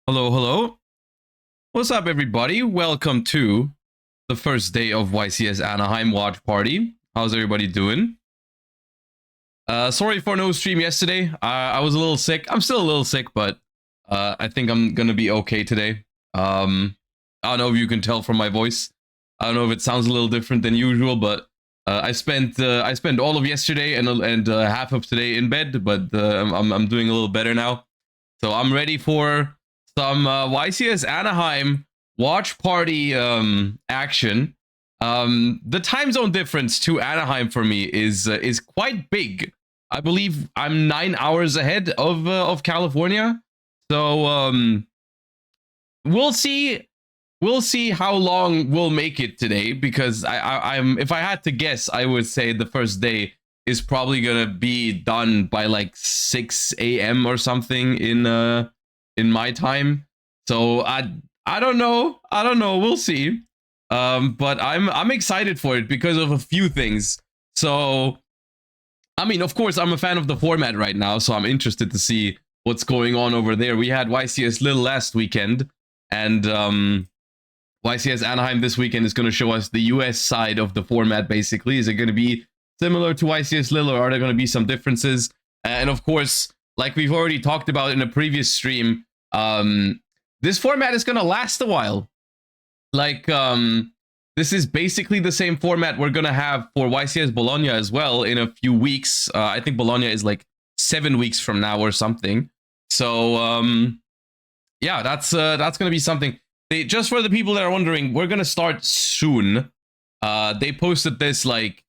Hello, hello. What's up, everybody? Welcome to the first day of YCS Anaheim Watch Party. How's everybody doing? Sorry for no stream yesterday. I was a little sick. I'm still a little sick, but I think I'm gonna be okay today. I don't know if you can tell from my voice. I don't know if it sounds a little different than usual, but I spent all of yesterday and half of today in bed, but I'm doing a little better now, so I'm ready for some YCS Anaheim watch party action. The time zone difference to Anaheim for me is quite big. I believe I'm 9 hours ahead of California, so we'll see. We'll see how long we'll make it today, because I'm if I had to guess, I would say the first day is probably gonna be done by like 6 a.m. or something in my time. So I don't know. We'll see. But I'm excited for it because of a few things. So I mean, of course, I'm a fan of the format right now, so I'm interested to see what's going on over there. We had YCS Lille last weekend, and YCS Anaheim this weekend is going to show us the US side of the format, basically. Is it going to be similar to YCS Lille, or are there going to be some differences? And of course, like we've already talked about in a previous stream, this format is going to last a while. Like, this is basically the same format we're going to have for YCS Bologna as well in a few weeks. I think Bologna is like 7 weeks from now or something. So, yeah, that's going to be something. Just for the people that are wondering, we're gonna start soon. They posted this like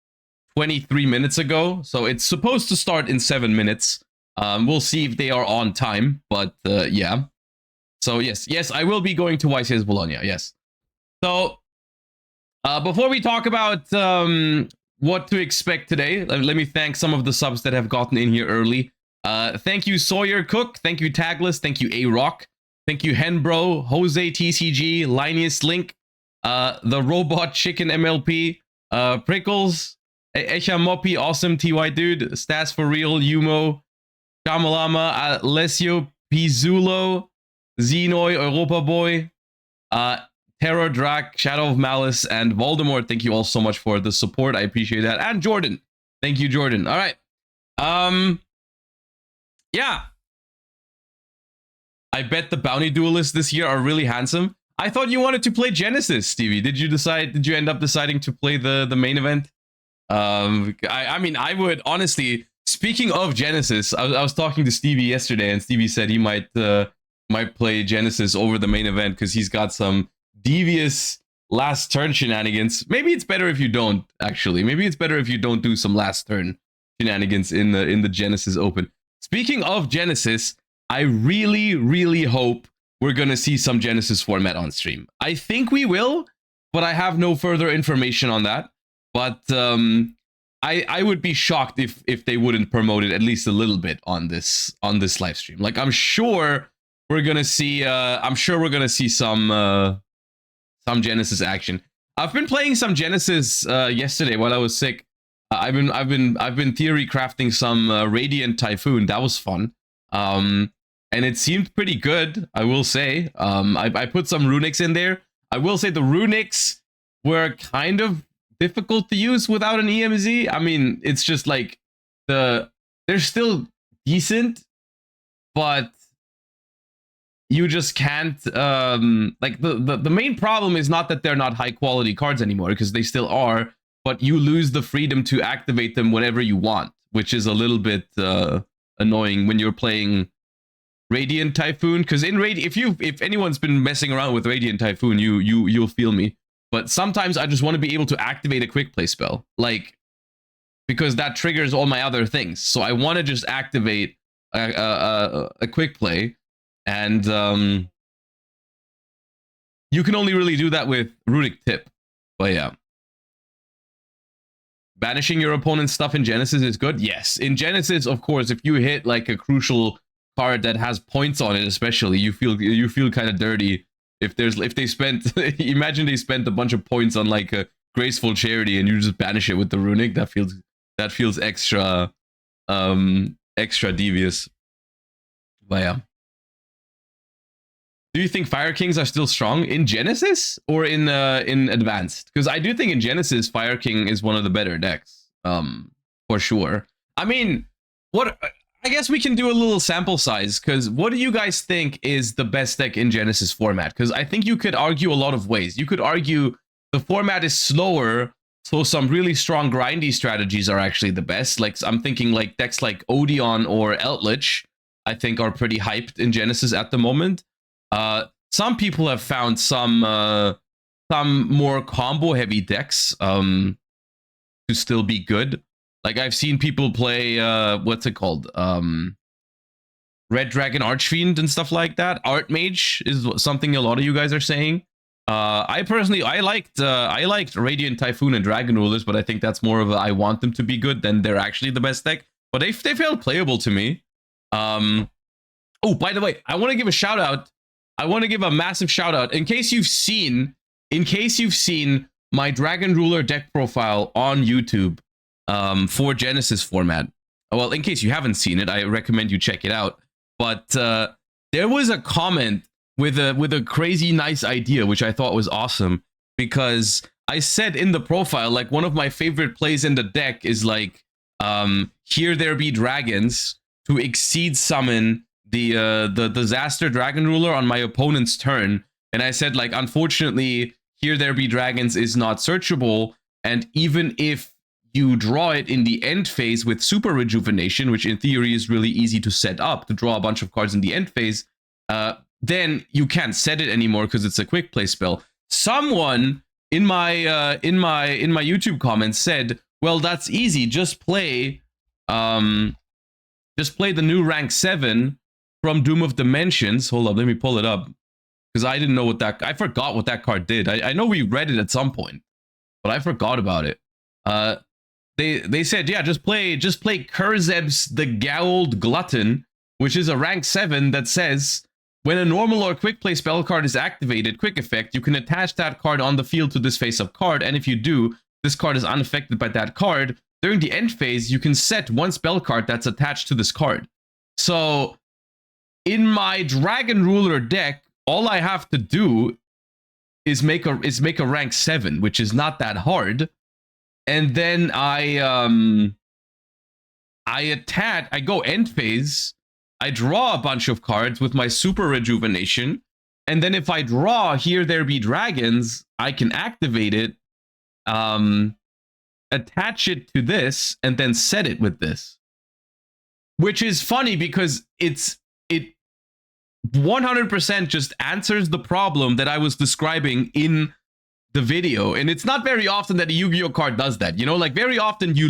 23 minutes ago, so it's supposed to start in 7 minutes. We'll see if they are on time, but yeah. So yes, I will be going to YCS Bologna. Yes. So before we talk about what to expect today, let me thank some of the subs that have gotten in here early. Thank you, Sawyer Cook. Thank you, Tagless. Thank you, A Rock. Thank you, Henbro, Jose TCG, Linus Link, the Robot Chicken MLP, Prickles, Echa Moppy, Awesome TY Dude, Stas for Real, Yumo, Kamalama, Alessio Pizzulo, Xenoy, Europa Boy, Terror Drac, Shadow of Maliss, and Voldemort. Thank you all so much for the support. I appreciate that. And Jordan. Thank you, Jordan. All right. Yeah. I bet the bounty duelists this year are really handsome. I thought you wanted to play Genesys, Stevie. Did you end up deciding to play the main event? I mean, I would honestly, speaking of Genesys, I was talking to Stevie yesterday, and Stevie said he might play Genesys over the main event because he's got some devious last turn shenanigans. Maybe it's better if you don't, actually. Maybe it's better if you don't do some last turn shenanigans in the Genesys Open. Speaking of Genesys, I really, really hope we're going to see some Genesys format on stream. I think we will, but I have no further information on that. But I would be shocked if they wouldn't promote it at least a little bit on this live stream. Like, I'm sure we're going to see some Genesys action. I've been playing some Genesys yesterday while I was sick. I've been theory crafting some Radiant Typhoon. That was fun. And it seemed pretty good, I will say. I put some runics in there. I will say the runics were kind of difficult to use without an EMZ. I mean, it's just like they're still decent, but you just can't like the main problem is not that they're not high quality cards anymore, because they still are, but you lose the freedom to activate them whenever you want, which is a little bit annoying when you're playing Radiant Typhoon. Because in if anyone's been messing around with Radiant Typhoon, you'll feel me. But sometimes I just want to be able to activate a quick play spell, like, because that triggers all my other things. So I want to just activate a quick play, and you can only really do that with Runic Tip. But yeah. Banishing your opponent's stuff in Genesys is good. Yes, in Genesys, of course, if you hit like a crucial card that has points on it, especially, you feel kind of dirty if they spent imagine they spent a bunch of points on like a Graceful Charity and you just banish it with the runic. That feels extra extra devious. But yeah. do you think Fire Kings are still strong in Genesys or in Advanced? Because I do think in Genesys, Fire King is one of the better decks, for sure. I mean, I guess we can do a little sample size, because what do you guys think is the best deck in Genesys format? Because I think you could argue a lot of ways. You could argue the format is slower, so some really strong grindy strategies are actually the best. Like, I'm thinking like decks like Odeon or Eldritch, I think are pretty hyped in Genesys at the moment. Some people have found some more combo heavy decks to still be good. Like, I've seen people play what's it called? Red Dragon Archfiend and stuff like that. Archmage is something a lot of you guys are saying. I personally liked Radiant Typhoon and Dragon Rulers, but I think that's more of a I want them to be good than they're actually the best deck. But they felt playable to me. Oh, by the way, I want to give a shout out. I want to give a massive shout out in case you've seen my Dragon Ruler deck profile on YouTube for Genesys format. Well, in case you haven't seen it, I recommend you check it out. But there was a comment with a crazy nice idea, which I thought was awesome, because I said in the profile, like, one of my favorite plays in the deck is like, Here There Be Dragons, to exceed summon the Disaster Dragon Ruler on my opponent's turn. And I said, like, unfortunately, Here There Be Dragons is not searchable, and even if you draw it in the end phase with Super Rejuvenation, which in theory is really easy to set up to draw a bunch of cards in the end phase, then you can't set it anymore because it's a quick play spell. Someone in my YouTube comments said, "Well, that's easy. Just play the new rank 7 from Doom of Dimensions." Hold up, let me pull it up, because I didn't know what I forgot what that card did. I know we read it at some point, but I forgot about it. They said, yeah, just play Kurzeb's The Gowled Glutton, which is a rank 7 that says, when a normal or quick play spell card is activated, quick effect, you can attach that card on the field to this face-up card, and if you do, this card is unaffected by that card. During the end phase, you can set one spell card that's attached to this card. So, in my Dragon Ruler deck, all I have to do is make a rank 7, which is not that hard. And then I go end phase, I draw a bunch of cards with my Super Rejuvenation, and then if I draw Here There Be Dragons, I can activate it, attach it to this, and then set it with this. Which is funny because it 100% just answers the problem that I was describing in the video. And it's not very often that a Yu-Gi-Oh card does that. You know, like, very often you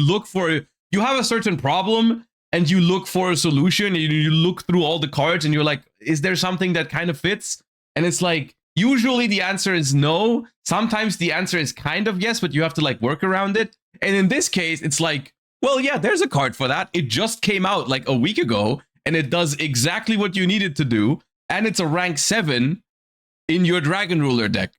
have a certain problem and you look for a solution, and you look through all the cards and you're like, is there something that kind of fits? And it's like, usually the answer is no. Sometimes the answer is kind of yes, but you have to like work around it. And in this case, it's like, well, yeah, there's a card for that. It just came out like a week ago and it does exactly what you need it to do. And it's a rank 7 in your Dragon Ruler deck.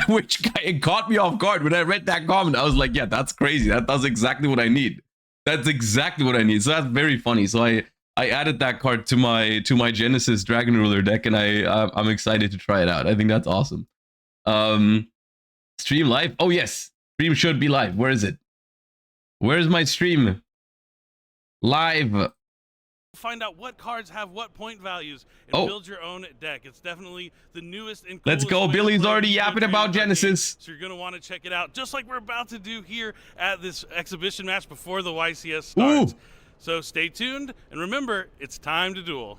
Which it caught me off guard when I read that comment. I was like, yeah, that's crazy. That does exactly what I need. That's exactly what I need. So that's very funny. So I added that card to my Genesys Dragon Ruler deck, and I'm excited to try it out. I think that's awesome. Stream live? Oh yes, stream should be live. Where is it? Where's my stream? Live. Find out what cards have what point values and build your own deck. It's definitely the newest and let's go. Billy's already yapping about Genesys. So you're going to want to check it out, just like we're about to do here at this exhibition match before the YCS starts. Ooh. So stay tuned, and remember, it's time to duel.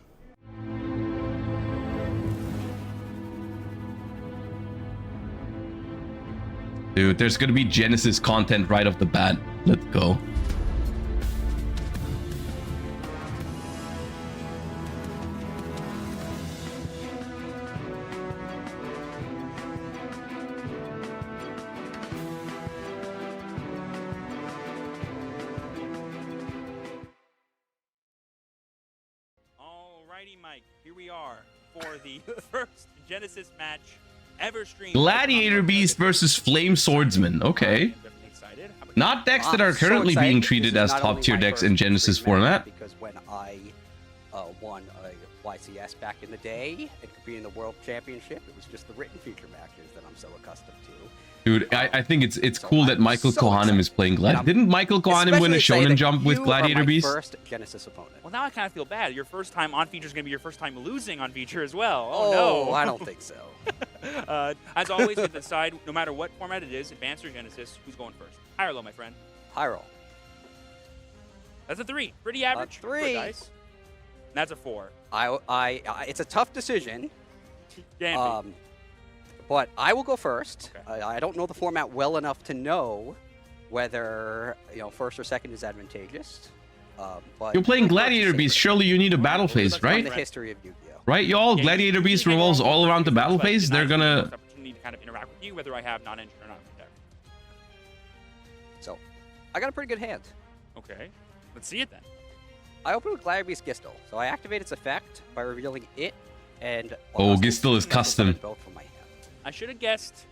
Dude, there's going to be Genesys content right off the bat. Let's go. Mike, here we are for the first Genesys match ever streamed. Gladiator Beast versus Flame Swordsman. Okay. Not decks that are currently being treated as top tier decks in Genesys format. Because when I won a YCS back in the day and competed in the World Championship. It was just the written feature matches that I'm so accustomed to. Dude, I think it's So cool that I'm Michael so Kohanem excited. is playing And Glad. I'm Didn't Michael Kohanem win a especially excited Shonen that Jump with you are Gladiator my Beast? first Genesys opponent. Well, now I kind of feel bad. Your first time on feature is going to be your first time losing on feature as well. Oh, Oh, I don't think so. no. As always, we decide, no matter what format it is, Advanced or Genesis, who's going first. High or low, my friend? High roll. That's a 3. Pretty average. for 3. dice. And that's a 4. It's a tough decision. Can be. But I will go first. Okay. I don't know the format well enough to know whether first or second is advantageous. But You're playing first is Gladiator Beast. safer. Surely you need a battle phase, Let's From right? the history of Yu-Gi-Oh. Right, y'all? Yeah, Gladiator you Beast can't go revolves wrong all with around the first, battle but phase. They're denies you the gonna... first opportunity to kind of interact with you, whether I have non-engine or not. Okay. So, I got a pretty good hand. Okay. Let's see it then. I open with Gladiator Beast Gistel, so I activate its effect by revealing it and... Oh, Augustus Gistel is special summon custom. both from my hand. I should have guessed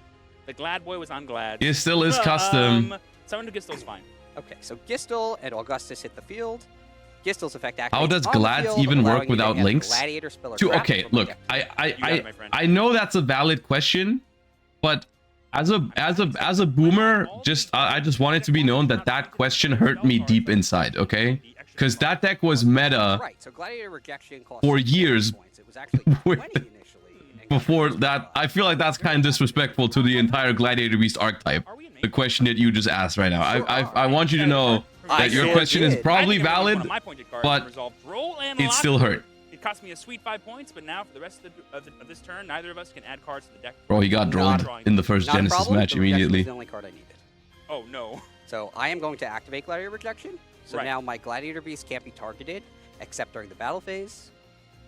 the Glad Boy was on Glad. It still is custom. Summon to Gistel's fine. Okay, so Gistel and Augustus hit the field. Gistel's effect activates How does on the Glad field, even allowing work you to without add links? Gladiator spell or To, trap okay, from my look, deck. You got it, my friend. I know that's a valid question, but as a boomer, I just want it to be known that that question hurt me deep inside, okay? Because that deck was meta Right, so Gladiator Rejection costs for 6 years points. It was actually 20 initially. and got before rid of that. I feel like that's kind of disrespectful to the entire Gladiator Beast archetype. Are we in The question that you just asked right now. I want you to know I that your sure question is did. probably I think I'm gonna use one valid, of my pointed cards but and resolve roll and it lock. still hurt. It cost me a sweet 5 points, but now for the rest of this turn, neither of us can add cards to the deck. Bro, he got Not drolled in the first Not a Genesis problem, match the rejection immediately. was the only card I needed. Oh no. So I am going to activate Gladiator Rejection. So Right. now my Gladiator Beast can't be targeted except during the battle phase.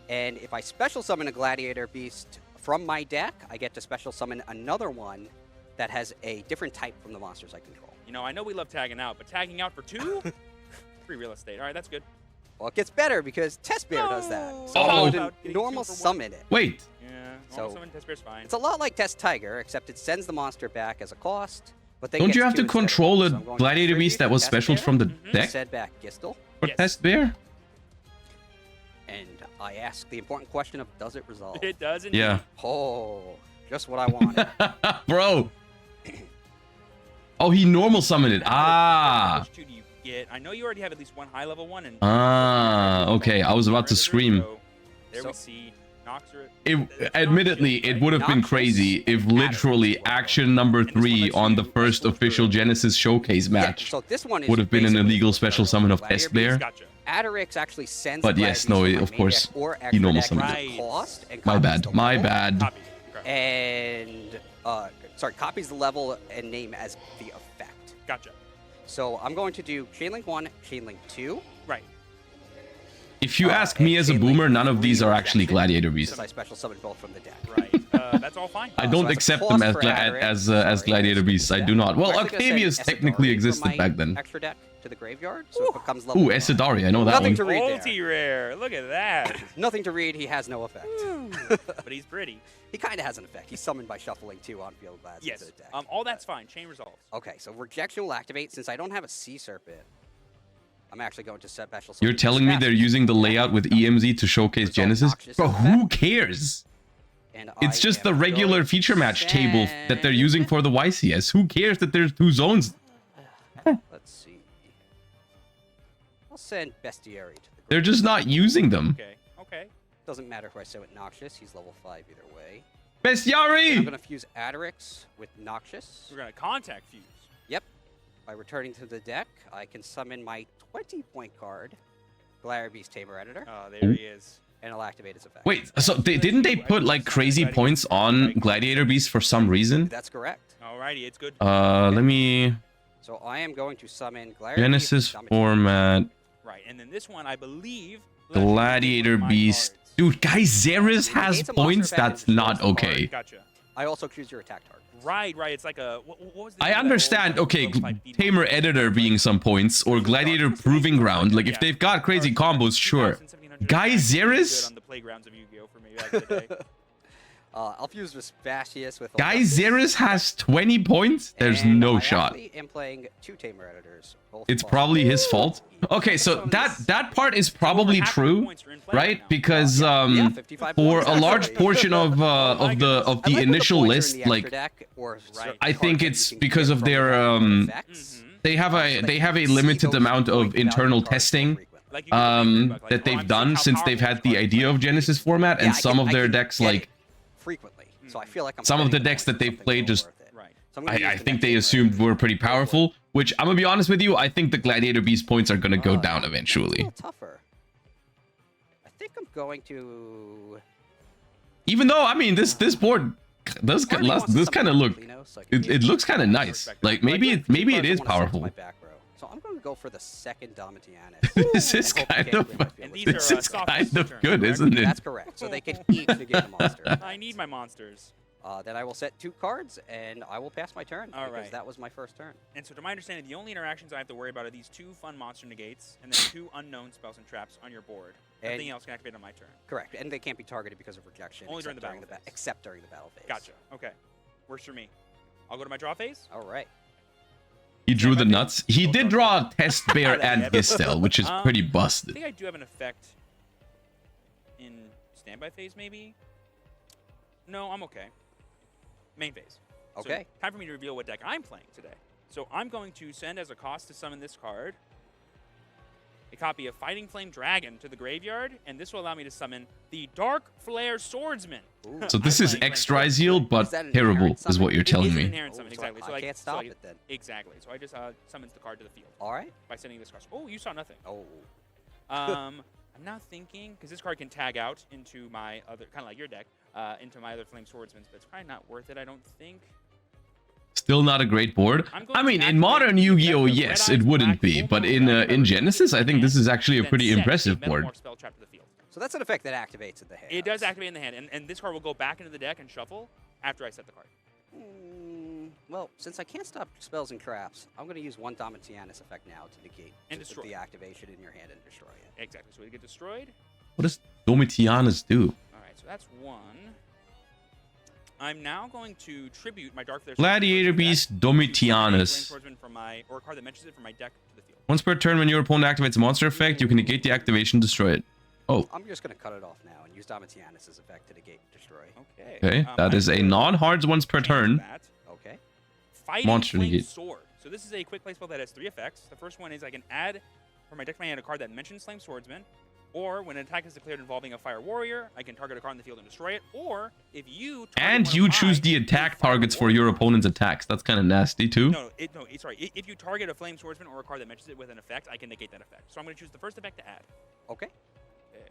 And if I special summon a Gladiator Beast from my deck, I get to special summon another one that has a different type from the monsters I control. You know, I know we love tagging out, but tagging out for 2? Free real estate. All right, that's good. Well, it gets better because Test Bear does that. So Oh. I'm About going to getting normal 2 for 1. summon it. Wait, Yeah, So- normal summon Test Bear's fine. It's a lot like Test Tiger, except it sends the monster back as a cost. But then don't gets you have 2 to instead of control 1. a So I'm going to Gladiator tribute Beast that to was Test special Bear, from the Mhm. deck Send back Gistel. for Yes. Test Bear? And I ask the important question of, does it resolve? It does indeed. Yeah. Oh, just what I wanted. Bro. Oh, he normal summoned it. Ah. Which 2 do you get? I know you already have at least one high level one. And Okay. I was about to scream. So, there we So- see Noxer. Admittedly, it would have been crazy if literally action number 3 on the first official Genesis showcase match Yeah, so this one is would have been an basically illegal special summon of Gladiator Test Bear. Gotcha. Adarix actually sends But the yes, Gladiator no, Beast of from my course, main deck or he extra normal deck summoned at it. cost and My copies bad. the My level. bad. Copy. Okay. And copies the level and name as the effect. Gotcha. So I'm going to do Chainlink 1, Chainlink 2. Right. If you ask me as a boomer, none of these are actually Gladiator Beasts. Since I special summon both from the deck. Right. That's all fine. I don't so as a accept cost them as for gla- Adarix, as sorry, Gladiator Beasts. I do not. Well, I'm actually gonna Octavius send technically Esadari existed from my back then. Extra deck to the graveyard, so it becomes level Ooh, 5. Esadari, I know that Nothing one. to read there. Multi-rare. Look at that. Nothing to read. He has no effect. But he's pretty. He kind of has an effect. He's summoned by shuffling 2 on field glass Yes. into the deck. All that's fine. Chain resolves. Okay, so rejection will activate. Since I don't have a Sea Serpent, I'm actually going to special summon. You're telling me they're using the layout with EMZ to showcase Genesis? Bro, who cares? And It's I just the am regular going to feature match table that they're send- using for the YCS. Who cares that there's 2 zones? Let's see. I'll send Bestiary to the They're just not using them. Okay. Okay. Doesn't matter who I send with Noxious. He's level 5 either way. I'm Bestiari! going to fuse Adarix with Noxious. We're gonna contact fuse. Yep. By returning to the deck, I can summon my 20-point card, Gladiator Beast Tamer Editor, Oh, there he is. and it'll activate its effect. Wait, so didn't they put like crazy points on Gladiator Beast for some reason? That's correct. Alrighty, it's good. Let me... So I am going to summon Gladiator Genesis Beast. format, Right, and then this one, I believe. Gladiator Beast. Dude, guys, Zeris has It's a monster points effect that's and not destroys the card. okay. Gotcha. I also choose your attack target. Right, right. It's like a. What was the I name of that understand, old, okay, level 5 beat Tamer monster? Editor being some points, or Gladiator Proving Ground. Like, if Yeah. they've got crazy Cards combos, sure. 1700 Guy attacks, really Zeris? good on the playgrounds of Yu-Gi-Oh for me back in the day. I'll fuse Vespasius with... Geyserus has 20 points? There's and no I shot. actually am playing 2 Tamer Editors. Both It's fall. probably his fault. Okay, so that part is probably true, right? Because Yeah, 55 for points, a large actually. portion of the I like when initial points are list, in the like extra deck, or certain I cards think that it's you can because get of from their the effects. they have a can limited see amount those of point value internal cards more testing frequently. that they've done since they've had the idea of Genesis format, Yeah, and I some can- of I their can decks get like it frequently. So I feel like I'm some of the spending decks that points on they've something played well just worth it. Right. So I'm gonna use I the think next they Tamer assumed Editor. were pretty powerful, which I'm gonna be honest with you, I think the Gladiator Beast points are gonna go down It's a eventually. little tougher. I think I'm going to... Even though, I mean, this board does Part of me wants to this summon kind of look Arlecchino, so I can it use looks kind of nice. Like maybe it cards I is wanna send to powerful. my back row. So I'm going to go for the second Domitianus. This is and hope kind they can't of clear my field And with these it. this are, is soft kind of turns, good, correct? isn't it? That's correct. So they can each negate a monster. I need my monsters. Then I will set 2 cards, and I will pass my turn. All because right. that was my first turn. And so to my understanding, the only interactions I have to worry about are these 2 fun monster negates and then 2 unknown spells and traps on your board. And- Everything else can activate on my turn. Correct. And they can't be targeted because of rejection. Only during except the battle phase. except during the battle phase. Gotcha. Okay. Works for me. I'll go to my draw phase. All right. He drew the nuts. He did draw a Test Bear and Yeah. Bystial, which is pretty I busted. think I do have an effect in standby phase, maybe? No, I'm okay. Main phase. So Okay. time for me to reveal what deck I'm playing today. So I'm going to send as a cost to summon this card a copy of Fighting Flame Dragon to the graveyard, and this will allow me to summon the Dark Flare Swordsman. Ooh. So this I'm is playing X Flame Ryzeal, but Is that an terrible, inherent is what summon? you're It telling is an me. inherent Ooh, summon, so exactly. I can't stop it then. Exactly. So I just summons the card to the field All right. by sending this card. Oh, you saw nothing. Oh. I'm now thinking, because this card can tag out into my other, kind of like your deck, into my other Flame Swordsman, but it's probably not worth it, I don't think. Still not a great board. I'm going I to mean, in activate modern the Yu-Gi-Oh, effect of yes, Red it Eyes wouldn't Black be, Full but Moon in Dragon Genesis, I think this is actually a then pretty set impressive a board. Metamorph spell trap to the field. So that's an effect that activates in the hand. It does activate in the hand, and this card will go back into the deck and shuffle after I set the card. Well, since I can't stop spells and traps, I'm going to use 1 Domitianus effect now to negate And destroy. the activation in your hand and destroy it. Exactly. So we get destroyed. What does Domitianus do? All right, so that's 1. I'm now going to tribute my Dark Flare Gladiator Swordsman to Beast the deck. Flame Domitianus. Swordsman from my, or a card that mentions it from my deck to the field. Once per turn, when your opponent activates a monster effect, you can negate the activation, destroy it. Oh, I'm just going to cut it off now and use Domitianus' effect to negate destroy. Okay. okay. That is a non-hards once per turn. That. Okay. Fighting Monster Flame negate. Sword. So this is a quick play spell that has 3 effects. The first one is I can add from my deck to my hand a card that mentions Flame Swordsman, or when an attack is declared involving a Fire Warrior, I can target a card in the field and destroy it, or if you target And one you of choose my the attack Fire targets for your Warriors- opponent's attacks. That's kind of nasty too. Sorry. If you target a Flame Swordsman or a card that mentions it with an effect, I can negate that effect. So I'm going to choose the first effect to add. Okay. Okay.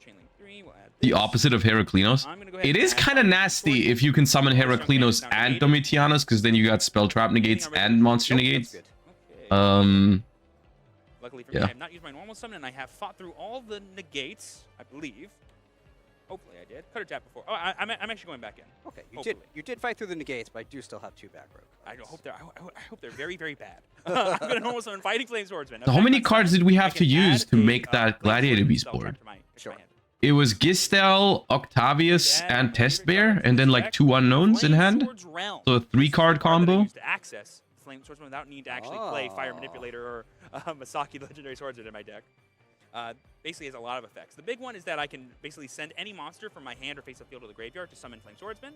Chainlink 3, we'll add The this. opposite of Heraclinos. I'm gonna go ahead It and is add kind of Fire nasty Swordsman. if you can summon Monster Heraclinos effects now and negated. Domitianus, because then you got spell trap negates and monster Nope, negates. that's good. Okay. Luckily for me, yeah. I have not used my normal summon, and I have fought through all the negates, I believe. Hopefully I did. Could have tapped before. Oh, I'm actually going back in. Okay. Hopefully. You did fight through the negates, but I do still have 2 back row I cards. hope they're very, very bad. I'm going to normal summon Fighting Flame Swordsman. So how many cards did we have I to can use add to a, make that Flame Gladiator Swordsman Beast spell trap board? to my Sure. hand. It was Gistel, Octavius, and Test Bear, and then like 2 unknowns in Flame hand. Swords Realm. So a This is 3-card the card that I combo. use to access Flame Swordsman without need to actually play Fire Manipulator or Masaki Legendary Swordsman in my deck. Basically has a lot of effects. The big one is that I can basically send any monster from my hand or face of field to the graveyard to summon Flame Swordsman.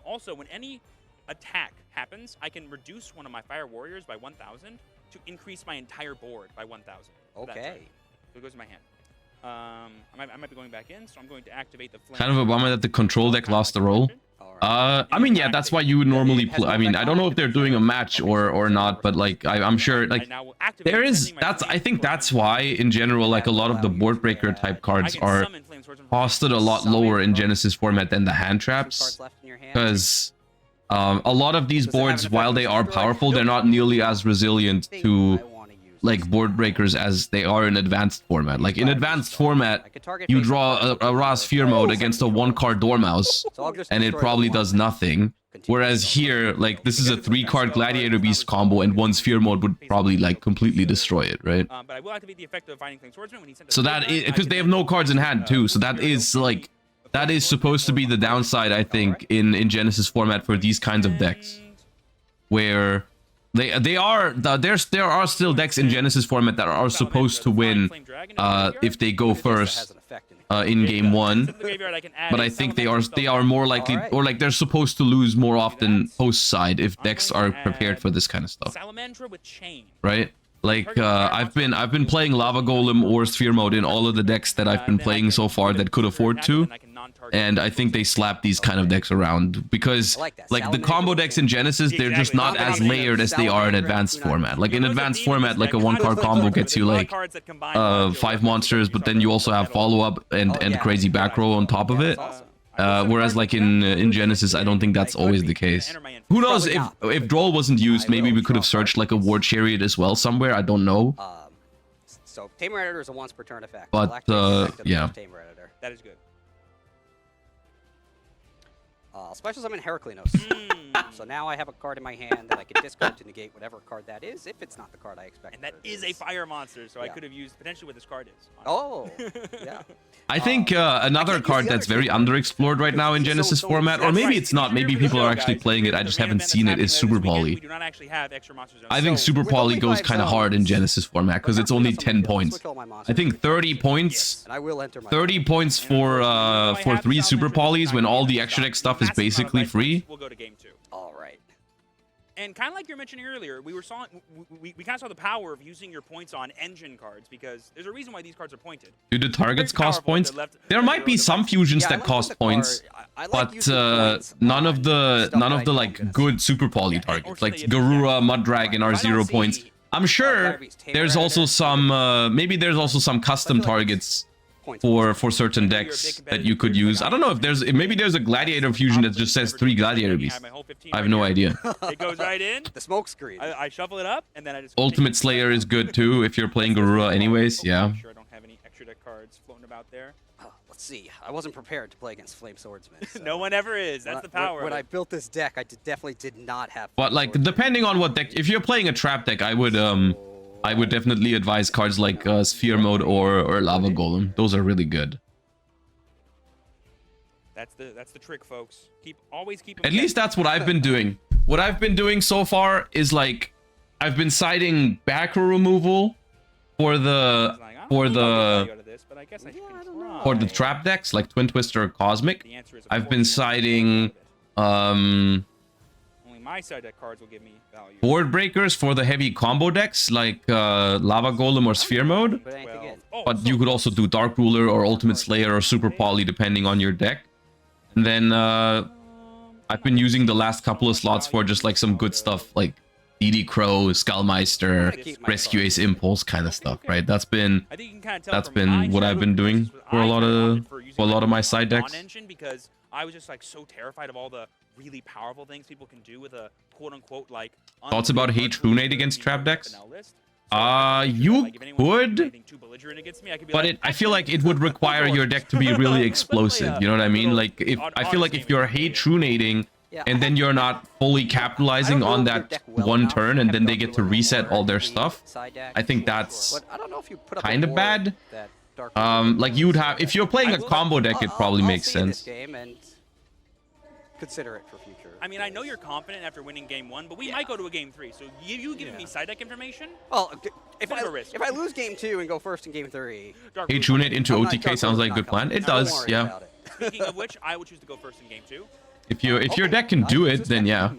Also, when any attack happens, I can reduce one of my Fire Warriors by 1,000 to increase my entire board by 1,000. Okay. So it goes in my hand. I might be going back in, so I'm going to activate the Flame. Kind of a bummer that the control deck lost the role. All right. I mean, yeah, that's why you would normally play. I mean, I don't know if they're doing a match or not, but like, I'm sure, like, there is, I think that's why, in general, like, a lot of the board breaker type cards are costed a lot lower in Genesis format than the hand 2 traps, cards left in your hand. because a lot of these Does it have an boards, effect while on they are destroy? powerful, they're not nearly as resilient Think to I wanna use like this. board breakers as they are in advanced format. Like in advanced format, I could target you face draw up a Ra's Fear mode against a 1-card Dormouse, So I'll just and it destroy probably the one does that nothing. continues Whereas to here, like, this is a 3-card Gladiator Beast combo, and 1 Sphere mode would probably like completely destroy it, right? But I will activate the effect of Fighting Flame Swordsman when he sends. So that is because they have no cards in hand too. So that is like That is supposed to be the downside, I think, in Genesys format for these kinds of decks, where there are still decks in Genesys format that are supposed to win if they go first in game 1, but I think they are more likely, or like they're supposed to lose more often post side if decks are prepared for this kind of stuff, right? Like I've been playing Lava Golem or Sphere Mode in all of the decks that I've been playing so far that could afford to, and I think they slap these kind of decks around because like the combo decks in Genesis, they're just not as layered as they are in advanced format. Like in advanced format, like a 1-card combo gets you like 5 monsters, but then you also have follow-up and crazy back row on top of it. Whereas like in Genesis, I don't think that's always the case. Who knows if Droll wasn't used, maybe we could have searched like a War Chariot as well somewhere. I don't know. So Tamer Editor is a once per turn effect. But yeah. Tamer Editor. That is good. Special summon Heraclinos. So now I have a card in my hand that I can discard to negate whatever card that is, if it's not the card I expect. And that is a fire monster, so I could have used potentially what this card is. Oh, yeah. I think another card that's very underexplored right now in Genesis format, or maybe it's not, maybe people are actually playing it, I just haven't seen it, is Super Poly. I think Super Poly goes kind of hard in Genesis format because it's only 10 points. I think 30 points, 30 points for 3 Super Polys when all the extra deck stuff is basically free. We'll go to game 2. All right. And kind of like you were mentioning earlier, we kind of saw the power of using your points on engine cards because there's a reason why these cards are pointed. Do the targets cost points? There might be some fusions that cost points, but none of the like good Super Poly targets, like Garura, Mud Dragon are 0 points. I'm sure there's also some maybe there's also some custom targets for certain decks that you could use. I don't know if maybe there's a Gladiator fusion that just says 3 Gladiator Beasts. I have no idea. It goes right in. The smoke screen. I shuffle it up and then I just Ultimate Slayer is good too if you're playing Garura anyways. Yeah. I'm sure I don't have any extra deck cards floating about there. Let's see. I wasn't prepared to play against Flame Swordsman. So No one ever is. That's the power. When I built this deck, I definitely did not have. But like depending on what deck, if you're playing a trap deck, I would definitely advise cards like Sphere Mode or Lava Golem. Those are really good. That's the trick, folks. Always keep. At least that's what I've been doing. What I've been doing so far is like I've been siding back row removal for the trap decks like Twin Twister or Cosmic. I've been siding only my side deck cards will give me value. board breakers for the heavy combo decks like Lava Golem or Sphere Mode. But you could also do Dark Ruler or Ultimate Slayer or Super Poly depending on your deck. And then I've been using the last couple of slots for just like some good stuff like DD Crow, Skullmeister, Rescue Ace Impulse kind of stuff, right? That's been what I've been doing for a lot of my side decks. Because I was just like so terrified of all the really powerful things people can do with a quote unquote like. Thoughts about Hate Runate against trap decks? You could, but I feel like it would require your deck to be really explosive. You know what I mean? Like I feel like if you're Hate Runating and then you're not fully capitalizing on that one turn and then they get to reset all their stuff, I think that's kind of bad. Like you would have, if you're playing a combo deck, it probably makes sense. Consider it for future. I mean, I know you're confident after winning game 1, but we might go to a game 3. So you giving me side deck information? Well, if I lose game 2 and go first in game 3, Hate Runate into OTK sounds like a good plan. It does, yeah. Speaking of which, I would choose to go first in game 2. If your deck can do it, then yeah.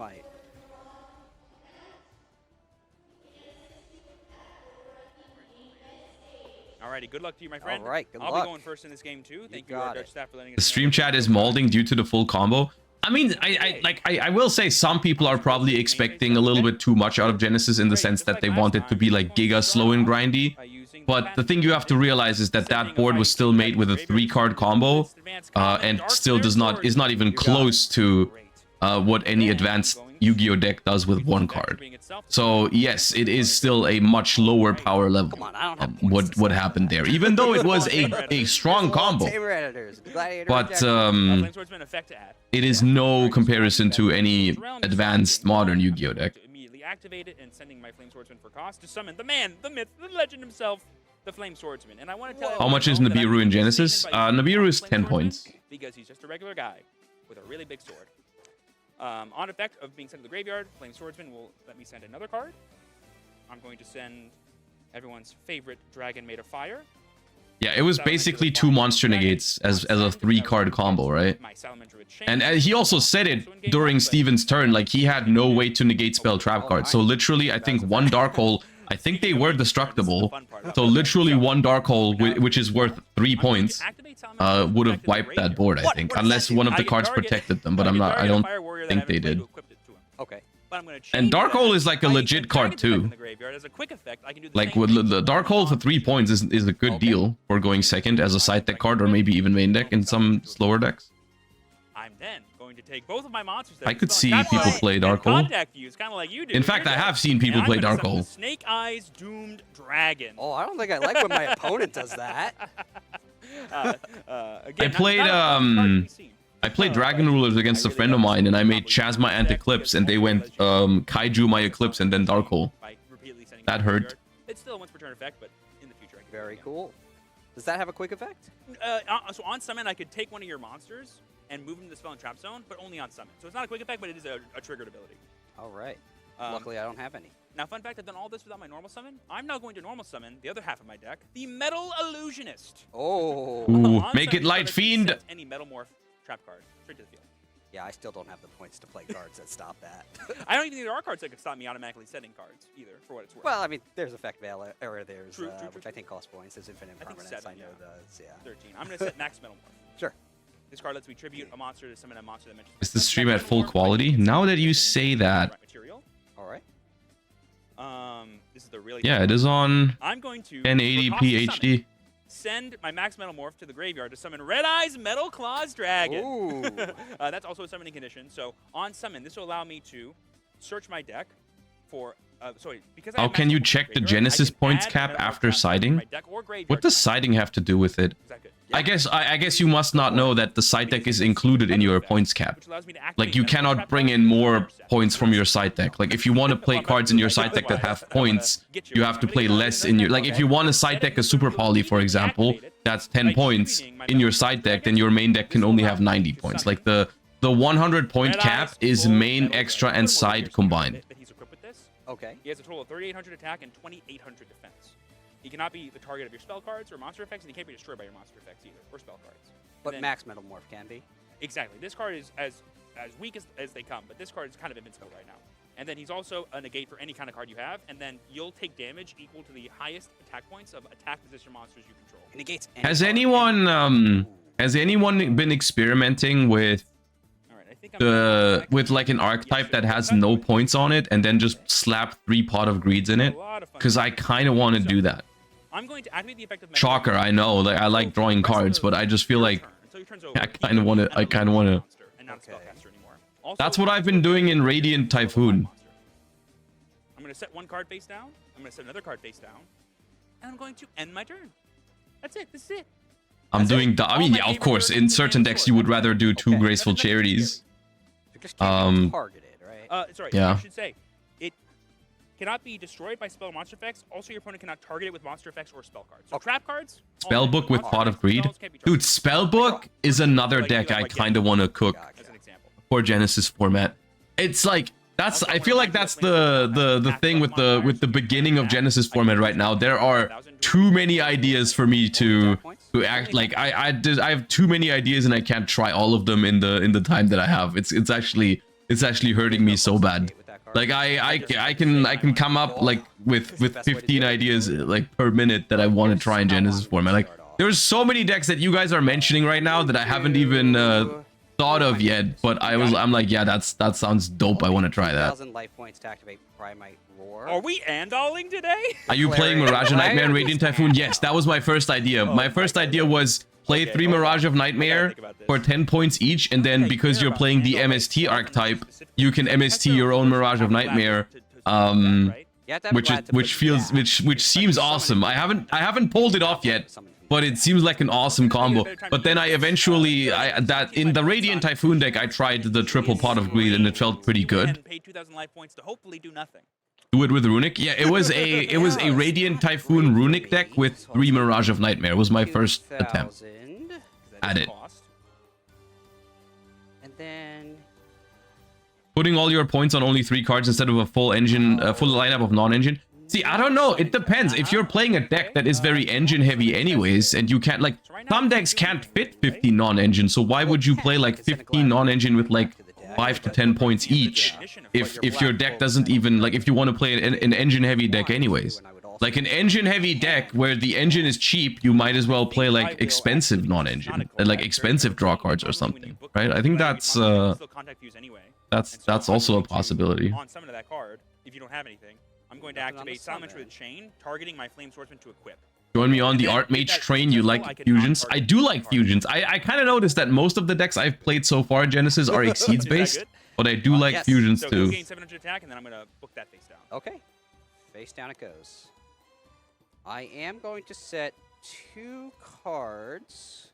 Alrighty, good luck to you, my friend. All right, good I'll luck. be going first in this game too. Thank you, our Dutch staff, for letting us. The stream chat is molding due to the full combo. I mean, I will say some people are probably expecting a little bit too much out of Genesis in the sense that they want it to be like giga slow and grindy. But the thing you have to realize is that that board was still made with a 3-card combo, and still is not even close to what any advanced Yu-Gi-Oh deck does with 1 card. So yes, it is still a much lower power level. What happened there, even though it was a strong combo, but it is no comparison to any advanced modern Yu-Gi-Oh deck. Immediately activate it and sending my Flame Swordsman for cost to summon the man, the myth, the legend himself, the Flame Swordsman. And I want to tell you how much is Nibiru in Genesis? Nibiru is 10 points. because he's just a regular guy with a really big sword. On effect of being sent to the graveyard, Flame Swordsman will let me send another card. I'm going to send everyone's favorite Dragon Made of Fire. Yeah, it was basically 2 monster negates as a 3-card combo, right? And he also said it during Steven's turn, like he had no way to negate spell trap cards. So literally, I think 1 Dark Hole, I think they were destructible. So literally 1 Dark Hole, which is worth 3 points, would have wiped that board, I think. Unless one of the cards protected them, but I don't think they did. Okay. And Dark Hole is like a legit card too. Like with the Dark Hole for 3 points is a good deal for going second as a side deck card or maybe even main deck in some slower decks. I'm then going to take both of my monsters. I could see people play Dark Hole. In fact, I have seen people play Dark Hole. Snake Eyes Doomed Dragon. Oh, I don't think I like when my opponent does that. Again, I played Dragon Rulers against a friend of mine, and I made Chasma and Eclipse, and they went Kaiju my Eclipse and then Dark Hole. That hurt. It's still a once per turn effect, but in the future I can Very cool. Does that have a quick effect? So on summon, I could take one of your monsters and move them to the spell and trap zone, but only on summon. So it's not a quick effect, but it is a triggered ability. All right. Luckily, I don't have any. Now, fun fact, I've done all this without my normal summon. I'm now going to normal summon the other half of my deck, the Metal Illusionist. Oh. Ooh, make it Light Fiend. Any Metal Morph trap card straight to the field. Yeah, I still don't have the points to play cards that stop that. I don't even think there are cards that could stop me automatically setting cards either, for what it's worth. Well, I mean, there's Effect Veil, or there's, True, which I think costs points. There's Infinite I think Permanence, 7, I know yeah. does, yeah. 13. I'm going to set Max Metal Morph. Sure. This card lets me tribute a monster to summon a monster that mentions... Is the stream at full quality? Now that you say that... All right. This is the really... Yeah, it is on I'm going to 1080p HD. Send my Max Metal Morph to the graveyard to summon Red Eyes Metal Claws Dragon. Ooh. That's also a summoning condition. So on summon, this will allow me to search my deck for... because How can you check the Genesys points cap after siding? What does siding have to do with it? I guess you must not know that the side deck is included in your points cap. Like you cannot bring in more points from your side deck. Like if you want to play cards in your side deck that have points, you have to play less in your... Like if you want to side deck a Super Poly, for example, that's 10 points in your side deck, then your main deck can only have 90 points. Like the 100 point cap is main, extra, and side combined. Okay. He has a total of 3,800 attack and 2,800 defense. He cannot be the target of your spell cards or monster effects, and he can't be destroyed by your monster effects either, or spell cards. But Max Metal Morph can be. Exactly. This card is as weak as they come, but this card is kind of invincible right now. And then he's also a negate for any kind of card you have, and then you'll take damage equal to the highest attack points of attack position monsters you control. It negates any Has anyone been experimenting with with like an archetype that has no points on it and then just slap 3 Pot of Greeds in it? Because I kind of want to do that. I'm going to activate the effect of Shocker, I know. Like I like drawing cards, but I just feel like I kind of want to. That's what I've been doing in Radiant Typhoon. I'm going to set one card face down. I'm going to set another card face down, and I'm going to end my turn. That's it. This is it. I'm doing. I mean, yeah, of course. In certain decks, you would rather do 2 Graceful Charities. Targeted, right? Sorry. Yeah. I should say it cannot be destroyed by spell or monster effects. Also, your opponent cannot target it with monster effects or spell cards. So trap cards. Spellbook with Pot of Greed. Dude, Spellbook is another deck I kind of want to cook for Genesys format. It's like that's. I feel like that's the thing with the beginning of Genesys format right now. There are too many ideas for me to act like. I have too many ideas and I can't try all of them in the time that I have. It's actually hurting me so bad. Like I can come up like with 15 ideas like per minute that I want to try in Genesys format. Like there's so many decks that you guys are mentioning right now that I haven't even thought of yet, but I'm like, yeah, that sounds dope. I want to try that. 2,000 life points to activate Primite Roar. Are we andalling today? Are you playing Mirage of Nightmare and Radiant Typhoon? Yes, that was my first idea. My first idea was play 3 Mirage of Nightmare for 10 points each, and then because you're playing the MST archetype, you can MST your own Mirage of Nightmare, which seems awesome. I haven't pulled it off yet, but it seems like an awesome combo. But then I eventually, in the Radiant Typhoon deck, I tried the triple Pot of Greed and it felt pretty good. Do it with Runic? Yeah, it was a Radiant Typhoon Runic deck with 3 Mirage of Nightmare. It was my first attempt at it. then Putting all your points on only 3 cards instead of a full engine, full lineup of non-engine. See, I don't know. It depends. If you're playing a deck that is very engine heavy anyways, and you can't, like, some decks can't fit 15 non-engine, so why would you play like 15 non-engine with like 5 to 10 points each if your deck doesn't even, like, if you want to play an engine heavy deck anyways? Like an engine heavy deck where the engine is cheap, you might as well play like expensive non-engine, like expensive draw cards or something, right? I think that's also a possibility. On summon of that card, if you don't have anything, I'm going to activate Salamander with Chain, targeting my Flame Swordsman to equip. Join me on the Archmage train. You like fusions? I do like fusions. I kind of noticed that most of the decks I've played so far in Genesis are Exceeds based, but I do like fusions so too. Gain 700 attack, and then I'm going to book that face down. okay, face down it goes. I am going to set 2 cards.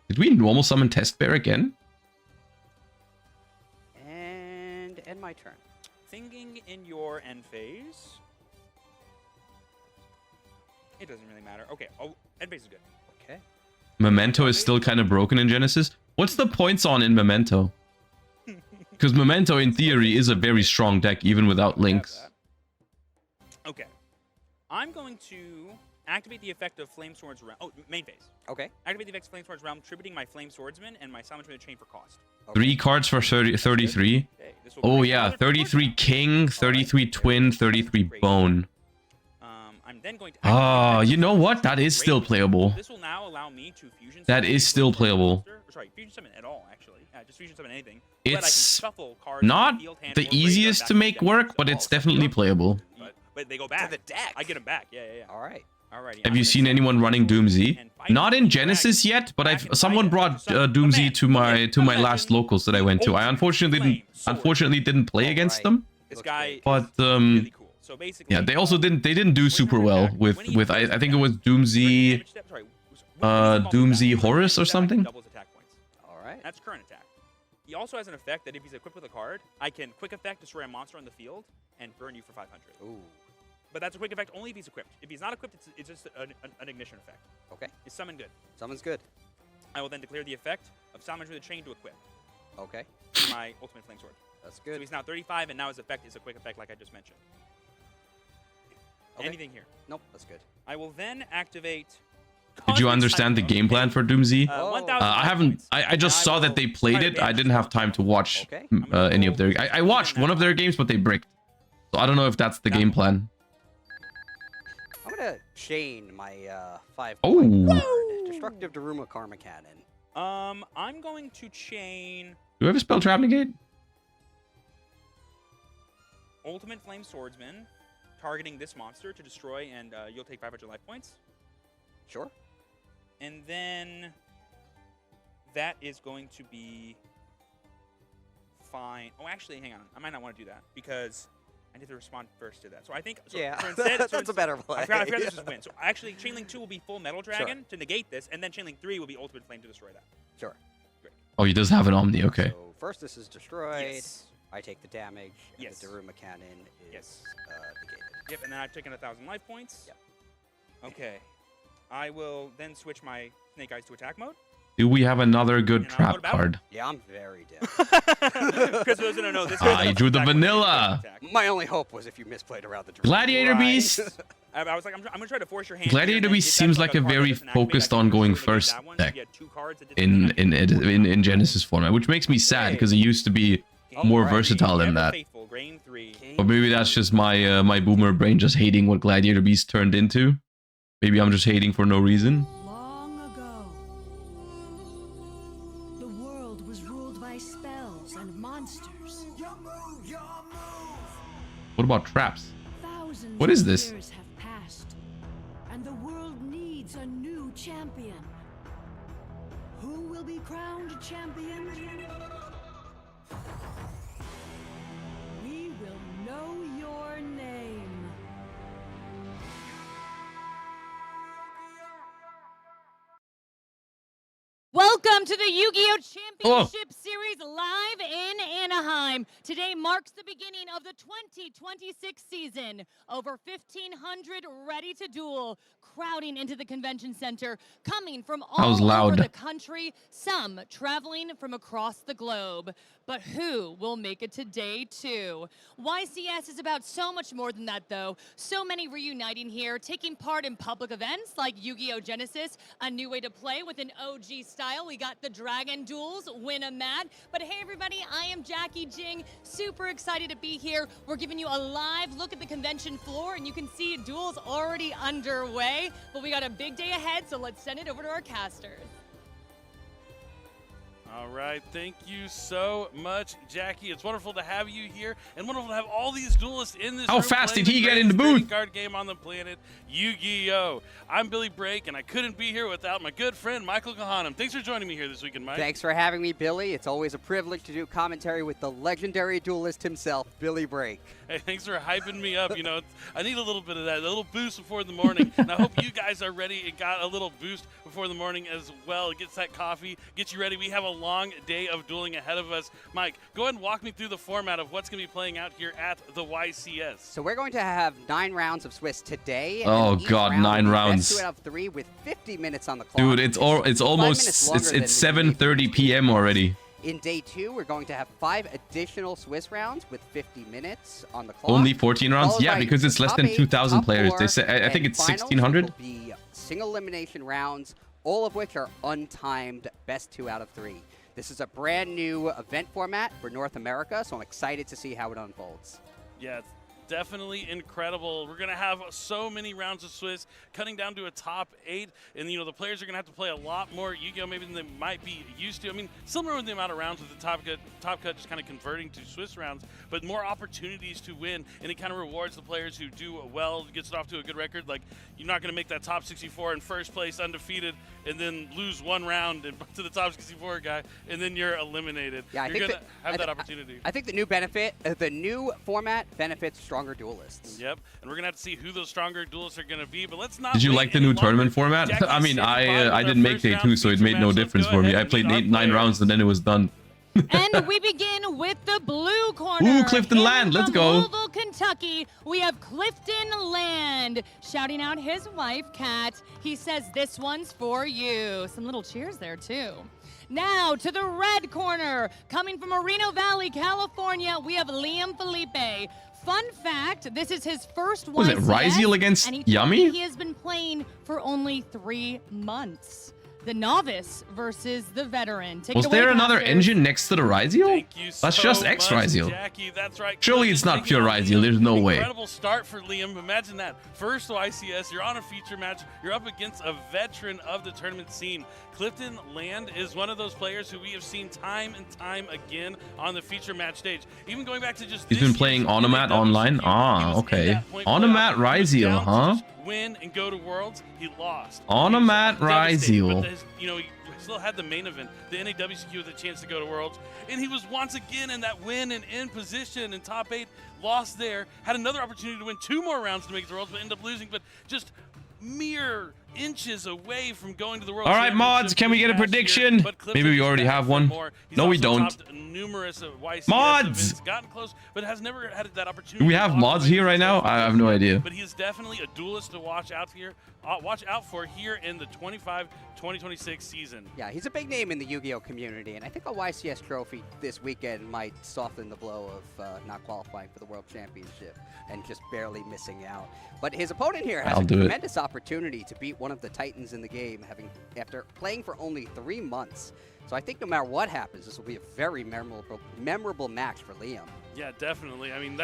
Did we normal summon Test Bear again? And end my turn. Thinking in your end phase. It doesn't really matter. Okay, oh, end phase is good. Okay. Memento is still kind of broken in Genesis. What's the points on in Memento? Because Memento, in theory, is a very strong deck, even without links. Okay. I'm going to activate the effect of Flame Sword's Realm. Oh, main phase. Okay. Activate the effect of Flame Sword's Realm, tributing my Flame Swordsman and my Salamander with Chain for cost. Okay. 3 cards for 33. Okay, this will Oh bring yeah, another 33 card. King, 33 Twin, 33 Bone. I'm then going to Ah, you know what? That is still playable. This will now allow me to fusion That summon is a still Flame Sword playable. monster. Sorry, fusion summon at all, actually. Just fusion summon anything. But I can It's shuffle cards from not field, hand, the or graveyard easiest back to make deck. work, but it's definitely playable. But they go back. the deck. I get them back. Yeah. All right. Alrighty. Have you seen anyone running Doomsy? Not in Genesis yet, but someone brought Doomsy to my last locals that I went to. I unfortunately didn't play against them, This guy but is really cool. So basically, yeah, they also didn't do super well with I think it was Doomsy Doomsy Horus or something. Doubles attack points. All right. That's current attack. He also has an effect that if he's equipped with a card, I can quick effect destroy a monster on the field and burn you for 500. Ooh. But that's a quick effect only if he's equipped. If he's not equipped, it's just an ignition effect. Okay. It's summon good. Someone's good. I will then declare the effect of Salamander with a Chain to equip Okay. my Ultimate Flame Sword. That's So good. he's now 35, and now his effect is a quick effect like I just mentioned. Okay. Anything here. Nope. That's good. I will then activate... Did you understand the game plan for Doomsy? 1,000 I haven't. I just saw that they played it. I didn't have time to watch Okay. any of their. I watched one of their games, but they bricked. So I don't know if that's the game plan. I'm gonna chain my 5 Oh. card. Destructive Daruma Karma Cannon. I'm going to chain Do I have a spell trap negate? Ultimate Flame Swordsman, targeting this monster to destroy, and you'll take 500 life points. Sure. And then that is going to be fine. Oh, actually, hang on. I might not want to do that because I need to respond first to that. So I think... So, Yeah, so instead, that's a better play. I forgot this was win. So actually, Chainlink 2 will be full Metal Dragon to negate this, and then Chainlink 3 will be Ultimate Flame to destroy that. Sure. Oh, he does have an Omni. Okay. So first, this is destroyed. Yes. I take the damage. And Yes. The Daruma Cannon is negated. Yep, and then I've taken 1,000 life points. Yep. Okay. I will then switch my Snake Eyes to attack mode. Do we have another good And I'll trap go to battle. card? Yeah, I'm very down. Because those don't know this. I drew the vanilla. My only hope was if you misplayed around the Daruma. Gladiator Right. Beast. I was like, I'm gonna try to force your hand. Gladiator here, and Beast if seems that's like a card that very doesn't activate, focused I can on going destroy first that one. deck You had 2 cards that didn't in Genesis format, which makes me sad because it used to be more versatile than that. Faithful, Grain 3. Or maybe that's just my my boomer brain just hating what Gladiator Beast turned into. Maybe I'm just hating for no reason. Long ago, the world was ruled by spells and monsters. What about traps? Thousands What is of this? years have passed, and the world needs a new champion. Who will be crowned champion? We will know your name. Welcome Welcome to the Yu-Gi-Oh! Championship Series live in Anaheim. Today marks the beginning of the 2026 season. Over 1,500 ready to duel, crowding into the convention center, coming from all over the country, some traveling from across the globe. But who will make it to day 2? YCS is about so much more than that, though. So many reuniting here, taking part in public events like Yu-Gi-Oh! Genesys, a new way to play with an OG style. We got the Dragon Duels, win a mat. But hey, everybody, I am Jackie Jing. Super excited to be here. We're giving you a live look at the convention floor, and you can see duels already underway. But we got a big day ahead, so let's send it over to our casters. All right, thank you so much, Jackie. It's wonderful to have you here, and wonderful to have all these duelists in this room. How fast did playing he the get in the greatest booth? card game on the planet, Yu-Gi-Oh! I'm Billy Brake, and I couldn't be here without my good friend Michael Kahanam. Thanks for joining me here this weekend, Mike. Thanks for having me, Billy. It's always a privilege to do commentary with the legendary duelist himself, Billy Brake. Hey, thanks for hyping me up. You know, I need a little bit of that, a little boost before the morning. And I hope you guys are ready and got a little boost before the morning as well. It gets that coffee, gets you ready. We have a long day of dueling ahead of us. Mike, go ahead and walk me through the format of what's going to be playing out here at the YCS. So we're going to have 9 rounds of Swiss today. Oh, and each God, round 9 will be rounds. best 2 out of 3 with 50 minutes on the clock. Dude, it's almost 7:30 p.m. already. In day 2, we're going to have 5 additional Swiss rounds with 50 minutes on the clock. Only 14 rounds? Yeah, because it's less than 2,000 players. They say I think it's 1,600. Will be single elimination rounds, all of which are untimed best 2 out of 3. This is a brand new event format for North America, so I'm excited to see how it unfolds. Yeah, it's definitely incredible. We're going to have so many rounds of Swiss, cutting down to a top 8. And, you know, the players are going to have to play a lot more Yu-Gi-Oh! Maybe than they might be used to. I mean, similar with the amount of rounds with the top cut just kind of converting to Swiss rounds, but more opportunities to win. And it kind of rewards the players who do well, gets it off to a good record. Like, you're not going to make that top 64 in first place undefeated and then lose 1 round to the top 64 guy, and then you're eliminated. Yeah, you're going to have that opportunity. I think the new format benefits stronger duelists. Yep, and we're gonna have to see who those stronger duelists are gonna be. But let's not. Did you like the new tournament format? I mean, I didn't make day 2, so it made no difference for me. I played 9 rounds and then it was done. And we begin with the blue corner. Ooh, Clifton Land, let's go. Louisville, Kentucky, we have Clifton Land shouting out his wife, Kat. He says, "This one's for you." Some little cheers there, too. Now to the red corner, coming from Moreno Valley, California, we have Liam Felipe. Fun fact, this is his first YCS. Was it Ryzeal against Yummy? He has been playing for only 3 months. The novice versus the veteran. Was there another engine next to the Ryzeal? Thank you That's so just X much, Ryzeal. Jackie. That's right. Surely it's not pure Ryzeal. There's no way. Incredible start for Liam. Imagine that. First YCS, you're on a feature match. You're up against a veteran of the tournament scene. Clifton Land is one of those players who we have seen time and time again on the feature match stage. Even going back to just He's been playing Onomat online? Ah, okay. Onomat Ryzeal, huh? Win and go to Worlds, he lost. Onomat Ryzeal. But you know, he still had the main event, the NAWCQ, with a chance to go to Worlds, and he was once again in that win and in position in top 8, lost there, had another opportunity to win 2 more rounds to make it to Worlds, but ended up losing, but just mere inches away from going to the World All right, mods, can we get a prediction? Maybe we already have one. No, we don't. Numerous YCS mods! Events, gotten close, but has never had that opportunity. Do we have mods here right now? I have no idea. But he is definitely a duelist to watch out for here in the 2026 season. Yeah, he's a big name in the Yu-Gi-Oh! Community, and I think a YCS trophy this weekend might soften the blow of not qualifying for the World Championship and just barely missing out. But his opponent here has a tremendous opportunity to beat one of the titans in the game, after playing for only 3 months. So I think no matter what happens, this will be a very memorable match for Liam. Yeah, definitely. I mean,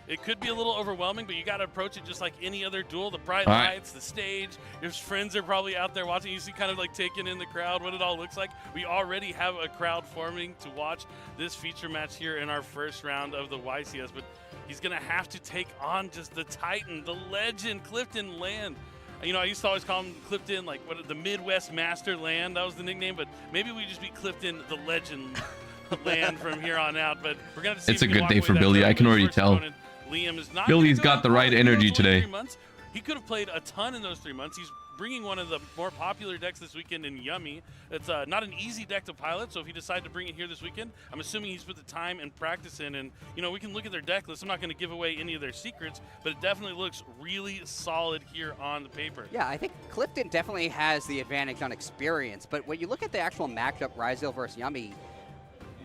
it could be a little overwhelming, but you got to approach it just like any other duel. The bright lights, the stage, your friends are probably out there watching. You see kind of like taking in the crowd, what it all looks like. We already have a crowd forming to watch this feature match here in our first round of the YCS, but he's going to have to take on just the Titan, the legend, Clifton Land. You know, I used to always call him Clifton, like the Midwest Master Land. That was the nickname, but maybe we just be Clifton the Legend Land from here on out. But we're gonna see. It's a good day for Billy. I can already tell. Liam is not. Billy's got the right energy today. He could have played a ton in those 3 months. He's bringing one of the more popular decks this weekend in Yummy. It's not an easy deck to pilot, so if he decided to bring it here this weekend, I'm assuming he's put the time and practice in. And, you know, we can look at their deck list. I'm not going to give away any of their secrets, but it definitely looks really solid here on the paper. Yeah, I think Clifton definitely has the advantage on experience, but when you look at the actual matchup, Ryzeal versus Yummy,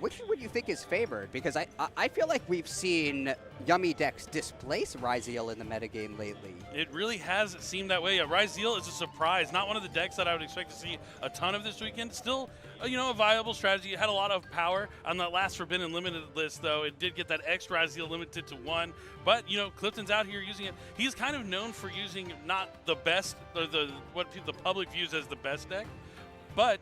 which would you think is favored? Because I feel like we've seen Yummy decks displace Ryzeal in the metagame lately. It really has seemed that way. Ryzeal is a surprise. Not one of the decks that I would expect to see a ton of this weekend. Still, you know, a viable strategy. It had a lot of power on that last Forbidden Limited list, though. It did get that extra Ryzeal limited to 1. But, you know, Clifton's out here using it. He's kind of known for using not the best, or what the public views as the best deck, but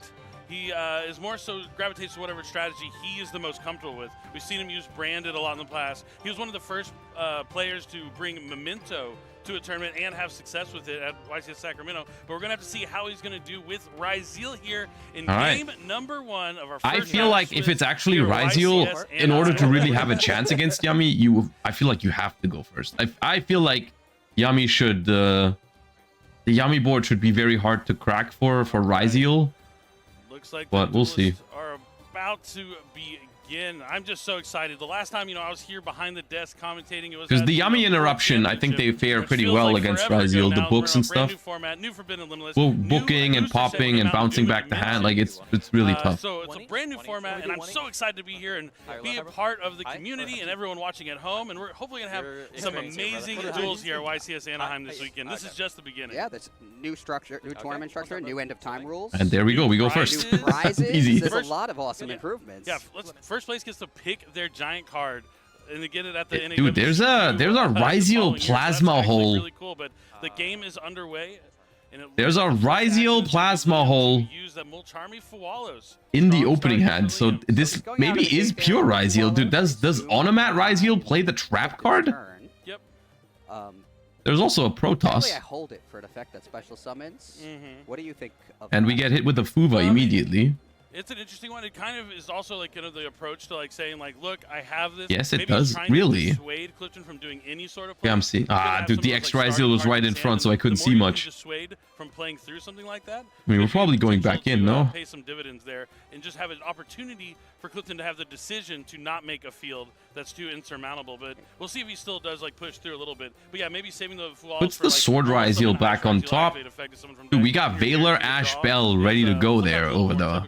he is more so gravitates to whatever strategy he is the most comfortable with. We've seen him use Branded a lot in the past. He was one of the first players to bring Memento to a tournament and have success with it at YCS Sacramento. But we're going to have to see how he's going to do with Ryzeal here in game number 1 of our first I feel like if it's actually Ryzeal, in order to really have a chance against Yummy, I feel like you have to go first. I feel like Yummy should... the Yummy board should be very hard to crack for Ryzeal. Looks like but we'll see. Are about to begin. I'm just so excited. The last time, you know, I was here behind the desk commentating, it was because the Yummy interruption, I think they fare pretty well against Ryzeal. The books and stuff. Well, booking and popping and bouncing back the hand, like it's really tough. So it's a brand new format, and I'm so excited to be here and be a part of the community and everyone watching at home. And we're hopefully gonna have some amazing duels here at YCS Anaheim this weekend. This is just the beginning. Yeah, there's new structure, new tournament structure, new end of time rules. And there we go. We go first. Easy. There's a lot of awesome improvements. Yeah, first place gets to pick their giant card and they get it at the end. Dude, there's a Ryzeal plasma hole. Really cool, but the game is underway. And there's a Ryzeal plasma hole in the opening hand, so this maybe is pure Ryzeal. Dude, does Onomat Ryzeal play the trap card? Yep. There's also a Protoss. I hold it for an effect that special summons. What do you think of and we get hit with the Fuva immediately. It's an interesting one. It kind of is also like kind of the approach to like saying like, look, I have this. Yes, it does. Really. Dissuade Clifton from doing any sort of play. Yeah, I'm seeing. Dude, the extra Ryzeal was right in front, so I couldn't see much. Dissuade from playing through something like that. I mean, we're probably going back in, no? Pay some dividends there and just have an opportunity for Clifton to have the decision to not make a field that's too insurmountable. But we'll see if he still does like push through a little bit. But yeah, maybe saving the puts the Sword Ryzeal back on top. Dude, we got Valor Ash Bell ready to go there over there.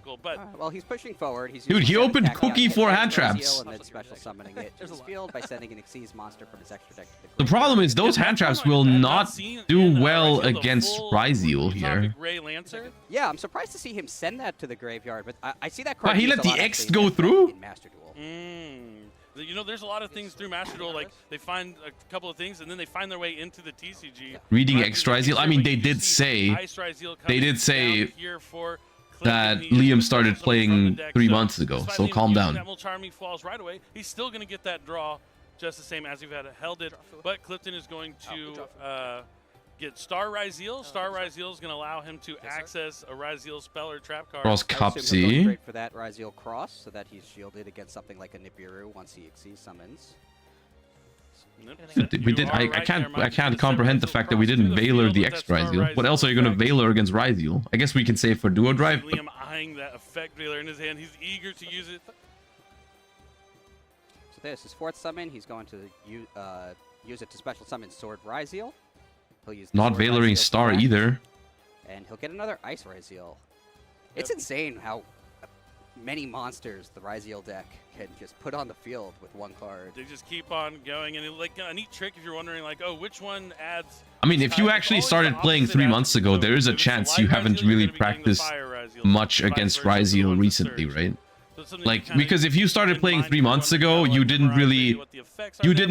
Well, he's pushing forward. Dude, he opened Cookie for hand traps. And then special summoning it to his field by sending an Xyz monster from his extra deck to the problem is those hand traps will not do well against Ryzeal here. Yeah, I'm surprised to see him send that to the graveyard, but I see that card. He let the X go through? In Master Duel. You know, there's a lot of things through Master Duel, like they find a couple of things and then they find their way into the TCG. Reading X Ryzeal, I mean, they did say that Liam started playing 3 months ago, so calm down. Falls right away. He's still going to get that draw just the same as he had held it, but Clifton is going to get Star Ryzeal. Star Ryzeal is going to allow him to access a Ryzeal spell or trap card. Cross Cupsy. Straight for that Ryzeal cross, so that he's shielded against something like a Nibiru once he Xyz summons. We did. I can't comprehend the fact that we didn't Valor the X Ryzeal. What else are you gonna Valor against Ryzeal? I guess we can say for Duo Drive. Liam eyeing that effect Valor in his hand. He's eager to use it. So there's his 4th summon. He's going to use it to special summon Sword Ryzeal. He'll use not Valoring Star either. And he'll get another Ice Ryzeal. It's insane how many monsters the Ryzeal deck can just put on the field with one card. They just keep on going, and like a neat trick if you're wondering, like, oh, which one adds. I mean, if you actually started playing 3 months ago, there is a chance you haven't really practiced much against Ryzeal recently, right? Like, because if you started playing 3 months ago, you didn't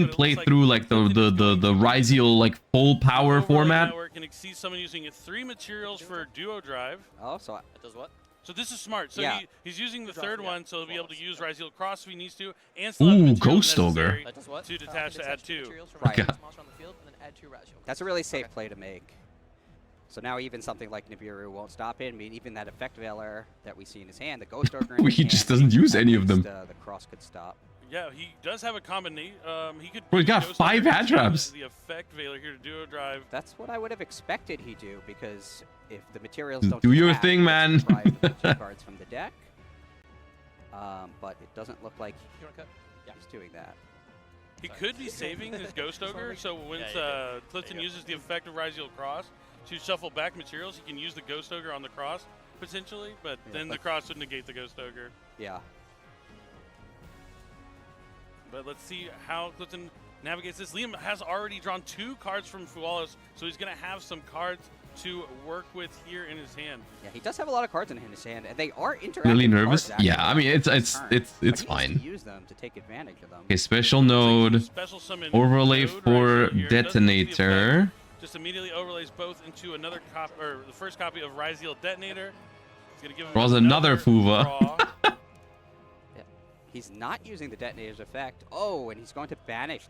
play through like the Ryzeal like full power format. Can see someone using 3 materials for Duo Drive. Oh, so it does what? So this is smart. So he's using the 3rd one, so he'll be able to use Ryzeal Cross if he needs to, and still Ghost Ogre to detach to add 2. Right. That's a really safe play to make. So now even something like Nibiru won't stop him. I mean, even that Effect Valor that we see in his hand, the Ghost Ogre in his he just doesn't use any of them. The cross could stop. Yeah, he does have a combination. He could. Bro, he's got Ghost 5 Ogre hand to traps. The effect Veiler here to duo drive. That's what I would have expected he do, because if the materials don't Do your attack, thing, he man. can drive the 2 cards from the deck. But it doesn't look like he's doing that. He could be saving his Ghost Ogre, so when Clifton uses the effect of Ryzeal Cross to shuffle back materials, he can use the Ghost Ogre on the cross, potentially, but then the cross would negate the Ghost Ogre. Yeah. But let's see how Clifton navigates this. Liam has already drawn 2 cards from Fualos, so he's going to have some cards to work with here in his hand. Yeah, he does have a lot of cards in his hand, and they are interactive. Really nervous? Cards, Yeah, I mean it's fine. Use them to take advantage of them. Okay, special node, Special summon overlay node for right here. Doesn't use the detonator. effect, just immediately overlays both into another copy, or the first copy of Ryzeal Detonator. He's gonna give him Draws another Fuva. draw. Yeah. He's not using the detonator's effect. Oh, and he's going to banish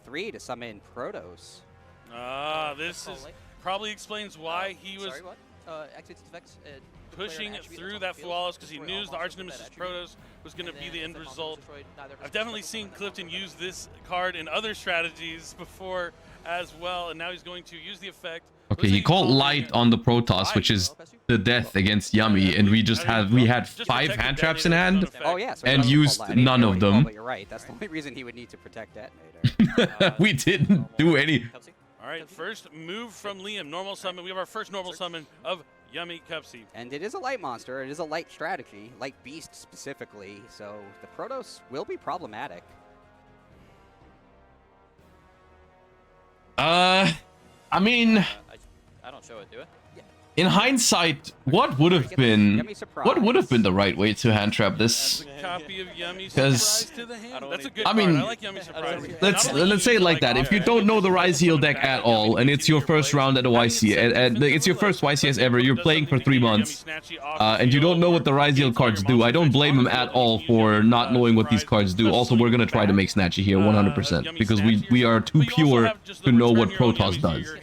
3 to summon Protos. This is probably explains why he was pushing through that Fualos, because he knew the Arch-Nemesis Protos was going to be the end result. I've definitely seen Clifton use this card in other strategies before as well, and now he's going to use the effect. Okay, he called light on the Protoss, which is the death against Yummy, and we had 5 hand traps in hand. Oh yeah, so And he used I didn't none hear of what he called, them. But you're right. That's the only reason he would need to protect detonator. We didn't do any. All right, first move from Liam, normal summon. We have our first normal summon of Yummy Cupsy. And it is a light monster. It is a light strategy, light beast specifically. So the Protoss will be problematic. I mean, I don't show it, do it? in hindsight, what would have been the right way to hand trap this? That's a copy of Yummy 'Cause- Surprise to the hand. That's a good I card. mean, I like Yummy Surprise. Let's say it like that. If you don't know the Ryzeal deck at all, and it's your first round at a YC, and it's your first YCS ever, you're playing for 3 months, and you don't know what the Ryzeal cards do, I don't blame him at all for not knowing what these cards do. Also, we're gonna try to make Snatchy here 100%, because we are too pure to know what Protoss does.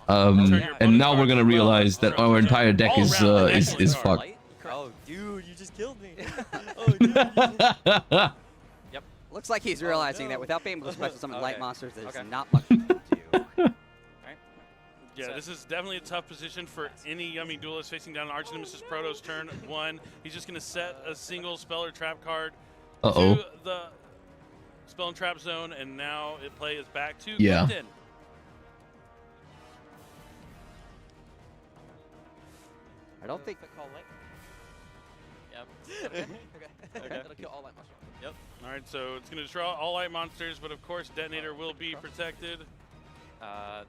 And now we're gonna realize that our entire deck is fucked. Oh, dude, you just killed me. Yep. Looks like he's realizing that without being able to special summon light monsters, there's not much he can do. Yeah, this is definitely a tough position for any Yummy duelist facing down an Arch-Nemesis Protoss turn 1. He's just going to set a single spell or trap card to the spell and trap zone, and now it play is back to Clifton. I don't think. Yep. Okay. That'll kill all light monsters. Yep. All right, so it's going to draw all light monsters, but of course Detonator will be protected.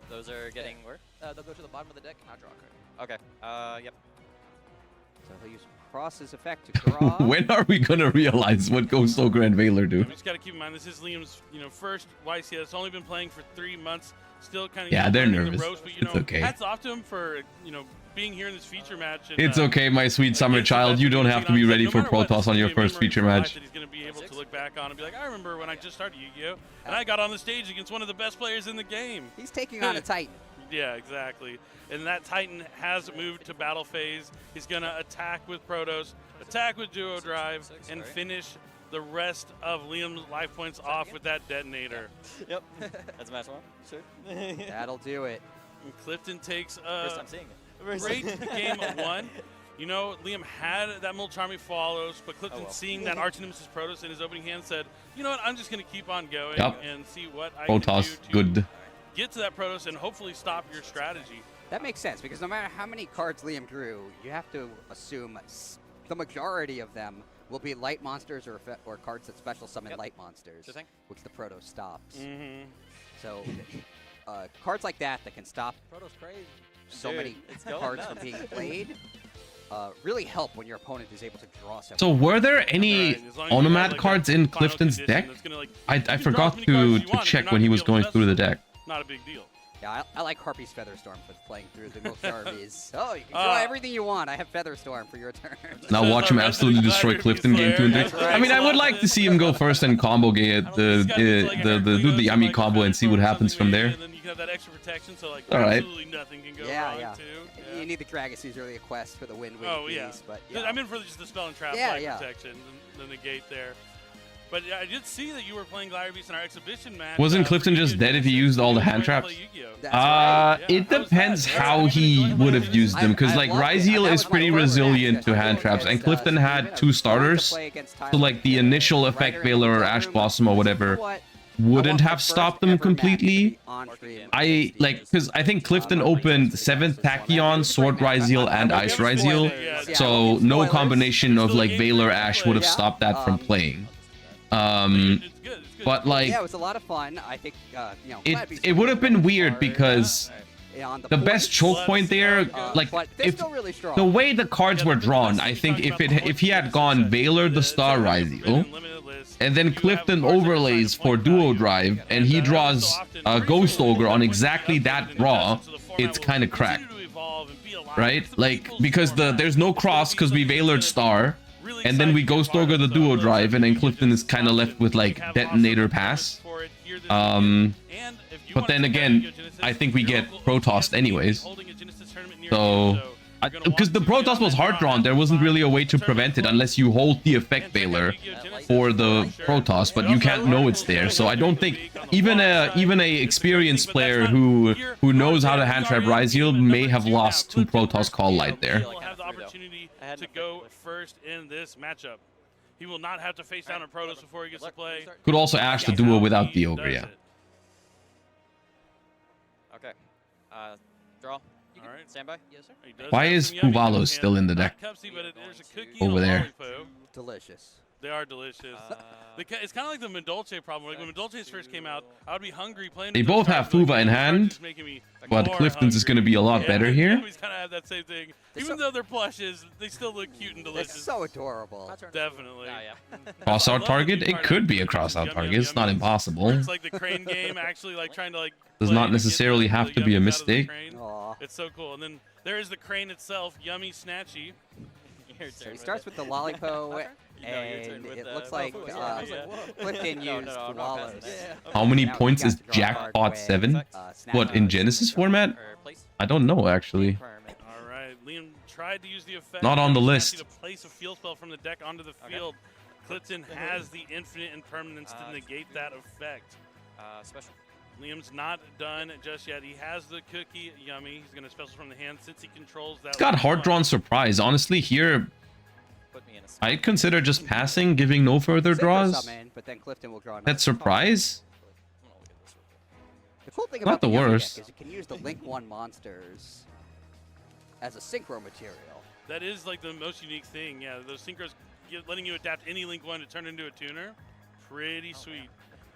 Those are getting where? They'll go to the bottom of the deck and I'll draw a card. Okay. Yep. So he'll use Cross's effect to draw. When are we gonna realize what Ghost Ogre and Veiler do? We just got to keep in mind this is Liam's, first YCS. It's only been playing for 3 months. Still kind of they're learning nervous. The ropes, but, It's okay. Hats off to him for being here in this feature match. And, It's okay, my sweet summer child. You don't have to be ready for Protoss on your first feature match. That he's going to be able to look back on and be like, I remember when I just started Yu-Gi-Oh! And I got on the stage against one of the best players in the game. He's taking on a Titan. Yeah, exactly. And that Titan has moved to battle phase. He's going to attack with Protoss, attack with Duo Drive, and finish the rest of Liam's life points off with that Detonator. Yep. That's a match 1. Sure. That'll do it. And Clifton takes First time seeing it. great game 1. Liam had that Mulcharmy follows, but Clifton seeing that Arch-Nemesis Protoss in his opening hand said, you know what, I'm just going to keep on going and see what I Protoss, can do to good. get to that Protoss and hopefully stop your strategy. That makes sense, because no matter how many cards Liam drew, you have to assume the majority of them will be light monsters or cards that special summon light monsters, which the Protoss stops. So cards like that can stop Protoss crazy. so many cards from being played really help when your opponent is able to draw several. So were there any Onomat cards in Clifton's deck? I forgot to check when he was going through the deck. Not a big deal. Yeah, I like Harpy's Featherstorm for playing through the Mulcharmies. Oh, you can draw everything you want. I have Featherstorm for your turn. Now watch him absolutely destroy Clifton game 2 and 3. I mean, I would like to see him go first and combo do the Yummy combo and see what happens from there. And then you can have that extra protection, so All right. absolutely nothing can go wrong too. You need the Dragon's really a quest for the win-win piece, but I'm in for just the spell and trap protection, the negate there. But yeah, I did see that you were playing Glider Beast in our exhibition match. Wasn't Clifton just dead if he used all the hand traps? That's right. It depends how he would have used them, because like Ryzeal is pretty resilient to hand traps, and Clifton had 2 starters, so like the initial effect Veiler or Ash Blossom or whatever wouldn't have stopped them completely. I like, because I think Clifton opened 7th Tachyon, Sword Ryzeal, and Ice Ryzeal, so no combination of like Veiler Ash would have stopped that from playing. But like, yeah, it was a lot of fun. I think you know, it would have been weird because the best choke point there, like if really the way the cards were drawn, I think if he had gone Veiler the Star Ryzeal, and then Clifton overlays for Duo Drive, and he draws a Ghost Ogre on exactly that draw, it's kind of cracked, right? Like, because there's no cross because we Veilered Star, and then we Ghost Ogre the Duo Drive, and then Clifton is kind of left with like Detonator Pass. But then again, I think we get Protossed anyways. So, because the Protoss was hard drawn, there wasn't really a way to prevent it unless you hold the effect Veiler for the Protoss, but you can't know it's there. So I don't think even a experienced player who knows how to hand trap Ryzeal may have lost to Protoss Call Light there. To go first in this matchup. He will not have to face down a Protoss before he gets to play. Could also Ash the duo without the Ogre, yeah. Okay. Draw. All right. Stand by. Yes, sir. Why is Huvalo still in the deck? Over there. delicious. They are delicious. It's kind of like the Mendolce problem. Like when Mendolce's first came out, I would be hungry playing. They both have Fuva in hand, but Clifton's is going to be a lot better here. Always kind of have that same thing. Even though they're plushes, they still look cute and delicious. It's so adorable. Definitely. Cross-out target? It could be a cross-out target. It's not impossible. It's like the crane game, actually, like trying to like. Does not necessarily have to be a mistake. It's so cool. And then there is the crane itself, Yummy Snatchy. So he starts with the Lollipo, and it looks like Clifton used Wallows. How many points is Jackpot 7? What, in Genesys format? I don't know, actually. All right, Liam tried to use the effect. Not on the list. To place a field spell from the deck onto the field. Clifton has the infinite impermanence to negate that effect. Special. Liam's not done just yet. He has the cookie, Yummy. He's going to special from the hand since he controls that. It's got hard-drawn surprise. Honestly, here, I'd consider just passing, giving no further draws. But then Clifton will draw That surprise? The cool thing Not about the the Yummy worst. deck is you can use the Link 1 monsters as a synchro material. That is like the most unique thing. Yeah, those synchros letting you adapt any Link 1 to turn into a tuner. Pretty sweet.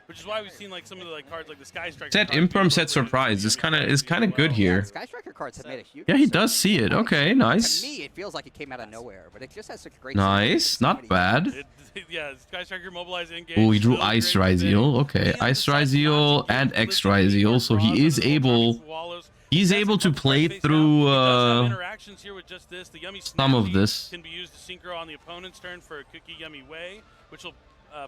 Which is why we've seen like some of the like cards like the Sky Striker. Set Imperm, set Surprise is kind of good here. Sky Striker cards have made a huge. Yeah, he does see it. Okay, nice. To me, it feels like it came out of nowhere, but it just has such great. Nice, not bad. Yeah, Sky Striker mobilize engage. Oh, he drew Ice Ryzeal. Okay, Ice Ryzeal and X Ryzeal, so he is able. He's able to play through some of this. Can be used to synchro on the opponent's turn for a Cookie Yummy Way, which will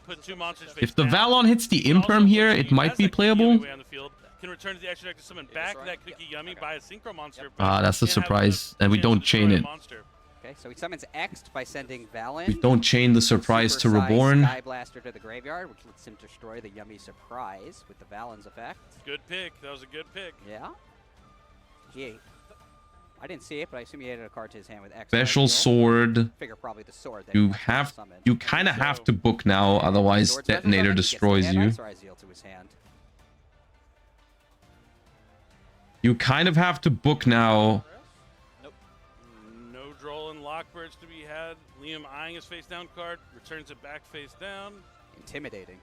put 2 monsters face If the down. Valon hits the Imperm here, it might be playable. Can return to the extra deck to summon back that Cookie Yummy by a synchro monster. Ah, that's the surprise, and we don't chain it. Okay, so he summons X by sending Valen. We don't chain the surprise to Super size Reborn. Sky Blaster to the graveyard, which lets him destroy the Yummy Surprise with the Valen's effect. Good pick. That was a good pick. Yeah. I didn't see it, but I assume he added a card to his hand with X. Special sword. Figure probably the sword. That You kind of have to book now, otherwise Detonator destroys you. To his hand. You kind of have to book now. Nope. No Droll and Lockbirds to be had. Liam eyeing his face down card, returns it back face down. Intimidating.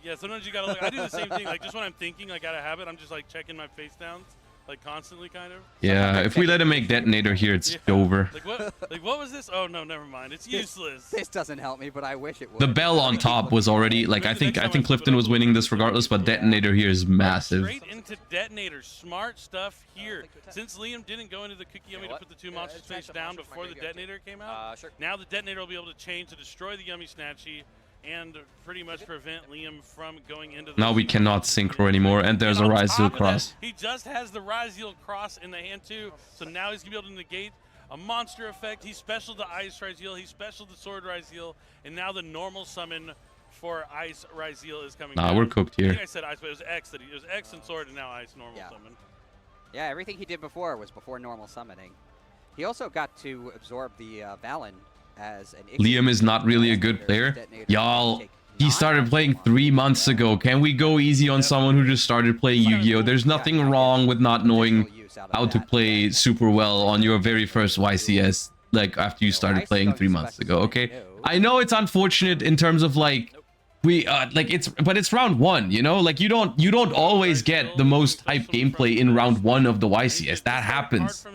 Yeah, sometimes you gotta look. I do the same thing. Like just when I'm thinking, like out of habit, I'm just like checking my face downs. Like constantly, kind of. Yeah, if we let him make Detonator here, it's over. Like what was this? Oh no, never mind. It's useless. This doesn't help me, but I wish it would. The bell on top was already like I think Clifton was winning this regardless, but Detonator here is massive. Straight into Detonator. Smart stuff here. Since Liam didn't go into the Cookie Yummy to put the 2 monsters face down before the Detonator came out, now the Detonator will be able to change to destroy the Yummy Snatchy and pretty much prevent Liam from going into the... Now we cannot synchro anymore, and there's a Ryzeal cross. He just has the Ryzeal cross in the hand too, so now he's going to be able to negate a monster effect. He's special to Ice Ryzeal, he's special to Sword Ryzeal, and now the normal summon for Ice Ryzeal is coming Nah, down. we're cooked I here. think I said Ice, but it was X that it was X and Sword and now Ice normal summon. Yeah, everything he did before was before normal summoning. He also got to absorb the Valen as an... Liam is not really a good player. Y'all, he started playing 3 months ago. Can we go easy on someone who just started playing Yu-Gi-Oh? There's nothing wrong with not knowing how to play super well on your very first YCS, like after you started playing 3 months ago, okay? I know it's unfortunate in terms of like but it's round 1, you know, like you don't always get the most hype gameplay in round 1 of the YCS. That happens.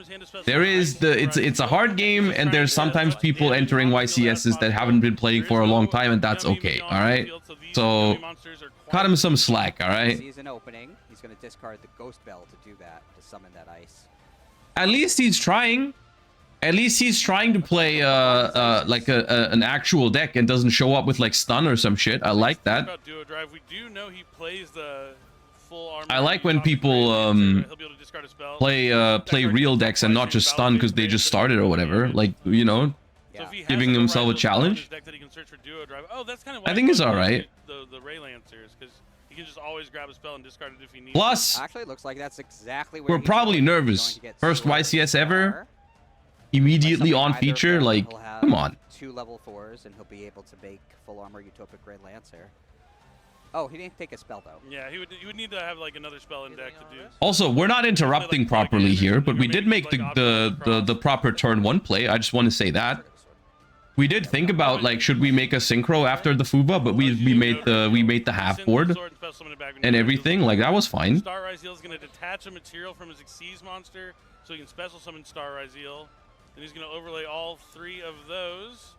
There is it's a hard game, and there's sometimes people entering YCSs that haven't been playing for a long time, and that's okay. All right, so cut him some slack. All right, Season opening, he's going to discard the Ghost Bell to do that, to summon that ice. at least he's trying. At least he's trying to play like an actual deck and doesn't show up with like stun or some shit. I like that. About Duo Drive, we do know he plays the full armor. I like when people play real decks and not just stun because they just started or whatever. Like, you know, giving himself a challenge. Oh, that's kind of I think it's all right. The Ray Lancers, because he can just always grab a spell and discard it if he needs. Plus, actually, it looks like that's exactly where we're probably nervous. First YCS ever. Immediately on feature, like, come on. 2 level 4s, and he'll be able to make full armor Utopic Ray Lancer. Oh, he didn't take a spell though. Yeah, he would need to have like another spell in deck to do. Also, we're not interrupting properly here, but we did make the proper turn 1 play. I just want to say that. We did think about like, should we make a synchro after the Fuba, but we made the half board and everything. Like, that was fine. Star Ryzeal is going to detach a material from his Xyz monster, so he can special summon Star Ryzeal. Then he's going to overlay all 3 of those.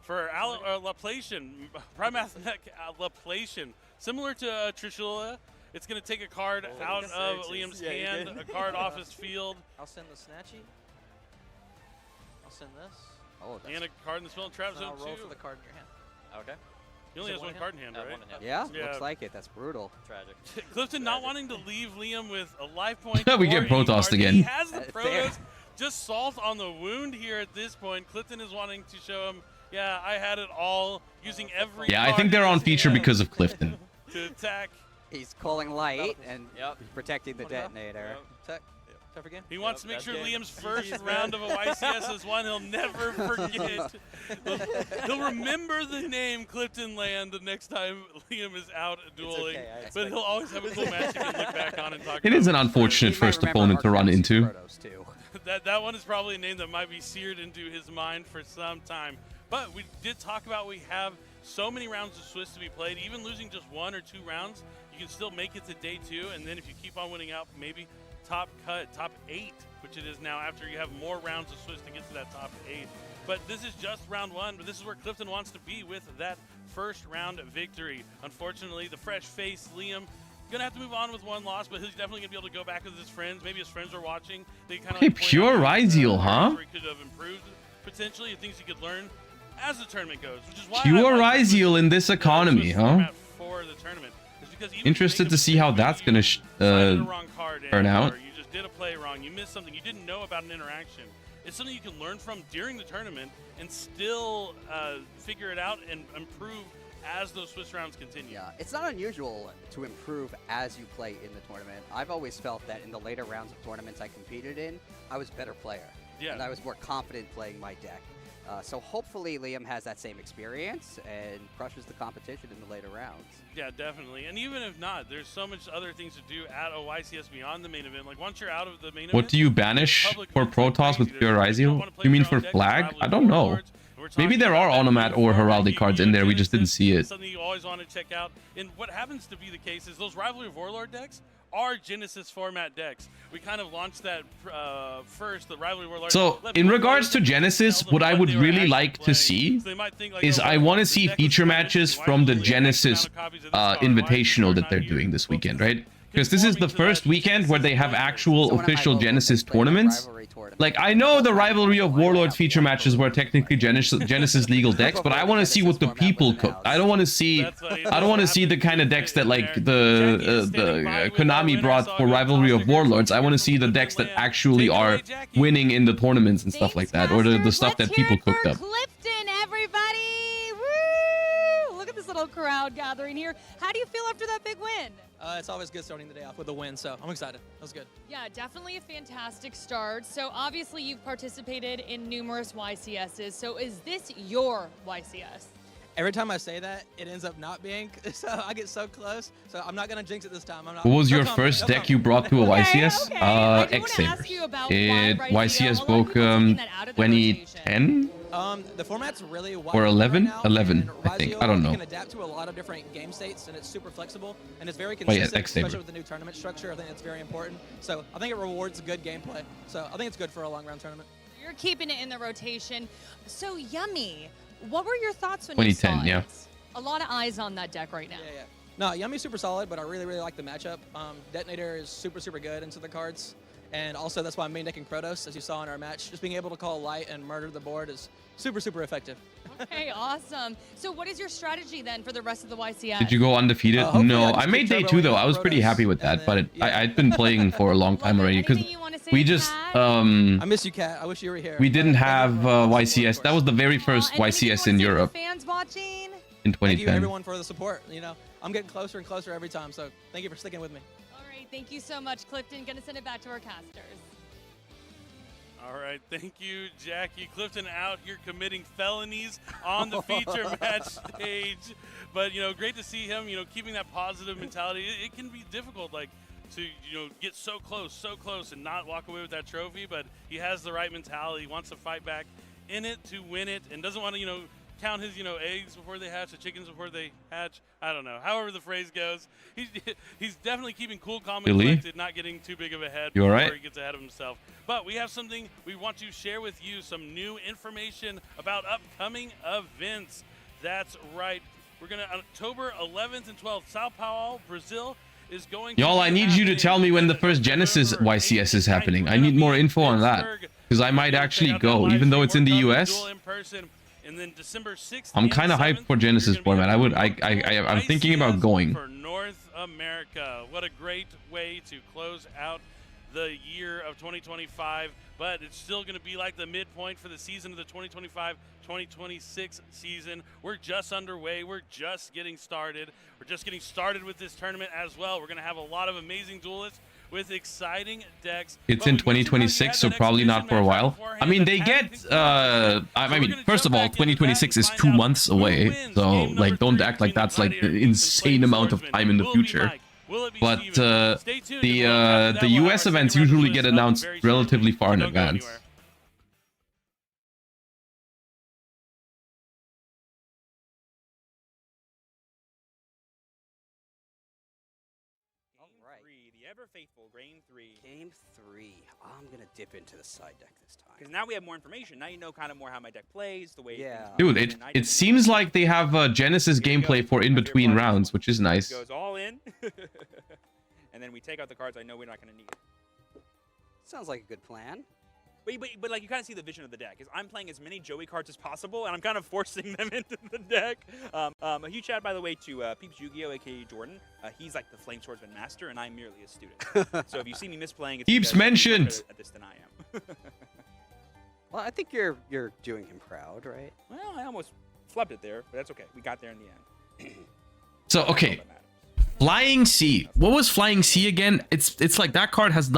For Laplation, Primathneck Laplation, similar to Trishula, it's going to take a card out of Liam's hand, a card off his field. I'll send the Snatchy. I'll send this. Oh, and a card in the spell trap zone I'll roll too. for the card in your hand. Okay. He only has one card in hand, right? One in hand. Yeah, looks like it. That's brutal. Tragic. Clifton not wanting to leave Liam with a life point. We get Protossed again. He has the Protoss, just salt on the wound here at this point. Clifton is wanting to show him, yeah, I had it all, using every Yeah, I think they're on feature because of Clifton. To attack. He's calling light and protecting the detonator. Tech. Tough again. He wants to make sure Liam's first round of a YCS is one he'll never forget. He'll remember the name Clifton Land the next time Liam is out dueling, but he'll always have a cool match he can look back on and talk about. It is an unfortunate first opponent to run into. That one is probably a name that might be seared into his mind for some time. But we did talk about we have so many rounds of Swiss to be played. Even losing just 1 or 2 rounds, you can still make it to day 2, and then if you keep on winning out, maybe top 8, which it is now after you have more rounds of Swiss to get to that top 8. But this is just round 1, but this is where Clifton wants to be with that first round victory. Unfortunately, the fresh face, Liam, gonna have to move on with 1 loss, but he's definitely gonna be able to go back with his friends. Maybe his friends are watching. They kind of Okay, pure Ryzeal, huh? Where he could have improved potentially, things he could learn as the tournament goes, which is why Pure Ryzeal in this economy, huh? For the tournament. Interested to see how that's gonna turn out. You just did a play wrong. You missed something. You didn't know about an interaction. It's something you can learn from during the tournament and still figure it out and improve as those Swiss rounds continue. Yeah, it's not unusual to improve as you play in the tournament. I've always felt that in the later rounds of tournaments I competed in, I was a better player. Yeah. And I was more confident playing my deck. So hopefully Liam has that same experience and crushes the competition in the later rounds. Yeah, definitely. And even if not, there's so much other things to do at a YCS beyond the main event. Like once you're out of the main event, What do you banish for Protoss with Pure Ryzeal? You mean for Flag? I don't know. Maybe there are Onomat or Heraldic cards in there, we just didn't see it. Something you always want to check out. And what happens to be the case is those Rivalry of Warlord decks are Genesys format decks. We kind of launched that first, the Rivalry Warlord. So, in regards to Genesys, what I would really like to see is I want to see feature matches from the Genesys Invitational that they're doing this weekend, right? Because this is the first weekend where they have actual official Genesys tournaments. Like, I know the Rivalry of Warlords feature matches were technically Genesys legal decks, but I want to see what the people cooked. I don't want to see the kind of decks that like the Konami brought for Rivalry of Warlords. I want to see the decks that actually are winning in the tournaments and stuff like that, or the stuff that people cooked up. Clifton, everybody! Woo! Look at this fellow crowd gathering here. How do you feel after that big win? It's always good starting the day off with a win, so I'm excited. That was good. Yeah, definitely a fantastic start. So obviously you've participated in numerous YCSs. So is this your YCS? Every time I say that, it ends up not being, so I get so close. So I'm not going to jinx it this time. I'm not. What was No your comment, first no deck comment. you brought to a YCS? Okay. I do X wanna ask Sabers. you about It why YCS Ryzeal. A lot of book people taking that out of the 2010 The format's really wide or open 11? right now, 11, and I think. Ryzeal I don't know. can adapt to a lot of different game states, and it's super flexible, and it's very yeah, consistent, X-Saber. especially with the new tournament structure. I think that's very important. So I think it rewards good gameplay. So I think it's good for a long-round tournament. You're keeping it in the rotation. So Yummy, what were your thoughts when 2010, you saw yeah. it? A lot of eyes on that deck right now. Yeah. No, Yummy's super solid, but I really, really like the matchup. Detonator is super, super good into the cards. And also, that's why I'm main decking Protoss, as you saw in our match. Just being able to call light and murder the board is super, super effective. Okay, awesome. So what is your strategy then for the rest of the YCS? Did you go undefeated? Hopefully No, I just I made keep day 2 though. turboing I was pretty Protoss, happy with and that, but then, yeah. I'd been playing for a long time already because Anything you wanna say, we just Kat? I miss you, Kat. I wish you were here. we didn't Thank you have for all the support, YCS. of That was the very first And anything you YCS wanna in say to the Europe fans watching? in Thank you 2010. everyone for the support. You know, I'm getting closer and closer every time, so thank you for sticking with me. All right, thank you so much, Clifton. Gonna send it back to our casters. All right, thank you, Jackie. Clifton out here committing felonies on the feature match stage. But, great to see him, keeping that positive mentality. It can be difficult, to, get so close and not walk away with that trophy. But he has the right mentality, wants to fight back in it to win it, and doesn't want to, count his, eggs before they hatch, the chickens before they hatch. I don't know. However the phrase goes, he's definitely keeping cool, calm, and collected, not getting too big of a head You all before right? he gets ahead of himself. But we have something we want to share with you, some new information about upcoming events. That's right. We're going to, October 11th and 12th, Sao Paulo, Brazil is going Y'all, I need you to tell me when the first Genesys YCS is happening. I need more info on that because I might actually go, even though it's in the US. And then December 6th I'm kind of hyped for Genesys format. I'm thinking about going. For North America. What a great way to close out the year of 2025, but it's still going to be like the midpoint for the season of the 2025-2026 season. We're just underway. We're just getting started. We're just getting started with this tournament as well. We're going to have a lot of amazing duelists with exciting decks. It's in 2026, so probably not for a while. I mean, they get, first of all, 2026 is 2 months away, so, don't act like that's, an insane amount of time in the future. But, the US events usually get announced relatively far in advance. The ever faithful Game 3. Game 3. I'm going to dip into the side deck this time. Because now we have more information. Now you know kind of more how my deck plays, the way. Yeah. Dude, it seems like they have Genesys gameplay for in between rounds, which is nice. Goes all in, and then we take out the cards I know we're not going to need. Sounds like a good plan. But you kind of see the vision of the deck. Is I'm playing as many Joey cards as possible, and I'm kind of forcing them into the deck. A huge shout, by the way, to Peeps Yu-Gi-Oh, aka Jordan. He's like the Flame Swordsman Master, and I'm merely a student. So if you see me misplaying, it's Peeps because he's mentioned. better at this than I am. Well, I think you're doing him proud, right? Well, I almost flubbed it there, but that's okay. We got there in the end. So, okay. Flying Sea. What was Flying Sea again? It's like that card has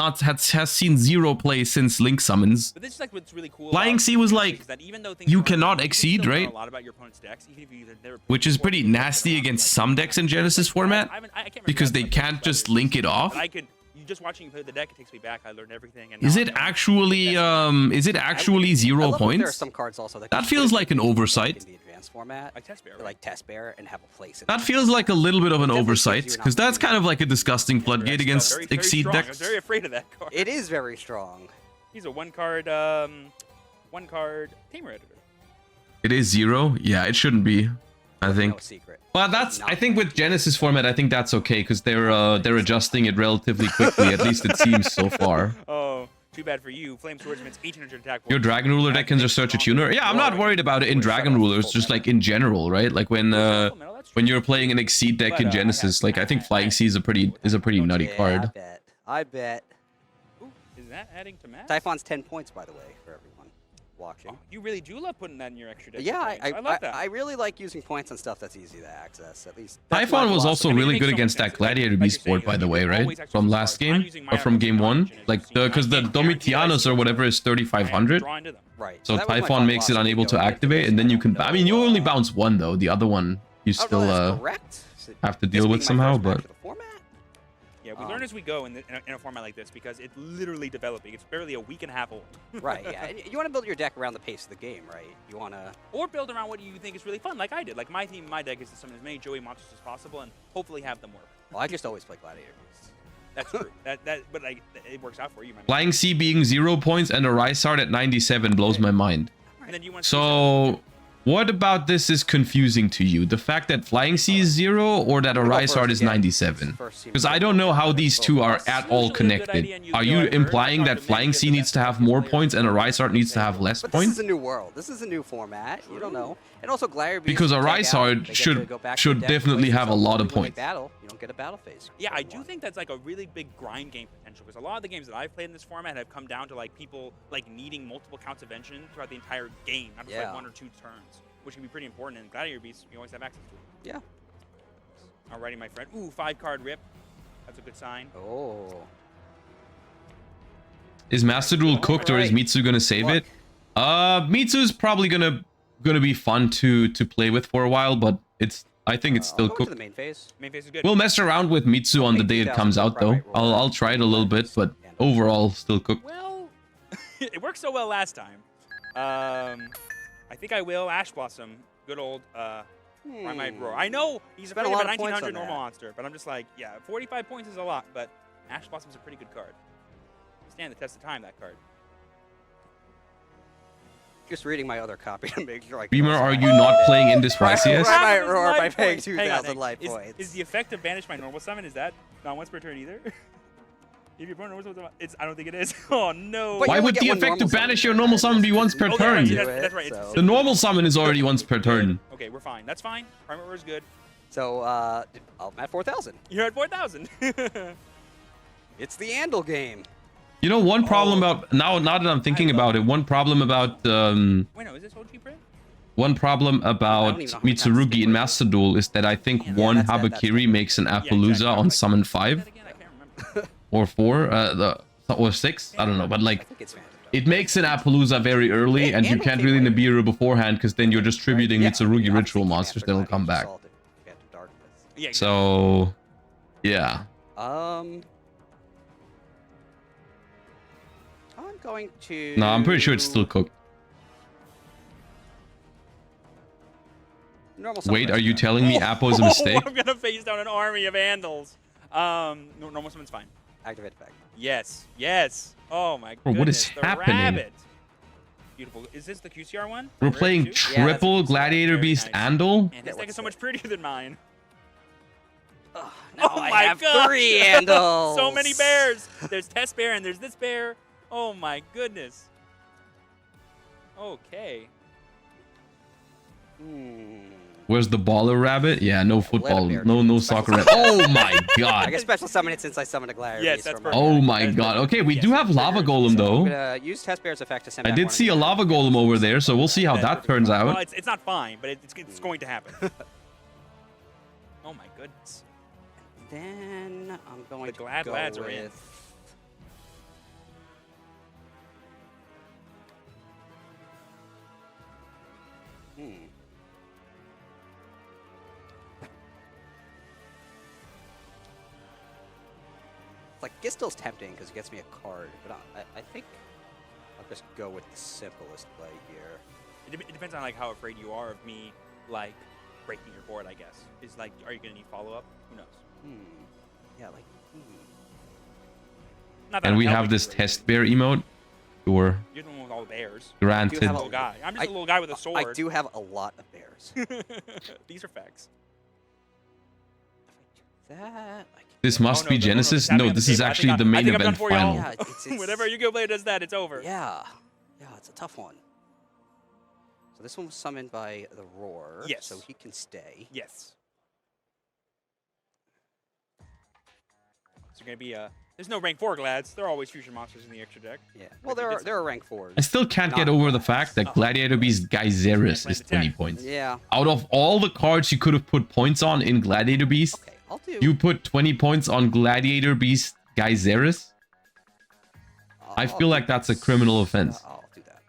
seen zero play since Link Summons. But this is like what's really cool. Flying Sea was like, that even though things you aren't- cannot you exceed, still know right? a lot about your opponent's decks, even if you've never played Which is before, pretty you can nasty learn a lot against about some it. decks in Genesys format, I can't remember because they exactly can't what just it is, link it off. But you just watching you play the deck, it takes me back. I learned everything. And Is now it I know actually that's- 0 I love that there are points? some cards also that That can feels put like an in the oversight. in the advanced format, like Test Bear, or right? like Test Bear, and have a place in That it. feels like a little bit of an Definitely gives oversight, you an because that's kind of like a disgusting floodgate against Very, very Exceed strong. I was decks. very afraid of that card. It is very strong. He's a one card Tamer editor. It is 0? Yeah, it shouldn't be, I think. No secret. Well, I think with Genesys format, I think that's okay, because they're adjusting it relatively quickly, at least it seems so far. Oh, too bad for you. Flame Swordsman's 1800 attack. Your Dragon Ruler deck can just search a tuner. Yeah, I'm not worried about it in Dragon Rulers, just like in general, right? Like when you're playing an Exceed deck in Genesys, like I think Flying Sea is a pretty nutty Yeah, card. I bet. Ooh, is that adding to math? Typhon's 10 points, by the way, for everyone watching. Oh, you really do love putting that in your extra deck. Yeah, I love that. I really like using points on stuff that's easy to access. At least. That's my Typhon was philosophy. also I mean, it really makes good so much against that sense. Like Gladiator you're Beast saying, board, by you the can way, right? always access From the last cards. I'm game using or my from game one, option, as like you've seen. because the I can't guarantee Domitianos I or whatever is I am 3,500. drawn to them. Right. So that was my Typhon thought makes it philosophy unable to going into activate, this. and then you I can. don't I mean, you know, only bounce one though. The other one you Oh, still no, that's correct. have to This deal being with my somehow. first match But of the format. Yeah, we learn as we go in a format like this because it's literally developing. It's barely a week and a half old. Right. Yeah. And you want to build your deck around the pace of the game, right? You want to. Or build around what you think is really fun, like I did. Like my theme, my deck is to summon as many Joey monsters as possible and hopefully have them work. Well, I just always play Gladiator Beasts. That's true. But like, it works out for you. Man. Flying Sea being 0 points and a Ryzeal at 97 blows my mind. And then you want So, what about this is confusing to you? The fact that Flying Sea is 0 or that a We'll go Ryzeal first is again. 97? First seems Because I like don't know both how these two are us. at all Usually a good idea connected. in Yu-Gi-Oh! Are I've you heard. implying I've that talked to Flying many Sea of the needs to best have more players. points and a Ryzeal needs to have less But this is points? a new world. This is a new format. You don't know. And also Gladiator Beasts. Because a take out, Ryzeal they get to should- go back to should the deck and definitely place have a themselves. lot of When they points. Battle, you don't get a battle phase. Yeah, I turn do one. think that's like a really big grind game potential because a lot of the games that I've played in this format have come down to like people like needing multiple counts of Vengeance throughout the entire game, not just Yeah. like 1 or 2 turns, which can be pretty important. And Gladiator Beasts, you always have access to it. Yeah. Alrighty, my friend. Ooh, 5-card rip. That's a good sign. Oh. Is Master Duel cooked or is Alright. Mitsu gonna save Look. it? Mitsu's probably gonna be fun to play with for a while, but I think it's still I'll go to cooked. the main phase. Main phase is good. We'll mess around with Mitsu on the think day it 2000 comes out though. Primite roll. I'll try it a little bit, but overall still cooked. Well, it worked so well last time. I think I will Ash Blossom. Good old Primite Roar. I know he's Spent afraid a of a lot of points 1900 on normal that. monster, but I'm just like, yeah, 45 points is a lot, but Ash Blossom's a pretty good card. Stand the test of time, that card. Just reading my other copy to make sure I. Beamer, are you not playing in this Right, YCS? right. Might Those roar by life paying points. 2,000 Hang on, life is- points. Is the effect of Banish my normal summon, is that not once per turn either? If your opponent normal summon, I don't think it is. Oh no. But Why you only would get the one effect to normal banish summon your normal per summon be turn. once per Oh, turn? that's right. It's So- The normal summon is already once per turn. Okay, we're fine. That's fine. Primate Roar is good. So I'm at 4,000. You're at 4,000. It's the Andal game. You know, one problem Oh. about now that I'm thinking about it, one problem about Wait, no, is this OG print? one problem about even know how many times Mitsurugi they in were. Master Duel is that I think Yeah, one that's Habakiri makes an exactly. Appaloosa I'm on like, summon say that 5 again? I can't remember. or 4, or 6. I don't know, but I like think it's Phantom. it makes an Appaloosa very early, Yeah, and you Andal can't came really later. Nibiru beforehand because then you're distributing Yeah, Mitsurugi obviously ritual came monsters after that'll come Gladiator's back. Assault and Phantom Darkness. Yeah, exactly. So, yeah. I'm going to. No, I'm pretty sure it's still cooked. Normal summon Wait, are you rest telling me Appo is a mistake? I'm gonna face down an army of Andals. Normal summon's fine. Activate effect. Yes, yes. Oh my Bro, goodness. what is the happening? Rabbit. Beautiful. Is this the QCR one? We're Rare playing too? Yeah, triple that's- Gladiator very Beast nice. Andal? Man, Yeah, this deck is so what's much prettier than mine. Now Oh I my have gosh. 3 Andals. So many bears. There's Test Bear and there's this bear. Oh my goodness. Okay. Where's the baller rabbit? Yeah, no football, bear, no dude. soccer rabbit. Oh my I god. can special summon it since I summoned a Gladiator Yes, Beast that's from my perfect. Oh deck. my That is god. perfect. Okay, we Yes, do have Lava triggers. Golem I'm though. gonna use Test Bear's effect to send I back did one of see a these. Lava Golem over there, so we'll see how That's that perfect. turns Well, out. it's not fine, but it's going to happen. Oh my goodness. Then I'm going The to Glad go Lads with... are in. Like, Gistel's tempting because it gets me a card, but I think I'll just go with the simplest play here. It depends on like how afraid you are of me like breaking your board, I guess. Is like, are you gonna need follow up? Who knows? Yeah, like, Not that And I'm we have helping this you, test bear emote. Sure. You're the one with all the bears. Granted. have a- Little guy. I'm just I- a little guy with a sword. I do have a lot of bears. These are facts. That, like, This must Oh, no, be no, no, no, Genesis. it's happening No, on this the is table. I actually think the I main think I'm done event for y'all. final. yeah, it's Whenever Yu-Gi-Oh! Player does that, it's over. Yeah, it's a tough one. So this one was summoned by the Roar, Yes. so he can stay. Yes. So gonna be a There's no rank 4 Glads. There are always fusion monsters in the extra deck. Yeah. Well, there are rank 4s. I still can't get Not over the glads. fact that Gladiator Beast Geyseris is 20 points. Yeah. Out of all the cards you could have put points on in Gladiator Beast, Okay, I'll do. you put 20 points on Gladiator Beast Geyseris? I feel like that's a criminal offense. I'll do that.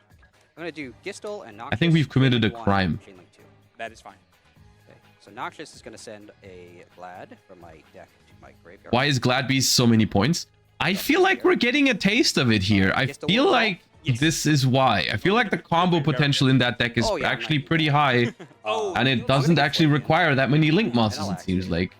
I'm gonna do Gistle and Noxious. I think we've committed a Chain Link 1, crime. Chain Link 2. That is fine. Okay. So Noxious is gonna send a Glad from my deck to my graveyard. Why is Glad Beast so many points? I feel like we're getting a taste of it here. I feel like this is why. I feel like the combo potential in that deck is Oh, yeah, actually nice. pretty high, and it doesn't actually require that many Link monsters, it seems like.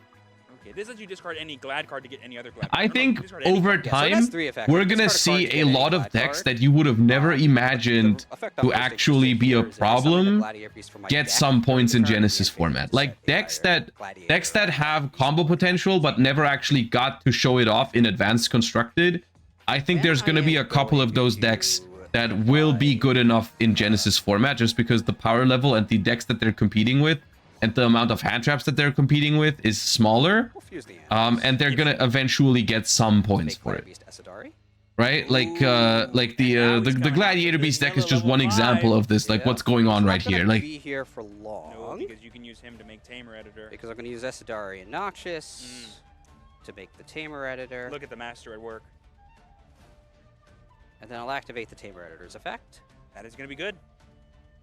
Okay, this lets you discard any Glad card to get any other Glad I card. think Discard any over card. Yeah, so time, that's 3 effects. we're Discard gonna a card see to a get any lot of Glad decks card. that you would have never But the imagined effect on to first actually stage be a here is that I summon the problem Gladiator Beast from my get deck some points in turn, Genesis and format. set Like the decks entire that Gladiator have combo potential but never actually got to show it off in advanced constructed. I think there's gonna be a couple of those decks that will be good enough in Genesis format just because the power level and the decks that they're competing with and the amount of hand traps that they're competing with is smaller. We'll fuse the animals. And they're gonna eventually get some points Make for Gladiator it, Beast Esadari. right? Like the Gladiator Beast deck is just one example of this. Like Yeah. what's going on He's right not gonna here? Like be here for long. No, because you can use him to make Tamer Editor. Because I'm going to use Esadari and Noxious to make the Tamer Editor. Look at the Master at work. And then I'll activate the Tamer Editor's effect. That is going to be good.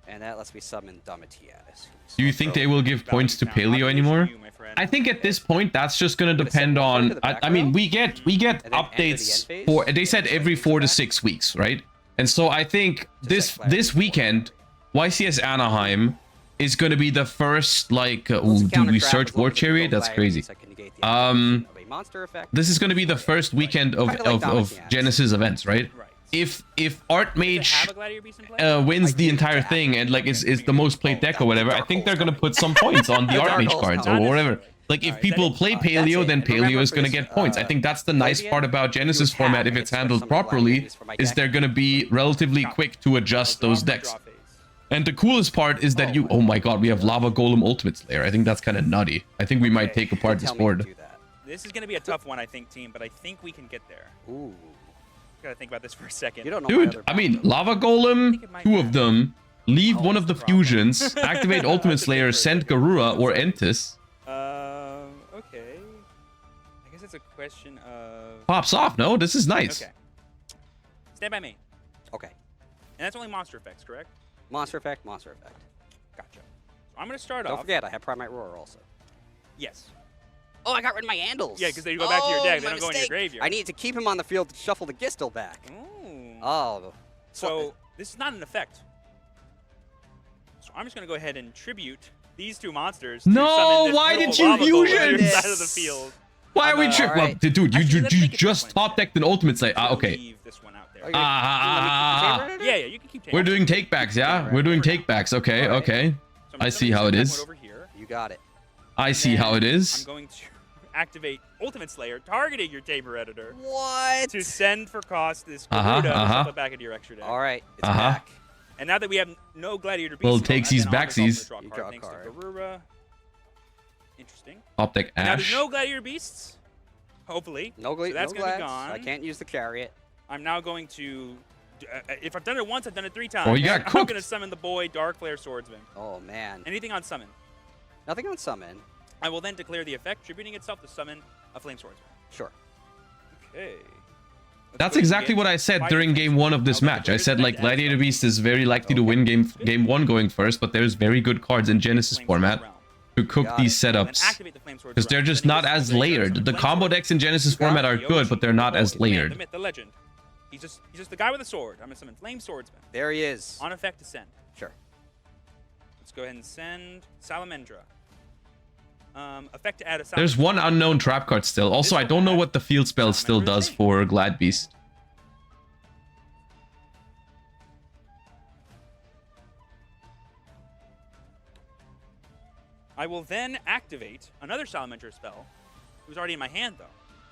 And that lets me summon Domitianus. do you think they will give points to Paleo anymore? I think at this point that's just gonna depend on. I mean, we get And then enter the updates end phase? for. They said every 4 to 6 weeks, right? And so I think this like Gladiator weekend, YCS Anaheim is gonna be the first like. Let's Ooh, do counter we trap search as long War as it's Chariot? no That's Gladiator crazy. Beast that can negate the activation of a monster effect. This is gonna be the first weekend of Kinda like of Domitianus. Genesis events, right? Right. If Does it Archmage have a Gladiator Beast in play? wins the entire thing and like is the most played deck or whatever, I think they're gonna put some points on the Dark Archmage Hole's cards or coming. whatever. Like if Alright, people that is- play that's Paleo, it. then And remember Paleo is for gonna this, get points. I think that's the nice Gladiator, part about Genesis you format have if to it's get handled some Gladiator properly, Beasts for my is deck. they're gonna be relatively quick to adjust those decks. And the coolest part is that oh my god, we have Lava Golem Ultimate Slayer. I think that's kind of nutty. I think we might Okay. take apart this Tell me to board. do that. This is going to be a tough one, I think, team, but I think we can get there. Ooh. Gotta think about this for a second. You don't know my Dude, other I mean, background. Lava Golem, it might 2 of them, leave Oh, one of the that's the problem. fusions, activate Ultimate Slayer, send Garura or Entis, Okay. I guess it's a question of... pops off. No, this is nice. Okay. Stand by me. Okay. And that's only monster effects, correct? Monster effect, monster effect. Gotcha. So I'm going to start Don't off... forget, I have Primite Roar also. Yes. Oh, I got rid of my Andals. Yeah, because they go back to your deck. They my don't go in your mistake. graveyard. I need to keep him on the field to shuffle the Gistle back. Ooh. Oh. So this is not an effect. So I'm just going to go ahead and tribute these 2 monsters. To No, summon this why beautiful did you lava golem fusion on your this? side of the field. Why are we I'm, trip? Well, alright. dude, you, Actually, you, let's you make it just different. top decked an Ultimate Slayer. Ah, okay. Leave this one out there. Okay. Ah, Yeah, you can keep taking we're it. doing takebacks, yeah? We're doing takebacks. Okay, Alright. okay. So I'm I just see gonna how it set is. one over here. You got it. I see Then how it I'm is. going to activate Ultimate Slayer, targeting your Tamer Editor, What? to send for cost this Uh-huh, Garuda to uh-huh. shuffle it back into your extra deck. All right. It's Uh-huh. back. And now that we have no Gladiator Beast, Well, then takesies, I'll just also backsies. draw a You card draw a thanks card. to Garura. Interesting. Top deck Now there's Ash. no Gladiator Beasts, hopefully. No, So that's no gonna be glads. gone. I can't use the chariot. I'm now going to... if I've done it once, I've done it 3 times. Oh, you got I'm cooked. going to summon the boy Dark Flare Swordsman. Oh, man. Anything on summon. Nothing on summon. I will then declare the effect, tributing itself to summon a Flame Swordsman. Sure. Okay. That's exactly what I said during game 1 of this match. I said like Gladiator Beast is very likely to win game 1 going first, but there's very good cards in Genesis format to cook Got these it. setups. Because they're just not as layered. The combo decks in Genesis format are good, but they're not as layered. The myth, the legend. He's just the guy with a sword. I'm gonna summon Flame Swordsman. There he is. On effect to send. Sure. Let's go ahead and send Salamandra. Effect to add a Salamandra. There's one unknown trap card still. Also, I don't know what the field spell still does for Glad Beast. I will then activate another Salamandra spell, who's already in my hand though.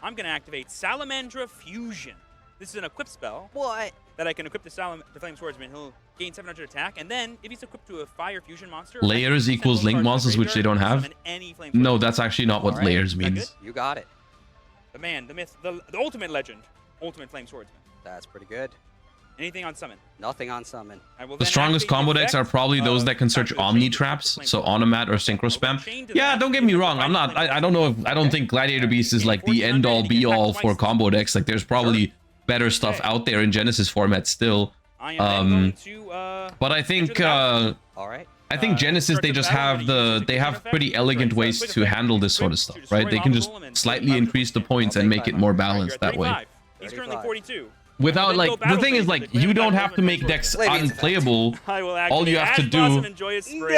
I'm gonna activate Salamandra Fusion. This is an equip spell What? that I can equip to the Flame Swordsman. He'll gain 700 attack, and then if he's equipped to a Fire Fusion monster, I can Layers send equals both Link cards to the monsters, which they graveyard don't and have? summon any Flame No, Swordsman. that's actually not what Alright. layers Is that means. good? You got it. The man, the myth, the ultimate legend, ultimate flame swordsman. That's pretty good. Anything on summon? Nothing on summon. The strongest combo decks are probably those that can search Omni traps, so Onomat or Synchro Spam. Yeah, don't get me wrong. I'm not. I don't know if I don't think Gladiator Beast is like the end all be all for combo decks. Like there's probably better stuff out there in Genesis format still. But I think All right. I think Genesis they just have they have pretty elegant ways to handle this sort of stuff, right? They can just slightly increase the points and make it more balanced that way. He's currently 42. Without like the thing is like you don't have to make decks unplayable. All you have to do. No, points well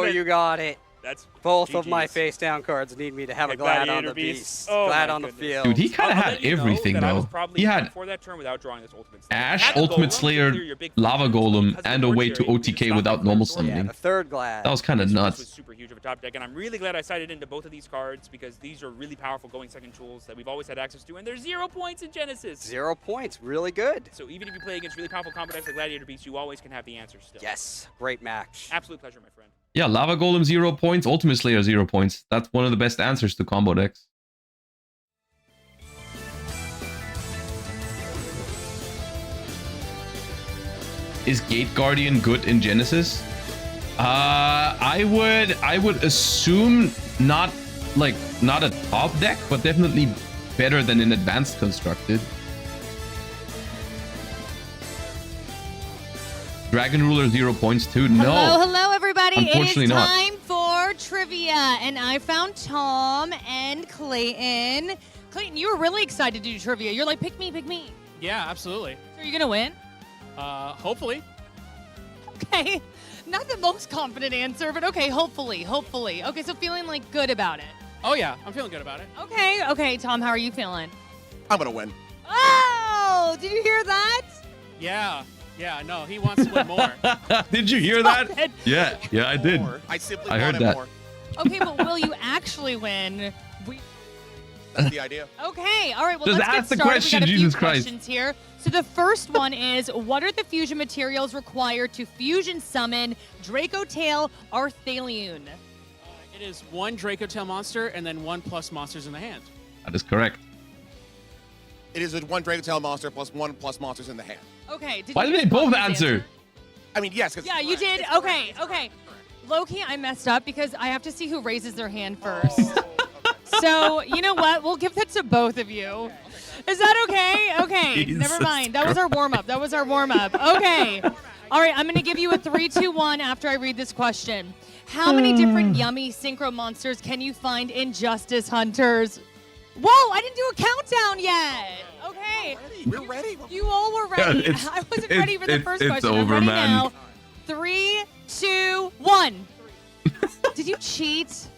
spent. You got it. That's Both of my GG's. face down cards need me to have a Glad on the beast. Glad on the field. Dude, he kind of had everything though. He had Ash, Ultimate Slayer, Lava Golem, and a way to OTK without normal Yeah, summoning. the third Glad. That was kind of This was nuts. super huge of a top deck, and I'm really glad I sided into both of these cards because these are really powerful going second tools that we've always had access to, and there's 0 points in Genesis. 0 points. Really good. So even if you play against really powerful combo decks like Gladiator Beast, you always can have the answer still. Yes. Great match. Absolute pleasure, my friend. Yeah, Lava Golem 0 points, Ultimate Slayer 0 points. That's one of the best answers to combo decks. Is Gate Guardian good in Genesis? I would assume not a top deck, but definitely better than in Advanced Constructed. Dragon Ruler 0 points too. No. Hello, everybody. Unfortunately it is not. time for trivia, and I found Tom and Clayton. Clayton, you were really excited to do trivia. You're like, pick me, pick me. Yeah, absolutely. So are you gonna win? Hopefully. Okay, not the most confident answer, but okay, hopefully. Okay, so feeling like good about it. Oh yeah, I'm feeling good about it. Okay, Tom, how are you feeling? I'm gonna win. Oh, did you hear that? Yeah, no, he wants to win more. Did you hear Stop that? it. Yeah, I did. I simply I heard wanted that. more. Okay, but will you actually win? That's the idea. Okay, all right. Well, Just let's ask get the started. question, We got a few Jesus Christ. questions here. So the first one is, what are the fusion materials required to fusion summon Dracotail Arthalion? It is 1 Dracotail monster and then 1+ monsters in the hand. That is correct. It is a 1 Dracotail monster plus 1+ monsters in the hand. Okay. Did Why you did they get both Tom's answer? I mean, yes. 'Cause Yeah, you did. it's correct, Okay, it's okay. correct, it's Low-key, I messed up because I have to see who raises their hand first. correct. Oh, okay. So, you know what? We'll give that to both of you. Is that okay? Okay, Jesus never mind. That was our warm-up. Okay. All right, I'm going to give you a 3, 2, 1 after I read this question. How many different yummy synchro monsters can you find in Justice Hunters? Whoa, I didn't do a countdown yet. Okay. We're ready. You all were ready. It's- I wasn't ready for the first it's question. I'm over, ready man. now. 3, 2, 1. Did you cheat?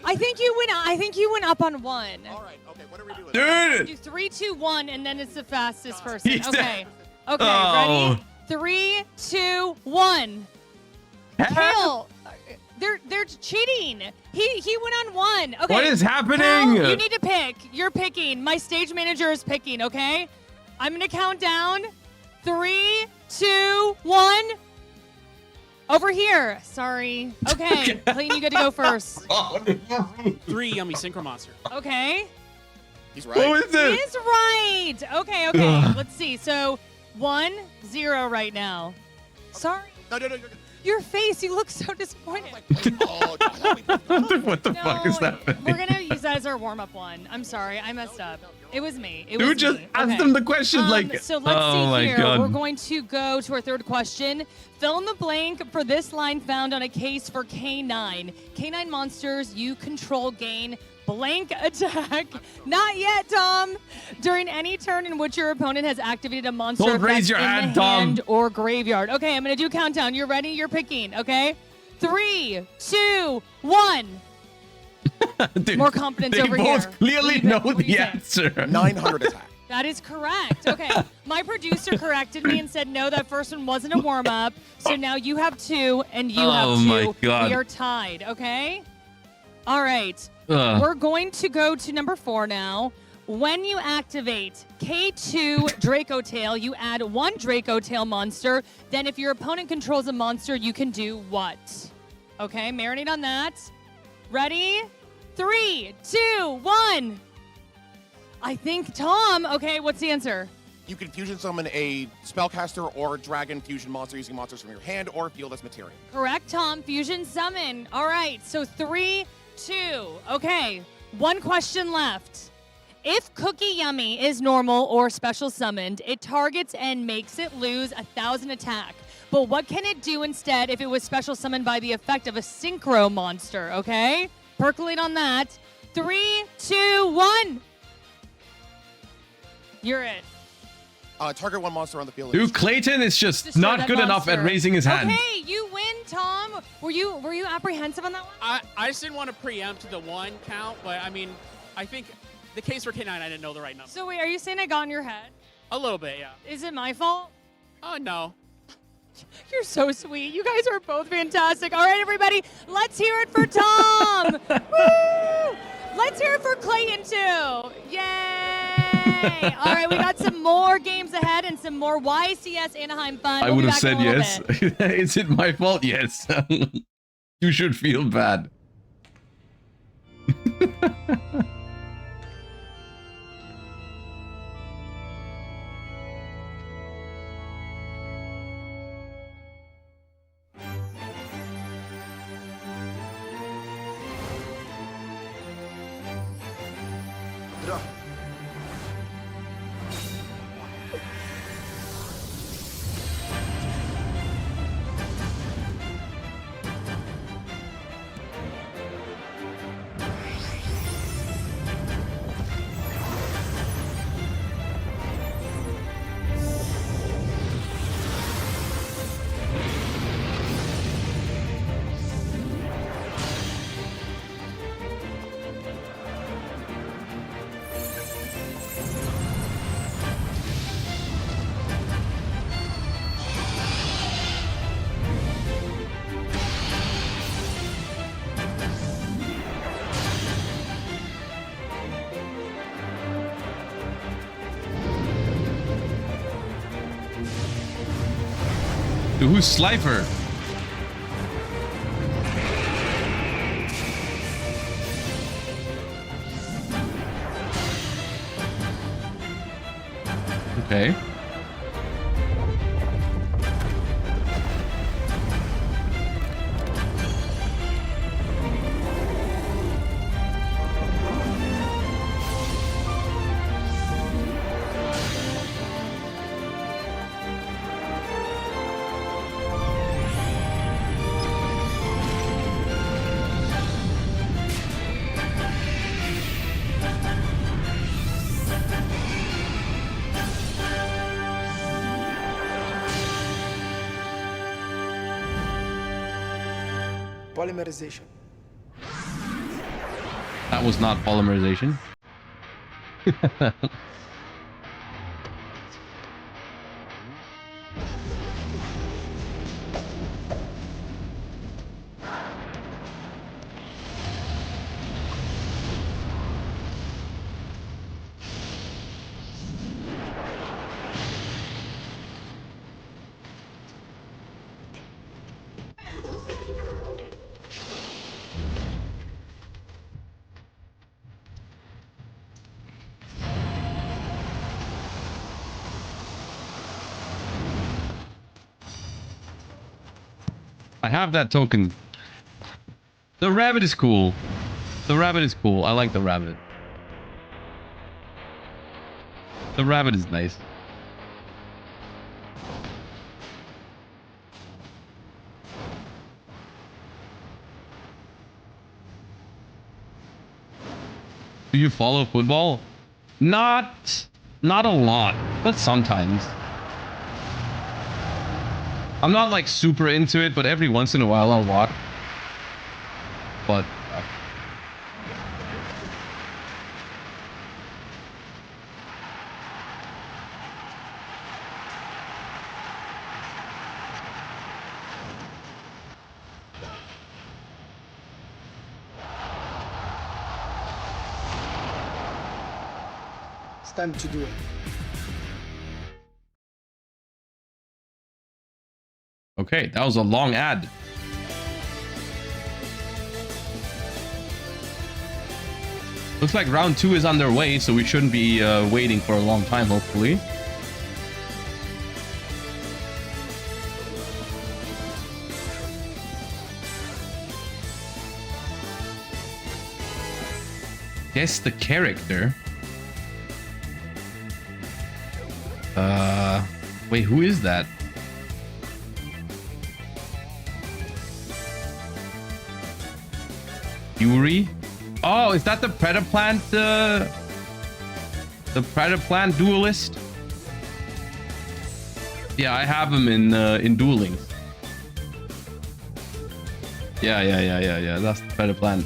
I think you went up on 1. All right. Okay. What are we doing? Dude! Do 3, 2, 1, and then it's the fastest person. He said- Okay. Okay, Oh. ready? 3, 2, 1. Kale. They're cheating. He went on 1. Okay. What is happening? Kale, you need to pick. You're picking. My stage manager is picking, okay? I'm gonna count down. 3, 2, 1. Over here. Sorry. Okay. Clayton, you get to go first. 3 yummy synchro monster. Okay. He's What right. was It it? is right. Okay. Ugh. Let's see. So 1-0 right now. Sorry. No, you're good. Your face, you look so disappointed. Oh, I thought we both- What the fuck is happening? We're gonna use that as our warm-up one. I'm sorry, I messed up. It was me. It was Dude, just me. ask Okay. them the question like. So let's oh see my here. god. We're going to go to our third question. Fill in the blank for this line found on a case for K9. K9 monsters you control gain blank attack. Not yet, Tom. During any turn in which your opponent has activated a monster Don't raise effect your in hand, the Tom. hand or graveyard. Okay, I'm gonna do countdown. You're ready? You're picking. Okay. 3, 2, 1. Dude, More confidence they over both here. clearly Leave it. know What do you the say? answer. 900 attack. That is correct. Okay. My producer corrected me and said, no, that first one wasn't a warm-up. So now you have 2 and you have 2. Oh my God. We are tied, okay? All right. Ugh. We're going to go to number 4 now. When you activate K2 Dracotail, you add 1 Dracotail monster. Then if your opponent controls a monster, you can do what? Okay, marinate on that. Ready? 3, 2, 1. I think Tom. Okay, what's the answer? You can fusion summon a spellcaster or dragon fusion monster using monsters from your hand or field as materia. Correct, Tom. Fusion summon. All right, so 3, 2. Okay, one question left. If Cookie Yummy is normal or special summoned, it targets and makes it lose 1,000 attack. But what can it do instead if it was special summoned by the effect of a synchro monster, okay? Percolate on that. 3, 2, 1. You're it. Target one monster on the field. Dude, Clayton is just Destroy not that good enough at monster. raising his hand. Okay, you win, Tom. Were you apprehensive on that one? I just didn't want to preempt the 1 count, but I mean, I think the case for K9, I didn't know the right number. So wait, are you saying I got in your head? A little bit, yeah. Is it my fault? Oh, no. You're so sweet. You guys are both fantastic. All right, everybody, let's hear it for Tom. Woo! Let's hear it for Clayton, too. Yay! All right, we got some more games ahead and some more YCS Anaheim fun. I We'll would be have back in said a little yes. bit. Is it my fault? Yes. You should feel bad. Dude, who's Slifer? Okay. Polymerization. That was not polymerization. I have that token. The rabbit is cool. The rabbit is cool. I like the rabbit. The rabbit is nice. Do you follow football? Not a lot, but sometimes. I'm not like super into it, but every once in a while I'll watch. But It's time to do it. okay, that was a long ad. Looks like round 2 is underway, so we shouldn't be waiting for a long time, hopefully. Guess the character. Wait, who is that? Yuri? Oh, is that the Predaplant? The Predaplant duelist? Yeah, I have him in Duel Links. Yeah. That's the Predaplant.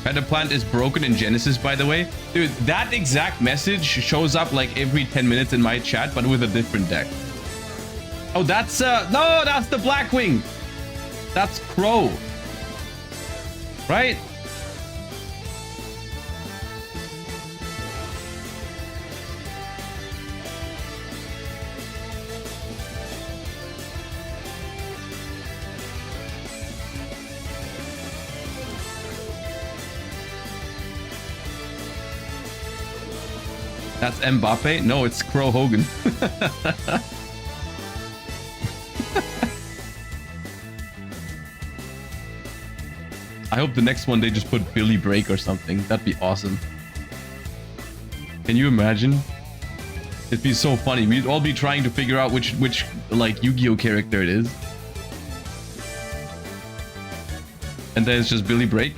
Predaplant is broken in Genesys, by the way. Dude, that exact message shows up like every 10 minutes in my chat, but with a different deck. Oh, that's no, that's the Blackwing. That's Crow. Right? That's Mbappe? No, it's Crow Hogan. I hope the next one they just put Billy Break or something. That'd be awesome. Can you imagine? It'd be so funny. We'd all be trying to figure out which like Yu-Gi-Oh character it is. And then it's just Billy Break.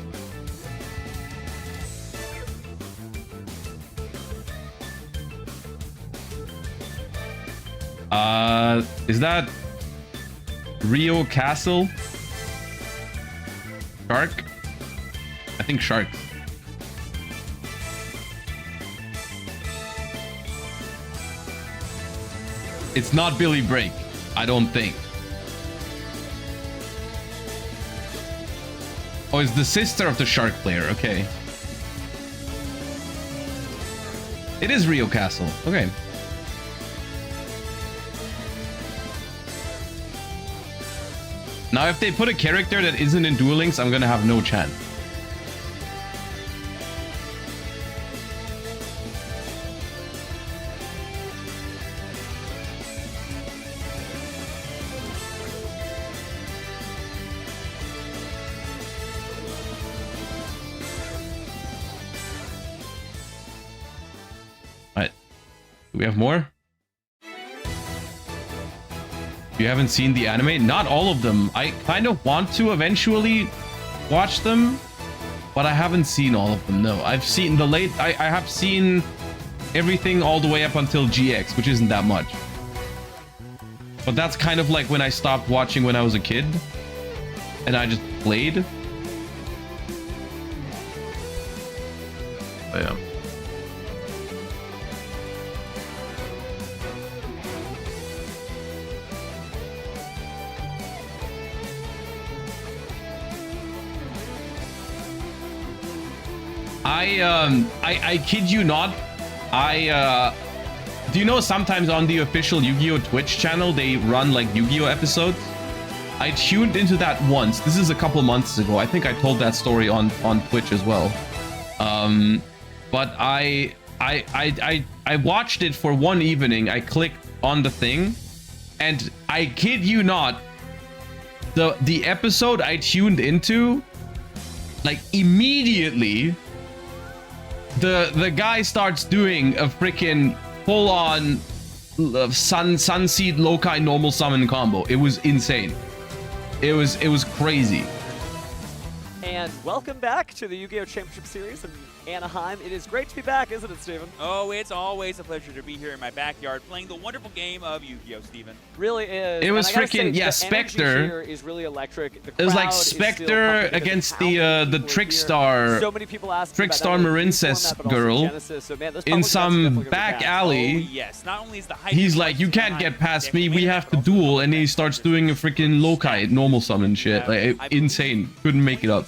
Is that Rio Castle? Shark? I think sharks. It's not Billy Break, I don't think. Oh, it's the sister of the shark player, okay. It is Rio Castle, okay. Now, if they put a character that isn't in Duel Links, I'm gonna have no chance. Alright. Do we have more? You haven't seen the anime? Not all of them. I kind of want to eventually watch them, but I haven't seen all of them. No, I've seen the late. I have seen everything all the way up until GX, which isn't that much. But that's kind of like when I stopped watching when I was a kid, and I just played. But yeah. I kid you not. Do you know sometimes on the official Yu-Gi-Oh Twitch channel they run like Yu-Gi-Oh episodes? I tuned into that once. This is a couple months ago. I think I told that story on Twitch as well. But I watched it for one evening. I clicked on the thing, and I kid you not, the episode I tuned into, like immediately, the guy starts doing a freaking full-on Sunseed Lokai normal summon combo. It was insane. It was crazy. And welcome back to the Yu-Gi-Oh! Championship Series in Anaheim. It is great to be back, isn't it, Steven? Oh, it's always a pleasure to be here in my backyard playing the wonderful game of Yu-Gi-Oh, Steven. Really is. It was freaking, yeah, Spectre. Here is really electric. It was like Spectre against the Trickstar, so many people Trickstar Marincess girl Genesys, so, man, in some back alley. Oh, yes. Not only is the hype, he's like, you can't get past me, we have to duel, and he starts doing a freaking Lokai normal summon shit. Like, insane. Couldn't make it up.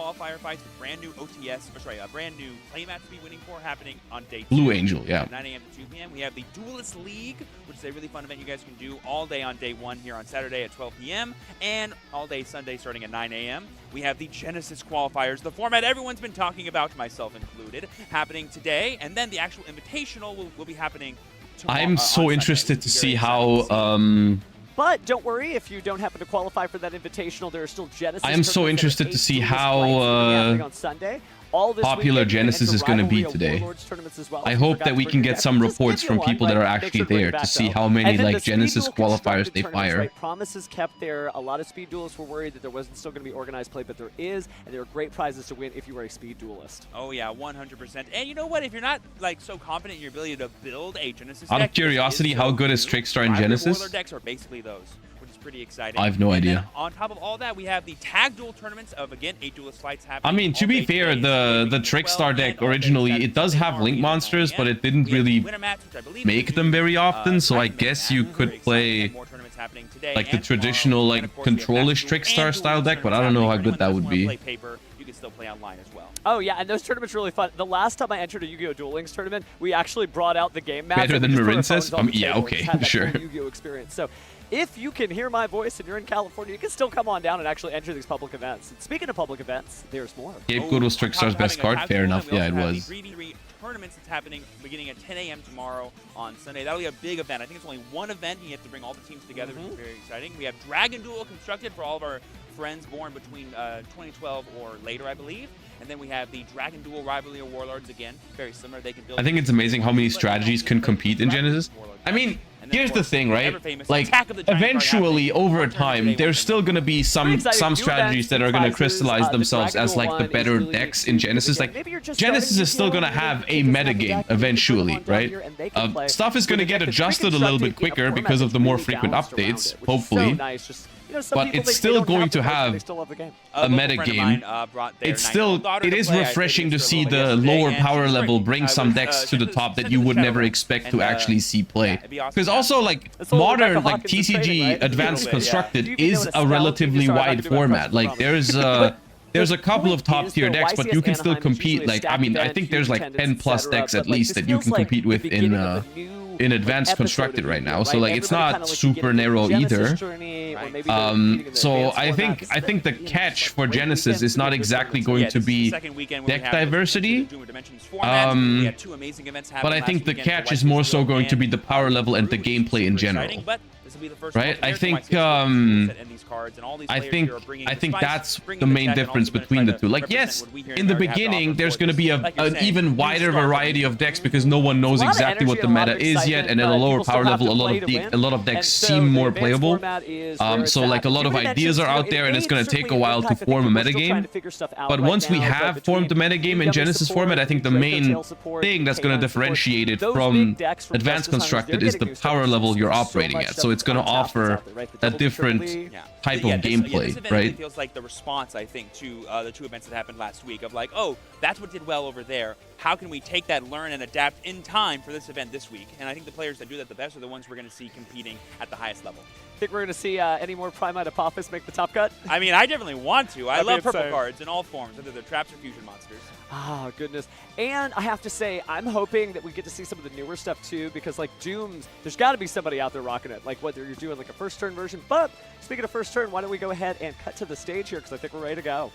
qualifier fights with brand new OTS, or sorry, a brand new playmat to be winning for happening on day 2. Blue Angel, yeah. At 9 a.m. to 2 p.m. We have the Duelist League, which is a really fun event you guys can do all day on day 1 here on Saturday at 12 p.m. and all day Sunday starting at 9 a.m. We have the Genesys qualifiers, the format everyone's been talking about, myself included, happening today, and then the actual invitational will be happening tomorrow. I'm so interested to see how But don't worry, if you don't happen to qualify for that invitational, there are still Genesys. I am so interested to see how on Sunday. All this popular weekend, Genesys is going to be today. Well. I hope that we can get some reports from people that are actually there to see how many like Genesys qualifiers they fire. Right? Promises kept there. A lot of speed duelists were worried that there wasn't still going to be organized play, but there is, and there are great prizes to win if you are a speed duelist. Oh yeah, 100%. And you know what? If you're not like so confident in your ability to build a Genesys Out deck, of curiosity, how good is Trickstar and Genesys? Warlord decks are basically those, which is pretty exciting. I have no idea. Then on top of all that, we have the tag duel tournaments of, again, 8 duelist fights happening. I mean, to be fair, the Trickstar deck originally, it does have link monsters, but it didn't really make them very often, so I guess you could play like the traditional like control-ish Trickstar style deck, but I don't know how good that would be. You can still play online as well. Oh yeah, and those tournaments are really fun. The last time I entered a Yu-Gi-Oh! Duel Links tournament, we actually brought out the game map. Better than Marincess? Yeah, okay, sure. Yu-Gi-Oh! Experience. So if you can hear my voice and you're in California, you can still come on down and actually enter these public events. And speaking of public events, there's more. Gabe Good was Trickstar's best card. Fair enough. Yeah, it was. The 3v3 tournaments that's happening beginning at 10 a.m. tomorrow on Sunday. That'll be a big event. I think it's only one event, and you have to bring all the teams together, which is very exciting. We have Dragon Duel constructed for all of our friends born between 2012 or later, I believe. And then we have the Dragon Duel Rivalry of Warlords again, very similar. They can build. I think it's amazing how many strategies can compete in Genesys. I mean, here's the thing, right? Like, eventually, over time, there's still going to be some strategies that are going to crystallize themselves as, like, the better decks in Genesys. Like, Genesys is still going to have a metagame eventually, right? Stuff is going to get adjusted a little bit quicker because of the more frequent updates, hopefully. But it's still going to have a metagame. It is refreshing to see the lower power level bring some decks to the top that you would never expect to actually see play. Because also, like, modern, like, TCG Advanced Constructed is a relatively wide format. Like, there's a couple of top tier decks, but you can still compete. Like, I mean, I think there's like 10 plus decks at least that you can compete with in Advanced Constructed right now. So like, it's not super narrow either. So I think the catch for Genesys is not exactly going to be deck diversity. But I think the catch is more so going to be the power level and the gameplay in general. Right? I think that's the main difference between the two. Like, yes, in the beginning, there's going to be an even wider variety of decks because no one knows exactly what the meta is yet, and at a lower power level, a lot of decks seem more playable. So like a lot of ideas are out there, and it's going to take a while to form a metagame. But once we have formed the metagame in Genesys format, I think the main thing that's going to differentiate it from Advanced Constructed is the power level you're operating at. So it's going to offer a different type of gameplay, right? It feels like the response, I think, to the 2 events that happened last week of like, oh, that's what did well over there. How can we take that, learn, and adapt in time for this event this week? And I think the players that do that the best are the ones we're going to see competing at the highest level. Think we're going to see any more Primite Apophis make the top cut? I mean, I definitely want to. I love purple cards in all forms, whether they're traps or fusion monsters. Oh, goodness. And I have to say, I'm hoping that we get to see some of the newer stuff, too, because, like, Dooms, there's got to be somebody out there rocking it, like whether you're doing, like, a first-turn version. But speaking of first turn, why don't we go ahead and cut to the stage here, because I think we're ready to go.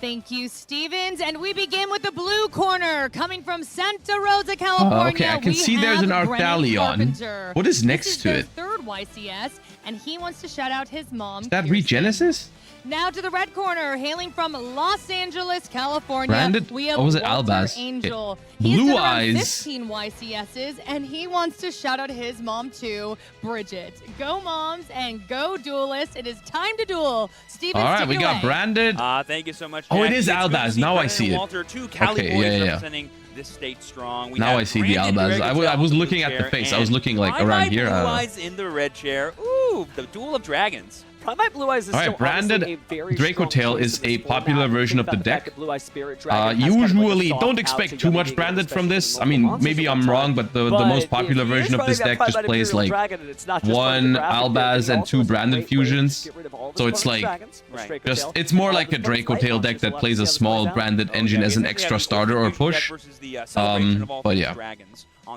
Thank you, Stevens. And we begin with the blue corner, coming from Santa Rosa, California. Okay, I can see there's an Arthalion. What is next to it? Third YCS, and he wants to shout out his mom. Is that Regenesis? Now to the red corner, hailing from Los Angeles, California. Branded? We have was it Walter Albaz? Angel. Blue He's done Eyes. 15 YCSs, and he wants to shout out his mom too, Bridget. Go moms and go duelists. It is time to duel. Stevens, all right, we got Branded. Thank you so much. Oh, Jack. it is Albaz. Now I see it. Walter, two Cali Okay, boys yeah. representing this state strong. We Now I see the Albaz. I was looking at the face. I was looking like around here. Blue Eyes in the red chair. Ooh, Ooh, the Duel of Dragons. Primite Blue Eyes is All right, still branded honestly a very Dracotail strong choice is in this a popular format. version Think of the about fact deck. that Blue Eyes Spirit Dragon has kind of like a Usually, soft don't out expect to too young much being, branded from especially this. in I mean, multiple maybe monsters I'm at one wrong, time. but the most if popular he is version of running this that deck just Primite plays Imperial like Dragon, and it's not just one for the graphic Albaz bit, and it also two is a branded great way to fusions. get rid of all of So his it's opponent's like dragons, which Right. just Dracotail, it's more all like of a his opponent's light Dracotail deck monsters, that so plays a we'll have to small see how this plays out. branded engine as an extra starter or push. But yeah.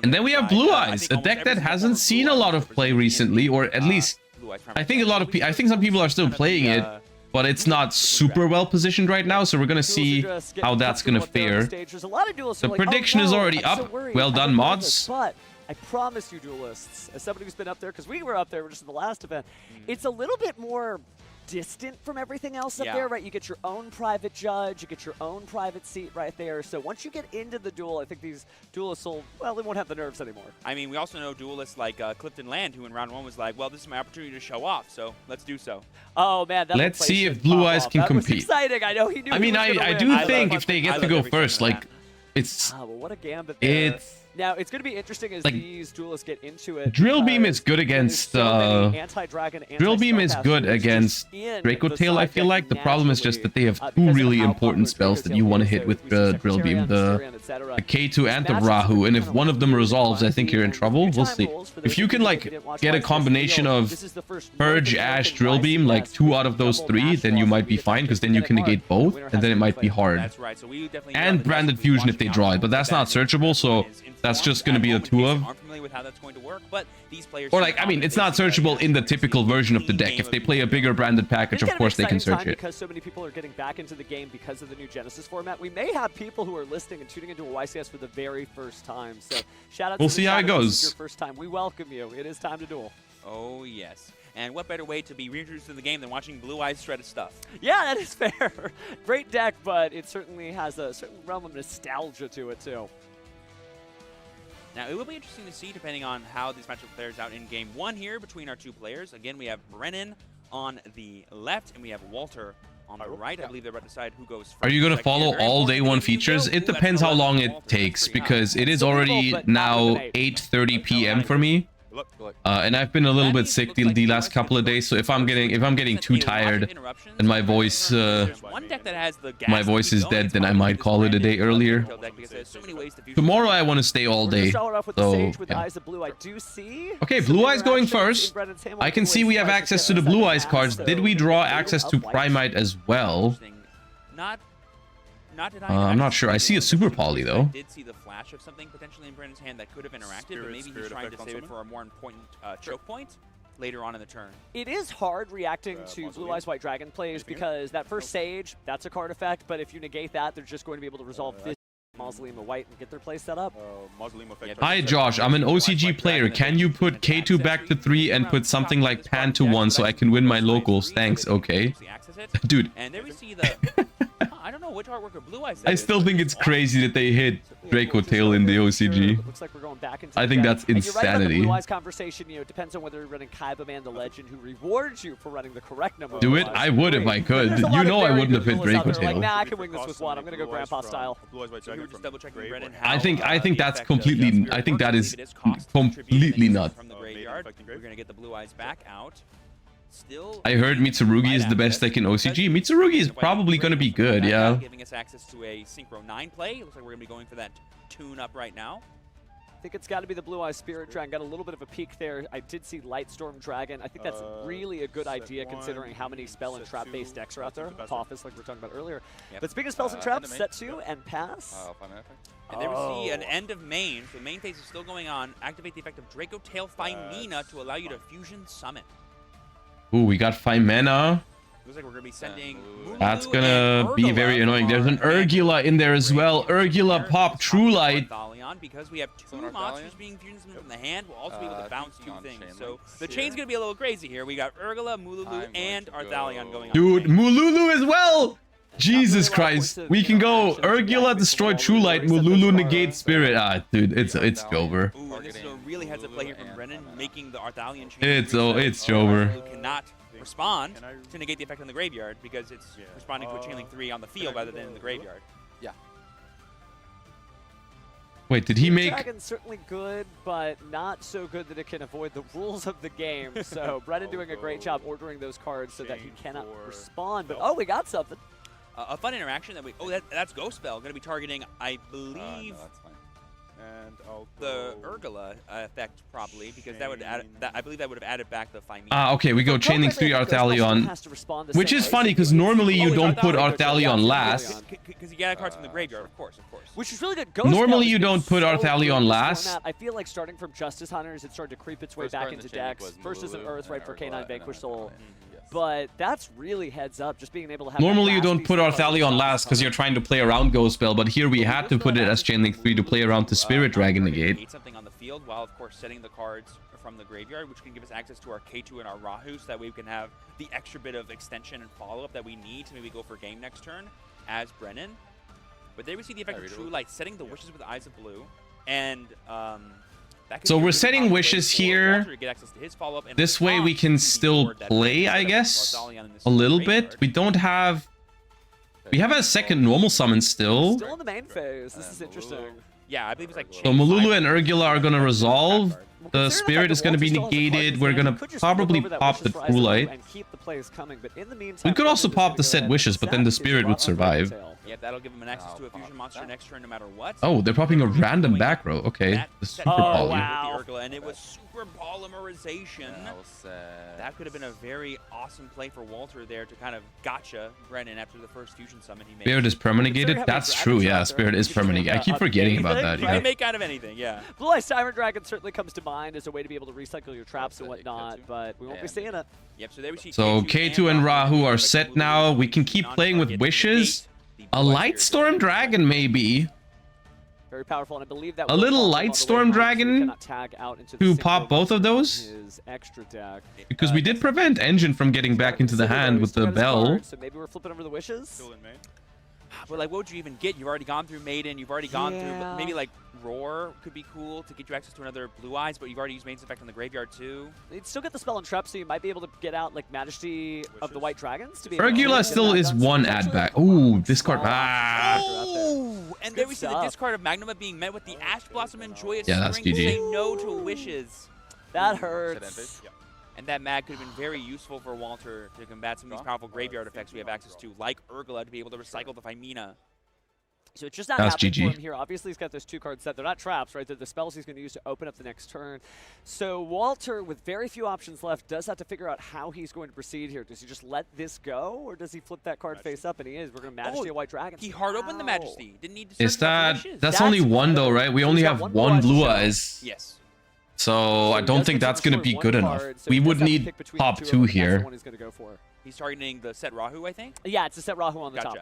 And then we have Blue Eyes, a deck that hasn't seen a lot of play recently, or at least I think some people are still playing it, but it's not super well positioned right now. So we're gonna see how that's gonna fare. The prediction is already up. Well done, mods. But I promise you, duelists, as somebody who's been up there, because we were up there just in the last event, it's a little bit more distant from everything else up there, right? You get your own private judge, you get your own private seat right there. So once you get into the duel, I think these duelists will, well, they won't have the nerves anymore. I mean, we also know duelists like Clifton Land, who in round 1 was like, well, this is my opportunity to show off, so let's do so. Oh, man. That Let's see if Blue Eyes can compete. Was exciting. I know he knew I mean, I do think if they get to go first, like, it's... well, what a gambit there. It's... Now, it's going to be interesting as like, these duelists get into it. Drill Beam is good against Drill Beam is good against Dracotail, I feel like. The problem is just that they have two really important spells that you want to hit with Drill Beam, the K2 and the Rahu, and if one of them resolves, I think you're in trouble. We'll see. If you can like get a combination of Purge, Ash, Drill Beam, like 2 out of those 3, then you might be fine, because then you can negate both, and then it might be hard. And Branded Fusion if they draw it, but that's not searchable, so that's just going to be a 2 of. Or like, I mean, it's not searchable in the typical version of the deck. If they play a bigger branded package, of course they can search it. Because so many people are getting back into the game because of the new Genesys format, we may have people who are listening and tuning into a YCS for the very first time. So shout out to we'll see how it goes. Your first time. We welcome you. It is time to duel. Oh, yes. And what better way to be reintroduced to the game than watching Blue Eyes shred stuff? Yeah, that is fair. Great deck, but it certainly has a certain realm of nostalgia to it, too. Now, it will be interesting to see, depending on how this matchup plays out in Game 1 here between our 2 players. Again, we have Brennan on the left, and we have Walter on the right. I believe they're about to decide who goes first. Are you going to follow all day 1 features? It depends how long it takes, because it is already now 8:30 p.m. for me. And I've been a little bit sick the last couple of days, so if I'm getting too tired and my voice is dead, then I might call it a day earlier. Tomorrow I want to stay all day. So yeah. Okay, Blue Eyes going first. I can see we have access to the Blue Eyes cards. Did we draw access to Primite as well? I'm not sure. I see a Super Poly though. I did see the flash of something potentially in Brennan's hand that could have interacted, but maybe he's trying to save it for a more important choke point later on in the turn. It is hard reacting to Blue Eyes White Dragon plays because that first Sage, that's a card effect, but if you negate that, they're just going to be able to resolve this Mausoleum of White and get their play set up. Hi Josh, I'm an OCG player. Can you put K2 back to 3 and put something like Pan to 1 so I can win my locals? Thanks, okay. Dude. And there we see the... I don't know which artwork of Blue Eyes. I still think it's crazy that they hit Dracotail in the OCG. Looks like we're going back into I think that's insanity. The Blue Eyes conversation, it depends on whether you're running Kaiba Man the Legend, who rewards you for running the correct number. Do it? I would if I could. You know I wouldn't have hit Dracotail. Like, nah, I can wing this with 1. I'm gonna go Grandpa style. I think that's completely. I think that is completely nuts. We're gonna get the Blue Eyes back out. Still, I heard Mitsurugi is the best deck in OCG. Mitsurugi is probably going to be good, yeah. Giving us access to a Synchro 9 play. Looks like we're going to be going for that tune-up right now. I think it's got to be the Blue Eyes Spirit Dragon. Got a little bit of a peek there. I did see Lightstorm Dragon. I think that's really a good idea considering how many spell and trap-based decks are out there. Tophus, like we were talking about earlier. But speaking of spells and traps, set 2 and pass. And there we see an end of main. So main phase is still going on. Activate the effect of Dracotail Fimena to allow you to fusion summon. Ooh, we got 5 mana. Looks like we're going to be sending... That's going to be very annoying. There's an Urgula in there as well. Urgula pop True Light. Because we have 2 monsters being fusion summoned from the hand, we'll also be able to bounce 2 things. So the chain's going to be a little crazy here. We got Urgula, Mululu, and Arthalion going on. Dude, Mululu as well! Jesus Christ. We can go Urgula, destroy True Light, Mululu, negate Spirit. Ah, dude, it's over. Ooh, and this is a really heads up play here from Brennan, making the Arthalion chain. It's over. Cannot respond to negate the effect on the graveyard because it's responding to a Chainlink 3 on the field rather than in the graveyard. Yeah. Wait, did he make... Dragon's certainly good, but not so good that it can avoid the rules of the game. So Brennan doing a great job ordering those cards so that he cannot respond. But oh, we got something. A fun interaction that we... Oh, that's Ghost Spell. Going to be targeting, I believe... No, that's fine. And the Urgula effect probably, because that would add, I believe that would have added back the Fimene. Okay, we go Chain Link 3 Arthalion, which is funny because normally you don't put Arthalion last. Because you get cards from the graveyard, of course. Which is really good. Normally you don't put Arthalion last. I feel like starting from Justice Hunters, it started to creep its way back into decks. First as an Earth, right, for K9 Vanquish Soul. But that's really heads up, just being able to have... Normally you don't put Arthalion last because you're trying to play around Ghost Spell, but here we had to put it as Chain Link 3 to play around the Spirit Dragon Negate. Something on the field while, of course, setting the cards from the graveyard, which can give us access to our K2 and our Rahu, so that way we can have the extra bit of extension and follow-up that we need to maybe go for game next turn as Brennan. But there we see the effect of True Light, setting the Wishes with Eyes of Blue, and... so we're setting Wishes here. This way we can still play, I guess, a little bit. We don't have... We have a second normal summon still. Still in the main phase. This is interesting. Yeah, I believe it's like... So Malulu and Urgula are going to resolve. The Spirit is going to be negated. We're going to probably pop the True Light. We could also pop the Set Wishes, but then the Spirit would survive. Yeah, that'll give him an access to a fusion monster next turn no matter what. Oh, they're popping a random back row. Okay, the Super Poly. Wow. And it was Super Polymerization. That could have been a very awesome play for Walter there to kind of gotcha Brennan after the first fusion summon he made. Spirit is permanegated? That's true, yeah. Spirit is permanegated. I keep forgetting about that. You can make out of anything, yeah. Blue Eye Siren Dragon certainly comes to mind as a way to be able to recycle your traps and whatnot, but we won't be seeing it. Yep, so there we see K2 and Rahu are set now. We can keep playing with Wishes. A Lightstorm Dragon, maybe. Very powerful, and I believe that a little Lightstorm Dragon to pop both of those. Because we did prevent Engine from getting back into the hand with the Bell. So maybe we're flipping over the Wishes. But like, what would you even get? You've already gone through Maiden. You've already gone through maybe like Roar could be cool to get you access to another Blue Eyes, but you've already used Maiden's Effect on the graveyard too. You'd still get the spell and trap, so you might be able to get out like Majesty of the White Dragons. To be Urgula still is one add back. Ooh, discard. Oh, and there we see the discard of Magnuma being met with the Ash Blossom and Joyous Spring. That's GG. Say no to Wishes. That hurts. And that mag could have been very useful for Walter to combat some of these powerful graveyard effects we have access to, like Urgula, to be able to recycle the Fimena. So it's just not happening for him here. Obviously, he's got those two cards set. They're not traps, right? They're the spells he's going to use to open up the next turn. So Walter, with very few options left, does have to figure out how he's going to proceed here. Does he just let this go, or does he flip that card face up? And he is. We're going to Majesty a White Dragon. He hard opened the Majesty. Didn't need to. Is that? That's only one though, right? We only have one Blue Eyes. Yes. So I don't think that's going to be good enough. We would need pop 2 here. He's targeting the Set Rahu, I think? Yeah, it's a Set Rahu on the top.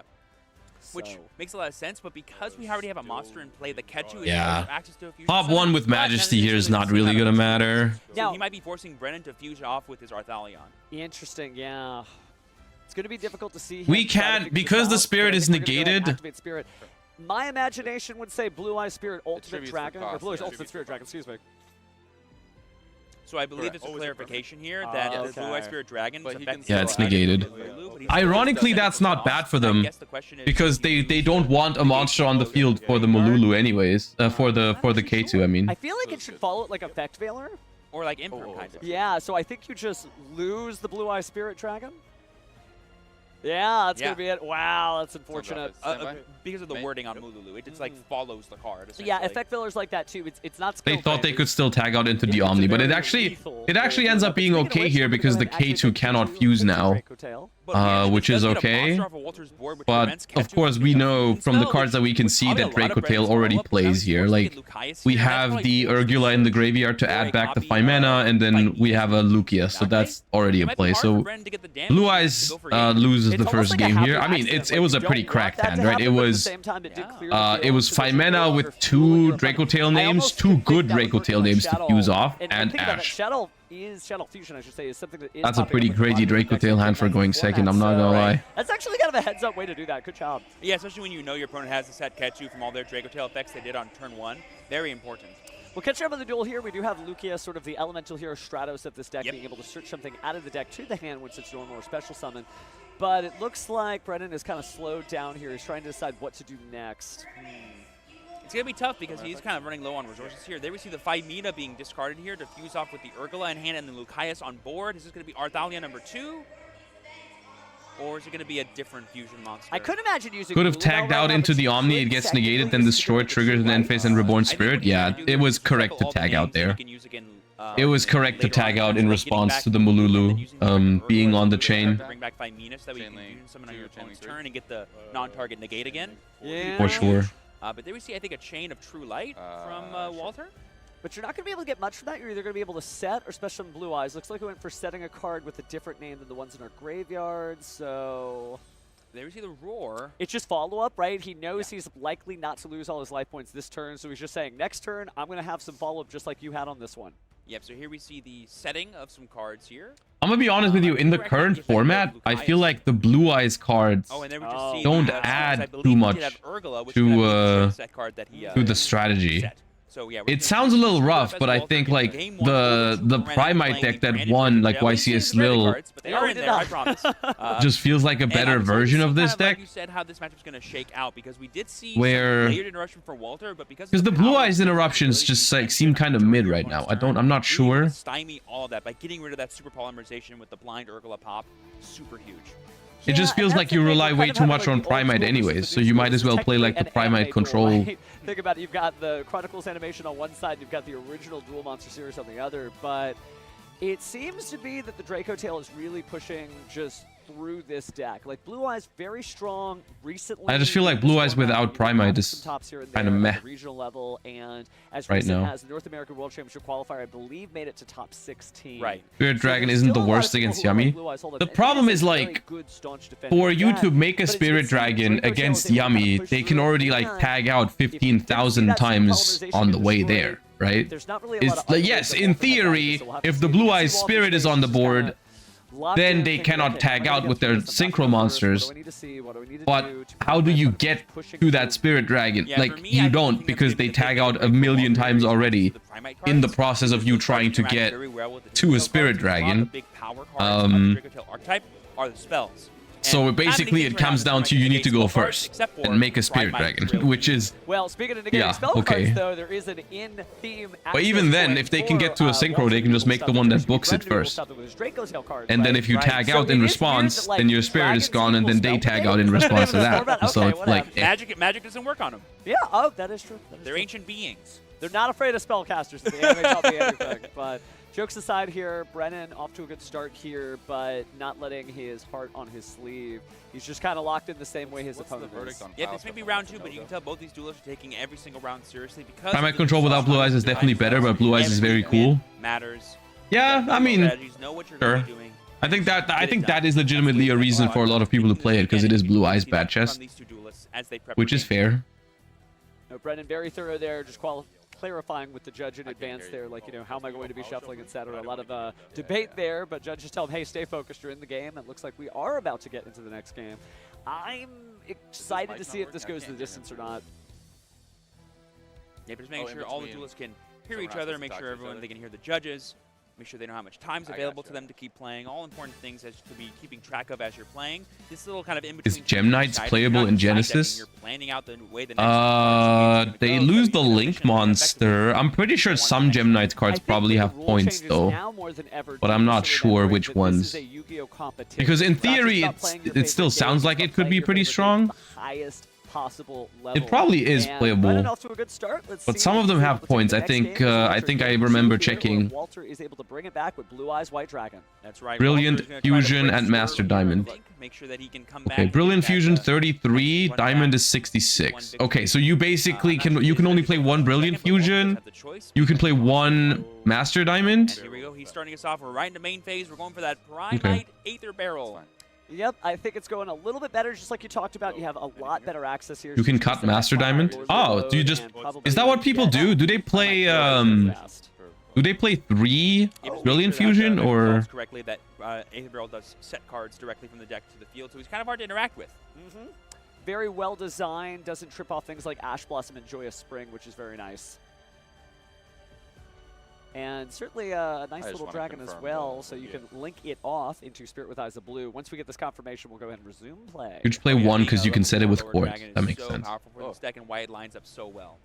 Which makes a lot of sense, but because we already have a monster in play, the Ketchu is access to a fusion Pop 1 with Majesty here is not really going to matter. So he might be forcing Brennan to fuse off with his Arthalion. Interesting, yeah. It's going to be difficult to see. We can't, because the Spirit is negated. Spirit. My imagination would say Blue Eye Spirit Ultimate Dragon, or Blue Eyes Ultimate Spirit Dragon, excuse me. So I believe it's a clarification here that the Blue Eye Spirit Dragon is effective. Yeah, it's negated. Ironically, that's not bad for them, because they don't want a monster on the field for the Malulu anyways, for the K2, I mean. I feel like it should follow it like Effect Veiler. Or like Imperm, kind of. Yeah, so I think you just lose the Blue Eye Spirit Dragon. Yeah, that's going to be it. Wow, that's unfortunate. Because of the wording on Mululu, it just like follows the card. Yeah, Effect Veilers like that too. It's not. They thought they could still tag out into the Omni, but it actually ends up being okay here because the K2 cannot fuse now, which is okay. But of course, we know from the cards that we can see that Dracotail already plays here. Like, we have the Urgula in the graveyard to add back the Fimena, and then we have a Lucia, so that's already a play. So Blue Eyes loses the first game here. I mean, it was a pretty cracked hand, right? It was Fimena with 2 Dracotail names, 2 good Dracotail names to fuse off, and Ash. Shadow Fusion, I should say, is something that is That's a pretty crazy Dracotail hand for going second, I'm not gonna lie. That's actually kind of a heads-up way to do that. Good job. Yeah, especially when you know your opponent has a set Ketchu from all their Dracotail effects they did on turn 1. Very important. Well, catching up on the duel here, we do have Lucia, sort of the elemental hero Stratos of this deck, being able to search something out of the deck to the hand once it's normal or special summon. But it looks like Brennan is kind of slowed down here. He's trying to decide what to do next. It's going to be tough because he's kind of running low on resources here. There we see the Primite being discarded here to fuse off with the Urgula in hand and then Lucaeus on board. Is this going to be Arthalia number 2? Or is it going to be a different fusion monster? I could imagine using. Could have tagged out into the Omni, it gets negated, then destroyed, triggers an end phase and Reborn Spirit. Yeah, it was correct to tag out there. It was correct to tag out in response to the Mululu being on the chain. Bring back Fiminus that we can fusion summon on your opponent's turn and get the non-target negate again. Yeah. For sure. But there we see, I think, a chain of True Light from Walter. But you're not going to be able to get much from that. You're either going to be able to set or special summon Blue Eyes. Looks like we went for setting a card with a different name than the ones in our graveyard, so... There we see the Roar. It's just follow-up, right? He knows he's likely not to lose all his life points this turn, so he's just saying, next turn, I'm going to have some follow-up just like you had on this one. Yep, so here we see the setting of some cards here. I'm gonna be honest with you, in the current format, I feel like the Blue Eyes cards don't add too much to the strategy. So, yeah, it sounds a little rough, but I think like the Primite deck that won like YCS Lil just feels like a better version of this deck. You said how this matchup's going to shake out because we did see where layered interruption for Walter, but because the Blue Eyes interruptions just like seem kind of mid right now. I'm not sure. Stymie all of that by getting rid of that super polymerization with the blind Urgula pop. Super huge. It just feels like you rely way too much on Primite anyways, so you might as well play like the Primite control. Right? Think about it, you've got the Chronicles animation on one side, you've got the original Dual Monster series on the other, but it seems to be that the Dracotail is really pushing just through this deck. Like Blue Eyes very strong recently. I just feel like Blue Eyes without Primite is kind of meh regional level, and as right now. as the North American World Championship qualifier, I believe made it to top 16. Right. Spirit Dragon isn't the worst against Yummy. The problem is like for you to make a Spirit Dragon against Yummy, they can already like tag out 15,000 times on the way there, right? It's like, yes, in theory, if the Blue Eyes Spirit is on the board, then they cannot tag out with their synchro monsters. But how do you get to that Spirit Dragon? Like, you don't, because they tag out a million times already in the process of you trying to get to a Spirit Dragon. Are the spells. So basically it comes down to you need to go first and make a Spirit Dragon, which is... Well, speaking of negating spell cards, though, there is an in-theme... But even then, if they can get to a synchro, they can just make the one that books it first. And then if you tag out in response, then your Spirit is gone, and then they tag out in response to that. So it's like... Magic doesn't work on them. Yeah, that is true. They're ancient beings. They're not afraid of spellcasters. The anime taught me everything, but... Jokes aside here, Brennan off to a good start here, but not letting his heart on his sleeve. He's just kind of locked in the same way his opponent is. Yeah, this may be round 2, but you can tell both these duelists are taking every single round seriously because... Primite control without Blue Eyes is definitely better, but Blue Eyes is very cool. Matters. Yeah, I mean, sure. I think that is legitimately a reason for a lot of people to play it, because it is Blue Eyes bad chest, which is fair. No, Brennan very thorough there, just clarifying with the judge in advance there, like, you know, how am I going to be shuffling, etc. A lot of debate there, but judges tell him, hey, stay focused, you're in the game. It looks like we are about to get into the next game. I'm excited to see if this goes the distance or not. Yeah, but just making sure all the duelists can hear each other, make sure they can hear the judges, make sure they know how much time's available to them to keep playing. All important things as to be keeping track of as you're playing. This little kind of in between. Is Gem Knights playable in Genesys? They lose the Link monster. I'm pretty sure some Gem Knights cards probably have points though, but I'm not sure which ones. Because in theory, it still sounds like it could be pretty strong. Possible level. It probably is playable, off to a good start. But some of them have points. I think I remember checking. Walter is able to bring it back with Blue Eyes White Dragon. That's right. Brilliant Fusion and Master Diamond. Make sure that he can come back. Okay, Brilliant Fusion 33, Diamond is 66. Okay, so you basically can only play one Brilliant Fusion. You can play one Master Diamond. Here we go. He's starting us off. We're right into main phase. We're going for that Primite Aether Barrel. Yep, I think it's going a little bit better, just like you talked about. You have a lot better access here. You can cut Master Diamond? Oh, do you just... Is that what people do? Do they play, Do they play 3 Brilliant Fusion, or...? Correctly, that Aether Barrel does set cards directly from the deck to the field, so he's kind of hard to interact with. Very well designed, doesn't trip off things like Ash Blossom and Joyous Spring, which is very nice. And certainly a nice little dragon as well, so you can link it off into Spirit with Eyes of Blue. Once we get this confirmation, we'll go ahead and resume play. You just play one because you can set it with quartz. That makes sense. Powerful for this deck and why it lines up so well.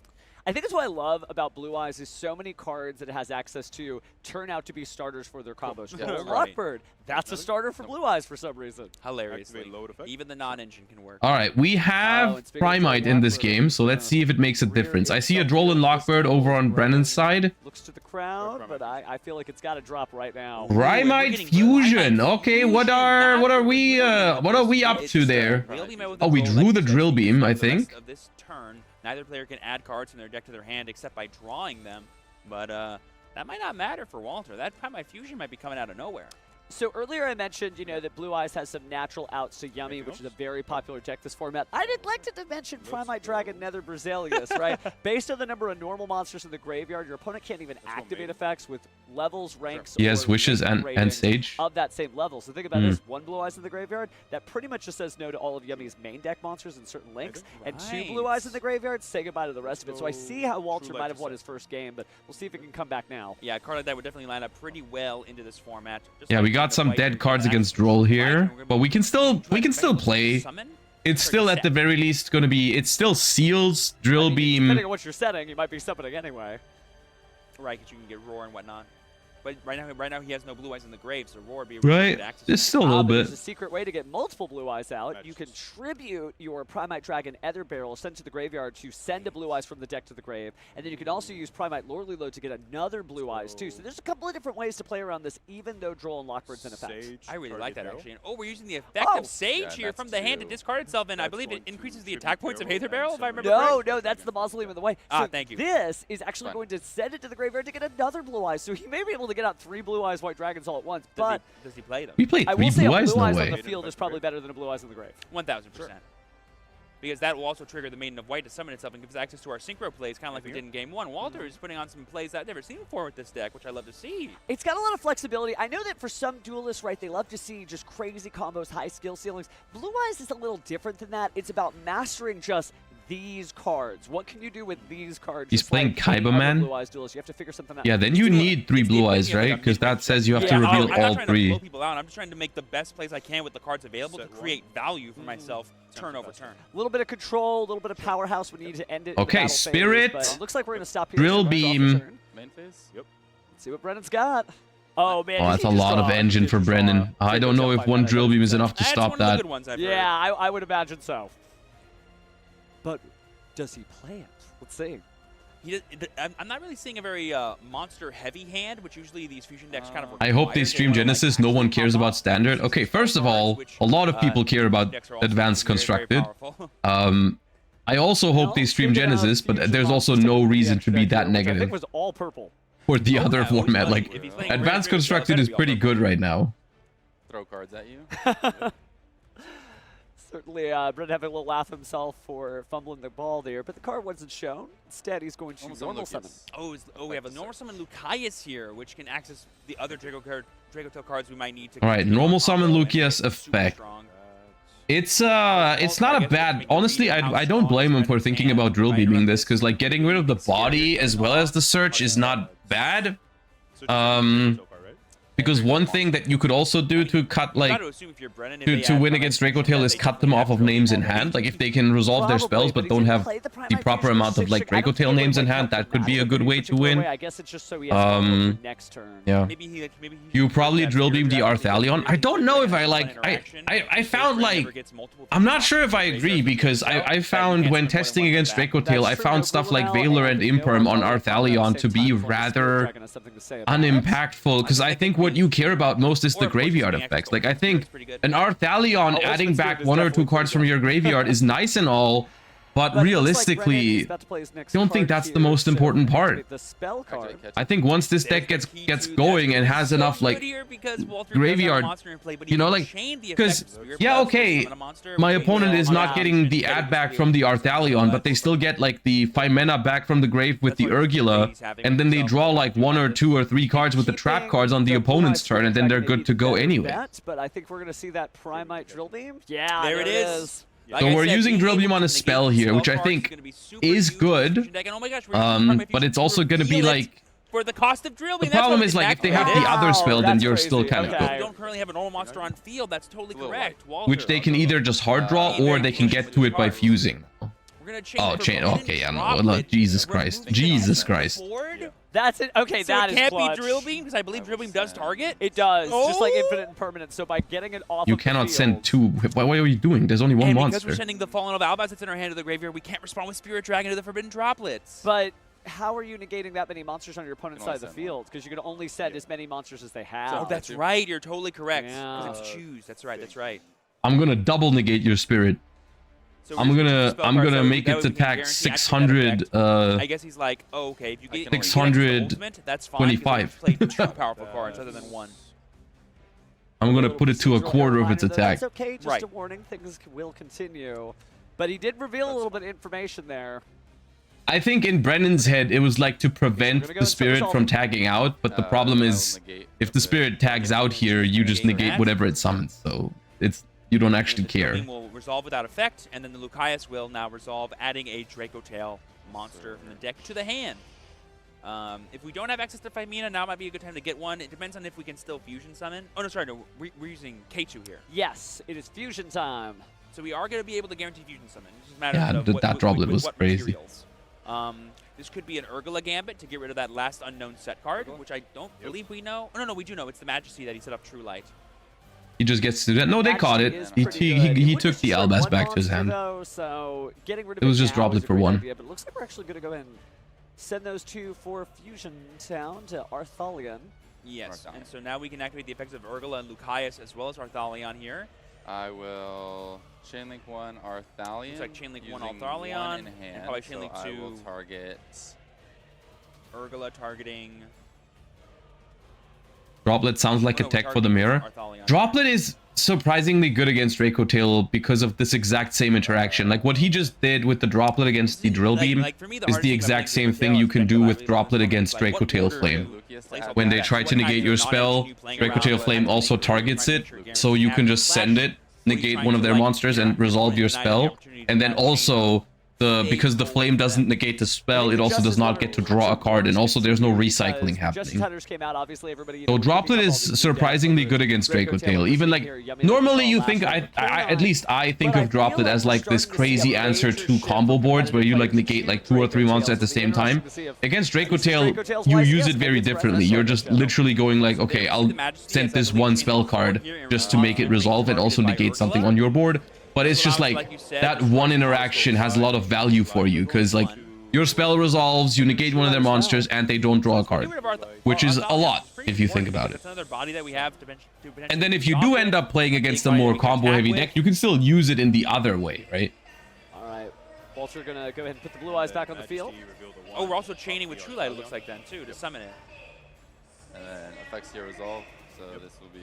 I think that's what I love about Blue Eyes is so many cards that it has access to turn out to be starters for their combos. Right. Lockbird, that's a starter for Blue Eyes for some reason. Hilariously. Even the non-engine can work. All right, we have Primite in this game, so let's see if it makes a difference. I see a Droll and Lockbird over on Brennan's side. Looks to the crowd, but I feel like it's got to drop right now. Primite Fusion. Okay, what are we up to there? Oh, we drew the Drill Beam, I think. Of this turn, neither player can add cards from their deck to their hand except by drawing them, but that might not matter for Walter. That Primite Fusion might be coming out of nowhere. So earlier I mentioned, you know, that Blue Eyes has some natural outs to Yummy, which is a very popular deck this format. I neglected to mention Primite Dragon Nether Brazilius, right? Based on the number of normal monsters in the graveyard, your opponent can't even activate effects with levels, ranks, He has or Wishes and Sage. of that same level. So think about this, 1 Blue Eyes in the graveyard, that pretty much just says no to all of Yummy's main deck monsters and certain links, and 2 Blue Eyes in the graveyard, say goodbye to the rest of it. So I see how Walter might have won his first game, but we'll see if it can come back now. Yeah, a card like that would definitely line up pretty well into this format. Yeah, we got some dead cards against Droll here, but we can still play. It's still at the very least going to be, it's still Seals, Drill Beam. Depending on what you're setting, you might be summoning anyway. Right, because you can get Roar and whatnot. But right now he has no Blue Eyes in the grave, so Roar would be Right, good access. there's still a little bit. There's a secret way to get multiple Blue Eyes out. You can tribute your Primite Dragon Ether Barrel sent to the graveyard to send a Blue Eyes from the deck to the grave, and then you can also use Primite Lordly Load to get another Blue Eyes too. So there's a couple of different ways to play around this, even though Droll and Lockbird's in effect. I really like that actually. And we're using the effect of Sage here from the hand to discard itself, and I believe it increases the attack points of Aether Barrel, if I remember correctly. No, that's the Mausoleum in the way. Ah, So thank you. This is actually going to send it to the graveyard to get another Blue Eyes. So he may be able to get out 3 Blue Eyes White Dragons all at once, but does he play them? We played I 3 will say Blue a Eyes, Blue no Eyes way. on the field is probably better than a Blue Eyes in the grave. 1000%. Because that will also trigger the Maiden of White to summon itself and gives access to our synchro plays, kind of like we did in Game 1. Walter is putting on some plays that I've never seen before with this deck, which I love to see. It's got a lot of flexibility. I know that for some duelists, right, they love to see just crazy combos, high skill ceilings. Blue Eyes is a little different than that. It's about mastering just these cards. What can you do with these cards? He's playing Kaiba Man. Blue Eyes duelists. You have to figure something out. Yeah, then you need 3 Blue Eyes, right? Because that says you have to reveal I'm not all trying 3. to blow people out. I'm just trying to make the best plays I can with the cards available to create value for myself turn over turn. A little bit of control, a little bit of powerhouse. We need to end it. Okay, in the battle Spirit, phase, but it looks like we're going to stop here. Drill Beam. Main phase? Yep. Let's see what Brennan's got. Oh, man. Oh, that's a lot of engine for Brennan. I don't know if 1 Drill Beam is enough to stop that. Yeah, I would imagine so. But does he play it? Let's see. I'm not really seeing a very monster-heavy hand, which usually these fusion decks kind of. I hope they stream Genesys. No one cares about Standard. Okay, first of all, a lot of people care about Advanced Constructed. I also hope they stream Genesys, but there's also no reason to be that I think negative was all purple. for the other format. Like, Advanced Constructed is pretty good right now. Throw cards at you. Certainly, Brennan having a little laugh himself for fumbling the ball there, but the card wasn't shown. Instead, he's going to normal summon. Oh, we have a normal summon Lucius here, which can access the other Dracotail cards we might need to. All right, normal summon Lucius effect. It's not a bad. Honestly, I don't blame him for thinking about drill beaming this, because like getting rid of the body as well as the search is not bad. Because one thing that you could also do to cut, like, to win against Dracotail is cut them off of names in hand. Like, if they can resolve their spells but don't have the proper amount of, like, Dracotail names in hand, that could be a good way to win. Yeah. You probably drill beam the Arthalion. I don't know if I, like, I found, like, I'm not sure if I agree, because I found when testing against Dracotail, I found stuff like Valor and Imperm on Arthalion to be rather unimpactful, because I think what you care about most is the graveyard effects. Like, I think an Arthalion adding back 1 or 2 cards from your graveyard is nice and all, but realistically, I don't think that's the most important part. I think once this deck gets going and has enough, like, graveyard, you know, like, because, yeah, okay, my opponent is not getting the add back from the Arthalion, but they still get, like, the 5 mana back from the grave with the Urgula, and then they draw, like, 1 or 2 or 3 cards with the trap cards on the opponent's turn, and then they're good to go anyway. But I think we're going to see that Primite Drill Beam. Yeah, there it is. So we're using Drill Beam on a spell here, which I think is good, but it's also going to be like... For the cost of Drill Beam, the problem is, like, if they have the other spell, then you're still kind of good. You don't currently have a normal monster on field, that's totally correct. Which they can either just hard draw, or they can get to it by fusing. We're gonna change. Oh, for chain. Forbidden Okay, yeah, no. Droplet, Look, Jesus Christ. removing it Jesus off the Christ. board. That's it. Okay, So that it is can't clutch. be Drill Beam because I believe Drill Beam does target. It does, just like Oh! infinite and permanent. So by getting it off You of the cannot send field- 2. What are you doing? There's only one And because monster. we're sending the Fallen of Albaz that's in our hand to the graveyard, we can't respond with Spirit Dragon to the Forbidden Droplets. But how are you negating that many monsters on your opponent's You side can of the only send field? Because you can only send as many monsters as they have. Oh, that's right. You're totally correct. Yeah. Because it's choose. That's right. That's right. I'm gonna double negate your spirit. So I'm we're gonna using spell cards, so make that it way we can attack guarantee 600. activate that effect. I guess he's like, oh, okay, if you get 600, that's fine. 25. Play 2 powerful cards rather than 1. I'm gonna put it to a quarter of its attack. That's okay, just Right. a warning. Things will continue. But he did reveal a little bit of information there. I think in Brennan's head, it was like to prevent gonna go the with spirit Somersault. from tagging out, but the problem that'll is, negate if the spirit tags out here, you just negate whatever it summons, so you don't actually The Drill care. Beam will resolve without effect, and then the Lucaeus will now resolve, adding a Dracotail monster from the deck to the hand. If we don't have access to Phymena, now might be a good time to get one. It depends on if we can still fusion summon. Oh, no, sorry, no, we're using K2 here. Yes, it is fusion time. So we are going to be able to guarantee fusion summon. It's just a matter Yeah, of that droplet was what crazy. materials. This could be an Urgula Gambit to get rid of that last unknown set card, which I don't believe we know. Oh, no, we do know. It's the Majesty that he set up True Light. He just gets to that. No, they caught it. Actually He is pretty good. he would took just the destroy Albaz one back to his monster, hand. Though, so getting rid of It was just now droplet is a for great 1. idea, but it looks like we're actually going to go ahead and send those 2 for Fusion Town to Arthalion. Yes, Arthalion. and so now we can activate the effects of Urgula and Lucaeus as well as Arthalion here. I will Chainlink 1 Arthalion. Looks like Chainlink 1 using Arthalion, 1 in and hand, probably so Chainlink I will 2. target. Urgula targeting. Droplet sounds like Oh, a no, tech we're for the targeting mirror. Arthalion. Droplet is surprisingly good against Dracotail because of this exact same interaction. Like what he just did with the Droplet against the Drill Beam Like, for me, is hardest the thing exact about same playing thing Dracotail you is can that do I with really Droplet don't against like, what Dracotail order Flame. Lucius to Place add When they back. try to negate your spell, Dracotail Flame also targets it, so you can just send it, negate one of their monsters, and resolve your spell. And then also, because the flame doesn't negate the spell, it also does not get to draw a card, and also there's no recycling Justice happening. Hunters came out, obviously everybody. So Droplet is surprisingly good against Dracotail. Even like normally you think at least I think of Droplet as like this crazy answer to combo boards where you like negate like 2 or 3 monsters at the same time. Against Dracotail, you use it very differently. You're just literally going like, okay, I'll send this 1 spell card just to make it resolve and also negate something on your board. But it's just like that one interaction has a lot of value for you because like your spell resolves, you negate one of their monsters, and they don't draw a card, which is a lot if you think about it. That's another body that we have to potentially And then if you do end up playing against a more combo-heavy deck, you can still use it in the other way, right? All right, Walter gonna go ahead and put the Blue Eyes back on the field. Oh, we're also chaining with True Light, it looks like then too, to summon it. And then effects here resolve, so this will be.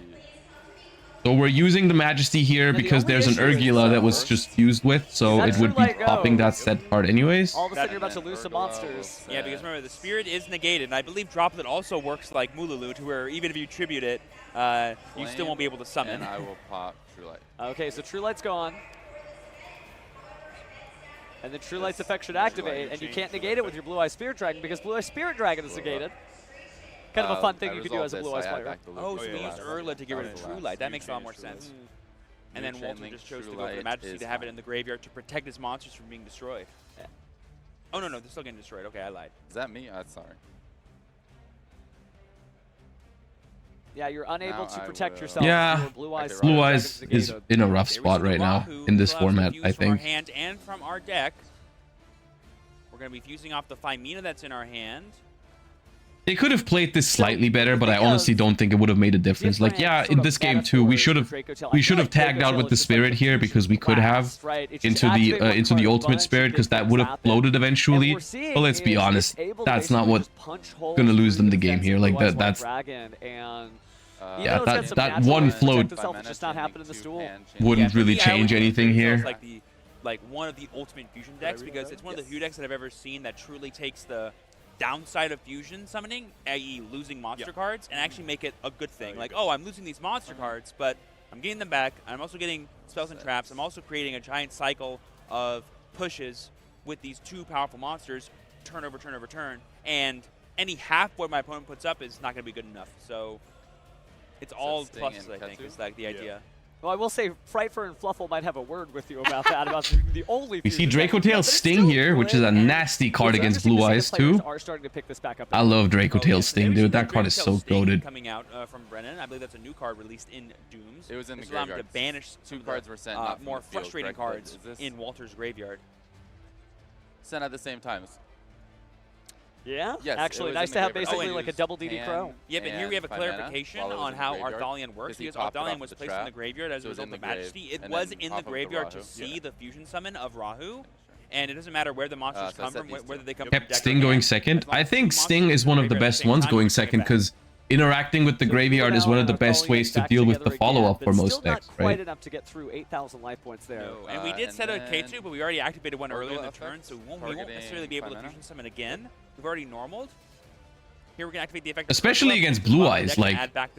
So we're using the Majesty here because there's an Urgula that was just fused with, so it would be popping that set card anyways. All of a sudden, you're about to lose some monsters. Yeah, because remember, the Spirit is negated, and I believe Droplet also works like Mululu, to where even if you tribute it, you still won't be able to summon. And I will pop True Light. Okay, so True Light's gone. And then True Light's effect should activate, and you can't negate it with your Blue Eye Spirit Dragon because Blue Eye Spirit Dragon is negated. Kind of a fun thing you could do as a Blue Eyes player. Oh, so we used Urgula to get rid of True Light. That makes a lot more sense. And then Walter just chose to go for the Majesty to have it in the graveyard to protect his monsters from being destroyed. Yeah. Oh, no, they're still getting destroyed. Okay, I lied. Is that me? Sorry. Yeah, you're unable Now to I protect will- yourself. Yeah, Your Blue Eyes, Blue Eyes is in a rough There we spot see the right now Rahu, in this who allows format, to I fuse from our think. hand and from our deck. We're going to be fusing off the Phymena that's in our hand. They could have played this slightly better, but I honestly don't think it would have made a difference. Like, yeah, in this game too, we should have tagged out with the Spirit here because we could have into the Ultimate Spirit because that would have floated eventually. But let's be honest, that's not what's gonna lose them the game here. Like that's yeah, that one float wouldn't really change anything here. Like one of the ultimate fusion decks because it's one of the few decks that I've ever seen that truly takes the downside of fusion summoning, i.e. losing monster cards, and actually make it a good thing. Like, oh, I'm losing these monster cards, but I'm getting them back. I'm also getting spells and traps. I'm also creating a giant cycle of pushes with these 2 powerful monsters, turn over, turn over, turn, and any half what my opponent puts up is not going to be good enough. So it's all pluses, I think, is like the idea. Well, I will say Frightfur and Fluffle might have a word with you about that, about the only We see fusion deck. Dracotail But it's Sting still here, which is a good, and nasty card it's against interesting Blue to see Eyes the players too. are starting to pick this back up. I love Oh, Dracotail yes, Sting, there dude. is That card is Dracotail so Sting goated. coming out from Brennan. I believe that's a new card released in Dooms. It was in the This allowed him graveyard. to banish some Two cards were sent. not from more the field, frustrating correct? But cards is this in Walter's graveyard. sent at the same time? Yeah, Yes, it actually, was nice in to the have graveyard. basically Oh, like a and double DD Crow. Yeah, but here we have a 5 mana clarification while it was on in how the graveyard, Arthalion works, he because topped it Arthalion off was with the placed in the trap, graveyard as so a it was result in of the grave, Majesty. It and was then in off the of the graveyard to Rahu. see Yeah. the fusion summon of Rahu, and it doesn't matter where the monsters so I come said from, these whether two. they come from Kept deck or Sting going hand. second. As long I as think monsters Sting in is the one of the graveyard at best same ones time, going we bring it second back. because interacting with the So graveyard is Blue one now of the and best Arthalion ways to back deal with the together again, follow-up but for most still decks, not quite right? enough to get through 8,000 life points there. No, and we did and set a then K2, but we already activated one earlier in the Orgo turn, so we won't necessarily be able to targeting fusion summon again. We've already normaled. Here we're going to activate the effect. Especially against Blue Eyes, like,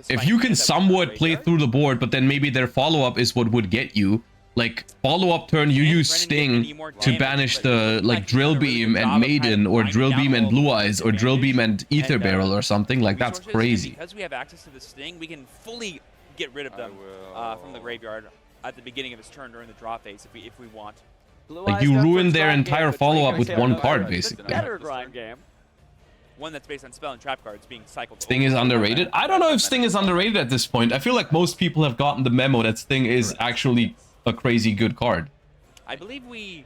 if you can somewhat play through the board, but then maybe their follow-up is what would get you. Like, follow-up turn, you use Sting to banish the, like, Drill Beam and Maiden, or Drill Beam and Blue Eyes, or Drill Beam and Ether Barrel or something. Like, that's resources, crazy. and because we have access to the Sting, we can fully get rid of them from the graveyard at the beginning of his turn during the draw phase if we want. Blue Like, Eyes you known for ruin its their grind entire game, but follow-up with Dracotail one known card, for a bit basically. better grind game. One that's based on spell and trap cards being cycled. Sting is underrated. I don't know if Sting is underrated at this point. I feel like most people have gotten the memo that Sting is actually a crazy good card. I believe we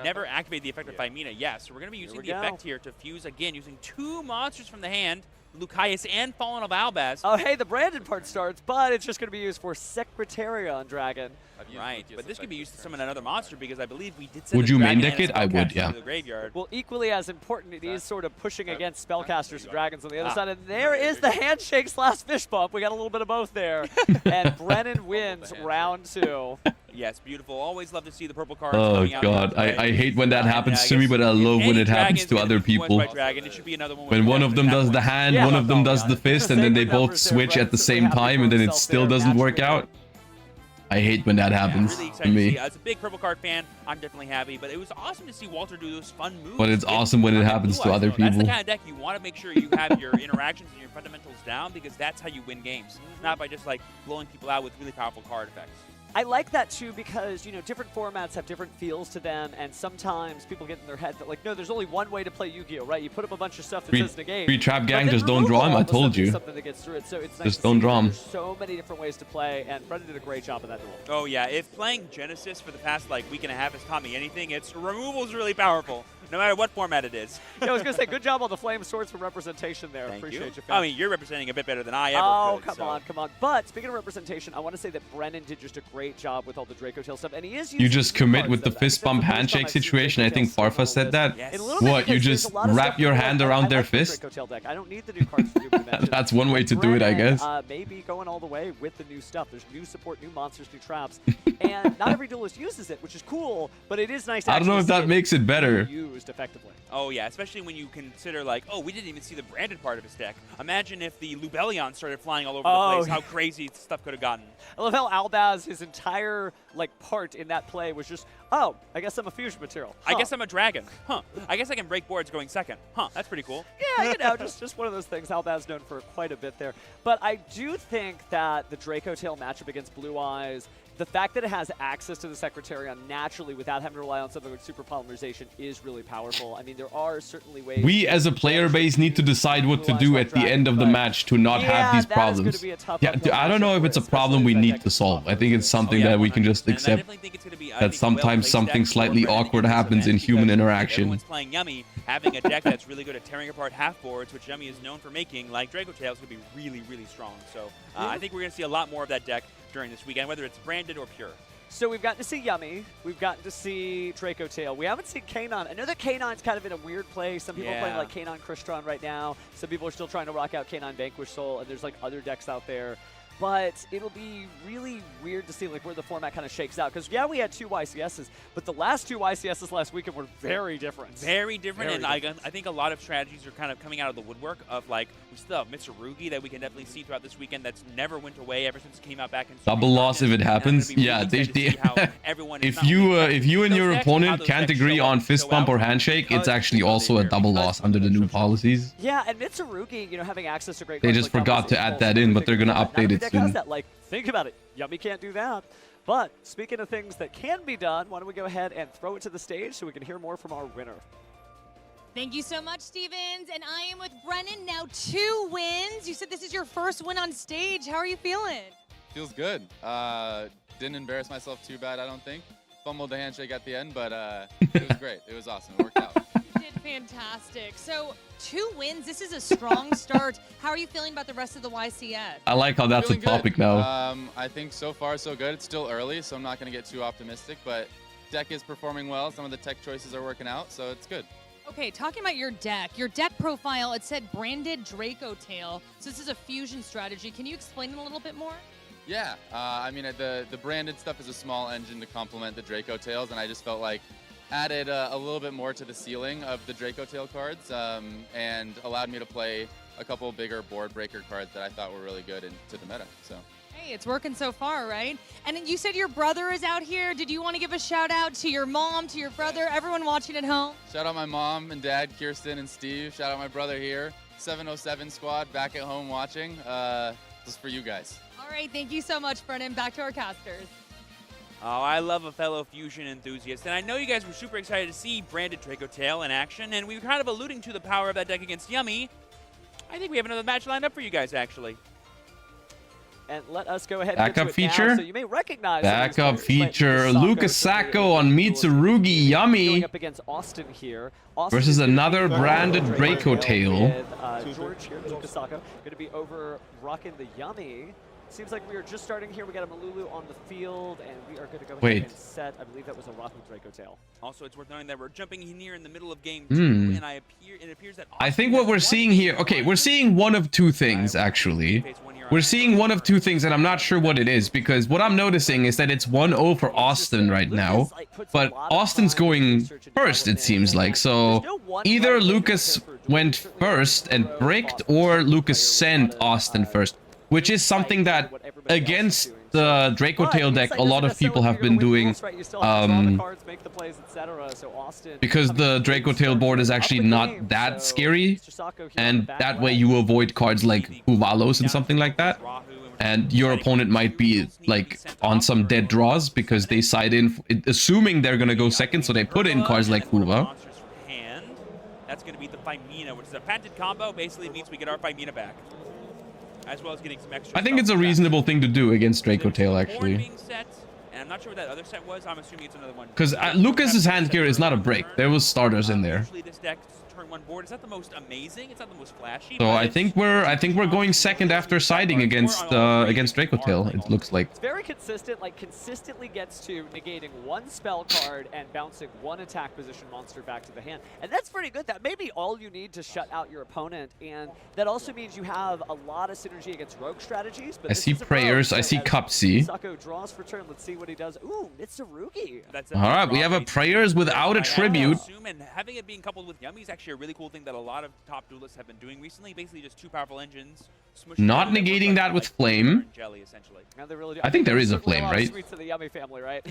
never activated the effect of Phymena. Yes, so we're going to be using the effect here to fuse again, using two monsters from the hand, Lucaeus and Fallen of Albaz. Oh, hey, the branded part starts, but it's just going to be used for Secretaria on Dragon. Right, but this could be used to summon another monster because I believe we did send Would the you dragon main deck and it? I would, spellcaster yeah. to the graveyard. Well, equally as important, it is sort of pushing against spellcasters and dragons on the other side. And there is the handshake / fist bump. We got a little bit of both there. And Brennan wins round 2. Yes, beautiful. Always love to see the purple cards Oh coming out. god, I hate when that happens to me, but I love when it happens to other people. When one of them does the hand, one of them does the fist, and then they both switch at the same time, and then it still doesn't work out. I hate when that happens Really to excited to me. see. As a big purple card fan, I'm definitely happy. But it was awesome to see Walter do those fun moves. But it's awesome when it happens to other That's the people. kind of deck you want to make sure you have your interactions and your fundamentals down, because that's how you win games. Not by just like blowing people out with really powerful card effects. I like that too because, you know, different formats have different feels to them, and sometimes people get in their head that, like, no, there's only one way to play Yu-Gi-Oh, right? You put up a bunch of stuff that says negate. Free trap but gang, then just don't draw him, removal I all of a told sudden is you. something that gets through it, so it's nice Just to don't see draw that 'em. There's so many different ways to play, and Brendan did a great job in that duel. Oh yeah, if playing Genesys for the past like week and a half has taught me anything, it's removal's really powerful, no matter what format it is. Yeah, I was gonna say, good job on the flame swords for representation there. Thank Appreciate you. you. I mean, you're representing a bit better than I ever Oh, could. come on, come on. But speaking of representation, I want to say that Brennan did just a great job with all the Dracotail stuff, and he is You using just new commit cards, with the though. I think fist that's bump the first time handshake I've seen situation. I think Dracotail Farfa still on said that. this. And a little bit What, you because there's just a lot of wrap stuff your where, hand like, around I their like the fist? Dracotail deck. I don't need the new cards for Doom Dimensions. That's one way to do it, I Brennan, guess. Maybe going all the way with the new stuff. There's new support, new monsters, new traps, and not every duelist uses it, which is cool. But it is nice to I don't know if actually see that makes it better. used effectively. Oh yeah, especially when you consider like, oh, we didn't even see the branded part of his deck. Imagine if the Lubellion started flying all over the place, how crazy stuff could have gotten. I love how Albaz, his entire like part in that play was just, oh, I guess I'm a fusion material. I guess I'm a dragon. Huh. I guess I can break boards going second. Huh. That's pretty cool. Yeah, you know, just one of those things. Albaz known for quite a bit there. But I do think that the Dracotail matchup against Blue Eyes, the fact that it has access to the Secretarion naturally without having to rely on something like super polymerization is really powerful. I mean, there are certainly ways. We as a player base need to decide what to do at the end of the match to not have these problems. Yeah, I don't know if it's a problem we need to solve. I think it's something that we can just accept. That sometimes something slightly awkward happens in human interaction. Everyone's playing Yummy, having a deck that's really good at tearing apart half boards, which Yummy is known for making, like Dracotail, is going to be really, really strong. So I think we're going to see a lot more of that deck during this weekend, whether it's branded or pure. So we've gotten to see Yummy. We've gotten to see Dracotail. We haven't seen K9. I know that K9's kind of in a weird place. Some people are playing like K9 Crystron right now. Some people are still trying to rock out K9 Vanquish Soul, and there's like other decks out there. But it'll be really weird to see like where the format kind of shakes out. Because, yeah, we had 2 YCSs, but the last 2 YCSs last weekend were very different. Very different, I think a lot of strategies are kind of coming out of the woodwork of, like, we still have Mitsurugi that we can definitely see throughout this weekend that's never went away ever since it came out back in Double loss if it happens. Yeah, if you and your opponent can't agree on fist bump or handshake, it's actually also a double loss under the new policies. Yeah, and Mitsurugi, you know, having access to great They cards just like forgot to add that in, but they're going to update it Austin. does that? Like, think about it. Yummy can't do that. But speaking of things that can be done, why don't we go ahead and throw it to the stage so we can hear more from our winner. Thank you so much, Stevens. And I am with Brennan now. 2 wins. You said this is your first win on stage. How are you feeling? Feels good. Didn't embarrass myself too bad, I don't think. Fumbled the handshake at the end, but it was great. It was awesome. It worked out. You did fantastic. So 2 wins. This is a strong start. How are you feeling about the rest of the YCS? I like how that's a Feeling topic good. now. I think so far so good. It's still early, so I'm not going to get too optimistic, but deck is performing well. Some of the tech choices are working out, so it's good. Okay, talking about your deck profile, it said branded Dracotail. So this is a fusion strategy. Can you explain it a little bit more? Yeah, I mean, the branded stuff is a small engine to complement the Dracotails, and I just felt like added a little bit more to the ceiling of the Dracotail cards and allowed me to play a couple bigger board breaker cards that I thought were really good into the meta. So. Hey, it's working so far, right? And then you said your brother is out here. Did you want to give a shout out to your mom, to your brother, everyone watching at home? Shout out my mom and dad, Kirsten and Steve. Shout out my brother here. 707 squad back at home watching. This is for you guys. All right, thank you so much, Brennan. Back to our casters. Oh, I love a fellow fusion enthusiast, and I know you guys were super excited to see branded Dracotail in action, and we were kind of alluding to the power of that deck against Yummy. I think we have another match lined up for you guys, actually. And let us go ahead Backup and get to it feature. now. So you may recognize Backup feature. Lucas Sacco on Mitsurugi. Yummy. Going up against Austin here. Austin Versus is gonna another be branded Dracotail. with, George here, Lucas Sacco, going to be over rocking the Yummy. Seems like we are just starting here. We got a Malulu on the field, and we are going to go ahead and set. I believe that was a Raku Dracotail. Also, it's worth noting that we're jumping here in the middle of game 2, and it appears that I think what we're seeing here, okay, we're seeing one of 2 things, actually. We're seeing one of 2 things, and I'm not sure what it is, because what I'm noticing is that it's 1-0 for Austin right now, but Austin's going first, it seems like. So either Lucas went first and bricked, or Lucas sent Austin first, which is something that against the Dracotail deck a lot of people have been doing, because the Dracotail board is actually not that scary, and that way you avoid cards like Uvalos and something like that, and your opponent might be like on some dead draws because they side in assuming they're gonna go second, so they put in cards like Uva. That's going to be the Fimina, which is a patented combo. Basically means we get our Fimina back, as well as getting some extra. I think it's a reasonable thing to do against Dracotail, actually. And I'm not sure what that other set was. I'm assuming it's another one. Because Lucas's hand gear is not a break. There was starters in there. Usually this deck turn 1 board. It's not the most amazing. It's not the most flashy. So I think we're going second after siding against Dracotail. It looks like. It's very consistent. Like consistently gets to negating 1 spell card and bouncing 1 attack position monster back to the hand, and that's pretty good. That may be all you need to shut out your opponent, and that also means you have a lot of synergy against rogue strategies. But I see prayers. I see Cupsy. Sacco draws for turn. Let's see what he does. Ooh, Mitsurugi. All right, we have a prayers without a tribute. And having it being coupled with Yummy is actually a really cool thing that a lot of top duelists have been doing recently. Basically, just 2 powerful engines. Not negating that with flame. I think there is a flame, right?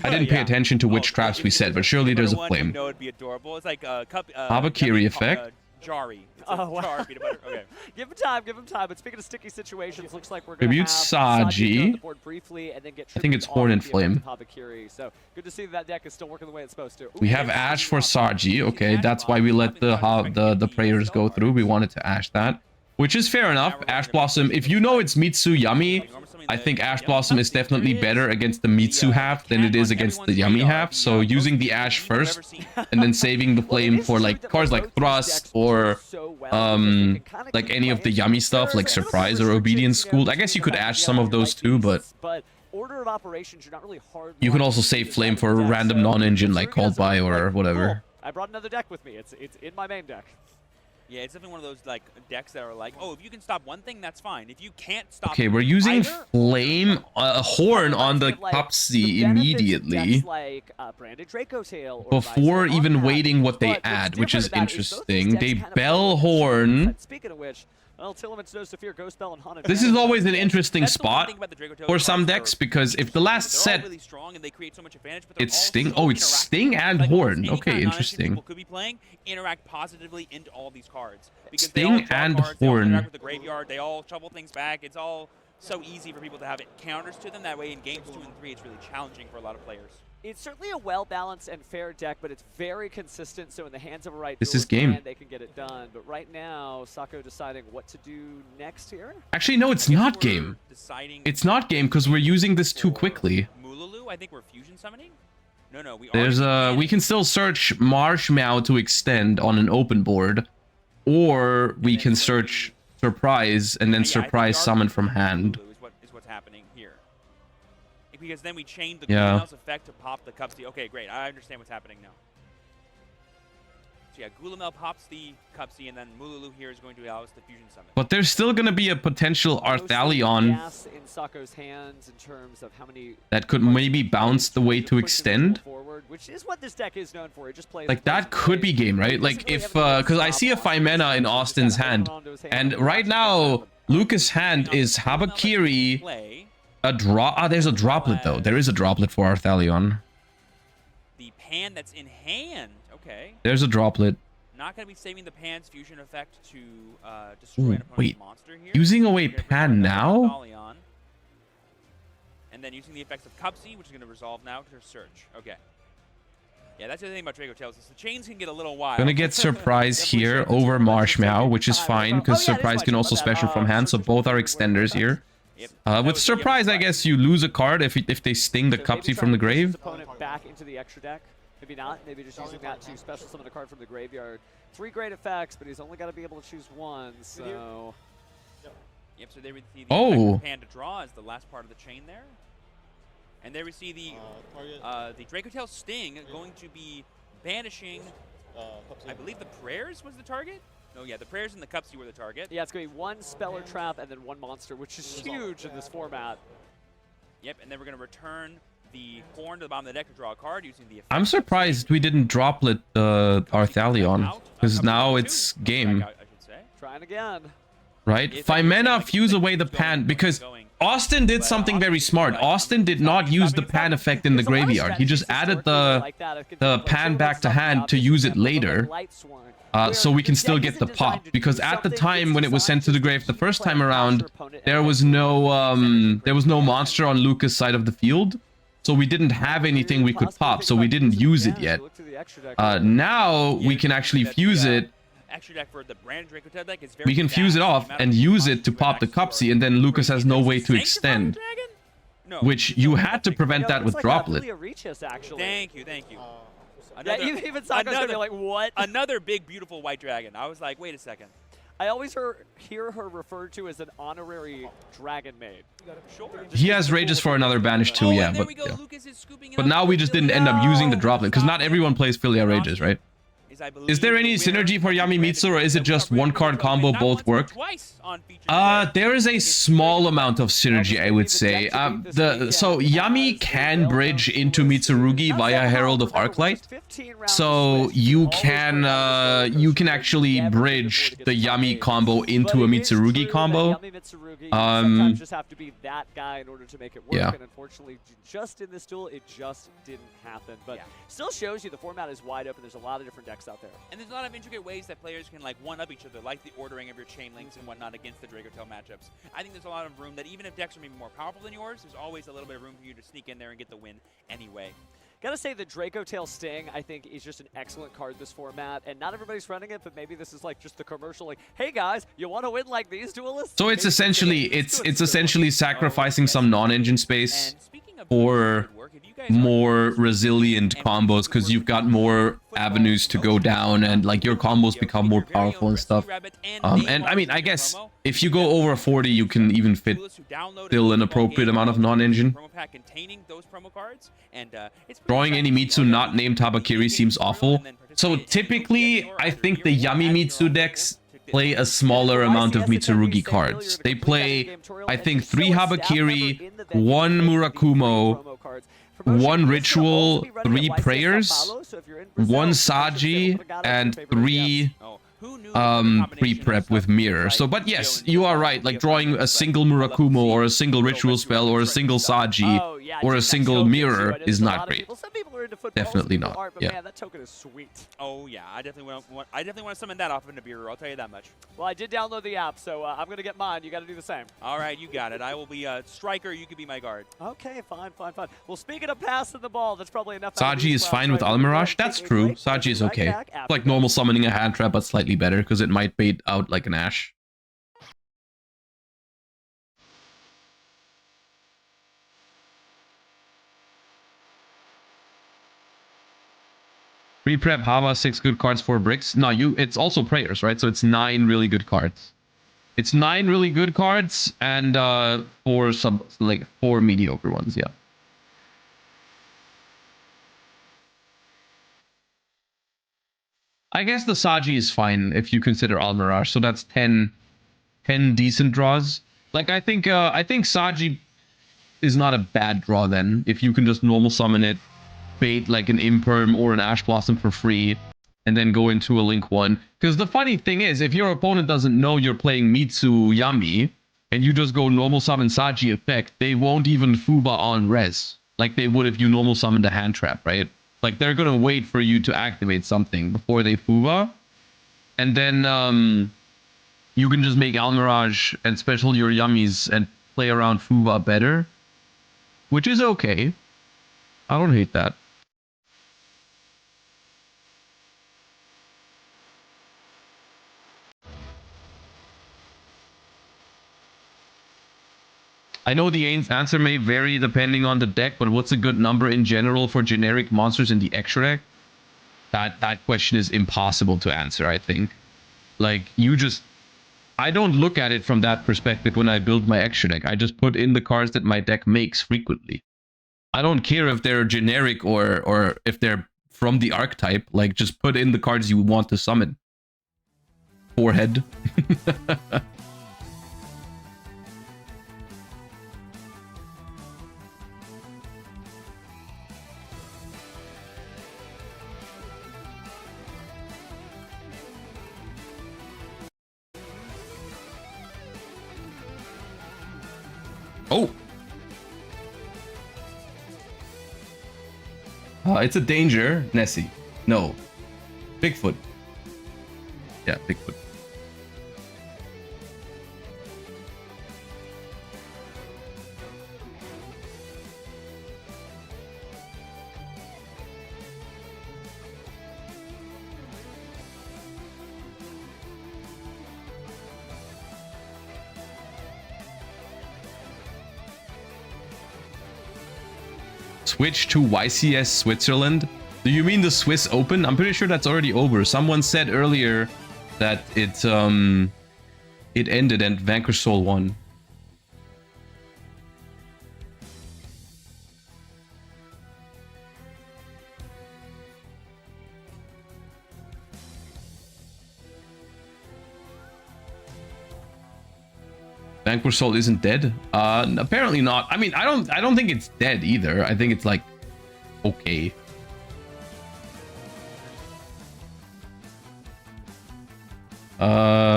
I didn't pay attention to which traps we said, but surely there's a flame. No, it'd be adorable. It's like Habakiri effect. Jari. Oh, wow. Okay. Give him time, give him time. But speaking of sticky situations, looks like we're going to Tribute have Saji. on the board briefly, and then get I think it's Horn and Flame. So good to see that deck is still working the way it's supposed to. We have Ash for Saji. Okay, that's why we let the prayers go through. We wanted to Ash that, which is fair enough. Ash Blossom, if you know it's Mitsu Yummy, I think Ash Blossom is definitely better against the Mitsu half than it is against the Yummy half. So using the Ash first and then saving the flame for like cards like Thrust or like any of the Yummy stuff like Surprise or Obedience School. I guess you could Ash some of those too, but order of operations, you're not really hard. You can also save flame for a random non-engine like Called By or whatever. I brought another deck with me. It's in my main deck. Yeah, it's definitely one of those like decks that are like, oh, if you can stop one thing, that's fine. If you can't stop, okay, we're using flame Horn on the Cupsy immediately like branded Dracotail before even waiting what they add, which is interesting. They Bell Horn. Speaking of which, well, Tillaments knows to fear Ghost Bell and Haunted. This is always an interesting spot for some decks because if the last set it's Sting. Oh, it's Sting and Horn. Okay, interesting. Could be playing interact positively into all these cards. Sting and Horn. With the graveyard, they all shovel things back. It's all so easy for people to have counters to them. That way in games 2 and 3, it's really challenging for a lot of players. It's certainly a well-balanced and fair deck, but it's very consistent, so in the hands of a right This is duelist game. man, they can get it done. But right now, Sako deciding what to do next here. Actually, no, it's not game. It's not game because we're using this too quickly. Mululu, I think we're fusion summoning? No, we There's we can still search Marshmallow to extend on an open board, or we can search Surprise and then Surprise summon from hand. Is what's happening here. Because then we chain the Yeah. Gulamel's effect to pop the Cupsy. Okay, great. I understand what's happening now. So yeah, Gulamel pops the Cupsy, and then Mululu here is going to allow us the fusion summon. But there's still going to be a potential Arthalion Gas in Sako's hands in terms of how many that could maybe bounce the way to extend. forward, which is what this deck is known for. It just plays Like, that could be game, right? Like, if, because I see a 5-mana in Austin's hand, and right now, Lucas' hand is Habakiri, there's a droplet, though. There is a droplet for Arthalion. The pan that's in hand. Okay. There's a droplet. Not going to be saving the pan's fusion effect to destroy Ooh, an opponent's wait. monster here. Using away We're gonna bring Pan back now? Arthalion. And then using the effects of Cupsy, which is going to resolve now to search. Okay. Yeah, that's the other thing about Dracotail is the chains can get a little wild. Gonna get Surprise here over Marshmallow, which is fine, because Surprise can also special from hand, so both are extenders here. With Surprise, I guess you lose a card if they sting the Cupsy from the grave. Opponent back into the extra deck. Maybe not. Maybe just using that to special summon a card from the graveyard. 3 great effects, but he's only got to be able to choose one. So. Yep. So there we see the Oh. effect of pan to draw as the last part of the chain there. And there we see the Dracotail Sting going to be banishing. I believe the prayers was the target. No, yeah, the prayers and the Cupsy were the target. Yeah, it's going to be 1 spell or trap and then 1 monster, which is huge in this format. Yep, and then we're going to return the horn to the bottom of the deck to draw a card using the effect. I'm surprised we didn't droplet Arthalion, because now it's game, I should say. Trying again. right? 5-mana fuse away the pan, because Austin did something very smart. Austin did not use the pan effect in the graveyard. He just added the pan back to hand to use it later. So we can still get the pop, because at the time when it was sent to the grave the first time around, there was no monster on Lucas' side of the field, so we didn't have anything we could pop, so we didn't use it yet. Now we can actually fuse it. Extra deck for the brand Dracotail deck is very We can fuse it off and use it to pop the Cupsy, and then Lucas has no way to extend, which you had to prevent that with droplet. Thank you. Yeah, even Sako's gonna be like, what? Another big, beautiful white dragon. I was like, wait a second. I always hear her referred to as an honorary dragon maid. Sure. He has rages for another banish too, yeah, but now we just didn't end up using the droplet, because not everyone plays Filia Rages, right? Is there any synergy for Yamimitsu, or is it just one card combo both work? There is a small amount of synergy, I would say. So Yami can bridge into Mitsurugi via Herald of Arclight. So you can actually bridge the Yami combo into a Mitsurugi combo. Sometimes just have to be that guy in order to make it work, Yeah. and unfortunately, just in this duel, it just didn't happen. But still shows you the format is wide open. There's a lot of different decks out there. And there's a lot of intricate ways that players can like one-up each other, like the ordering of your chain links and whatnot against the Dracotail matchups. I think there's a lot of room that even if decks are maybe more powerful than yours, there's always a little bit of room for you to sneak in there and get the win anyway. Gotta say, the Dracotail Sting, I think, is just an excellent card this format, and not everybody's running it, but maybe this is like just the commercial, like, hey guys, you want to win like these duelists? So it's essentially sacrificing some non-engine space for more resilient combos, because you've got more avenues to go down, and like your combos become more powerful and stuff. And I mean, I guess if you go over 40, you can even fit still an appropriate amount of non-engine. Drawing any Mitsu not named Tabakiri seems awful. So typically, I think the Yamimitsu decks play a smaller amount of Mitsurugi cards. They play, I think, 3 Habakiri, 1 Murakumo, 1 Ritual, 3 Prayers, 1 Saji, and 3 pre-prep with Mirror. So, but yes, you are right, like drawing a single Murakumo or a single Ritual spell or a single Saji or a single Mirror is not great. Some people are super into football. Definitely People not, aren't, but yeah. man, that token is sweet. Oh yeah, I definitely want to summon that off of Nibiru. I'll tell you that much. Well, I did download the app, so I'm gonna get mine. You got to do the same. All right, you got it. I will be a striker. You could be my guard. Okay, fine. Well, speaking of passing the ball, that's probably enough. Saji is fine with Almirage. That's true. Saji is okay. It's like normal summoning a hand trap, but slightly better because it might bait out like an Ashe. Pre-prep Hava, 6 good cards, 4 bricks. No, it's also prayers, right? So it's 9 really good cards. It's 9 really good cards and 4 mediocre ones, yeah. I guess the Saji is fine if you consider Almirage. So that's 10 decent draws. Like I think Saji is not a bad draw then if you can just normal summon it, bait like an Imperm or an Ash Blossom for free, and then go into a Link 1. Because the funny thing is, if your opponent doesn't know you're playing Mitsu Yami, and you just go normal summon Saji effect, they won't even Fuba on res, like they would if you normal summoned a hand trap, right? Like they're gonna wait for you to activate something before they Fuba, and then you can just make Almirage and special your Yummies and play around Fuba better, which is okay. I don't hate that. I know the answer may vary depending on the deck, but what's a good number in general for generic monsters in the extra deck? That question is impossible to answer, I think. Like, I don't look at it from that perspective when I build my extra deck. I just put in the cards that my deck makes frequently. I don't care if they're generic or if they're from the archetype. Like, just put in the cards you want to summon. Forehead. Oh! It's a danger. Nessie. No. Bigfoot. Yeah, Bigfoot. Switch to YCS Switzerland? Do you mean the Swiss Open? I'm pretty sure that's already over. Someone said earlier that it ended and Vanquish Soul won. Vanquish Soul isn't dead? Apparently not. I mean, I don't think it's dead either. I think it's like okay.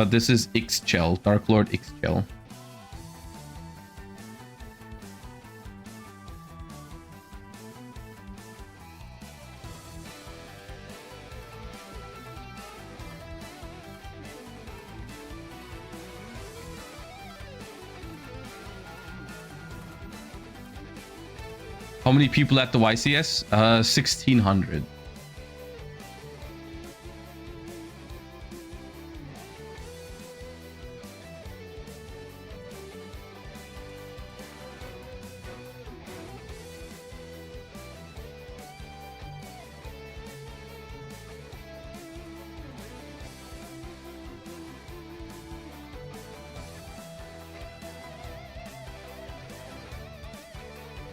This is Ixchel, Dark Lord Ixchel. How many people at the YCS? 1,600.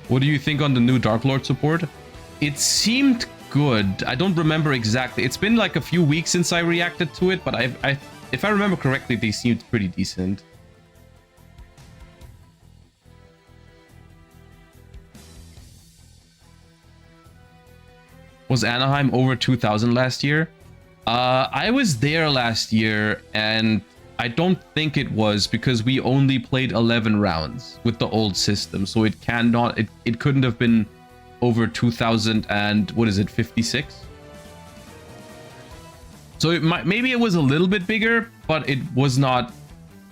What do you think on the new Dark Lord support? It seemed good. I don't remember exactly. It's been like a few weeks since I reacted to it, but if I remember correctly, they seemed pretty decent. Was Anaheim over 2,000 last year? I was there last year, and I don't think it was because we only played 11 rounds with the old system, so it couldn't have been over 2,000 and what is it, 56? So it might, maybe it was a little bit bigger, but it was not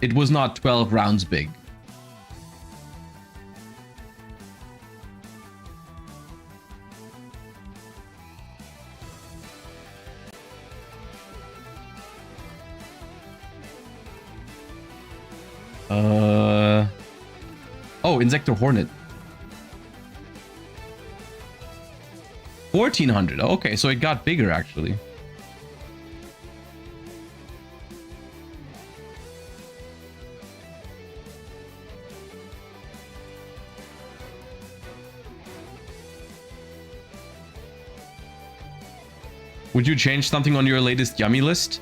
12 rounds big. Oh, Insector Hornet. 1,400. Okay, so it got bigger actually. Would you change something on your latest yummy list?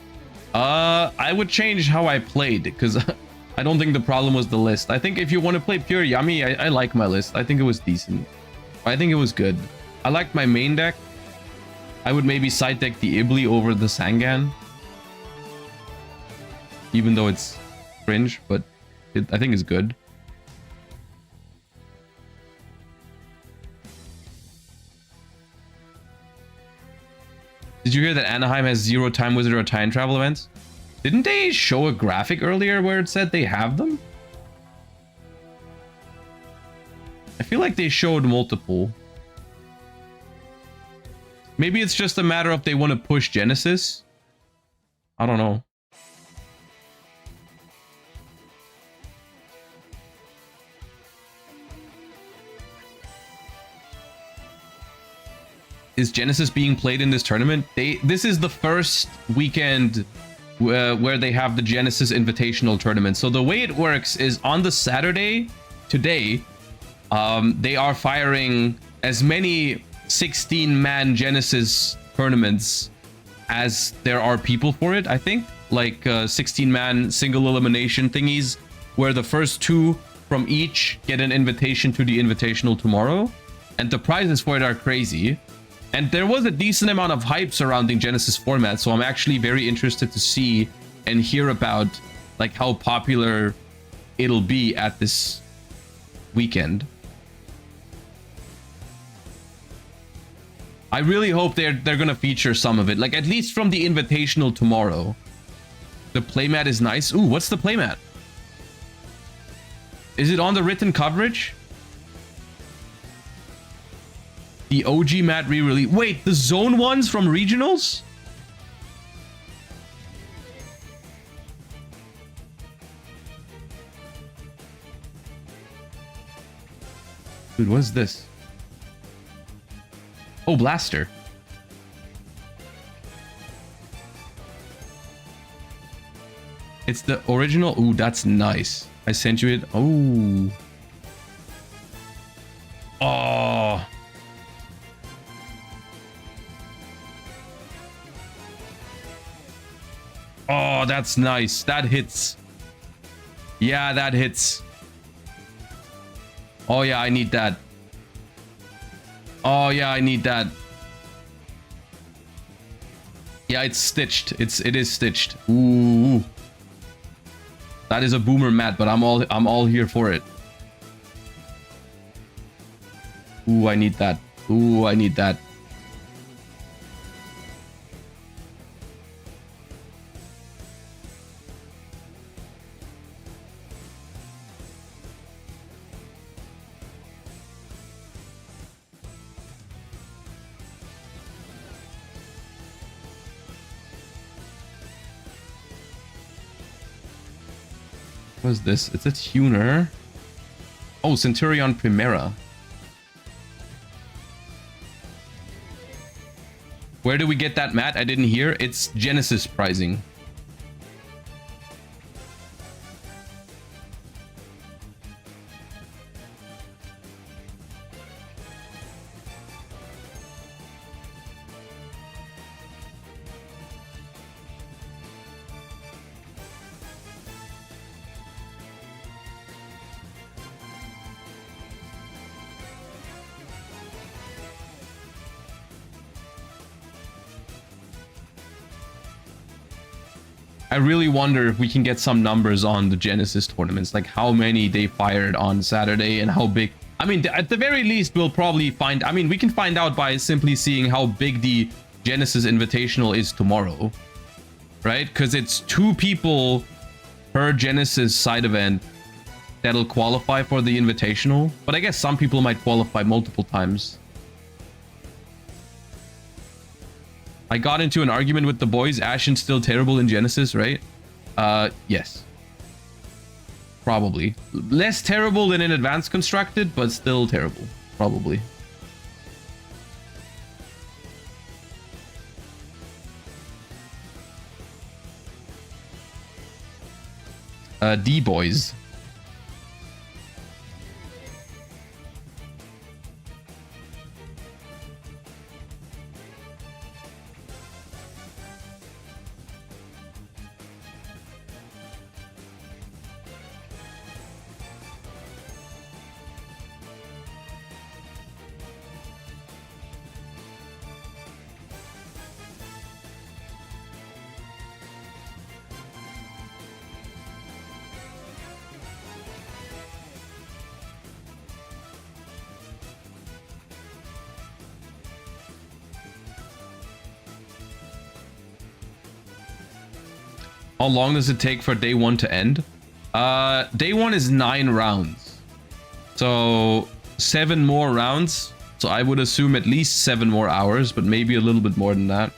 I would change how I played, because I don't think the problem was the list. I think if you want to play pure yummy, I like my list. I think it was decent. I think it was good. I liked my main deck. I would maybe side deck the Ibli over the Sangan. Even though it's cringe, but I think it's good. Did you hear that Anaheim has 0 Time Wizard or Time Travel events? Didn't they show a graphic earlier where it said they have them? I feel like they showed multiple. Maybe it's just a matter of they want to push Genesys. I don't know. Is Genesys being played in this tournament? This is the first weekend where they have the Genesys Invitational Tournament. So the way it works is on the Saturday, today, they are firing as many 16-man Genesys tournaments as there are people for it, I think. Like 16-man single elimination thingies, where the first 2 from each get an invitation to the Invitational tomorrow. And the prizes for it are crazy. And there was a decent amount of hype surrounding Genesys format, so I'm actually very interested to see and hear about like how popular it'll be at this weekend. I really hope they're gonna feature some of it, like at least from the Invitational tomorrow. The playmat is nice. Ooh, what's the playmat? Is it on the written coverage? The OG mat re-release. Wait, the zone ones from regionals? Dude, what is this? Oh, Blaster. It's the original. Ooh, that's nice. I sent you it. Oh. Oh. Oh, that's nice. That hits. Yeah, that hits. Oh, yeah, I need that. Oh, yeah, I need that. Yeah, it's stitched. It is stitched. Ooh. That is a boomer mat, but I'm all here for it. Ooh, I need that. Ooh, I need that. What is this? It's a tuner. Oh, Centurion Primera. Where do we get that mat? I didn't hear. It's Genesys pricing. I really wonder if we can get some numbers on the Genesys tournaments, like how many they fired on Saturday and how big I mean, at the very least, we'll probably find... I mean, we can find out by simply seeing how big the Genesys Invitational is tomorrow. Right? Because it's 2 people per Genesys side event that'll qualify for the Invitational. But I guess some people might qualify multiple times. I got into an argument with the boys. Ashen's still terrible in Genesys, right? Yes. Probably. Less terrible than in Advanced Constructed, but still terrible. Probably. D-boys. How long does it take for day 1 to end? Day 1 is 9 rounds. So 7 more rounds. So I would assume at least 7 more hours, but maybe a little bit more than that.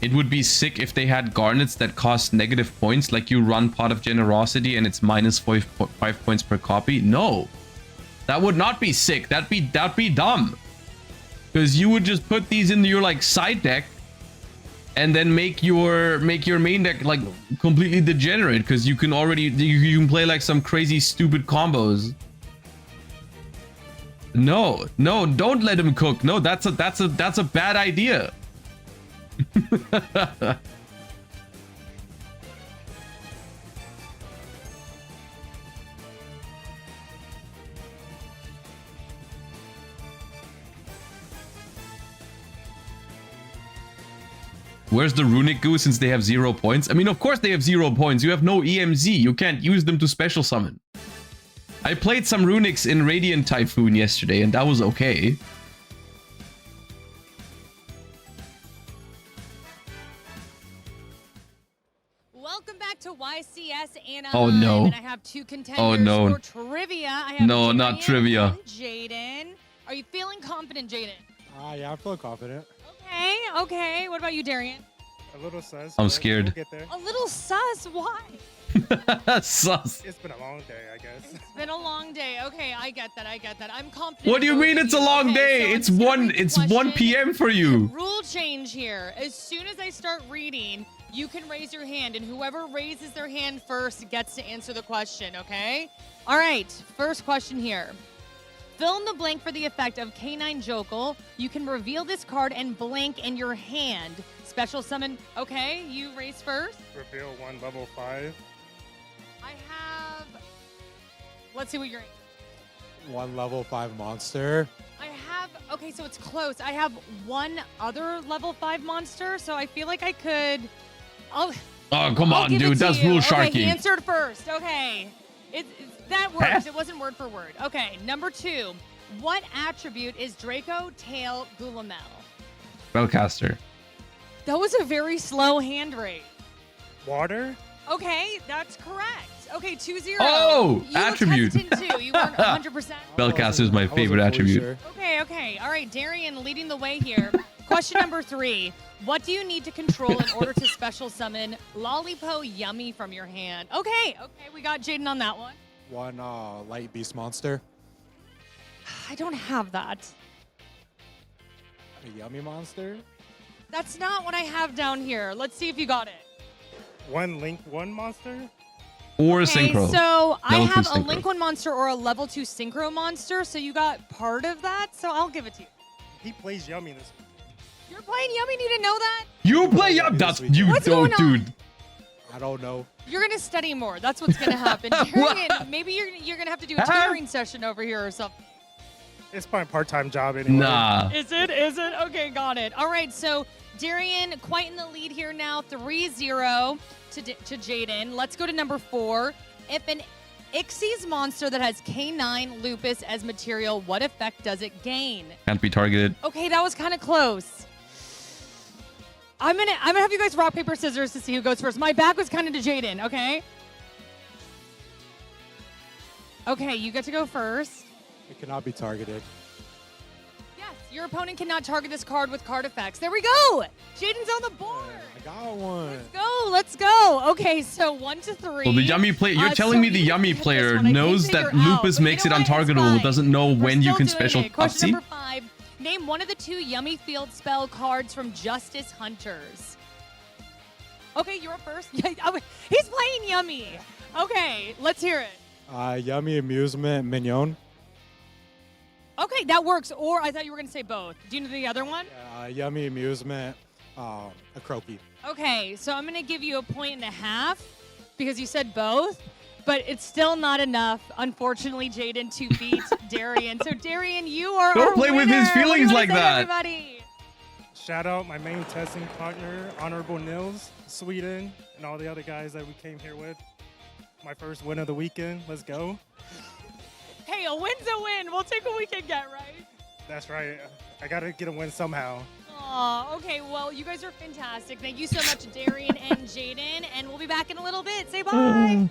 It would be sick if they had garnets that cost negative points, like you run Pot of Generosity and it's minus 5 points per copy. No, that would not be sick. That'd be dumb. Because you would just put these into your like side deck, and then make your main deck like completely degenerate. Because you can already you can play like some crazy stupid combos. No, don't let him cook. No, that's a bad idea. Where's the runic goo since they have 0 points? I mean, of course they have 0 points. You have no EMZ. You can't use them to special summon. I played some runics in Radiant Typhoon yesterday, and that was okay. Welcome back to YCS Anaheim. Oh no. And I have 2 contenders oh no. for trivia. I have no, Darian not trivia. and Jaden. Are you feeling confident, Jaden? Yeah, I feel confident. Okay, okay. What about you, Darian? A little sus. I'm scared. We'll get there. A little sus. Why? Sus. It's been a long day, I guess. It's been a long day. Okay, I get that. I'm confident. What do you mean it's a long day? So it's 1 p.m. for you. Rule change here. As soon as I start reading, you can raise your hand, and whoever raises their hand first gets to answer the question, okay? All right, first question here. Fill in the blank for the effect of K9 Jokel. You can reveal this card and blank in your hand. Special summon. Okay, you raise first. Reveal 1 level 5. I have... Let's see what you're... 1 level 5 monster. I have... Okay, so it's close. I have 1 other level 5 monster, so I feel like I could... Oh, come on, dude. That's rule sharking. Okay, he answered first. Okay. That works. It wasn't word for word. Okay, number 2. What attribute is Dracotail Gulamel? Spellcaster. That was a very slow hand rate. Water? Okay, that's correct. Okay, 2-0. Oh, you attribute. Looked hesitant too. You weren't 100%. Spellcaster is my favorite attribute. Sure. Okay. All right, Darian leading the way here. Question number 3. What do you need to control in order to special summon Lollipo Yummy from your hand? Okay, we got Jaden on that one. 1 light beast monster. I don't have that. A yummy monster. That's not what I have down here. Let's see if you got it. 1 Link 1 monster. Or a Okay, synchro. so I Level 2 have a synchro. Link 1 monster or a level 2 synchro monster, so you got part of that, so I'll give it to you. He plays yummy this week. You're playing Yummy, you didn't know that? You play up. That's you What's don't, going on? dude. I don't know. You're gonna study more. That's what's gonna happen. Darian, maybe you're gonna have to do a tutoring session over here or something. It's my part-time job anyway. Nah. Is it? Is it? Okay, got it. All right, so Darian quite in the lead here now, 3-0 to Jaden. Let's go to number 4. If an Xyz monster that has K9 Lupus as material, what effect does it gain? Can't be targeted. Okay, that was kind of close. I'm gonna have you guys rock, paper, scissors to see who goes first. My back was kind of to Jaden, okay? Okay, you get to go first. It cannot be targeted. Yes, your opponent cannot target this card with card effects. There we go! Jaden's on the board! I got one. Let's go! Okay, so 1 to 3. So the Yummy player, you're telling me the Yummy player knows that Lupus makes it untargetable, doesn't know when you can special Question Upsy? number 5. Name one of the 2 Yummy Field spell cards from Justice Hunters. Okay, you're up first. He's playing Yummy. Okay, let's hear it. Yummy Amusement Mignon. Okay, that works. Or I thought you were going to say both. Do you know the other one? Yummy Amusement, a Croaky. Okay, so I'm going to give you a 1.5 because you said both, but it's still not enough, unfortunately, Jaden, to beat Darian. So, Darian, you are Don't our play with winner. his feelings What do you like wanna say, that. Everybody? Shout out my main testing partner, Honorable Nils, Sweden, and all the other guys that we came here with. My first win of the weekend. Let's go. Hey, a win's a win. We'll take what we can get, right? That's right. I got to get a win somehow. Aw, okay, well, you guys are fantastic. Thank you so much, Darian and Jaden, and we'll be back in a little bit. Say bye.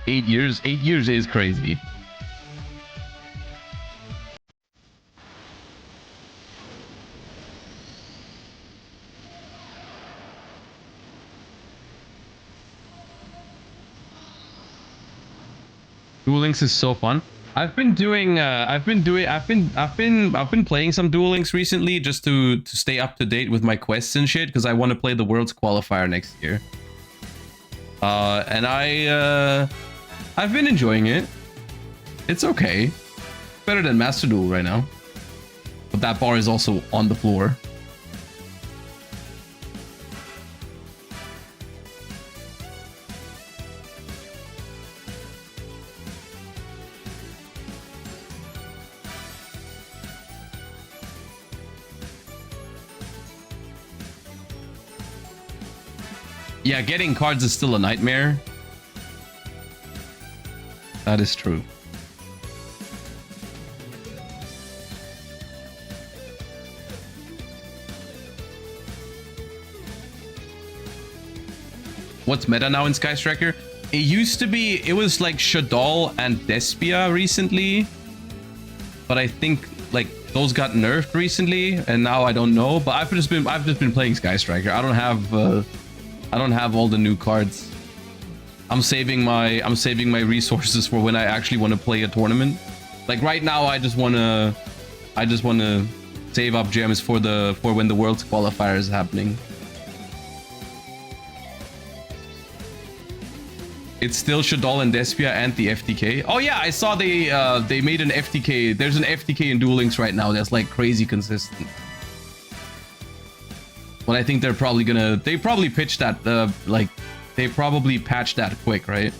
8 years? 8 years is crazy. Duel Links is so fun. I've been playing some Duel Links recently just to stay up to date with my quests and shit because I want to play the Worlds qualifier next year. And I've been enjoying it. It's okay. Better than Master Duel right now. But that bar is also on the floor. Yeah, getting cards is still a nightmare. That is true. What's meta now in Sky Striker? It used to be, it was like Shaddoll and Despia recently. But I think like those got nerfed recently and now I don't know. But I've just been playing Sky Striker. I don't have all the new cards. I'm saving my resources for when I actually want to play a tournament. Like right now I just want to save up gems for when the Worlds qualifier is happening. It's still Shaddoll and Despia and the FTK. Oh yeah, I saw they made an FTK. There's an FTK in Duel Links right now that's like crazy consistent. But I think they're probably gonna... They probably pitched that, like... They probably patched that quick, right?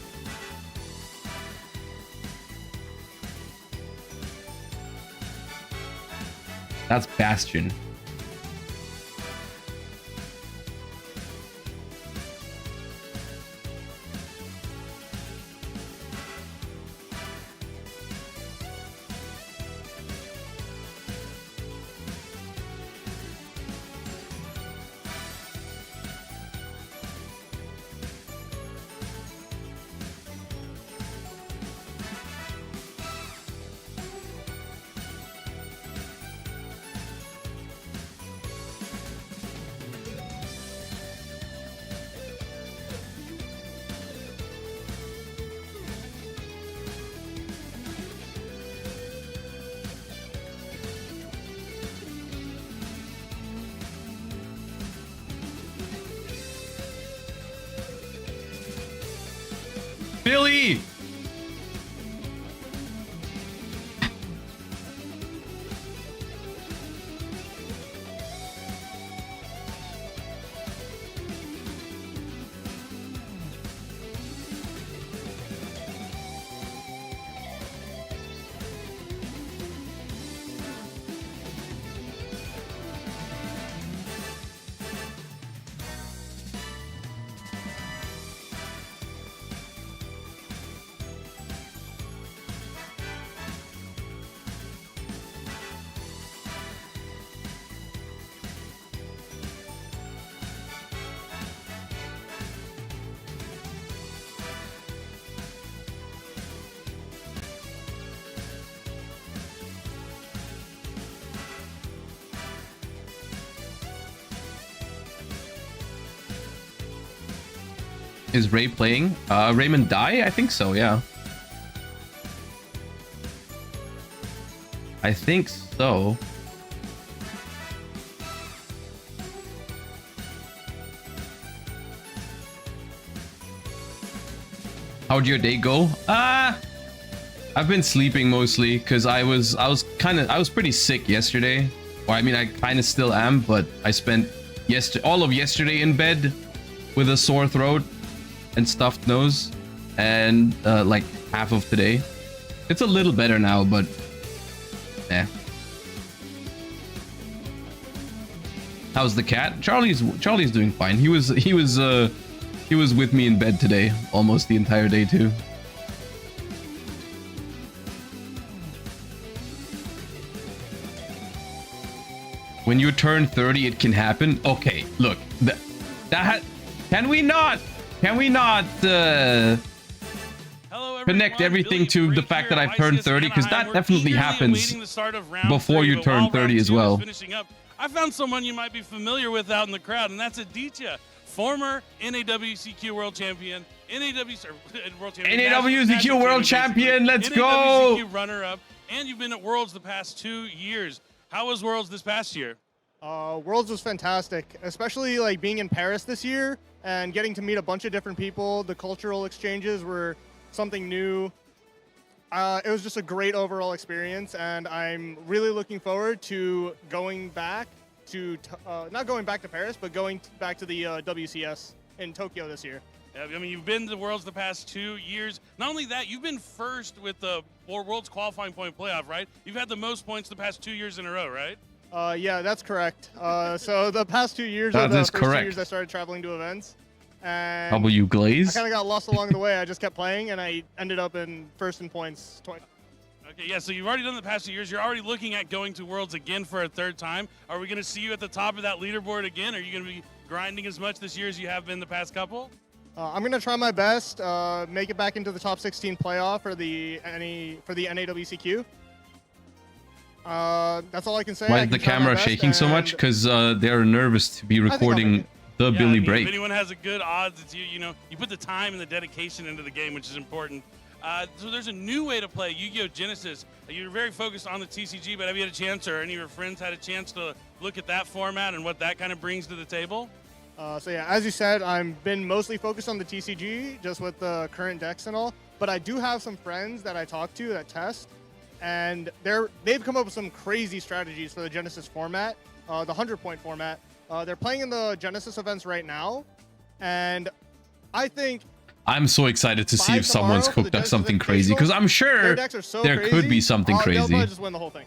That's Bastion. Billy! Is Ray playing? Raymond die? I think so, yeah. I think so. How'd your day go? I've been sleeping mostly because I was pretty sick yesterday. Or I mean, I kind of still am, but I spent all of yesterday in bed with a sore throat and stuffed nose, and like half of today. It's a little better now, but yeah. How's the cat? Charlie's doing fine. He was with me in bed today almost the entire day too. When you turn 30, it can happen. Okay, look, can we not connect everything to the fact that I've turned 30? Because that definitely happens before you turn 30 as well. I found someone you might be familiar with out in the crowd, and that's Aditya, former NAWCQ World Champion, NAWCQ World Champion, let's go! NAWCQ runner-up, and you've been at Worlds the past 2 years. How was Worlds this past year? Worlds was fantastic, especially like being in Paris this year and getting to meet a bunch of different people. The cultural exchanges were something new. It was just a great overall experience, and I'm really looking forward to going back to, not going back to Paris, but going back to the WCS in Tokyo this year. I mean, you've been to Worlds the past 2 years. Not only that, you've been first with the Worlds qualifying point playoff, right? You've had the most points the past 2 years in a row, right? Yeah, that's correct. So the past 2 years are the first 2 years I started traveling to events. And how about you, Glaze? I kind of got lost along the way. I just kept playing, and I ended up in first in points twice. Okay, yeah, so you've already done the past 2 years. You're already looking at going to Worlds again for a third time. Are we going to see you at the top of that leaderboard again? Are you going to be grinding as much this year as you have been the past couple? I'm going to try my best, make it back into the top 16 playoff for the NAWCQ. That's all I can say. Why is the camera shaking so much? Because they're nervous to be recording the Billy break. If anyone has a good odds, it's you. You know, you put the time and the dedication into the game, which is important. So there's a new way to play Yu-Gi-Oh! Genesys. You're very focused on the TCG, but have you had a chance, or any of your friends had a chance to look at that format and what that kind of brings to the table? So yeah, as you said, I've been mostly focused on the TCG, just with the current decks and all. But I do have some friends that I talk to that test, and they've come up with some crazy strategies for the Genesys format, the 100-point format. They're playing in the Genesys events right now, and I think I'm so excited to see if someone's cooked up something crazy, because I'm sure there could be something crazy. They'll probably just win the whole thing.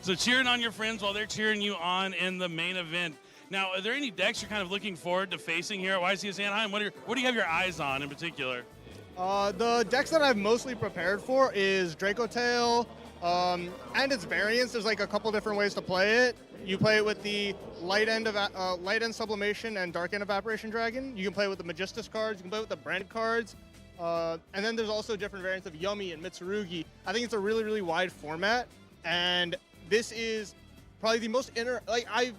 So cheering on your friends while they're cheering you on in the main event. Now, are there any decks you're kind of looking forward to facing here at YCS Anaheim? What do you have your eyes on in particular? The decks that I've mostly prepared for is Dracotail and its variants. There's like a couple different ways to play it. You play it with the light end sublimation and dark end evaporation dragon. You can play it with the Magistus cards. You can play it with the Brand cards. And then there's also different variants of Yummy and Mitsurugi. I think it's a really, really wide format. And this is probably the most I've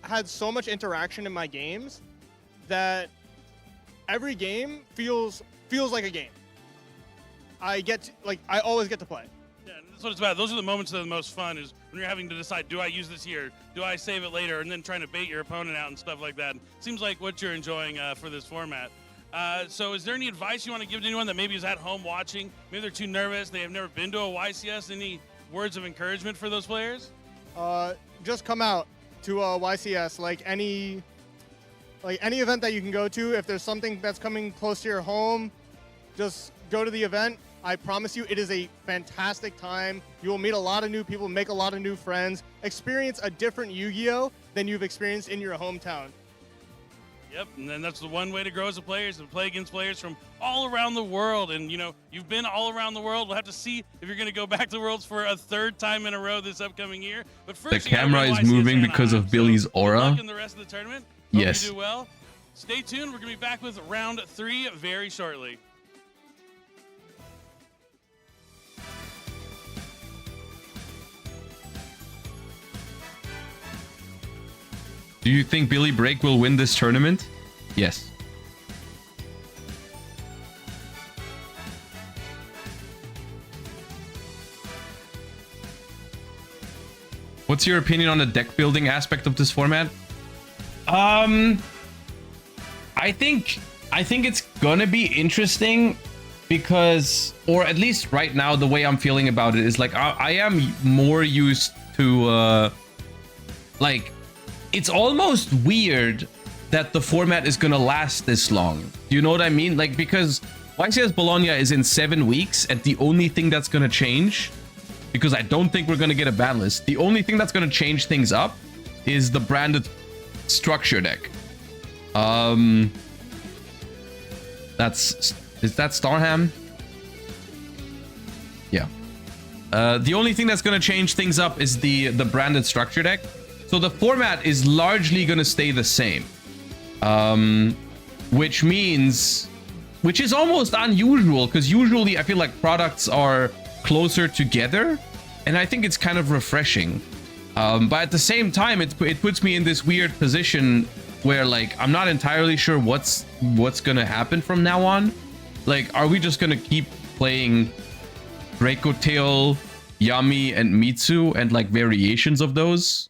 had so much interaction in my games that every game feels like a game. I always get to play. Yeah, that's what it's about. Those are the moments that are the most fun, is when you're having to decide, do I use this here? Do I save it later? And then trying to bait your opponent out and stuff like that. It seems like what you're enjoying for this format. So is there any advice you want to give to anyone that maybe is at home watching? Maybe they're too nervous. They have never been to a YCS. Any words of encouragement for those players? Just come out to YCS. Like any event that you can go to. If there's something that's coming close to your home, just go to the event. I promise you, it is a fantastic time. You will meet a lot of new people, make a lot of new friends, experience a different Yu-Gi-Oh! Than you've experienced in your hometown. Yep, and then that's the one way to grow as a player is to play against players from all around the world. And, you know, you've been all around the world. We'll have to see if you're going to go back to Worlds for a third time in a row this upcoming year. But first, The camera is moving because of Billy's aura. Good luck in the rest of the tournament. Hope Yes. you do well. Stay tuned. We're going to be back with round 3 very shortly. Do you think Billy Break will win this tournament? Yes. What's your opinion on the deck building aspect of this format? I think it's gonna be interesting because, or at least right now, the way I'm feeling about it is like I am more used to like, it's almost weird that the format is gonna last this long. Do you know what I mean? Like, because YCS Bologna is in 7 weeks, and the only thing that's gonna change, because I don't think we're gonna get a ban list, the only thing that's gonna change things up is the branded structure deck. Is that Starham? Yeah. The only thing that's gonna change things up is the branded structure deck. So the format is largely going to stay the same, which is almost unusual because usually I feel like products are closer together, and I think it's kind of refreshing. But at the same time, it puts me in this weird position where like I'm not entirely sure what's going to happen from now on. Like, are we just going to keep playing Dracotail, Yami, and Mitsu and like variations of those?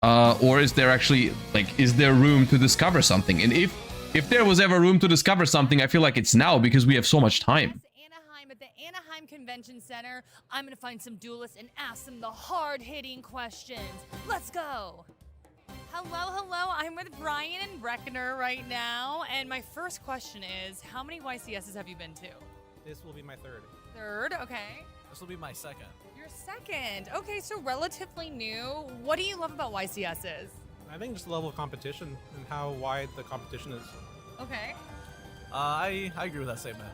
Or is there actually, like, is there room to discover something? And if there was ever room to discover something, I feel like it's now because we have so much time. Anaheim at the Anaheim Convention Center. I'm going to find some duelists and ask them the hard-hitting questions. Let's go. Hello. I'm with Brian and Reckner right now. And my first question is, how many YCSs have you been to? This will be my third. Third, okay. This will be my second. Your second. Okay, so relatively new. What do you love about YCSs? I think just the level of competition and how wide the competition is. Okay. I agree with that statement.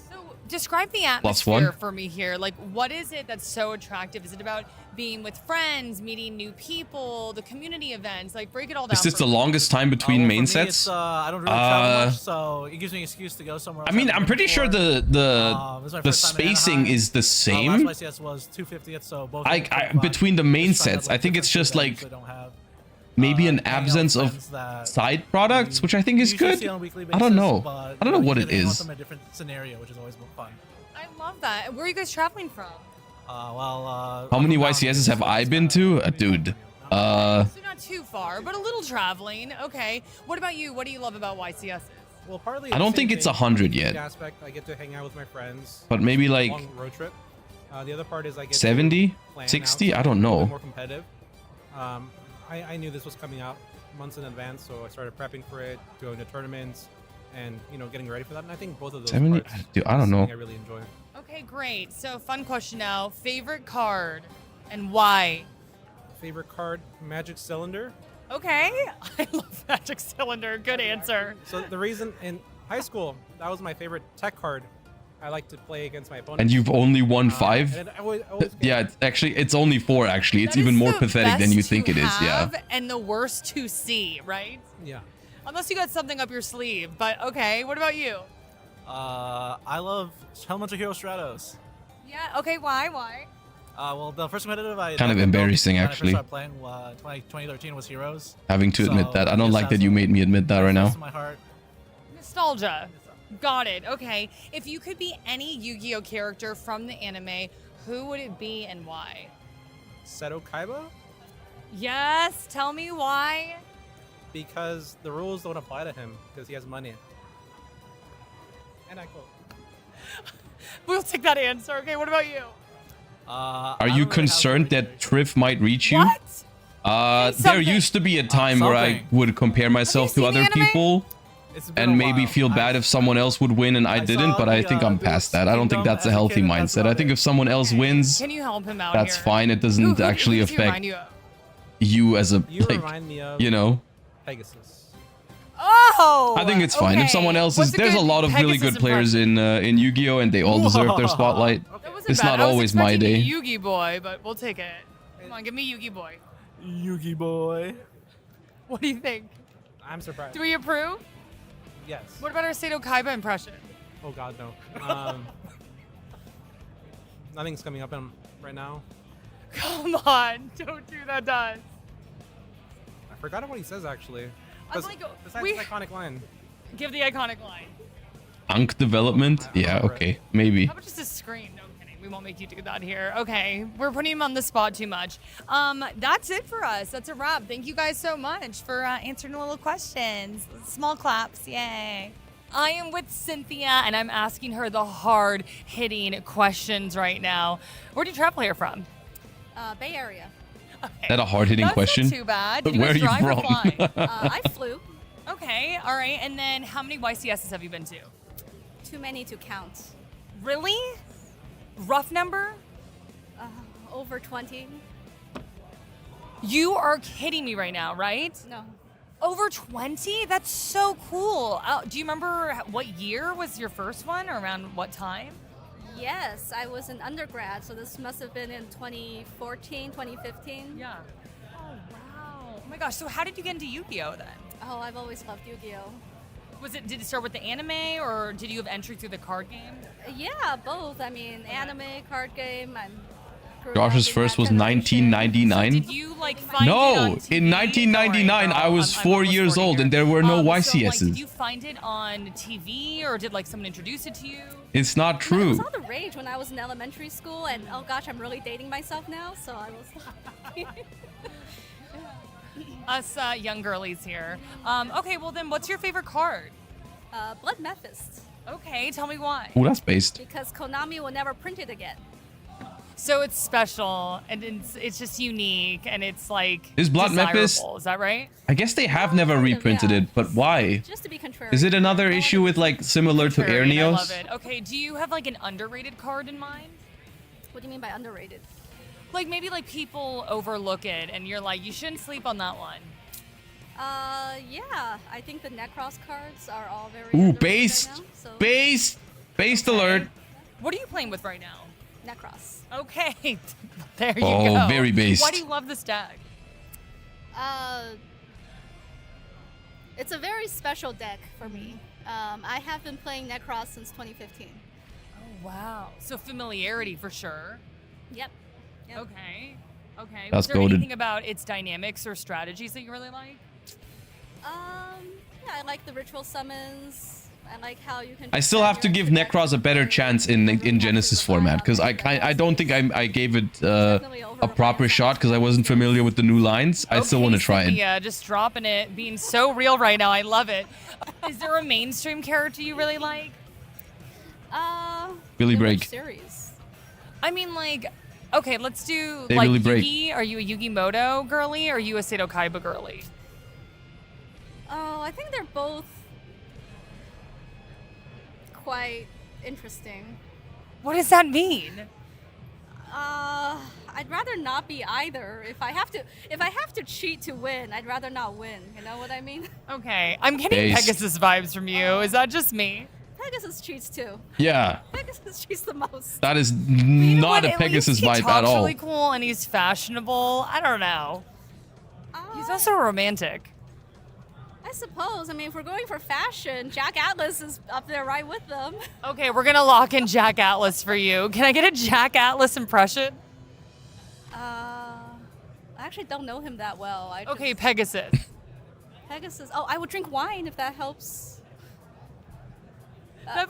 So describe the atmosphere for me here. Like, what is it that's so attractive? Is it about being with friends, meeting new people, the community events? Like, break it all down. Is this the longest time between Well, main for me, sets? it's, I don't really travel much, so it gives me an excuse to go somewhere else. I mean, I'm pretty sure the spacing is the Last same. YCS was 250th, so both. Between the main sets, I think it's just like maybe an absence of side products, which I think is good. I don't know. I don't know what it is. A different scenario, which is always fun. I love that. Where are you guys traveling from? How many YCSs have I been to? Dude. So not too far, but a little traveling. Okay. What about you? What do you love about YCS? Well, partly I don't think it's 100 yet. Aspect, I get to hang out with my friends. But maybe like long road trip. The other part is I get 70, to plan 60. out, I don't a little bit know. more competitive. I knew this was coming out months in advance, so I started prepping for it, going to tournaments, and getting ready for that. And I think both of those 70? parts Dude, I don't is know. something I really enjoy. Okay, great. So fun question now. Favorite card and why? Favorite card, Magic Cylinder. Okay. I love Magic Cylinder. Good answer. So the reason in high school, that was my favorite tech card. I like to play against my opponents. And you've only won 5? and I always Yeah, it's only 4 actually. It's even more pathetic than you think it is. Yeah. And the worst to see, right? Yeah. Unless you got something up your sleeve. But okay, what about you? I love Elemental Hero Stratos. Yeah, okay, why? Well, the first competitive I Kind of embarrassing, actually. When I first started playing 2013 was Heroes. Having to admit that. I don't like that you made me admit that right now. My heart. Nostalgia. Got it. Okay. If you could be any Yu-Gi-Oh character from the anime, who would it be and why? Seto Kaiba? Yes. Tell me why. Because the rules don't apply to him because he has money. And I quote. We'll take that answer. Okay, what about you? Are you concerned that Triff might reach you? What? There used to be a time where I would compare myself to other people and maybe feel bad if someone else would win and I didn't, but I think I'm past that. I don't think that's a healthy mindset. I think if someone else wins, Can you help him out that's here? fine. It doesn't actually who does he affect remind you of? you as a, You like, remind me of you know. Pegasus. Oh! I think it's fine. If someone else is, there's a lot of really good players in Yu-Gi-Oh, and they all deserve their spotlight. It's not always my day. Yugi boy, but we'll take it. Come on, give me Yugi boy. Yugi boy. What do you think? I'm surprised. Do we approve? Yes. What about our Seto Kaiba impression? Oh God, no. Nothing's coming up right now. Come on, don't do that to us. I forgot what he says actually. I'm like, Besides we the iconic line. give the iconic line. Ankh development? Yeah, okay, maybe. How about just a scream? No kidding. We won't make you do that here. Okay, we're putting him on the spot too much. That's it for us. That's a wrap. Thank you guys so much for answering the little questions. Small claps, yay. I am with Cynthia, and I'm asking her the hard-hitting questions right now. Where do you travel here from? Bay Area. Is that a hard-hitting question? Not too bad. Did Where are you you guys drive or from? fly? I flew. Okay, all right. And then how many YCSs have you been to? Too many to count. Really? Rough number? Over 20. You are kidding me right now, right? No. Over 20? That's so cool. Do you remember what year was your first one, or around what time? Yes, I was an undergrad, so this must have been in 2014, 2015. Yeah. Oh, wow. Oh my gosh, so how did you get into Yu-Gi-Oh then? Oh, I've always loved Yu-Gi-Oh. Did it start with the anime, or did you have entry through the card game? Yeah, both. I mean, anime, card game. Josh's first was 1999. Did you like find it No, on TV? in 1999 I was 4 years old and there were no So, like, YCSs. did you find it on TV, or did like someone introduce it to you? It's not It true. was all the rage when I was in elementary school, and oh gosh, I'm really dating myself now, so I was... Us young girlies here. Okay, well then, what's your favorite card? Blood Mephist. Okay, tell me why. Oh, that's based. Because Konami will never print it again. So it's special, and it's just unique, and it's like Is Blood desirable. Mephist- Is that right? I guess they have never reprinted it, but why? Just to be contrary. Is it another issue with like similar to Contrarian, I love Airneos? it. Okay, do you have like an underrated card in mind? What do you mean by underrated? Like maybe like people overlook it, and you're like, you shouldn't sleep on that one. Yeah, I think the Necros cards are all very Ooh, underrated based, right now, so based alert. What are you playing with right now? Necros. Okay, there you Oh, go. very based. Why do you love this deck? It's a very special deck for me. I have been playing Necros since 2015. Oh wow, so familiarity for sure. Yep. Okay. Okay. That's Was there goated. anything about its dynamics or strategies that you really like? Yeah, I like the ritual summons. I like how you can. I still have to give Necros a better chance in Genesys format because I don't think I gave it a proper shot because I wasn't familiar with the new lines. I still want to try it. Yeah, just dropping it, being so real right now. I love it. Is there a mainstream character you really like? Billy in Break. which series? I mean, like, okay, let's do They like really break. Yugi. Are you a Yugi Moto girly, or are you a Seto Kaiba girly? Oh, I think they're both quite interesting. What does that mean? I'd rather not be either. If I have to cheat to win, I'd rather not win. You know what I mean? Okay, I'm getting Based. Pegasus vibes from you. Is that just me? Pegasus cheats too. Yeah, Pegasus cheats the most. that is You know not what? a At Pegasus least he vibe talks at all. really cool and he's fashionable. I don't know. He's also romantic. I suppose. I mean, if we're going for fashion, Jack Atlas is up there right with them. Okay, we're gonna lock in Jack Atlas for you. Can I get a Jack Atlas impression? I actually don't know him that well. Okay, Pegasus. Pegasus. Oh, I would drink wine if that helps. That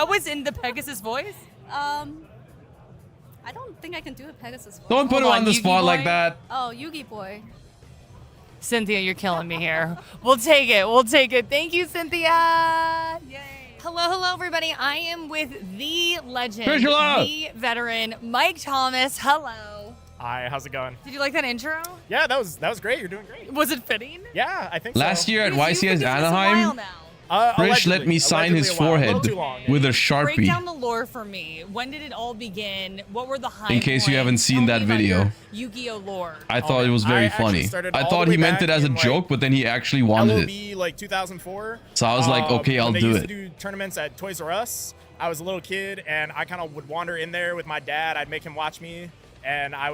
was in the Pegasus voice? I don't think I can do a Pegasus voice. Don't put him on the Yugi spot boy. like that. Oh, Yugi boy. Cynthia, you're killing me here. We'll take it. We'll take it. Thank you, Cynthia. Yay. Hello, everybody. I am with the legend, Trishula! the veteran, Mike Thomas. Hello. Hi, how's it going? Did you like that intro? Yeah, that was great. You're doing great. Was it fitting? Yeah, I think so. Last year at YCS Anaheim, Trish let me sign his forehead with a Break Sharpie. down the lore for me. When did it all begin? What were the high In case you points? haven't seen Tell that me about video. your Yu-Gi-Oh lore. I thought it was very funny. I thought he meant it as a joke, but then he actually wanted it. LOB, like 2004. So I was like, okay, I'll when they do used it. to do tournaments at Toys R Us. I was a little kid, and I kind of would wander in there with my dad. I'd make him watch me, and I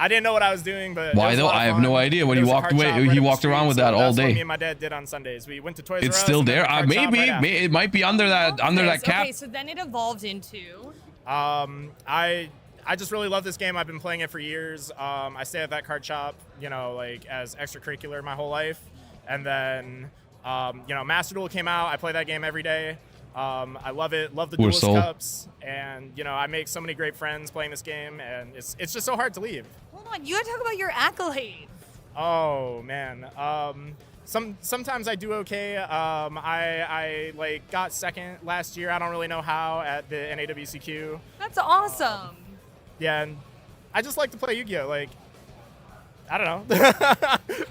didn't know what I was doing, but Why it was a though? lot of I have fun. no idea. When There he was a walked card away, shop right he up the walked around street, with so that all that's what day. me and my dad did on Sundays. We went to Toys It's R Us. still and then there. the card shop Maybe right after. it might be under that cap. Okay, so then it evolved into. I just really love this game. I've been playing it for years. I stay at that card shop, you know, like as extracurricular my whole life. And then, you know, Master Duel came out. I play that game every day. I love it. Love the Poor Duelist soul. Cups. And, you know, I make so many great friends playing this game. And it's just so hard to leave. Hold on, you gotta talk about your accolades. Oh, man. Sometimes I do okay. I like got second last year. I don't really know how at the NAWCQ. That's awesome. Yeah, and I just like to play Yu-Gi-Oh! Like, I don't know.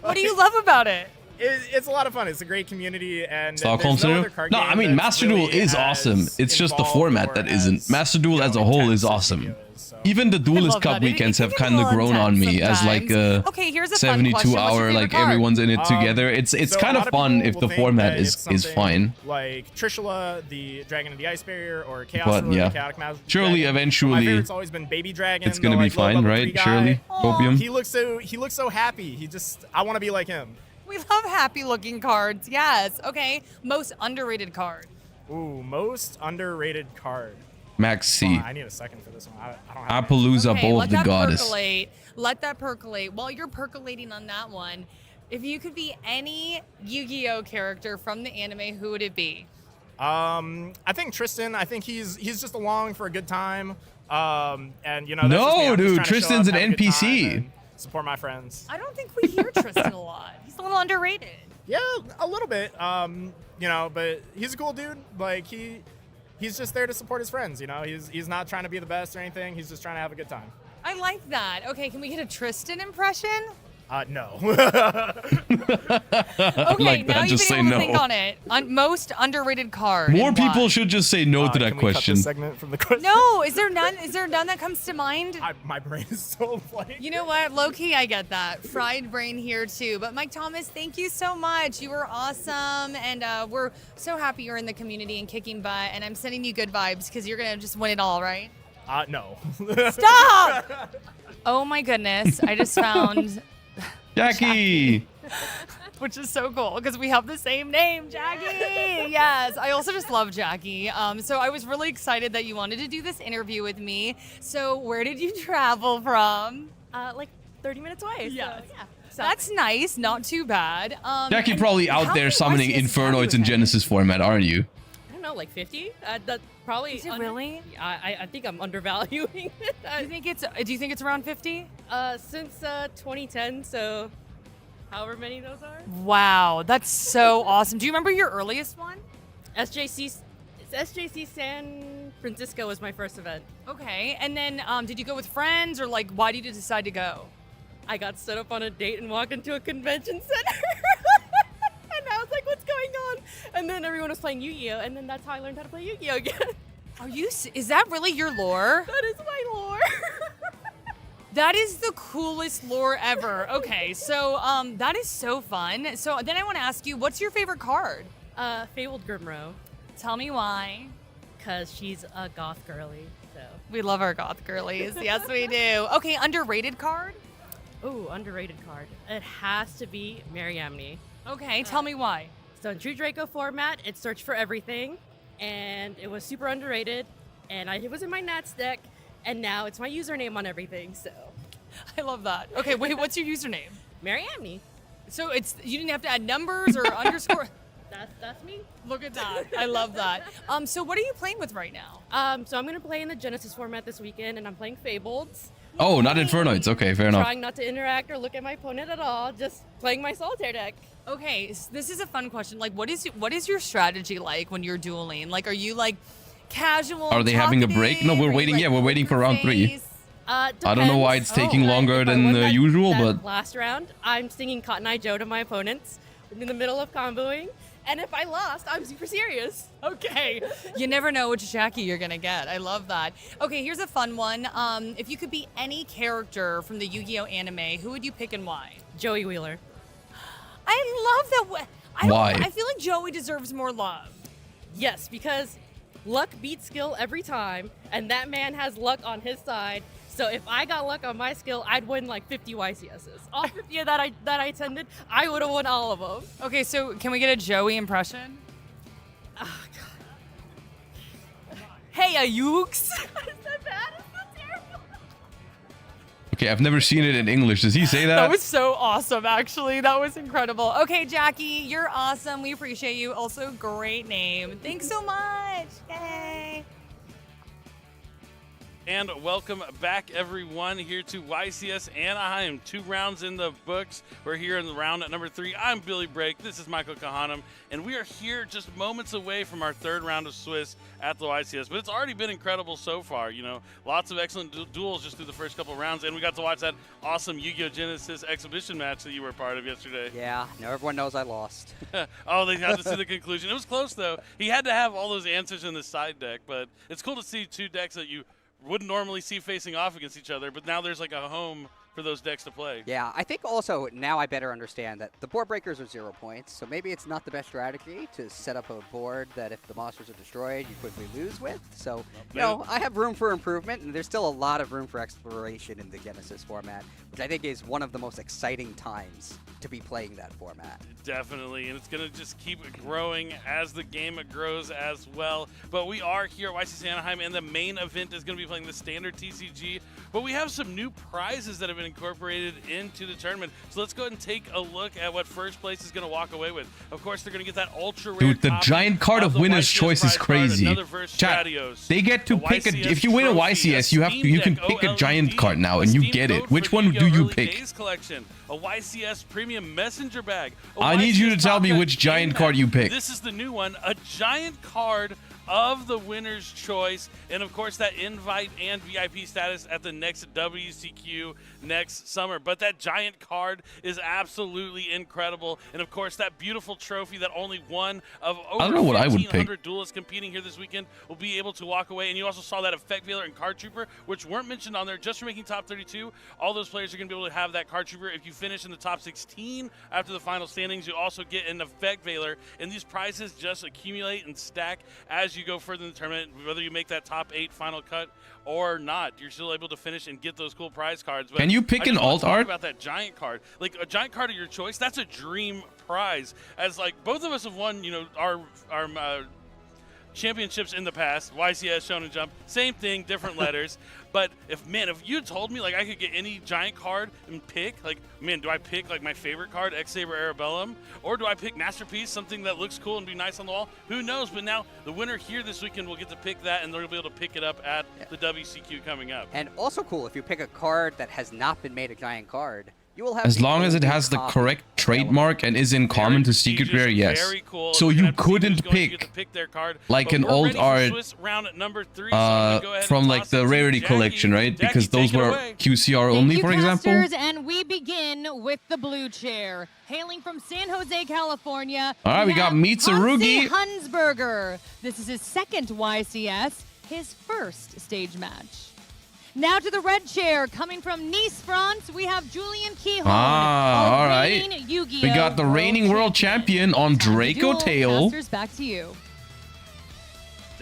What do you love about it? It's a lot of fun. It's a great community, and Stockholm there's no other Syndrome? card No, game I mean, that's Master really Duel is as awesome. It's just the involved format or that as, isn't. Master Duel as a whole is awesome. Even the Duelist love Cup that. It weekends can have get a kind of little grown on intense me as like a Okay, here's a fun 72 question. What's your hour, favorite like card? everyone's in it So together. It's a kind lot of fun people if will the think format that is it's something fine. Like Trishula, the Dragon of the Ice Barrier, or Chaos But Ruler, yeah, the Chaotic Magic surely Dragon. My eventually favorite's always been Baby Dragon. it's gonna the, be like, low fine, level right? 3 guy. Surely, Copium. He looks so happy. I want to be like him. We love happy-looking cards. Yes. Okay. Most underrated card. Ooh, most underrated card. Max C. Hold on, I need a second for this one. I don't have Appaloosa, Okay, Bowl let of the that Goddess. percolate. Let that percolate. While you're percolating on that one, if you could be any Yu-Gi-Oh character from the anime, who would it be? I think Tristan. I think he's just along for a good time. And you know. No, that's just me. I'm just dude, trying to show Tristan's up, an have a good time, NPC. and support my friends. I don't think we hear Tristan a lot. He's a little underrated. Yeah, a little bit. You know, but he's a cool dude. Like he's just there to support his friends. You know, he's not trying to be the best or anything. He's just trying to have a good time. I like that. Okay, can we get a Tristan impression? No. Okay, Like now that, you've just been say able no. to think on it. Most underrated card. More and people why? should just say no to that Can we cut question. this segment from the question? No, is there none? Is there none that comes to mind? My brain is so blank. You know what? Low key, I get that. Fried brain here too. But Mike Thomas, thank you so much. You were awesome, and we're so happy you're in the community and kicking butt. And I'm sending you good vibes because you're gonna just win it all, right? No. Stop! Oh my goodness! I just found Jackie. which is so cool because we have the same name, Jackie. Yes, I also just love Jackie. So I was really excited that you wanted to do this interview with me. So where did you travel from? Like 30 minutes away. Yes. So, yeah. That's nice, not too bad. Jackie and probably how out there many summoning YCS Infernoids in Genesys format, aren't you? I don't know, like 50? That probably. Is it really? I think I'm undervaluing it. Do you think it's around 50? Since 2010, so however many those are. Wow, that's so awesome. Do you remember your earliest one? SJC San Francisco was my first event. Okay, and then did you go with friends or like why did you decide to go? I got set up on a date and walked into a convention center. And I was like, what's going on? And then everyone was playing Yu-Gi-Oh! And then that's how I learned how to play Yu-Gi-Oh! Again. Is that really your lore? That is my lore. That is the coolest lore ever. Okay, so that is so fun. So then I want to ask you, what's your favorite card? Fabled Grimro. Tell me why. Because she's a goth girly, so. We love our goth girlies. Yes, we do. Okay, underrated card? Ooh, underrated card. It has to be Mariamne. Okay, tell me why. So in true Draco format, it's Search for Everything, and it was super underrated, and it was in my Nats deck, and now it's my username on everything, so. I love that. Okay, wait, what's your username? Mariamne. So you didn't have to add numbers or underscore? That's me. Look at that. I love that. So what are you playing with right now? So I'm gonna play in the Genesys format this weekend, and I'm playing Fabled. Oh, not Infernoids. Okay, fair enough. Trying not to interact or look at my opponent at all, just playing my solitaire deck. Okay, so this is a fun question. Like, what is your strategy like when you're dueling? Like, are you like casual? Are they having a break? No, we're waiting. Yeah, we're waiting for round 3. I don't know why it's taking longer than usual, but Last round, I'm singing Cotton Eye Joe to my opponents in the middle of comboing, and if I lost, I'm super serious. Okay. You never know which Jackie you're gonna get. I love that. Okay, here's a fun one. If you could be any character from the Yu-Gi-Oh anime, who would you pick and why? Joey Wheeler. I love that. Why? I feel like Joey deserves more love. Yes, because luck beats skill every time, and that man has luck on his side. So if I got luck on my skill, I'd win like 50 YCSs. All 50 that I attended, I would have won all of them. Okay, so can we get a Joey impression? Oh, God. Hey, Ayux. Is that bad? Is that terrible? okay, I've never seen it in English. Does he say that? That was so awesome, actually. That was incredible. Okay, Jackie, you're awesome. We appreciate you. Also, great name. Thanks so much. Yay. And welcome back, everyone, here to YCS Anaheim. 2 rounds in the books. We're here in the round at number 3. I'm Billy Brake. This is Michael Kahanam. And we are here just moments away from our 3rd round of Swiss at the YCS. But it's already been incredible so far. You know, lots of excellent duels just through the first couple rounds. And we got to watch that awesome Yu-Gi-Oh! Genesys exhibition match that you were a part of yesterday. Yeah, now everyone knows I lost. Oh, they had to see the conclusion. It was close, though. He had to have all those answers in the side deck. But it's cool to see 2 decks that you wouldn't normally see facing off against each other, but now there's like a home for those decks to play. Yeah, I think also now I better understand that the board breakers are 0 points, so maybe it's not the best strategy to set up a board that if the monsters are destroyed, you quickly lose with. So, you know, I have room for improvement, and there's still a lot of room for exploration in the Genesys format, which I think is one of the most exciting times to be playing that format. Definitely, and it's going to just keep growing as the game grows as well. But we are here at YCS Anaheim, and the main event is going to be playing the standard TCG. But we have some new prizes that have been incorporated into the tournament. So let's go ahead and take a look at what first place is going to walk away with. Of course, they're going to get that ultra rare. Dude, the giant card of winner's choice is crazy. Chat, they get to pick a. If you win a YCS, you can pick a giant card now, and you get it. Which one do you pick? Collection, a YCS Premium Messenger Bag. I need you to tell me which giant card you pick. This is the new one, a giant card of the winner's choice, and of course that invite and VIP status at the next WCQ next summer. But that giant card is absolutely incredible, and of course that beautiful trophy that only one of over 1,500 duelists competing here this weekend will be able to walk away. And you also saw that Effect Veiler and Card Trooper, which weren't mentioned on there just for making top 32. All those players are going to be able to have that Card Trooper. If you finish in the top 16 after the final standings, you also get an Effect Veiler, and these prizes just accumulate and stack as you go further in the tournament. Whether you make that top 8 final cut or not, you're still able to finish and get those cool prize cards. But can you pick an alt art? About that giant card, like a giant card of your choice, that's a dream prize. As like both of us have won, you know, our championships in the past, YCS, Shonen Jump, same thing, different letters. But if you told me like I could get any giant card and pick, like, man, do I pick like my favorite card, X-Saber Arabellum, or do I pick Masterpiece, something that looks cool and be nice on the wall? Who knows? But now the winner here this weekend will get to pick that, and they'll be able to pick it up at the WCQ coming up. And also cool, if you pick a card that has not been made a giant card, you will have as long as it has the correct trademark and is in common to secret rare, yes. Cool. So you couldn't pick like an old art from like the rarity collection, right? Because those were QCR only, for example. And we begin with the blue chair, hailing from San Jose, California. All right, we got Mitsurugi Hunsberger. This is his 2nd YCS, his 1st stage match. Now to the red chair, coming from Nice, France, we have Julian Kihon. All right. We got the reigning world champion on Dracotail. Masters, back to you.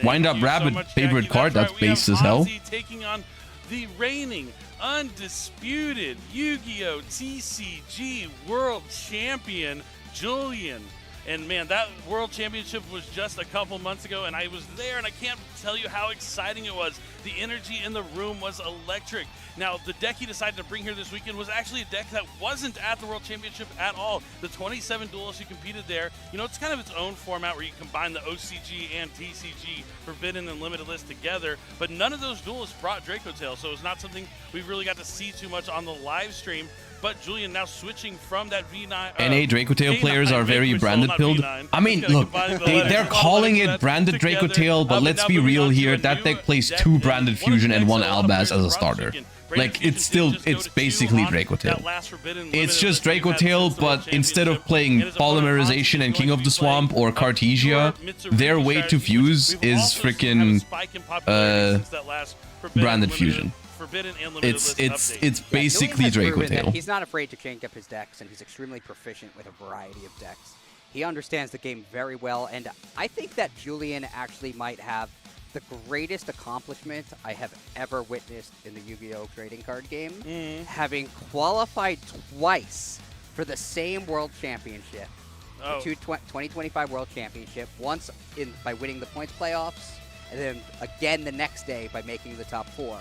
Wind Up Rabbit, favorite card. That's base as hell. Taking on the reigning, undisputed Yu-Gi-Oh! TCG world champion, Julian. And man, that World Championship was just a couple months ago, and I was there, and I can't tell you how exciting it was. The energy in the room was electric. Now, the deck he decided to bring here this weekend was actually a deck that wasn't at the World Championship at all. The 27 duelists who competed there, you know, it's kind of its own format where you combine the OCG and TCG Forbidden and Limited list together, but none of those duelists brought Dracotail, so it's not something we really got to see too much on the live stream. But Julian now switching from that V9. NA Dracotail players are very branded pilled. I mean, look, they're calling it branded Dracotail, but let's be real here. That deck plays 2 branded Fusion and 1 Albaz as a starter. Like, it's basically Dracotail. It's just Dracotail, but instead of playing Polymerization and King of the Swamp or Cartesia, their way to fuse is freaking branded Fusion. It's basically Dracotail. He's not afraid to change up his decks, and he's extremely proficient with a variety of decks. He understands the game very well, and I think that Julian actually might have the greatest accomplishment I have ever witnessed in the Yu-Gi-Oh! Trading card game, having qualified twice for the same World Championship, the 2025 World Championship, once by winning the points playoffs, and then again the next day by making the top 4.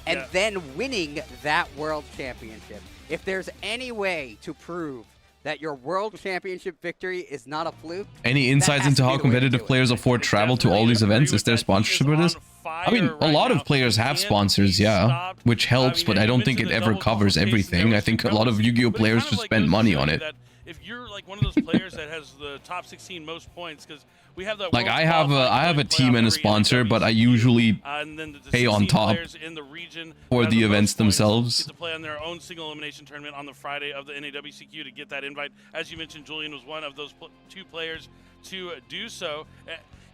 And then winning that World Championship. If there's any way to prove that your World Championship victory is not a fluke... Any insights into how competitive players afford travel to all these events? Is there sponsorship for this? I mean, a lot of players have sponsors, yeah, which helps, but I don't think it ever covers everything. I think a lot of Yu-Gi-Oh! Players just spend money on it. If you're like one of those players that has the top 16 most points, because we have that. Like I have a team and a sponsor, but I usually pay on top for the events themselves. Get to play on their own single elimination tournament on the Friday of the NAWCQ to get that invite. As you mentioned, Julian was one of those 2 players to do so.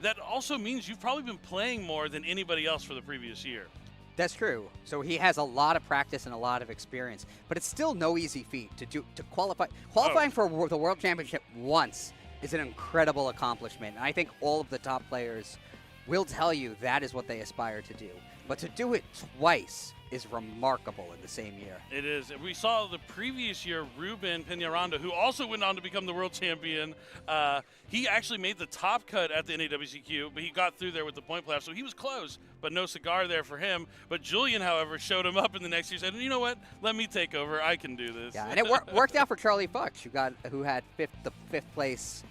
That also means you've probably been playing more than anybody else for the previous year. That's true. So he has a lot of practice and a lot of experience, but it's still no easy feat to qualify. Qualifying for the World Championship once is an incredible accomplishment. And I think all of the top players will tell you that is what they aspire to do. But to do it twice is remarkable in the same year. It is. We saw the previous year, Ruben Peñaranda, who also went on to become the world champion. He actually made the top cut at the NAWCQ, but he got through there with the point playoff, so he was close, but no cigar there for him. But Julian, however, showed him up in the next year, said, you know what, let me take over, I can do this. Yeah, and it worked out for Charlie Futch, who had the fifth place.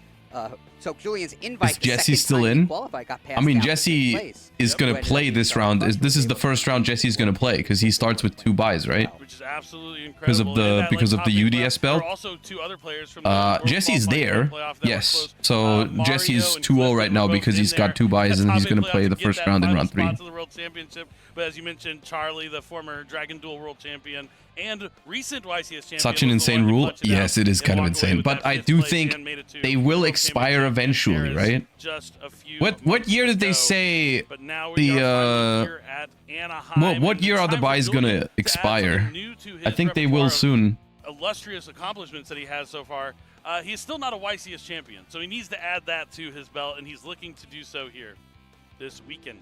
So Julian's invite. Is Jesse still in? I mean, Jesse is going to play this round. This is the first round Jesse's going to play because he starts with 2 buys, right? Which is absolutely incredible. Because of the UDS belt. Also 2 other players from Jesse's there. Yes. So Jesse's 2-0 right now because he's got 2 buys and he's going to play the first round in round 3. But as you mentioned, Charlie, the former Dragon Duel world champion and recent YCS champion. Such an insane rule. Yes, it is kind of insane. But I do think they will expire eventually, right? What year did they say the what year are the buys gonna expire? I think they will soon. Illustrious accomplishments that he has so far. He's still not a YCS champion, so he needs to add that to his belt, and he's looking to do so here this weekend.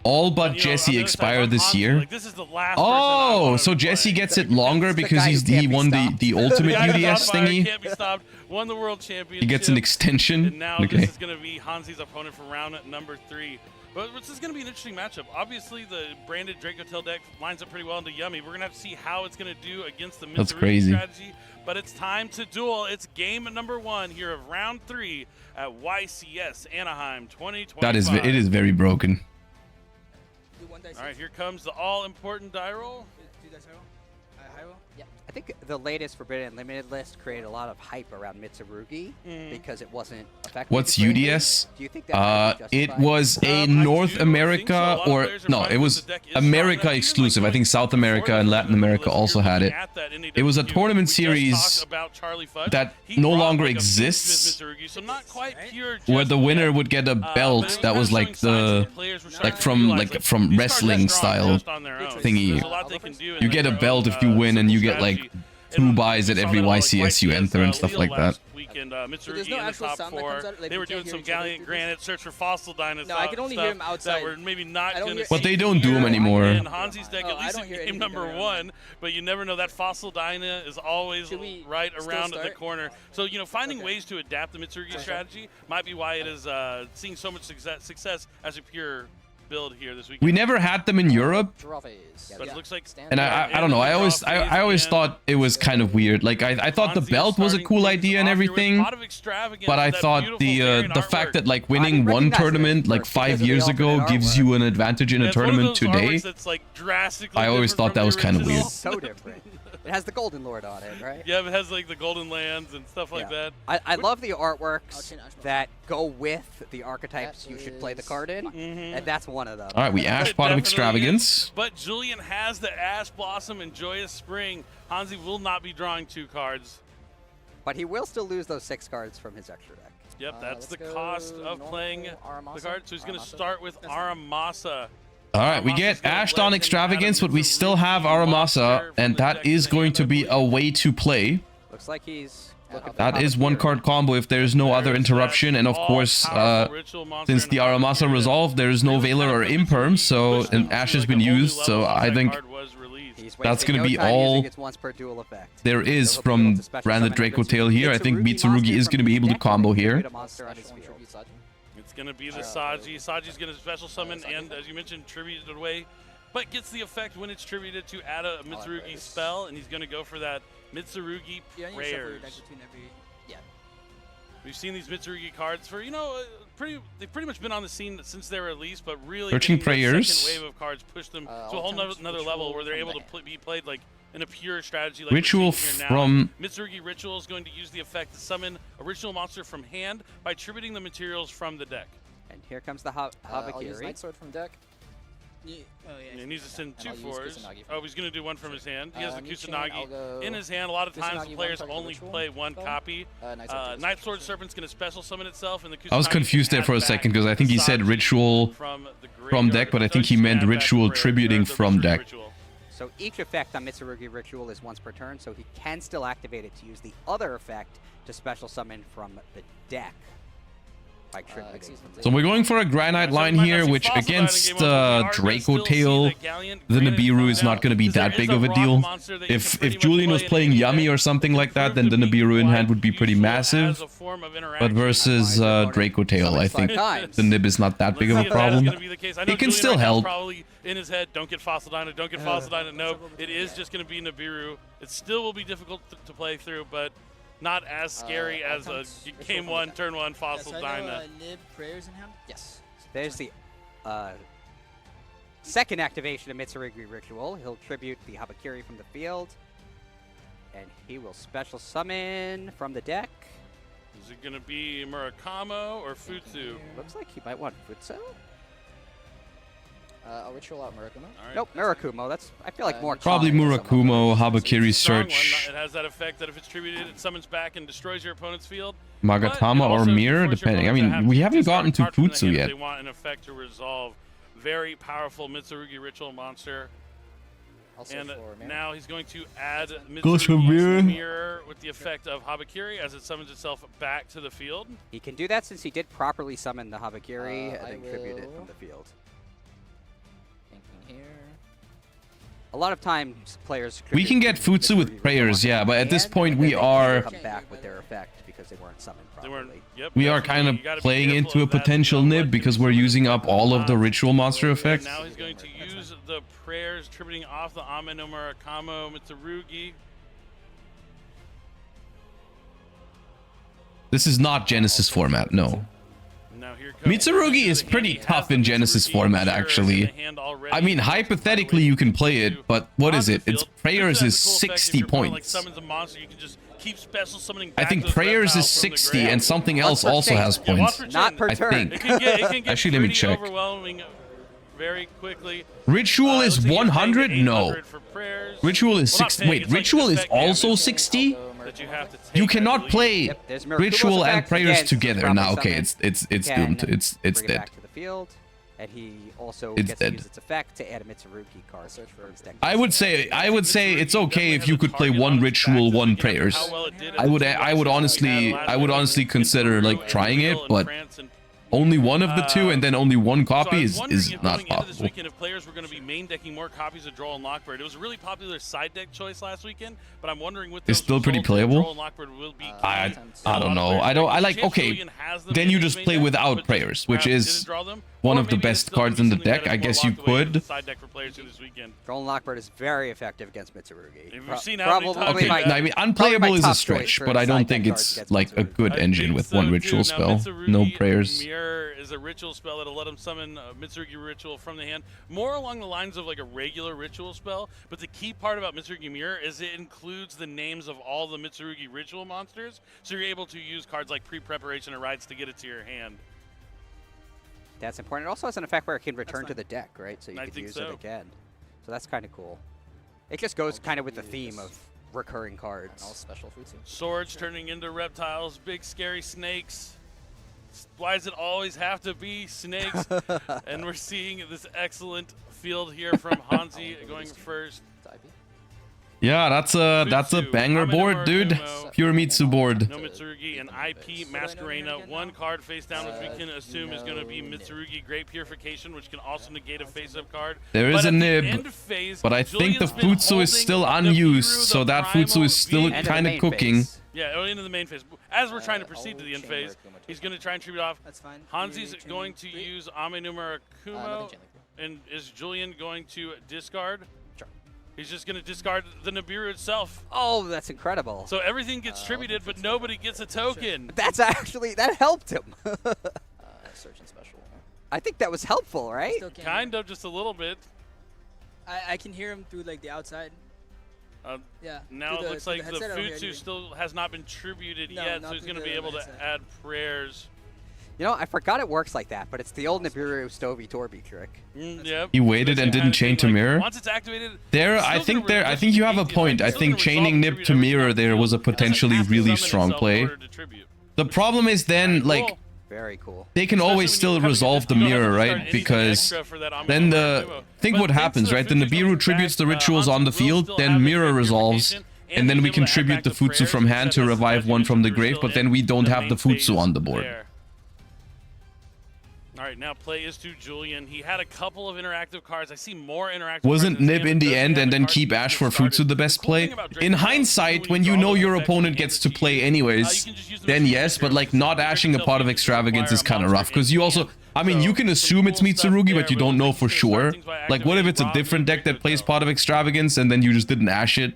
All but Jesse expire this year. This is the last so Jesse gets it longer because he won the ultimate UDS thingy. Can't be stopped. Won the world championship. He gets an extension. And now this is going to be Hansi's opponent for round number 3. But this is going to be an interesting matchup. Obviously, the branded Dracotail deck lines up pretty well into Yummy. We're going to have to see how it's going to do against the Mitsurugi strategy. But it's time to duel. It's game number 1 here of round 3 at YCS Anaheim 2025. It is very broken. All right, here comes the all-important die roll. Yeah, I think the latest Forbidden and Limited list created a lot of hype around Mitsurugi because it wasn't effective. What's UDS? Do you think that it was a North America it was America exclusive. I think South America and Latin America also had it. It was a tournament series that no longer exists, where the winner would get a belt that was like from wrestling style thingy. You get a belt if you win, and you get like 2 buys at every YCS you enter and stuff like that. Weekend, So Mitsurugi there's no in the actual top sound that 4. comes out, like, They we were can't doing hear some each other Gallant through Granite, search for fossil dinosaurs. No, I can only hear him outside. That we're maybe not I don't going hear to But they don't do them anymore. And Hansi's deck, Oh, at I least don't in hear game anything number going on. 1, but you never know. That fossil dyna is always right still around the start? corner. So, you know, finding ways to adapt the Mitsurugi strategy might be why it is seeing so much success as a pure build here this weekend. We never had them in Europe. But it looks like And I don't know. I always thought it was kind of weird. Like I thought the belt was a cool idea and everything, but I thought the fact that like winning one tournament like 5 years ago gives you an advantage in a tournament today. I always thought that was kind of weird. So different. It has the Golden Lord on it, right? Yeah, it has like the Golden Lands and stuff like that. I love the artworks that go with the archetypes you should play the card in, and that's one of them. All right, we Ash bottom extravagance. But Julian has the Ash Blossom and Joyous Spring. Hansi will not be drawing 2 cards. But he will still lose those 6 cards from his extra deck. Yep, that's the cost of playing the card. So he's going to start with Aramasa. All right, we get Ash Dawn Extravagance, but we still have Aramasa, and that is going to be a way to play. Looks like he's looking for That is 1-card combo if there's no other interruption, and of course, since the Aramasa resolved, there's no Veiler or Imperm, so and Ash has been used, so I think that's going to be all there is from Branded Dracotail here. I think Mitsurugi is going to be able to combo here. It's going to be the Saji. Saji's going to special summon and, as you mentioned, tribute it away, but gets the effect when it's tributed to add a Mitsurugi spell, and he's going to go for that Mitsurugi Prayers. We've seen these Mitsurugi cards for, you know, they've pretty much been on the scene since they were released, but really Searching the Prayers. second wave of cards pushed them to a whole another level where they're able to be played like in a pure strategy like Ritual we're seeing here from- now. Mitsurugi Ritual is going to use the effect to summon a ritual monster from hand by tributing the materials from the deck. And here comes the I'll use Habakiri. Night Sword from deck. And he needs to send 2 And I'll use 4s. Kusanagi Oh, he's going to do 1 from his hand. He has the New chain, I'll Kusanagi go in his hand. A lot of times the Kusanagi, players 1 target only ritual play 1 spell. copy. Night Sword Serpent's going to special summon itself, and the Kusanagi I was confused there for a second because I think he said Ritual from deck, but I think he meant Ritual tributing from deck. So each effect on Mitsurugi Ritual is once per turn, so he can still activate it to use the other effect to special summon from the deck. By tributing. So we're going for a Granite line here, which against Dracotail, the Nibiru is not going to be that big of a deal. If Julian was playing Yummy or something like that, then the Nibiru in hand would be pretty massive. But versus Dracotail, I think the Nib is not that big of a problem. It can still help. Probably in his head, don't get Fossil Dyna, don't get Fossil Dyna. No, it is just going to be Nibiru. It still will be difficult to play through, but not as scary as a game 1, turn 1 Fossil Dyna. Nib Prayers in hand? Yes. There's the second activation of Mitsurugi Ritual. He'll tribute the Habakiri from the field. And he will special summon from the deck. Is it going to be Murakamo or Futsu? Looks like he might want Futsu. I'll ritual out Murakumo. Nope, Murakumo. That's, I feel like more Probably common. Murakumo, Habakiri Strong one. Search, It has that effect that if it's tributed, it summons back and destroys your opponent's field. Magatama or Mirror, depending. I mean, we haven't gotten to Futsu yet. They want an effect to resolve. Very powerful Mitsurugi Ritual monster. And now he's going to add Mitsurugi's Mirror with the effect of Habakiri as it summons itself back to the field. He can do that since he did properly summon the Habakiri and then tribute it from the field. Here. A lot of times players We can get Futsu with Prayers, yeah, but at this point we are come back with their effect because they weren't summoned properly. we are kind of playing into a potential nib because we're using up all of the ritual monster effects. Now he's going to use the Prayers, tributing off the Ame no Murakamo Mitsurugi. This is not Genesys format, no. Mitsurugi is pretty tough in Genesys format, actually. I mean, hypothetically you can play it, but what is it? Its Prayers is 60 points. I think Prayers is 60 and something else also has points. Not per turn. I think. Actually, let me check. Very quickly. Ritual is 100? No. Ritual is 60. Wait, Ritual is also 60? You cannot play Ritual and Prayers together. Now, okay, it's doomed. It's dead. And he also It's gets dead. to use its effect to add a Mitsurugi card from his deck. I would say it's okay if you could play one ritual, one prayers. I would honestly consider like trying it, but only one of the two and then only one copy is not This possible. weekend, if players were going to be main decking more copies of Droll and Lockbird, it was a really popular side deck choice last weekend. But I'm wondering with It's still pretty playable. I don't know. I like okay. Then you just play without prayers, which is one of the best cards in the deck. I guess you could. Side deck for players this weekend. Droll and Lockbird is very effective against Mitsurugi. Have you seen how many times? Okay, I mean unplayable is a stretch, but I don't think it's like a good engine with one ritual spell, no prayers. Mirror is a ritual spell that'll let him summon a Mitsurugi ritual from the hand, more along the lines of like a regular ritual spell. But the key part about Mitsurugi Mirror is it includes the names of all the Mitsurugi ritual monsters, so you're able to use cards like pre-preparation or rides to get it to your hand. That's important. It also has an effect where it can return to the deck, right? So you can use it again. So that's kind of cool. It just goes kind of with the theme of recurring cards. All special food too. Swords turning into reptiles, big scary snakes. Why does it always have to be snakes? And we're seeing this excellent field here from Hanzi going first. Yeah, that's a banger board, dude. Pure Mitsu board. No Mitsurugi and IP Masquerena. One card face down, which we can assume is going to be Mitsurugi Great Purification, which can also negate a face-up card. There is a nib, but I think the Futsu is still unused, so that Futsu is still kind of cooking. Yeah, into the main phase. As we're trying to proceed to the end phase, he's going to try and tribute off. That's fine. Hanzi's going to use Amenumara Kumo, and is Julian going to discard? He's just going to discard the Nibiru itself. Oh, that's incredible. So everything gets tributed, but nobody gets a token. That's actually, that helped him. Search and special. I think that was helpful, right? Kind of, just a little bit. I can hear him through like the outside. Yeah. Now it looks like the Futsu still has not been tributed yet, so he's going to be able to add prayers. You know, I forgot it works like that, but it's the old Nibiru Stovey Torby trick. Yep. He waited and didn't chain to mirror. Once it's activated, I think you have a point. I think chaining Nib to mirror there was a potentially really strong play. The problem is then, like, very cool. They can always still resolve the mirror, right? Because then think what happens, right? The Nibiru tributes the rituals on the field, then mirror resolves, and then we can tribute the Futsu from hand to revive one from the grave, but then we don't have the Futsu on the board. All right, now play is to Julian. He had a couple of interactive cards. I see more interactive Wasn't cards Nib in the end and then keep Ash for Futsu the best play? In hindsight, when you know your opponent gets to play anyways, then yes, but like not ashing a Pot of Extravagance is kind of rough, because you also, I mean, you can assume it's Mitsurugi, but you don't know for sure. Like, what if it's a different deck that plays Pot of Extravagance and then you just didn't ash it?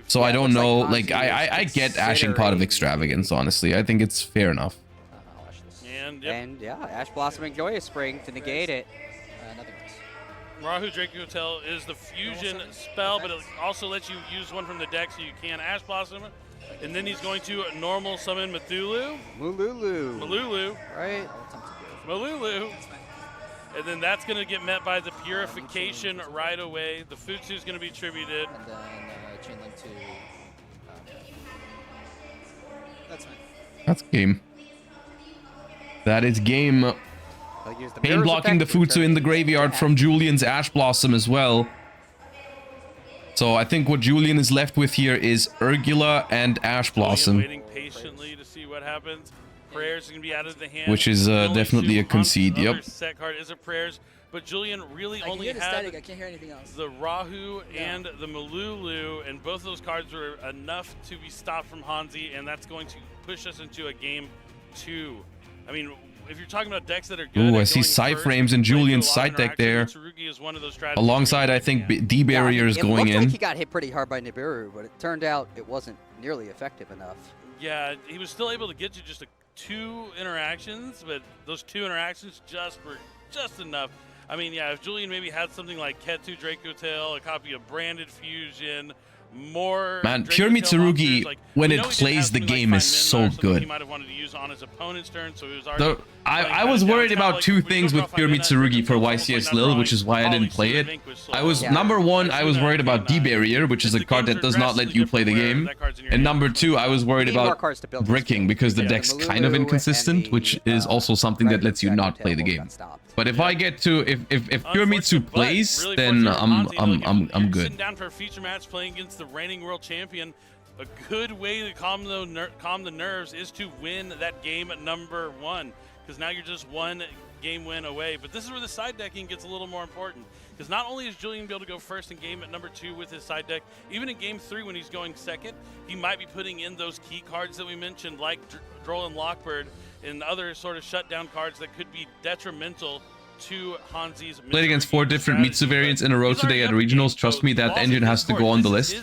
So I don't know, like, I get ashing Pot of Extravagance, honestly. I think it's fair enough. And yeah, Ash Blossoming Joyous Spring to negate it. Nothing else. Rahu Dracotail is the fusion spell, but it also lets you use one from the deck so you can Ash Blossom. And then he's going to normal summon Mululu. Right. Mululu. And then that's going to get met by the Purification right away. The Futsu is going to be tributed. And then chain link to... that's fine. That's game. That is game. Pain blocking the Futsu in the graveyard from Julian's Ash Blossom as well. So I think what Julian is left with here is Urgula and Ash Blossom. Waiting patiently to see what happens. Prayers are going to be added to the hand. Which is definitely a concede, yep. Set card is a prayers, but Julian really only had static. I can't hear anything else. The Rahu and the Mululu, and both those cards were enough to be stopped from Hanzi, and that's going to push us into a game 2. I mean, if you're talking about decks that are good. Ooh, I see side frames in Julian's side deck there. Alongside, I think D-Barrier is going in. It looked like he got hit pretty hard by Nibiru, but it turned out it wasn't nearly effective enough. Yeah, he was still able to get you just 2 interactions, but those 2 interactions were just enough. I mean, yeah, if Julian maybe had something like Ketu Dracotail, a copy of Branded Fusion, more man, pure Mitsurugi when it plays the game is so good. He might have wanted to use on his opponent's turn, so he was already I was worried about 2 things with pure Mitsurugi for YCS Lil, which is why I didn't play it. I was number 1, I was worried about D-Barrier, which is a card that does not let you play the game, and number 2, I was worried about bricking because the deck's kind of inconsistent, which is also something that lets you not play the game. But if I get to if pure Mitsu plays, really then fortunate for Hanzi, I'm you're good. Sitting down for a feature match playing against the reigning world champion. A good way to calm the nerves is to win that game at number 1, because now you're just one game win away. But this is where the side decking gets a little more important, because not only is Julian be able to go first in game at number 2 with his side deck, even in game 3 when he's going second, he might be putting in those key cards that we mentioned, like Droll and Lockbird, and other sort of shutdown cards that could be detrimental to Hanzi's. Played against 4 different Mitsu variants in a row today at regionals. Trust me, that engine has to go on the list.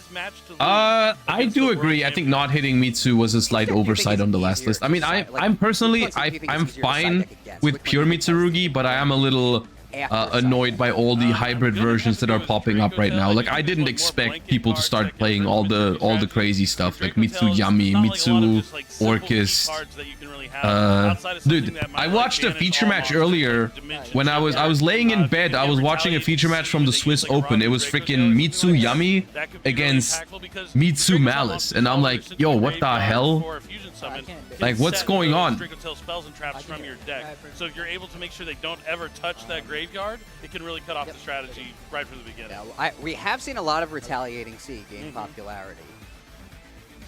I do agree. I think not hitting Mitsu was a slight oversight on the last list. I mean, I'm personally, I'm fine with pure Mitsurugi, but I am a little annoyed by all the hybrid versions that are popping up right now. Like, I didn't expect people to start playing all the crazy stuff like Mitsu Yami, Mitsu Orcus. Dude, I watched a feature match earlier when I was laying in bed. I was watching a feature match from the Swiss Open. It was freaking Mitsu Yami against Mitsu Maliss, and I'm like, yo, what the hell? Like, what's going on? Dracotail spells and traps from your deck. So if you're able to make sure they don't ever touch that graveyard, it can really cut off the strategy right from the beginning. Yeah, we have seen a lot of Retaliating Sea gain popularity.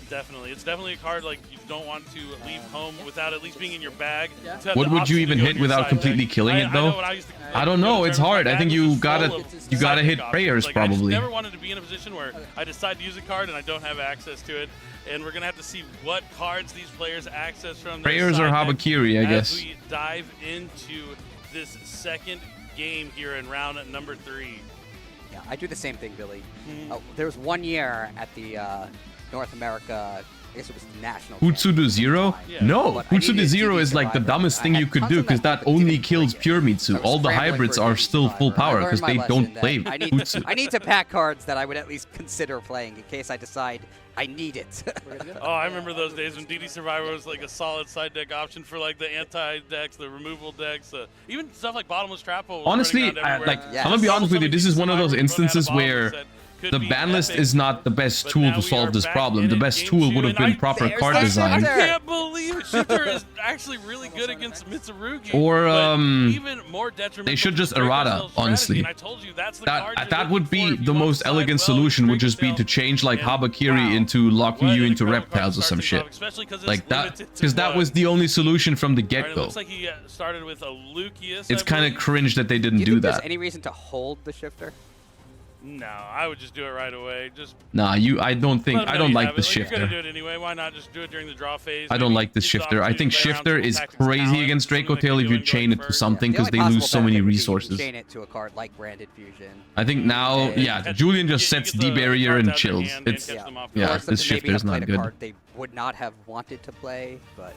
Definitely. It's definitely a card like you don't want to leave home without at least being in your bag. What would you even hit without completely killing it though? I don't know. It's hard. I think you gotta hit prayers probably. I never wanted to be in a position where I decide to use a card and I don't have access to it. And we're gonna have to see what cards these players access from. Prayers or Habakiri, I guess. As we dive into this second game here in round number 3. Yeah, I do the same thing, Billy. There was one year at the North America, I guess it was national. Hutsudu Zero? No, Hutsudu Zero is like the dumbest thing you could do, because that only kills pure Mitsu. All the hybrids are still full power because they don't play Hutsu. I need to pack cards that I would at least consider playing in case I decide I need it. Oh, I remember those days when DD Survivor was like a solid side deck option for like the anti-decks, the removal decks, even stuff like Bottomless Trap Hole. Honestly, I'm gonna be honest with you, this is one of those instances where the ban list is not the best tool to solve this problem. The best tool would have been proper card design. I can't believe it. Shifter is actually really good against Mitsurugi. Or even more they should just errata, honestly. That would be the most elegant solution, would just be to change like Habakiri into locking you into reptiles or some shit. Like that, because that was the only solution from the get-go. Looks like he started with a Lucius. It's kind of cringe that they didn't do that. There's any reason to hold the Shifter? No, I would just do it right away. Just nah, I don't like the Shifter. You're gonna do it anyway. Why not just do it during the draw phase? I don't like this Shifter. I think Shifter is crazy against Dracotail if you chain it to something, because they lose so many resources. Chain it to a card like Branded Fusion. I think now, yeah, Julian just sets D barrier and chills. It's yeah, this Shifter is not good. They would not have wanted to play, but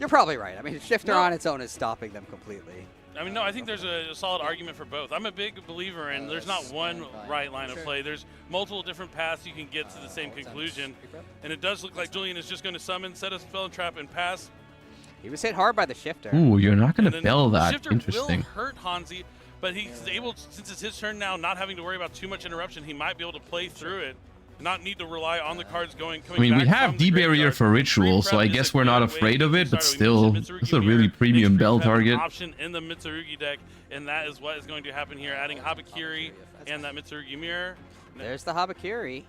you're probably right. I mean, Shifter on its own is stopping them completely. I mean, no, I think there's a solid argument for both. I'm a big believer in there's not one right line of play. There's multiple different paths you can get to the same conclusion. And it does look like Julian is just going to summon, set a spell and trap, and pass. He was hit hard by the Shifter. Ooh, you're not going to bell that. Shifter Interesting. will hurt Hanzi, but he's able, since it's his turn now, not having to worry about too much interruption, he might be able to play through it. Not need to rely on the cards coming I mean, we have D-Barrier for Ritual, so I guess we're not afraid of it, but still, it's a really premium bell target. Option in the Mitsurugi deck, and that is what is going to happen here, adding Habakiri and that Mitsurugi mirror. There's the Habakiri.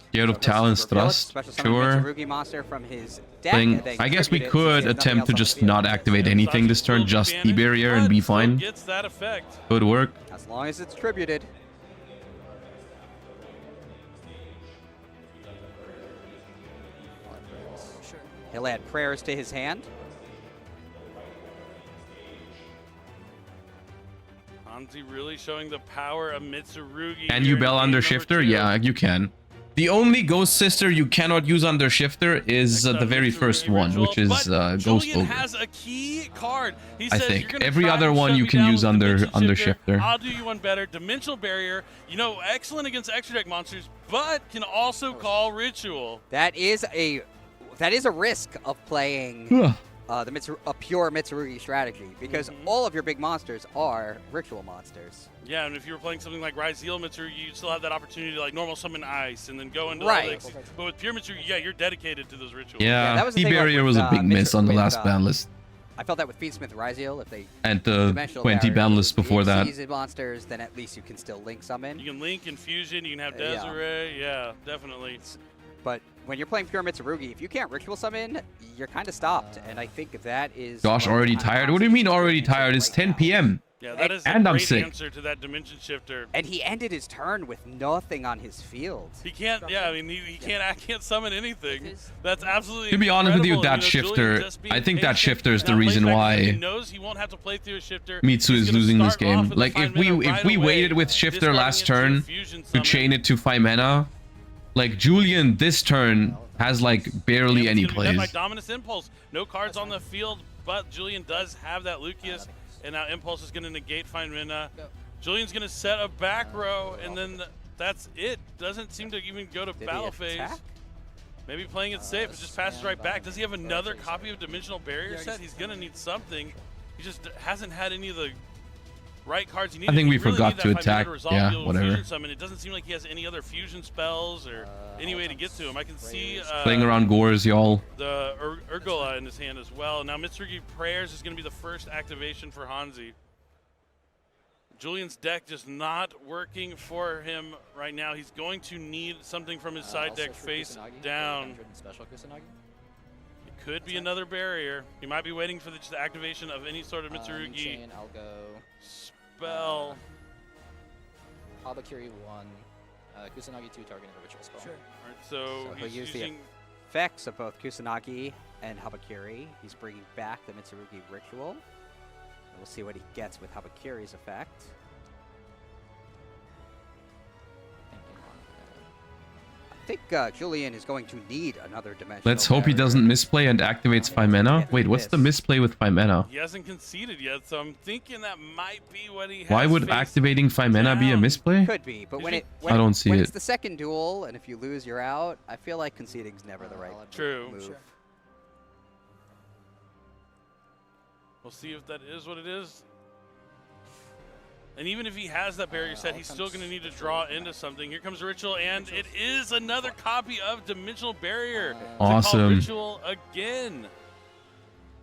Scared of Talon's Thrust, sure. Mitsurugi monster from his deck. I guess we could attempt to just not activate anything this turn, just D-Barrier and be fine. Could work. As long as it's tributed. He'll add prayers to his hand. Hanzi really showing the power of Mitsurugi. Can you bell under Shifter? Yeah, you can. The only Ghost Sister you cannot use under Shifter is the very first one, which is Ghost Ogre. Has a key card. He I says, think every other one you can use under Shifter. I'll do you one better. Dimensional Barrier, you know, excellent against extra deck monsters, but can also call Ritual. That is a risk of playing a pure Mitsurugi strategy, because all of your big monsters are ritual monsters. Yeah, and if you were playing something like Ryzeal Mitsurugi, you'd still have that opportunity to like normal summon Ice and then go into Elixir. But with pure Mitsurugi, yeah, you're dedicated to those rituals. Yeah, D-Barrier was a big miss on the last ban list. I felt that with Fiendsmith Ryzeal, if they And the dimensional 20 barrier banlists before that. seasoned monsters, then at least you can still link summon. You can link Infusion, you can have Yeah. Desiree, yeah, definitely. But when you're playing pure Mitsurugi, if you can't ritual summon, you're kind of stopped, and I think that is. Josh already tired? What do you mean already tired? It's 10 p.m. Yeah, that is and a I'm great sick. answer to that Dimension Shifter. And he ended his turn with nothing on his field. He can't, yeah, I mean, he can't summon anything. That's absolutely To be honest with you, incredible. that You know, Julian shifter, just being I think that patient. shifter is the Now, reason plays back why He knows he won't have to play through a shifter. Mitsu He's is gonna losing this start off game. with the Like if Fine Mana we right waited away, with shifter discarding last it to turn Fusion to Summon. chain it to 5 mana, like Julian this turn has like barely any He's gonna be met by plays. Dominus Impulse. No cards on the field, but Julian does have that Lucius, and now Impulse is going to negate Fine Mana. Julian's going to set a back row, and then that's it. Doesn't seem to even go to battle phase. Maybe playing it safe, but just passes right back. Does he have another copy of Dimensional Barrier set? He's going to need something. He just hasn't had any of the right cards he needed. I think we He really forgot need to that 5 mana attack. resolve Yeah, to be able to whatever. fusion summon. It doesn't seem like he has any other fusion spells or any way to get to him. I can see Playing around Gores, y'all. the Urgola in his hand as well. Now Mitsurugi Prayers is going to be the first activation for Hanzi. Julian's deck just not working for him right now. He's going to need something from his side deck face down. Special Kusanagi. It could be another barrier. He might be waiting for the activation of any sort of Mitsurugi I'll go spell. Habakiri 1, Kusanagi 2, targeting a ritual spell. All right, so he'll he's use the using effects of both Kusanagi and Habakiri. He's bringing back the Mitsurugi ritual. We'll see what he gets with Habakiri's effect. I think Julian is going to need another dimension. Let's hope he doesn't misplay and activates 5 mana. Wait, what's the misplay with 5 mana? He hasn't conceded yet, so I'm thinking that might be what he has. Why would faced activating 5 mana be a misplay? Could be, but when I don't see when it. it's the second duel, and if you lose, you're out. I feel like conceding's never the right True. move. We'll see if that is what it is. And even if he has that barrier set, he's still going to need to draw into something. Here comes Ritual, and it is another copy of Dimensional Barrier. Awesome. Ritual again.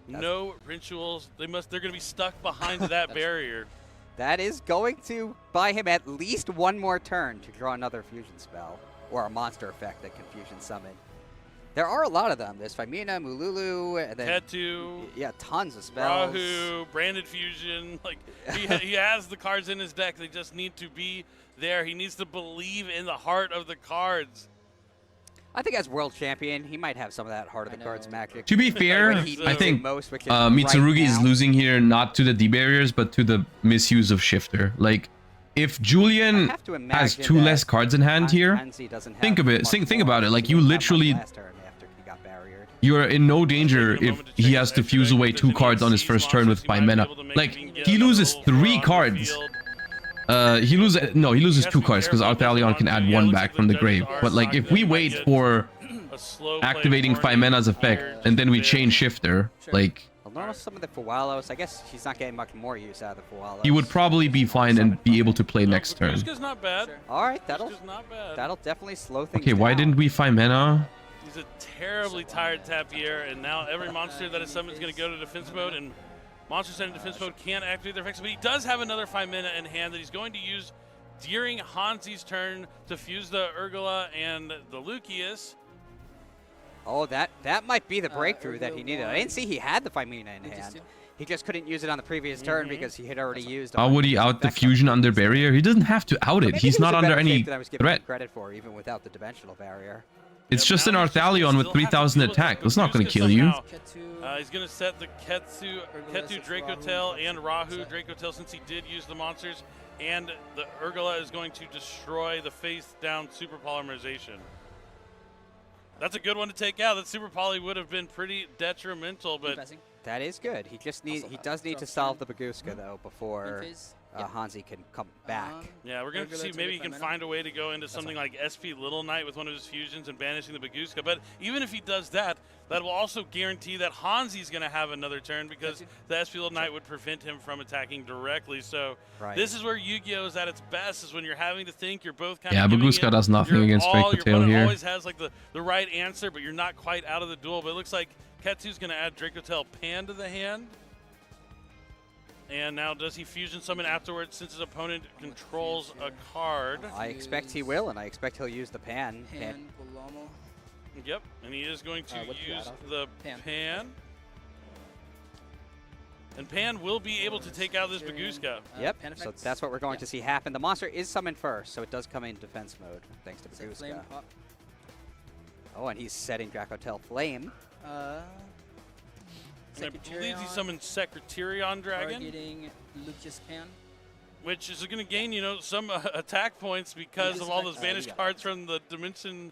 No rituals. They're going to be stuck behind that barrier. That is going to buy him at least one more turn to draw another fusion spell or a monster effect that can fusion summon. There are a lot of them. There's Femina, Mululu, and then Ketu, yeah, tons of spells. Rahu, Branded Fusion. Like he has the cards in his deck. They just need to be there. He needs to believe in the heart of the cards. I think as world champion, he might have some of that heart of the cards magic. To be fair, What he I needs think most, which is Mitsurugi right is now. losing here not to the D barriers, but to the misuse of shifter. Like, if Julian have to has imagine 2 that less cards in hand here, Hansi doesn't think have of it. much Think more about it. Like, you than he had literally, last turn after he got barriered. you're in no danger if he has to fuse away 2 cards on his first turn with 5 mana. Like, he loses 3 cards. He loses 2 cards because Arthalion can add 1 back from the grave. But like, if we wait for activating 5 mana's effect and then we chain shifter, like, Well, notice some of the Fualos. I guess he's not getting much more use out of the Fualos. he would probably be fine and be able to play next turn. Baguska's not bad. All right, that'll not bad. that'll definitely slow things Okay, why down. didn't we 5 mana? He's a terribly tired Tapier, and now every monster that is summoned is going to go to defense mode, and monsters set in defense mode can't activate their effects, but he does have another 5 mana in hand that he's going to use during Hansi's turn to fuse the Urgola and the Lucius. Oh, that might be the breakthrough that he needed. I didn't see he had the Femina in hand. He just couldn't use it on the previous turn because he had already used. How would he out the fusion under barrier? He doesn't have to out it. Maybe He's he was not in under better any shape than I was giving him threat. credit for, even without the dimensional barrier. It's just an Arthalion with 3,000 attack. That's not going to kill you. He's going to set the Ketu Dracotail and Rahu Dracotail since he did use the monsters, and the Urgola is going to destroy the face down super polymerization. That's a good one to take out. That super poly would have been pretty detrimental, but That is good. He just needs. He does need to solve the Baguska though before Hansi can come back. yeah, we're going to see maybe he can find a way to go into something like SP Little Knight with one of his fusions and banishing the Baguska. But even if he does that, that will also guarantee that Hansi's going to have another turn because the SP Little Knight would prevent him from attacking directly. So this is where Yu-Gi-Oh! Is at its best, is when you're having to think, you're both kind of Baguska does nothing against Your Dracotail opponent here. always has like the right answer, but you're not quite out of the duel. But it looks like Ketu's going to add Dracotail Pan to the hand. And now does he fusion summon afterwards since his opponent controls a card? I expect he will, and I expect he'll use the pan. Yep, and he is going to use the pan. And Pan will be able to take out this Bagooska. Yep, so that's what we're going to see happen. The monster is summoned first, so it does come in defense mode, thanks to Bagooska. Oh, and he's setting Dracotail Flame. I believe he summoned Secretarion Dragon. Targeting Lucas Pan. Which is going to gain, you know, some attack points because of all those vanished cards from the dimensional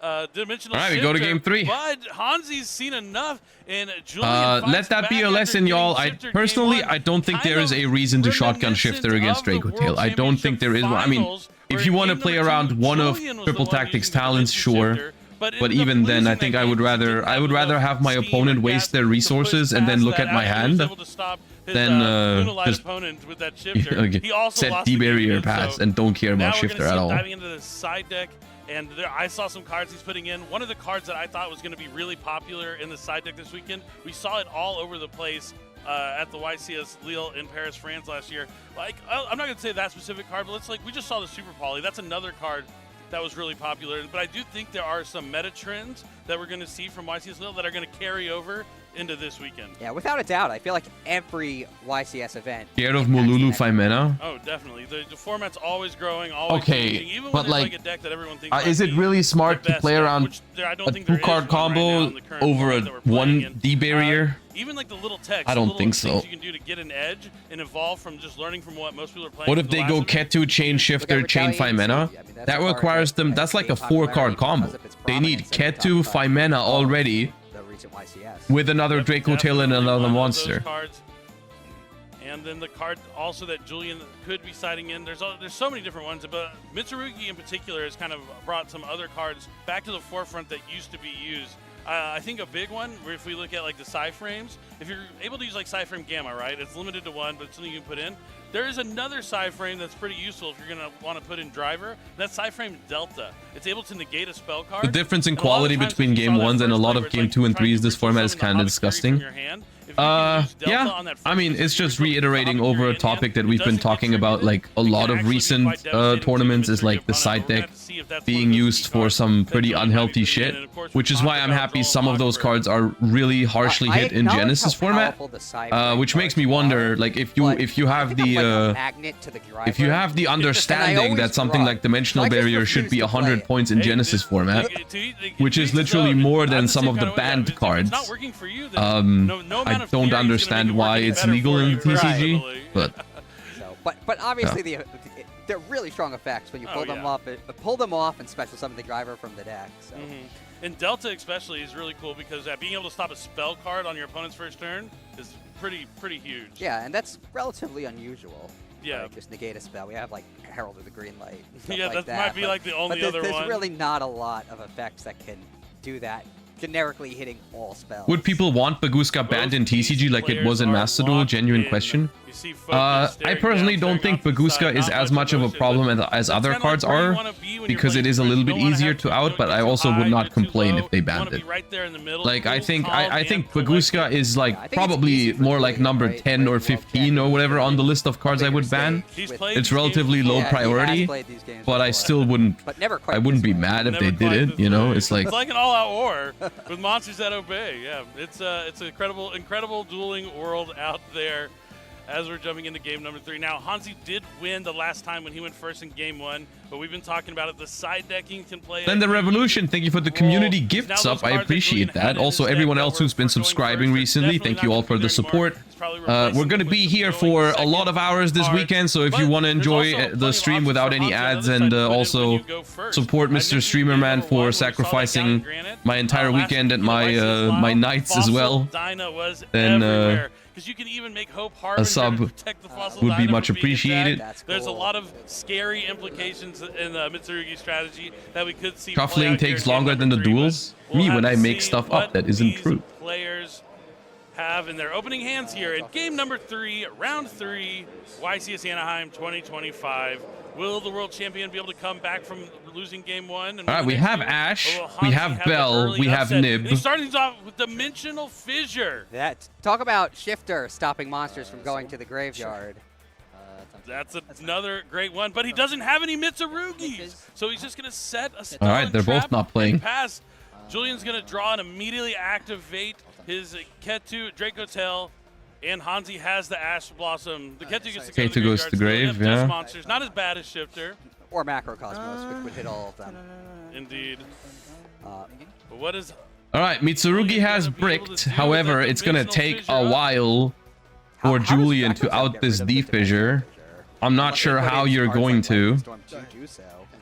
all right, we go to game 3. But Hansi's seen enough, and Julian let that be a lesson, y'all. I personally, I don't think there is a reason to shotgun Shifter against Dracotail. I don't think there is one. I mean, if you want to play around one of Triple Tactics talents, sure. But even then, I think I would rather have my opponent waste their resources and then look at my hand than just set D-barrier pass and don't care about Shifter at all. Diving into the side deck. And there, I saw some cards he's putting in. One of the cards that I thought was going to be really popular in the side deck this weekend, we saw it all over the place at the YCS Lille in Paris, France last year. Like, I'm not going to say that specific card, but we just saw the Super Poly. That's another card that was really popular. But I do think there are some meta trends that we're going to see from YCS Lille that are going to carry over into this weekend. Yeah, without a doubt. I feel like every YCS event. Scared of Mululu Fimena? Oh, definitely. The format's always growing, always changing. Even but when like, a deck that everyone thinks is it really smart to play around I don't a think there is 2-card combo over a 1 D-barrier? Even like the little text, I don't think so. You can do to get an edge and evolve from just learning from what most people are playing. What if they go Ketu, Chain Shifter, Chain Fimena? That requires them, that's like a 4-card combo. They need Ketu, Fimena already with another Dracotail and another monster. And then the card also that Julian could be siding in. There's so many different ones, but Mitsurugi in particular has kind of brought some other cards back to the forefront that used to be used. I think a big one, where if we look at like the Psy-frames, if you're able to use like Psy-frame Gamma, right? It's limited to 1, but it's something you can put in. There is another Psy-frame that's pretty useful if you're going to want to put in Driver. That's Psy-frame Delta. It's able to negate a spell card. The difference in quality between game 1s and a lot of game 2 and 3s, this format is kind of disgusting. Yeah, I mean, it's just reiterating over a topic that we've been talking about like a lot of recent tournaments, is like the side deck being used for some pretty unhealthy shit, which is why I'm happy some of those cards are really harshly hit in Genesys format, which makes me wonder, like, if you have the understanding that something like Dimensional Barrier should be 100 points in Genesys format, which is literally more than some of the banned cards, I don't understand why it's legal in the TCG, but but obviously they're really strong effects when you pull them off and special summon the driver from the deck. So. And Delta especially is really cool because being able to stop a spell card on your opponent's first turn is pretty huge. Yeah, and that's relatively unusual. Yeah, like, just negate a spell. We have like Herald of the Green Light. Yeah, like that might be like the only other one. There's really not a lot of effects that can do that. Generically hitting all spells. Would people want Bagooska banned in TCG like it was in Master Duel? Genuine question. I personally don't think Bagooska is as much of a problem as other cards are, because it is a little bit easier to out, but I also would not complain if they banned it. Like, I think Bagooska is like probably more like number 10 or 15 or whatever on the list of cards I would ban. It's relatively low priority, but I still wouldn't be mad if they did it, you know? It's like an all-out war with monsters that obey. Yeah, it's an incredible dueling world out there. As we're jumping into game number 3. Now, Hansi did win the last time when he went first in game 1, but we've been talking about it. The side decking can play. Then the Revolution, thank you for the community gifts up. I appreciate that. Also, everyone else who's been subscribing recently, thank you all for the support. We're going to be here for a lot of hours this weekend, so if you want to enjoy the stream without any ads and also support Mr. Streamer Man for sacrificing my entire weekend and my nights as well, then you can even make Hope a sub would be much appreciated. There's a lot of scary implications in the Mitsurugi strategy that we could see. Shuffling takes longer than the duels. Me, when I make stuff up that isn't true. Players have in their opening hands here in game number 3, round 3, YCS Anaheim 2025. Will the world champion be able to come back from losing game 1? All right, we have Ash, we have Bell, we have Nib. And he's starting things off with Dimensional Fissure. Talk about Shifter stopping monsters from going to the graveyard. That's another great one, but he doesn't have any Mitsurugis, so he's just going to set a All right, they're both not playing. Pass. Julian's going to draw and immediately activate his Ketu, Dracotail, and Hansi has the Ash Blossom. The Ketu gets to go to the goes to the grave, yeah. Monsters, not as bad as Shifter. Or Macrocosmos, which would hit all of them. Indeed. But what is... All right, Mitsurugi has bricked. However, it's going to take a while for Julian to out this D-Fissure. I'm not sure how you're going to.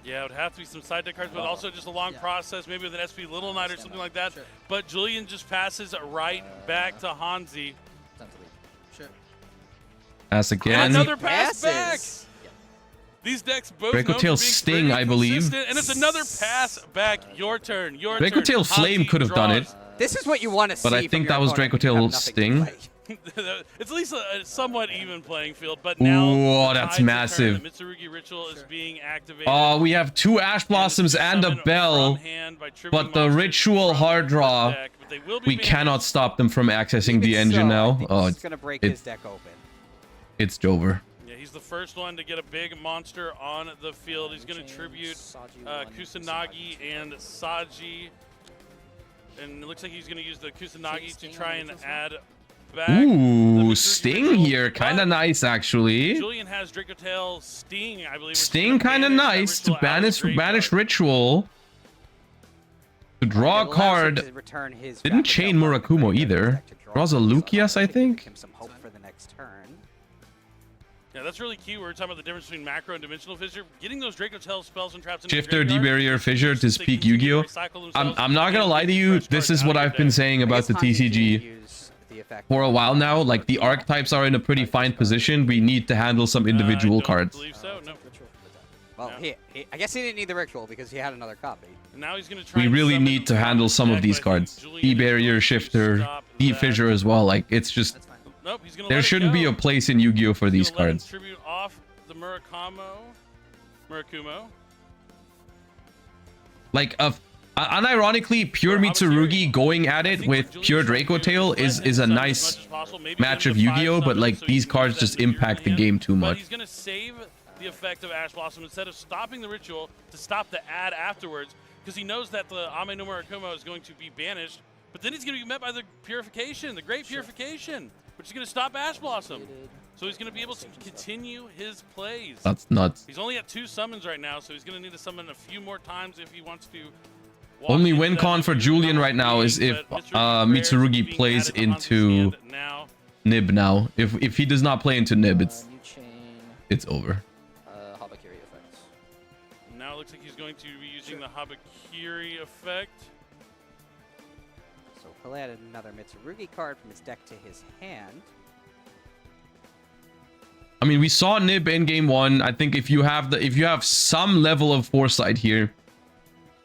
Yeah, it would have to be some side deck cards, but also just a long process, maybe with an SP Little Knight or something like that. But Julian just passes right back to Hansi. Pass again. Another pass back. These decks both Dracotail Sting, I believe. And it's another pass back. Your turn. Your turn. Dracotail Flame could have done it. This is what you want to see. But I think that was Dracotail Sting. It's at least a somewhat even playing field, but now whoa, that's massive. The Mitsurugi Ritual is being activated. Oh, we have 2 Ash Blossoms and a Bell, but the Ritual hard draw, we cannot stop them from accessing the engine now. Oh, it's gonna break his deck open. It's over. Yeah, he's the first one to get a big monster on the field. He's going to tribute Kusanagi and Saji, and it looks like he's going to use the Kusanagi to try and add back. Ooh, Sting here, kind of nice actually. Julian has Dracotail Sting, I believe. Sting kind of nice to banish Ritual. To draw a card. Didn't chain Murakumo either. Draws a Lucius, I think. Some hope for the next turn. Yeah, that's really key. We're talking about the difference between macro and dimensional fissure. Getting those Dracotail spells and traps into Shifter, D-Barrier, Fissure to speak Yu-Gi-Oh! I'm not gonna lie to you, this is what I've been saying about the TCG for a while now. Like, the archetypes are in a pretty fine position. We need to handle some individual cards. So. No. Well, I guess he didn't need the ritual because he had another copy. And now he's gonna try we really need to handle some of these cards. D-Barrier, Shifter, D-Fissure as well. Like, it's just... Nope, he's gonna there shouldn't be a place in Yu-Gi-Oh! For these cards. Tribute off the Murakumo. Like, unironically, pure Mitsurugi going at it with pure Dracotail is a nice match of Yu-Gi-Oh! But, like, these cards just impact the game too much. He's gonna save the effect of Ash Blossom instead of stopping the ritual to stop the ad afterwards, because he knows that the Ame no Murakumo is going to be banished. But then he's going to be met by the Purification, the Great Purification, which is going to stop Ash Blossom. So he's going to be able to continue his plays. That's nuts. He's only at 2 summons right now, so he's going to need to summon a few more times if he wants to. Only win con for Julian right now is if Mitsurugi plays into Nib now. If he does not play into Nib, it's over. Habakiri effects. Now it looks like he's going to be using the Habakiri effect. So he'll add another Mitsurugi card from his deck to his hand. I mean, we saw Nib in game 1. I think if you have some level of foresight here,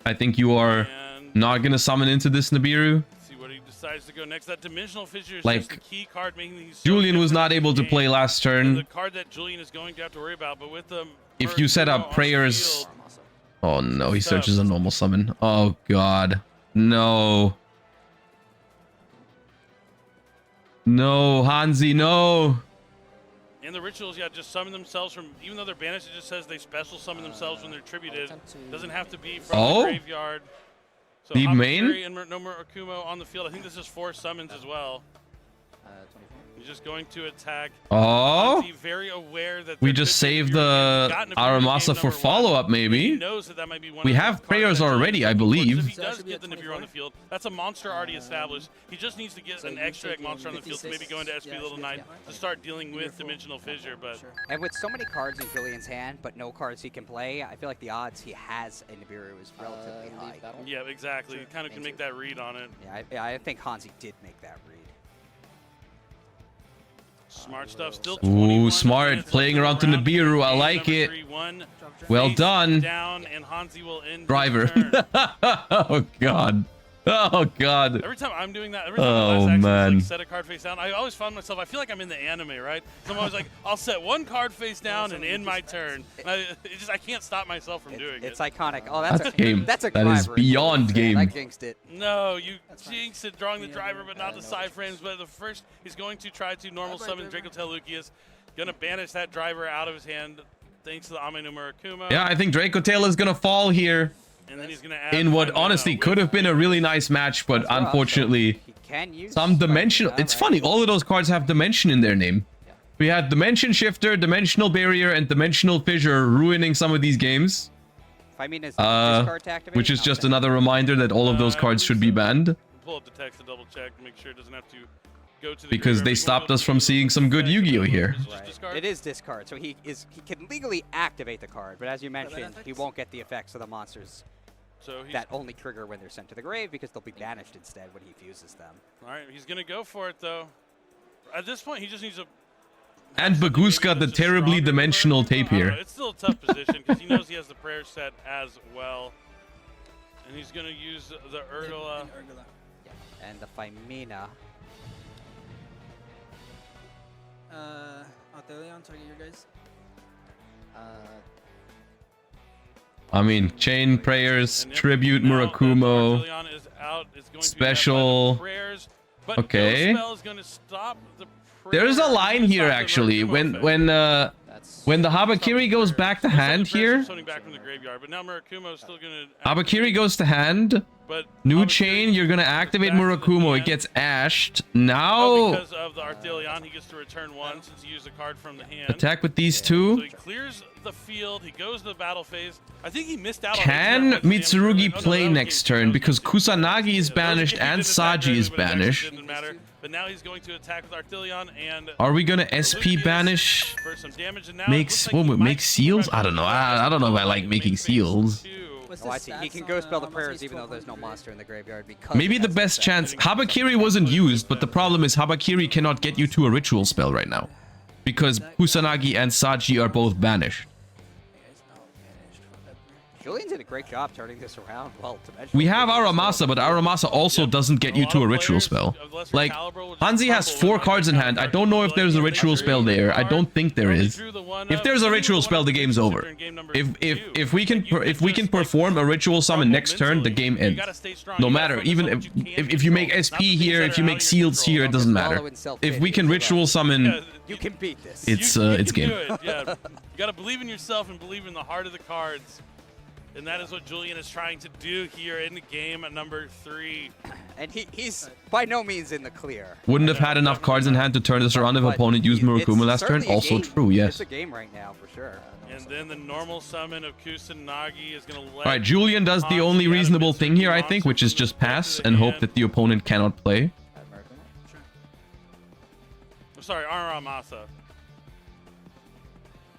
I think you are not gonna summon into this Nibiru. See what he decides to go next. That Dimensional Fissure is like, just the key card, making these. Julian was not able to play last turn. The card that Julian is going to have to worry about, but with the. If you set up prayers. Oh no, he searches a normal summon. Oh god, no. No, Hansi, no. And the rituals, yeah, just summon themselves from, even though they're banished, it just says they special summon themselves when they're tributed. Doesn't have to be from the graveyard. So the main? And no Murakumo on the field. I think this is 4 summons as well. He's just going to attack. Oh, very aware that we just saved the Aramasa for follow-up, maybe. We have prayers already, I believe. If he does get the Nibiru on the field, that's a monster already established. He just needs to get an extra monster on the field to maybe go into SP Little Knight to start dealing with Dimensional Fissure. But and with so many cards in Julian's hand, but no cards he can play, I feel like the odds he has a Nibiru is relatively high. Yeah, exactly. You kind of can make that read on it. Yeah, I think Hansi did make that read. Smart stuff. Still. Ooh, smart. Playing around to Nibiru. I like it. Well done. Down, and Hansi will end Driver. Oh god. Oh god. Every time I'm doing that, every time I like, set a card face down, I always find myself, I feel like I'm in the anime, right? So I'm always like, I'll set one card face down and end my turn. And I can't stop myself from doing it. It's iconic. Oh, that's a game. That's a that is beyond game. I jinxed it. No, you jinxed it, drawing the driver, but not the side frames. But the first, he's going to try to normal summon Dracotail Lucius. Gonna banish that driver out of his hand, thanks to the Ame no Murakumo. Yeah, I think Dracotail is gonna fall here. And then he's gonna add in what honestly could have been a really nice match, but unfortunately, some dimensional. It's funny, all of those cards have dimension in their name. We had Dimension Shifter, Dimensional Barrier, and Dimensional Fissure ruining some of these games. Which is just another reminder that all of those cards should be banned. Pull up the text to double check to make sure it doesn't have to go to the because they stopped us from seeing some good Yu-Gi-Oh here. Right. It is discard, so he can legally activate the card, but as you mentioned, he won't get the effects of the monsters that only trigger when they're sent to the grave because they'll be banished instead when he fuses them. All right, he's gonna go for it though. At this point, he just needs a. And Bagoose got the terribly dimensional tape here. It's still a tough position because he knows he has the prayer set as well, and he's gonna use the Urgula. And the Femina. Artelion, target your guys. I mean, Chain Prayers, Tribute Murakumo, Special. Okay. There's a line here actually. When the Habakiri goes back to hand here. Habakiri goes to hand. New chain, you're gonna activate Murakumo. It gets ashed. Now because of the Artelion, he gets to return one since he used a card from the hand. Attack with these two. So he clears the field. He goes to the battle phase. I think he missed out. Can Mitsurugi play next turn because Kusanagi is banished and Saji is banished? Didn't matter. But now he's going to attack with Artelion and. Are we gonna SP banish? For some damage and now make seals? I don't know. I don't know if I like making seals. Oh, I see. He can go spell the prayers even though there's no monster in the graveyard because maybe the best chance. Habakiri wasn't used, but the problem is Habakiri cannot get you to a ritual spell right now because Kusanagi and Saji are both banished. Julian did a great job turning this around. Well, we have Aramasa, but Aramasa also doesn't get you to a ritual spell. Like, Hanzi has 4 cards in hand. I don't know if there's a ritual spell there. I don't think there is. If there's a ritual spell, the game's over. If we can perform a ritual summon next turn, the game ends. No matter, even if you make SP here, if you make seals here, it doesn't matter. If we can ritual summon, you can beat this. It's game. Yeah, you gotta believe in yourself and believe in the heart of the cards. And that is what Julian is trying to do here in the game at number 3. And he's by no means in the clear. Wouldn't have had enough cards in hand to turn this around if opponent used Murakumo last turn. Also true, yes. It's a game right now for sure. And then the normal summon of Kusanagi is going to let... Alright, Julian does the only reasonable thing here, I think, which is just pass and hope that the opponent cannot play. I'm sorry, Aramasa.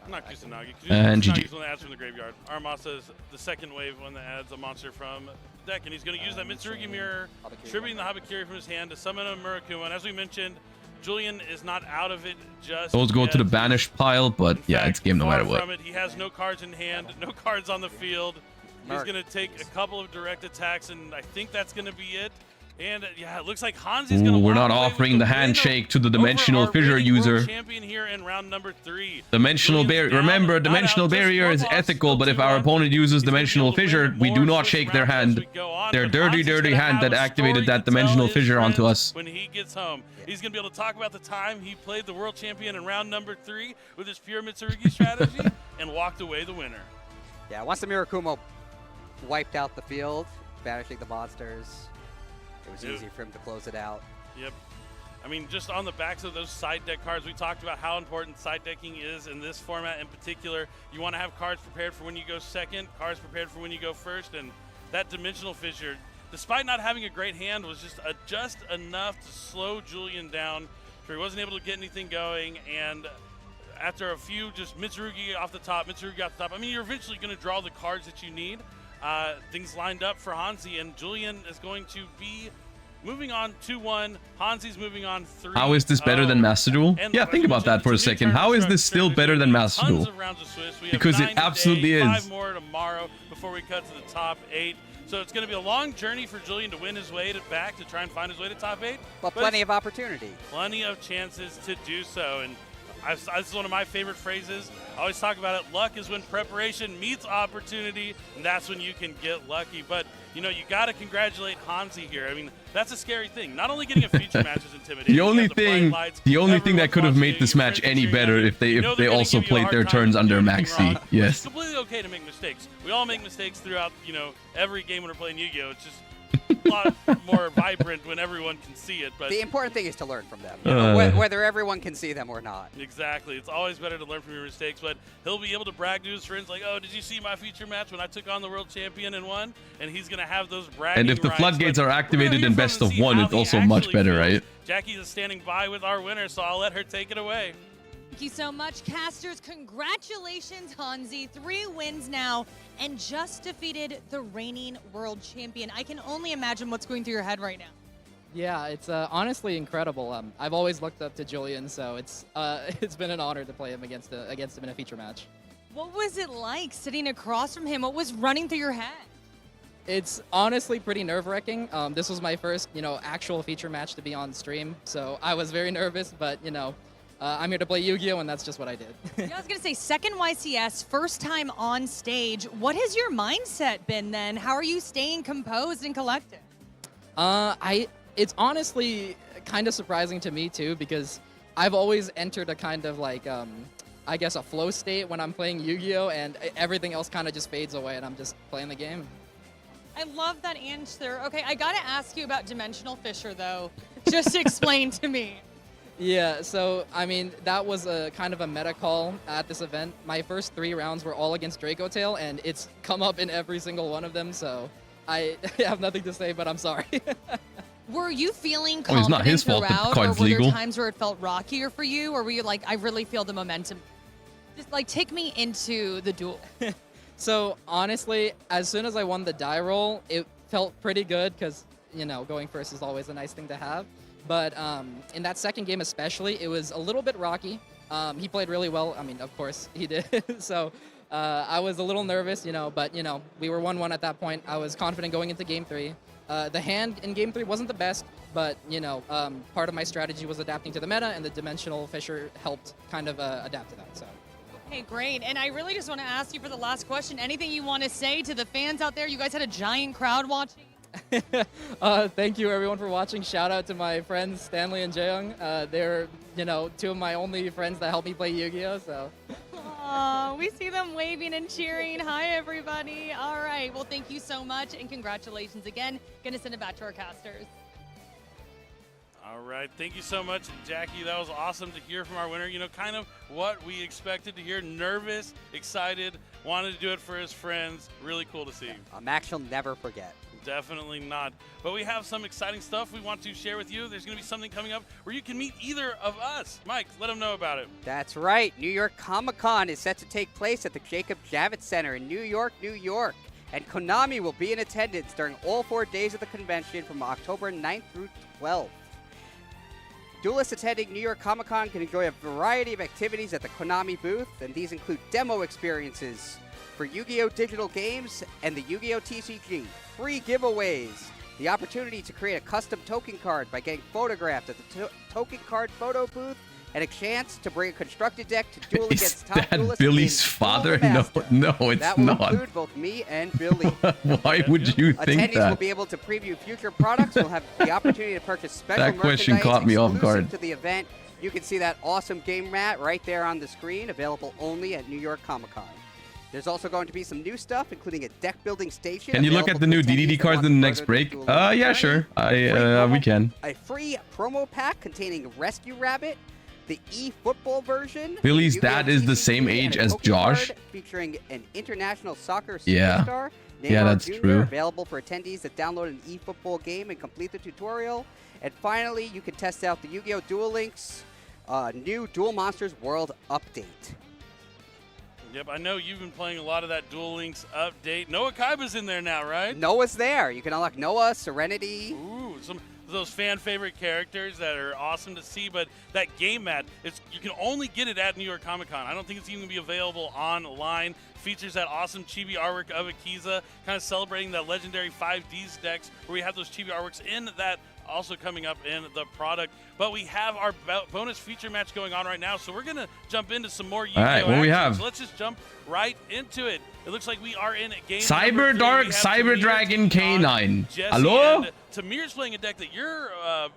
Not Kusanagi. And Kusanagi's GG. one that adds from the graveyard. Aramasa is the second wave one that adds a monster from the deck, and he's going to use that Mitsurugi Mirror, tributing the Habakiri from his hand to summon a Murakumo. And as we mentioned, Julian is not out of it just Those go to the banished pile, but yeah, it's game no matter far what. from it. He has no cards in hand, no cards on the field. He's going to take a couple of direct attacks, and I think that's going to be it. And yeah, it looks like Hanzi's going to We're not offering the handshake to the Dimensional Fissure user. Champion here in round number 3. Dimensional Barrier. Remember, Dimensional Barrier is ethical, but if our opponent uses Dimensional Fissure, we do not shake their hand. Their dirty, dirty hand that activated that Dimensional Fissure onto us. When he gets home, he's going to be able to talk about the time he played the World Champion in round number 3 with his pure Mitsurugi strategy and walked away the winner. Yeah, once the Murakumo wiped out the field, banishing the monsters, it was easy for him to close it out. Yep. I mean, just on the backs of those side deck cards, we talked about how important side decking is in this format in particular. You want to have cards prepared for when you go second, cards prepared for when you go first, and that Dimensional Fissure, despite not having a great hand, was just enough to slow Julian down, so he wasn't able to get anything going, and after a few just Mitsurugi off the top, I mean, you're eventually going to draw the cards that you need. Things lined up for Hanzi, and Julian is going to be moving on 2-1. Hanzi's moving on 3-0. How is this better than Master Duel? Yeah, think about that for a second. How is this still better than Master Duel? Because it absolutely is. 5 more tomorrow before we cut to the top 8. So it's going to be a long journey for Julian to win his way back to try and find his way to top 8. But plenty of opportunity. Plenty of chances to do so. And this is one of my favorite phrases. I always talk about it. Luck is when preparation meets opportunity, and that's when you can get lucky. But, you know, you got to congratulate Hansi here. I mean, that's a scary thing. Not only getting a feature match is intimidating. The only thing that could have made this match any better if they also played their turns under Maxi. Yes. It's completely okay to make mistakes. We all make mistakes throughout, you know, every game when we're playing Yu-Gi-Oh! It's just a lot more vibrant when everyone can see it. But the important thing is to learn from them, you know, whether everyone can see them or not. Exactly. It's always better to learn from your mistakes, but he'll be able to brag to his friends like, oh, did you see my feature match when I took on the world champion and won? And he's going to have those bragging And if the rights. floodgates are activated in best of 1, it's also much better, right? Jackie is standing by with our winner, so I'll let her take it away. Thank you so much, casters. Congratulations, Hansi. 3 wins now and just defeated the reigning world champion. I can only imagine what's going through your head right now. Yeah, it's honestly incredible. I've always looked up to Julian, so it's been an honor to play him against him in a feature match. What was it like sitting across from him? What was running through your head? It's honestly pretty nerve-wracking. This was my first, actual feature match to be on stream, so I was very nervous, but, I'm here to play Yu-Gi-Oh! And that's just what I did. Yeah, I was going to say, second YCS, first time on stage. What has your mindset been then? How are you staying composed and collected? It's honestly kind of surprising to me, too, because I've always entered a kind of like, I guess, a flow state when I'm playing Yu-Gi-Oh! And everything else kind of just fades away and I'm just playing the game. I love that answer. Okay, I got to ask you about Dimensional Fisher, though. Just explain to me. Yeah, so, I mean, that was a kind of a meta call at this event. My first 3 rounds were all against Dracotail, and it's come up in every single one of them, so I have nothing to say, but I'm sorry. Were you feeling it's not confident his fault that the throughout, or card's were legal. there times where it felt rockier for you, or were you like, I really feel the momentum? Just, like, take me into the duel. So, honestly, as soon as I won the die roll, it felt pretty good, because, going first is always a nice thing to have. But in that second game especially, it was a little bit rocky. He played really well. I mean, of course, he did. So I was a little nervous, but, we were 1-1 at that point. I was confident going into Game 3. The hand in Game 3 wasn't the best, but, part of my strategy was adapting to the meta, and the Dimensional Fisher helped kind of adapt to that. So. Okay, great. And I really just want to ask you for the last question, anything you want to say to the fans out there? You guys had a giant crowd watching. Thank you everyone for watching. Shout out to my friends Stanley and Jaeyoung. They're 2 of my only friends that help me play Yu-Gi-Oh! So. Aww, we see them waving and cheering. Hi everybody. All right. Well, thank you so much and congratulations again. Gonna send it back to our casters. All right, thank you so much, Jackie. That was awesome to hear from our winner. Kind of what we expected to hear. Nervous, excited, wanted to do it for his friends. Really cool to see. A match he'll never forget. Definitely not. But we have some exciting stuff we want to share with you. There's going to be something coming up where you can meet either of us. Mike, let them know about it. That's right. New York Comic-Con is set to take place at the Jacob Javits Center in New York, New York. And Konami will be in attendance during all 4 days of the convention from October 9th through 12th. Duelists attending New York Comic-Con can enjoy a variety of activities at the Konami booth, and these include demo experiences for Yu-Gi-Oh! Digital games and the Yu-Gi-Oh! TCG, free giveaways, the opportunity to create a custom token card by getting photographed at the token card photo booth, and a chance to bring a constructed deck to duel against top that duelists. Billy's father? No, it's that will not. include both me and Billy. Why would you think Attendees that? will be able to preview future products. Will have the opportunity to purchase special That question merchandise caught me off exclusive guard. to the event. You can see that awesome game mat right there on the screen, available only at New York Comic-Con. There's also going to be some new stuff, including a deck building station. Can you look at the new DDD cards in the next break? Yeah, sure. We can. A free promo pack containing Rescue Rabbit, the eFootball version. Billy's dad is the same age as Josh. Featuring an international soccer Yeah. superstar. Yeah, that's Jr., true. Available for attendees that download an eFootball game and complete the tutorial. And finally, you can test out the Yu-Gi-Oh! Duel Links new Duel Monsters World Update. Yep, I know you've been playing a lot of that Duel Links update. Noah Kaiba's in there now, right? Noah's there. You can unlock Noah, Serenity. Ooh, those fan favorite characters that are awesome to see. But that game mat, you can only get it at New York Comic Con. I don't think it's even gonna be available online. Features that awesome chibi artwork of Akiza, kind of celebrating that legendary 5Ds decks where we have those chibi artworks in that, also coming up in the product. But we have our bonus feature match going on right now, so we're gonna jump into some more Yu-Gi-Oh! All right, what do we have? So let's just jump right into it. It looks like we are in game Cyber Dark Cyber Dragon K9. Hello? Tamir's playing a deck that you're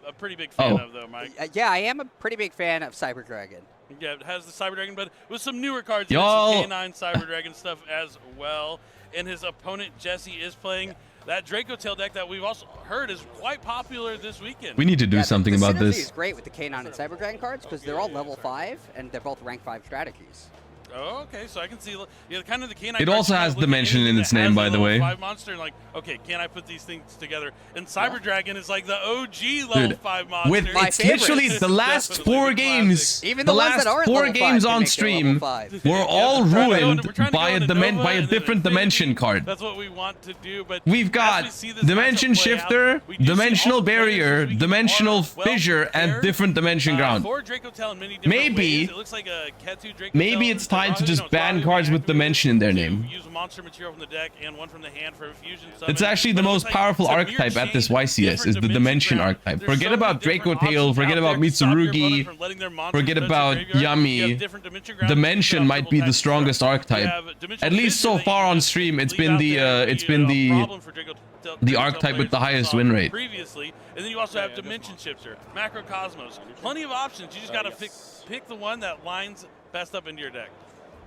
a pretty big fan of, though, Mike. Yeah, I am a pretty big fan of Cyber Dragon. Yeah, it has the Cyber Dragon, but with some newer cards, Y'all. some K9 Cyber Dragon stuff as well. And his opponent, Jesse, is playing that Dracotail deck that we've also heard is quite popular this weekend. We need to do something about The synergy this. is great with the K9 and Cyber Dragon cards because they're all level 5 and they're both rank 5 strategies. Oh, okay, so I can see, yeah, kind of the K9. It also has Dimension in its name, by the way. 5 monster, and like, okay, can I put these things together? And Cyber Dragon is like the OG level 5 monster. With it's literally the last 4 games, Even the the ones last that aren't 4 level games 5 on can make stream them level 5. were all ruined by a Nova, different dimension card. That's what we want to do, but We've got Dimension Shifter, Dimensional Barrier, Dimensional Fissure, and different Dimension Ground. For Dracotail in many different ways. It looks like a Ketu Dracotail. Maybe it's time to just ban cards with Dimension in their name. Use a monster material from the deck and one from the hand for a fusion summon. It's actually the most powerful archetype at this YCS, is the Dimension archetype. Forget about Dracotail, forget about Mitsurugi, forget about Yami. Dimension might be the strongest archetype. At least so far on stream, it's been the archetype with the highest win rate. Previously, and then you also have Dimension Shifter, Macrocosmos. Plenty of options. You just got to pick the one that lines best up into your deck.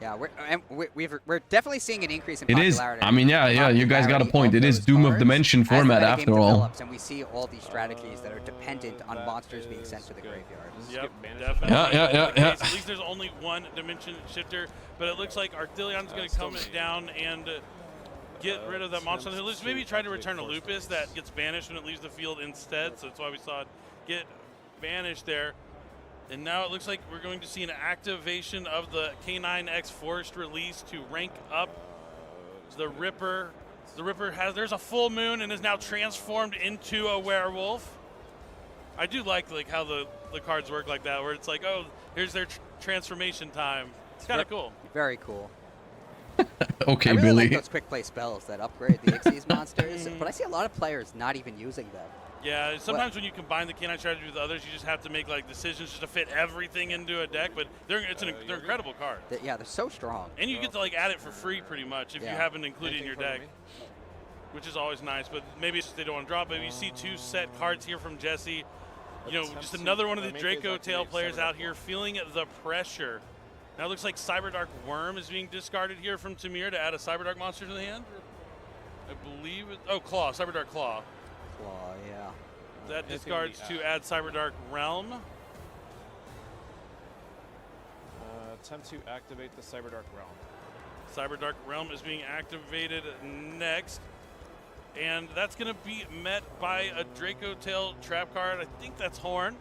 Yeah, we're definitely seeing an increase in It is. popularity. I mean, yeah, you guys got a point. It is Doom of Dimension format after all. And we see all these strategies that are dependent on monsters being sent to the graveyard. Yep, definitely. Yeah. At least there's only one Dimension Shifter, but it looks like Arthilion's going to come down and get rid of that monster. Maybe try to return a Lupus that gets banished when it leaves the field instead, so that's why we saw it get banished there. And now it looks like we're going to see an activation of the K9X Forced release to rank up the Ripper. The Ripper there's a full moon and is now transformed into a werewolf. I do like how the cards work like that, where it's like, oh, here's their transformation time. It's kind of cool. Very cool. Okay, I really Billy. like those quick play spells that upgrade the Xyz monsters, but I see a lot of players not even using them. Yeah, sometimes when you combine the K9 strategy with others, you just have to make decisions just to fit everything into a deck. But they're incredible cards. Yeah, they're so strong. And you get to add it for free pretty much if you haven't included it in your deck, which is always nice. But maybe it's just they don't want to drop it. You see 2 set cards here from Jesse. Just another one of the Dracotail players out here feeling the pressure. Now it looks like Cyber Dark Worm is being discarded here from Tamir to add a Cyber Dark monster to the hand. I believe it. Oh, Claw, Cyber Dark Claw. Claw, yeah. That discards to add Cyber Dark Realm. Attempt to activate the Cyber Dark Realm. Cyber Dark Realm is being activated next. And that's going to be met by a Dracotail trap card. I think that's Horn.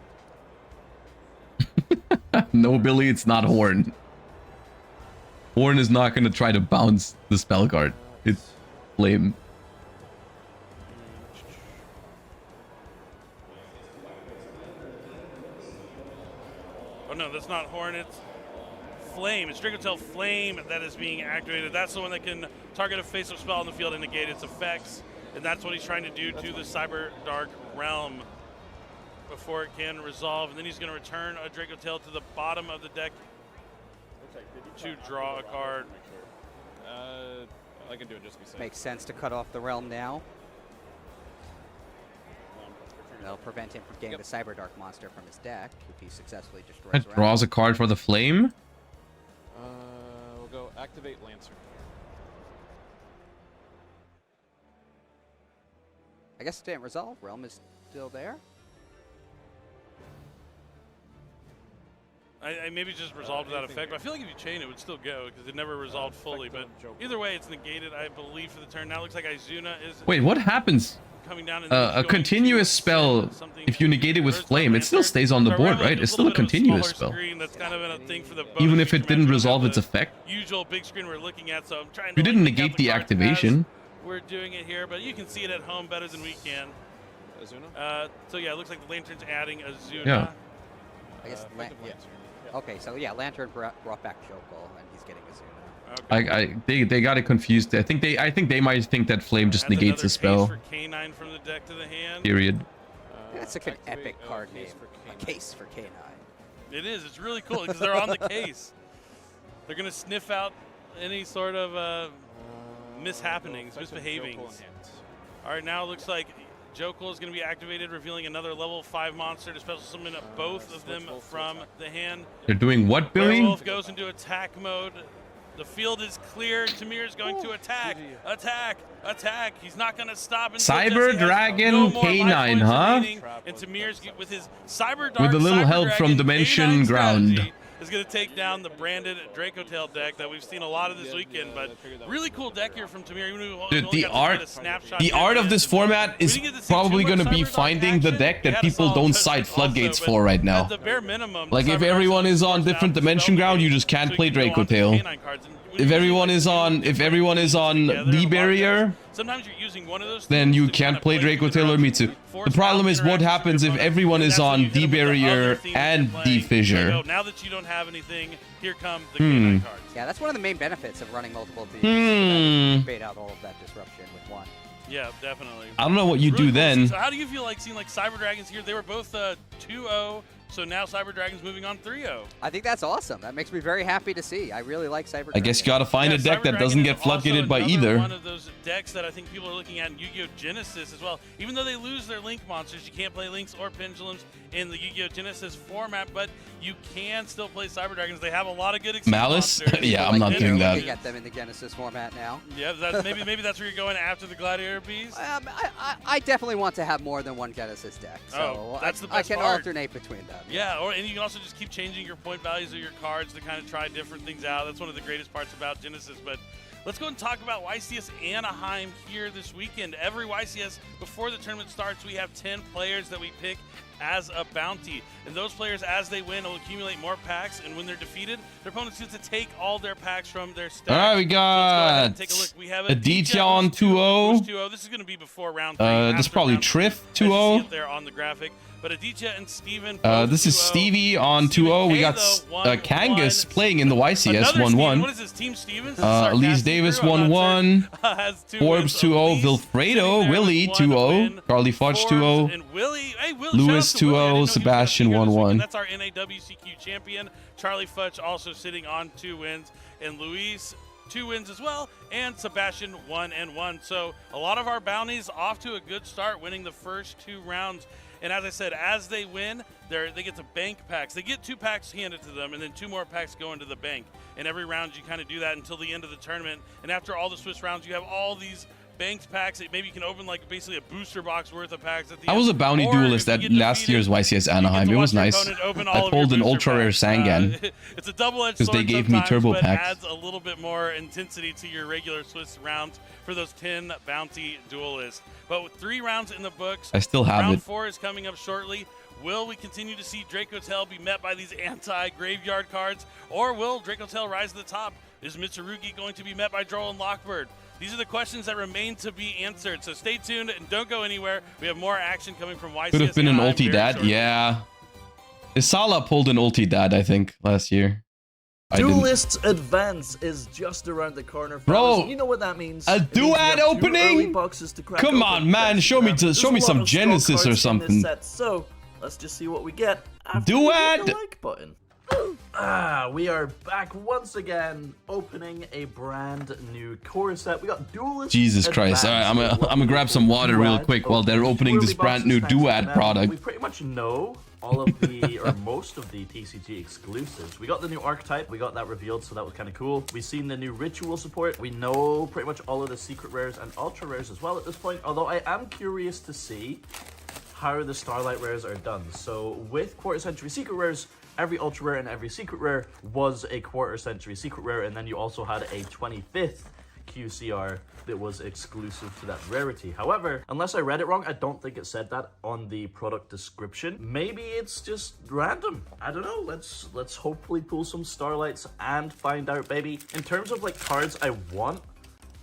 No, Billy, it's not Horn. Horn is not going to try to bounce the spell card. It's Flame. Oh no, that's not Horn, it's Flame. It's Dracotail Flame that is being activated. That's the one that can target a face-up spell on the field and negate its effects. And that's what he's trying to do to the Cyber Dark Realm before it can resolve. And then he's going to return a Dracotail to the bottom of the deck to draw a card. I can do it just to be safe. Makes sense to cut off the realm now. That'll prevent him from getting the Cyber Dark monster from his deck if he successfully destroys That draws a card for the Flame. We'll go activate Lancer. I guess it didn't resolve. Realm is still there. I maybe just resolved without effect, but I feel like if you chain it would still go because it never resolved fully. But either way, it's negated, I believe, for the turn. Now it looks like Izuna is. Wait, what happens? Coming down A continuous spell, if you negate it with Flame, it still stays on the board, right? It's still a continuous spell. That's kind of a thing for the Even if it didn't resolve its effect. Usual big screen we're looking at, so I'm trying to. You didn't negate the activation. We're doing it here, but you can see it at home better than we can. Azuna? So yeah, it looks like the Lantern's adding Azuna. Yeah. I guess Okay, so yeah, Lantern brought back Jokal, and he's getting Azuna. They got it confused. I think they might think that Flame just negates the spell. For K9 from the deck to the hand. Period. That's like an epic card name. A case for K9. It is. It's really cool because they're on the case. They're gonna sniff out any sort of mishappenings, misbehavings. All right, now it looks like Jokal is going to be activated, revealing another level 5 monster to special summon both of them from the hand. They're doing what, Billy? Werewolf goes into attack mode. The field is clear. Tamir is going to attack. Attack. He's not going to stop. Cyber Dragon K9, huh? And Tamir's with his Cyber Dark with a little help from Dimension Ground. Is going to take down the branded Dracotail deck that we've seen a lot of this weekend, but really cool deck here from Tamir. Dude, the art of this format is probably going to be finding the deck that people don't cite floodgates for right now. Like if everyone is on different Dimension Ground, you just can't play Dracotail. If everyone is on the barrier, sometimes you're using one of those, then you can't play Dracotail or Mitsu. The problem is what happens if everyone is on the barrier and the fissure. Now that you don't have anything, here come the K9 cards. Yeah, that's one of the main benefits of running multiple beats. Bait out all of that disruption with one. Yeah, definitely. I don't know what you do then. So how do you feel like seeing like Cyber Dragons here? They were both 2-0. So now Cyber Dragon's moving on 3-0. I think that's awesome. That makes me very happy to see. I really like Cyber Dragon. I guess you gotta find a deck that doesn't get floodgated by either. One of those decks that I think people are looking at in Yu-Gi-Oh! Genesys as well. Even though they lose their Link monsters, you can't play Links or Pendulums in the Yu-Gi-Oh! Genesys format, but you can still play Cyber Dragons. They have a lot of good Maliss? Yeah, I'm not doing that. Looking at them in the Genesys format now. Yeah, maybe that's where you're going after the Gladiator Beast. I definitely want to have more than one Genesys deck, so that's the I best can part. alternate between them. Yeah, and you can also just keep changing your point values of your cards to kind of try different things out. That's one of the greatest parts about Genesys. But let's go and talk about YCS Anaheim here this weekend. Every YCS, before the tournament starts, we have 10 players that we pick as a bounty. And those players, as they win, will accumulate more packs. And when they're defeated, their opponents get to take all their packs from their stack. All right, we got Aditya on 2-0. This is going to be before round 3. This is probably Triff 2-0. There on the graphic. But Aditya and Steven. This is Stevie on 2-0. We got Kangas playing in the YCS 1-1. What is this, Team Stevens? Elise Davis 1-1. Forbes 2-0. Vilfredo, Willie 2-0. Carly Fudge 2-0. And Willie, Lewis 2-0. Sebastian 1-1. That's our NAWCQ champion. Charlie Fudge also sitting on 2 wins. And Luis 2 wins as well, and Sebastian 1-1. So a lot of our bounties off to a good start, winning the first 2 rounds. And as I said, as they win, they get to bank packs. They get 2 packs handed to them, and then 2 more packs go into the bank. And every round you kind of do that until the end of the tournament. And after all the Swiss rounds, you have all these banked packs that maybe you can open like basically a booster box worth of packs at the I end. was a bounty duelist at last year's YCS Anaheim. It was nice. I pulled an ultra rare Sangan. It's a double-edged because they gave me turbo but packs. Adds a little bit more intensity to your regular Swiss rounds for those 10 bounty duelists. But with 3 rounds in the books, I still have round it. 4 is coming up shortly. Will we continue to see Dracotail be met by these anti-graveyard cards, or will Dracotail rise to the top? Is Mitsurugi going to be met by Droll and Lockbird? These are the questions that remain to be answered, so stay tuned and don't go anywhere. We have more action coming from YCS. Could have been an Anaheim ulti dad, shortly. yeah. Isala pulled an ulti dad, I think, last year. Duelists Advance is just around the corner. Bro, you know what that means. A duad opening? Come on, man, show me some Genesis or something. So let's just see what we get. Duad. The like button. We are back once again, opening a brand new core set. We got Duelist Jesus Christ! All right, I'm gonna grab some water real quick while they're opening this brand new Duad product. We pretty much know all of the, or most of the TCG exclusives. We got the new archetype, we got that revealed, so that was kind of cool. We've seen the new ritual support. We know pretty much all of the secret rares and ultra rares as well at this point, although I am curious to see how the Starlight rares are done. So with quarter century secret rares, every ultra rare and every secret rare was a quarter century secret rare, and then you also had a 25th QCR that was exclusive to that rarity. However, unless I read it wrong, I don't think it said that on the product description. Maybe it's just random. I don't know. Let's hopefully pull some Starlights and find out, baby. In terms of like cards I want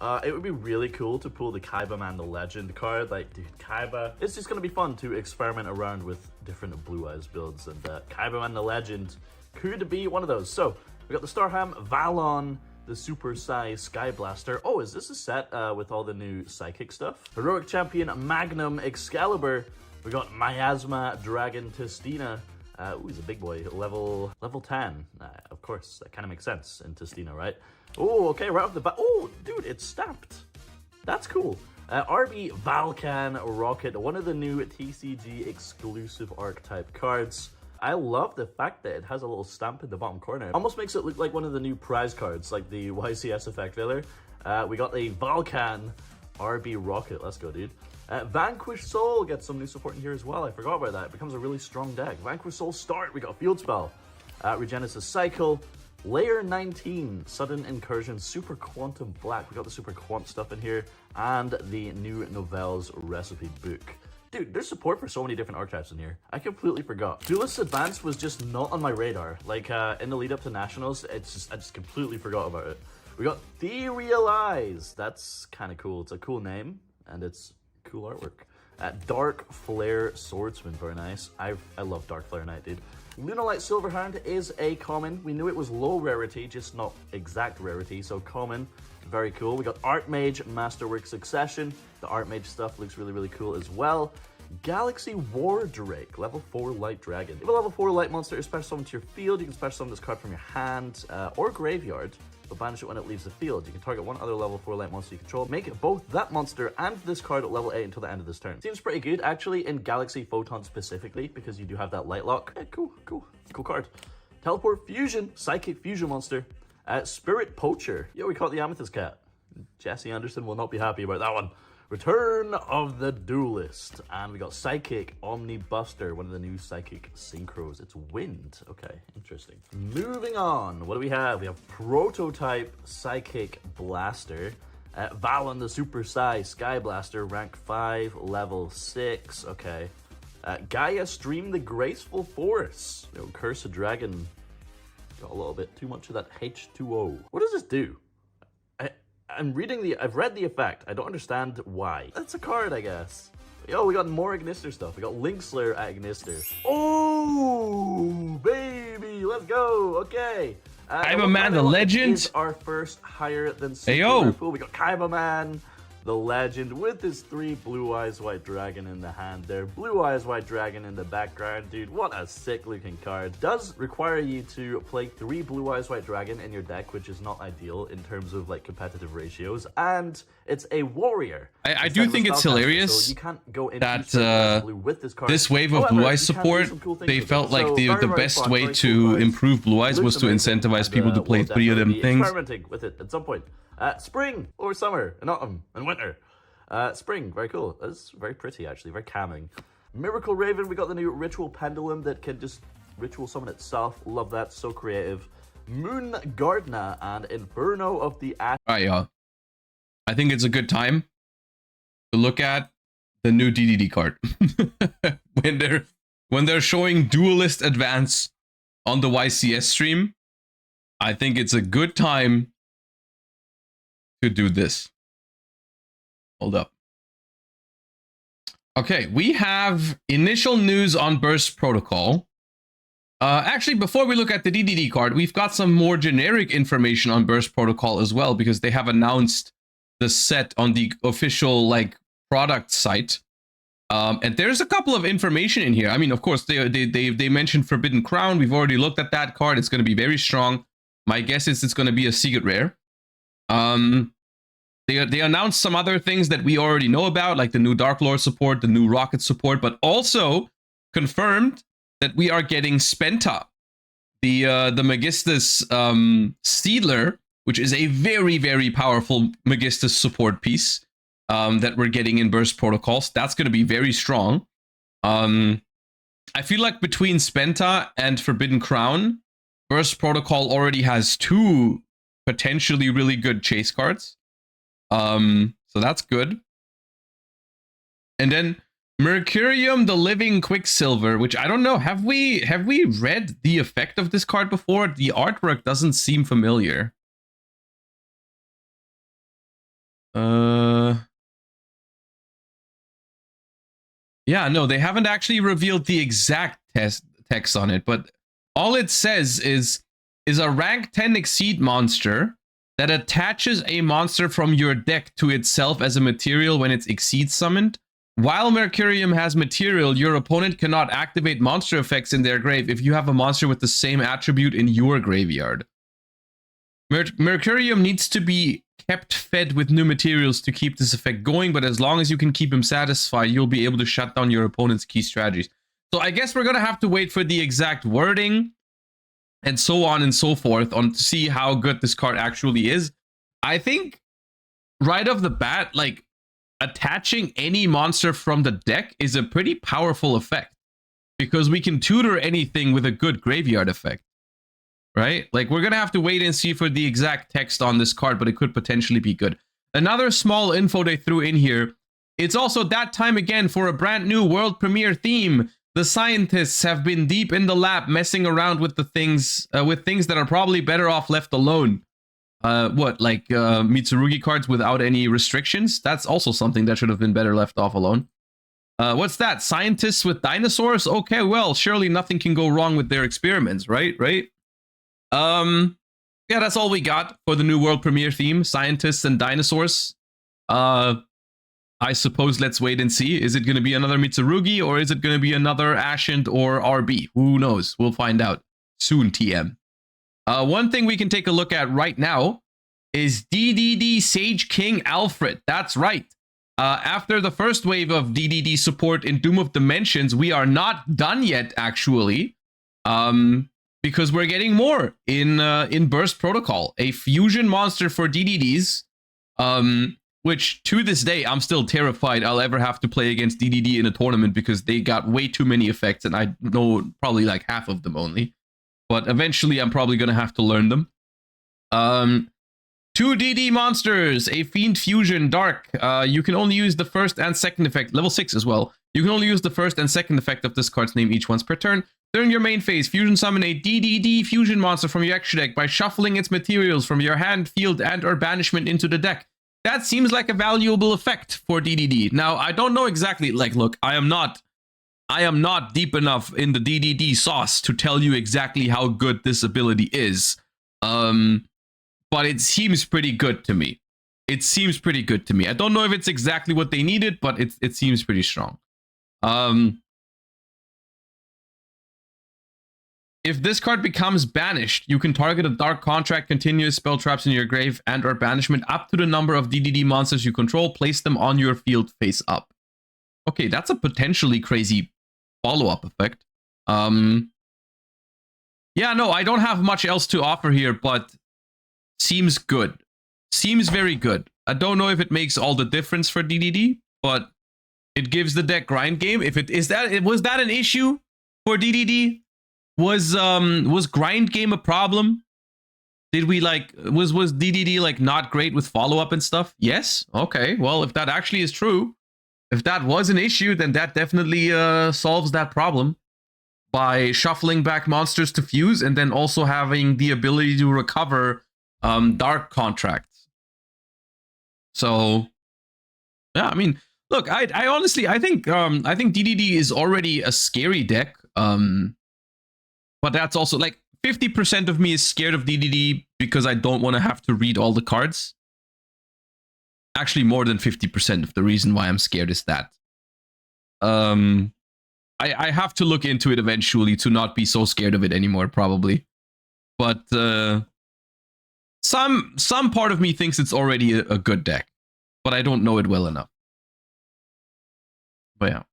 It would be really cool to pull the Kaiba Man the Legend card. Like, dude, Kaiba. It's just going to be fun to experiment around with different Blue Eyes builds, and Kaiba Man the Legend could be one of those. So, we got the Starham, Valon, the Super Sai Sky Blaster. Oh, is this a set with all the new Psychic stuff? Heroic Champion, Magnum, Excalibur. We got Miasma, Dragon, Testina. Ooh, he's a big boy. Level 10. Of course, that kind of makes sense in Testina, right? Oh, okay, right off the bat. Oh, dude, it's stamped. That's cool. RB Valkan Rocket, one of the new TCG exclusive archetype cards. I love the fact that it has a little stamp in the bottom corner. Almost makes it look like one of the new prize cards, like the YCS Effect Veiler. We got the Valkan RB Rocket. Let's go, dude. Vanquish Soul gets some new support in here as well. I forgot about that. It becomes a really strong deck. Vanquish Soul Start. We got Field Spell. Regenesis Cycle. Layer 19, Sudden Incursion, Super Quantum Black. We got the Super Quant stuff in here, and the new Novels Recipe Book. Dude, there's support for so many different archetypes in here. I completely forgot. Duelist Advance was just not on my radar. Like, in the lead up to Nationals, I just completely forgot about it. We got Therealize. That's kind of cool. It's a cool name, and it's cool artwork. Dark Flare Swordsman, very nice. I love Dark Flare Knight, dude. Lunalight Silverhound is a common. We knew it was low rarity, just not exact rarity, so common. Very cool. We got Archmage Masterwork Succession. The Archmage stuff looks really, really cool as well. Galaxy War Drake, level 4 Light Dragon. If you have a level 4 Light monster is special summon to your field, you can special summon this card from your hand or graveyard, but banish it when it leaves the field. You can target one other level 4 Light monster you control, make it both that monster and this card at level 8 until the end of this turn. Seems pretty good, actually, in Galaxy Photon specifically, because you do have that Light Lock. Yeah, cool card. Teleport Fusion, Psychic Fusion monster. Spirit Poacher. Yeah, we caught the Amethyst Cat. Jesse Anderson will not be happy about that one. Return of the Duelist. And we got Psychic Omnibuster, one of the new Psychic Synchros. It's Wind. Okay, interesting. Moving on. What do we have? We have Prototype Psychic Blaster. Valon the Super Sai Sky Blaster, rank 5, level 6. Okay. Gaia Stream the Graceful Force. You know, Curse a Dragon. Got a little bit too much of that H2O. What does this do? I've read the effect. I don't understand why. That's a card, I guess. Yo, we got more Ignister stuff. We got Link Slayer at Ignister. Oh, baby, let's go. Okay. Kaiba Man, the Legend. Is our first higher than super hey, yo. Pool. We got Kaiba Man, the Legend, with his 3 Blue Eyes White Dragon in the hand there. Blue Eyes White Dragon in the background. Dude, what a sick looking card. Does require you to play 3 Blue Eyes White Dragon in your deck, which is not ideal in terms of like competitive ratios. And it's a warrior. I do think it's hilarious so you can't go that blue with this card. this wave of Blue Eyes support, they felt like the best way to improve Blue Eyes was to incentivize people to play 3 of them things. Experimenting with it at some point. Spring or summer and autumn and winter. Spring, very cool. That's very pretty, actually, very calming. Miracle Raven, we got the new Ritual Pendulum that can just ritual summon itself. Love that, so creative. Moon Gardener and Inferno of the Ash. All right, y'all. I think it's a good time to look at the new DDD card. when they're showing Duelist Advance on the YCS stream, I think it's a good time to do this. Hold up. Okay, we have initial news on Burst Protocol. Actually, before we look at the DDD card, we've got some more generic information on Burst Protocol as well, because they have announced the set on the official like product site. And there's a couple of information in here. I mean, of course, they mentioned Forbidden Crown. We've already looked at that card. It's going to be very strong. My guess is it's going to be a secret rare. They announced some other things that we already know about, like the new Dark Lord support, the new Rocket support, but also confirmed that we are getting Spenta, the Magistus Seedler, which is a very, very powerful Magistus support piece that we're getting in Burst Protocols. That's going to be very strong. I feel like between Spenta and Forbidden Crown, Burst Protocol already has 2 potentially really good chase cards. So that's good. And then Mercurium, the Living Quicksilver, which I don't know. Have we read the effect of this card before? The artwork doesn't seem familiar. Yeah, no, they haven't actually revealed the exact text on it, but all it says is a rank 10 exceed monster that attaches a monster from your deck to itself as a material when it's exceed summoned. While Mercurium has material, your opponent cannot activate monster effects in their grave if you have a monster with the same attribute in your graveyard. Mercurium needs to be kept fed with new materials to keep this effect going, but as long as you can keep him satisfied, you'll be able to shut down your opponent's key strategies. So I guess we're going to have to wait for the exact wording and so on and so forth to see how good this card actually is. I think right off the bat, like, attaching any monster from the deck is a pretty powerful effect because we can tutor anything with a good graveyard effect. Right? Like, we're going to have to wait and see for the exact text on this card, but it could potentially be good. Another small info they threw in here. It's also that time again for a brand new world premiere theme. The scientists have been deep in the lab messing around with the things, that are probably better off left alone. Mitsurugi cards without any restrictions? That's also something that should have been better left off alone. What's that? Scientists with dinosaurs? Okay, well, surely nothing can go wrong with their experiments, right? Yeah, that's all we got for the new world premiere theme, scientists and dinosaurs. I suppose let's wait and see. Is it going to be another Mitsurugi or is it going to be another Ascent or RB? Who knows? We'll find out soon, TM. One thing we can take a look at right now is DDD Sage King Alfred. That's right. After the first wave of DDD support in Doom of Dimensions, we are not done yet, actually. Because we're getting more in Burst Protocol, a fusion monster for DDDs, which to this day I'm still terrified I'll ever have to play against DDD in a tournament because they got way too many effects and I know probably like half of them only. But eventually I'm probably gonna have to learn them. 2 DD monsters, a Fiend Fusion Dark. You can only use the first and second effect, level 6 as well. You can only use the first and second effect of this card's name each once per turn. During your main phase, fusion summon a DDD fusion monster from your extra deck by shuffling its materials from your hand, field, and or banishment into the deck. That seems like a valuable effect for DDD. Now, I don't know exactly, like, look, I am not deep enough in the DDD sauce to tell you exactly how good this ability is. But it seems pretty good to me. I don't know if it's exactly what they needed, but it seems pretty strong. If this card becomes banished, you can target a Dark Contract, continuous spell traps in your grave, and or banishment up to the number of DDD monsters you control. Place them on your field face up. Okay, that's a potentially crazy follow-up effect. Yeah, no, I don't have much else to offer here, but seems good. Seems very good. I don't know if it makes all the difference for DDD, but it gives the deck grind game. If it is that, was that an issue for DDD? Was grind game a problem? Did we was DDD like not great with follow-up and stuff? Yes. Okay. Well, if that actually is true, if that was an issue, then that definitely solves that problem by shuffling back monsters to fuse and then also having the ability to recover Dark Contracts. So yeah, I mean, look, I honestly I think DDD is already a scary deck. But that's also like 50% of me is scared of DDD because I don't want to have to read all the cards. Actually, more than 50% of the reason why I'm scared is that. I have to look into it eventually to not be so scared of it anymore, probably. But some part of me thinks it's already a good deck, but I don't know it well enough. But yeah.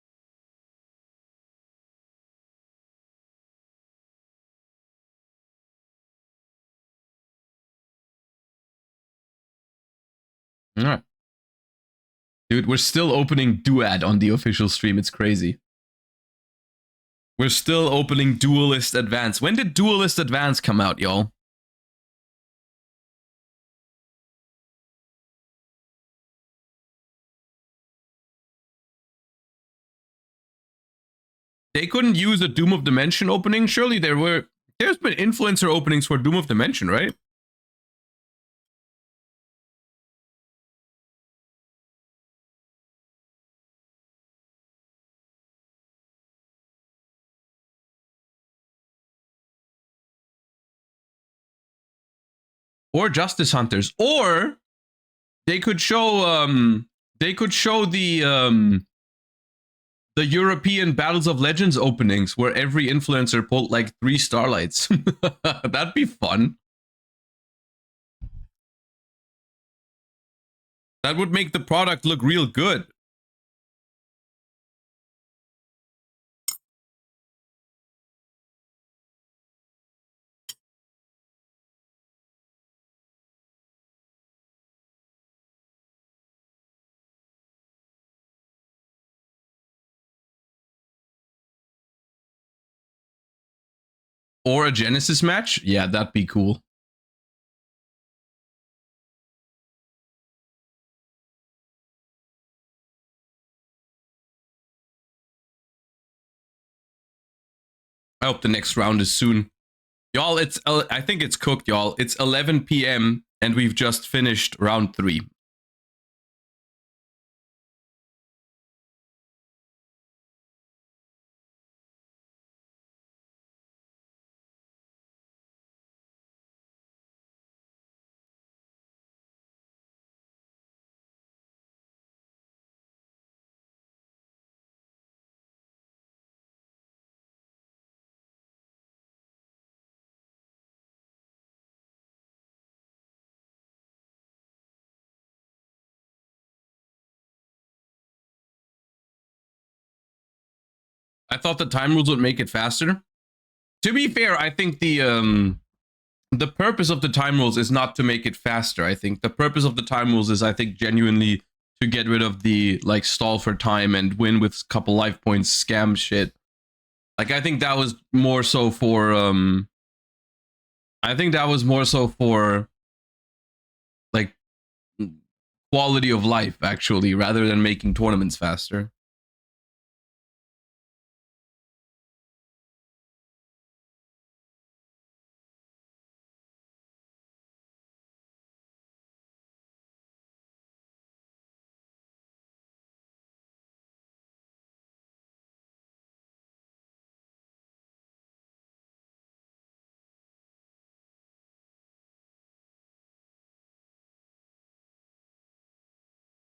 All right. Dude, we're still opening Duad on the official stream. It's crazy. We're still opening Duelist Advance. When did Duelist Advance come out, y'all? They couldn't use a Doom of Dimension opening? Surely there's been influencer openings for Doom of Dimension, right? or Justice Hunters, or they could show the European Battles of Legends openings where every influencer pulled like 3 starlights. That'd be fun. That would make the product look real good. Or a Genesys match? Yeah, that'd be cool. I hope the next round is soon. Y'all, I think it's cooked, y'all. It's 11 p.m. and we've just finished round 3. I thought the time rules would make it faster. To be fair, I think the purpose of the time rules is not to make it faster. I think the purpose of the time rules is, I think, genuinely to get rid of the like stall for time and win with a couple life points scam shit. Like, I think that was more so for like quality of life, actually, rather than making tournaments faster.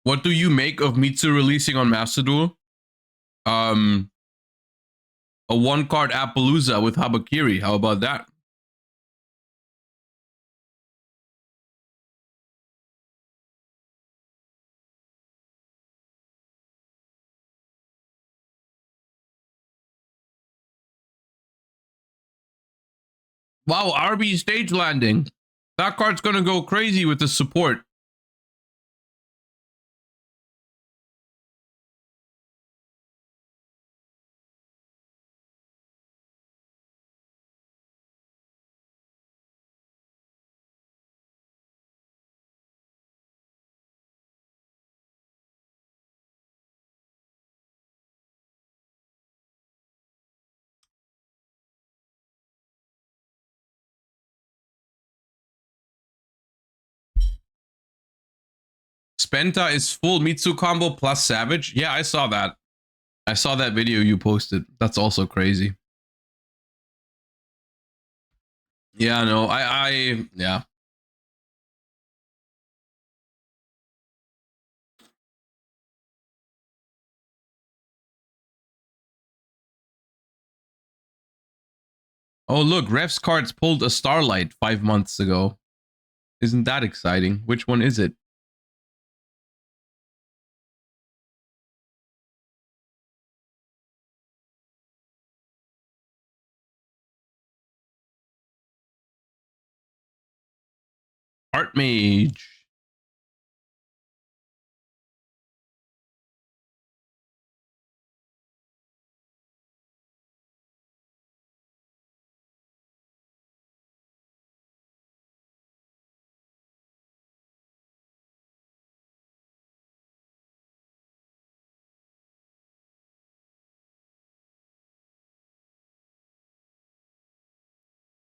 What do you make of Mitsu releasing on Master Duel? A 1-card Appaloosa with Habakiri. How about that? Wow, RB stage landing. That card's gonna go crazy with the support. Spenta is full Mitsu combo plus Savage. Yeah, I saw that. I saw that video you posted. That's also crazy. Yeah, no, yeah. Oh, look, Ref's cards pulled a Starlight 5 months ago. Isn't that exciting? Which one is it? Art Mage.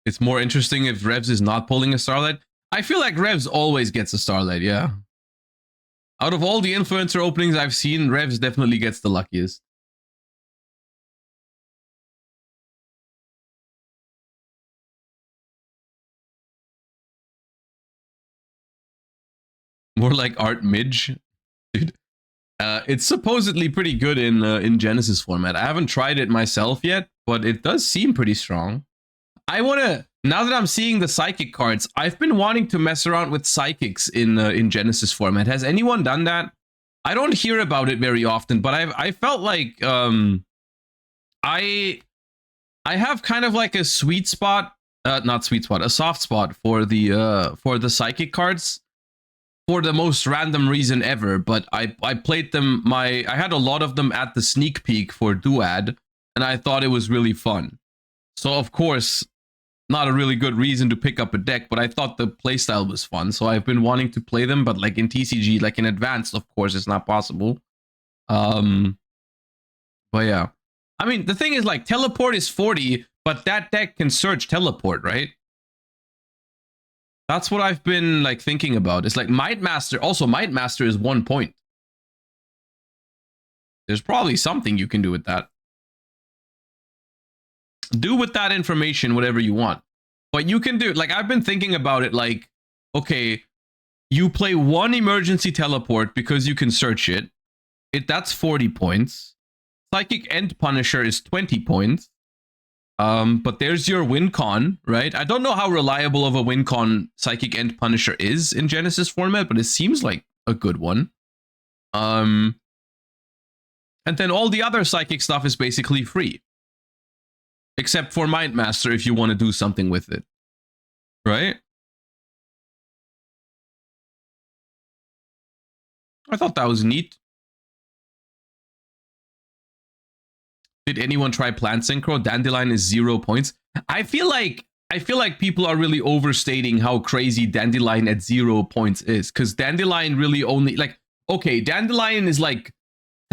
It's more interesting if Revs is not pulling a Starlight. I feel like Revs always gets a Starlight, yeah. Out of all the influencer openings I've seen, Revs definitely gets the luckiest. More like Art Midge. Dude. It's supposedly pretty good in Genesys format. I haven't tried it myself yet, but it does seem pretty strong. I want to, now that I'm seeing the psychic cards, I've been wanting to mess around with psychics in Genesys format. Has anyone done that? I don't hear about it very often, but I felt like I have kind of like a sweet spot, not sweet spot, a soft spot for the psychic cards for the most random reason ever. But I played them, I had a lot of them at the sneak peek for Duad, and I thought it was really fun. So of course, not a really good reason to pick up a deck, but I thought the playstyle was fun, so I've been wanting to play them, but like in TCG, like in advanced, of course, it's not possible. But yeah. I mean, the thing is, like, teleport is 40, but that deck can search teleport, right? That's what I've been, like, thinking about. It's like Might Master, also Might Master is 1 point. There's probably something you can do with that. Do with that information whatever you want, but you can do, like, I've been thinking about it, like, okay, you play 1 emergency teleport because you can search it, that's 40 points. Psychic End Punisher is 20 points. But there's your win con, right? I don't know how reliable of a win con Psychic End Punisher is in Genesys format, but it seems like a good one. And then all the other psychic stuff is basically free. Except for Mind Master if you want to do something with it. Right? I thought that was neat. Did anyone try Plant Synchro? Dandelion is 0 points. I feel like people are really overstating how crazy Dandelion at 0 points is. Because Dandelion really only, like, okay, Dandelion is like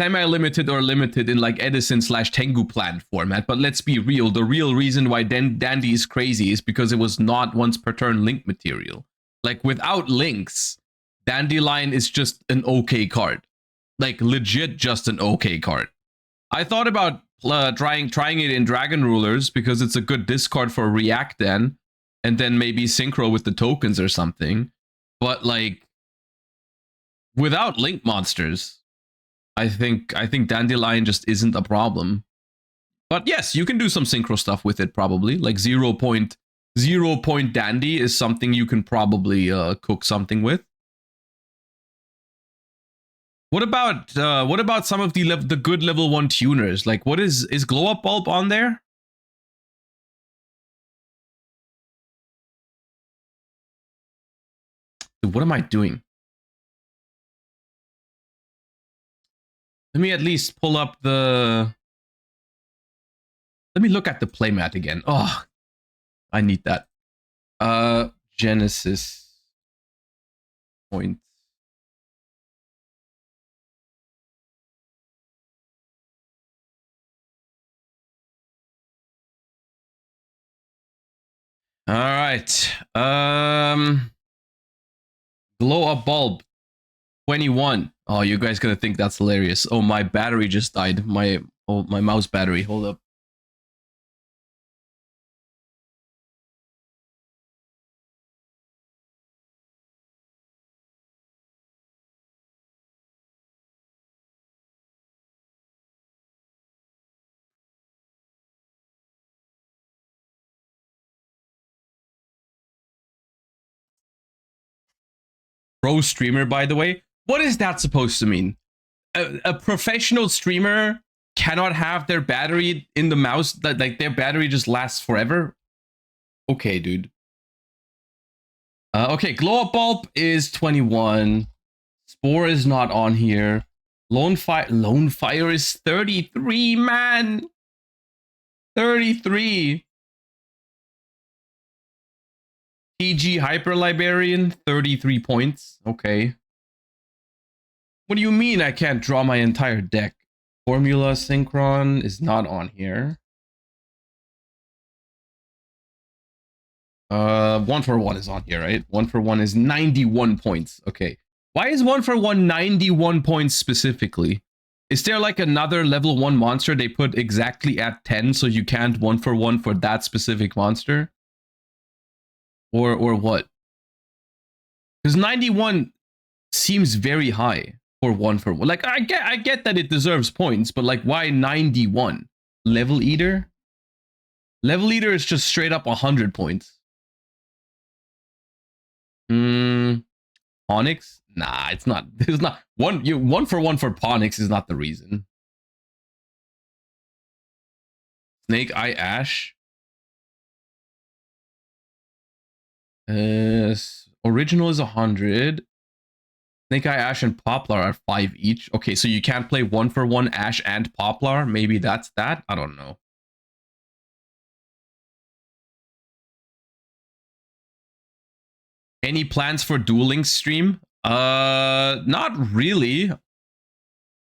semi-limited or limited in like Edison/Tengu Plant format, but let's be real, the real reason why Dandy is crazy is because it was not once per turn link material. Like, without links, Dandelion is just an okay card. Like, legit just an okay card. I thought about trying it in Dragon Rulers because it's a good discard for React then, and then maybe synchro with the tokens or something, but like, without link monsters, I think Dandelion just isn't a problem. But yes, you can do some synchro stuff with it probably. Like 0 point Dandy is something you can probably cook something with. What about some of the good level 1 tuners? Like, what is Glow Up Bulb on there? Dude, what am I doing? Let me at least pull up the... Let me look at the playmat again. Oh, I need that. Genesys point. All right. Glow Up Bulb 21. Oh, you guys gonna think that's hilarious. Oh, my battery just died. My mouse battery. Hold up. Pro streamer, by the way. What is that supposed to mean? A professional streamer cannot have their battery in the mouse, like their battery just lasts forever? Okay, dude. Okay, Glow Up Bulb is 21. Spore is not on here. Lone Fire is 33, man. 33. PG Hyper Librarian, 33 points. Okay. What do you mean I can't draw my entire deck? Formula Synchron is not on here. 1 for 1 is on here, right? 1 for 1 is 91 points. Okay. Why is 1 for 1 91 points specifically? Is there like another level 1 monster they put exactly at 10 so you can't 1 for 1 for that specific monster? Or what? Because 91, seems very high for 1-for-1. Like, I get that it deserves points, but like, why 91? Level Eater? Level Eater is just straight up 100 points. Onyx? Nah, it's not. It's not. 1-for-1 for Ponix is not the reason. Snake Eye Ash. Original is 100. Snake Eye Ash and Poplar are 5 each. Okay, so you can't play 1-for-1 Ash and Poplar. Maybe that's that. I don't know. Any plans for Duel Links stream? Not really.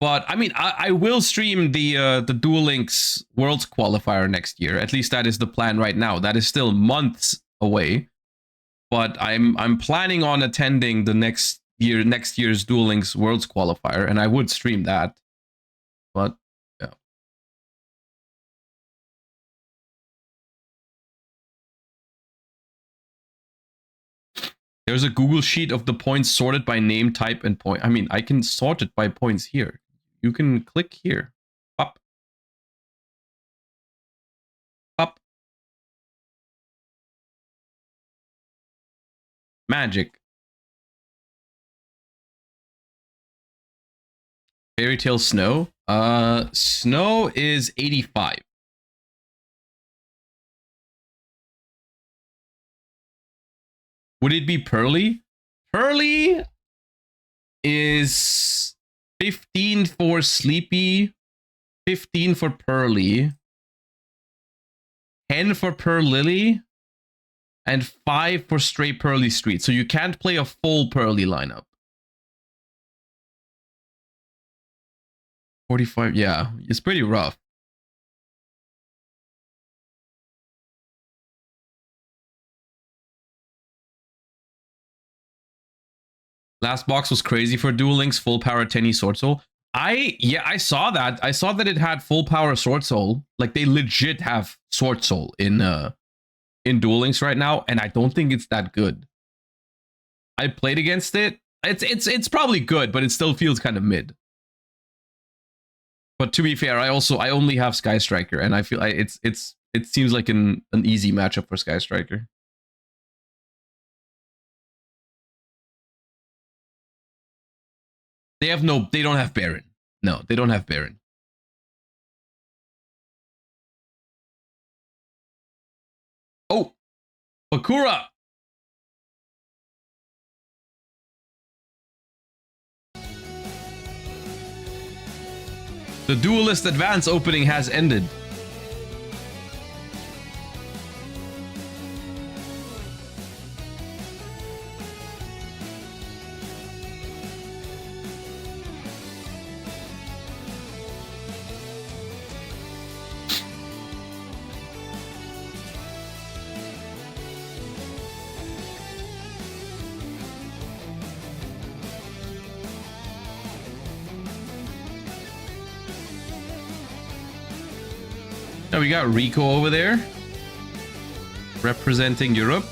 But I mean, I will stream the Duel Links Worlds qualifier next year. At least that is the plan right now. That is still months away. But I'm planning on attending the next year's Duel Links Worlds qualifier, and I would stream that. But yeah. There's a Google sheet of the points sorted by name, type, and point. I mean, I can sort it by points here. You can click here. Up. Up. Magic. Fairy Tale Snow. Snow is 85. Would it be Pearly? Pearly is 15 for Sleepy, 15 for Pearly, 10 for Pearlily, and 5 for Stray Pearly Street. So you can't play a full Pearly lineup. 45, yeah, it's pretty rough. Last box was crazy for Duel Links, full power Tenny Sword Soul. I saw that. I saw that it had full power Sword Soul. Like, they legit have Sword Soul in Duel Links right now, and I don't think it's that good. I played against it. It's probably good, but it still feels kind of mid. But to be fair, I only have Sky Striker, and I feel like it seems like an easy matchup for Sky Striker. They don't have Baron. No, they don't have Baron. Oh, Bakura. The Duelist Advance opening has ended. Now we got Rico over there, representing Europe.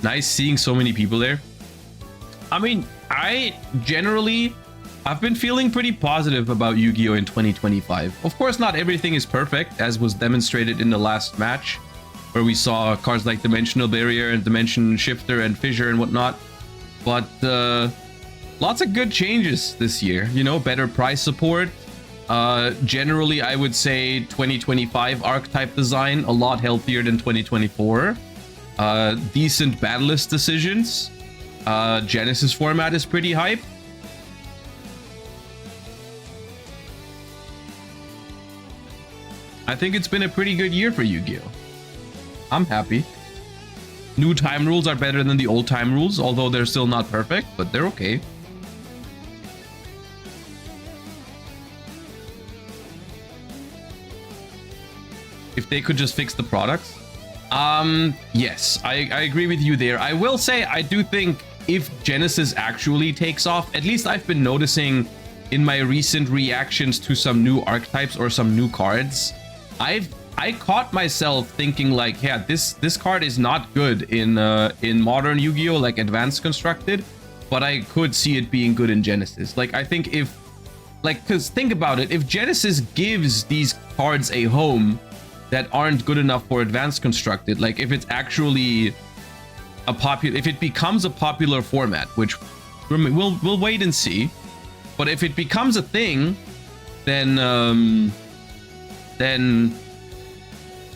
Nice seeing so many people there. I mean, I've been feeling pretty positive about Yu-Gi-Oh! In 2025. Of course, not everything is perfect, as was demonstrated in the last match, where we saw cards like Dimensional Barrier and Dimension Shifter and Fissure and whatnot. But lots of good changes this year. You know, better price support. Generally, I would say 2025 archetype design a lot healthier than 2024. Decent battlelist decisions. Genesys format is pretty hype. I think it's been a pretty good year for Yu-Gi-Oh! I'm happy. New time rules are better than the old time rules, although they're still not perfect, but they're okay. if they could just fix the products. Yes, I agree with you there. I will say I do think if Genesys actually takes off, at least I've been noticing in my recent reactions to some new archetypes or some new cards, I caught myself thinking like, yeah, this card is not good in modern Yu-Gi-Oh, like advanced constructed, but I could see it being good in Genesys. Like, I think if, like, because think about it, if Genesys gives these cards a home that aren't good enough for advanced constructed, like if it's actually a popular, if it becomes a popular format, which we'll wait and see, but if it becomes a thing, then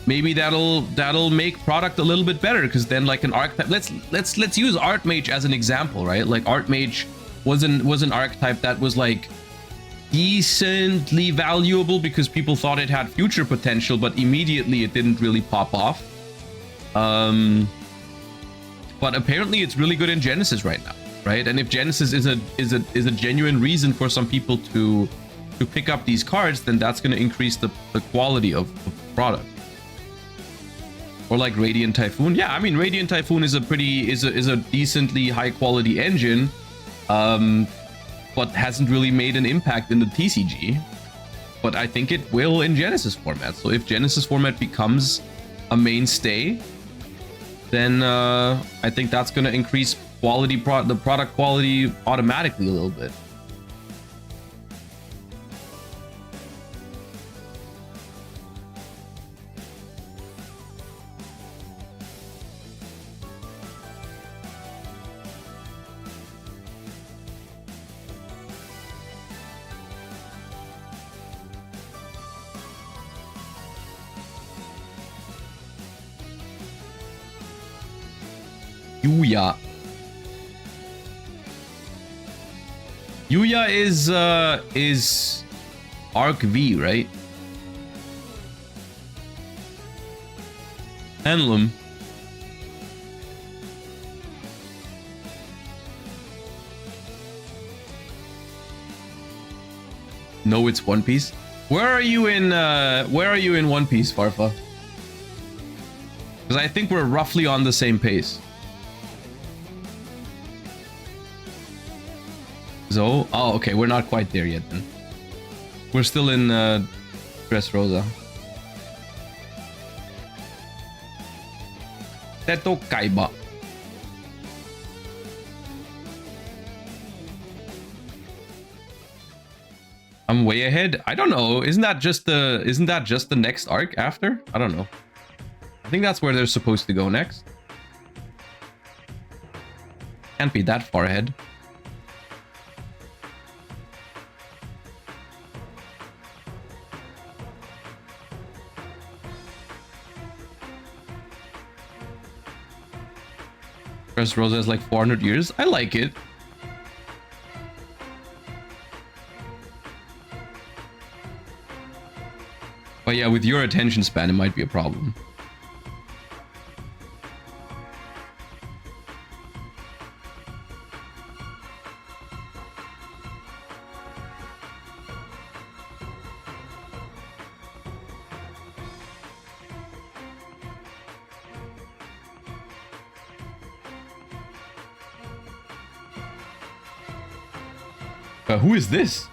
maybe that'll make product a little bit better, because then like an archetype, let's use Archmage as an example, right? Like Archmage was an archetype that was like decently valuable because people thought it had future potential, but immediately it didn't really pop off. But apparently it's really good in Genesys right now, right? And if Genesys is a genuine reason for some people to pick up these cards, then that's going to increase the quality of the product. Or like Radiant Typhoon. Yeah, I mean Radiant Typhoon is a decently high quality engine, but hasn't really made an impact in the TCG. But I think it will in Genesys format. So if Genesys format becomes a mainstay, then I think that's going to increase the product quality automatically a little bit. Yuya. Yuya is Arc V, right? Handlum. No, it's One Piece. Where are you in One Piece, Farfa? Because I think we're roughly on the same pace. So, oh, okay, we're not quite there yet then. We're still in Dressrosa. Teto Kaiba. I'm way ahead. I don't know. Isn't that just the next arc after? I don't know. I think that's where they're supposed to go next. Can't be that far ahead. Rosa is like 400 years. I like it. But yeah, with your attention span, it might be a problem. Who is this?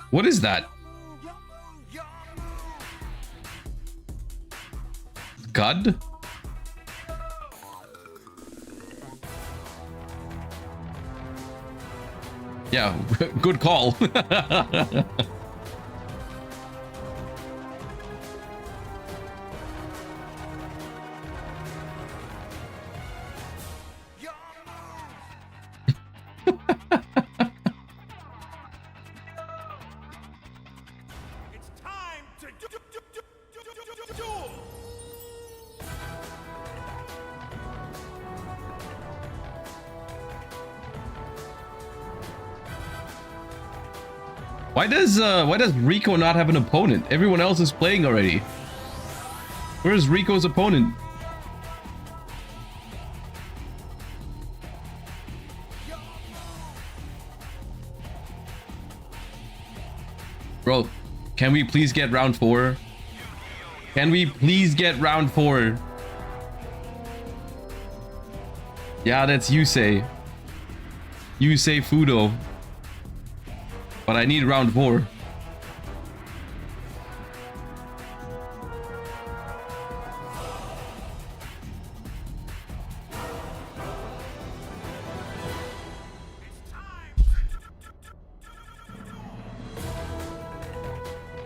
What is that? God? Yeah, good call. Why does Rico not have an opponent? Everyone else is playing already. Where's Rico's opponent? Bro, can we please get round 4? Can we please get round 4? Yeah, that's Yusei. Yusei Fudo. But I need round 4.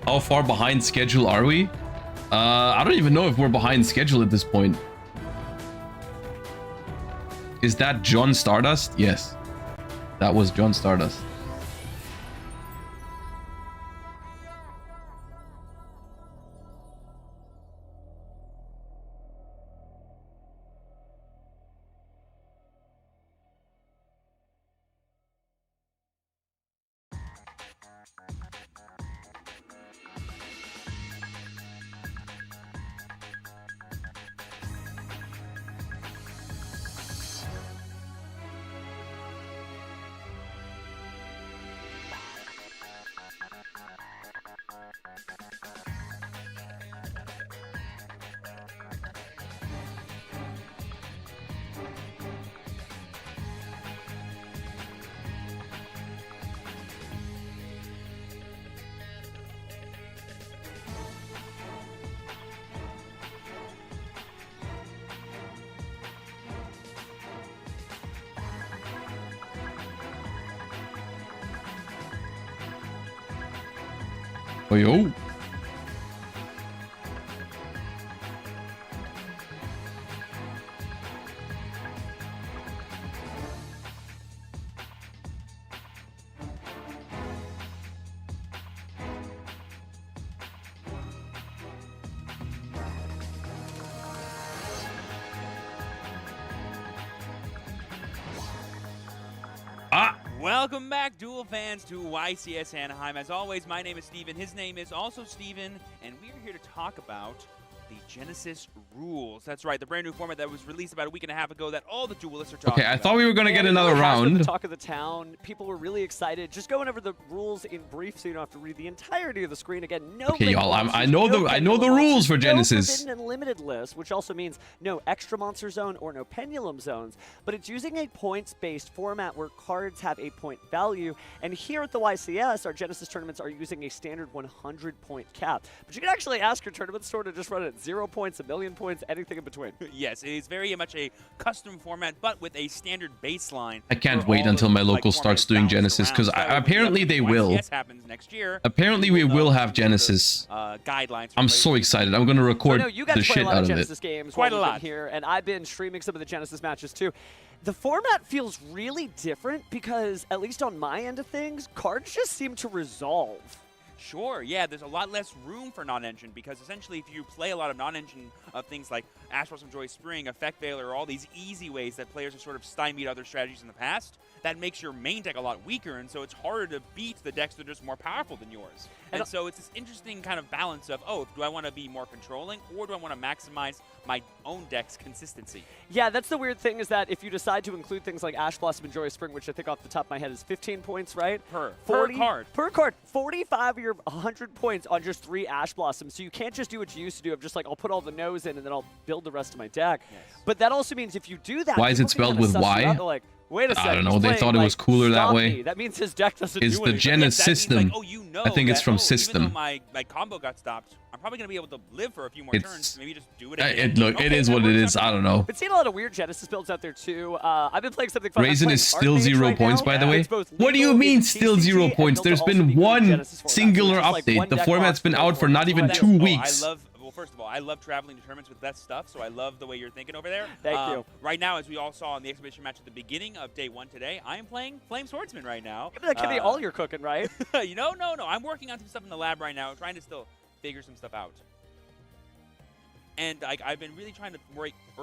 How far behind schedule are we? I don't even know if we're behind schedule at this point. Is that John Stardust? Yes. That was John Stardust. Oh, yo. Welcome back, Duel fans, to YCS Anaheim. As always, my name is Steven. His name is also Steven, and we are here to talk about the Genesys rules. That's right, the brand new format that was released about a week and a half ago that all the duelists are talking about. Okay, I thought we were going to get another Really has been round. the talk of the town. People were really excited. Just going over the rules in brief so you don't have to read the entirety of the screen. Again, no Okay, link y'all, monsters, I know no the pendulum rules for monsters, Genesys. No forbidden and limited list, which also means no extra monster zone or no pendulum zones. But it's using a points-based format where cards have a point value. And here at the YCS, our Genesys tournaments are using a standard 100-point cap. But you can actually ask your tournament store to just run it at 0 points, 1,000,000 points, anything in between. Yes, it is very much a custom format, but with a standard baseline. I can't wait until my local starts doing Genesys, because apparently they will. YCS happens next year. Apparently we will have Genesys. Guidelines. I'm so excited. I'm going to record you guys the play shit a lot out of of Genesys it. games Quite while a we've been lot. here, and I've been streaming some of the Genesys matches too. The format feels really different because, at least on my end of things, cards just seem to resolve. Sure, yeah, there's a lot less room for non-engine because essentially if you play a lot of non-engine things like Ash Blossom Joy Spring, Effect Veiler, all these easy ways that players have sort of stymied other strategies in the past, that makes your main deck a lot weaker, and so it's harder to beat the decks that are just more powerful than yours. And so it's this interesting kind of balance of, oh, do I want to be more controlling or do I want to maximize my own deck's consistency? Yeah, that's the weird thing is that if you decide to include things like Ash Blossom and Joy Spring, which I think off the top of my head is 15 points, right? Per card. card. Per card. 45 of your 100 points on just 3 Ash Blossoms. So you can't just do what you used to do of just like, I'll put all the no's in and then I'll build the rest of my deck. Yes. But that also means if you do that, Why is it people can spelled kinda with suss you Y? out. They're like, wait a second. I don't know. he's They playing, thought it was like, cooler that Stop way. Me. That means his deck doesn't Is do the anything. Genesys system. I think it's from Even system. though my combo got stopped, I'm probably going to be able to live for a few more turns. Maybe just do it again. Look, it is what it is. I don't know. Been seeing a lot of weird Genesys builds out there too. I've been playing something fun. Ryzeal is still 0 points, by the way. It's both What do you legal, mean it's still TCG, 0 and points? built There's to also been be good one Genesys format. singular Just like update. one The deck format's box been for out for both not even formats. 2 weeks. Well, first of all, I love traveling to tournaments with that stuff, so I love the way you're thinking over there. Thank you. Right now, as we all saw in the exhibition match at the beginning of day 1 today, I am playing Flame Swordsman right now. That can be all you're cooking, right? No. I'm working on some stuff in the lab right now, trying to still figure some stuff out. And I've been really trying to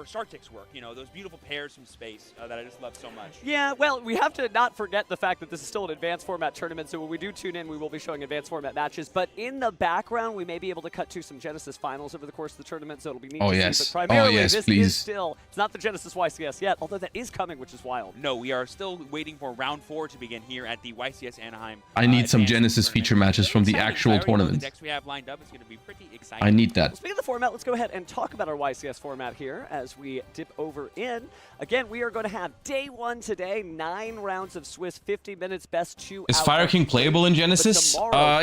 Sartix work. You know, those beautiful pairs from space that I just love so much. Yeah, well, we have to not forget the fact that this is still an advanced format tournament, so when we do tune in, we will be showing advanced format matches. But in the background, we may be able to cut to some Genesys finals over the course of the tournament, so it'll be neat to see. But primarily, this is still, it's not the Genesys YCS yet, although that is coming, which is wild. No, we are still waiting for round 4 to begin here at the YCS Anaheim. I need some Genesys feature matches from the actual tournament. The decks we have lined up is going to be pretty exciting. I need that. Well, speaking of the format, let's go ahead and talk about our YCS format here as we dip over in. Again, we are going to have day 1 today, 9 rounds of Swiss, 50 minutes, best 2 Is Fire King playable in Genesys?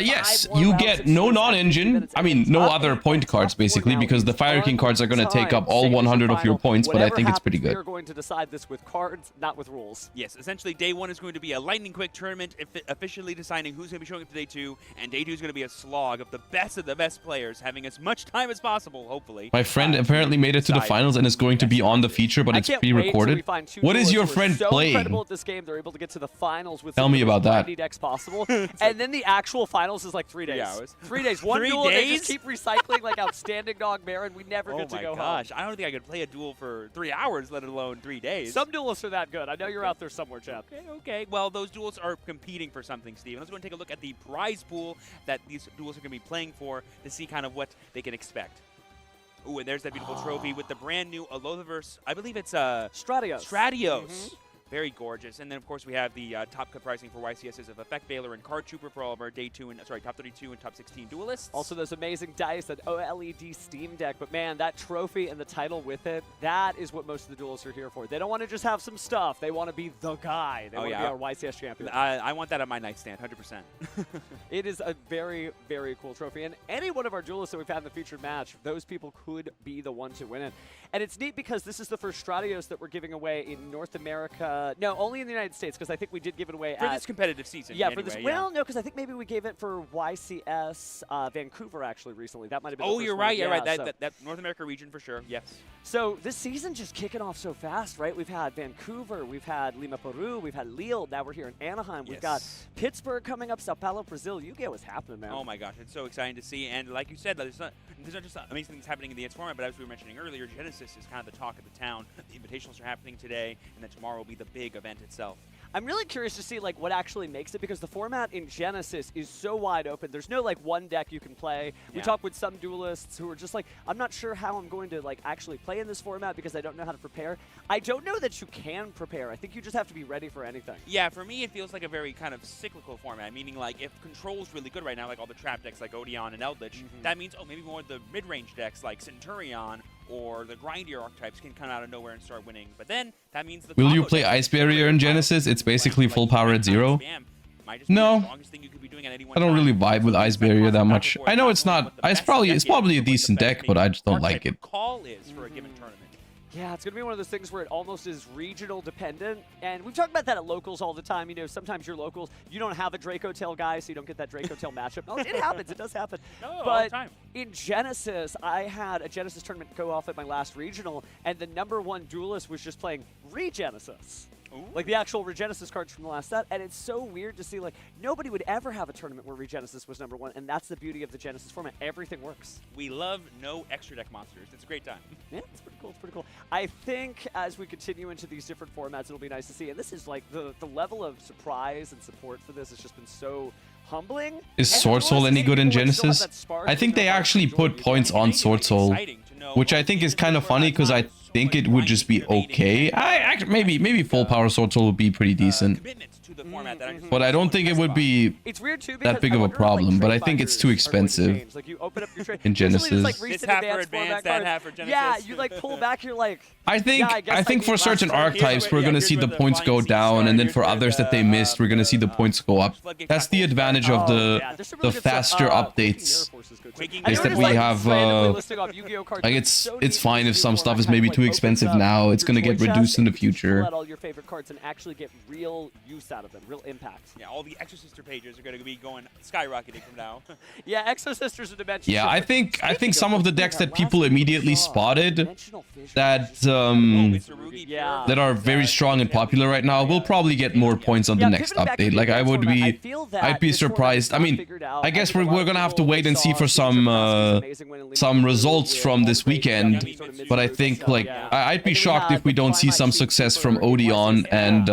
Yes, you get no non-engine, I mean, no other point cards, basically, because the Fire King cards are going to take up all 100 of your points, but I think it's pretty good. We're going to decide this with cards, not with rules. Yes, essentially, day 1 is going to be a lightning quick tournament, officially deciding who's going to be showing up to day 2, and day 2 is going to be a slog of the best players, having as much time as possible, hopefully. My friend apparently made it to the finals and is going to be on the feature, but it's pre-recorded. What is your friend playing? Incredible at this game, they're able to get to the finals with Tell me about that. decks possible, and then the actual finals is like 3 days. 3 hours. 3 days. One duel, they just keep recycling like outstanding dog Baron. We never get to go home. Oh my gosh, I don't think I could play a duel for 3 hours, let alone 3 days. Some duelists are that good. I know you're out there somewhere, Chad. Okay. Well, those duels are competing for something, Steve. Let's go and take a look at the prize pool that these duels are going to be playing for to see kind of what they can expect. Ooh, and there's that beautiful trophy with the brand new Alothaverse. I believe it's Stratios. Stratios. Very gorgeous. And then, of course, we have the top cut pricing for YCSs of Effect Veiler and Card Trooper for all of our top 32 and top 16 duelists. Also, those amazing dice, that OLED Steam Deck. But, man, that trophy and the title with it, that is what most of the duelists are here for. They don't want to just have some stuff. They want to be the guy. They want to be our YCS champion. I want that on my nightstand, 100%. It is a very, very cool trophy. And any one of our duelists that we've had in the featured match, those people could be the one to win it. And it's neat because this is the first Stratios that we're giving away in North America. No, only in the United States, because I think we did give it away for this competitive season. Yeah, anyway, for this. Well, no, because I think maybe we gave it for YCS Vancouver actually recently. That might have been. Oh, the first you're one. right. Yeah, right. So. That North America region for sure. Yes. So this season just kicking off so fast, right? We've had Vancouver, we've had Lima, Peru, we've had Lille. Now we're here in Anaheim. We've got Pittsburgh coming up, Sao Paulo, Brazil. Yugioh is happening, man. Oh my gosh, it's so exciting to see. And like you said, there's not just amazing things happening in the format, but as we were mentioning earlier, Genesys is kind of the talk of the town. The invitationals are happening today, and then tomorrow will be the big event itself. I'm really curious to see like what actually makes it, because the format in Genesys is so wide open. There's no like one deck you can play. We talked with some duelists who are just like, I'm not sure how I'm going to like actually play in this format because I don't know how to prepare. I don't know that you can prepare. I think you just have to be ready for anything. Yeah, for me it feels like a very kind of cyclical format, meaning like if control's really good right now, like all the trap decks like Odeon and Eldritch, that means maybe more of the mid-range decks like Centurion or the grindier archetypes can come out of nowhere and start winning. But then that means the Will you play Ice Barrier in Genesys? It's basically full power at 0. No, I don't really vibe with Ice Barrier that much. I know it's not. It's probably a decent deck, but I just don't like it. Call is for a given tournament. Yeah, it's going to be one of those things where it almost is regional dependent. And we've talked about that at locals all the time. You know, sometimes your locals, you don't have a Dracotail guy, so you don't get that Dracotail matchup. No, it happens. It does happen. All but the time. In Genesys, I had a Genesys tournament go off at my last regional, and the #1 duelist was just playing Regenesis. Like the actual Regenesis cards from the last set, and it's so weird to see like nobody would ever have a tournament where Regenesis was #1, and that's the beauty of the Genesys format. Everything works. We love no extra deck monsters. It's a great time. Yeah, it's pretty cool. It's pretty cool. I think as we continue into these different formats, it'll be nice to see. And this is like the level of surprise and support for this has just been so humbling. Is Sword Soul any good in Genesys? I think they actually put points on Sword Soul, which I think is kind of funny because I think it would just be okay. Maybe full power Sword Soul would be pretty decent. But I don't think it would be that big of a problem, but I think it's too expensive in Genesys. It's half for advanced, that half for Genesys. Yeah, you like pull back, you're like... I think for certain archetypes, we're going to see the points go down, and then for others that they missed, we're going to see the points go up. That's the advantage of the faster updates, is that we have... like it's fine if some stuff is maybe too expensive now. It's going to get reduced in the future. All your favorite cards and actually get real use out of open, real impact. Yeah, all the Extra Sister pages are going to be going skyrocketing from now. Yeah, Extra Sisters and Dimension. Yeah, I think some of the decks that people immediately spotted that that are very strong and popular right now will probably get more points on the next update. Like I'd be surprised. I mean, I guess we're gonna have to wait and see for some results from this weekend. But I think like I'd be shocked if we don't see some success from Odeon and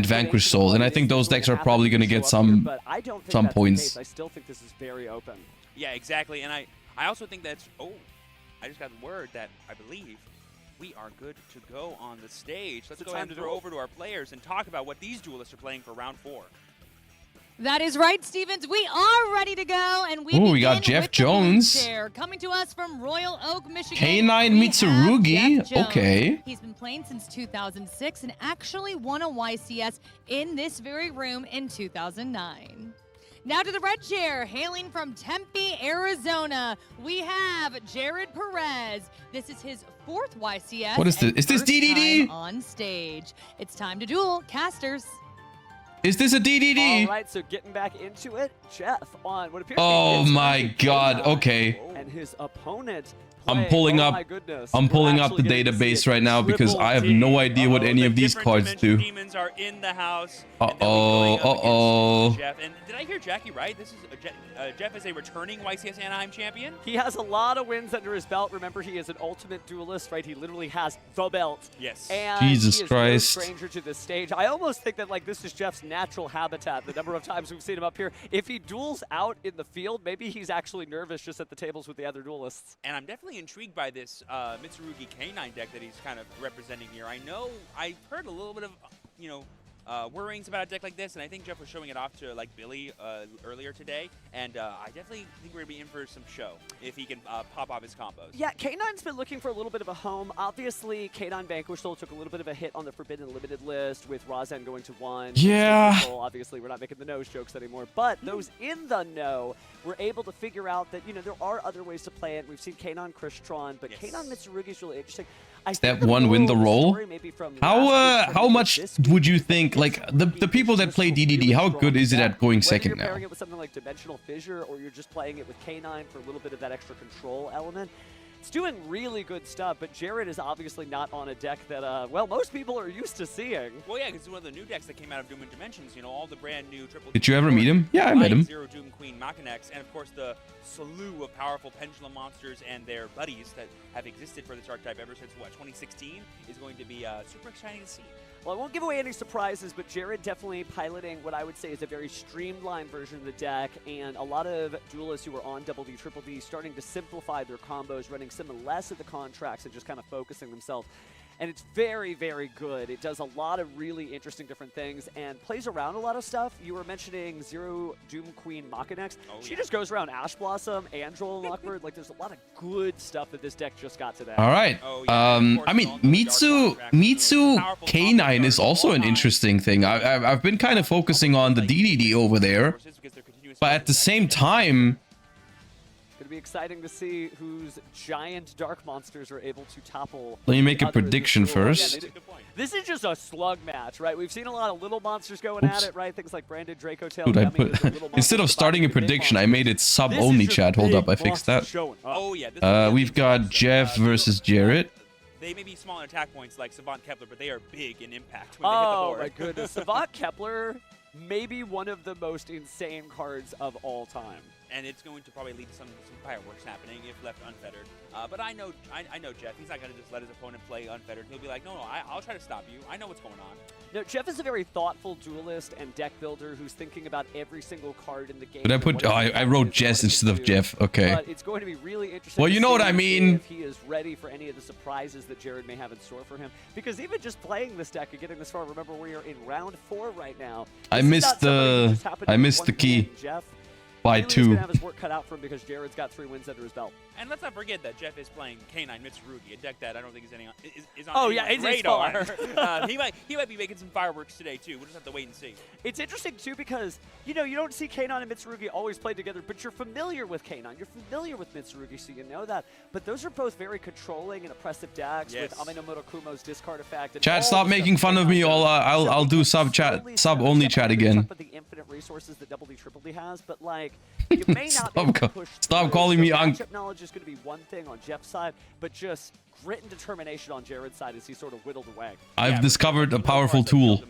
Vanquish Soul. And I think those decks are probably gonna get some points. I still think this is very open. Yeah, exactly. And I also think that's... Oh, I just got word that I believe we are good to go on the stage. Let's go ahead and throw over to our players and talk about what these duelists are playing for round 4. That is right, Stevens. We are ready to go, and we got Jeff Jones coming to us from Royal Oak, Michigan. K9 Mitsurugi. Okay. He's been playing since 2006 and actually won a YCS in this very room in 2009. Now to the red chair, hailing from Tempe, Arizona, we have Jared Perez. This is his 4th YCS. What is this? Is this DDD? On stage. It's time to duel, casters. Is this a DDD? All right, so getting back into it, Jeff on what appears to be my God. Okay. And his opponent. I'm pulling up the database right now because I have no idea what any of these cards do. Demons are in the house. Jeff. And did I hear Jackie right? This is Jeff is a returning YCS Anaheim champion. He has a lot of wins under his belt. Remember, he is an ultimate duelist, right? He literally has the belt. Yes. And Jesus he is Christ. No stranger to this stage. I almost think that like this is Jeff's natural habitat. The number of times we've seen him up here. If he duels out in the field, maybe he's actually nervous just at the tables with the other duelists. And I'm definitely intrigued by this Mitsurugi K9 deck that he's kind of representing here. I know I've heard a little bit of, worryings about a deck like this, and I think Jeff was showing it off to like Billy earlier today, and I definitely think we're gonna be in for some show if he can pop off his combos. Yeah, K9's been looking for a little bit of a home. Obviously, K9 Vanquish Soul took a little bit of a hit on the Forbidden Limited list with Ryzeal going to 1. Yeah. Obviously, we're not making the nose jokes anymore, but those in the know were able to figure out that there are other ways to play it. We've seen K9 Krishtron, but K9 Mitsurugi is really interesting. Step 1, win the roll. How much would you think, like, the people that play DDD, how good is it at going second now? Whether you're pairing it with something like Dimensional Fissure or you're just playing it with K9 for a little bit of that extra control element, it's doing really good stuff, but Jared is obviously not on a deck that, most people are used to seeing. Well, yeah, because it's one of the new decks that came out of Doom and Dimensions, all the brand new triple... Did you ever meet him? Yeah, I met him. Zero Doom Queen Machinex, and of course the slew of powerful pendulum monsters and their buddies that have existed for this archetype ever since, 2016, is going to be super exciting to see. Well, I won't give away any surprises, but Jared definitely piloting what I would say is a very streamlined version of the deck, and a lot of duelists who are on Double D, Triple D starting to simplify their combos, running some less of the contracts and just kind of focusing themselves. And it's very, very good. It does a lot of really interesting different things and plays around a lot of stuff. You were mentioning Zero Doom Queen Machinex. She just goes around Ash Blossom, Androl, and Lockbird. Like, there's a lot of good stuff that this deck just got today. All right. I mean, Mitsu K9 is also an interesting thing. I've been kind of focusing on the DDD over there, but at the same time, Going to be exciting to see whose giant dark monsters are able to topple. Let me make a prediction first. This is just a slug match, right? We've seen a lot of little monsters going at it, right? Things like branded Dracotail. Dude, I put instead of starting a prediction, I made it sub-only chat. Hold up, I fixed that. We've got Jeff versus Jared. They may be small in attack points like Savant Kepler, but they are big in impact when they hit the board. Oh my goodness, Savant Kepler, maybe one of the most insane cards of all time. And it's going to probably lead to some fireworks happening if left unfettered. But I know Jeff. He's not going to just let his opponent play unfettered. He'll be like, no, I'll try to stop you. I know what's going on. No, Jeff is a very thoughtful duelist and deck builder who's thinking about every single card in the game. Did I put? I wrote Jess instead of Jeff. Okay. But it's going to be really interesting. Well, you know what I mean. If he is ready for any of the surprises that Jared may have in store for him, because even just playing this deck and getting this far, remember we are in round 4 right now. I missed the key. Jeff. By He's 2. gonna have his work cut out for him because Jared's got 3 wins under his belt. And let's not forget that Jeff is playing K9 Mitsurugi, a deck that I don't think is on Oh, yeah, anyone's it's radar. he might be making some fireworks today too. We'll just have to wait and see. It's interesting too because you don't see K9 and Mitsurugi always play together, but you're familiar with K9, you're familiar with Mitsurugi, so you know that. But those are both very controlling and oppressive decks with Amenomoto Kumo's discard effect. And Chat, stop making fun of me. I'll do sub only chat again. But the infinite resources that Double D Triple D has, but like you may not be able to push Stop calling me Unc. Matchup knowledge is going to be one thing on Jeff's side, but just grit and determination on Jared's side as he sort of whittled away. I've discovered a powerful tool,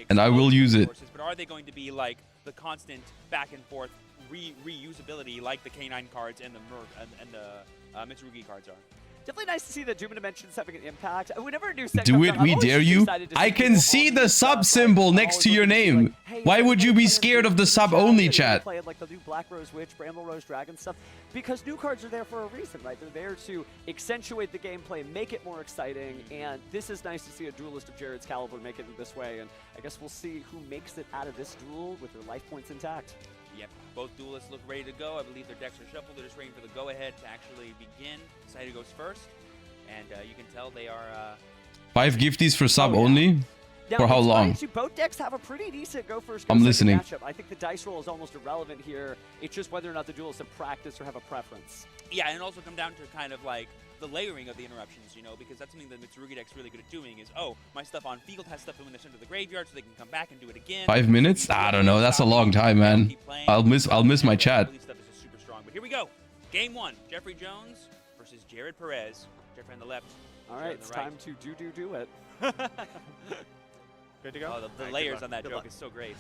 and I will use it. But are they going to be like the constant back and forth reusability like the K9 cards and the Mitsurugi cards are? Definitely nice to see that Doom Dimension's having an impact. Whenever a new set Do comes it, out, I'm we always dare just you. excited to I can people see on the this sub stuff. symbol next to your name. Why would you be scared of the sub only, chat? Playing like the new Black Rose Witch, Bramble Rose Dragon stuff, because new cards are there for a reason, right? They're there to accentuate the gameplay, make it more exciting, and this is nice to see a duelist of Jared's caliber make it in this way, and I guess we'll see who makes it out of this duel with their life points intact. Yep, both duelists look ready to go. I believe their decks are shuffled. They're just waiting for the go-ahead to actually begin. Decide who goes first. And you can tell they are... 5 gifties for sub only? Now, For how it's long? funny, both decks have a pretty decent go first. I'm listening. Matchup. I think the dice roll is almost irrelevant here. It's just whether or not the duelists have practiced or have a preference. Yeah, and it also come down to kind of like the layering of the interruptions, because that's something that Mitsurugi deck's really good at doing is, oh, my stuff on field has stuff when they're sent to the graveyard so they can come back and do it again. 5 minutes? I don't know. That's a long time, man. I'll miss my chat. Stuff is just super strong. But here we go. Game 1. Jeffrey Jones versus Jared Perez. Jeffrey on the left. All right, it's time to do it. Good to go? Oh, the layers on that joke is so great.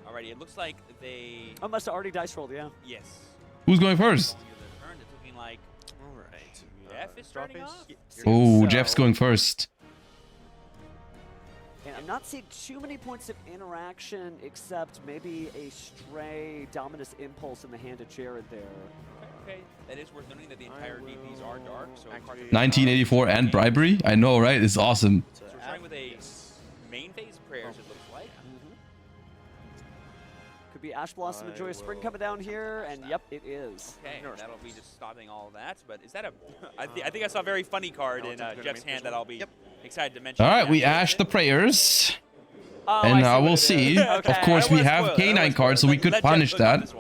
Alrighty, it looks like they... I must have already dice rolled, yeah. Yes. Who's going first? It's looking like... Alright. Jeff is starting off? Oh, Jeff's going first. And I'm not seeing too many points of interaction, except maybe a stray Dominus Impulse in the hand of Jared there. Okay, that is worth noting that the entire DPs are dark, so... 1984 and bribery? I know, right? It's awesome. So we're starting with a main phase prayers, it looks like. Could be Ash Blossom and Joyous Spring coming down here, and yep, it is. Okay, that'll be just stopping all of that, but is that a... I think I saw a very funny card in Jeff's hand that I'll be excited to mention. All right, we ash the prayers. And we'll see. Okay. Of course, we have K9 cards, so we could punish that.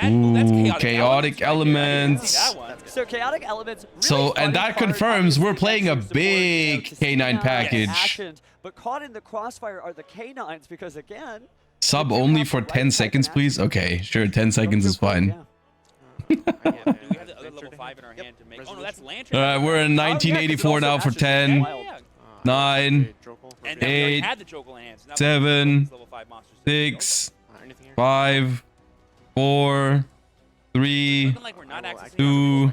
Ooh, chaotic elements. So chaotic elements. Really So, and that confirms we're playing a big K9 package. Actioned, but caught in the crossfire are the K9s because again. Sub only for 10 seconds, please. Okay, sure, 10 seconds is fine. Do we have the other level 5 in our hand to make... Oh, no, that's Lantern. All right, we're in 1984 now for 10, 9, 8, 7, 6, 5, 4, 3, 2,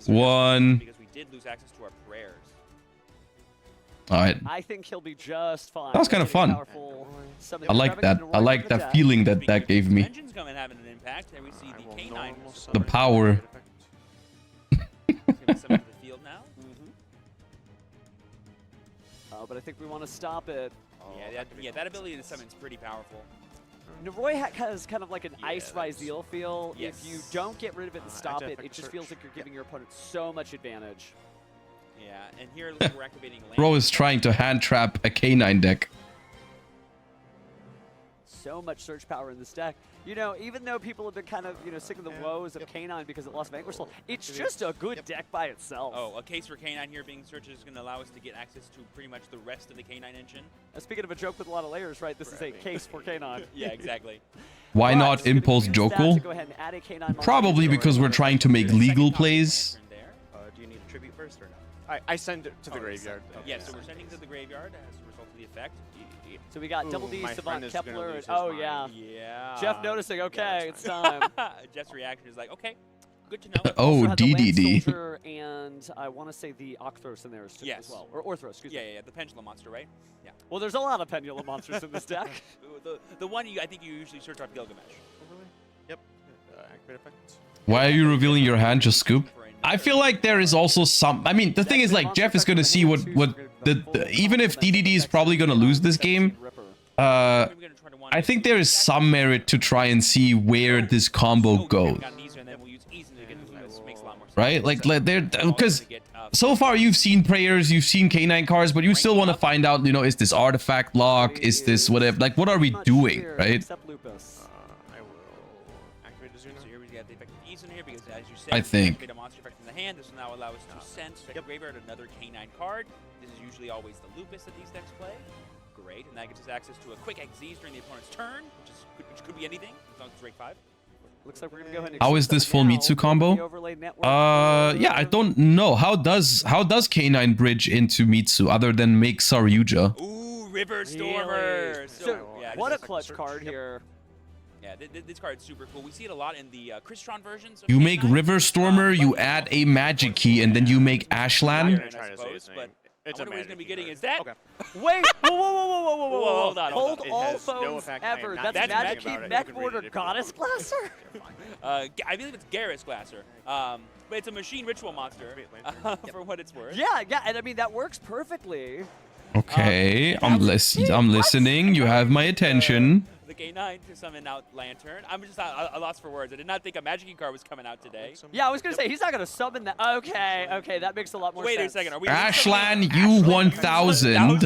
1. Because we did lose access to our prayers. All right. I think he'll be just fine. That was kind of fun. I like that. I like that feeling that that gave me. Engines coming having an impact. There we see the K9. The power. The field now. But I think we want to stop it. Yeah, that ability to summon is pretty powerful. Naroi has kind of like an Ice Ryzeal feel. If you don't get rid of it and stop it, it just feels like you're giving your opponent so much advantage. Yeah, and here it looks like we're activating land. Bro is trying to hand trap a K9 deck. So much search power in this deck. Even though people have been kind of, sick of the woes of K9 because it lost Vanquish Soul, it's just a good deck by itself. Oh, a case for K9 here being searched is going to allow us to get access to pretty much the rest of the K9 engine. Speaking of a joke with a lot of layers, right? This is a case for K9. Yeah, exactly. Why not Impulse Jokul? Probably because we're trying to make legal plays. Do you need a tribute first or no? I send it to the graveyard. Yeah, so we're sending to the graveyard as a result of the effect. So we got Double D, Savant, Kepler. Yeah. Jeff noticing, okay, it's time. Jeff's reaction is like, okay, good to know. Oh, DDD. And I want to say the Octhros in there as well. Or Orthros, excuse me. Yeah, the Pendulum monster, right? Yeah. Well, there's a lot of Pendulum monsters in this deck. The one I think you usually search off Gilgamesh. Oh, really? Yep. Activate effect. Why are you revealing your hand, just Scoop? I feel like there is also some... I mean, the thing is, like, Jeff is going to see what even if DDD is probably going to lose this game, I think there is some merit to try and see where this combo goes. Right? Like, because so far you've seen prayers, you've seen K9 cards, but you still want to find out, you know, is this artifact lock? Is this whatever? Like, what are we doing, right? I think. Activate a monster effect from the hand. This will now allow us to send to the graveyard another K9 card. This is usually always the Lupus that these decks play. Great, and that gives us access to a quick XZs during the opponent's turn, which could be anything, as long as it's rate 5. Looks like we're gonna go ahead and How is this full Mitsu combo? Yeah, I don't know. How does K9 bridge into Mitsu other than make Saryuja? Ooh, River Stormer. Really? So yeah, what a clutch card here. Yeah, this card is super cool. We see it a lot in the Crystron versions. You make River Stormer, you add a magic key, and then you make Ashland. I suppose, but I wonder what he's going to be getting. Is that? Okay. Wait! Whoa! Hold on. Hold all phones ever. That's Magic Key Mech Border Goddess Glasser? I believe it's Garrus Glasser. But it's a machine ritual monster, for what it's worth. Yeah, and I mean, that works perfectly. Okay, I'm listening. You have my attention. The K9 to summon out Lantern. I'm just I lost for words. I did not think a Magic Key card was coming out today. Yeah, I was gonna say he's not gonna summon that. Okay, that makes a lot more sense. Wait a second, are we Ashland U1000.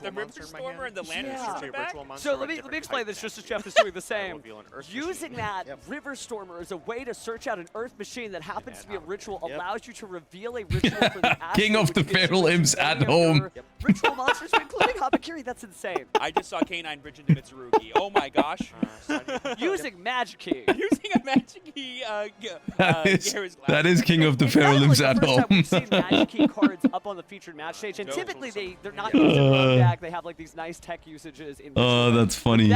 The River Stormer and the Lantern back? So let me explain this just as Jeff is doing the same. Using that River Stormer as a way to search out an Earth machine that happens to be a ritual allows you to reveal a ritual for the King of the Feral Imps at home. Ritual monsters, including Habakiri. That's insane. I just saw K9 bridge into Mitsurugi. Oh my gosh. Using Magic Key. Using a Magic Key. That is King of the Feral Imps at home. We've seen Magic Key cards up on the featured match stage, and typically they're not used in rogue deck. They have like these nice tech usages. In that's funny.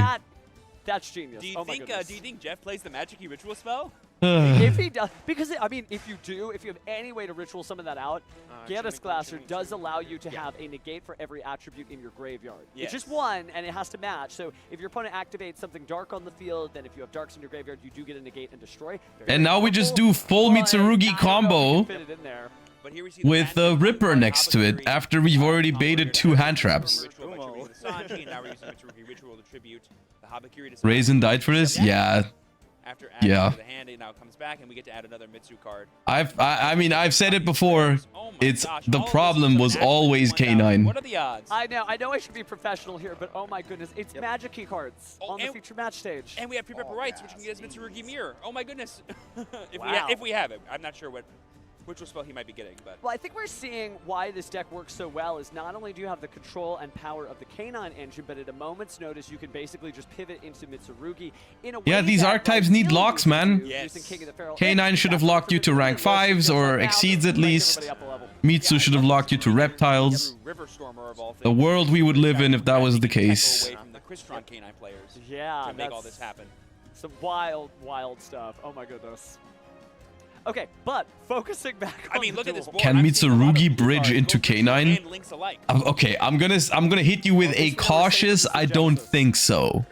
That's genius. Do you think Jeff plays the Magic Key ritual spell? If he does, because I mean, if you have any way to ritual summon that out, Genesys Glasser does allow you to have a negate for every attribute in your graveyard. Yes. It's just one, and it has to match. So if your opponent activates something dark on the field, then if you have darks in your graveyard, you do get a negate and destroy. And now we just do full Mitsurugi combo with the Ripper next to it after we've already baited 2 hand traps. Raisin died for this? Yeah. After adding to the hand, it now comes back, and we get to add another Mitsu card. I mean, I've said it before. The problem was always K9. What are the odds? I know I should be professional here, but oh my goodness, it's Magic Key cards on the featured match stage. And we have pre-prep rights, which can get us Mitsurugi Mirror. Oh my goodness. if we have it. I'm not sure which spell he might be getting, but... Well, I think we're seeing why this deck works so well is not only do you have the control and power of the K9 engine, but at a moment's notice, you can basically just pivot into Mitsurugi in a way. Yeah, these archetypes need locks, man. Yes. K9 should have locked you to rank 5s or exceeds at least. Mitsu should have locked you to reptiles. The world we would live in if that was the case. Away from the Crystron K9 players to make all this happen. Some wild stuff. Oh my goodness. Okay, but focusing back on look at this board. Can Mitsurugi bridge into K9? Okay, I'm gonna hit you with a cautious I don't think so.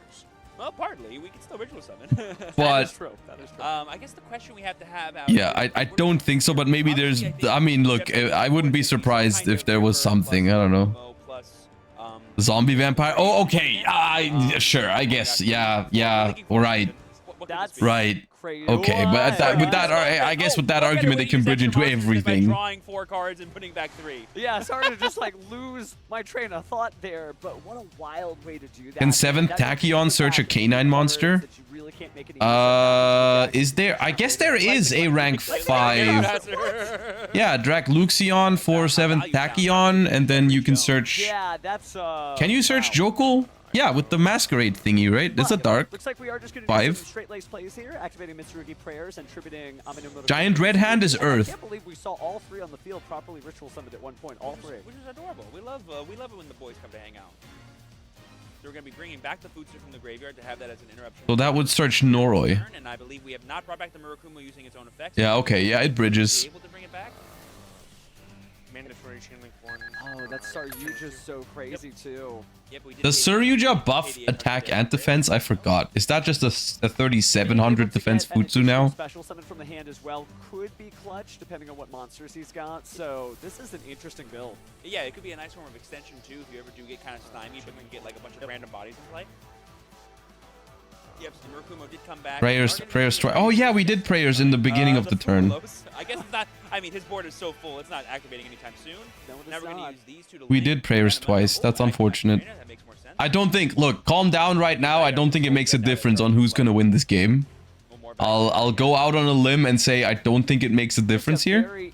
Well, partly. We can still ritual summon. But that is true. I guess the question we have to have out I don't think so, but maybe there's I mean, look, I wouldn't be surprised if there was something, I don't know. Zombie vampire? Oh, okay. Sure, I guess. Yeah, right. Right. Okay, but I guess with that argument, they can bridge into everything. Drawing 4 cards and putting back 3. Yeah, sorry to just like lose my train of thought there, but what a wild way to do that. Can 7th Tachyon search a K9 monster? Is there? I guess there is a rank 5. Yeah, Dracluxion for 7th Tachyon, and then you can search. Yeah, that's. Can you search Jokul? Yeah, with the masquerade thingy, right? That's a dark. Looks like we are just going to 5. do some straight lace plays here, activating Mitsurugi prayers and tributing Amino. Giant red hand is Earth. I can't believe we saw all 3 on the field properly ritual summoned at one point. All 3. Which is adorable. We love it when the boys come to hang out. So we're going to be bringing back the Futsu from the graveyard to have that as an interruption. So that would search Noroi. And I believe we have not brought back the Murakumo using its own effects. Yeah, okay, yeah, it bridges. Able to bring it back? Mandatory already chain link one. Oh, that Saryuja is so crazy too. Does Saryuja buff attack and defense? I forgot. Is that just a 3700 defense Futsu now? Special summon from the hand as well could be clutch depending on what monsters he's got. So this is an interesting build. Yeah, it could be a nice form of extension too if you ever do get kind of stymied, but then get like a bunch of random bodies in play. Yep, so Murakumo did come back. Prayers. Oh yeah, we did prayers in the beginning of the turn. I guess it's not. I mean, his board is so full, it's not activating anytime soon. Now we're gonna use these two to We did prayers twice. That's unfortunate. That makes more sense. I don't think. Look, calm down right now. I don't think it makes a difference on who's gonna win this game. I'll go out on a limb and say I don't think it makes a difference here.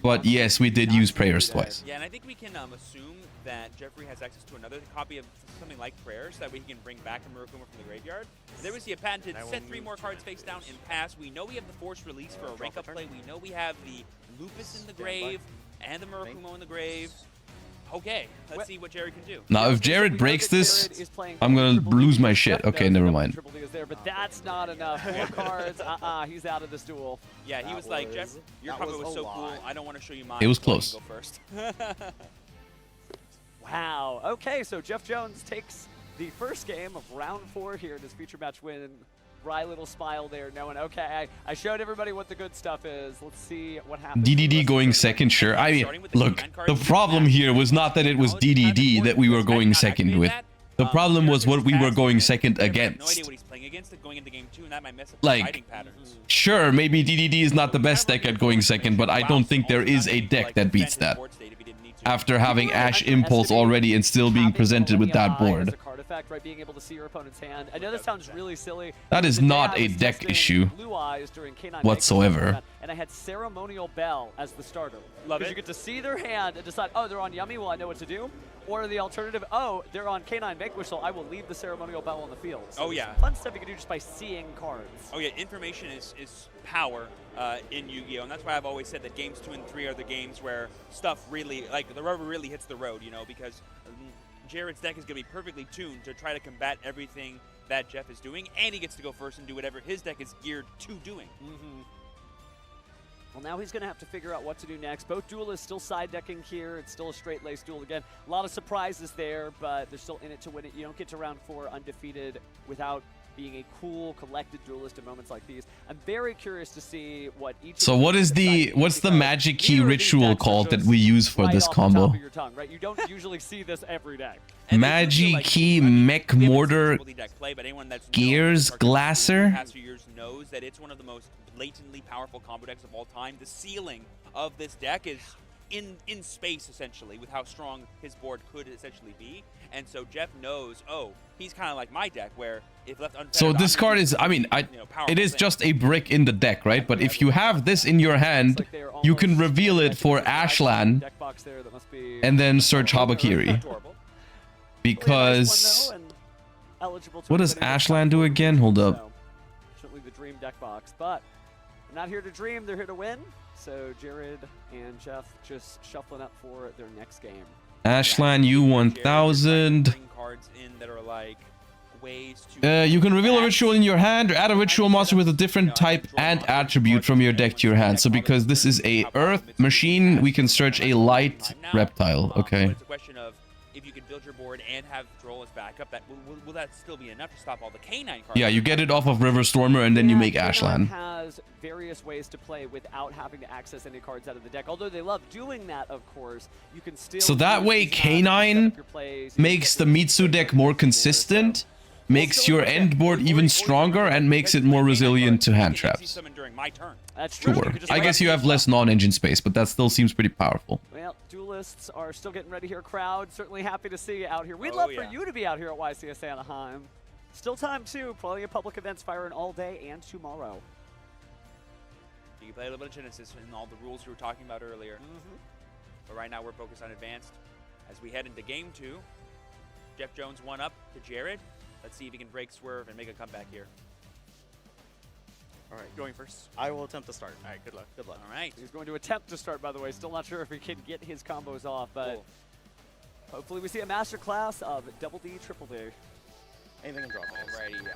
But yes, we did use prayers twice. Yeah, and I think we can assume that Jeffrey has access to another copy of something like prayers that we can bring back to Murakumo from the graveyard. There we see a patented set 3 more cards face down and pass. We know we have the force release for a rank up play. We know we have the Lupus in the grave and the Murakumo in the grave. Okay, let's see what Jared can do. Now, if Jared breaks this, I'm gonna lose my shit. Okay, never mind. But that's not enough. 4 cards. He's out of this duel. Yeah, he was like, Jeff, your combo was so cool. I don't want to show you mine. It was close. Go first. Wow. Okay, so Jeff Jones takes the first game of round 4 here in his feature match win. Wry little smile there, knowing, okay, I showed everybody what the good stuff is. Let's see what happens. DDD going second, sure. I mean, look, the problem here was not that it was DDD that we were going second with. The problem was what we were going second against. Like, sure, maybe DDD is not the best deck at going second, but I don't think there is a deck that beats that. After having Ash Impulse already and still being presented with that board. Right, being able to see your opponent's hand. I know this sounds really silly. That is not a deck issue whatsoever. And I had Ceremonial Bell as the starter. Because you get to see their hand and decide, oh, they're on Yummy, well, I know what to do. Or the alternative, oh, they're on K9 Vanquish, so I will leave the Ceremonial Bell on the field. So fun stuff you can do just by seeing cards. Oh yeah, information is power in Yu-Gi-Oh! And that's why I've always said that games 2 and 3 are the games where stuff really, like the rubber really hits the road, you know, because Jared's deck is going to be perfectly tuned to try to combat everything that Jeff is doing, and he gets to go first and do whatever his deck is geared to doing. Well, now he's going to have to figure out what to do next. Both duelists still side decking here. It's still a straight lace duel again. A lot of surprises there, but they're still in it to win it. You don't get to round 4 undefeated without being a cool, collected duelist in moments like these. I'm very curious to see what each. So what's the magic key ritual called that we use for this combo? You don't usually see this every deck. Magic key mech mortar gears glasser. Past few years knows that it's one of the most blatantly powerful combo decks of all time. The ceiling of this deck is in space essentially with how strong his board could essentially be. And so Jeff knows, oh, he's kind of like my deck where if left unfettered. So this card is, I mean, it is just a brick in the deck, right? But if you have this in your hand, you can reveal it for Ashlan and then search Habakiri. Because what does Ashlan do again? Hold up. Certainly the dream deck box, but they're not here to dream, they're here to win. So Jared and Jeff just shuffling up for their next game. Ashlan U1000. You can reveal a ritual in your hand or add a ritual monster with a different type and attribute from your deck to your hand. So because this is a earth machine, we can search a light reptile. Okay. It's a question of if you can build your board and have Droll as backup, that will that still be enough to stop all the K9 cards? Yeah, you get it off of River Stormer and then you make Ashlan. Has various ways to play without having to access any cards out of the deck. Although they love doing that, of course, you can still. So that way, K9 makes the Mitsu deck more consistent, makes your end board even stronger, and makes it more resilient to hand traps. That's true. Sure. I guess you have less non-engine space, but that still seems pretty powerful. Well, duelists are still getting ready here. Crowd, certainly happy to see you out here. We'd love for you to be out here at YCS Anaheim. Still time, too. Plenty of public events firing all day and tomorrow. You can play a little bit of Genesys and all the rules you were talking about earlier. But right now we're focused on advanced. As we head into game 2, Jeff Jones 1 up to Jared. Let's see if he can break swerve and make a comeback here. All right, going first. I will attempt to start. All right, good luck. Good luck. All right. He's going to attempt to start, by the way. Still not sure if he can get his combos off, but hopefully we see a master class of Double D, Triple D. Anything can drop. Alrighty.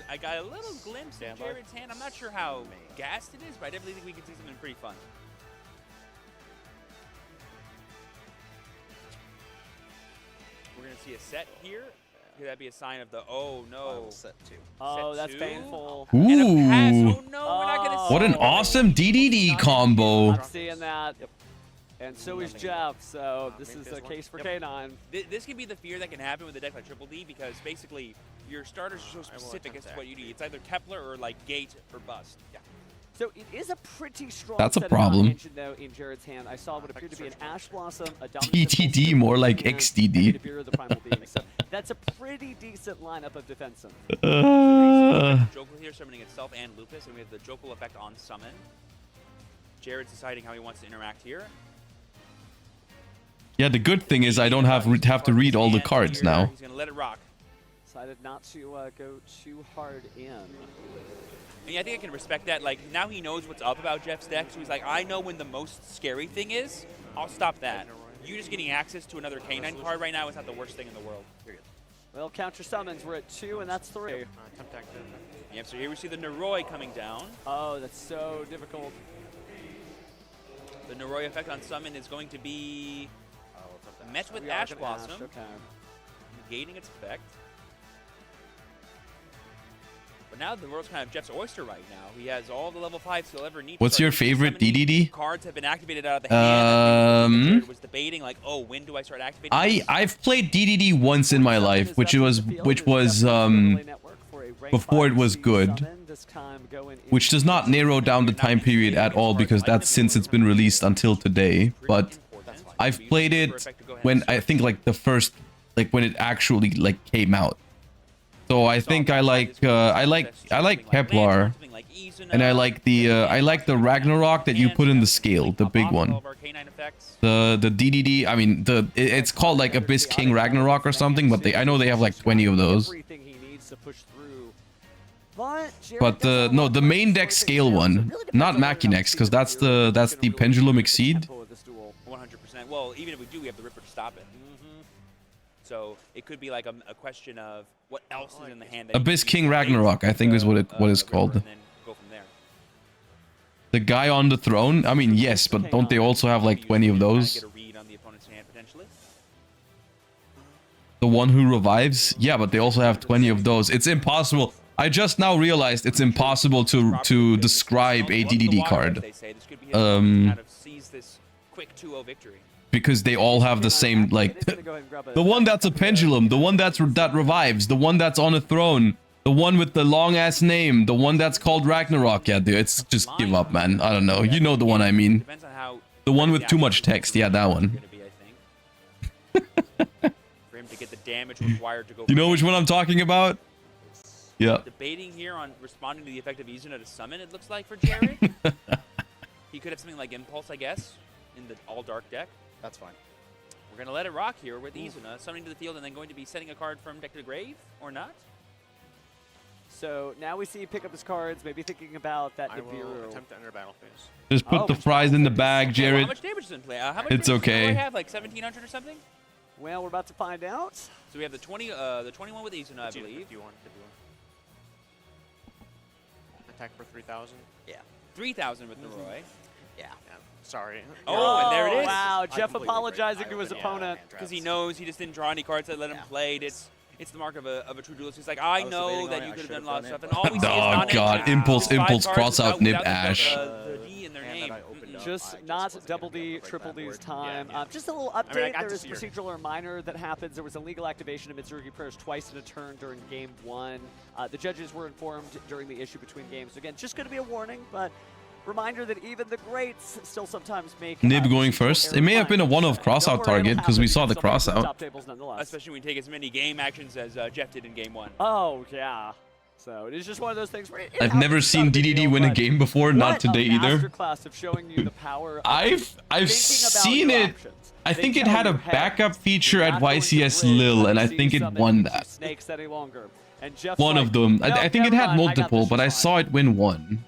I got a little glimpse of Jared's hand. I'm not sure how gassed it is, but I definitely think we can see something pretty fun. we're going to see a set here. Could that be a sign of the, oh no. Set 2. Oh, that's painful. Ooh. And a pass. Oh no, we're not going to see What an awesome DDD combo. I'm seeing that. And so is Jeff, so this is a case for K9. This can be the fear that can happen with a deck like Triple D because basically your starters are so specific as to what you need. It's either Kepler or like Gate or Bust. Yeah. So it is a pretty strong That's a set problem. of engine, though, in Jared's hand. I saw what appeared to be an Ash Blossom, a DDD more like XDD. So that's a pretty decent lineup of defense. Jokel here summoning itself and Lupus, and we have the Jokel effect on summon. Jared's deciding how he wants to interact here. Yeah, the good thing is I don't have to read all the cards now. He's gonna let it rock. Decided not to go too hard in. And yeah, I think I can respect that. Like, now he knows what's up about Jeff's deck, so he's like, I know when the most scary thing is. I'll stop that. You just getting access to another K9 card right now is not the worst thing in the world. Well, counter summons, we're at 2, and that's 3. Yep, so here we see the Noroi coming down. Oh, that's so difficult. The Noroi effect on summon is going to be met with Ash Blossom, negating its effect. But now the world's kind of Jeff's oyster right now. He has all the level 5s he'll ever need. What's your favorite DDD? Cards have been activated out of the hand. Was debating like, oh, when do I start activating? I've played DDD once in my life, which was before it was good, which does not narrow down the time period at all because that's since it's been released until today. But I've played it when I think like the first, like when it actually like came out. So I think I like Kepler, and I like the Ragnarok that you put in the scale, the big one. The DDD, I mean it's called like Abyss King Ragnarok or something, but I know they have like 20 of those. But the main deck scale one, not Machinex, because that's the Pendulum Exceed. 100%. Well, even if we do, we have the Ripper to stop it. So it could be like a question of what else is in the hand. Abyss King Ragnarok, I think is what it's called. And then go from there. The guy on the throne? I mean, yes, but don't they also have like 20 of those? Get a read on the opponent's hand potentially. The one who revives? Yeah, but they also have 20 of those. It's impossible. I just now realized it's impossible to describe a DDD card. Kind of sees this quick 2-0 victory. Because they all have the same, like, the one that's a pendulum, the one that revives, the one that's on a throne, the one with the long-ass name, the one that's called Ragnarok. Yeah, dude, it's just give up, man. I don't know. You know the one I mean. The one with too much text. Yeah, that one. For him to get the damage required to go. You know which one I'm talking about? Yeah. Debating here on responding to the effect of Izuna to summon, it looks like, for Jared. He could have something like Impulse, I guess, in the all-dark deck. That's fine. We're going to let it rock here with Izuna, summoning to the field and then going to be setting a card from deck to the grave, or not? So now we see you pick up his cards, maybe thinking about that I will Nibiru. attempt to enter battle phase. Just put the fries in the bag, Jared. How much damage does it play? How much It's damage okay. do I have, like 1,700 or something? Well, we're about to find out. So we have the 21 with Izuna, I believe. 51. Attack for 3,000. Yeah. 3,000 with Noroi. Yeah. Sorry. Oh, and there it is. Wow, Jeff apologizing to his opponent. Because he knows he just didn't draw any cards that let him play. It's the mark of a true duelist. He's like, I know that you could have done a lot of stuff, and all we see is Oh god, Impulse, cross out Nib Ash. The D in their name. Just not double D, triple D's time. Just a little update. There is procedural or minor that happens. There was a legal activation of Mitsurugi prayers twice in a turn during game 1. The judges were informed during the issue between games. So again, just going to be a warning, but reminder that even the greats still sometimes make Nib going first. It may have been a one-off cross-out target because we saw the cross-out. Especially when you take as many game actions as Jeff did in game 1. Oh, yeah. So it is just one of those things where I've never seen DDD win a game before, not today either. I've seen it. I think it had a backup feature at YCS Lille, and I think it won that. One of them. I think it had multiple, but I saw it win one.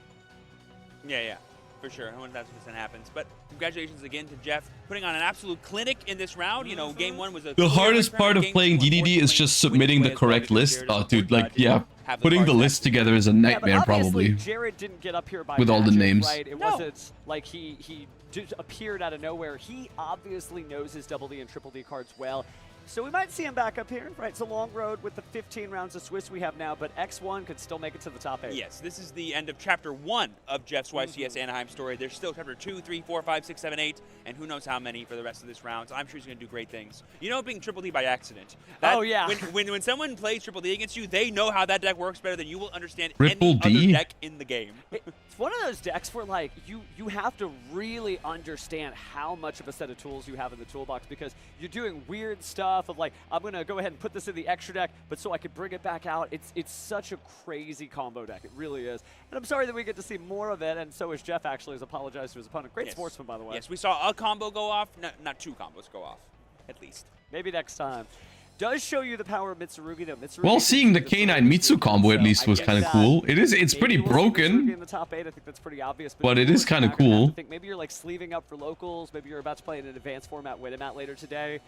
Yeah, for sure. 1,000% happens. But congratulations again to Jeff putting on an absolute clinic in this round. You know, game 1 was the hardest part of playing DDD is just submitting the correct list. Oh, dude, like, yeah, putting the list together is a nightmare, probably. Jared didn't get up here by with all the magic, names. Right? It wasn't like he just appeared out of nowhere. He obviously knows his double D and triple D cards well. So we might see him back up here, right? It's a long road with the 15 rounds of Swiss we have now, but X1 could still make it to the top 8. Yes, this is the end of Chapter 1 of Jeff's YCS Anaheim story. There's still Chapter 2, 3, 4, 5, 6, 7, 8, and who knows how many for the rest of this round. So I'm sure he's going to do great things. You know, being Triple D by accident. Oh, yeah. When someone plays Triple D against you, they know how that deck works better than you will understand Triple any D? other deck in the game. It's one of those decks where, like, you have to really understand how much of a set of tools you have in the toolbox, because you're doing weird stuff of, like, I'm going to go ahead and put this in the extra deck, but so I can bring it back out. It's such a crazy combo deck. It really is. And I'm sorry that we get to see more of it, and so is Jeff, actually, has apologized to his opponent. Great sportsman, by the way. Yes, we saw a combo go off, not 2 combos go off, at least. Maybe next time. Does show you the power of Mitsurugi, though. Mitsurugi Well, seeing the K9 Mitsu combo at least was kind of cool. It's pretty broken, in the top 8, I think that's pretty obvious, but it is kind of cool. I think maybe you're like sleeving up for locals. Maybe you're about to play in an advanced format, win a mat later today.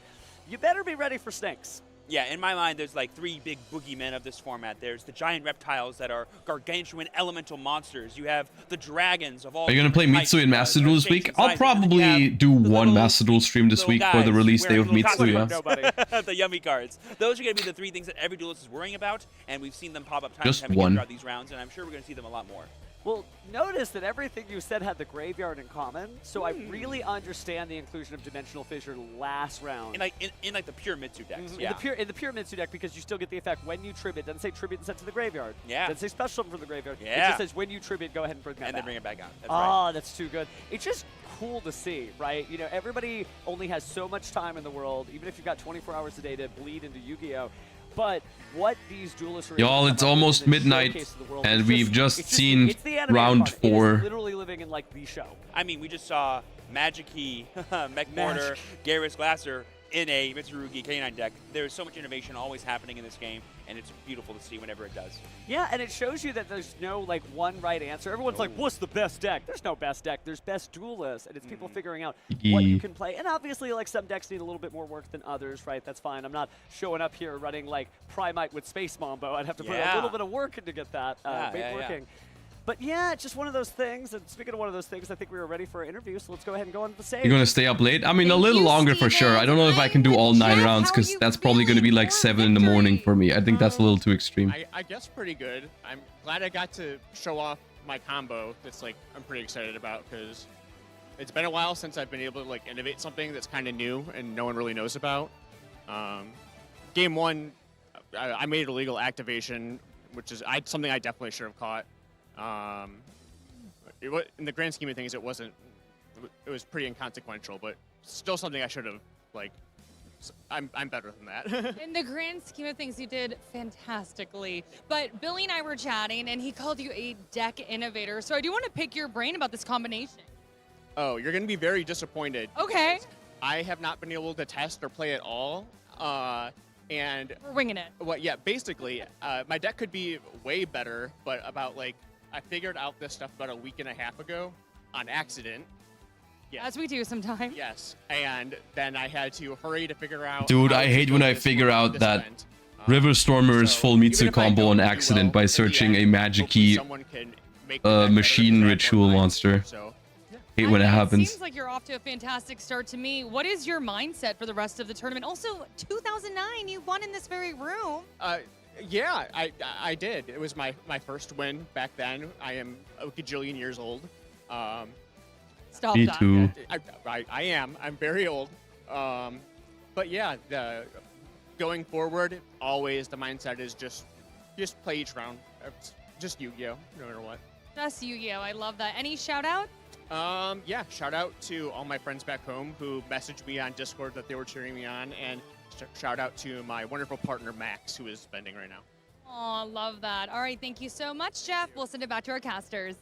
You better be ready for snakes. Yeah, in my mind, there's like 3 big boogeymen of this format. There's the giant reptiles that are gargantuan elemental monsters. You have the dragons of all. Are you gonna play Mitsu in Master Duel this week? I'll probably do one Master Duel stream this week for the release day of Mitsu. Yeah. The yummy cards. Those are going to be the 3 things that every duelist is worrying about, and we've seen them pop up time Just and time again one. throughout these rounds, and I'm sure we're going to see them a lot more. Well, notice that everything you said had the graveyard in common, so I really understand the inclusion of Dimensional Fissure last round. In like the pure Mitsu decks, In the pure Mitsu deck, because you still get the effect when you tribute. It doesn't say tribute and send to the graveyard. Yeah. It doesn't say special from the graveyard. Yeah. It just says when you tribute, go ahead and bring that back. And then bring it back out. That's right. That's too good. It's just cool to see, right? You know, everybody only has so much time in the world, even if you've got 24 hours a day to bleed into Yu-Gi-Oh! But what these duelists are Y'all, it's almost midnight, and we've just seen round 4. Literally living in like the show. I mean, we just saw Magic Key, Mech Mortar, Garrus Glasser in a Mitsurugi K9 deck. There's so much innovation always happening in this game, and it's beautiful to see whenever it does. Yeah, and it shows you that there's no like one right answer. Everyone's like, what's the best deck? There's no best deck. There's best duelists, and it's people figuring out what you can play. And obviously, like, some decks need a little bit more work than others, right? That's fine. I'm not showing up here running like Primite with Space Mambo. I'd have to put a little bit of work in to get that working. But yeah, it's just one of those things. And speaking of one of those things, I think we were ready for our interview, so let's go ahead and go on to the stage. You're gonna stay up late? I mean, a little longer for sure. I don't know if I can do all 9 rounds, because that's probably gonna be like 7 in the morning for me. I think that's a little too extreme. I guess pretty good. I'm glad I got to show off my combo. That's like I'm pretty excited about, because it's been a while since I've been able to like innovate something that's kind of new and no one really knows about. Game 1, I made a legal activation, which is something I definitely should have caught. In the grand scheme of things, it wasn't. It was pretty inconsequential, but still something I should have, like. I'm better than that. In the grand scheme of things, you did fantastically. But Billy and I were chatting, and he called you a deck innovator. So I do want to pick your brain about this combination. Oh, you're going to be very disappointed. Okay. I have not been able to test or play at all. And we're winging it. Well, yeah, basically, my deck could be way better, but about like. I figured out this stuff about a week and a half ago on accident. Yes. As we do sometimes. Yes, and then I had to hurry to figure out. Dude, I hate when I figure out that River Stormer's full Mitsu combo on accident by searching a Magic Key machine ritual monster. Hate when it happens. Seems like you're off to a fantastic start to me. What is your mindset for the rest of the tournament? Also, 2009, you won in this very room. Yeah, I did. It was my first win back then. I am a gajillion years old. Stop Me that. too. I am. I'm very old. But yeah, going forward, always the mindset is just play each round. It's just Yu-Gi-Oh, no matter what. Just Yu-Gi-Oh, I love that. Any shout out? Yeah, shout out to all my friends back home who messaged me on Discord that they were cheering me on, and shout out to my wonderful partner Max, who is spending right now. Oh, love that. All right, thank you so much, Jeff. We'll send it back to our casters.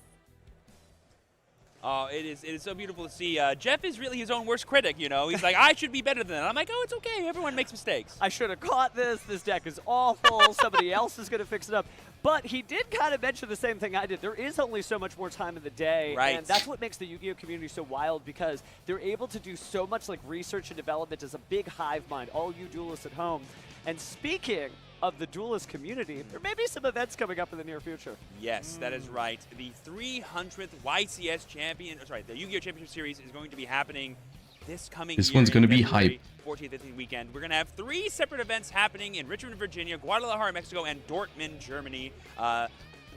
Oh, it is so beautiful to see. Jeff is really his own worst critic, you know? He's like, I should be better than that. I'm like, oh, it's okay. Everyone makes mistakes. I should have caught this. This deck is awful. Somebody else is going to fix it up. But he did kind of mention the same thing I did. There is only so much more time in the day. Right. And that's what makes the Yu-Gi-Oh community so wild, because they're able to do so much like research and development as a big hive mind, all you duelists at home. And speaking of the duelist community, there may be some events coming up in the near future. Yes, that is right. The 300th YCS champion, the Yu-Gi-Oh! Championship Series is going to be happening this coming This year one's in gonna be February hype. 14th, 15th weekend. We're going to have 3 separate events happening in Richmond, Virginia, Guadalajara, Mexico, and Dortmund, Germany.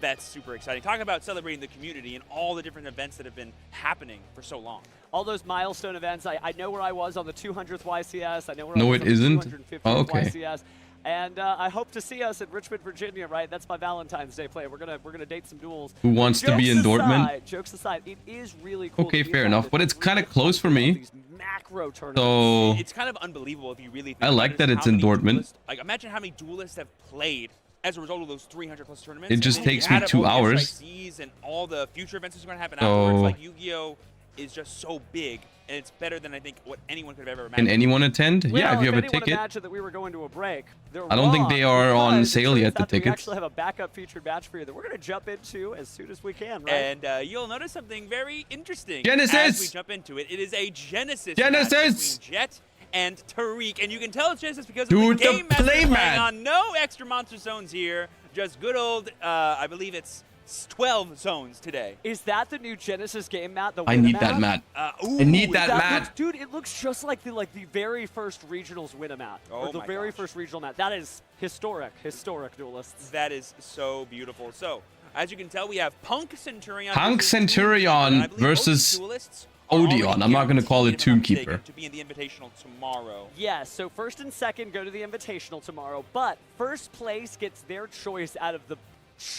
That's super exciting. Talk about celebrating the community and all the different events that have been happening for so long. All those milestone events. I know where I was on the 200th YCS. I know where No, I was it on isn't? the 250th Oh, okay. YCS. And I hope to see us in Richmond, Virginia, right? That's my Valentine's Day play. We're gonna date some duels. Who wants to be in Dortmund? Jokes aside, it is really cool. Okay, fair enough. But it's kind of close for me. Macro tournaments. So It's kind of unbelievable if you really think I like about that it, it's how in many Dortmund. duelists- Like, imagine how many duelists have played as a result of those 300+ tournaments. It And just then you takes me add up 2 all the hours. SICs and all the future events that's going to happen So- afterwards. Like, Yu-Gi-Oh! Is just so big, and it's better than I think what anyone could have ever imagined. Can anyone attend? Yeah, Well, if you have a anyone ticket. imagined that we were going to a break, they're I don't think they are wrong, on because it sale turns yet, the out that We tickets. actually have a backup featured match for you that we're going to jump into as soon as we can, right? And you'll notice something very interesting Genesys! as we jump into it. It is a Genesys Genesys! match between Jet and Tariq, and you can tell it's Genesys because Dude, of the the game master play, playing man. on no extra monster zones here. Just good old, I believe it's 12 zones today. Is that the new Genesis game, Matt? The I Win need that mat. I need that mat. looks, dude, it looks just like the very first regionals win mat, Oh or the my very gosh. first regional mat. That is historic duelists. That is so beautiful. So, as you can tell, we have Punk Centurion. Punk versus Centurion Toonkeeper, and I believe versus both duelists are already Odeon. I'm not going to call it guaranteed, if I'm Toonkeeper. not mistaken, to be in the Invitational tomorrow. Yes, so first and second go to the Invitational tomorrow, but first place gets their choice out of the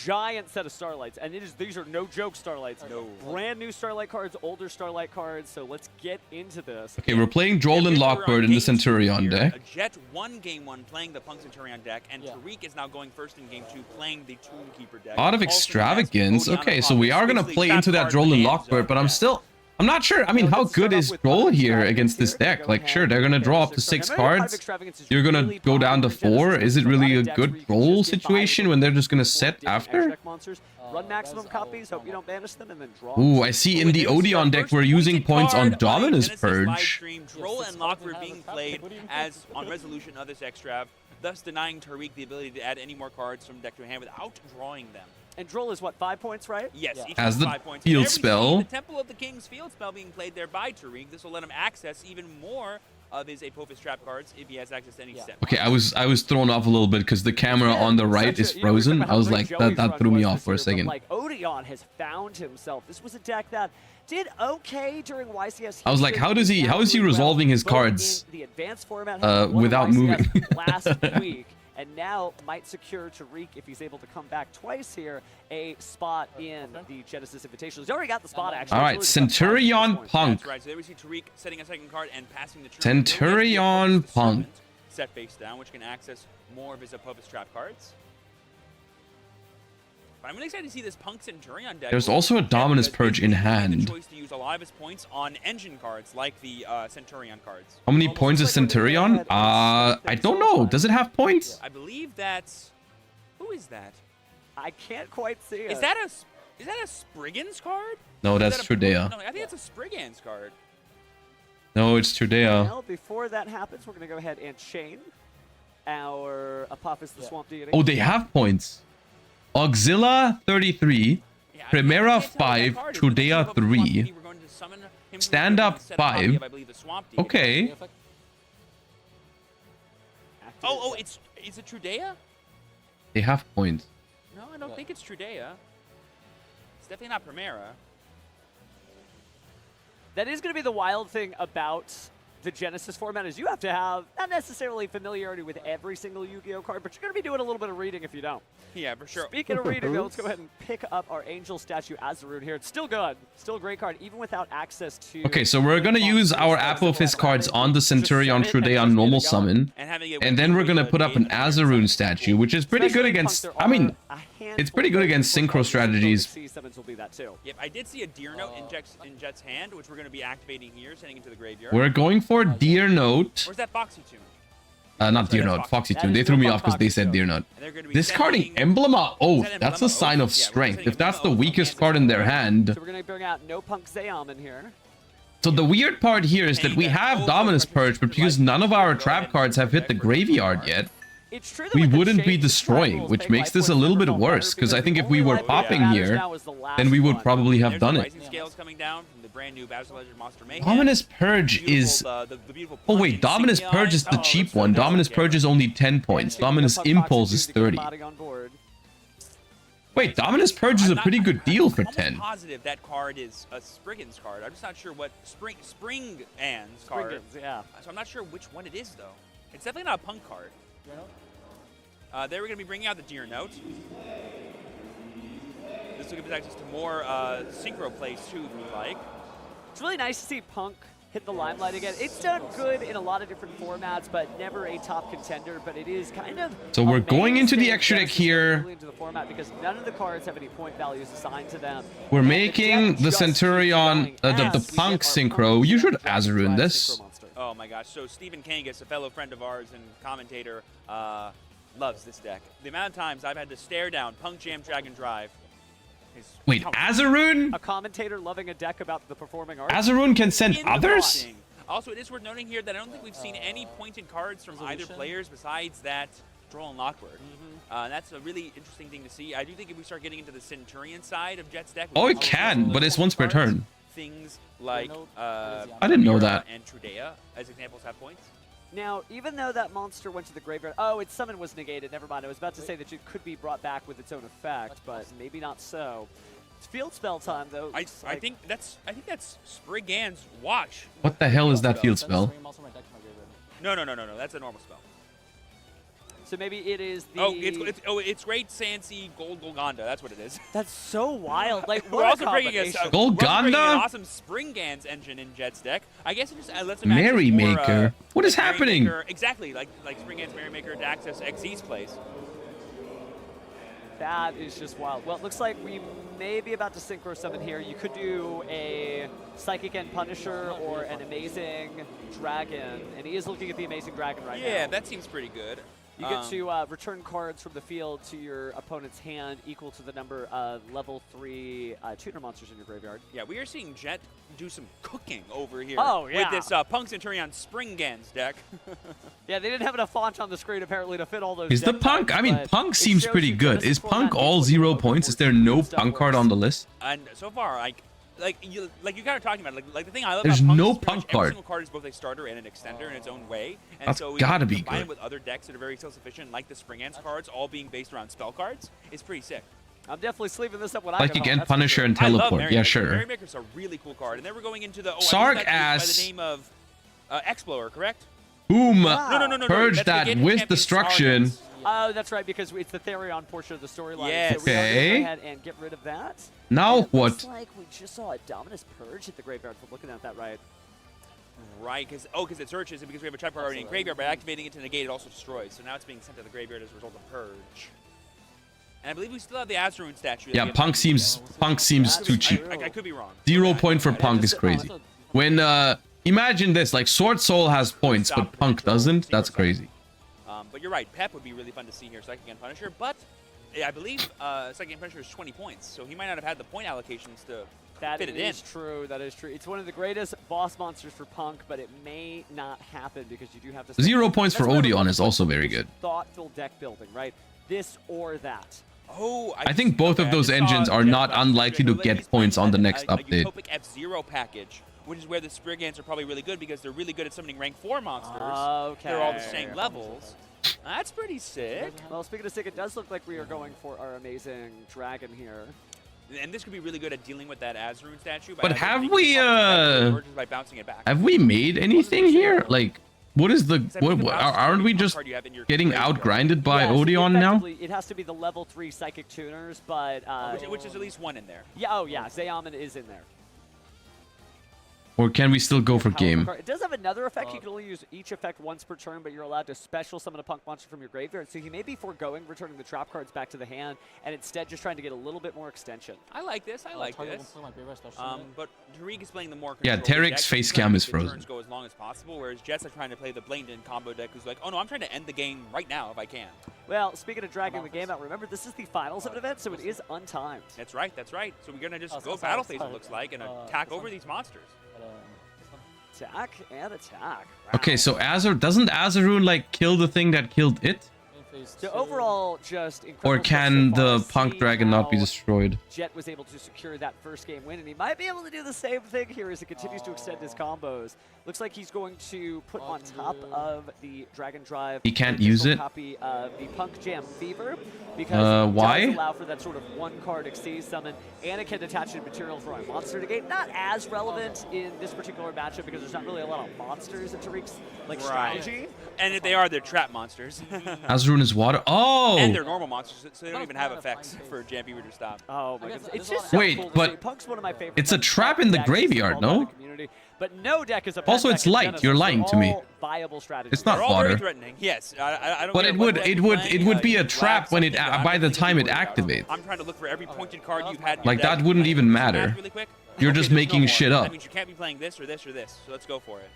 giant set of Starlights, and these are no joke Starlights. No. Brand new Starlight cards, older Starlight cards, so let's get into this. Okay, we're playing Droll and Lockbird in the Centurion deck. Jet won game 1 playing the Punk Centurion deck, and Tariq is now going first in game 2 playing the Toonkeeper deck. A lot of Also, extravagance. Odeon Okay, on so we are going to basically play trap into that card Droll and land Lockbird, but I'm not sure. I mean, how good is Droll here against this deck? Like, sure, they're going to draw up to 6 cards. You're going to go down to 4. Is it really a good Droll situation when they're just going to set after? Run maximum copies, hope you don't banish them, and then draw. Ooh, I see in the Odeon deck we're using points on Dominus Purge. Droll and Lockbird being played as on resolution of this extrav, thus denying Tariq the ability to add any more cards from deck to hand without drawing them. And Droll is what, 5 points, right? Yes, each As has the 5 points. field And there we see spell. The Temple of the King's field spell being played there by Tariq. This will let him access even more of his Apophis trap cards if he has access to any set. Okay, I was thrown off a little bit because the camera on the right is frozen. I was like, that threw me off for a second. Like, Odeon has found himself. This was a deck that did okay during YCS. I was like, how is he resolving his cards The advanced format without moving? last week, and now might secure Tariq, if he's able to come back twice here, a spot in the Genesis Invitational. He's already got the spot, actually. All right, Centurion Punk. That's right, so there we see Tariq setting a second card and passing the turn. Centurion Punk. Set face down, which can access more of his Apophis trap cards. But I'm really excited to see this Punk Centurion deck. There's also a Dominus Purge in The hand. choice to use a lot of his points on engine cards, like the Centurion cards. How many points is Centurion? I don't know. Does it have points? I believe that's... Who is that? I can't quite see it. Is that a Spriggan's card? No, Is that's that a- Trudea. No, I think it's a Spriggan's card. No, it's Trudea. Well, before that happens, we're going to go ahead and chain our Apophis the Swamp Deity. Oh, they have points. Auxilla 33, Primera 5, Trudea 3, Stand Up 5. Okay. Oh, is it Trudea? They have points. No, I don't think it's Trudea. It's definitely not Primera. That is going to be the wild thing about the Genesis format, is you have to have not necessarily familiarity with every single Yu-Gi-Oh card, but you're going to be doing a little bit of reading if you don't. Yeah, for sure. Speaking of reading, though, let's go ahead and pick up our Angel statue Azarun here. It's still good. Still a great card, even without access to... Okay, so we're gonna use our Apophis cards on the Centurion Trudea on normal summon, and then we're gonna put up an Azarun statue, which is pretty good against... I mean, it's pretty good against synchro strategies. Yep, I did see a Deer Note in Jet's hand, which we're going to be activating here, sending into the graveyard. We're going for Deer Note. Or is that Foxy Tune? Not Deer Note, Foxy Tune. They threw me off because they said Deer Note. Discarding Emblema Oath. That's a sign of strength. If that's the weakest card in their hand. So we're going to bring out no Punk Zayam in here. So the weird part here is that we have Dominus Purge, but because none of our trap cards have hit the graveyard yet, It's true that we with the wouldn't be change, the destroying, Tribals which make makes life this a points little bit never felt worse, better because I because think the if we only were life that popping matters here, now is the last then we would one. probably have There's done the it. Rising Scales coming down from the brand new Battlefield Legend Monster Mayhem. Dominus Purge Beautiful, is... the beautiful Oh punch wait, Dominus insignia Purge is the on it. cheap one. Dominus Purge is only 10 points. Dominus Impulse is 30. Wait, Dominus Purge is a pretty good deal for 10. I'm positive that card is a Spriggan's card. I'm just not sure what Springan's card. Yeah. So I'm not sure which one it is though. It's definitely not a punk card. They were going to be bringing out the Deer Note. This will give us access to more synchro plays too, if we like. It's really nice to see Punk hit the limelight again. It's done good in a lot of different formats, but never a top contender. But it is kind of So we're going into the extra deck Genesys here. into the format because none of the cards have any point values assigned to them. We're making the Centurion, the Punk Synchro. You should Azarun this. Oh my gosh. So Stephen Kangas, a fellow friend of ours and commentator, loves this deck. The amount of times I've had to stare down Punk Jam Dragon Drive. Wait, Azarun? A commentator loving a deck about the performing arts. Azarun can send others? Interesting. Also, it is worth noting here that I don't think we've seen any pointed cards from either players besides that Droll and Lockbird. That's a really interesting thing to see. I do think if we start getting into the Centurion side of Jet's deck... Oh, it can, but it's once per turn. Things like... I didn't know that. ...and Trudea, as examples, have points. Now, even though that monster went to the graveyard... Oh, its summon was negated. Never mind. I was about to say that it could be brought back with its own effect, but maybe not so. It's field spell time, though. I think that's Spriggan's Watch. What the hell is that field spell? No. That's a normal spell. So maybe it is the... It's Great Sansi Gold Golganda. That's what it is. That's so wild. Like, we're also bringing an Golganda? awesome Spriggan's engine in Jet's deck. I guess it just lets him access Merrymaker. more, What is happening? Merrymaker, exactly, like Spriggan's Merrymaker to access XZ's plays. That is just wild. Well, it looks like we may be about to synchro summon here. You could do a Psychic End Punisher or an Amazing Dragon, and he is looking at the Amazing Dragon right now. Yeah, that seems pretty good. You get to return cards from the field to your opponent's hand equal to the number of level 3 tuner monsters in your graveyard. Yeah, we are seeing Jet do some cooking over here with this Punk Centurion Spriggan's deck. Yeah, they didn't have enough font on the screen apparently to fit all those. Is the Punk? I mean, Punk seems pretty good. Is Punk all 0 points? Is there no Punk card on the list? And so far, like you kind of talking about, like the thing I love There's about Punk no is pretty Punk much every card. single card is both a starter and an extender in its own way. And That's so gotta you be combine good. it with other decks that are very self-sufficient, like the Spriggan's cards, all being based around spell cards, is pretty sick. I'm definitely sleeving this up when Like I again, Punisher and Teleport. Yeah, sure. Merrymaker's a really cool card, and then we're going into the Sark by ass. the name of Explorer, correct? Boom! No. Purge That's that the Gated with Champion destruction. Stardust. Oh, that's right, because it's the Therion portion of the storyline. Yes. So we are going to Okay. go ahead and get rid of that. Now And it what? looks like we just saw a Dominus Purge at the graveyard. If I'm looking at that right. Right, because it searches, and because we have a trap card already in graveyard, by activating it to negate, it also destroys. So now it's being sent to the graveyard as a result of Purge. And I believe we still have the Azarun statue. Yeah, Punk seems too cheap. I could be wrong. 0 point for Punk is crazy. When imagine this, like Sword Soul has points, but Punk doesn't. That's crazy. But you're right, Pep would be really fun to see here, Psychic and Punisher. But I believe Psychic and Punisher is 20 points, so he might not have had the point allocations to fit it in. That is true. That is true. It's one of the greatest boss monsters for Punk, but it may not happen because you do have to. 0 points for Odeon is also very good. Thoughtful deck building, right? This or that. Oh, I think both of those engines are not unlikely to get points on the next update. Utopic F-Zero package, which is where the Spriggans are probably really good because they're really good at summoning rank 4 monsters. Okay. They're all the same levels. That's pretty sick. Well, speaking of sick, it does look like we are going for our amazing dragon here. And this could be really good at dealing with that Azarun statue. But have we by bouncing it back. have we made anything here? Like, what is the aren't we just getting outgrinded by Odeon now? It has to be the level 3 psychic tuners, but which is at least one in there. Yeah. Oh yeah, Zayaman is in there. Or can we still go for game? It does have another effect. You can only use each effect once per turn, but you're allowed to special summon a Punk monster from your graveyard. So he may be foregoing returning the trap cards back to the hand, and instead just trying to get a little bit more extension. I like this. I like this. But Tariq is playing the more Yeah, Tarek's face cam is frozen. Turns go as long as possible, whereas Jets are trying to play the Bladen combo deck, who's like, oh no, I'm trying to end the game right now if I can. Well, speaking of dragging the game out, remember this is the finals of an event, so it is untimed. That's right. That's right. So we're gonna just go battle phase. It looks like and attack over these monsters. Attack and attack. Wow. Okay, so doesn't Azarun like kill the thing that killed it? So overall, just Or incredible can stuff so the far. Punk See Dragon not be how destroyed? Jet was able to secure that first game win, and he might be able to do the same thing here as he continues to extend his combos. Looks like he's going to put on top of the Dragon Drive. He can't a use physical it? Copy of the Punk Jam Fever because it why? does allow for that sort of one-card Xyz summon, and it can attach a material for a monster to gate. Not as relevant in this particular matchup because there's not really a lot of monsters in Tariq's strategy. And if they are, they're trap monsters. Azrun is water. Oh! And they're normal monsters, so they don't even have effects for Jam Fever to stop. Oh my goodness. It's just so Wait, cool to but see. Punk's one of my favorite it's a decks. trap in the Decks is graveyard, all about no? the community. But no deck is a Also, pet it's deck in light. Genesys. You're lying to me. All viable strategies. It's not They're all water. very threatening. Yes, I don't But care it what would deck it you're would playing, it would be you a can trap grab when it something, but by I'm the just time it worried about activates. I'm trying to look for every pointed card you've had in your Like deck. that wouldn't even Do some math matter. really quick. You're Okay, just there's no making more. shit up. That means you can't be playing this or this or this. So let's go for it.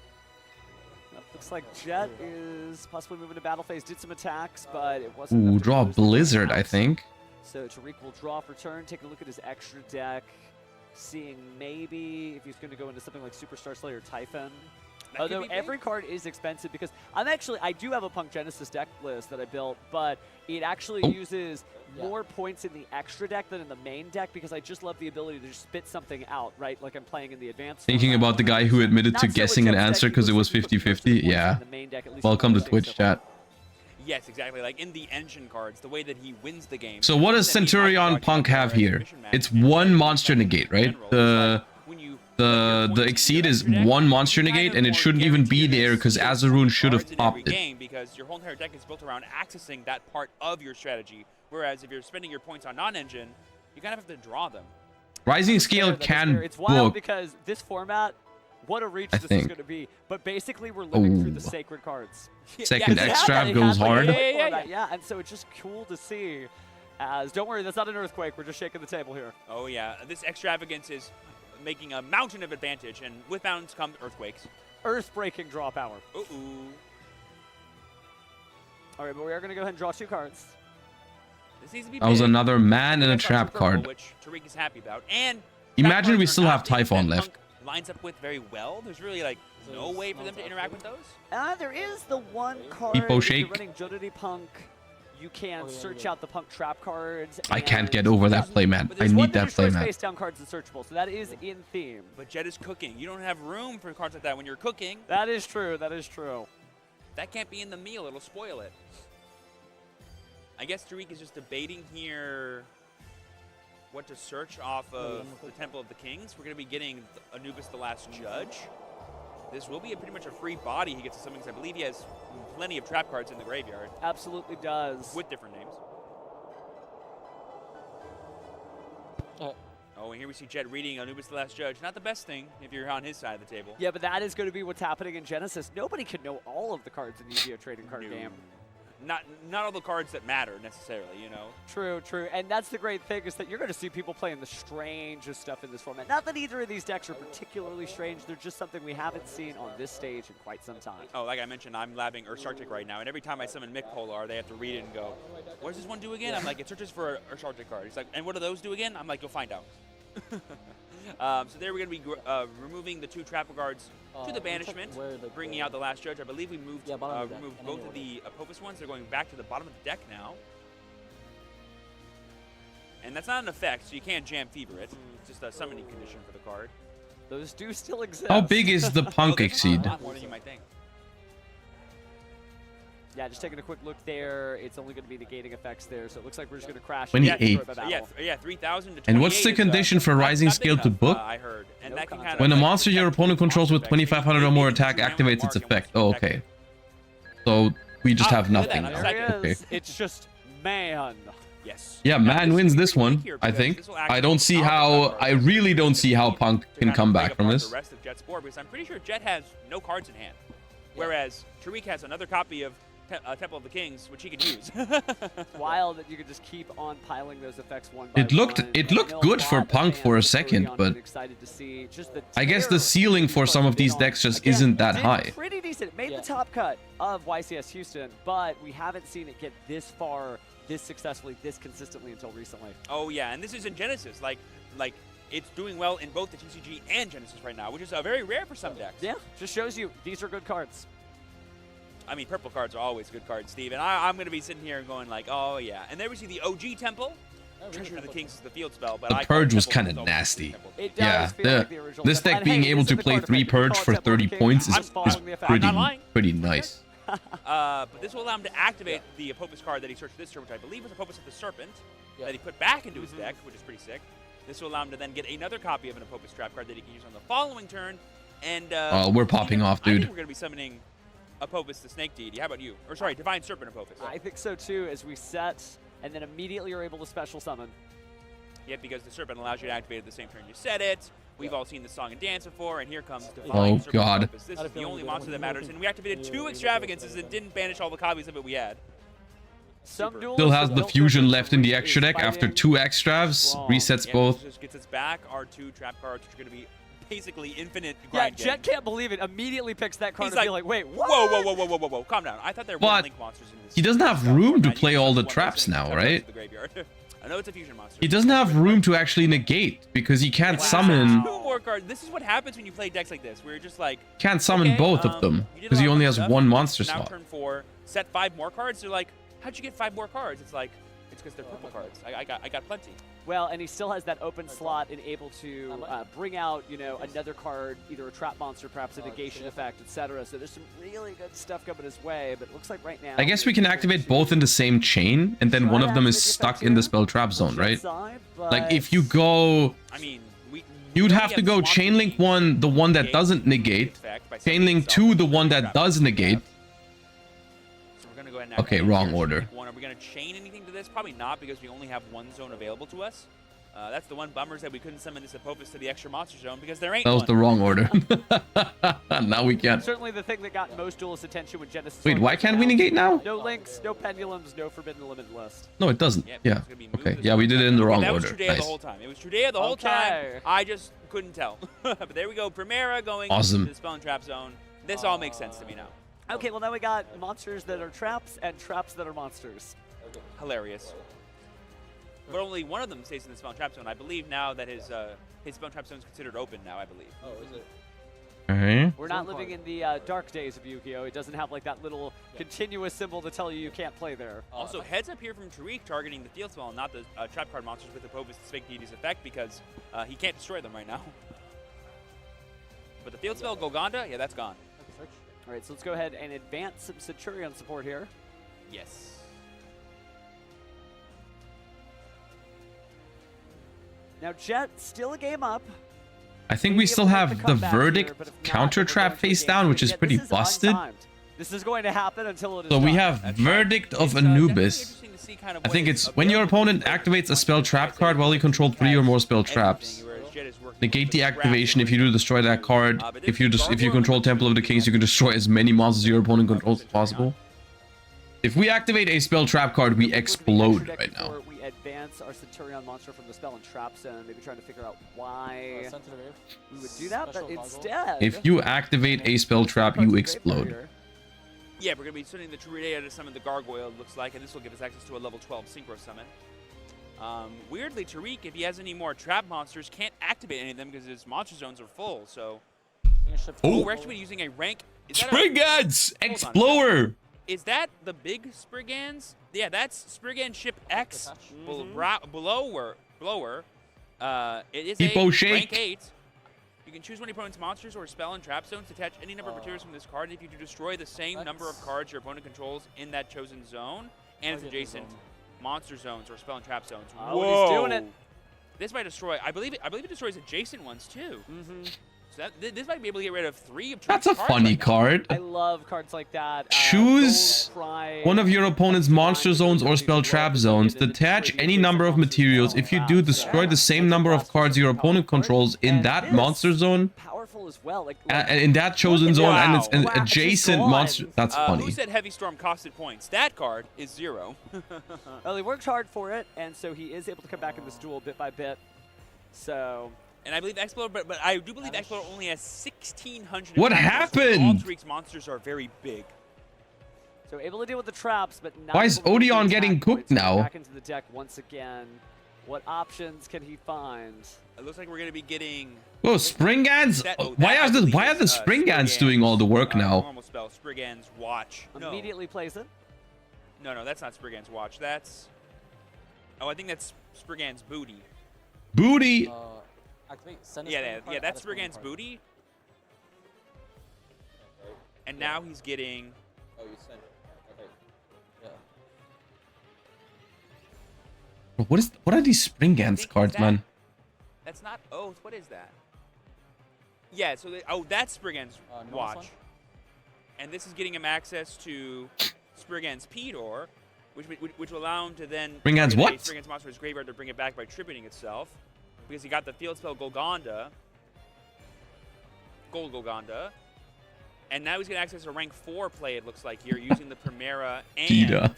Looks like Jet is possibly moving to battle phase. Did some attacks, but it wasn't enough Ooh, to draw a close the Blizzard, game I out. think. So Tariq will draw for turn, take a look at his extra deck, seeing maybe if he's going to go into something like Superstar Slayer Typhon. That could Although be big. every card is expensive because I do have a Punk Genesys deck list that I built, but it actually uses more points in the extra deck than in the main deck because I just love the ability to just spit something out, right? Like I'm playing in the advanced. Thinking about the guy who admitted to guessing an answer because it was 50-50? Yeah. Welcome to Twitch chat. Yes, exactly. Like in the engine cards, the way that he wins the game. So what does Centurion Punk have here? It's one monster negate, right? The Exceed is one monster negate, and it shouldn't even be there because Azarun should have popped it. Game because your whole entire deck is built around accessing that part of your strategy. Whereas if you're spending your points on non-engine, you kind of have to draw them. Rising Scale can It's wild book. because this format, what a reach I this is think. going to be. But basically, we're living through the Ooh. sacred cards. Second Yeah, extract it goes happened. hard. Yeah, and so it's just cool to see. As don't worry, that's not an earthquake. We're just shaking the table here. Oh yeah, this extravagance is making a mountain of advantage, and with mountains come earthquakes. Earth-breaking draw power. Ooh. All right, but we are going to go ahead and draw 2 cards. This needs to be That was big. another man and a That's trap purple, card. which Tariq is happy about. And Imagine trap we cards still are have not things Typhon that left. Punk lines up with very well. There's really like no way for them to interact with those. There is the one card. Hippo if you're Shake. running Jodity Punk, you can search out the Punk trap cards. I can't and- get over that playmat. I There's one need that destroys playmat. face down cards and searchable, so that is in theme. But Jet is cooking. You don't have room for cards like that when you're cooking. That is true. That is true. That can't be in the meal. It'll spoil it. I guess Tariq is just debating here what to search off of the Temple of the Kings. We're going to be getting Anubis the Last Judge. This will be pretty much a free body he gets to summon because I believe he has plenty of trap cards in the graveyard. Absolutely does. With different names. Oh, and here we see Jet reading Anubis the Last Judge. Not the best thing if you're on his side of the table. Yeah, but that is going to be what's happening in Genesys. Nobody can know all of the cards in the Yu-Gi-Oh! Trading Card game. Not all the cards that matter necessarily, you know. True, true. And that's the great thing is that you're going to see people playing the strangest stuff in this format. Not that either of these decks are particularly strange. They're just something we haven't seen on this stage in quite some time. Oh, like I mentioned, I'm labbing Ursarctic right now, and every time I summon Mick Polar, they have to read it and go, what does this one do again? I'm like, it searches for a Ursartic card. He's like, and what do those do again? I'm like, you'll find out. So there we're going to be removing the 2 trapper guards to the banishment, bringing out the Last Judge. I believe we moved removed both of the Apophis ones. They're going back to the bottom of the deck now. And that's not an effect, so you can't jam fever it. It's just a summoning condition for the card. Those do still exist. How big is the Punk Exceed? A lot more than you might think. Yeah, just taking a quick look there. It's only going to be negating effects there, so it looks like we're just going to crash. 28. Yeah, 3,000 to 28. And what's the condition for Rising Scale to book? I heard. And that can kind of When a monster your opponent controls with 2,500 or more attack activates its effect. Oh, okay. So we just have nothing now. There it Okay. is. It's just man. Yes. Yeah, man wins this one, I think. I don't see how... I really don't see how Punk can come back from this. The rest of Jet's board, because I'm pretty sure Jet has no cards in hand, whereas Tariq has another copy of Temple of the Kings, which he could use. It's wild that you could just keep on piling those effects one by It looked good for Punk for a second, but excited to see just the I guess the ceiling for some of these decks just isn't that high. pretty decent. It made the top cut of YCS Houston, but we haven't seen it get this far, this successfully, this consistently until recently. Oh yeah, and this is in Genesys. Like it's doing well in both the TCG and Genesys right now, which is very rare for some decks. Yeah, just shows you these are good cards. I mean, purple cards are always good cards, Steve. And I'm going to be sitting here and going like, oh, yeah. And there we see the OG Temple. Treasure of the Kings is the field spell, but the Purge was kind of nasty. Yeah, this deck being able to play 3 Purge for 30 points is pretty nice. But this will allow him to activate the Apopus card that he searched this turn, which I believe was Apopus of the Serpent, that he put back into his deck, which is pretty sick. This will allow him to then get another copy of an Apopus Trap card that he can use on the following turn. And we're popping off, dude. I think we're going to be summoning Apopus the Snake Deity. How about you? Or sorry, Divine Serpent Apopus. I think so too, as we set, and then immediately are able to special summon. Yep, because the Serpent allows you to activate it at the same turn you set it. We've all seen the song and dance before, and here comes Divine Serpent God. Apopus. This is the only monster that matters, and we activated 2 extravagances and didn't banish all the copies of it we had. Still has the fusion left in the extra deck after 2 extras. Resets both. Just gets its back. Our 2 trap cards, which are going to be basically infinite grind. Yeah, Jet can't believe it. Immediately picks that card He's and be like, wait, what? Whoa. Calm down. I thought there were link monsters in this. He doesn't have room to play all the traps now, right? I know it's a fusion monster. He doesn't have room to actually negate because he can't summon. 2 more cards. This is what happens when you play decks like this, where you're just like, Can't summon both of them because he only has 1 monster now slot. turn 4, set 5 more cards. They're like, how'd you get 5 more cards? It's like, it's because they're purple cards. I got plenty. Well, and he still has that open slot and able to bring out, you know, another card, either a trap monster, perhaps a negation effect, etc. So there's some really good stuff coming his way, but it looks like right now... I guess we can activate both in the same chain, and then one of them is stuck in the spell trap zone, right? Like, if you go... I mean, you'd have to go Chainlink 1, the one that doesn't negate, Chainlink 2, the one that does negate. Okay, wrong order. Are we going to chain anything to this? Probably not, because we only have 1 zone available to us. That's the one bummer, is that we couldn't summon this Apopus to the extra monster zone because there ain't That was one. the wrong order. Now we can. Certainly the thing that got most duelist attention when Genesys... Wait, why can't we negate now? No links, no pendulums, no forbidden limitless. No, it doesn't. Yeah. Okay. Yeah, we did it in the wrong that order. was Trudea Nice. the whole time. It was Trudea the whole time. I just couldn't tell. But there we go. Primera going Awesome. to the spell and trap zone. This all makes sense to me now. Okay, well now we got monsters that are traps and traps that are monsters. Hilarious. But only one of them stays in the spell and trap zone. I believe now that his spell and trap zone is considered open now, I believe. Oh, is it? Okay. We're not living in the dark days of Yu-Gi-Oh! It doesn't have like that little continuous symbol to tell you can't play there. Also, heads up here from Tariq targeting the field spell and not the trap card monsters with Apopus the Snake Deity's effect because he can't destroy them right now. But the field spell Golgonda, yeah, that's gone. All right, so let's go ahead and advance some Centurion support here. Yes. Now Jet, still a game up. I think we still have the Verdict counter trap face down, which is pretty busted. This is going to happen until it is So we done. have Verdict of Anubis. I think it's when your opponent activates a spell trap card while you control 3 or more spell traps. Negate the activation if you do destroy that card. If you control Temple of the Kings, you can destroy as many monsters your opponent controls as possible. If we activate a spell trap card, we explode right now. We advance our Centurion monster from the spell and trap zone, maybe trying to figure out why we would do that, but instead... If you activate a spell trap, you explode. Yeah, we're going to be sending the Trudea to summon the Gargoyle, it looks like, and this will give us access to a level 12 Synchro Summon. Weirdly, Tariq, if he has any more trap monsters, can't activate any of them because his monster zones are full, so... Oh, we're actually using a rank... Spriggans! Explorer! Is that the big Spriggans? Yeah, that's Spriggan Ship X. Blower. It is Hippo a Shake. rank 8. You can choose one of your opponent's monsters or spell and trap zones to attach any number of materials from this card. If you do destroy the same number of cards your opponent controls in that chosen zone and its adjacent monster zones or spell and trap zones. Whoa. He's doing it. This might destroy. I believe it destroys adjacent ones too. So this might be able to get rid of 3 of That's a funny card. I love cards like that. Choose one of your opponent's monster zones or spell trap zones. Detach any number of materials. If you do, destroy the same number of cards your opponent controls in that monster zone. Powerful as well. In that chosen zone and its an adjacent monster. That's funny. Who said Heavy Storm costed points? That card is 0. Well, he worked hard for it, and so he is able to come back in this duel bit by bit. So... And I believe Explorer, but I do believe Explorer only has 1,600. What happened? All Tariq's monsters are very big. So able to deal with the traps, but not Why is able to Odeon attack getting cooked points. So now? Back into the deck once again. What options can he find? It looks like we're going to be getting... Whoa, Springans? Why are the Springans doing all the work now? Normal spell, Spriggan's watch. Immediately plays it. No, that's not Spriggan's watch. That's... Oh, I think that's Spriggan's booty. Booty! Yeah, that's Spriggan's booty. And now he's getting... Oh, you sent it. Okay. Yeah. Bro, what are these Spriggan's cards, man? That's not Oath. What is that? Yeah, so... that's Spriggan's watch. And this is getting him access to Spriggan's P-Door, which will allow him to then... Spriggan's what? Spriggan's monster his graveyard to bring it back by tributing itself. Because he got the field spell Golgonda. Gold Golgonda. And now he's going to access a rank 4 play, it looks like, here, using the Primera and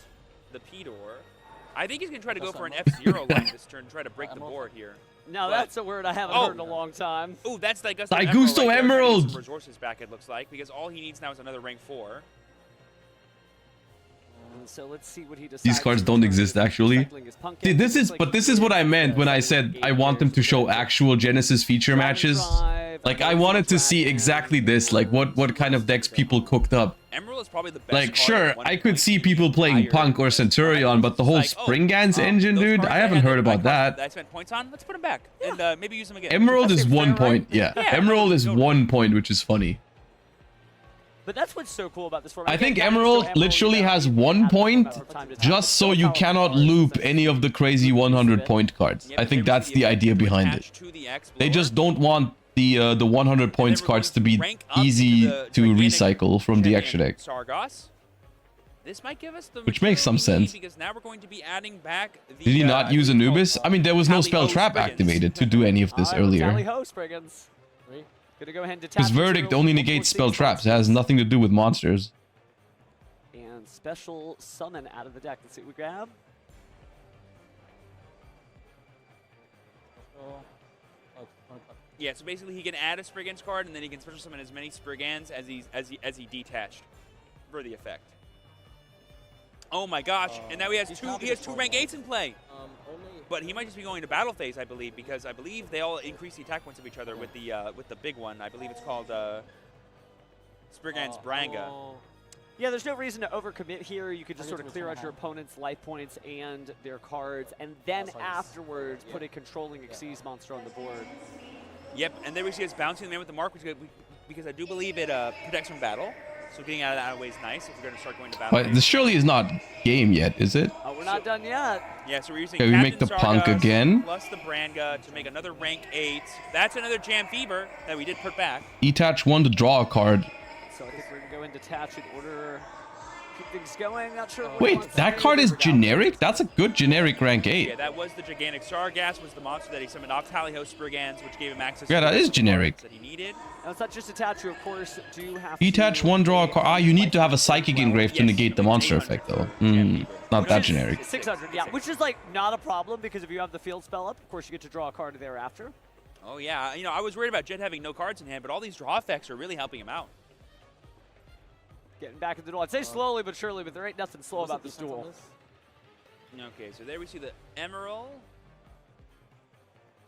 the P-Door. I think he's going to try to go for an F-Zero line this turn, try to break the board here. No, that's a word I haven't heard in a long time. Oh, that's Daigusto Emerald! Some resources back, it looks like, because all he needs now is another rank 4. So let's see what he decides. These cards don't exist, actually. See, this is what I meant when I said I want them to show actual Genesys feature matches. Like, I wanted to see exactly this, like what kind of decks people cooked up. Emerald is probably the best Like, sure, I could see people playing Punk or Centurion, but the whole Spriggan's engine, dude, I haven't heard about that. I spent points on. Let's put them back and maybe use them again. Emerald is 1 point, yeah. Emerald is 1 point, which is funny. But that's what's so cool about this format. I think Emerald literally has 1 point just so you cannot loop any of the crazy 100 point cards. I think that's the idea behind it. They just don't want the 100 points cards to be easy to recycle from the extra deck. This might give us the Which makes some sense. because now we're going to be adding back the, Did he not use Anubis? I mean, there was no spell trap activated to do any of this earlier. Gonna go ahead and detach Because Verdict only negates spell traps. It has nothing to do with monsters. And special summon out of the deck. Let's see what we grab. Yeah, so basically he can add a Spriggan's card and then he can special summon as many Spriggans as he detached for the effect. Oh my gosh! And now he has two rank 8s in play. But he might just be going to battle phase, I believe, because I believe they all increase the attack points of each other with the big one. I believe it's called Spriggan's Branga. Yeah, there's no reason to overcommit here. You could just sort of clear out your opponent's life points and their cards, and then afterwards put a controlling Xyz monster on the board. Yep, and there we see us bouncing the man with the mark, which is good because I do believe it protects from battle. So getting out of that way is nice if we're going to start going to battle. But this surely is not game yet, is it? Oh, we're not done yet. Yeah, so we're using Okay, we make the Captain Punk Sargas again. plus the Branga to make another rank 8. That's another Jam Fever that we did put back. Detach 1 to draw a card. So I think we're going to go and detach in order to keep things going. Not sure. Wait, that card is generic? That's a good generic rank 8. Yeah, that was the gigantic Sargass, was the monster that he summoned off Tallyho Spriggans, which gave him access Yeah, to that the is generic. that he needed. Now, it's not just attach, you of course do have Detach 1, draw a card. Ah, you need to have a Psychic Engrave to negate the monster effect, though. Not that generic. 600, yeah, which is like not a problem because if you have the field spell up, of course you get to draw a card thereafter. Oh yeah, you know, I was worried about Jet having no cards in hand, but all these draw effects are really helping him out. Getting back into the duel. I'd say slowly but surely, but there ain't nothing slow about this duel. Okay, so there we see the Emerald.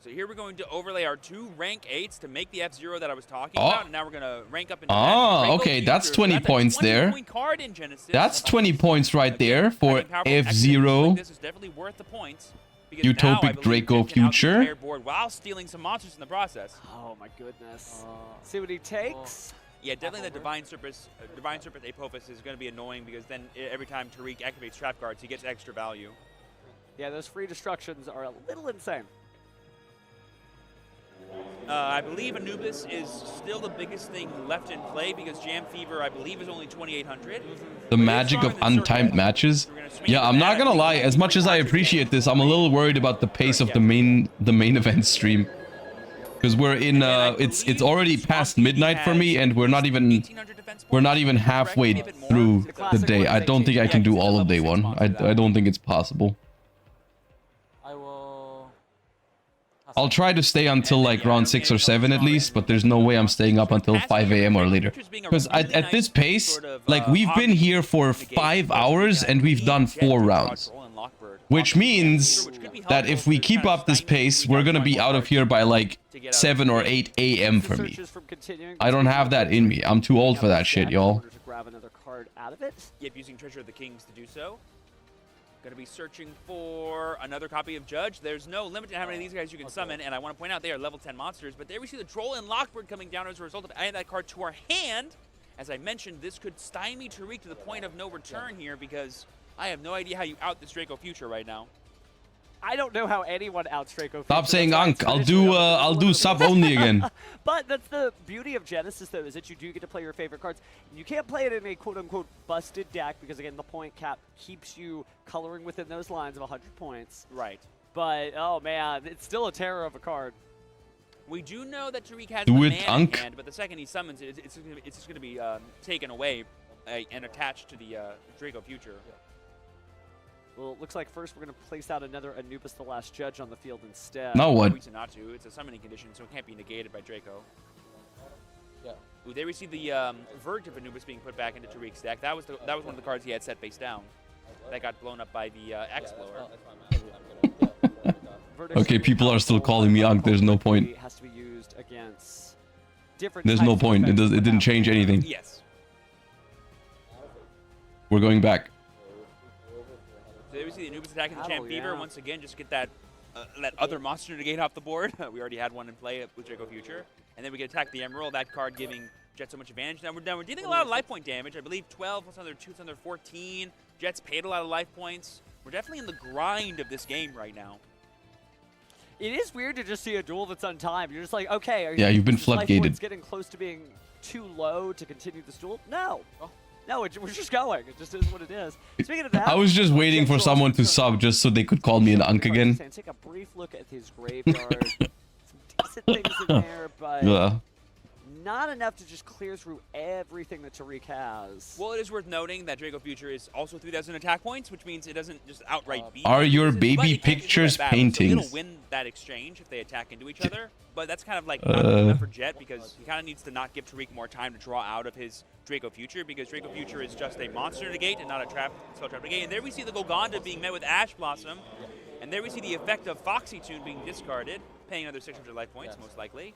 So here we're going to overlay our 2 rank 8s to make the F-Zero that I was talking about, and now we're going to rank up into Okay, that's 20 points there. card in Genesys. That's 20 points right there for F-Zero. This is definitely worth the points. Utopic Draco Future. Board while stealing some monsters in the process. Oh my goodness. See what he takes. Yeah, definitely the Divine Serpent Apophis is going to be annoying because then every time Tariq activates trap cards, he gets extra value. Yeah, those free destructions are a little insane. I believe Anubis is still the biggest thing left in play because Jam Fever, I believe, is only 2,800. The magic of untimed matches. Yeah, I'm not gonna lie. As much as I appreciate this, I'm a little worried about the pace of the main event stream. Because we're in it's already past midnight for me, and we're not even halfway through the day. I don't think I can do all of day 1. I don't think it's possible. I'll try to stay until like round 6 or 7 at least, but there's no way I'm staying up until 5 AM or later. Because at this pace, like we've been here for 5 hours and we've done 4 rounds. Which means that if we keep up this pace, we're gonna be out of here by like 7 or 8 AM for me. I don't have that in me. I'm too old for that shit, y'all. card out of it. Yep, using Treasure of the Kings to do so. Going to be searching for another copy of Judge. There's no limit to how many of these guys you can summon, and I want to point out they are level 10 monsters, but there we see the Troll and Lockbird coming down as a result of adding that card to our hand. As I mentioned, this could stymie Tariq to the point of no return here, because I have no idea how you out this Draco Future right now. I don't know how anyone outs Draco. Stop saying Ankh. I'll do sub only again. But that's the beauty of Genesys, though, is that you do get to play your favorite cards. You can't play it in a quote-unquote busted deck because, again, the point cap keeps you coloring within those lines of 100 points. Right. But, oh, man, it's still a terror of a card. We do know that Tariq has Do the it, mana in Ankh. hand, but the second he summons it, it's just going to be taken away and attached to the Draco Future. Well, it looks like first we're going to place out another Anubis the Last Judge on the field instead. Now what? Not to. It's a summoning condition, so it can't be negated by Draco. Yeah. Ooh, there we see the Verge of Anubis being put back into Tariq's deck. That was one of the cards he had set face down. That got blown up by the X-Blower. Okay, people are still calling me Ankh. There's no point. It has to be used against different There's no types of point. It effects. didn't change anything. Yes. We're going back. So there we see the Anubis attacking the Champ Beaver. Once again, just get that other monster negate off the board. We already had one in play with Draco Future. And then we can attack the Emerald, that card giving Jet so much advantage. Now we're dealing a lot of life point damage. I believe 12 plus another 2 plus another 14. Jet's paid a lot of life points. We're definitely in the grind of this game right now. It is weird to just see a duel that's untimed. You're just like, okay, Yeah, you've been is this life floodgated. points getting close to being too low to continue this duel? No. No, we're just going. It just is what it is. Speaking of that, I was just waiting for someone to sub just so they could call me an Ankh again. Take a brief look at his graveyard. Some decent things in there, but Yeah. not enough to just clear through everything that Tariq has. Well, it is worth noting that Draco Future is also 3,000 attack points, which means it doesn't just outright beat. Are your but baby it can do pictures that battle, so paintings? it'll win that exchange if they attack into each other. But that's kind of like not good enough for Jet, because he kind of needs to not give Tariq more time to draw out of his Draco Future, because Draco Future is just a monster negate and not a spell trap negate. And there we see the Golgonda being met with Ash Blossom. And there we see the effect of Foxy Tune being discarded, paying another 600 life points, most likely.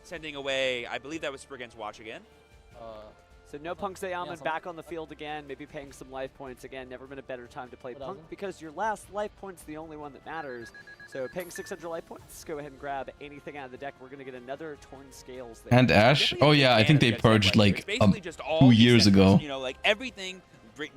Sending away, I believe that was Spriggan's Watch again. So no Punk Zayaman back on the field again, maybe paying some life points again. Never been a better time to play Punk because your last life point's the only one that matters. So paying 600 life points, go ahead and grab anything out of the deck. We're going to get another Torn Scales there. And Ash? Oh yeah, I think they purged like Basically just all 2 these years centers, ago. You know, like everything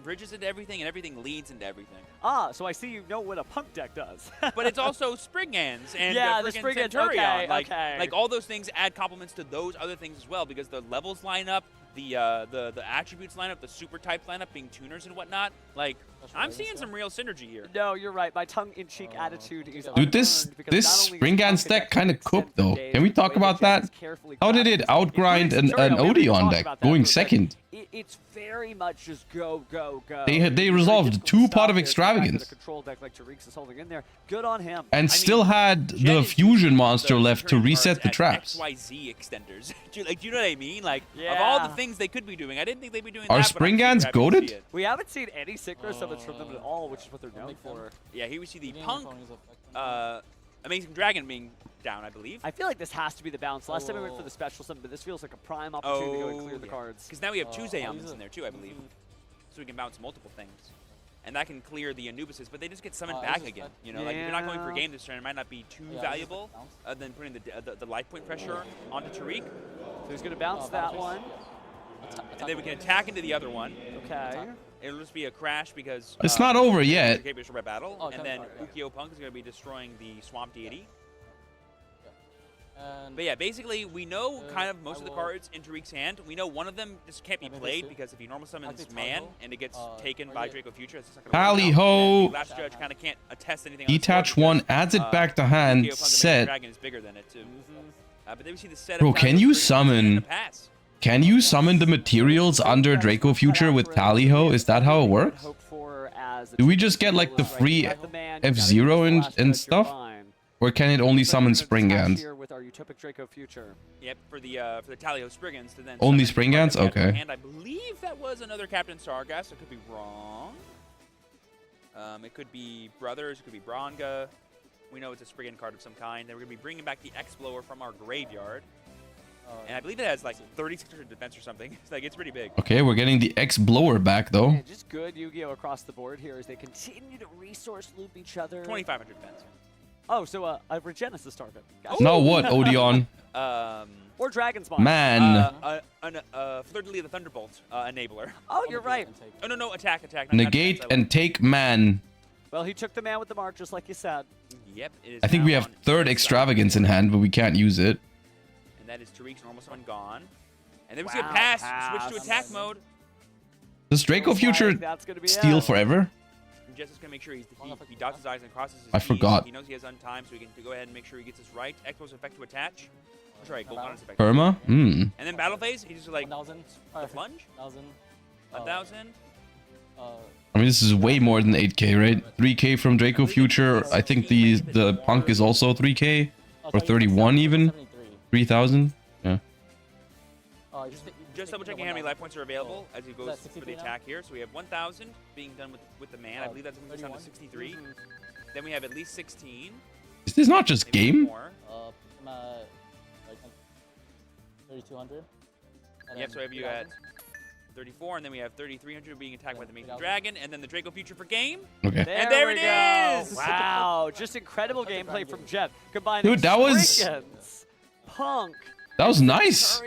bridges into everything and everything leads into everything. Ah, so I see you know what a Punk deck does. But it's also Spriggan's and yeah, the friggin' Spriggan's, Centurion. okay, Like all those things add complements to those other things as well, because the levels line up, the attributes line up, the super types line up, being tuners and whatnot. Like, I'm seeing some real synergy here. No, you're right. My tongue-in-cheek attitude is Dude, this Springans deck kind of cooked though. Can we talk about that? How did it outgrind an Odeon deck, going second? It's very much just go, go, go. They resolved 2 Pot of Extravagance. Control deck like Tariq's is holding in there. Good on him. And still had the fusion monster left to reset the traps. XYZ extenders. do you know what I mean? Like, of Yeah. all the things they could be doing, I didn't think they'd be doing Are that. but I'm Springans super happy to see goated? it. We haven't seen any synchro summons from them at all, which is what they're known for. Yeah, here we see the Punk Amazing Dragon being down, I believe. I feel like this has to be the bounce. Last time we went for the special summon, but this feels like a prime opportunity to go and clear the cards. Because now we have 2 Zayamans in there too, I believe. So we can bounce multiple things. And that can clear the Anubises, but they just get summoned back again. You know, like if you're not going for game this turn, it might not be too valuable than putting the life point pressure onto Tariq. So he's going to bounce that one. And then we can attack into the other one. Okay. It'll just be a crash because It's not over yet. By battle, and then Yugioh Punk is going to be destroying the Swamp Deity. But yeah, basically, we know kind of most of the cards in Tariq's hand. We know one of them just can't be played because if he normal summons Man and it gets taken by Draco Future, it's just not gonna work Tally out. ho! And the Last Judge kind of can't attest anything. on the Detach board one, because, adds it back to hand, Yugioh Punk Amazing set. Dragon is bigger than it too. But then we see the set Bro, of can you summon? Can you summon the materials under Draco Future with Tally-Ho? Is that how it works? Do we just get like the free F-Zero and stuff? Or can it only summon Springans? With our Utopic Draco Future. Yep, for the Talio Spriggans to then Only summon the Springans? card that we have in Okay. hand. I believe that was another Captain Sargass. I could be wrong. It could be Brothers. It could be Bronga. We know it's a Spriggan card of some kind. Then we're going to be bringing back the X-Blower from our graveyard. And I believe it has like 3600 defense or something. It's like, it's pretty big. Okay, we're getting the X-Blower back, though. And just good Yu-Gi-Oh across the board here as they continue to resource loop each other. 2500 defense. Oh, so a Genesys target. Gotcha. Now what, Odeon? Or Dragon's Maw. Man. Fleur-de-lis the Thunderbolt enabler. Oh, you're right. Oh, no, attack. Not Negate defense, and take man. Well, he took the man with the mark, just like you said. Yep, it is. I think we have third Extravagance in hand, but we can't use it. And that is Tariq's normal summon gone. And then we see a pass, switch to attack mode. Does Draco Future steal forever? Jess is going to make sure he dots his I's and crosses his I T's. forgot. He knows he has untime, so he can go ahead and make sure he gets this right. Expo's effect to attach. Oh, sorry, Gold Bonus effect. Perma? Hmm. And then battle phase, he's just like, the plunge? 1,000. I mean, this is way more than 8k, right? 3k from Draco Future. I think the Punk is also 3k. Or 31 even. 3,000. Yeah. Just double checking how many life points are available as he goes for the attack here. So we have 1,000 being done with the man. I believe that's down to 63. Then we have at least 16. Is this not just game? More. I'm at like 3,200. Yep, so I have you at 34, and then we have 3,300 being attacked by the Amazing Dragon, and then the Draco Future for game. Okay. And there it is! Wow, just incredible gameplay from Jeff. Combining Dude, that was... Punk. That was nice.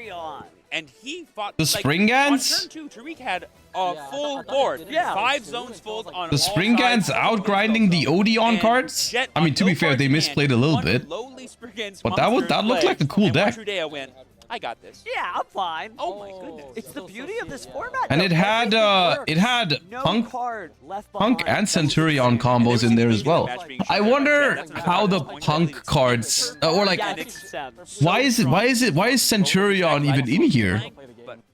And he fought the Springans. On turn 2, Tariq had a full board. Yeah. 5 zones full on The Springans outgrinding the Odeon cards. I mean, to be fair, they misplayed a little bit. But that looked like a cool deck. Went, I got this. Yeah, I'm fine. Oh my goodness. It's the beauty of this format. And it had Punk and Centurion combos in there as well. I wonder how the Punk cards or like why is Centurion even in here?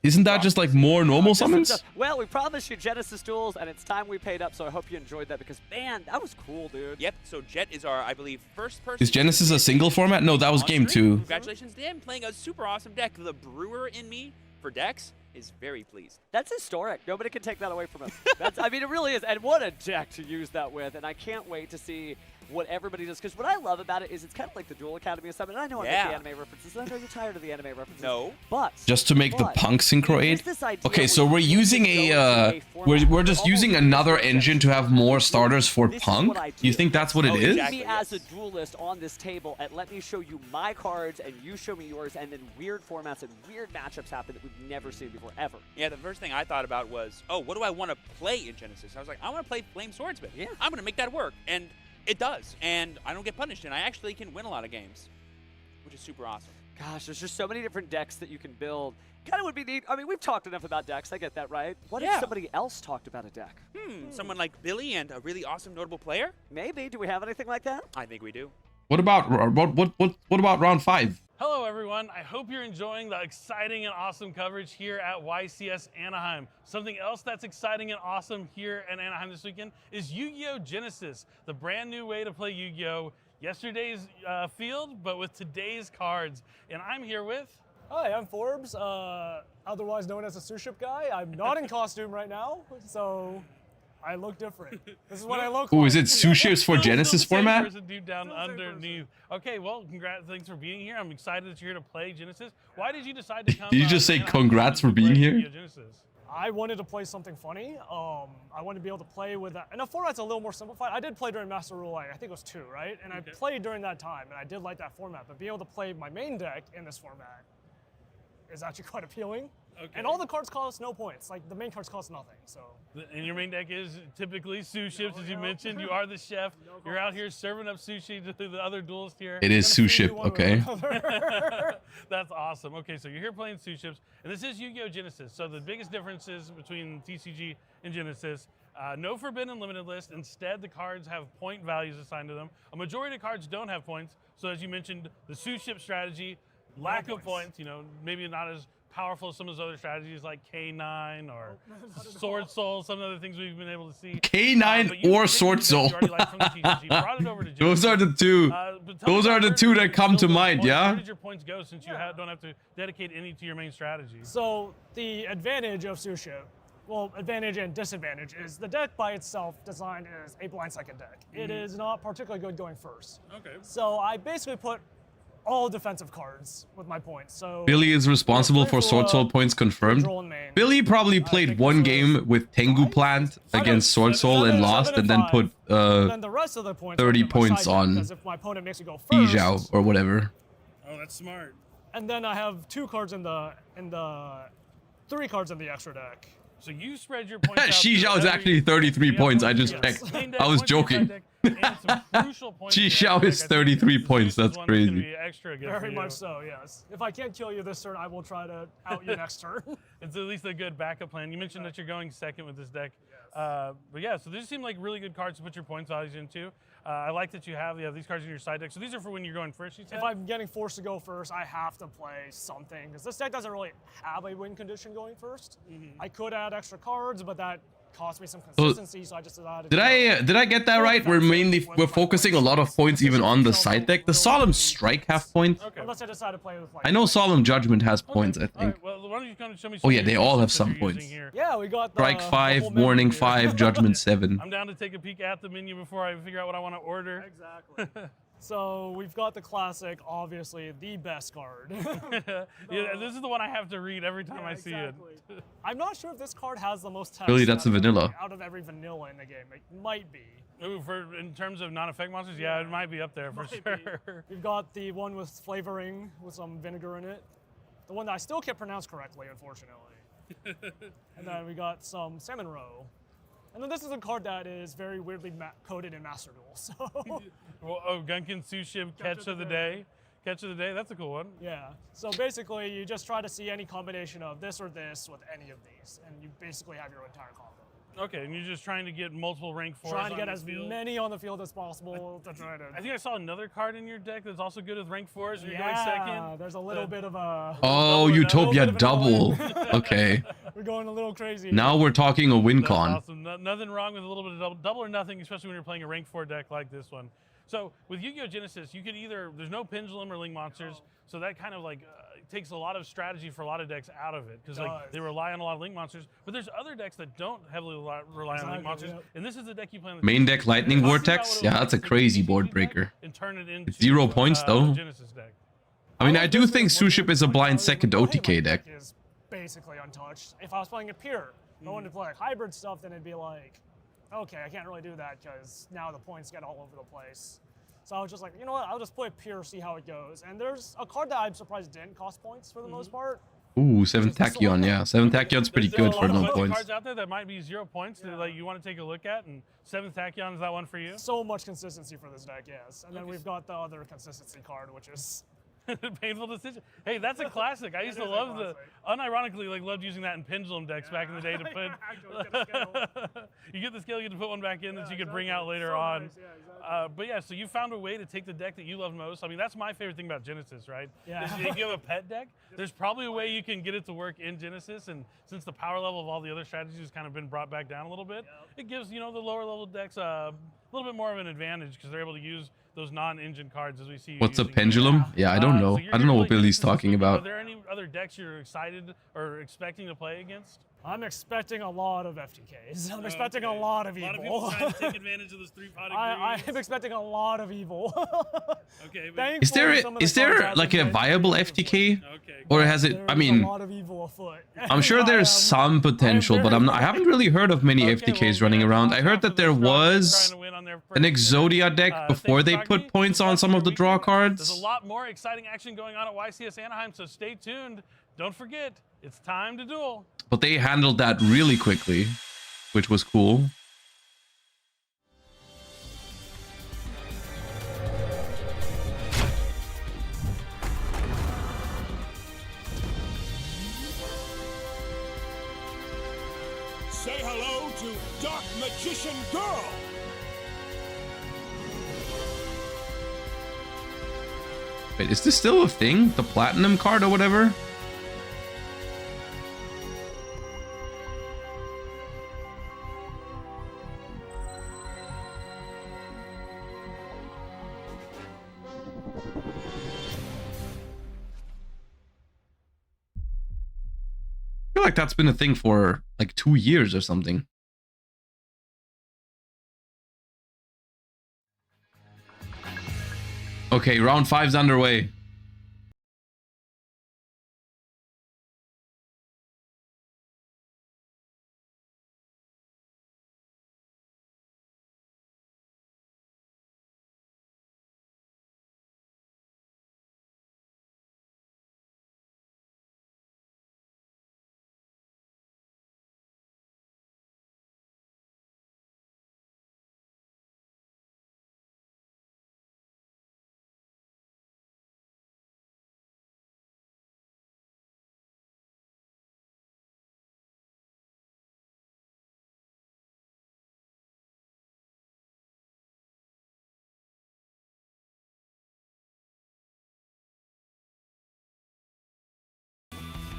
Isn't that just like more normal summons? Well, we promised you Genesys duels, and it's time we paid up, so I hope you enjoyed that because, man, that was cool, dude. Yep, so Jet is our, I believe, first person. Is Genesys a single format? No, that was game 2. Congratulations to him playing a super awesome deck. The Brewer in me for decks is very pleased. That's historic. Nobody can take that away from him. I mean, it really is. And what a deck to use that with. And I can't wait to see what everybody does. Because what I love about it is it's kind of like the Duel Academy assignment. And I know I make the anime references. And I know you're tired of the anime references. No. But just to make the Punk Synchro 8? Okay, so we're using we're just using another engine to have more starters for Punk? You think that's what it is? Me as a duelist on this table and let me show you my cards and you show me yours, and then weird formats and weird matchups happen that we've never seen before, ever. Yeah, the first thing I thought about was, oh, what do I want to play in Genesys? I was like, I want to play Flame Swordsman. Yeah. I'm going to make that work. And it does. And I don't get punished. And I actually can win a lot of games, which is super awesome. Gosh, there's just so many different decks that you can build. Kind of would be neat. I mean, we've talked enough about decks. I get that, right? What if somebody else talked about a deck? Someone like Billy and a really awesome notable player? Maybe. Do we have anything like that? I think we do. What about round 5? Hello, everyone. I hope you're enjoying the exciting and awesome coverage here at YCS Anaheim. Something else that's exciting and awesome here in Anaheim this weekend is Yu-Gi-Oh! Genesys, the brand new way to play Yu-Gi-Oh! Yesterday's field, but with today's cards. And I'm here with... Hi, I'm Forbes, otherwise known as a sous chef guy. I'm not in costume right now, so I look different. This is what I look like. Oh, is it sous chefs for Genesys format? There's a dude down underneath. Okay, well, congrats. Thanks for being here. I'm excited that you're here to play Genesys. Why did you decide to come? Did you just say congrats for being here? I wanted to play something funny. I wanted to be able to play with that. And the format's a little more simplified. I did play during Master Rule, I think it was 2, right? And I played during that time, and I did like that format. But being able to play my main deck in this format is actually quite appealing. Okay. And all the cards cost no points. Like, the main cards cost nothing, so. And your main deck is typically sous chefs, as you mentioned. You are the chef. You're out here serving up sushi to the other duelists here. It is sous chef, okay. That's awesome. Okay, so you're here playing sous chefs, and this is Yu-Gi-Oh! Genesys. So the biggest differences between TCG and Genesys, no forbidden limited list. Instead, the cards have point values assigned to them. A majority of cards don't have points. So as you mentioned, the sous chef strategy, lack of points, you know, maybe not as powerful as some of those other strategies like K9 or Sword Soul, some of the things we've been able to see. K9 or Sword Soul. Those are the two. Those are the two that come to mind, yeah? Where did your points go since you don't have to dedicate any to your main strategy? So the advantage of sous chef, well, advantage and disadvantage is the deck by itself designed as a blind second deck. It is not particularly good going first. Okay. So I basically put all defensive cards with my points. So Billy is responsible for Sword Soul points confirmed. Billy probably played one game with Tengu Plant against Sword Soul and lost, and then put then the rest of the points 30 points on because if my opponent makes me go first, yugioh or whatever. Oh, that's smart. And then I have 2 cards in the 3 cards in the extra deck. So you spread your points out. yugioh is actually 33 points. I just checked. I was joking. yugioh is 33 points. That's crazy. Very much so, yes. If I can't kill you this turn, I will try to out you next turn. It's at least a good backup plan. You mentioned that you're going second with this deck. But yeah, so these seem like really good cards to put your points values into. I like that you have these cards in your side deck. So these are for when you're going first, you said? If I'm getting forced to go first, I have to play something. Because this deck doesn't really have a win condition going first. I could add extra cards, but that cost me some consistency, so I just decided did I get that right? We're focusing a lot of points even on the side deck. The Solemn Strike have points. Unless I decide to play with I know Solemn Judgment has points, I think. Well, why don't you kind of show me Oh yeah, they all have some points. Yeah, we got the Strike 5, Warning 5, Judgment 7. I'm down to take a peek at the menu before I figure out what I want to order. Exactly. So we've got the classic, obviously the best card. Yeah, this is the one I have to read every time I see it. I'm not sure if this card has the most text. Really, that's a vanilla. Out of every vanilla in the game, it might be. Ooh, in terms of non-effect monsters, yeah, it might be up there for sure. We've got the one with flavoring with some vinegar in it. The one that I still can't pronounce correctly, unfortunately. And then we got some salmon roe. And then this is a card that is very weirdly coded in Master Duel. So. Well, oh, Gunkin Sushib Catch of the Day. Catch of the Day, that's a cool one. Yeah. So basically, you just try to see any combination of this or this with any of these, and you basically have your entire combo. Okay, and you're just trying to get multiple rank 4s Trying to get as many on the field as possible to try to... I think I saw another card in your deck that's also good with rank 4s. You're going second. There's a little bit of a... Oh, Utopia double. Okay. We're going a little crazy. Now we're talking a win That's con. awesome. Nothing wrong with a little bit of double or nothing, especially when you're playing a rank 4 deck like this one. So with Yu-Gi-Oh! Genesis, you could either, there's no pendulum or link monsters, so that kind of like takes a lot of strategy for a lot of decks out of it, because like they rely on a lot of link monsters, but there's other decks that don't heavily rely on link monsters, and this is the deck you play on the Main deck Lightning Vortex? Yeah, that's a crazy board breaker. and turn it into 0 points though. Genesis deck. I mean, I do think Suship is a blind second OTK deck. Is basically untouched. If I was playing a pure, I wanted to play like hybrid stuff, then it'd be like, okay, I can't really do that because now the points get all over the place. So I was just like, you know what, I'll just play pure, see how it goes. And there's a card that I'm surprised didn't cost points for the most part. Ooh, 7 Tachyon, yeah. 7 Tachyon's pretty good for no points. Cards out there that might be 0 points that like you want to take a look at, and 7th Tachyon is that one for you? So much consistency for this deck, yes. And then we've got the other consistency card, which is Painful Decision. Hey, that's a classic. I used to love unironically, like loved using that in pendulum decks back in the day to put. You get the scale, you get to put one back in that you could bring out later on. Nice. Yeah, but yeah, so you found a way to take the deck that you love most. I mean, that's my favorite thing about Genesis, right? Yeah. If you have a pet deck, there's probably a way you can get it to work in Genesis, and since the power level of all the other strategies has kind of been brought back down a little bit, it gives, the lower level decks a little bit more of an advantage because they're able to use those non-engine cards as we see. What's a pendulum? Yeah, I don't know. I don't know what Billy's talking about. Are there any other decks you're excited or expecting to play against? I'm expecting a lot of FTKs. I'm expecting a lot of evil. A lot of people trying to take advantage of those 3-pot I'm expecting a lot of evil. Okay. Is there like a viable FTK? Or has it, I mean, a lot of evil afoot. I'm sure there's some potential, but I haven't really heard of many FTKs running around. I heard that there was an Exodia deck before they put points on some of the draw cards. There's a lot more exciting action going on at YCS Anaheim, so stay tuned. Don't forget, it's time to duel. But they handled that really quickly, which was cool. Say hello to Dark Magician Girl. Wait, is this still a thing? The platinum card or whatever? I feel like that's been a thing for like 2 years or something. Okay, round 5's underway.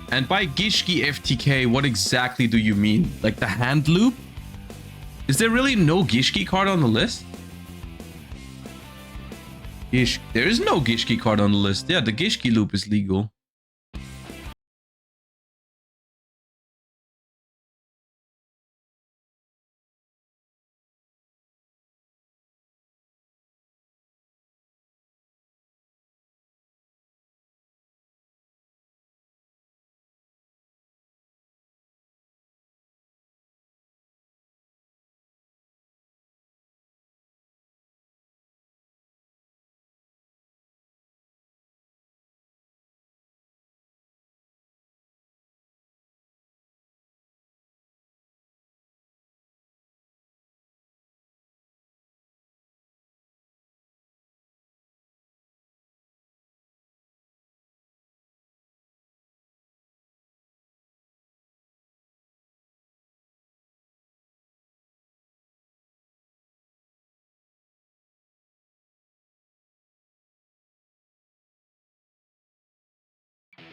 And by Gishki FTK, what exactly do you mean? Like the hand loop? Is there really no Gishki card on the list? There is no Gishki card on the list. Yeah, the Gishki loop is legal.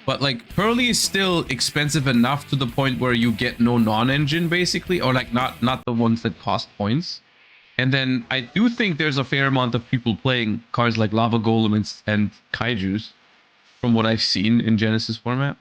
But like Pearly is still expensive enough to the point where you get no non-engine basically, or like not the ones that cost points. And then I do think there's a fair amount of people playing cards like Lava Golem and Kaijus from what I've seen in Genesys format.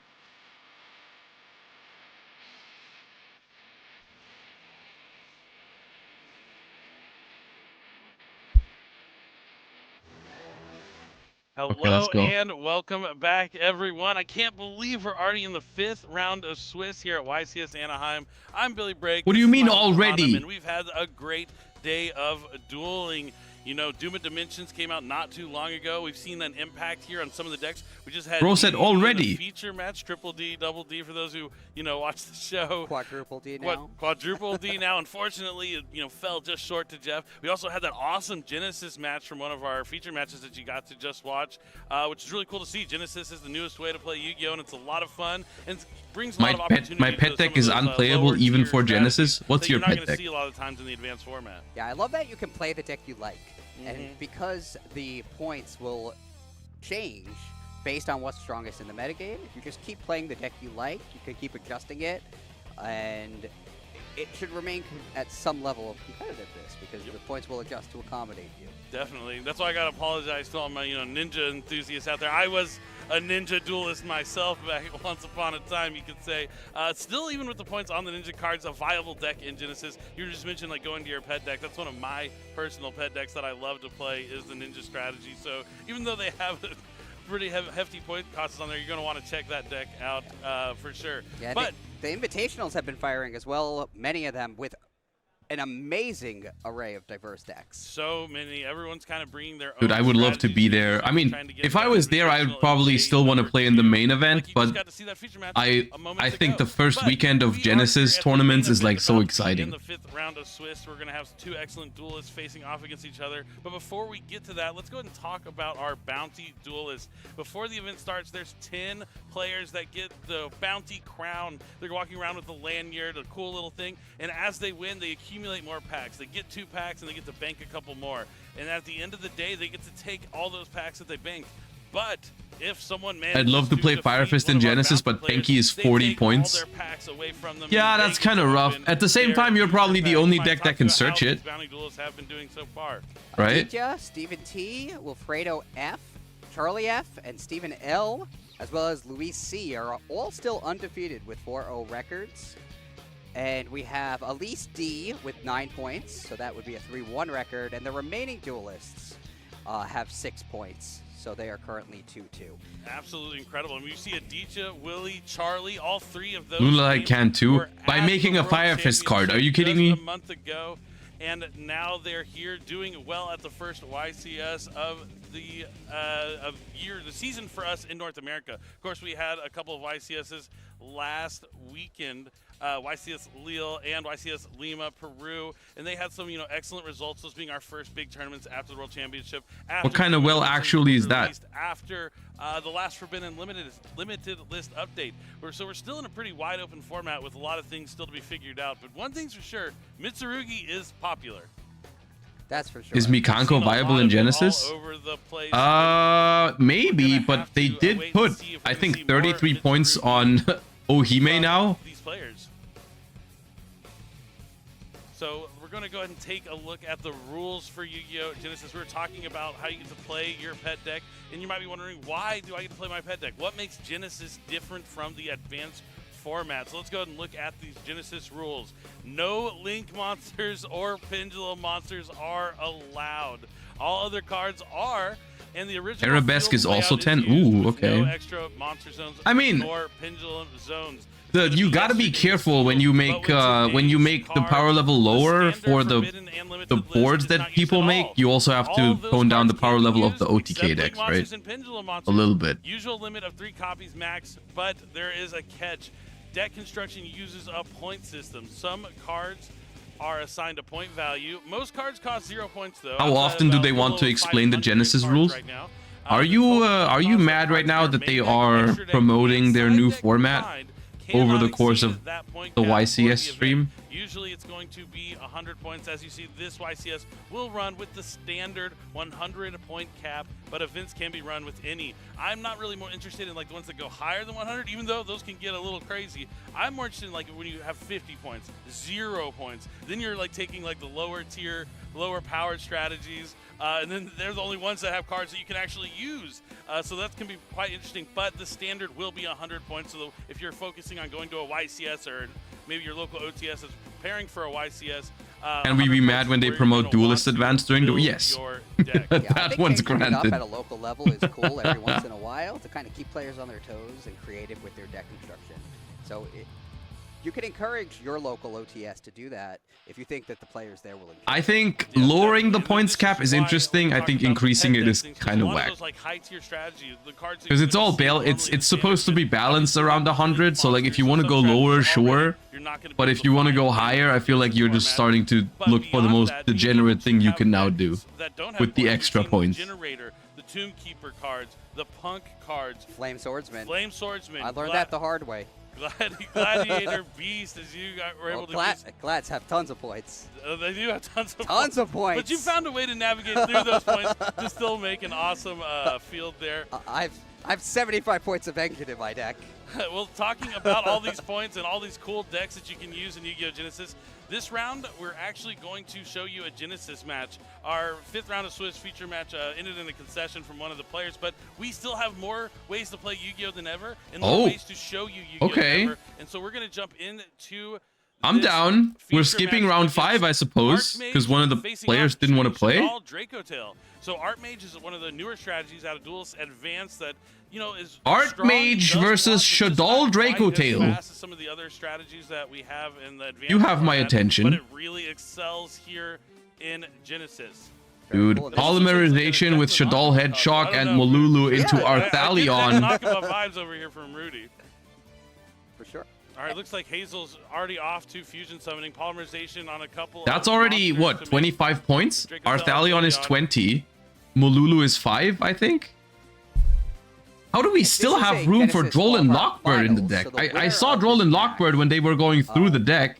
Hello go. and welcome back, everyone. I can't believe we're already in the 5th round of Swiss here at YCS Anaheim. I'm Billy Brake. What do you mean already? And we've had a great day of dueling. You know, Doom of Dimensions came out not too long ago. We've seen an impact here on some of the decks. We just had Bro said already. Feature match, triple D, double D for those who, you know, watch the show. Quadruple D now. Quadruple D now. Unfortunately, it, you know, fell just short to Jeff. We also had that awesome Genesys match from one of our feature matches that you got to just watch, which is really cool to see. Genesys is the newest way to play Yu-Gi-Oh, and it's a lot of fun and brings a lot of opportunity. My pet deck is unplayable even for Genesys. What's your pet deck? You're not going to deck? see a lot of times in the advanced format. Yeah, I love that you can play the deck you like. And because the points will change based on what's strongest in the metagame, if you just keep playing the deck you like, you can keep adjusting it, and it should remain at some level of competitiveness because the points will adjust to accommodate you. Definitely. That's why I got to apologize to all my, you know, ninja enthusiasts out there. I was a ninja duelist myself back once upon a time, you could say. Still, even with the points on the ninja cards, a viable deck in Genesys. You just mentioned like going to your pet deck. That's one of my personal pet decks that I love to play is the ninja strategy. So even though they have pretty hefty point costs on there, you're going to want to check that deck out for sure. Yeah, but the invitationals have been firing as well, many of them with an amazing array of diverse decks. So many. Everyone's kind of bringing their own. Dude, I would love to be there. I mean, if I was there, I would probably still want to play in the main event, but I think the first weekend of Genesys tournaments is like so exciting. In the 5th round of Swiss, we're going to have 2 excellent duelists facing off against each other. But before we get to that, let's go ahead and talk about our bounty duelists. Before the event starts, there's 10 players that get the bounty crown. They're walking around with the lanyard, a cool little thing, and as they win, they accumulate more packs. They get 2 packs and they get to bank a couple more. And at the end of the day, they get to take all those packs that they banked. But if someone manages I'd love to play Fire Fist in Genesys, but Penki is 40 points. Yeah, that's kind of rough. At the same time, you're probably the only deck that can search it. Have been doing so far. Right? Aditya, Stephen T, Wilfredo F, Charlie F, and Stephen L, as well as Luis C, are all still undefeated with 4-0 records. And we have Elise D with 9 points, so that would be a 3-1 record. And the remaining duelists have 6 points, so they are currently 2-2. Absolutely incredible. I mean, you see Aditya, Willie, Charlie, all 3 of those. Lula I can too. By making a Fire Fist card. Are you kidding me? A month ago, and now they're here doing well at the first YCS of the the season for us in North America. Of course, we had a couple of YCSs last weekend. YCS Lille and YCS Lima, Peru, and they had some, you know, excellent results. Those being our first big tournaments after the World Championship. What kind of well actually is that? After the last Forbidden limited list update. So we're still in a pretty wide open format with a lot of things still to be figured out. But one thing's for sure, Mitsurugi is popular. That's for sure. Is Mikanko viable in Genesys? Maybe, but they did put, I think, 33 points on Ohime now. These players. So we're going to go ahead and take a look at the rules for Yu-Gi-Oh! Genesys. We're talking about how you get to play your pet deck, and you might be wondering, why do I get to play my pet deck? What makes Genesys different from the advanced format? So let's go ahead and look at these Genesys rules. No Link monsters or Pendulum monsters are allowed. All other cards are, and the original Arabesque is also 10. Ooh, okay. No extra monster zones or pendulum zones. You gotta be careful when you make the power level lower for the boards that people make. You also have to tone down the power level of the OTK decks, right? A little bit. Usual limit of 3 copies max, but there is a catch. Deck construction uses a point system. Some cards are assigned a point value. Most cards cost 0 points though. How often do they want to explain the Genesys rules? Are you mad right now that they are promoting their new format over the course of the YCS stream? Usually it's going to be 100 points. As you see, this YCS will run with the standard 100-point cap, but events can be run with any. I'm not really more interested in like the ones that go higher than 100, even though those can get a little crazy. I'm more interested in like when you have 50 points, 0 points. Then you're like taking like the lower tier, lower powered strategies, and then they're the only ones that have cards that you can actually use. So that can be quite interesting, but the standard will be 100 points. So if you're focusing on going to a YCS or maybe your local OTS is preparing for a YCS. And we be mad when they promote Duelist Advanced during the... Yes. That one's granted. Up at a local level is cool every once in a while to kind of keep players on their toes and creative with their deck construction. So you can encourage your local OTS to do that if you think that the players there will enjoy I think lowering the points cap is interesting. I think increasing it is kind of whack. Because it's all it's supposed to be balanced around 100. So like if you want to go lower, sure. But if you want to go higher, I feel like you're just starting to look for the most degenerate thing you can now do with the extra points. The Tomb Keeper cards, the Punk cards, Flame Swordsman. Flame Swordsman. I learned that the hard way. Gladiator Beast, as you were able to use. Glads have tons of points. They do have tons of points. But you found a way to navigate through those points to still make an awesome field there. I've 75 points of engine in my deck. Well, talking about all these points and all these cool decks that you can use in Yu-Gi-Oh! Genesys, this round we're actually going to show you a Genesys match. Our 5th round of Swiss feature match ended in a concession from one of the players, but we still have more ways to play Yu-Gi-Oh! Than ever and more ways to show you Yu-Gi-Oh! Than ever. And so we're going to jump into I'm down. We're skipping round 5, I suppose, because one of the players didn't want to play. Dracotail. So Archmage is one of the newer strategies out of Duelist Advanced that, you know, is Archmage versus Shaddoll Dracotail. Some of the other strategies that we have in the Advanced You have my format, attention. But it really excels here in Genesys. Dude, polymerization with Shaddoll Headshock and Molulu into Arthalion. Knockout vibes over here from Rudy. For sure. All right, looks like Hazel's already off to fusion summoning. Polymerization on a couple. That's already, what, 25 points? Arthalion is 20. Molulu is 5, I think. How do we still have room for Droll and Lockbird in the deck? I saw Droll and Lockbird when they were going through the deck.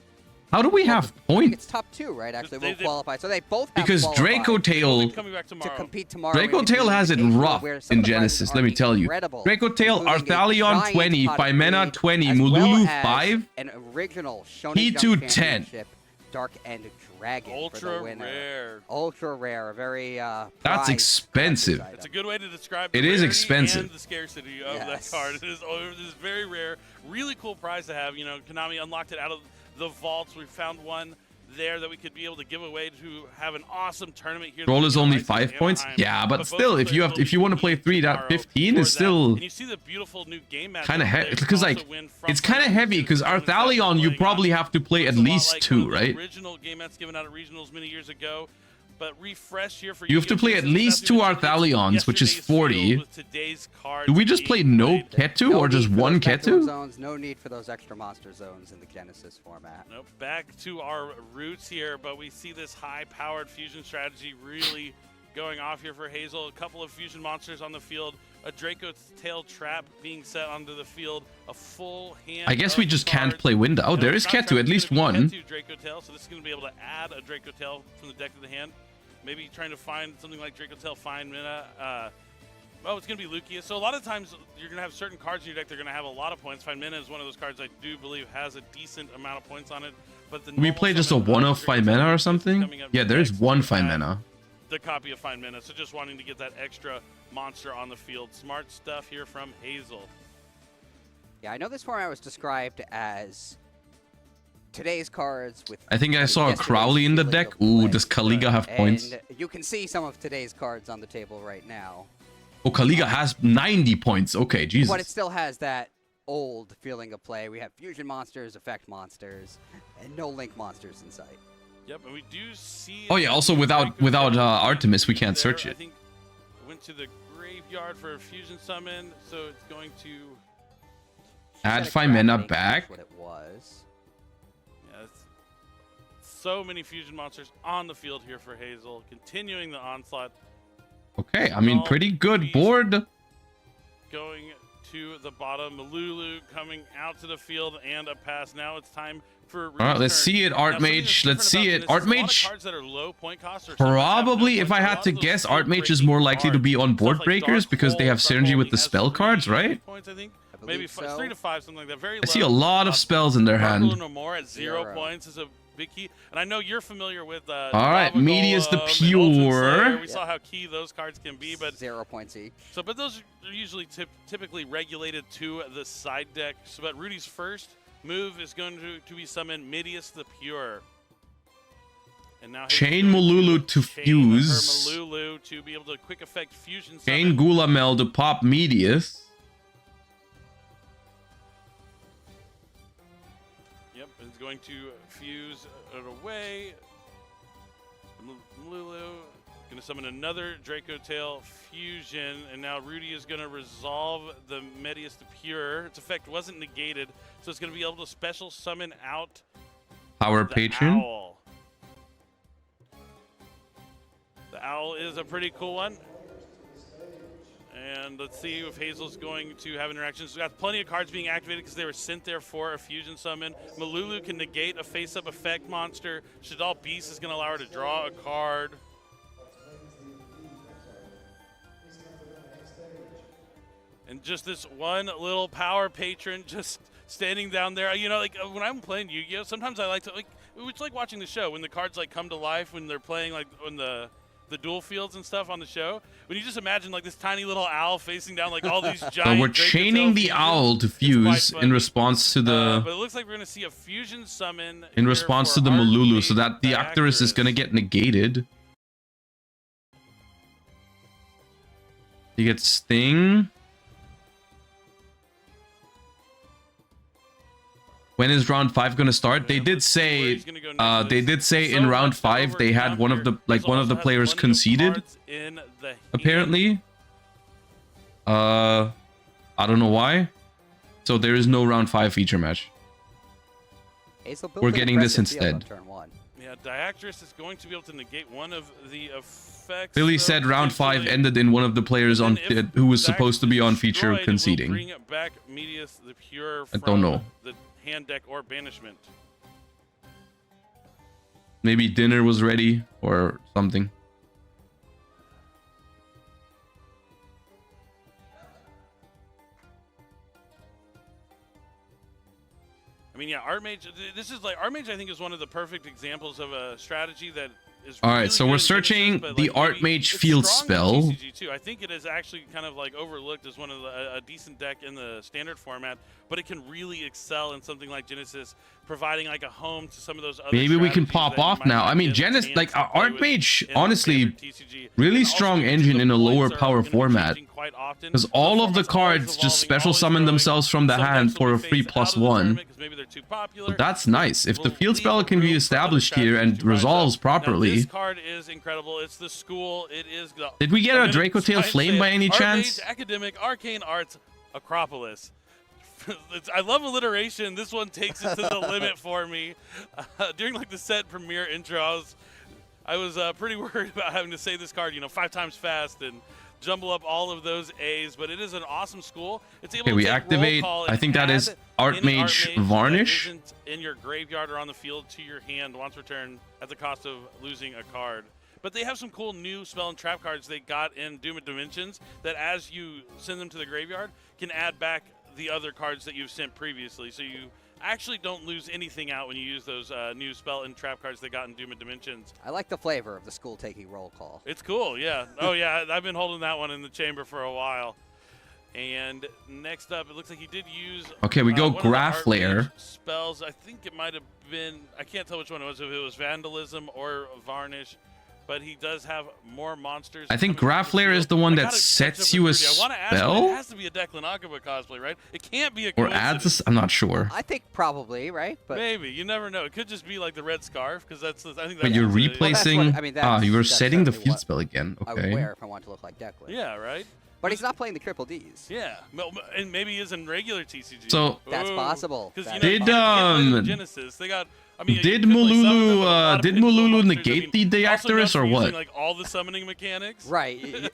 How do we have points? It's top 2, right? Actually, will qualify. So they both have because Dracotail to compete tomorrow. Dracotail has it rough in Genesys, let me tell you. Dracotail, Arthalion 20, Phimena 20, Molulu 5, an original Shonen P2 10. Dark End Dragon Ultra for the winner. rare. Ultra rare, very That's expensive. It's a good way to describe it. Is expensive. And the scarcity of that card. It is very rare. Really cool prize to have. You know, Konami unlocked it out of the vaults. We found one there that we could be able to give away to have an awesome tournament here. Roll is only 5 points. Yeah, but still, if you want to play 3.15, it's still and you see the beautiful new game kind of heavy because like it's kind of heavy because Arthalion you probably have to play at least 2, right? Original game that's given out at regionals many years ago. But refresh here for you have to play at least 2 Arthalions, which is 40. Do we just play no Ketu or just one Ketu? Zones, no need for those extra monster zones in the Genesys format. Nope. Back to our roots here, but we see this high-powered fusion strategy really going off here for Hazel. A couple of fusion monsters on the field, a Dracotail trap being set onto the field, a full hand. I guess we just can't play Winda. Oh, there is Ketu, at least one. Dracotail, so this is going to be able to add a Dracotail from the deck to the hand. maybe trying to find something like Dracotail, find mana. Oh, it's going to be Lugia. So a lot of times you're going to have certain cards in your deck that are going to have a lot of points. Find Mana is one of those cards I do believe has a decent amount of points on it. But the We play just a one of Find Mana or something? Yeah, there's one Find Mana. The copy of Find Mana. So just wanting to get that extra monster on the field. Smart stuff here from Ryzeal. Yeah, I know this format was described as today's cards with... I think I saw a Crowley in the deck. Ooh, does Kaliga have points? And you can see some of today's cards on the table right now. Oh, Kaliga has 90 points. Okay, Jesus. But it still has that old feeling of play. We have fusion monsters, effect monsters, and no link monsters in sight. Yep, and we do see... Oh yeah, also without Artemis, we can't search I it. think it went to the graveyard for a fusion summon, so it's going to... Add Find Mana back. That's what it was. Yeah, so many fusion monsters on the field here for Ryzeal, continuing the onslaught. Okay, I mean, pretty good board. Going to the bottom, Malulu coming out to the field and a pass. Now it's time for... All right, let's see it, Artmage. Let's see it. Artmage. Probably, if I had to guess, Artmage is more likely to be on board breakers because they have synergy with the spell cards, right? Points, I think. Maybe 3 to 5, something like that. Very low. I see a lot of spells in their hand. No more at 0 points is a big key. And I know you're familiar with... all right, Medius the Pure. We saw how key those cards can be, but... 0 points each. So, but those are usually typically regulated to the side deck. So, but Rudy's first move is going to be summon Medius the Pure. And now Chain Malulu to fuse. Malulu to be able to quick effect fusion summon. Chain Gulamel to pop Medius. Yep, it's going to fuse it away. Malulu going to summon another Dracotail fusion, and now Rudy is going to resolve the Medius the Pure. Its effect wasn't negated, so it's going to be able to special summon out Power the Patron. Owl. The Owl is a pretty cool one. And let's see if Ryzeal's going to have interactions. We've got plenty of cards being activated because they were sent there for a fusion summon. Malulu can negate a face-up effect monster. Shadal Beast is going to allow her to draw a card. And just this one little power patron just standing down there. You know, like when I'm playing Yu-Gi-Oh, sometimes I like to, like, it's like watching the show when the cards like come to life when they're playing like on the dual fields and stuff on the show. When you just imagine like this tiny little owl facing down like all these giant. We're chaining the owl to fuse in response to the. But it looks like we're gonna see a fusion summon. In response to the Malulu, so that the Actorus is gonna get negated. You get Sting. When is round 5 gonna start? They did say in round 5 they had one of the players conceded. Apparently. I don't know why. So there is no round 5 feature match. We're getting this instead. Yeah, Diactress is going to be able to negate one of the effects. Billy said round 5 ended in one of the players on who was supposed to be on feature conceding. Bring back Medius the Pure I don't know. The hand deck or banishment. Maybe dinner was ready or something. I mean, yeah, Artmage. This is like Artmage. I think is one of the perfect examples of a strategy that is. All right, really so good we're in searching Genesys, the but, like, Artmage it's field strong in spell. TCG too. I think it is actually kind of like overlooked as one of a decent deck in the standard format, but it can really excel in something like Genesys, providing like a home to some of those other. Maybe we can strategies pop that you off might now. not I mean, get a Genesys, chance like to play with Artmage, in honestly, standard TCG. really And also strong because engine the in a lower points are power gonna be format. changing quite often. Because all of the cards just special summon themselves from the hand for a free +1. So that's nice. If the field spell can be established here and resolves properly. This card is incredible. It's the school. It is the. Did we get a Dracotail Flame by any chance? Artmage Academic Arcane Arts Acropolis. I love alliteration. This one takes it to the limit for me. During like the set premiere intro, I was pretty worried about having to say this card, 5 times fast and jumble up all of those A's. But it is an awesome school. It's able Okay, to we take activate. roll call I and think that is add Artmage any Artmage Varnish. that isn't in your graveyard or on the field to your hand once returned at the cost of losing a card. But they have some cool new spell and trap cards they got in Doom of Dimensions that, as you send them to the graveyard, can add back the other cards that you've sent previously. So you actually don't lose anything out when you use those new spell and trap cards they got in Doom of Dimensions. I like the flavor of the school taking roll call. It's cool, yeah. Oh, yeah, I've been holding that one in the chamber for a while. And next up, it looks like he did use... Okay, we go one of the Graph Layer. Archmage spells. I think it might have been... I can't tell which one it was, if it was Vandalism or Varnish. But he does have more monsters. I think Graph Layer is the one that sets you a I want to ask, spell? it has to be a Declan Akaba cosplay, right? It can't be a Or coincidence. adds a... I'm not sure. I think probably, right? But Maybe. You never know. It could just be like the red scarf, because that's... I think that's... But you're the- replacing... Well, that's what- I mean, that's- you were that's setting the certainly field what spell again. I would Okay. wear if I want to look like Declan. Yeah, right? But he's not playing the triple Ds. Yeah, and maybe he is in regular TCG. So- That's Ooh. possible. 'Cause, you know, Did, you can't play the Genesys. They got... I mean, Did you could play some of them, but a lot Mululu of pinball monsters, negate the also known Deactorus for or using, what? like all the summoning mechanics. Right.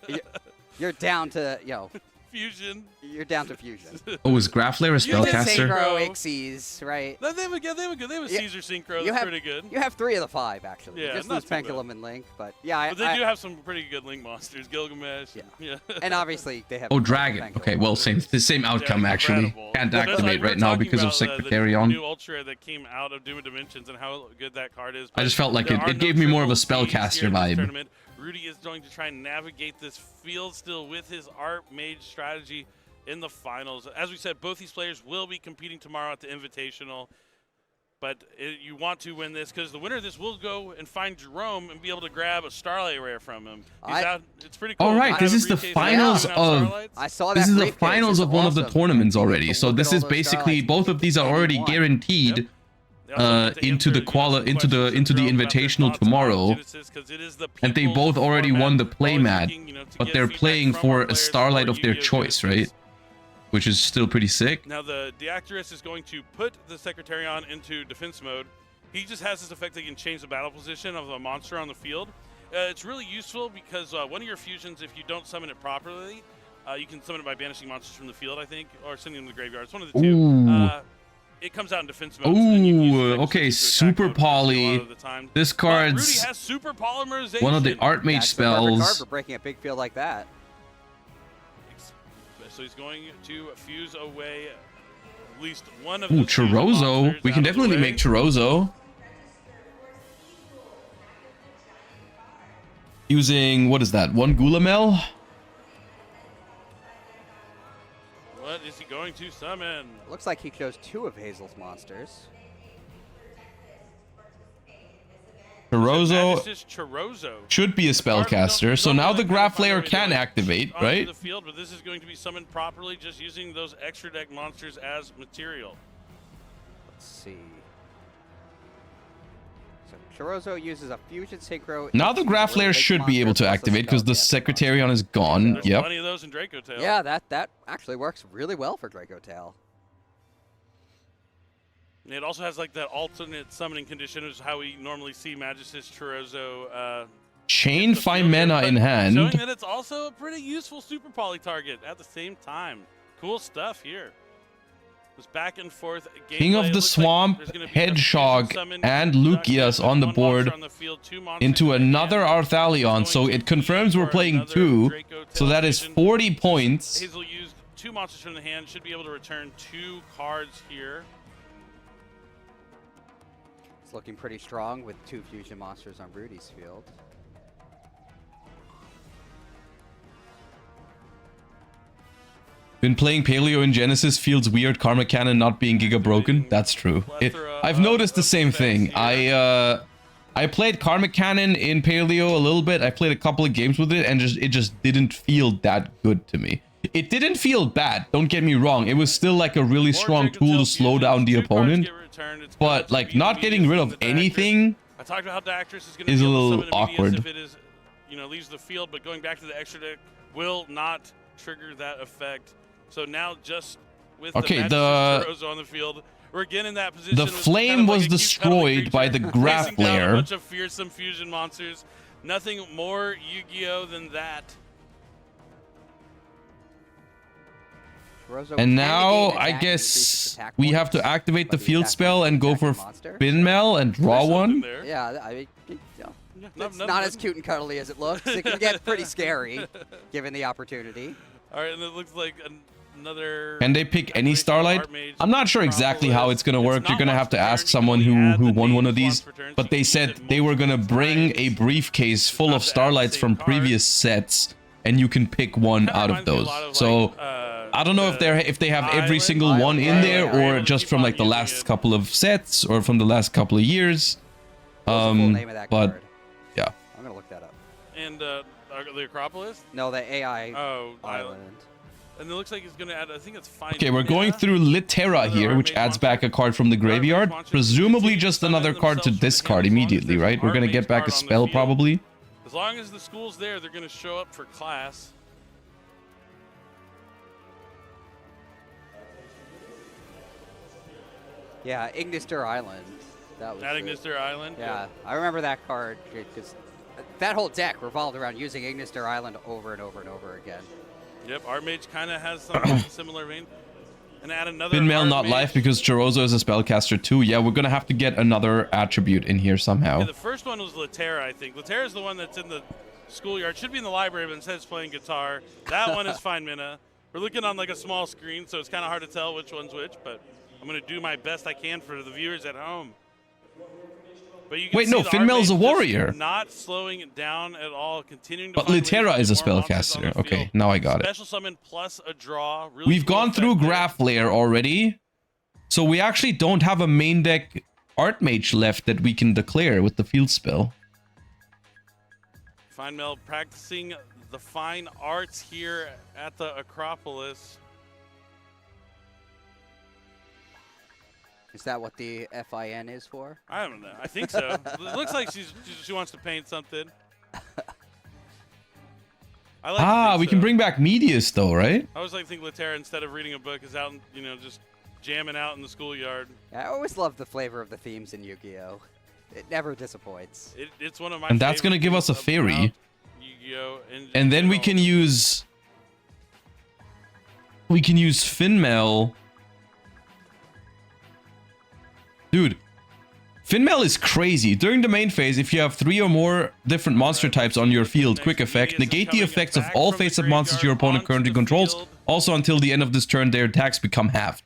You're down to, Fusion. You're down to fusion. Oh, is Graph Layer a spellcaster? Synchro, Ixies, right? No, they have a Yeah. Caesar Synchro You that's have- pretty good. You have 3 of the 5, actually. Yeah, You just not lose too bad. Pendulum and Link, but yeah, But they do have some pretty good Link monsters. Gilgamesh. Yeah. And obviously they have. Oh, Dragon. Okay, well, the same outcome, actually. Incredible. Can't Well, that's activate like we were right now talking because of about, The Secretarion. new Ultra that came out of Doom of Dimensions and how good that card is. I just felt like There are it no gave me more of a triple Ds here spellcaster in this vibe. tournament. Rudy is going to try and navigate this field still with his Art Mage strategy in the finals. As we said, both these players will be competing tomorrow at the Invitational. But you want to win this because the winner of this will go and find Jerome and be able to grab a Starlight Rare from him. It's pretty cool. All right, this is the finals of. I saw This that is the briefcase. finals It's of one of the awesome. tournaments already. So look this at all is those basically Starlights. both of these are already guaranteed into the Invitational tomorrow, and they both already won the play mat, but they're playing for a Starlight of their choice, right? Which is still pretty sick. Now the Deactorus is going to put the Secretarion into defense mode. He just has this effect that he can change the battle position of the monster on the field. It's really useful because one of your fusions, if you don't summon it properly, you can summon it by banishing monsters from the field, I think, or sending them to the graveyard. It's one of the two. Ooh. It comes out in defense mode. So then you can use Ooh, it okay, super Super Poly. This But Rudy card's has super polymerization. one of the Art Mage That's the perfect card spells. for breaking a big field like that. So he's going to fuse away at least one of Ooh, the two Chorozo. monsters We out can of the definitely way. make Chorozo. Using, what is that, 1 Gulamel? What is he going to summon? Looks like he chose 2 of Hazel's monsters. Chorozo This is Chorozo. should be a spellcaster, so now the Graph Layer can activate, Onto right? the field, but this is going to be summoned properly just using those extra deck monsters as material. Let's see. So Chorozo uses a fusion synchro. Now the Graph Layer should be able to activate because the Secretarion is gone. There's Yep. plenty of those in Dracotail. Yeah, that actually works really well for Dracotail. And it also has like that alternate summoning condition, which is how we normally see Magis's Chorozo. Chain 5 mana in Showing hand. that it's also a pretty useful super poly target at the same time. Cool stuff here. This back and forth King gameplay. of It the looks like Swamp, there's gonna be a Hedgehog, fusion summon, and Lucius on the one board monster on the field, 2 monsters into in the another hand. Arthalion, so it confirms we're playing 2, so that is 40 points. Hazel used 2 monsters from the hand, should be able to return 2 cards here. It's looking pretty strong with 2 fusion monsters on Rudy's field. Been playing Paleo in Genesis, feels weird Karma Cannon not being Giga Broken. That's true. I've noticed the same thing. I played Karma Cannon in Paleo a little bit. I played a couple of games with it, and it just didn't feel that good to me. It didn't feel bad, don't get me wrong. It was still like a really strong tool to slow down the opponent. But like not getting rid of anything I talked about how Deactorus is going to is be a able to little summon immediate awkward. if it is, leaves the field, but going back to the extra deck will not trigger that effect. So now just with Okay, the Magis's Chorozo on the field, we're again in that position. The with flame kind of like was a cute cuddly destroyed by the creature Graph facing down Layer. A bunch of fearsome fusion monsters. Nothing more Yu-Gi-Oh than that. Chorozo And can now negate I attack, guess increases attack we points, have to activate the but field attack spell points and go attack for the monster. Spin Mel and draw one. Yeah, I mean, It's not as cute and cuddly as it looks. It can get pretty scary, given the opportunity. All right, and it looks like another... Can they pick any Starlight? I'm not sure exactly how it's going to work. You're going to have to ask someone who won one of these. But they said they were going to bring a briefcase full of Starlights from previous sets, and you can pick one out of those. So I don't know if they have every single one in there, or just from like the last couple of sets, or from the last couple of years. But yeah. I'm going to look that up. And the Acropolis? No, the AI Island. And it looks like it's going to add, I think it's fine. Okay, we're going through Litera here, which adds back a card from the graveyard. Presumably just another card to discard immediately, right? We're going to get back a spell probably. As long as the school's there, they're going to show up for class. Yeah, Ignister Island. That was Ignister Island? Yeah, I remember that card because that whole deck revolved around using Ignister Island over and over and over again. Yep, Archmage kind of has something similar vein. And add another Finmail not live because Chorozo is a spellcaster too. Yeah, we're going to have to get another attribute in here somehow. Yeah, the first one was Litera, I think. Litera is the one that's in the schoolyard. Should be in the library, but instead it's playing guitar. That one is Fine Mina. We're looking on like a small screen, so it's kind of hard to tell which one's which, but I'm going to do my best I can for the viewers at home. But you can Wait, see no, Finmail's a warrior. Not slowing it down at all, continuing to But find Litera ways is a to get more monsters on spellcaster. the Okay, field. now I got it. Special summon plus a draw. Really We've cool gone through effect there. Graph Layer already. So we actually don't have a main deck Archmage left that we can declare with the field spell. Fine Mel practicing the fine arts here at the Acropolis. Is that what the FIN is for? I don't know. I think so. It looks like she wants to paint something. I like We can bring back Medius though, right? I always like to think Litera, instead of reading a book, is out, just jamming out in the schoolyard. I always love the flavor of the themes in Yu-Gi-Oh! It never disappoints. It's one of my And that's going to give us a fairy. Yu-Gi-Oh! And then we can use Finmail. Dude, Finmail is crazy. During the main phase, if you have 3 or more different monster types on your field, quick effect, negate the effects of all face-up monsters your opponent currently controls. Also, until the end of this turn, their attacks become halved.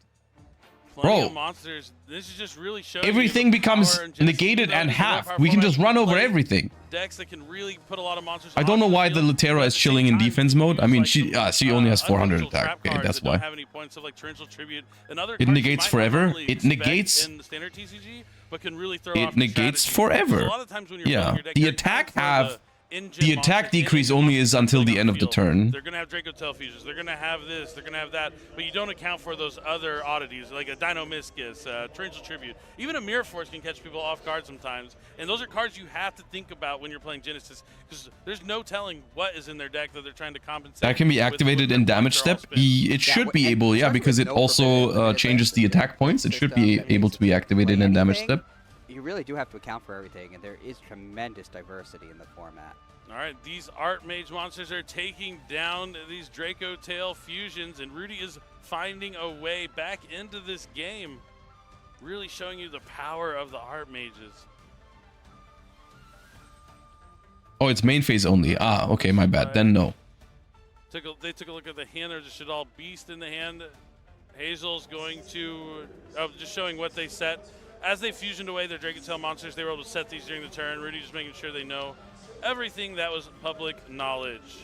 Bro, monsters. This is just really showing everything becomes negated and halved. We can just run over everything. Decks that can really put a lot of monsters. I don't know why the Litera is chilling in defense mode. I mean, she only has 400 attack. Okay, that's why. Have any points of like Torrential Tribute and other It negates forever. It negates. in the standard TCG, but can really throw It off negates your forever. So a lot of times when you're Yeah, building your deck, the you're attack going for the attack decrease only is until the end of the turn. They're going to have Dracotail fusions. They're going to have this. They're going to have that. But you don't account for those other oddities, like a Dinomischus, Torrential Tribute. Even a Mirror Force can catch people off guard sometimes. And those are cards you have to think about when you're playing Genesys, because there's no telling what is in their deck that they're trying to compensate. That can be activated in damage step. It should be able, yeah, because it also changes the attack points. It should be able to be activated in damage step. You really do have to account for everything, and there is tremendous diversity in the format. All right, these Archmage monsters are taking down these Dracotail fusions, and Rudy is finding a way back into this game, really showing you the power of the Archmages. Oh, it's main phase only. Ah, okay, my bad. Then no. They took a look at the hand. There's a Shadal Beast in the hand. Hazel's going to, just showing what they set. As they fusioned away their Dracotail monsters, they were able to set these during the turn. Rudy just making sure they know everything that was public knowledge.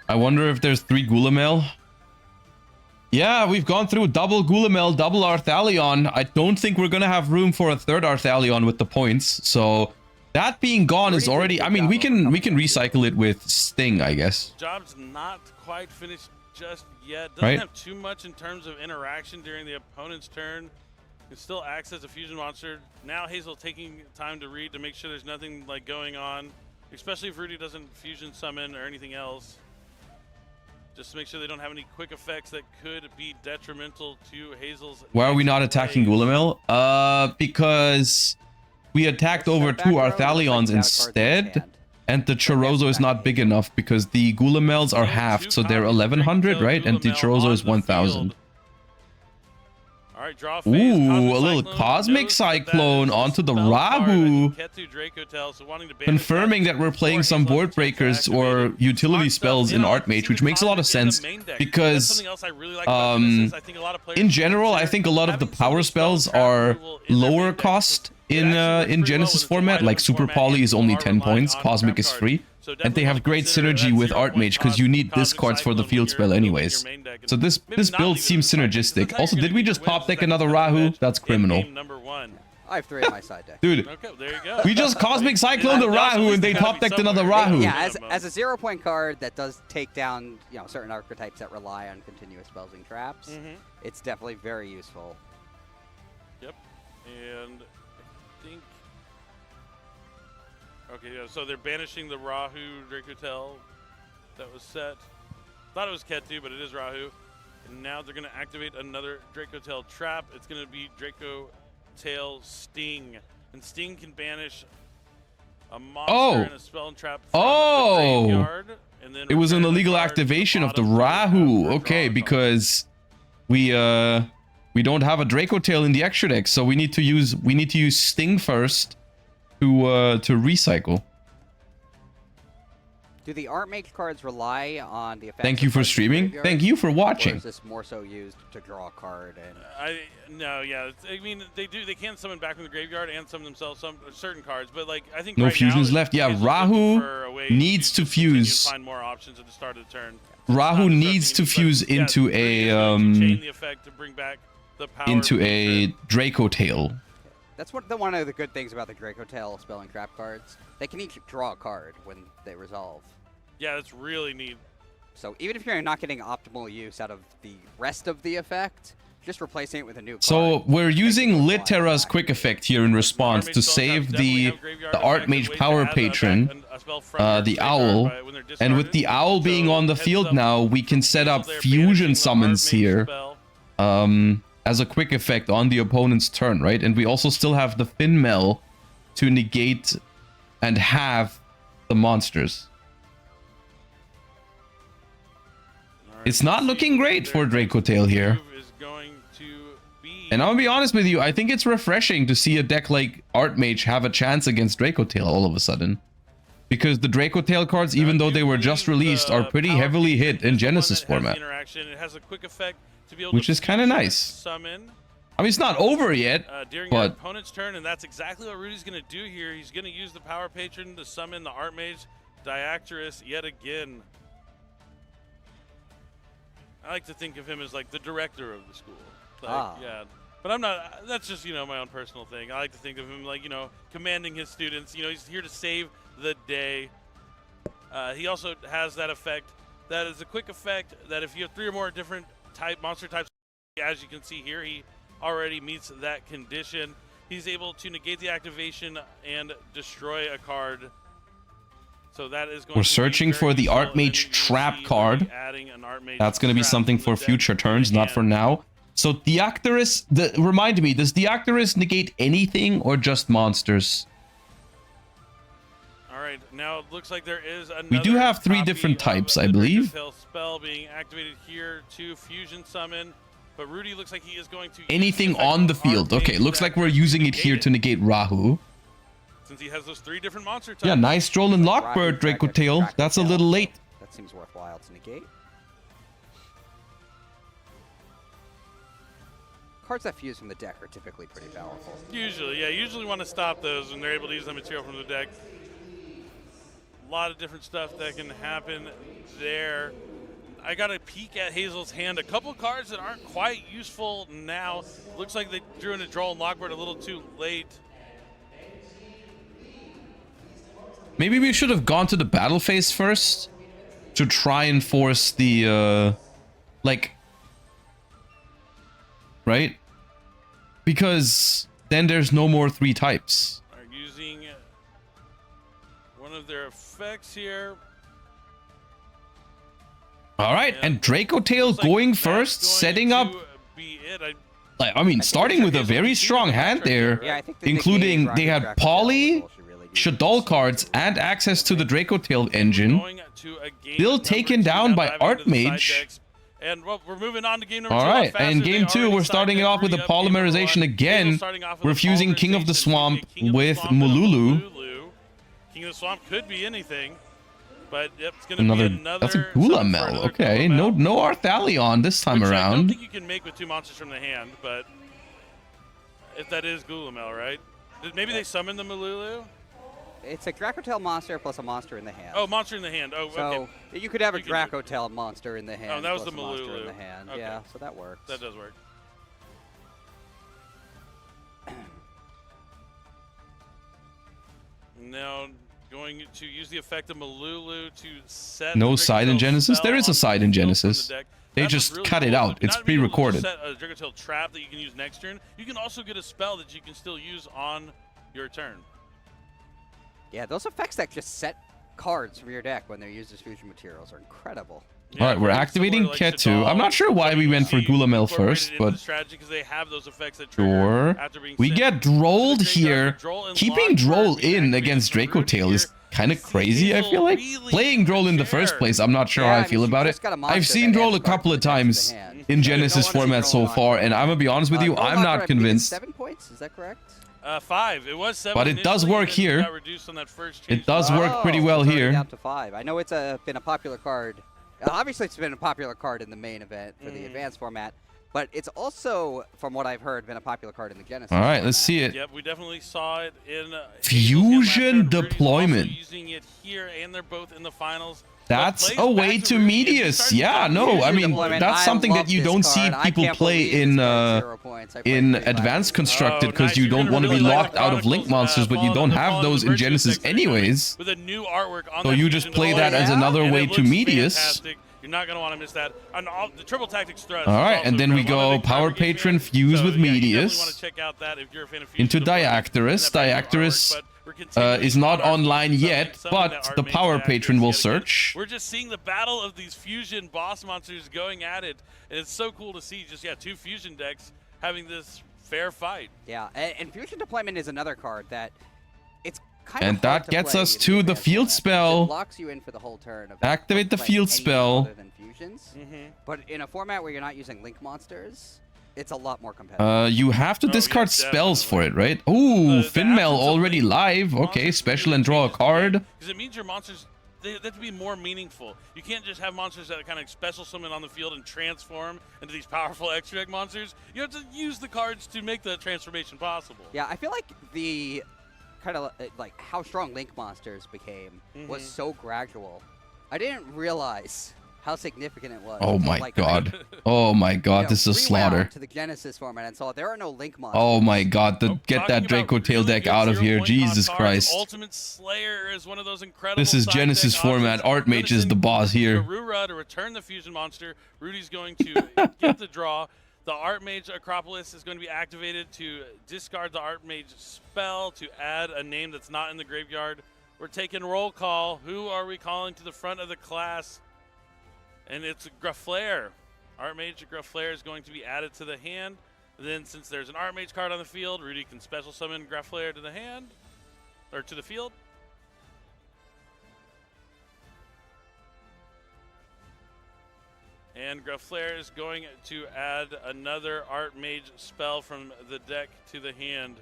I wonder if there's 3 Gulamel. Yeah, we've gone through double Gulamel, double Arthalion. I don't think we're gonna have room for a 3rd Arthalion with the points. So that being gone is already. I mean, we can recycle it with Sting, I guess. Job's not quite finished just yet. Doesn't Right. have too much in terms of interaction during the opponent's turn. It still acts as a fusion monster. Now Hazel taking time to read to make sure there's nothing like going on, especially if Rudy doesn't fusion summon or anything else. Just to make sure they don't have any quick effects that could be detrimental to Hazel's. Why are we not attacking Gulamel? Because we attacked over 2 Arthalions instead, and the Chorozo is not big enough because the Gulamels are halved, so they're 1100, right? And the Chorozo is 1000. All right, draw phase. Ooh, a little Cosmic Cyclone onto the Rahu. Ketu Dracotail, so wanting to banish Confirming that we're playing some board breakers or utility spells in Archmage, which makes a lot of sense because in general, I think a lot of the power spells are lower cost in Genesys format. Like Super Poly is only 10 points, Cosmic is free, and they have great synergy with Archmage because you need discards for the field spell anyways. So this build seems synergistic. Also, did we just top deck another Rahu? That's criminal. I have 3 on my side deck. Dude, okay, there you go. we just Cosmic Cyclone the Rahu and they top decked another Rahu. Yeah, as a 0-point card that does take down, you know, certain archetypes that rely on continuous spells and traps, it's definitely very useful. Yep, and I think... Okay, yeah, so they're banishing the Rahu Dracotail that was set. Thought it was Ketu, but it is Rahu. And now they're going to activate another Dracotail trap. It's going to be Dracotail Sting. And Sting can banish a monster and a spell and trap from the graveyard. And then it was an illegal activation of the Rahu. Okay, because we don't have a Dracotail in the extra deck, so we need to use Sting first to recycle. Do the Archmage cards rely on the effects? Thank you for streaming. Thank you for watching. Or is this more so used to draw a card? And no, yeah. I mean, they can summon back from the graveyard and summon themselves some certain cards, but like I think no right fusions now, left. Yeah, Rahu needs to fuse. Find more options at the start of the turn. Rahu needs to fuse into a chain the effect to bring back the power into a Dracotail. That's one of the good things about the Dracotail spell and trap cards. They can each draw a card when they resolve. Yeah, that's really neat. So even if you're not getting optimal use out of the rest of the effect, just replacing it with a new card. So we're using Littera's quick effect here in response to save the Archmage Power Patron, the Owl. And with the Owl being on the field now, we can set up fusion summons here as a quick effect on the opponent's turn, right? And we also still have the Finmel to negate and have the monsters. It's not looking great for Dracotail here. And I'll be honest with you, I think it's refreshing to see a deck like Archmage have a chance against Dracotail all of a sudden. Because the Dracotail cards, even though they were just released, are pretty heavily hit in Genesys format. It has a quick effect to be able which is kind of nice. Summon. I mean, it's not over yet, during but... your opponent's turn, and that's exactly what Rudy's going to do here. He's going to use the Power Patron to summon the Archmage Diactorus yet again. I like to think of him as like the director of the school. Like, yeah, but I'm not. That's just, you know, my own personal thing. I like to think of him like, you know, commanding his students. You know, he's here to save the day. He also has that effect. That is a quick effect that if you have 3 or more different monster types, as you can see here, he already meets that condition. He's able to negate the activation and destroy a card. So that is going We're searching for the Archmage Trap card. That's going to be something for future turns, not for now. So Diactorus, remind me, does Diactorus negate anything or just monsters? All right, now it looks like there is another. We do have 3 different types, I believe. Spell being activated here to fusion summon, but Rudy looks like he is going to anything on the field. Okay, looks like we're using it here to negate Rahu. Since he has those 3 different monster types. Yeah, nice troll and Lockbird, Dracotail. That's a little late. That seems worthwhile to negate. Cards that fuse from the deck are typically pretty powerful. Usually, yeah. Usually want to stop those when they're able to use that material from the deck. A lot of different stuff that can happen there. I got a peek at Hazel's hand. A couple cards that aren't quite useful now. Looks like they drew in a Droll and Lockbird a little too late. Maybe we should have gone to the battle phase first to try and force the, like, right? Because then there's no more 3 types. Are using one of their effects here. All right, and Dracotail going first, setting up. I mean, starting with a very strong hand there, including they had Poly, Shaddoll cards, and access to the Dracotail engine. Still taken down by Archmage. And well, we're moving on to game number 2. All right, and game 2, we're starting it off with a polymerization again. We're fusing King of the Swamp with Mululu. King of the Swamp could be anything, but yep, it's going to be another. That's a Gulamel. Okay, no Arthalion this time Which around. I don't think you can make with 2 monsters from the hand, but if that is Gulamel, right? Maybe they summon the Mululu? It's a Dracotail monster plus a monster in the hand. Oh, monster in the hand. Oh, so okay. You could have a Dracotail monster in the hand. Oh, that was the plus a monster Mululu. in the hand. Okay. Yeah, so that works. That does work. Now, going to use the effect of Mululu to set. No side in Genesys? There is a side in Genesys. They just cut it out. It's pre-recorded. Set a Dracotail trap that you can use next turn. You can also get a spell that you can still use on your turn. Yeah, those effects that just set cards from your deck when they're used as fusion materials are incredible. All right, we're activating Ketu. I'm not sure why we went for Gulamel first, but sure. We get Drolled here. Keeping Droll in against Dracotail is kind of crazy, I feel like. Playing Droll in the first place, I'm not sure how I feel about it. I've seen Droll a couple of times in Genesys format so far, and I'm going to be honest with you, I'm not convinced. 7 points, is that correct? 5. It was 7. But it does work here. It does work pretty well here. Down to 5. I know it's been a popular card. Obviously, it's been a popular card in the main event for the advanced format, but it's also, from what I've heard, been a popular card in the Genesys. All right, let's see it. Yep, we definitely saw it in Fusion deployment. Using it here, and they're both in the finals. That's a way to Medius. Yeah, no, I mean, that's something that you don't see people play in Advanced Constructed, because you don't want to be locked out of Link monsters, but you don't have those in Genesys anyways. With a new artwork on so you just play that as another way to Medius. You're not going to want to miss that. And the triple tactics thrust. All right, and then we go Power Patron, fuse with Medius into Diactorus. Diactorus is not online yet, but the Power Patron will search. We're just seeing the battle of these fusion boss monsters going at it, and it's so cool to see just 2 fusion decks having this fair fight. Yeah, and fusion deployment is another card that it's kind and of that gets us to the field spell. It locks you in for the whole turn. Activate the field spell. Other than fusions. But in a format where you're not using Link monsters, it's a lot more competitive. You have to discard spells for it, right? Ooh, Finmel already live. Okay, special and draw a card. Because it means your monsters, they have to be more meaningful. You can't just have monsters that kind of special summon on the field and transform into these powerful extra deck monsters. You have to use the cards to make the transformation possible. Yeah, I feel like the kind of like how strong Link monsters became was so gradual. I didn't realize how significant it was. Oh my god. Oh my god, this is a slaughter. To the Genesys format and saw there are no Link monsters. Oh my god, get that Dracotail deck out of here. Jesus Christ. Ultimate Slayer is one of those incredible. This is Genesys format. Archmage is the boss here. Rura to return the fusion monster. Rudy's going to get the draw. The Archmage Acropolis is going to be activated to discard the Archmage spell to add a name that's not in the graveyard. We're taking roll call. Who are we calling to the front of the class? And it's Graflair. Archmage Graflair is going to be added to the hand. Then, since there's an Archmage card on the field, Rudy can special summon Graflair to the hand, or to the field. And Graflair is going to add another Archmage spell from the deck to the hand.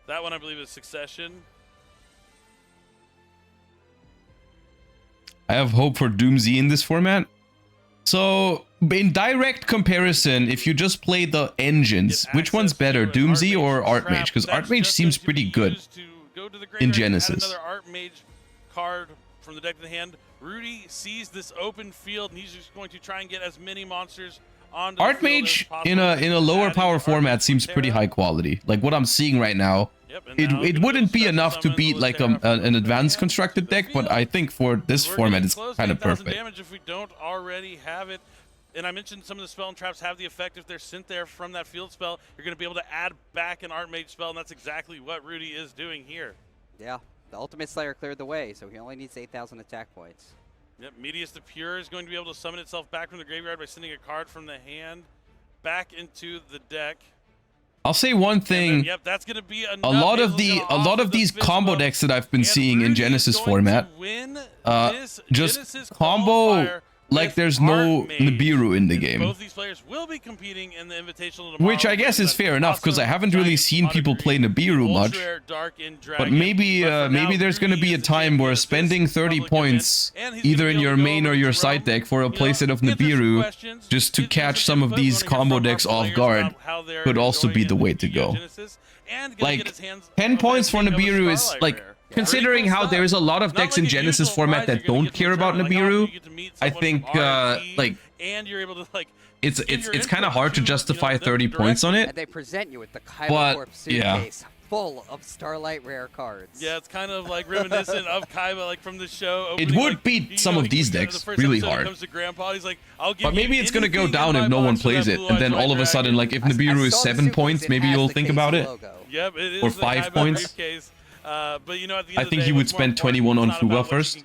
That one, I believe, is Succession. I have hope for Doomsday in this format. So, in direct comparison, if you just play the engines, which one's better, Doomsday or Archmage? Because Archmage seems pretty good in Genesys. Another Archmage card from the deck to the hand. Rudy sees this open field, and he's just going to try and get as many monsters onto the field as possible. in a lower power format seems pretty high quality. Like what I'm seeing right now, it wouldn't be enough to beat like an advanced constructed deck, but I think for this format it's kind of perfect. Damage if we don't already have it. And I mentioned some of the spell and traps have the effect if they're sent there from that field spell. You're going to be able to add back an Archmage spell, and that's exactly what Rudy is doing here. Yeah. The Ultimate Slayer cleared the way, so he only needs 8,000 attack points. Yep, Medius the Pure is going to be able to summon itself back from the graveyard by sending a card from the hand back into the deck. I'll say one thing. Then, yep, that's going to be a lot of these combo decks that I've been seeing in Genesys format, just combo like there's no Nibiru in the game. Both these players will be competing in the Invitational tomorrow. Which I guess is fair enough, because I haven't really seen people play Nibiru much. But maybe maybe there's going to be a time where spending 30 points either in your main or your side deck for a playset of Nibiru just to catch some of these combo decks off guard could also be the way to go. Like, 10 points for Nibiru is, like, considering how there is a lot of decks in Genesys format that don't care about Nibiru, I think, like, it's kind of hard to justify 30 points on it. And they present you with the Kaiba Corp suitcase full of Starlight rare cards. Yeah, it's kind of like reminiscent of Kaiba, like from the show. It would beat some of these decks really hard. But maybe it's gonna go down if no one plays it, and then all of a sudden, like, if Nibiru is 7 points, maybe you'll think about it. Yep, it is or 5 points. But you know, at the end I of the think day, you would what's more spend 21 on Fuba first.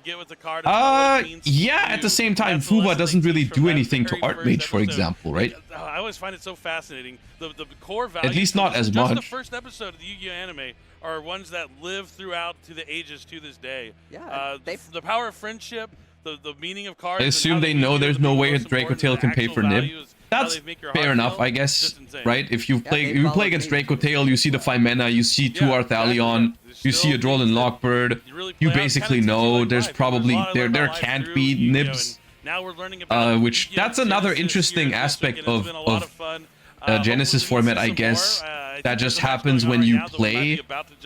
Yeah, at the same time, Fuba doesn't really do anything to Archmage, for example, right? I always find it so fascinating. The core value, At least not as just much. the first episode of the Yu-Gi-Oh anime are ones that live throughout to the ages to this day. Yeah, the power of friendship, the meaning of cards. I assume they know there's no way Dracotail can pay for Nib. That's fair enough, I guess, right? If you play against Dracotail, you see the 5 mana, you see 2 Arthalion, you see a Droll and Lockbird, you basically know there's probably there can't be Nibs. Which that's another interesting aspect of Genesys format, I guess. That just happens when you play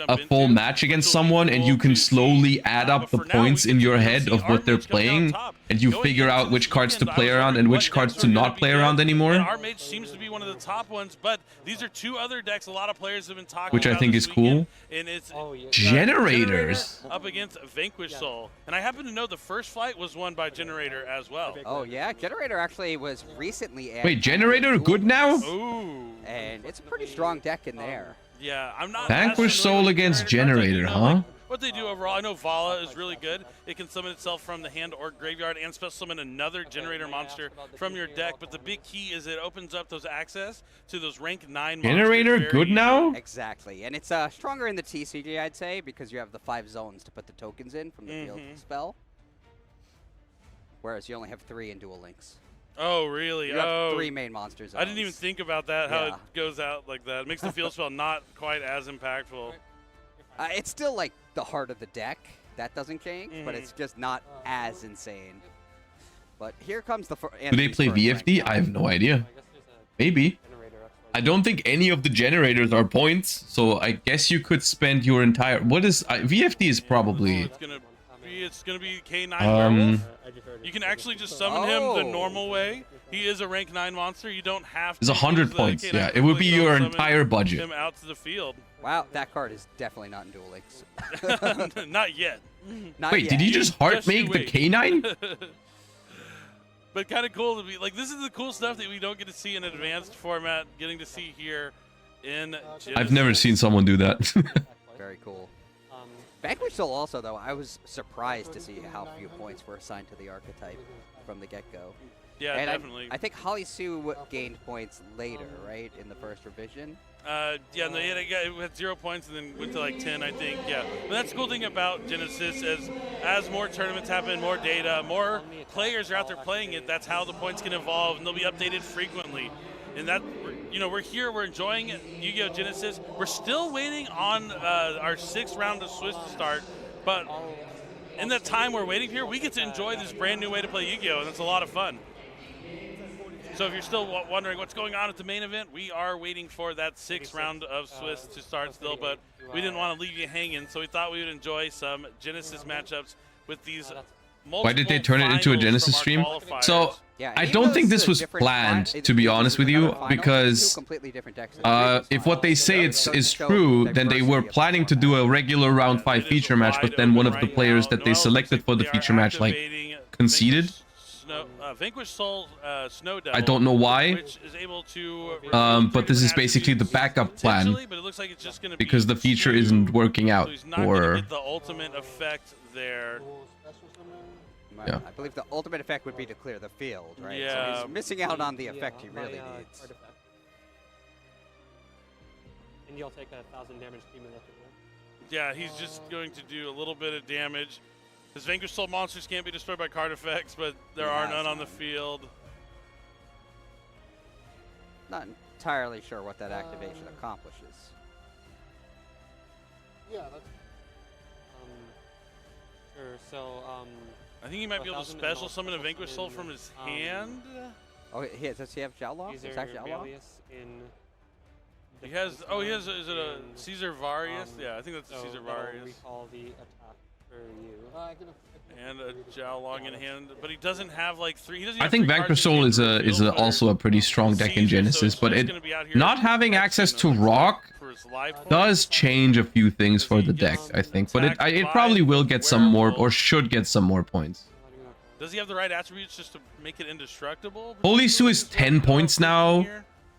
a full match against someone and you can slowly add up the points in your head of what they're playing, and you figure out which cards to play around and which cards to not play around anymore. Archmage seems to be one of the top ones, but these are 2 other decks a lot of players have been talking Which about I think this is cool. weekend, and it's Generators up against Vanquish Soul. And I happen to know the first fight was won by Generator as well. Oh yeah, Generator actually was recently added. Wait, Generator good now? Ooh. And it's a pretty strong deck in there. Yeah, I'm not. Vanquish Soul against Generator, huh? What they do overall, I know Vala is really good. It can summon itself from the hand or graveyard and special summon another Generator monster from your deck. But the big key is it opens up those access to those rank 9 Generator monsters good now? Exactly, and it's stronger in the TCG, I'd say, because you have the 5 zones to put the tokens in from the field spell. Whereas you only have 3 in Duel Links. Oh, really? You have 3 main monsters. I didn't even think about that, how it goes out like that. It makes the field spell not quite as impactful. It's still like the heart of the deck. That doesn't change, but it's just not as insane. But here comes the... Do they play VFD? I have no idea. Maybe. I don't think any of the generators are points, so I guess you could spend your entire... What is... VFD is probably... It's gonna be K9 Werewolf. You can actually just summon him the normal way. He is a rank 9 monster. You don't have to. It's 100 points. Yeah, it would be your entire budget. Him out to the field. Wow, that card is definitely not in Duel Links. Not yet. Wait, did you just heart make the K9? But kind of cool to be like, this is the cool stuff that we don't get to see in advanced format. Getting to see here in Genesys. I've never seen someone do that. Very cool. Vanquish Soul also, though, I was surprised to see how few points were assigned to the archetype from the get-go. Yeah, and definitely. I think Holly Sue gained points later, right, in the first revision? Yeah, no, it had 0 points and then went to like 10, I think. Yeah, but that's the cool thing about Genesys as more tournaments happen, more data, more players are out there playing it. That's how the points can evolve, and they'll be updated frequently. And that, you know, we're here, we're enjoying Yu-Gi-Oh! Genesys. We're still waiting on our 6th round of Swiss to start, but in that time we're waiting here, we get to enjoy this brand new way to play Yu-Gi-Oh! And it's a lot of fun. So if you're still wondering what's going on at the main event, we are waiting for that 6th round of Swiss to start still, but we didn't want to leave you hanging, so we thought we would enjoy some Genesys matchups with these multiple. Why did they turn it into a Genesys stream? So I don't think this was planned, to be honest with you, because if what they say is true, then they were planning to do a regular round 5 feature match, but then one of the players that they selected for the feature match like conceded. Vanquish Soul Snow Devil, I don't know why, which is able to but this is basically the backup plan because the feature isn't working out. So he's not gonna get the ultimate effect there. Yeah. I believe the ultimate effect would be to clear the field, right? Yeah. So he's missing out on the effect he really needs. And you'll take 1,000 damage cumulatively. Yeah, he's just going to do a little bit of damage. His Vanquish Soul monsters can't be destroyed by card effects, but there are none on the field. Not entirely sure what that activation accomplishes. Yeah, that's sure. So I think he might be able to special summon a Vanquish Soul from his hand. Oh, does he have Xiaolong? Is that Xiaolong? He has. Oh, he has. Is it a Caesar Varius? Yeah, I think that's a Caesar Varius. Recall the attack for you. And a Xiaolong in hand, but he doesn't have like three. He doesn't I think Vanquish Soul is also a pretty strong deck in Genesis, but it not having access to Rock does change a few things for the deck, I think. But it probably will get some more, or should get some more points. Does he have the right attributes just to make it indestructible? Holy Sue is 10 points now,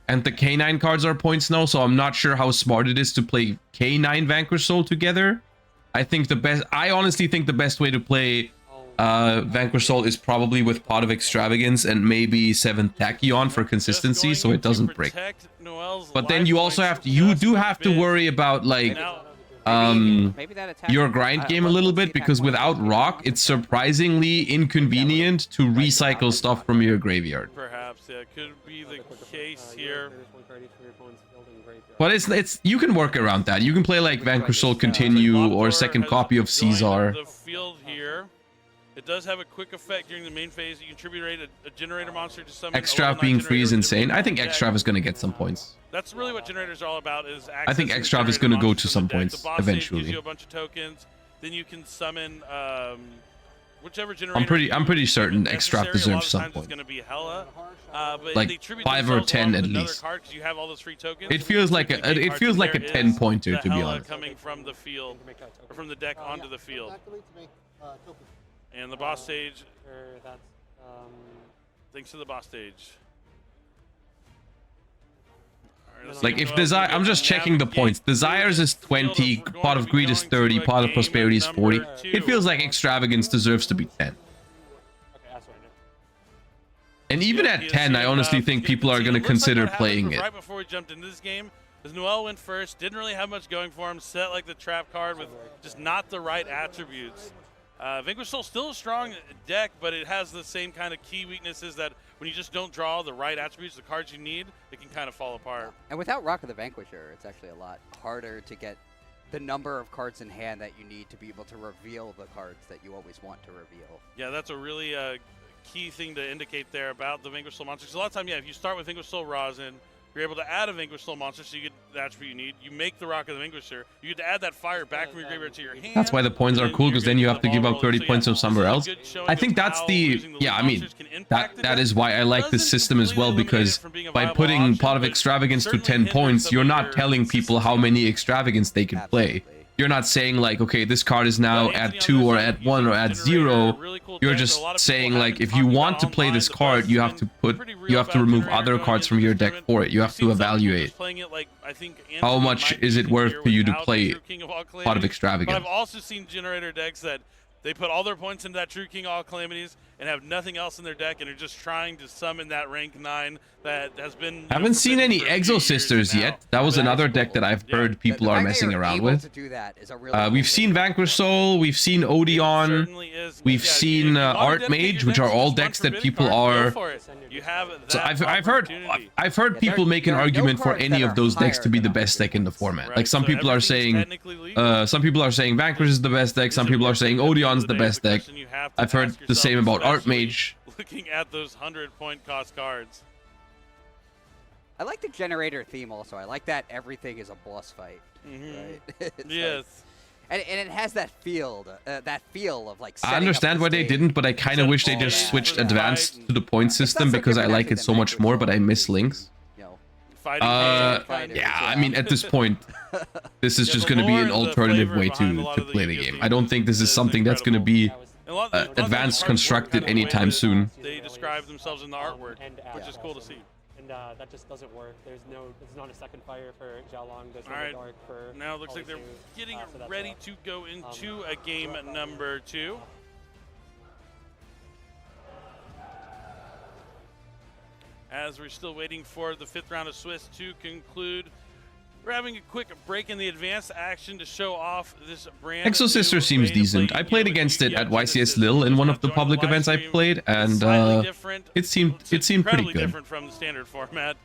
and the K9 cards are points now, so I'm not sure how smart it is to play K9 Vanquish Soul together. I honestly think the best way to play Vanquish Soul is probably with Pot of Extravagance and maybe 7th Tachyon for consistency, so it doesn't break. But then you also have to, you do have to worry about like your grind game a little bit, because without Rock, it's surprisingly inconvenient to recycle stuff from your graveyard. Perhaps, yeah, could be the case here. But it's you can work around that. You can play like Vanquish Soul Continue or second copy of Caesar. The field here. It does have a quick effect during the main phase. You can tribute a generator monster to summon. Extrav being free is insane. I think Extrav is going to get some points. That's really what generators are all about. Is I think Extrav is going to go to some points eventually. Gives you a bunch of tokens. Then you can summon whichever generator. I'm pretty certain Extrav deserves some points. It's going to be hella. But like 5 or 10 at least. You have all those free tokens. It feels like a 10-pointer, to be honest. Coming from the field or from the deck onto the field. And the boss stage. Thanks to the boss stage. Like if Desire, I'm just checking the points. Desires is 20, Pot of Greed is 30, Pot of Prosperity is 40. It feels like Extravagance deserves to be 10. And even at 10, I honestly think people are going to consider playing it. Right before we jumped into this game, because Noel went first, didn't really have much going for him, set like the trap card with just not the right attributes. Vanquish Soul still a strong deck, but it has the same kind of key weaknesses that when you just don't draw the right attributes, the cards you need, it can kind of fall apart. And without Rock of the Vanquisher, it's actually a lot harder to get the number of cards in hand that you need to be able to reveal the cards that you always want to reveal. Yeah, that's a really key thing to indicate there about the Vanquish Soul monsters. A lot of time, yeah, if you start with Vanquish Soul Rosin, you're able to add a Vanquish Soul monster, so you get the attribute you need. You make the Rock of the Vanquisher. You get to add that fire back from your graveyard to your hand. That's why the points are cool, because then you have to give up 30 points from somewhere else. I think that's the, yeah, I mean, that is why I like this system as well, because by putting Pot of Extravagance to 10 points, you're not telling people how many Extravagance they can play. You're not saying like, okay, this card is now at 2 or at 1 or at 0. You're just saying like, if you want to play this card, you have to remove other cards from your deck for it. You have to evaluate how much is it worth for you to play Pot of Extravagance. But I've also seen generator decks that they put all their points into that True King of All Calamities and have nothing else in their deck and are just trying to summon that rank 9 that has been... Haven't seen any Exo Sisters yet. That was another deck that I've heard people are messing around with. We've seen Vanquish Soul, we've seen Odeon, we've seen Art Mage, which are all decks that people are... So I've heard people make an argument for any of those decks to be the best deck in the format. Like some people are saying Vanquish is the best deck, some people are saying Odeon's the best deck. I've heard the same about Art Mage. Looking at those 100-point cost cards. I like the generator theme also. I like that everything is a boss fight. Right? Yes. And it has that feel of like. I understand why they didn't, but I kind of wish they just switched advanced to the point system, because I like it so much more, but I miss links. Yeah, I mean, at this point, this is just going to be an alternative way to play the game. I don't think this is something that's going to be advanced constructed anytime soon. They describe themselves in the artwork, which is cool to see. And that just doesn't work. There's not a second fire for Xiaolong. There's no dark for... Now it looks like they're getting ready to go into a game number 2. As we're still waiting for the 5th round of Swiss to conclude, We're having a quick break in the advanced action to show off this brand. Exo Sister seems decent. I played against it at YCS Lille in one of the public events I played, and it seemed pretty Incredibly good. different from the standard format,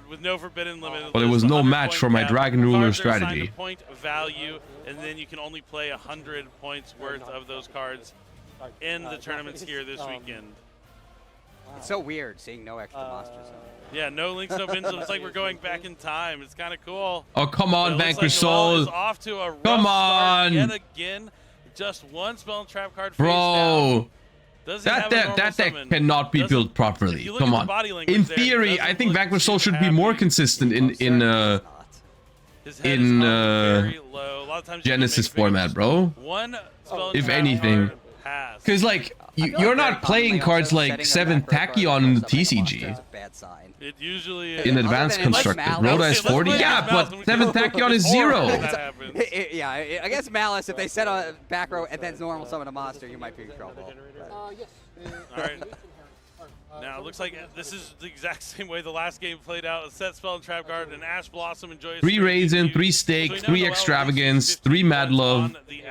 with no forbidden limit. But it was no match for my cap. Dragon Ruler Cards are assigned strategy. a point value, and then you can only play 100 points worth of those cards in the tournaments here this weekend. It's so weird seeing no extra monsters. Yeah, no links, no bins. It's like we're going back in time. It's kind of cool. Oh, come on, But it looks Vanquish like Noel Soul. is off to a rough Come start on. yet again. Just one spell and trap card face down. Bro, Doesn't have a normal that deck summon. cannot be built properly. look Come at the on. body language In there, theory, I think Vanquish Soul should be more consistent in very low. A lot of times you can Genesys make format, bro. one spell and If trap anything, card pass. because like you're not playing cards like 7th Tachyon in the TCG. Bad sign. It usually In advanced constructed, Rhoda is 40. Yeah, but 7th Tachyon is 0. Yeah, against Malice, if they set a back row and then normal summon a monster, you might be in trouble. All right. Now, it looks like this is the exact same way the last game played out. A set spell and trap guard, an Ash Blossom, and Joyous 3 Raisin, 3 Stake, 3 Extravagance, 3 Mad Love, 3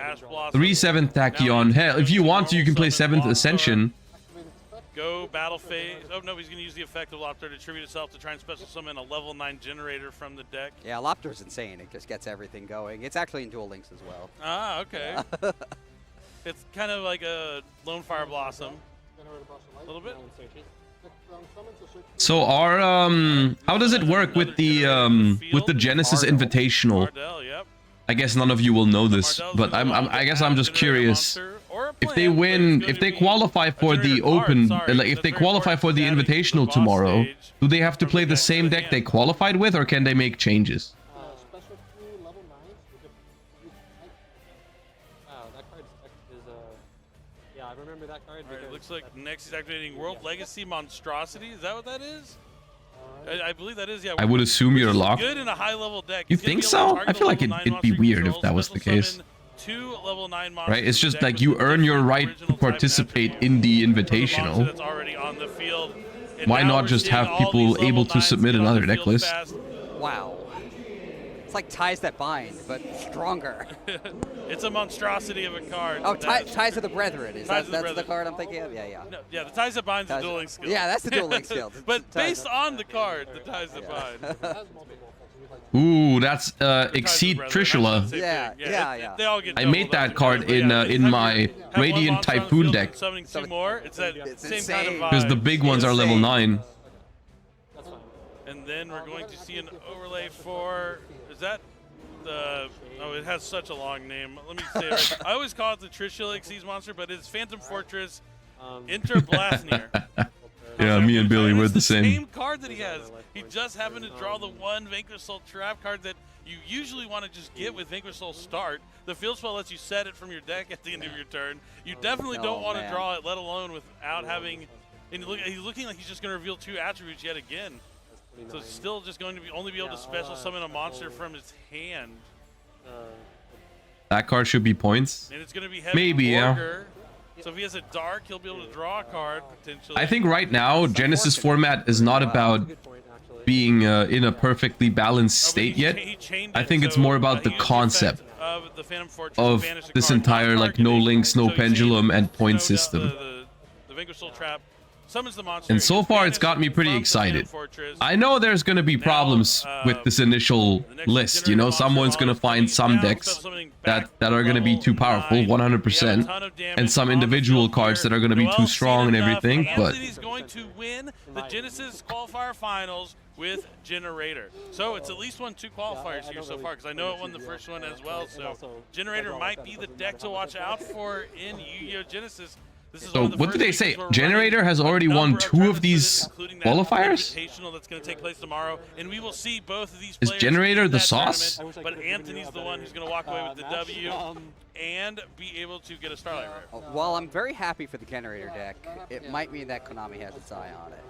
7th Tachyon. Hell, if you want to, you can play 7th Ascension. Go battle phase. Oh no, he's going to use the effect of Lopter to tribute itself to try and special summon a level 9 generator from the deck. Yeah, Lopter's insane. It just gets everything going. It's actually in Duel Links as well. Ah, okay. It's kind of like a Lone Fire Blossom. A little bit. So our how does it work with the Genesys Invitational? I guess none of you will know this, but I guess I'm just curious. If they win, if they qualify for the open, like if they qualify for the Invitational tomorrow, do they have to play the same deck they qualified with, or can they make changes? Yeah, I remember that card. All right, looks like next is activating World Legacy Monstrosity. Is that what that is? I believe that is, yeah. I would assume you're locked. Good in a high level deck. You think so? I feel like it'd be weird if that was the case. 2 level 9 Right? It's just like you earn your right to participate in the Invitational. That's already on the field. And Why now not we're just seeing have all people these able level to 9s submit get on another the deck field list? fast. Wow. It's like Ties That Bind, but stronger. It's a monstrosity of a card. Oh, Ties of the Brethren. That's the card I'm thinking of? Yeah, yeah. No, yeah, the Ties That Bind's the dueling skill. Yeah, that's the dueling skill. But based on the card, the Ties That Bind. Ooh, that's Exceed Trishula. Yeah. They all get I made that card in my Radiant Typhoon deck. Summoning 2 more. It's that same kind of vibe. Because the big ones are level 9. And then we're going to see an overlay for, is that the, oh, it has such a long name. Let me say it right. I always call it the Trishula Xyz monster, but it's Phantom Fortress Interblasnir. Yeah, me and Billy were the Same card that he has. He just happened to draw the one Vanquish Soul trap card that you usually want to just get with Vanquish Soul Start. The field spell lets you set it from your deck at the end of your turn. You definitely don't want to draw it, let alone without having, and he's looking like he's just going to reveal 2 attributes yet again. So it's still just going to be only be able to special summon a monster from his hand. That card should be points. And it's going to be heavy Maybe, yeah. So if he has a dark, he'll be able to draw a card potentially. I think right now, Genesys format is not about being in a perfectly balanced state yet. I think it's more about the concept of this entire like no links, no pendulum, and point system. The Vanquish Soul Trap summons the monster. And so far, it's got me pretty excited. I know there's going to be problems with this initial list. You know, someone's going to find some decks that are going to be too powerful, 100%, and some individual cards that are going to be too strong and everything. But Anthony's going to win the Genesys qualifier finals with Generator. So it's at least won 2 qualifiers here so far, because I know it won the first one as well. So Generator might be the deck to watch out for in Yu-Gi-Oh! Genesys. So what did they say? Generator has already won 2 of these qualifiers? That's going to take place tomorrow, and we will see both of these Is players Generator in the that sauce? tournament, but Anthony's the one who's going to walk away with the W and be able to get a Starlight Rare. While I'm very happy for the Generator deck, it might mean that Konami has its eye on it.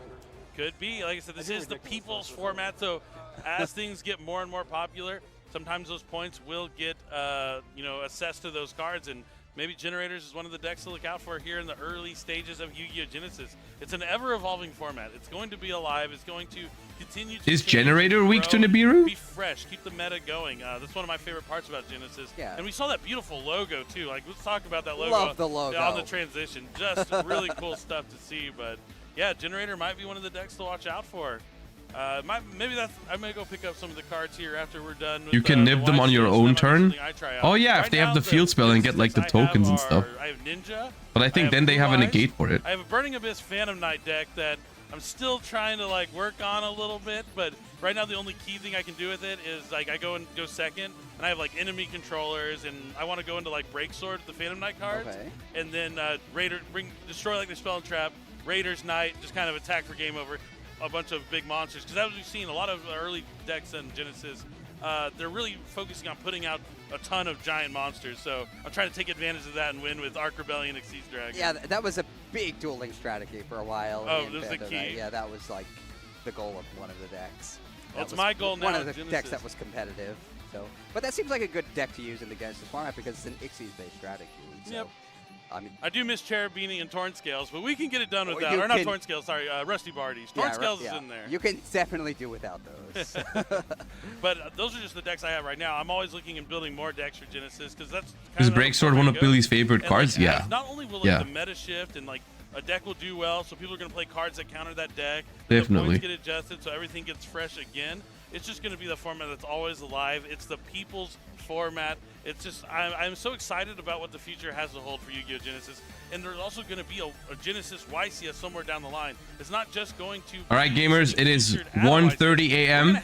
Could be. Like I said, this is the people's format, so as things get more and more popular, sometimes those points will get assessed to those cards, and maybe Generators is one of the decks to look out for here in the early stages of Yu-Gi-Oh! Genesys. It's an ever-evolving format. It's going to be alive. It's going to continue to Is change, Generator weak to grow, Nibiru? Be fresh, keep the meta going. That's one of my favorite parts about Genesys. Yeah. And we saw that beautiful logo too. Like, let's talk about that logo. Love the logo. On the transition. Just really cool stuff to see. But yeah, Generator might be one of the decks to watch out for. Maybe I may go pick up some of the cards here after we're done. With, You can nib them on your own turn. Oh yeah, if Right they have now, the field spell and get like the tokens and stuff. I have Ninja. But I think then they have a negate for it. I have a Burning Abyss Phantom Knight deck that I'm still trying to like work on a little bit, but right now the only key thing I can do with it is like I go second, and I have like enemy controllers, and I want to go into like Break Sword with the Phantom Knight cards, and then destroy like the Spell and Trap, Raiders Knight, just kind of attack for game over. A bunch of big monsters, because as we've seen, a lot of early decks in Genesys, they're really focusing on putting out a ton of giant monsters. So I'm trying to take advantage of that and win with Arc Rebellion, Xyz Dragon. Yeah, that was a big dueling strategy for a while. Oh, that was the key. Yeah, that was like the goal of one of the decks. That's my goal now. One of the decks that was competitive. So, but that seems like a good deck to use in the Genesys format because it's an Xyz-based strategy. So, yep. I mean, I do miss Cherubini and Torn Scales, but we can get it done without. Or not Torn Scales, sorry, Rusty Bardies. Torn Scales is in there. You can definitely do without those. But those are just the decks I have right now. I'm always looking and building more decks for Genesys because that's. Is Break Sword one of Billy's favorite cards? Like, Yeah. Not only will like, the meta shift and like a deck will do well, so people are going to play cards that counter that deck. Definitely. The points get adjusted, so everything gets fresh again. It's just going to be the format that's always alive. It's the people's format. It's just I'm so excited about what the future has to hold for Yu-Gi-Oh! Genesys. And there's also going to be a Genesys YCS somewhere down the line. It's not just going to. All right, gamers, it is 1:30 a.m.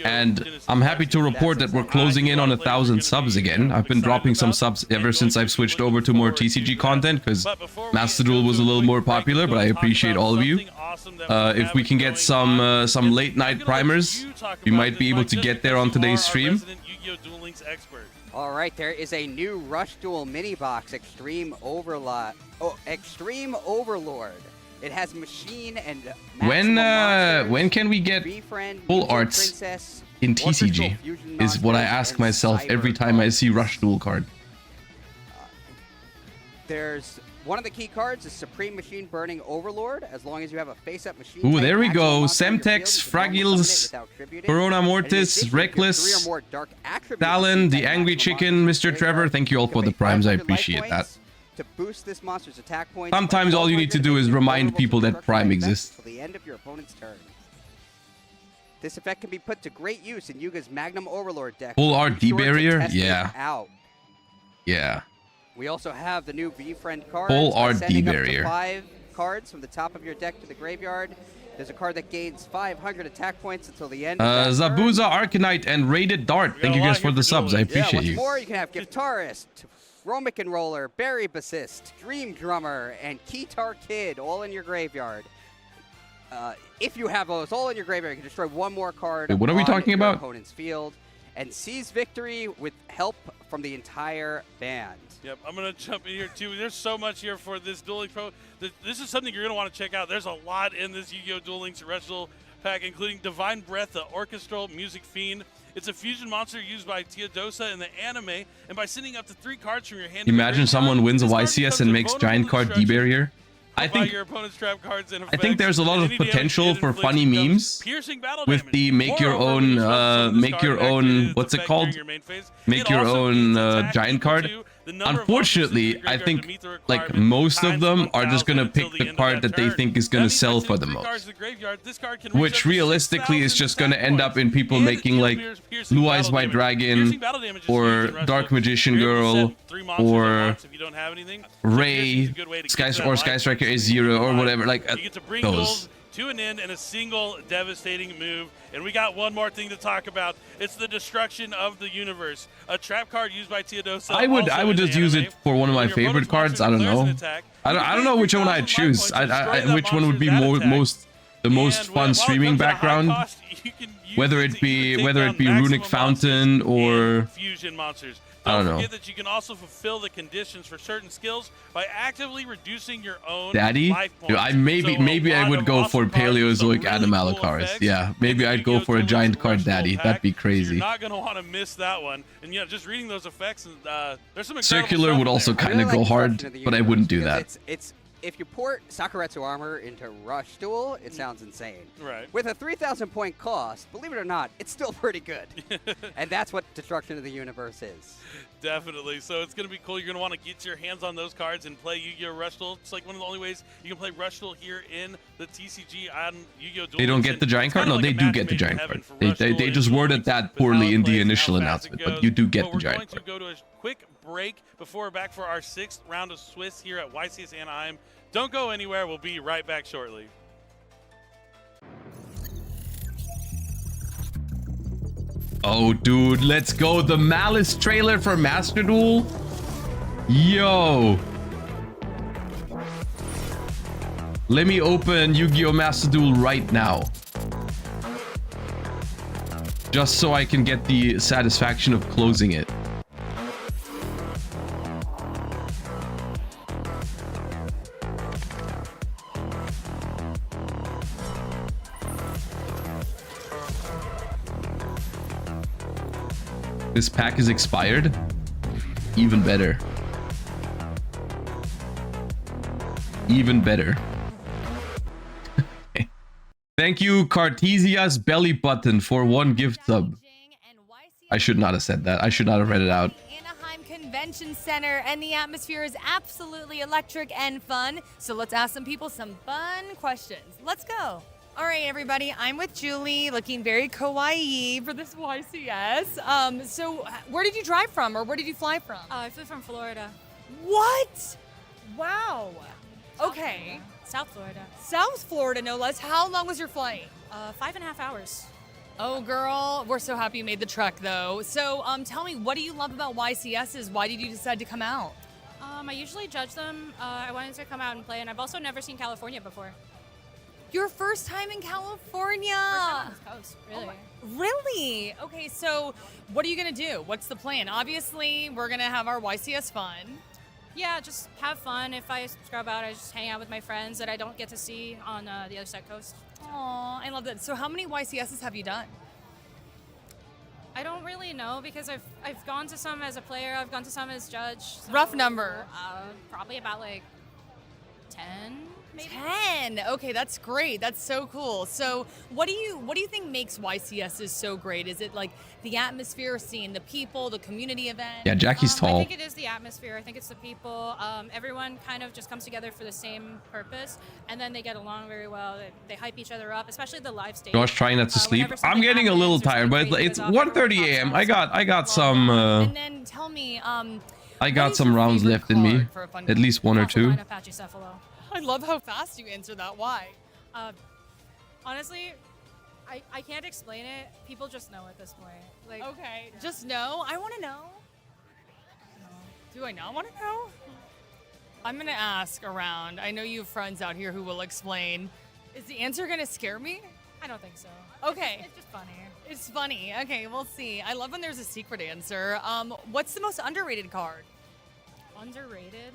and I'm happy to report that we're closing in on 1,000 subs again. I've been dropping some subs ever since I've switched over to more TCG content because Master Duel was a little more popular, but I appreciate all of you. If we can get some late night primers, we might be able to get there on today's stream. All right, there is a new Rush Duel mini box, Extreme Overlord. It has machine and when can we get full arts in TCG? Is what I ask myself every time I see Rush Duel card. There's one of the key cards is Supreme Machine Burning Overlord. As long as you have a face-up machine. Ooh, there we go. Semtex, Fragiles, Corona Mortis, Reckless, Talon, the Angry Chicken, Mr. Trevor. Thank you all for the primes. I appreciate that. To boost this monster's attack points. Sometimes all you need to do is remind people that Prime exists. Till the end of your opponent's turn. This effect can be put to great use in Yuga's Magnum Overlord deck. Full art D-Barrier? Yeah. Out. Yeah. We also have the new V-Friend card. Full art D-Barrier. 5 cards from the top of your deck to the graveyard. There's a card that gains 500 attack points until the end. Zabuza, Arcanite, and Rated Dart. Thank you guys for the subs. I appreciate you. More, you can have Guitarist, Romic and Roller, Berry Bassist, Dream Drummer, and Keytar Kid all in your graveyard. If you have those all in your graveyard, you can destroy one more card. Wait, what are we talking about? Opponent's field and seize victory with help from the entire band. Yep, I'm going to jump in here too. There's so much here for this Duel Links Pro. This is something you're going to want to check out. There's a lot in this Yu-Gi-Oh! Duel Links Terrestrial pack, including Divine Breath, the Orchestral Music Fiend. It's a fusion monster used by Teodosa in the anime, and by sending up to 3 cards from your hand. Imagine someone wins a YCS and makes giant card D-Barrier. I think there's a lot of potential for funny memes with the make your own what's it called? Make your own giant card. Unfortunately, I think like most of them are just gonna pick the card that they think is gonna sell for the most, which realistically is just gonna end up in people making like Blue Eyes White Dragon or Dark Magician Girl or Ray Sky Striker A0 or whatever, like those. To an end in a single devastating move. And we got one more thing to talk about. It's the destruction of the universe. A trap card used by Teodosa. I would just use it for one of my favorite cards. I don't know. I don't know which one I'd choose. Which one would be the most fun streaming background. Whether it be Runic Fountain or fusion monsters. I don't know. Don't forget that you can also fulfill the conditions for certain skills by actively reducing your own Daddy? life points. Dude, maybe I would go for Paleozoic Animalakaris. Yeah, maybe I'd go for a giant card Daddy. That'd be crazy. You're not going to want to miss that one. And yeah, just reading those effects, and there's some Circular would also kind of go hard, but I wouldn't do that. if you port Sakuretsu armor into Rush Duel, it sounds insane. Right. With a 3,000 point cost, believe it or not, it's still pretty good. And that's what Destruction of the Universe is. Definitely. So it's going to be cool. You're going to want to get your hands on those cards and play Yu-Gi-Oh! Rush Duel. It's like one of the only ways you can play Rush Duel here in the TCG on Yu-Gi-Oh! Duel. They don't get the giant card? No, they do get the giant card. They just worded that poorly in the initial announcement, but you do get the giant card. We're going to go to a quick break before we're back for our 6th round of Swiss here at YCS Anaheim. Don't go anywhere. We'll be right back shortly. Oh, dude, let's go. The Maliss trailer for Master Duel. Yo. Let me open Yu-Gi-Oh! Master Duel right now. Just so I can get the satisfaction of closing it. This pack is expired. Even better. Even better. Thank you, Cartesia's belly button, for 1 gift sub. I should not have said that. I should not have read it out. Anaheim Convention Center, and the atmosphere is absolutely electric and fun. So let's ask some people some fun questions. Let's go. All right, everybody, I'm with Julie, looking very kawaii for this YCS. So where did you drive from, or where did you fly from? I flew from Florida. What? Wow. Okay. South Florida. South Florida, no less. How long was your flight? 5.5 hours. Oh, girl, we're so happy you made the trek, though. So tell me, what do you love about YCSs? Why did you decide to come out? I usually judge them. I wanted to come out and play, and I've also never seen California before. Your first time in California. First time on this coast, really. Oh, really? Okay, so what are you gonna do? What's the plan? Obviously, we're gonna have our YCS fun. Yeah, just have fun. If I scrub out, I just hang out with my friends that I don't get to see on the other side coast. Aw, I love that. So how many YCSs have you done? I don't really know because I've gone to some as a player, I've gone to some as judge. So, Rough number. Probably about like 10. Maybe? 10. Okay, that's great. That's so cool. So, what do you think makes YCSs so great? Is it like the atmosphere, seeing the people, the community event? Yeah, Jackie's tall. I think it is the atmosphere. I think it's the people. Everyone kind of just comes together for the same purpose, and then they get along very well. They hype each other up, especially the live stage. Josh trying not to sleep. I'm getting a little tired, but it's 1:30 a.m. I got some. And then tell me, I got some rounds left in me. At least 1 or 2. I love how fast you answer that. Why? Honestly, I can't explain it. People just know at this point. Like, okay, yeah. Just know. I want to know. Do I not want to know? I'm gonna ask around. I know you have friends out here who will explain. Is the answer gonna scare me? I don't think so. Okay. It's just funny. It's funny. Okay, we'll see. I love when there's a secret answer. What's the most underrated card? Underrated?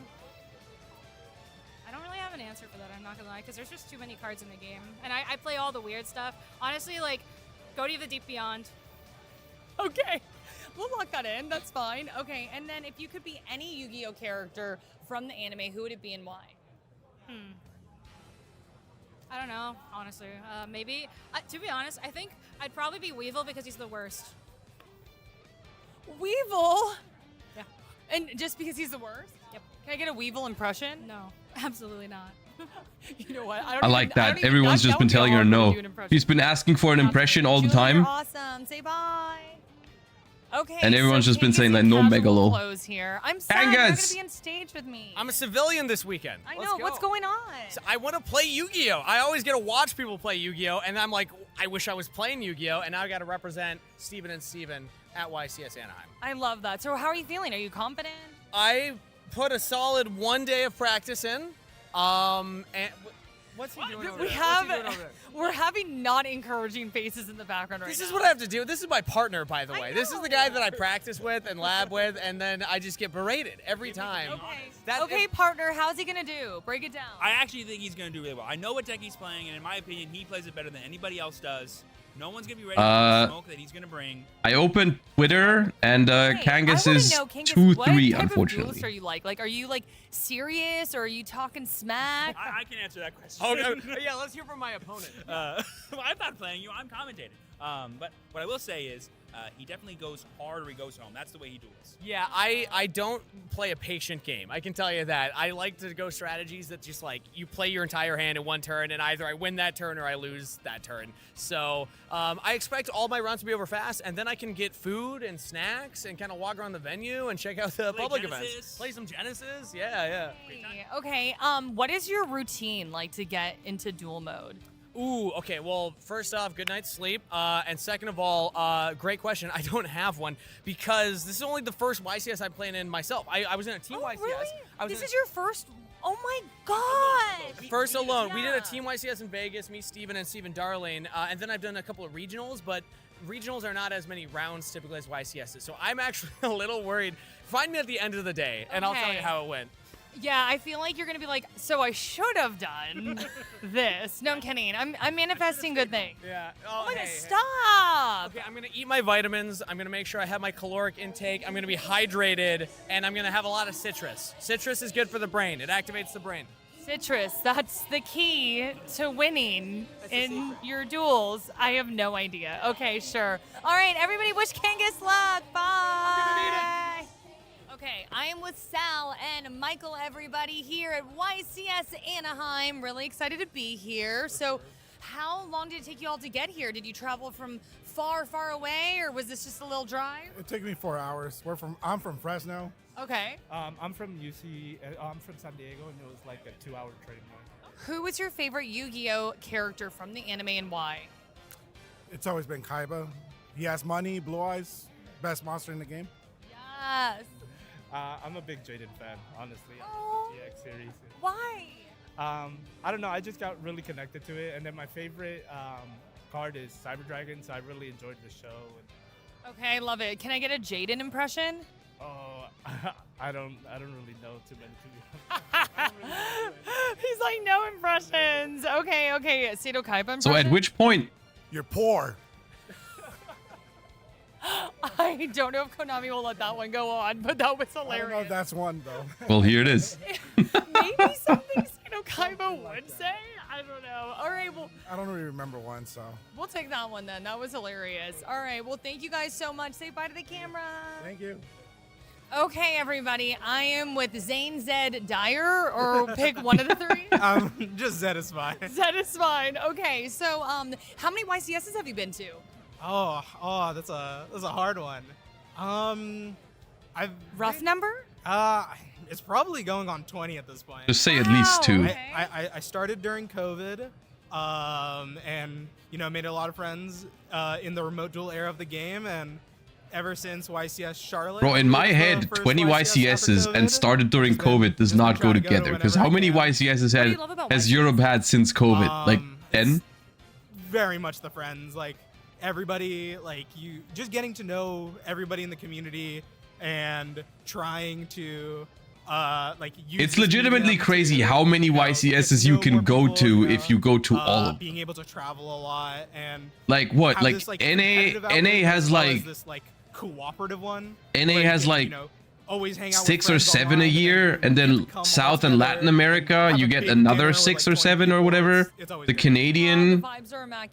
I don't really have an answer for that, I'm not gonna lie, because there's just too many cards in the game. And I play all the weird stuff. Honestly, like, go to the Deep Beyond. Okay, we'll lock that in, that's fine. Okay, and then if you could be any Yu-Gi-Oh! Character from the anime, who would it be and why? I don't know, honestly. Maybe, to be honest, I think I'd probably be Weevil because he's the worst. Weevil? Yeah. And just because he's the worst? Yep. Can I get a Weevil impression? No, absolutely not. You know what? I like that. Everyone's just been telling her no. She's been asking for an impression all the time. You're awesome. Say bye. Okay. And everyone's just been saying like no megalo. Close here. I'm sad you're not gonna be on stage with me. I'm a civilian this weekend. I know. What's going on? So I want to play Yu-Gi-Oh! I always get to watch people play Yu-Gi-Oh! And I'm like, I wish I was playing Yu-Gi-Oh! And now I got to represent Steven and Steven at YCS Anaheim. I love that. So how are you feeling? Are you confident? I put a solid 1 day of practice in. And what's he doing over there? We're having not encouraging faces in the background right now. This is what I have to do. This is my partner, by the way. This is the guy that I practice with and lab with, and then I just get berated every time. Okay, partner, how's he gonna do? Break it down. I actually think he's going to do really well. I know what deck he's playing, and in my opinion, he plays it better than anybody else does. No one's gonna be ready for the smoke that he's gonna bring. I opened Twitter and Kangas is 2-3, What type unfortunately. of duels are you like? Like, are you like serious or are you talking smack? I can answer that question. Oh, no. Yeah, let's hear from my opponent. Well, I'm not playing you. I'm commentating. But what I will say is he definitely goes hard or he goes home. That's the way he duels. Yeah, I don't play a patient game. I can tell you that. I like to go strategies that just like you play your entire hand in one turn, and either I win that turn or I lose that turn. So I expect all my runs to be over fast, and then I can get food and snacks and kind of walk around the venue and check out the public events. Play some Genesys. Yeah. Okay, what is your routine like to get into duel mode? Ooh, okay, well, first off, good night's sleep. And second of all, great question. I don't have one because this is only the first YCS I'm playing in myself. I was in a team YCS. Really? This is your first? Oh my God! First alone. We did a team YCS in Vegas, me, Steven, and Steven Darling. And then I've done a couple of regionals, but regionals are not as many rounds typically as YCS is. So I'm actually a little worried. Find me at the end of the day, and I'll tell you how it went. Yeah, I feel like you're gonna be like, so I should have done this. No, I'm kidding. I'm manifesting good things. Yeah. Oh my God, stop! Okay, I'm gonna eat my vitamins. I'm gonna make sure I have my caloric intake. I'm gonna be hydrated, and I'm gonna have a lot of citrus. Citrus is good for the brain. It activates the brain. Citrus, that's the key to winning in your duels. I have no idea. Okay, sure. All right, everybody wish Kangas luck. Bye. Okay, I am with Sal and Michael, everybody, here at YCS Anaheim. Really excited to be here. So how long did it take you all to get here? Did you travel from far, far away, or was this just a little drive? It took me 4 hours. I'm from Fresno. Okay. I'm from UC. I'm from San Diego, and it was like a 2-hour train ride. Who was your favorite Yu-Gi-Oh character from the anime and why? It's always been Kaiba. He has money, blue eyes, best monster in the game. Yes. I'm a big Jaden fan, honestly. Oh. The GX series. Why? I don't know. I just got really connected to it, and then my favorite card is Cyber Dragon, so I really enjoyed the show. Okay, I love it. Can I get a Jaden impression? Oh, I don't really know too many, to be honest. He's like, no impressions. Okay. Seto Kaiba impression? So at which point? You're poor. I don't know if Konami will let that one go on, but that was hilarious. I don't know if that's one, though. Well, here it is. Maybe something Seto Kaiba would say? I don't know. All right, well. I don't really remember one, so. We'll take that one then. That was hilarious. All right, well, thank you guys so much. Say bye to the camera. Thank you. Okay, everybody. I am with Zane, Zed, Dyer, or pick one of the three. Just Zed is fine. Zed is fine. Okay, so how many YCSs have you been to? Oh, that's a hard one. Rough number? It's probably going on 20 at this point. Just say at least 2. Okay. I started during COVID, and made a lot of friends in the remote duel era of the game, and ever since YCS Charlotte. Bro, in my head, 20 YCSs and started during COVID does not go together. Because how many YCSs has Europe had since COVID? Like 10? Very much the friends. Like, everybody, like, you just getting to know everybody in the community and trying to use it's legitimately crazy how many YCSs you can go to if you go to all of them. Being able to travel a lot and like what? Like NA has like this cooperative one. NA has like always hang out 6 or 7 a year, and then South and Latin America you get another 6 or 7 or whatever. The Canadian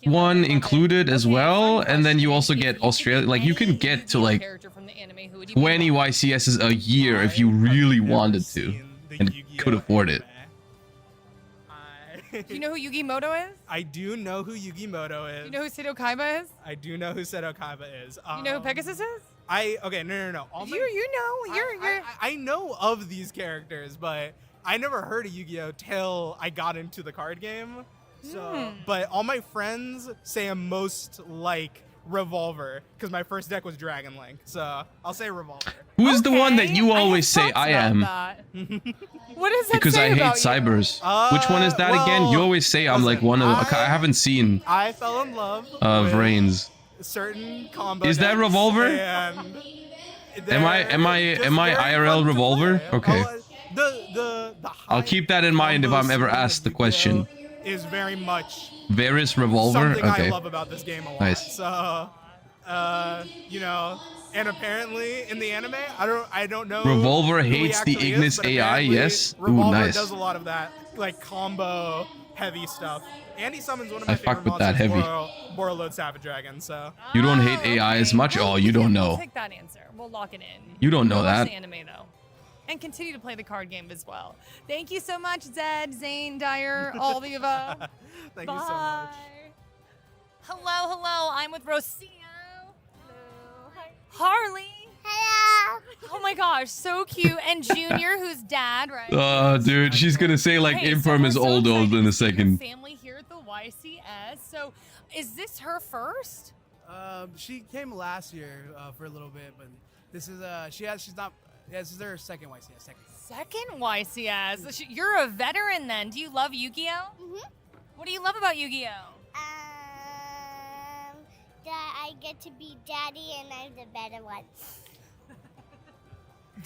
one included as well, and then you also get Australia. Like you can get to like 20 YCSs a year if you really wanted to and could afford it. Do you know who Yugi Moto is? I do know who Yugi Moto is. Do you know who Seto Kaiba is? I do know who Seto Kaiba is. You know who Pegasus is? No. I know of these characters, but I never heard of Yu-Gi-Oh till I got into the card game. So, but all my friends say I'm most like Revolver because my first deck was Dragon Link. So I'll say Revolver. Who is the one that you always say I am? What is that? Because I hate cybers. Which one is that again? You always say I'm like one of. I haven't seen. I fell in love of Reigns. Certain combo. Is that Revolver? Am I IRL Revolver? Okay. I'll keep that in mind if I'm ever asked the question. is very much Varus Revolver? something Okay. I love about this game a lot. Nice. So, you know, and apparently in the anime, I don't know. Revolver who he hates the actually Ignis is, but AI, apparently yes? Ooh, Revolver nice. does a lot of that, like combo heavy stuff. And he summons one of my I fuck favorite with that monsters, heavy. Borreload Savage Dragon. So You don't hate AI as much? Oh, you don't We'll know. take that answer. We'll lock it in. You don't know We'll watch that. the anime though, and continue to play the card game as well. Thank you so much, Zed, Zane, Dyer, all the above. Thank Bye. you so much. Hello, hello. I'm with Rocio. Hello. Hi. Harley. Hello. Oh my gosh, so cute. And Junior, who's dad, right? Dude, she's gonna say like Okay, so Infirm we're is so old excited in a to see your second. family here at the YCS. So, is this her first? She came last year for a little bit, but this is this is her second YCS. Second YCS. You're a veteran then. Do you love Yu-Gi-Oh? Mhm. What do you love about Yu-Gi-Oh? That I get to be daddy and I'm the better one.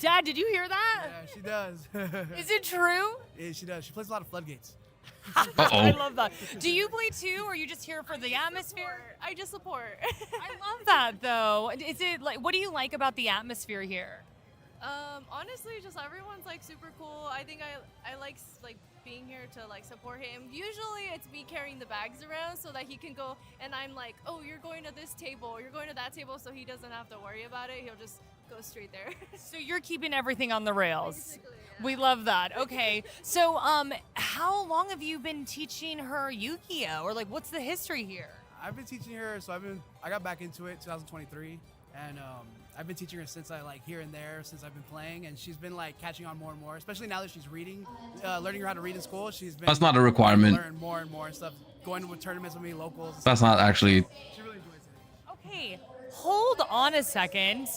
Dad, did you hear that? Yeah, she does. Is it true? Yeah, she does. She plays a lot of Floodgates. I love that. Do you play too, or are you just here for the atmosphere? I just support. I love that though. Is it like, what do you like about the atmosphere here? Honestly, just everyone's like super cool. I think I like being here to like support him. Usually it's me carrying the bags around so that he can go, and I'm like, oh, you're going to this table, or you're going to that table, so he doesn't have to worry about it. He'll just go straight there. So you're keeping everything on the rails. We love that. Okay. So how long have you been teaching her Yu-Gi-Oh? Or like, what's the history here? I've been teaching her, so I got back into it 2023, and I've been teaching her since here and there since I've been playing, and she's been like catching on more and more, especially now that she's reading, learning how to read in school. She's been That's not a requirement. Learning more and more and stuff, going to tournaments with me, locals. That's not actually. She really enjoys it. Okay, hold on a second.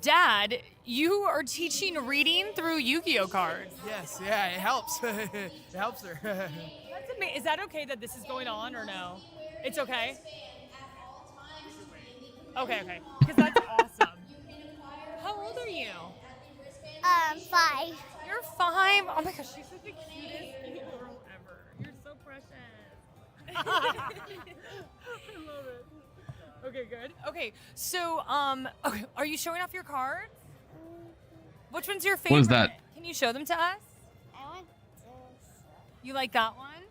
Dad, you are teaching reading through Yu-Gi-Oh cards. Yes, yeah, it helps. It helps her. That's amazing. Is that okay that this is going on or no? It's okay? Okay. Because that's awesome. How old are you? 5. You're 5? Oh my gosh, she's the cutest girl ever. You're so precious. I love it. Okay, good. Okay, so, okay, are you showing off your cards? Which one's your favorite? What is that? Can you show them to us? I want this. You like that one?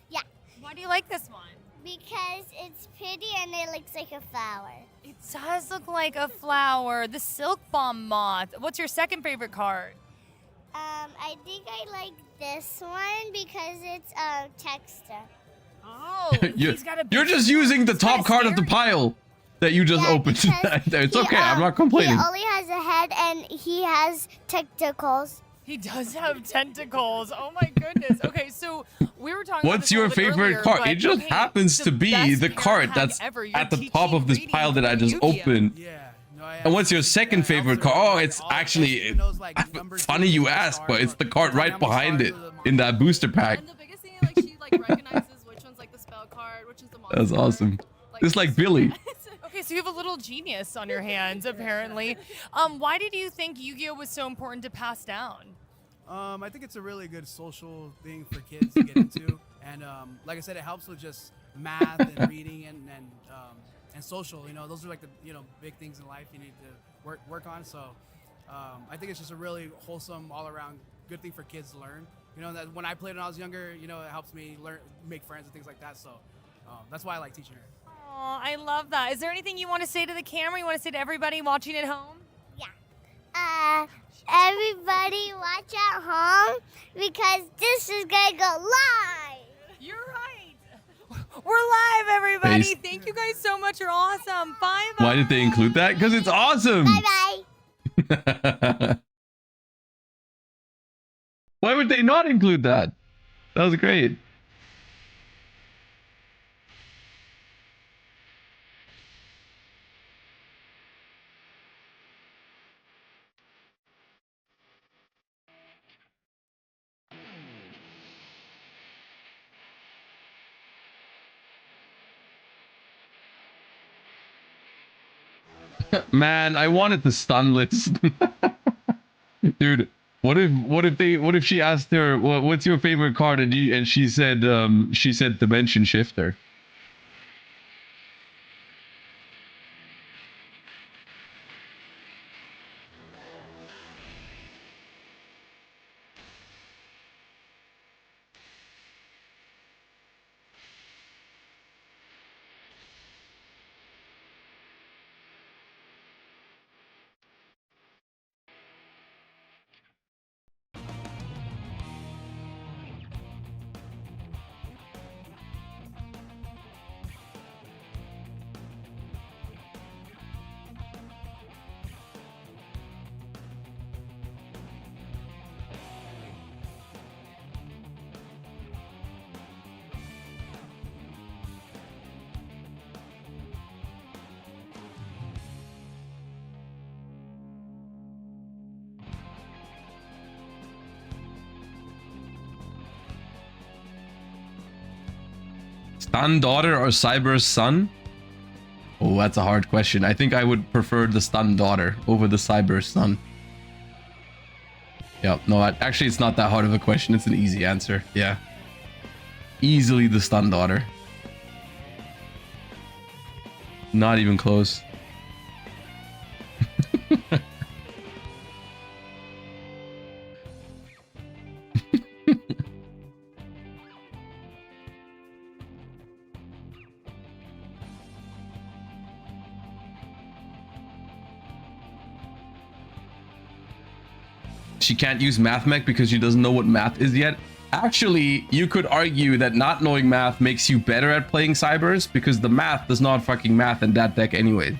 Yeah. Why do you like this one? Because it's pretty and it looks like a flower. It does look like a flower. The Silk Bomb Moth. What's your second favorite card? I think I like this one because it's texture. Oh, You're just using the top card of the pile that you just opened. It's okay. I'm not complaining. He only has a head and he has tentacles. He does have tentacles. Oh my goodness. Okay, so we were talking What's about your this a little bit favorite earlier, card? but It just okay, happens to be best the pair card hack that's ever. You're at the top of this teaching pile that I just Yu-Gi-Oh. opened. And what's your second favorite card? Oh, it's actually funny you ask, but it's the card right behind it in that booster pack. And the biggest thing, like, she like recognizes which one's like the spell card, which is the monster. That's awesome. It's like Billy. Okay, so you have a little genius on your hands, apparently. Why did you think Yu-Gi-Oh was so important to pass down? I think it's a really good social thing for kids to get into, and like I said, it helps with just math and reading and social. You know, those are like the big things in life you need to work on. So I think it's just a really wholesome, all around good thing for kids to learn. You know, that when I played when I was younger, it helps me learn, make friends and things like that. So that's why I like teaching her. Oh, I love that. Is there anything you want to say to the camera? You want to say to everybody watching at home? Everybody watch at home because this is gonna go live. You're right. We're live, everybody. Face. Thank you guys so much. You're awesome. Bye. Why did they include that? Because it's awesome. Bye. Why would they not include that? That was great. Man, I wanted the stun list. Dude, What if she asked her, what's your favorite card, and she said Dimension Shifter. Stun daughter or Cyber's son? Oh, that's a hard question. I think I would prefer the stun daughter over the Cyber's son. Yeah, no, actually it's not that hard of a question. It's an easy answer. Yeah. Easily the stun daughter. Not even close. She can't use math mech because she doesn't know what math is yet. Actually, you could argue that not knowing math makes you better at playing Cybers because the math does not fucking math in that deck anyway.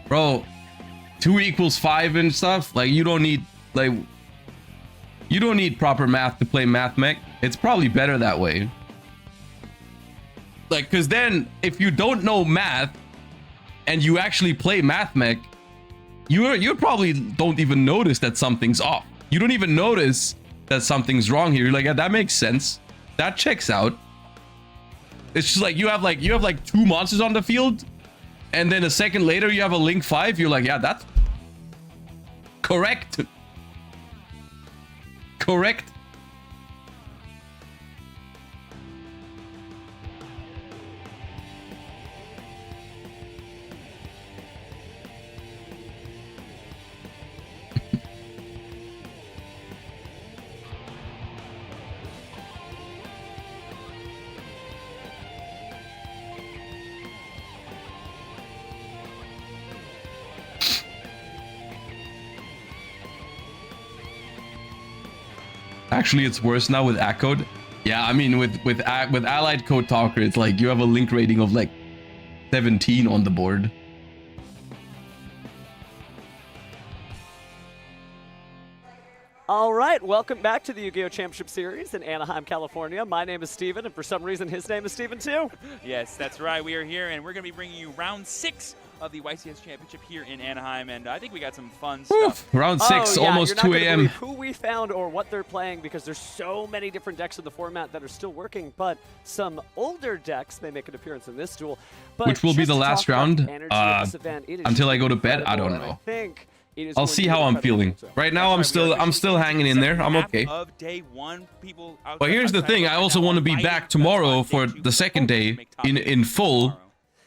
Bro, 2 equals 5 and stuff, like you don't need proper math to play math mech. It's probably better that way. Like, cause then if you don't know math and you actually play math mech, you probably don't even notice that something's off. You don't even notice that something's wrong here. You're like, yeah, that makes sense. That checks out. It's just like you have like 2 monsters on the field, and then a second later you have a Link 5. You're like, yeah, that's correct. Correct. Actually, it's worse now with Accode. Yeah, I mean, with Allied Code Talker, it's like you have a link rating of like 17 on the board. All right, welcome back to the Yu-Gi-Oh! Championship Series in Anaheim, California. My name is Steven, and for some reason, his name is Steven too. Yes, that's right. We are here, and we're going to be bringing you round 6 of the YCS Championship here in Anaheim, and I think we got some fun stuff. Round 6, almost 2 a.m. Who we found or what they're playing, because there's so many different decks in the format that are still working, but some older decks may make an appearance in this duel. But which will be the last round until I go to bed. I don't know. I'll see how I'm feeling. Right now, I'm still hanging in there. I'm okay. But here's the thing: I also want to be back tomorrow for the second day in full.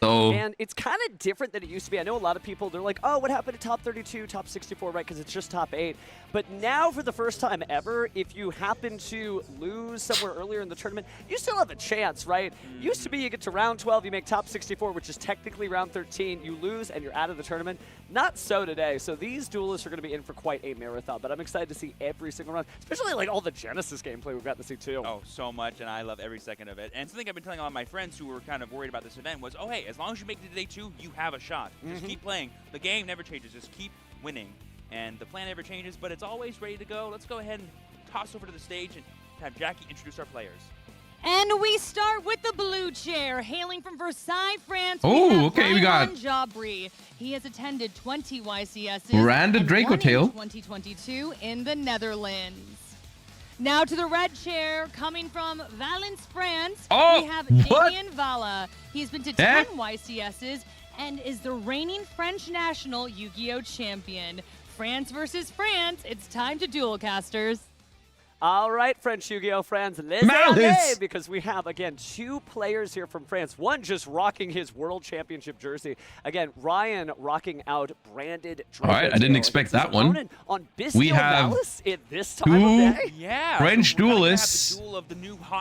So. And it's kind of different than it used to be. I know a lot of people, they're like, oh, what happened to top 32, top 64, right? Because it's just top 8. But now, for the first time ever, if you happen to lose somewhere earlier in the tournament, you still have a chance, right? Used to be you get to round 12, you make top 64, which is technically round 13. You lose, and you're out of the tournament. Not so today. So these duelists are going to be in for quite a marathon. But I'm excited to see every single round, especially like all the Genesys gameplay we've got to see too. Oh, so much, and I love every second of it. And something I've been telling all my friends who were kind of worried about this event was, oh, hey, as long as you make it to day 2, you have a shot. Just keep playing. The game never changes. Just keep winning. And the plan never changes, but it's always ready to go. Let's go ahead and toss over to the stage and have Jackie introduce our players. And we start with the blue chair, hailing from Versailles, France. Oh, okay, we got Jabri. He has attended 20 YCSs. Random Dracotail. 2022 in the Netherlands. Now to the red chair, coming from Valence, France, we have Damien Vala. He's been to 10 YCSs and is the reigning French national Yu-Gi-Oh! Champion. France versus France. It's time to duel, casters. All right, French Yu-Gi-Oh fans, Maliss! because we have, again, 2 players here from France. One just rocking his World Championship jersey. Again, Ryan rocking out branded Dracotail. All right, I didn't expect that one. On Bystial We have Maliss at this time of day. Yeah. French duelists,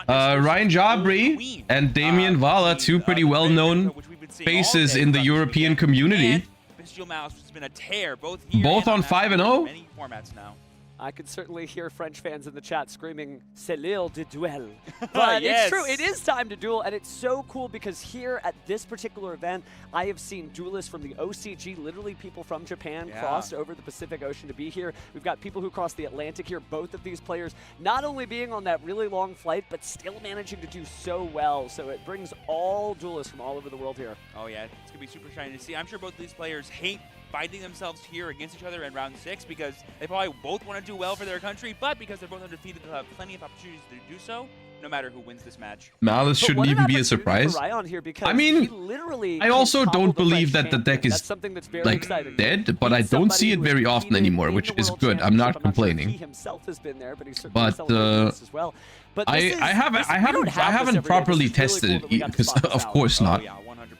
Ryan Jabri and Damien Vala, 2 pretty well-known faces in the European community. Bystial Maliss has been a tear, both here Both and on 5-0. many formats now. I could certainly hear French fans in the chat screaming, "C'est l'heure de duel." But Yes. it's true, it is time to duel, and it's so cool because here at this particular event, I have seen duelists from the OCG, literally people from Japan crossed over the Pacific Ocean to be here. We've got people who crossed the Atlantic here, both of these players not only being on that really long flight, but still managing to do so well. So it brings all duelists from all over the world here. Oh yeah, it's going to be super shiny to see. I'm sure both of these players hate finding themselves here against each other in round 6 because they probably both want to do well for their country, but because they're both undefeated, they'll have plenty of opportunities to do so, no matter who wins this match. Maliss shouldn't even be a surprise. I mean, I also don't believe that the deck is like dead, but I don't see it very often anymore, which is good. I'm not complaining. He himself has been there, but he's But I haven't properly tested it because of course not.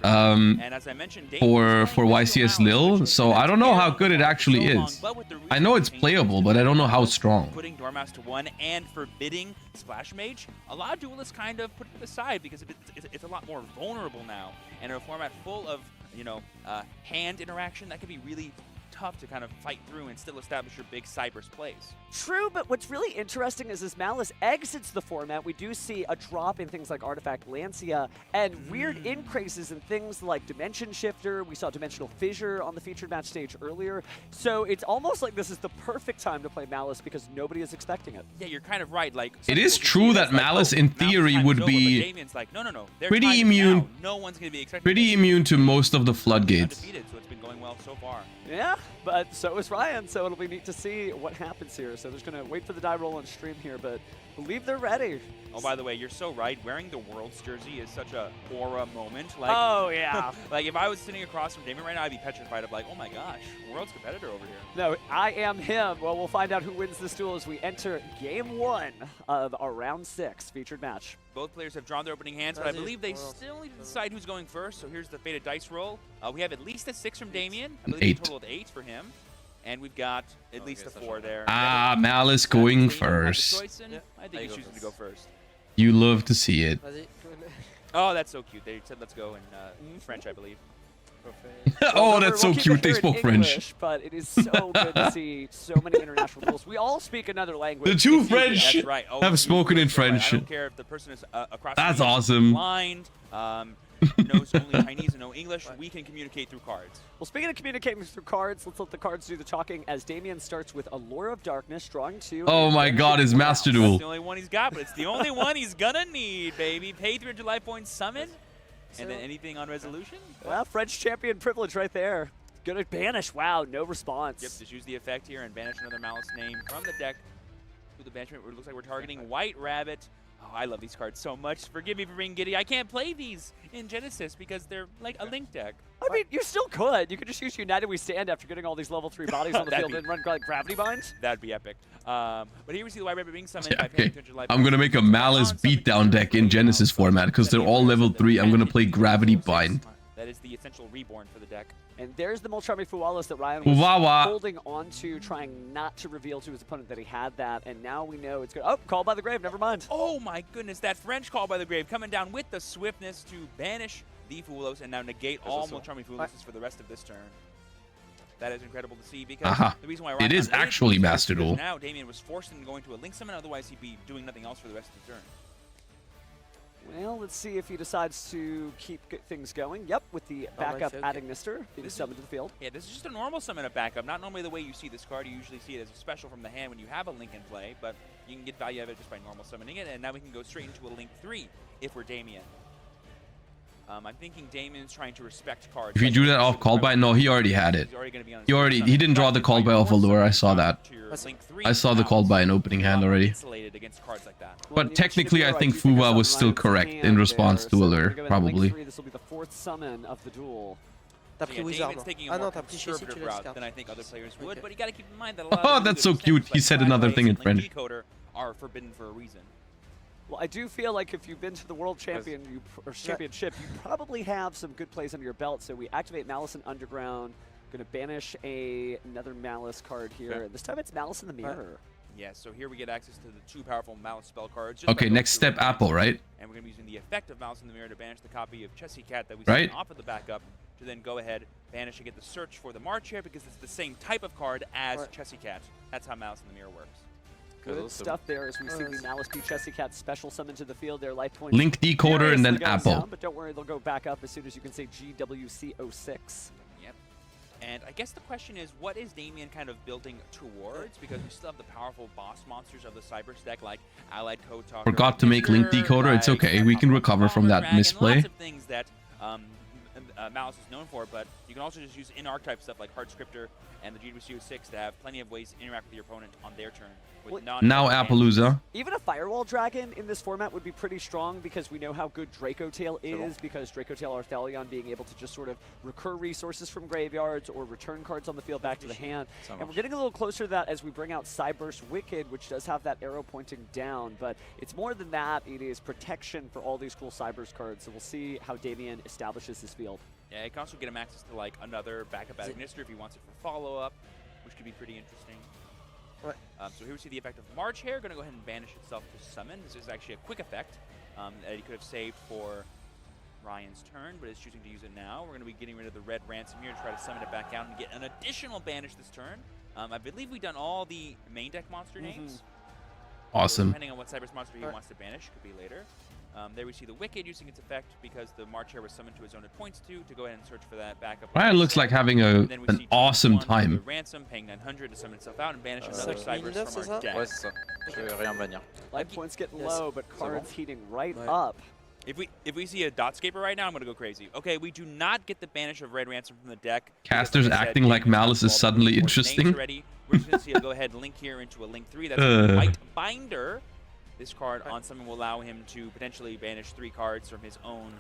And as I mentioned, For YCS Lil, so I don't know how good it actually is. I know it's playable, but I don't know how strong. Putting Dormouse to 1 and forbidding Splash Mage, a lot of duelists kind of put it aside because it's a lot more vulnerable now. And in a format full of, you know, hand interaction, that could be really tough to kind of fight through and still establish your big Cypress plays. True, but what's really interesting is as Maliss exits the format, we do see a drop in things like Artifact Lancia and weird increases in things like Dimension Shifter. We saw Dimensional Fissure on the featured match stage earlier. So it's almost like this is the perfect time to play Maliss because nobody is expecting it. Yeah, you're kind of right. Like It is true that Maliss, in theory, would be like, no, pretty immune. No one's going to be expecting Pretty immune to most of the floodgates. undefeated, so it's been going well so far. Yeah, but so is Ryan, so it'll be neat to see what happens here. So there's going to wait for the die roll on stream here, but believe they're ready. Oh, by the way, you're so right. Wearing the Worlds jersey is such a aura moment. Like, oh, yeah. Like, if I was sitting across from Damien right now, I'd be petrified of like, oh my gosh, Worlds competitor over here. No, I am him. Well, we'll find out who wins this duel as we enter Game 1 of our Round 6 featured match. Both players have drawn their opening hands, but I believe they still need to decide who's going first. So here's the fated dice roll. We have at least a 6 from Damien. I believe a total of 8 for him. And we've got at least a 4 there. Ah, Maliss going first. I think he's choosing to go first. You love to see it. Oh, that's so cute. They said let's go in French, I believe. Oh, that's so cute. They spoke French. But it is so good to see so many international rules. We all speak another language. The 2 French That's right. have spoken in French. I don't care if the person is across That's the awesome. blind, knows only Chinese and no English. We can communicate through cards. Well, speaking of communicating through cards, let's let the cards do the talking as Damien starts with Allure of Darkness, drawing 2. Oh my god, his Master Duel. That's the only one he's got, but it's the only one he's gonna need, baby. Pay 300 life points, summon, and then anything on resolution. Well, French champion privilege right there. Good at banish. Wow, no response. Yep, just use the effect here and banish another Maliss name from the deck to the banishment. It looks like we're targeting White Rabbit. Oh, I love these cards so much. Forgive me for being giddy. I can't play these in Genesys because they're like a Link deck. I mean, you still could. You could just use United We Stand after getting all these level 3 bodies on the field and run like Gravity Bind. That'd be epic. But here we see the White Rabbit being summoned by paying 200 life. I'm gonna make a Maliss beatdown deck in Genesys format because they're all level 3. I'm gonna play Gravity Bind. That is the essential reborn for the deck. And there's the Mulcharming Fuwalas that Ryan was holding on to, trying not to reveal to his opponent that he had that. And now we know it's good. Oh, Call by the Grave, never mind. Oh my goodness, that French Call by the Grave coming down with the swiftness to banish the Fuwalos and now negate all Mulcharming Fuwalas for the rest of this turn. That is incredible to see because the reason why it is actually Master Duel. Now Damien was forced into going to a Link Summon, otherwise he'd be doing nothing else for the rest of the turn. Well, let's see if he decides to keep things going. Yep, with the backup adding Nister being summoned to the field. Yeah, this is just a normal summon of backup, not normally the way you see this card. You usually see it as a special from the hand when you have a Link in play, but you can get value out of it just by normal summoning it, and now we can go straight into a Link 3 if we're Damien. I'm thinking Damien's trying to respect cards. If you drew that off call by, no, he already had it. He didn't draw the call by off Allure. I saw that. I saw the call by in opening hand already. But technically, I think Fuwa was still correct in response to Allure, probably. This will be the 4th summon of the duel. T'as So pris yeah, Wizard. Damien's taking a Ah more non, t'as pris Chessy, tu conservative laisses route carte. than I think other players would, Ok. but you got to keep in mind that a lot Oh, of the that's so extensions cute. He like said Flag another Lights thing in and Link French. Decoder are forbidden for a reason. Well, I do feel like if you've been to the World Championship, you probably have some good plays under your belt. So we activate Maliss and Underground. Going to banish another Maliss card here. Okay. This time it's Maliss in the Mirror. Yeah, so here we get access to the 2 powerful Malice spell cards. just by Okay, going next through step, Red Apple, Ransom. right? And we're going to be using the effect of Malice in the Mirror to banish the copy of Chessy Cat that we Right. sent off of the backup to then go ahead, banish and get the search for the March here because it's the same type of card as Chessy Cat. That's how Malice in the Mirror works. Good stuff there as we see the Malice B Chessy Cat special summon to the field. Their life points. Link decoder and then furiously goes Apple. down, but don't worry, they'll go back up as soon as you can say GWC06. Yep. And I guess the question is, what is Damien kind of building towards? Because we still have the powerful boss monsters of the Cyber stack like Allied Code Talker. Forgot to make Link decoder. It's okay. We can recover from that Dragon, misplay. Lots of things that Malice is known for, but you can also just use in-archetype stuff like Heart Scripter and the GWC06 to have plenty of ways to interact with your opponent on their turn. With Now Appaloosa. Even a Firewall Dragon in this format would be pretty strong because we know how good Dracotail is, because Dracotail Arthalion being able to just sort of recur resources from graveyards or return cards on the field back to the hand. And we're getting a little closer to that as we bring out Cyburst Wicked, which does have that arrow pointing down, but it's more than that. It is protection for all these cool Cyburst cards, so we'll see how Damien establishes his field. Yeah, you can also get him access to like another backup Agnister if he wants it for follow-up, which could be pretty interesting. So here we see the effect of March here. Going to go ahead and banish itself to summon. This is actually a quick effect that he could have saved for Ryan's turn, but is choosing to use it now. We're going to be getting rid of the red ransom here and try to summon it back out and get an additional banish this turn. I believe we've done all the main deck monster names. Awesome. Depending on what Cyber's monster he wants to banish, could be later. There we see the Wicked using its effect because the March Hare was summoned to his own at points to go ahead and search for that backup. Ryan looks like having an awesome time. Ransom paying 900 to summon itself out and banish another Cyber's from our deck. Ouais, c'est ça. Je vais rien bannir. Life points getting low, but cards heating right up. If we see a Dotscaper right now, I'm gonna go crazy. Okay, we do not get the banish of Red Ransom from the deck. Casters acting like Malice is suddenly interesting. We're just gonna see a go ahead link here into a link 3. That's a White Binder. This card on summon will allow him to potentially banish 3 cards from his own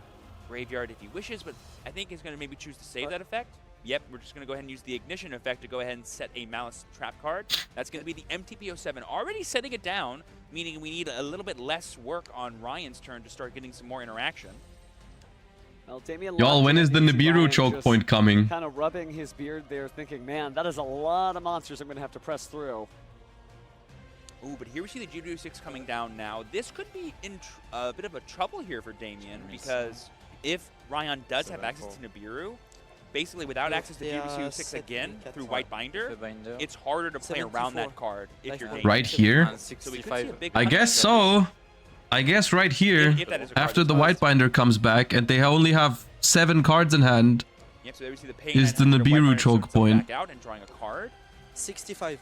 graveyard if he wishes, but I think he's going to maybe choose to save that effect. Yep, we're just going to go ahead and use the Ignition effect to go ahead and set a Malice trap card. That's going to be the MTP07. Already setting it down, meaning we need a little bit less work on Ryan's turn to start getting some more interaction. Well, Damien Y'all, when is the Nibiru choke point coming? Kind of rubbing his beard there, thinking, man, that is a lot of monsters I'm going to have to press through. Ooh, but here we see the GW6 coming down now. This could be in a bit of a trouble here for Damien because if Ryan does have access to Nibiru, basically without access to GW6 again through White Binder, it's harder to play around that card if you're Damien. Right here? So we could see a big I guess so. I guess right here, after the White Binder comes back and they only have 7 cards in hand, yep, so there we see the is the Nibiru choke point. Back out and drawing a card. 65.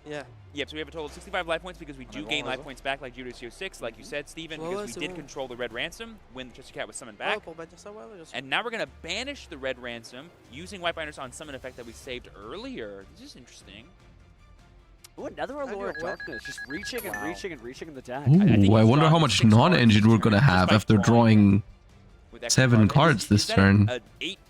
Yeah. Yep, so we have a total of 65 life points because we do gain life points back like GWC06, like you said, Steven, because we did control the Red Ransom when the Chester Cat was summoned back. And now we're going to banish the Red Ransom using White Binders on summon effect that we saved earlier. This is interesting. Ooh, another Allure of Darkness, just reaching and reaching and reaching in the deck. Ooh, I wonder how much non-engine we're going to have after drawing 7 cards this turn. An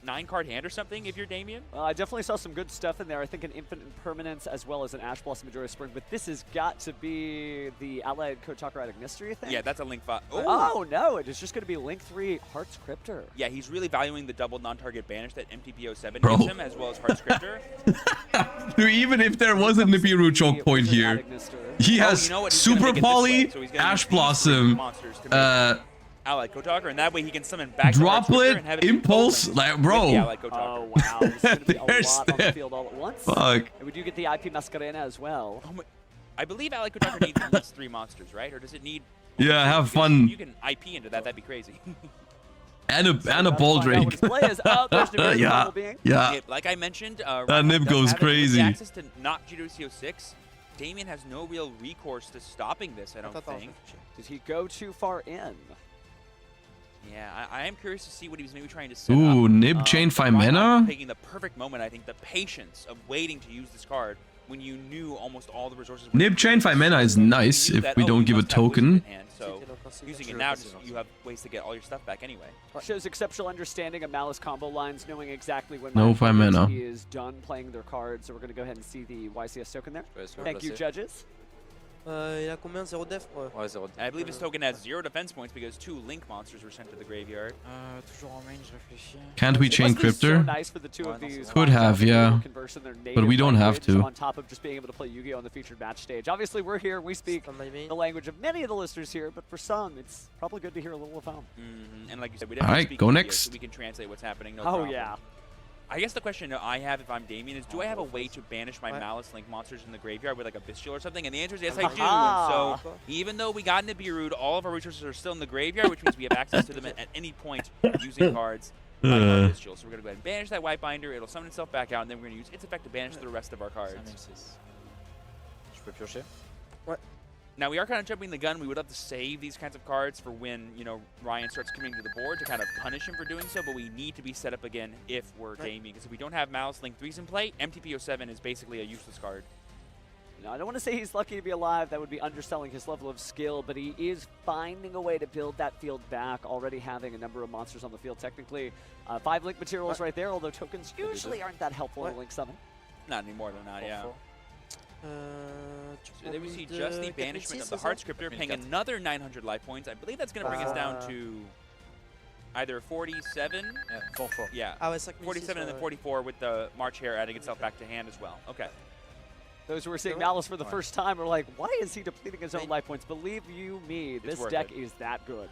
8-9 card hand or something if you're Damien? I definitely saw some good stuff in there. I think an Infinite Impermanence as well as an Ash Blossom Majora Spring, but this has got to be the Allied Kotakar Agnister, I think? Yeah, that's a Link 5. Oh, no, it is just going to be Link 3 Heart Scripter. Yeah, he's really valuing the double non-target banish that MTP07 gives him, as well as Heart Scripter. Dude, even if there was a Nibiru choke point here, he has Super Poly, Ash Blossom, Allied Kotakar, and that way he can summon back Droplet, Impulse, like, bro. Oh, wow. This is going to be a lot on the field all at once. Fuck. And we do get the IP Mascarena as well. Oh my, I believe Allied Kotakar needs at least 3 monsters, right? Or does it need... Yeah, have fun. You can IP into that, that'd be crazy. And a ball drake. Yeah. Like I mentioned, that nib goes crazy. Access to not GWC06. Damien has no real recourse to stopping this, I don't think. Did he go too far in? Yeah, I am curious to see what he was maybe trying to set Ooh, up. Nib Chain 5 mana? Taking the perfect moment, I think, the patience of waiting to use this card when you knew almost all the resources. Nib Chain 5 mana is nice if we don't give a token. So using it now, you have ways to get all your stuff back anyway. Shows exceptional understanding of Maliss combo lines, knowing exactly when No 5 mana. is done playing their cards. So we're going to go ahead and see the YCS token there. Thank you, judges. Il a combien? 0 def? Ouais, 0 def. I believe this token has 0 defense points because 2 Link monsters were sent to the graveyard. Toujours en main, je réfléchis. Can't we chain Cryptor? So nice for the two of these. Could have, yeah. But we don't have to. On top of just being able to play Yu-Gi-Oh! On the featured match stage. Obviously, we're here. We speak the language of many of the listeners here, but for some, it's probably good to hear a little of them. And like you said, we All definitely right, speak go Yu-Gi-Oh, next. so we can translate what's happening. No Oh, problem. yeah. I guess the question I have if I'm Damien is, do I have a way to banish my Maliss Link monsters in the graveyard with like a Bystial or something? And the answer is yes, I do. So even though we got Nibiru'd, all of our resources are still in the graveyard, which means we have access to them at any point using cards like our Bystial. So we're going to go ahead and banish that White Binder. It'll summon itself back out, and then we're going to use its effect to banish the rest of our cards. Je peux piocher? Now, we are kind of jumping the gun. We would love to save these kinds of cards for when, you know, Ryan starts coming to the board to kind of punish him for doing so, but we need to be set up again if we're Damien, because if we don't have Maliss Link 3s in play, MTPO7 is basically a useless card. Now, I don't want to say he's lucky to be alive. That would be underselling his level of skill, but he is finding a way to build that field back, already having a number of monsters on the field. Technically, 5 Link materials right there, although tokens usually aren't that helpful in Link Summon. Not anymore, they're not, yeah. So there we see just the banishment of the Heart Scriptor, paying another 900 life points. I believe that's going to bring us down to either 47. Yeah, 47 and then 44 with the March Hare adding itself back to hand as well. Okay. Those who are seeing Maliss for the first time are like, why is he depleting his own life points? Believe you me, this deck is that good.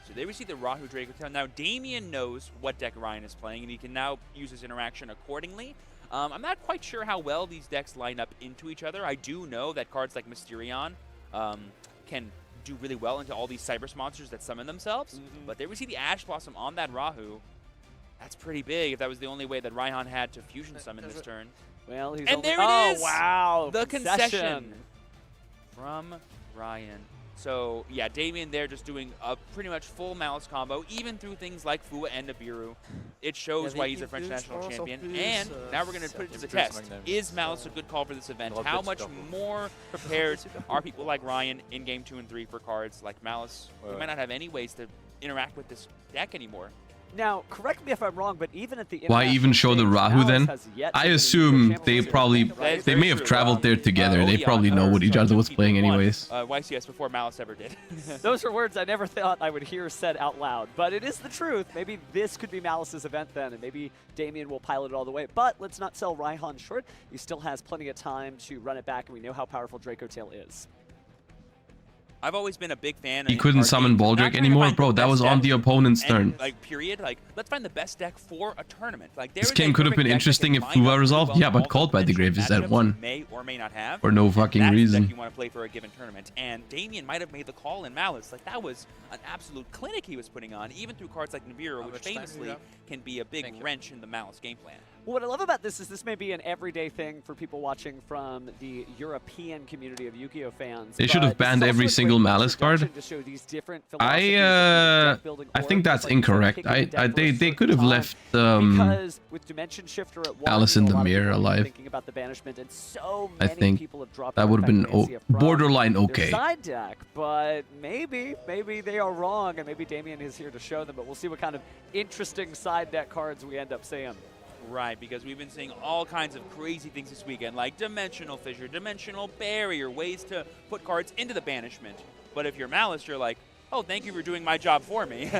So there we see the Rahu Dracotail. Now Damien knows what deck Ryan is playing, and he can now use his interaction accordingly. I'm not quite sure how well these decks line up into each other. I do know that cards like Mysterion can do really well into all these Cyberse monsters that summon themselves. But there we see the Ash Blossom on that Rahu. That's pretty big if that was the only way that Ryan had to fusion summon this turn. Well, he's and only there it is! Wow! The concession from Ryan. So, yeah, Damien there just doing a pretty much full Malice combo, even through things like Fua and Nibiru. It shows why he's a French national champion. And now we're going to put it to the test. Is Malice a good call for this event? How much more prepared are people like Ryan in Game 2 and 3 for cards like Malice? We might not have any ways to interact with this deck anymore. Now, correct me if I'm wrong, but even at the Why even show the Rahu then? I assume they may have traveled there together. They probably know what each other was playing anyways. YCS before Malice ever did. Those are words I never thought I would hear said out loud, but it is the truth. Maybe this could be Malice's event then, and maybe Damien will pilot it all the way. But let's not sell Raihan short. He still has plenty of time to run it back, and we know how powerful Dracotail is. I've always been a big fan. He couldn't summon Baldric anymore, bro. That was on the opponent's turn. Like, period. Like, let's find the best deck for a tournament. Like, this game could have been interesting if Fua resolved. Yeah, but Called by the Grave is at 1. May or may not have. For no fucking That's reason. The deck you want to play for a given tournament. And Damien might have made the call in Malice. Like, that was an absolute clinic he was putting on, even through cards like Nibiru, which famously can be a big wrench in the Malice game plan. Well, what I love about this is this may be an everyday thing for people watching from the European community of Yu-Gi-Oh fans. They should have banned every single Malice card. I think that's incorrect. They could have left because with Dimension Shifter at 1, Alice in the Mirror alive. Thinking about the banishment, and so I many think people have dropped that would have been borderline okay. Side deck, but maybe they are wrong, and maybe Damien is here to show them. But we'll see what kind of interesting side deck cards we end up seeing. Right, because we've been seeing all kinds of crazy things this weekend, like Dimensional Fissure, Dimensional Barrier, ways to put cards into the banishment. But if you're Malice, you're like, oh, thank you for doing my job for me.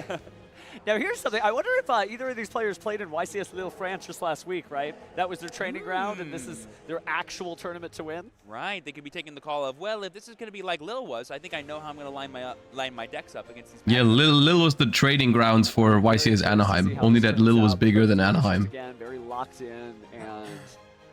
Now, here's something. I wonder if either of these players played in YCS Lille France just last week, right? That was their training ground, and this is their actual tournament to win. Right. They could be taking the call of, well, if this is going to be like Lille was, I think I know how I'm going to line my decks up against these. Yeah, Lille was the trading grounds for YCS Anaheim. Only that Lille was bigger than Anaheim. Again, very locked in, and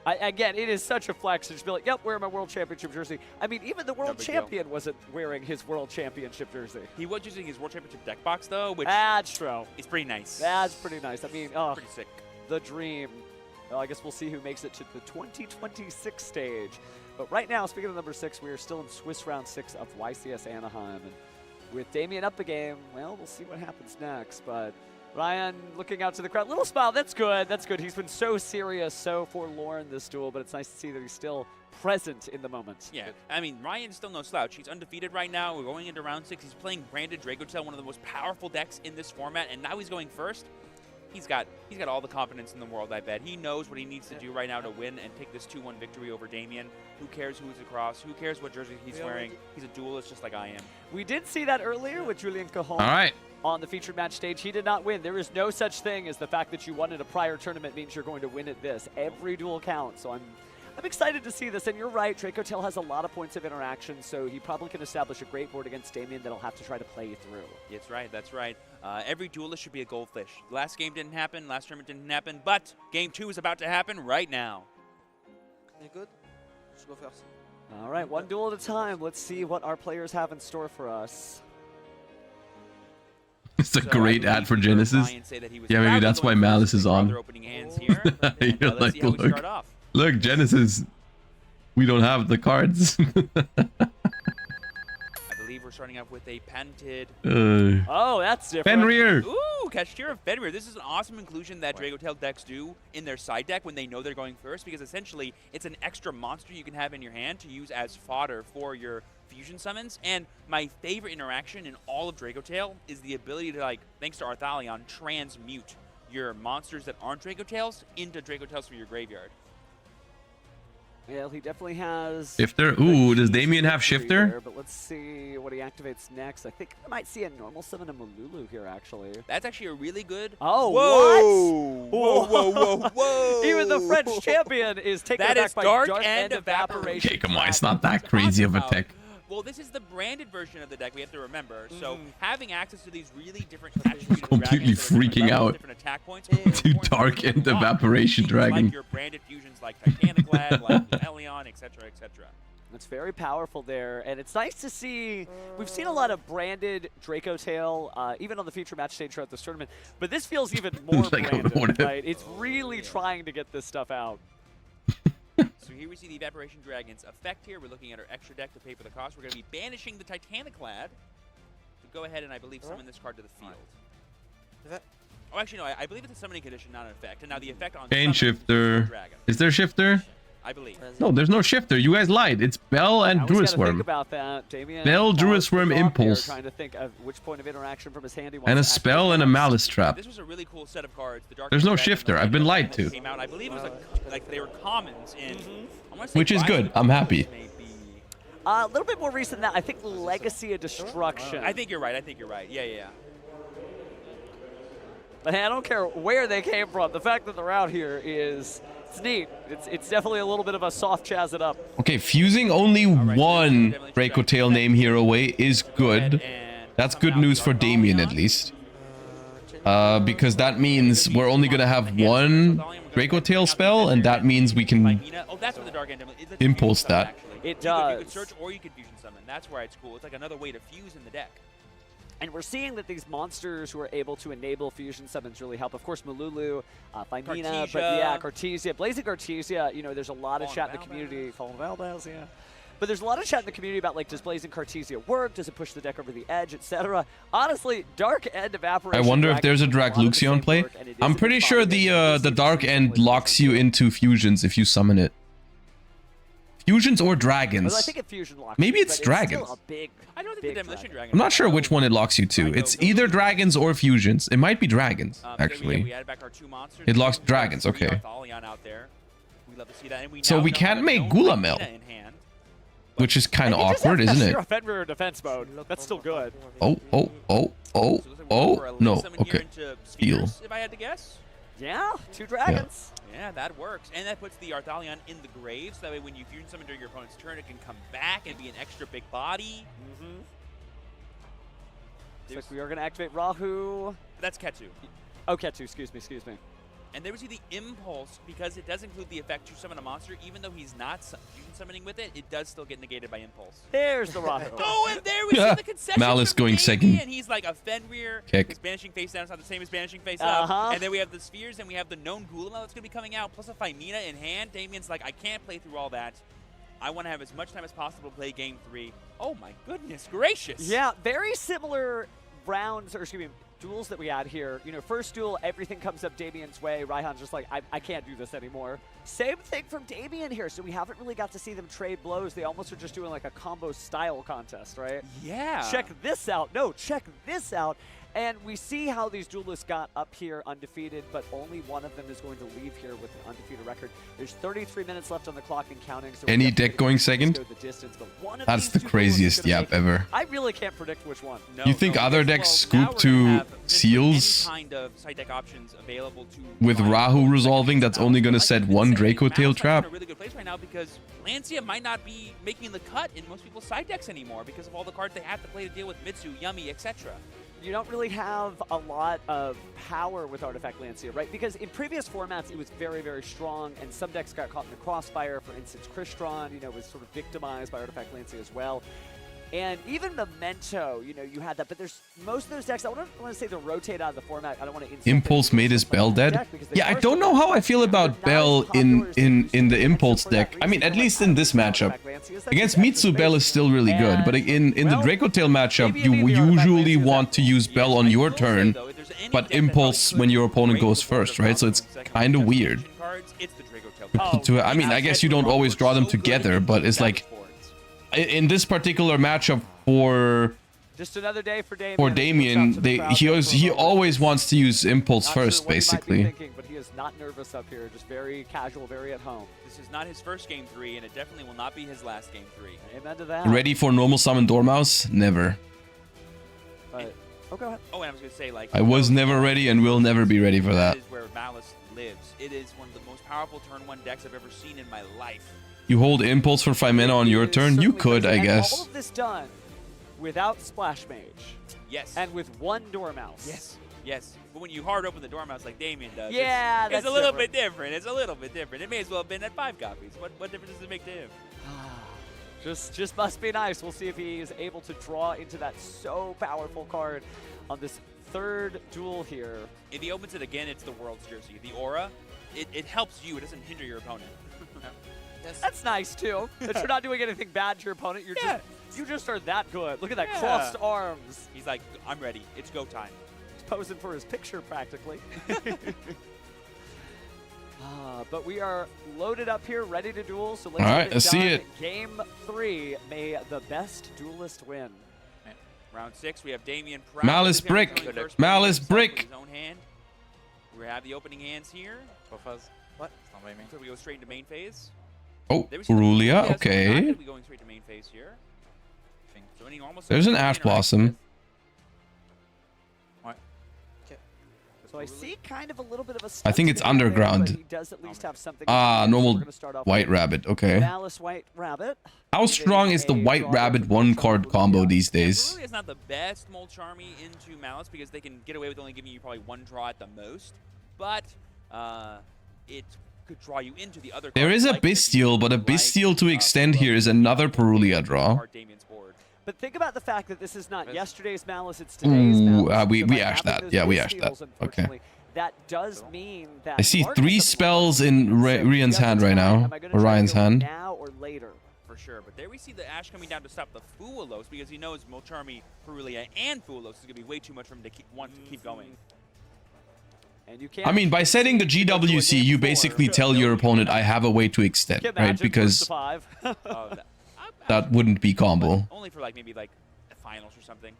again, it is such a flex to just be like, yep, wearing my World Championship jersey. I mean, even the World Champion wasn't wearing his World Championship jersey. He was using his World Championship deck box, though, which that's true. It's pretty nice. That's pretty nice. I mean, oh, pretty sick. The dream. Well, I guess we'll see who makes it to the 2026 stage. But right now, speaking of number 6, we are still in Swiss round 6 of YCS Anaheim. And with Damien up the game, well, we'll see what happens next. But Ryan looking out to the crowd. Little smile. That's good. That's good. He's been so serious, so forlorn this duel, but it's nice to see that he's still present in the moment. Yeah, I mean, Ryan's still no slouch. He's undefeated right now. We're going into round 6. He's playing branded Dracotail, one of the most powerful decks in this format, and now he's going first. He's got all the confidence in the world, I bet. He knows what he needs to do right now to win and take this 2-1 victory over Damien. Who cares who's across? Who cares what jersey he's wearing? He's a duelist just like I am. We did see that earlier with Julien K9 All right. on the featured match stage. He did not win. There is no such thing as the fact that you won at a prior tournament means you're going to win at this. Every duel counts, so I'm excited to see this, and you're right, Dracotail has a lot of points of interaction, so he probably can establish a great board against Damien that'll have to try to play through. That's right, that's right. Every duelist should be a goldfish. Last game didn't happen, last tournament didn't happen, but game 2 is about to happen right now. You good? Just go first. All right, one duel at a time. Let's see what our players have in store for us. It's a great ad for Genesys. Yeah, maybe that's why Maliss is on. You're like, look, Genesys, we don't have the cards. I believe we're starting off with a patented... Oh, that's different. Fenrir! Ooh, Cashier of Fenrir. This is an awesome inclusion that Dracotail decks do in their side deck when they know they're going first, because essentially it's an extra monster you can have in your hand to use as fodder for your fusion summons. And my favorite interaction in all of Dracotail is the ability to, like, thanks to Arthalion, transmute your monsters that aren't Dracotails into Dracotails for your graveyard. Well, he definitely has... Shifter? Ooh, does Damien have Shifter? There, but let's see what he activates next. I think I might see a normal summon of Malulu here, actually. That's actually a really good... Oh, whoa! what? Whoa, whoa, whoa, whoa! Even the French champion is taken back by Dark End Evaporation. Okay, come on, it's not that crazy of a pick. Well, this is the branded version of the deck we have to remember. So having access to these really different attributes, Completely freaking out. different attack points, To Dark End Evaporation Dragon. like your branded fusions like Titaniclad, like Elion, etc., etc. It's very powerful there, and it's nice to see. We've seen a lot of branded Dracotail, even on the feature match stage throughout this tournament, but this feels even more Like branded, right? It's really trying to get this stuff out. So here we see the Evaporation Dragon's effect here. We're looking at our extra deck to pay for the cost. We're going to be banishing the Titaniclad to go ahead and, I believe, summon this card to the field. Oh, actually, no. I believe it's a summoning condition, not an effect. And now the effect on Chain Shifter. Is there Shifter? I believe. No, there's no Shifter. You guys lied. It's Bell and Druid Think Swarm. about that. Damien Bell, Druid Swarm, Impulse. Trying to think of which point of interaction from his hand he wants And a to spell and a Malice Trap. This was a really cool set of cards. The Dark There's no Dragon Shifter. I've been lied to. Came out. I believe it was like they were commons in. I wanna say Which is good. I'm happy. A little bit more recent than that. I think Legacy of Destruction. I think you're right. I think you're right. Yeah, yeah, yeah. But hey, I don't care where they came from. The fact that they're out here is it's neat. It's definitely a little bit of a soft chaz it up. Okay, fusing only one Dracotail name here away is good. That's good news for Damien, at least. Because that means we're only going to have one Dracotail spell, and that means we can impulse that. It does. You does. could search or you could fusion summon. That's why it's cool. It's like another way to fuse in the deck. And we're seeing that these monsters who are able to enable fusion summons really help. Of course, Malulu, Thymina, but yeah, Cartesia. Blazing Cartesia, you know, there's a lot of chat in the community. Fallen Valdez, yeah. But there's a lot of chat in the community about, like, does Blazing Cartesia work? Does it push the deck over the edge, etc.? Honestly, Dark End Evaporation. I wonder if there's a Dracluxion play. I'm pretty sure the Dark End locks you into fusions if you summon it. Fusions or dragons. Well, I think it fusion locks. Maybe it's dragons. I don't think the Demolition Dragon. I'm not sure which one it locks you to. It's either dragons or fusions. It might be dragons, actually. We added back our 2 monsters. It locks dragons, okay. Out there. We love to see that. And So we can't make Gulamel, which is kind of awkward, isn't it? Fenrir defense mode. That's still good. Oh, no, okay. Heal. If I had to guess. Yeah, 2 dragons. Yeah, that works. And that puts the Arthalion in the grave, so that way when you fusion summon during your opponent's turn, it can come back and be an extra big body. Looks like we are going to activate Rahu. That's Ketsu. Oh, Ketsu, excuse me. And there we see the Impulse, because it does include the effect to summon a monster, even though he's not fusion summoning with it, it does still get negated by Impulse. There's the Rahu. Oh, and there we see the concession. Malice going second. And he's like a Fenrir. Kick. His banishing face down is not the same as banishing face up. And then we have the spheres, and we have the known Gulamel that's going to be coming out, plus a Thymina in hand. Damien's like, I can't play through all that. I want to have as much time as possible to play game 3. Oh my goodness gracious. Yeah, very similar rounds, or excuse me, duels that we had here, you know, first duel, everything comes up Damien's way. Raihan's just like, I can't do this anymore. Same thing from Damien here, so we haven't really got to see them trade blows. They almost are just doing like a combo style contest, right? Yeah. Check this out. No, check this out. And we see how these duelists got up here undefeated, but only one of them is going to leave here with an undefeated record. There's 33 minutes left on the clock and counting. So Any deck going second? That's the craziest yap ever. I really can't predict which one. You think other decks scoop to seals? Kind of side deck options available to With Rahu resolving, that's only going to set one Dracotail trap. in a really good place right now because Lancia might not be making the cut in most people's side decks anymore because of all the cards they have to play to deal with Mitsu, Yummy, etc. You don't really have a lot of power with Artifact Lancia, right? Because in previous formats, it was very, very strong, and some decks got caught in the crossfire. For instance, Crystron, you know, was sort of victimized by Artifact Lancia as well. And even Memento, you know, you had that. But there's most of those decks, I want to say they're rotate out of the format. I don't want to Impulse made his Bell dead. Yeah, I don't know how I feel about Bell in the Impulse deck. I mean, at least in this matchup. Against Mitsu, Bell is still really good, but in the Dracotail matchup, you usually want to use Bell on your turn, but Impulse when your opponent goes first, right? So it's kind of weird. I mean, I guess you don't always draw them together, but it's like in this particular matchup for just another day for Damien, he always wants to use Impulse first, basically. But he is not nervous up here, just very casual, very at home. This is not his first game 3, and it definitely will not be his last game 3. Amen to that. Ready for normal summon Dormouse? Never. But, go ahead. Oh, and I was going to say, like... I was never ready and will never be ready for that. That is where Maliss lives. It is one of the most powerful turn 1 decks I've ever seen in my life. You hold Impulse for 5 mana on your turn? You could, I guess. All of this done without Splash Mage. Yes. And with one Dormouse. Yes. Yes. But when you hard open the Dormouse like Damien does, yeah, it's a little bit different. It's a little bit different. It may as well have been at 5 copies. What difference does it make to him? Just must be nice. We'll see if he is able to draw into that so powerful card on this third duel here. If he opens it again, it's the World's Jersey. The Aura, it helps you. It doesn't hinder your opponent. That's nice too. That you're not doing anything bad to your opponent. You just are that good. Look at that crossed arms. He's like, I'm ready. It's go time. He's posing for his picture practically. But we are loaded up here, ready to duel. So let's see it. Game 3. May the best duelist win. Round 6, we have Damien. Malice Brick. Malice Brick. His own hand. We have the opening hands here. What? It's not by me. So we go straight into main phase. Oh, Purulia, okay. We going straight to main phase here. So any normal There's an Ash Blossom. What? Okay. So I see kind of a little bit of a I think it's underground. he does at least have something. Normal White Rabbit, okay. Malice White Rabbit. How strong is the White Rabbit 1-card combo these days? Purulia is not the best Molcharmy into Malice because they can get away with only giving you probably 1 draw at the most. But it could draw you into the other. There is a Bystial, but a Bystial to extend here is another Purulia draw. But think about the fact that this is not yesterday's Malice, it's today's Malice. We ashed that. Yeah, we ashed that. Okay. That does mean that I see 3 spells in Ryan's hand right now, or Ryan's hand. Now or later. For sure, but there we see the Ash coming down to stop the Fualos because he knows Molcharmy, Purulia, and Fualos is going to be way too much for him to want to keep going. And you can't I mean, by setting the GWC, you basically tell your opponent, I have a way to extend, right? Because that wouldn't be combo. Only for maybe the finals or something.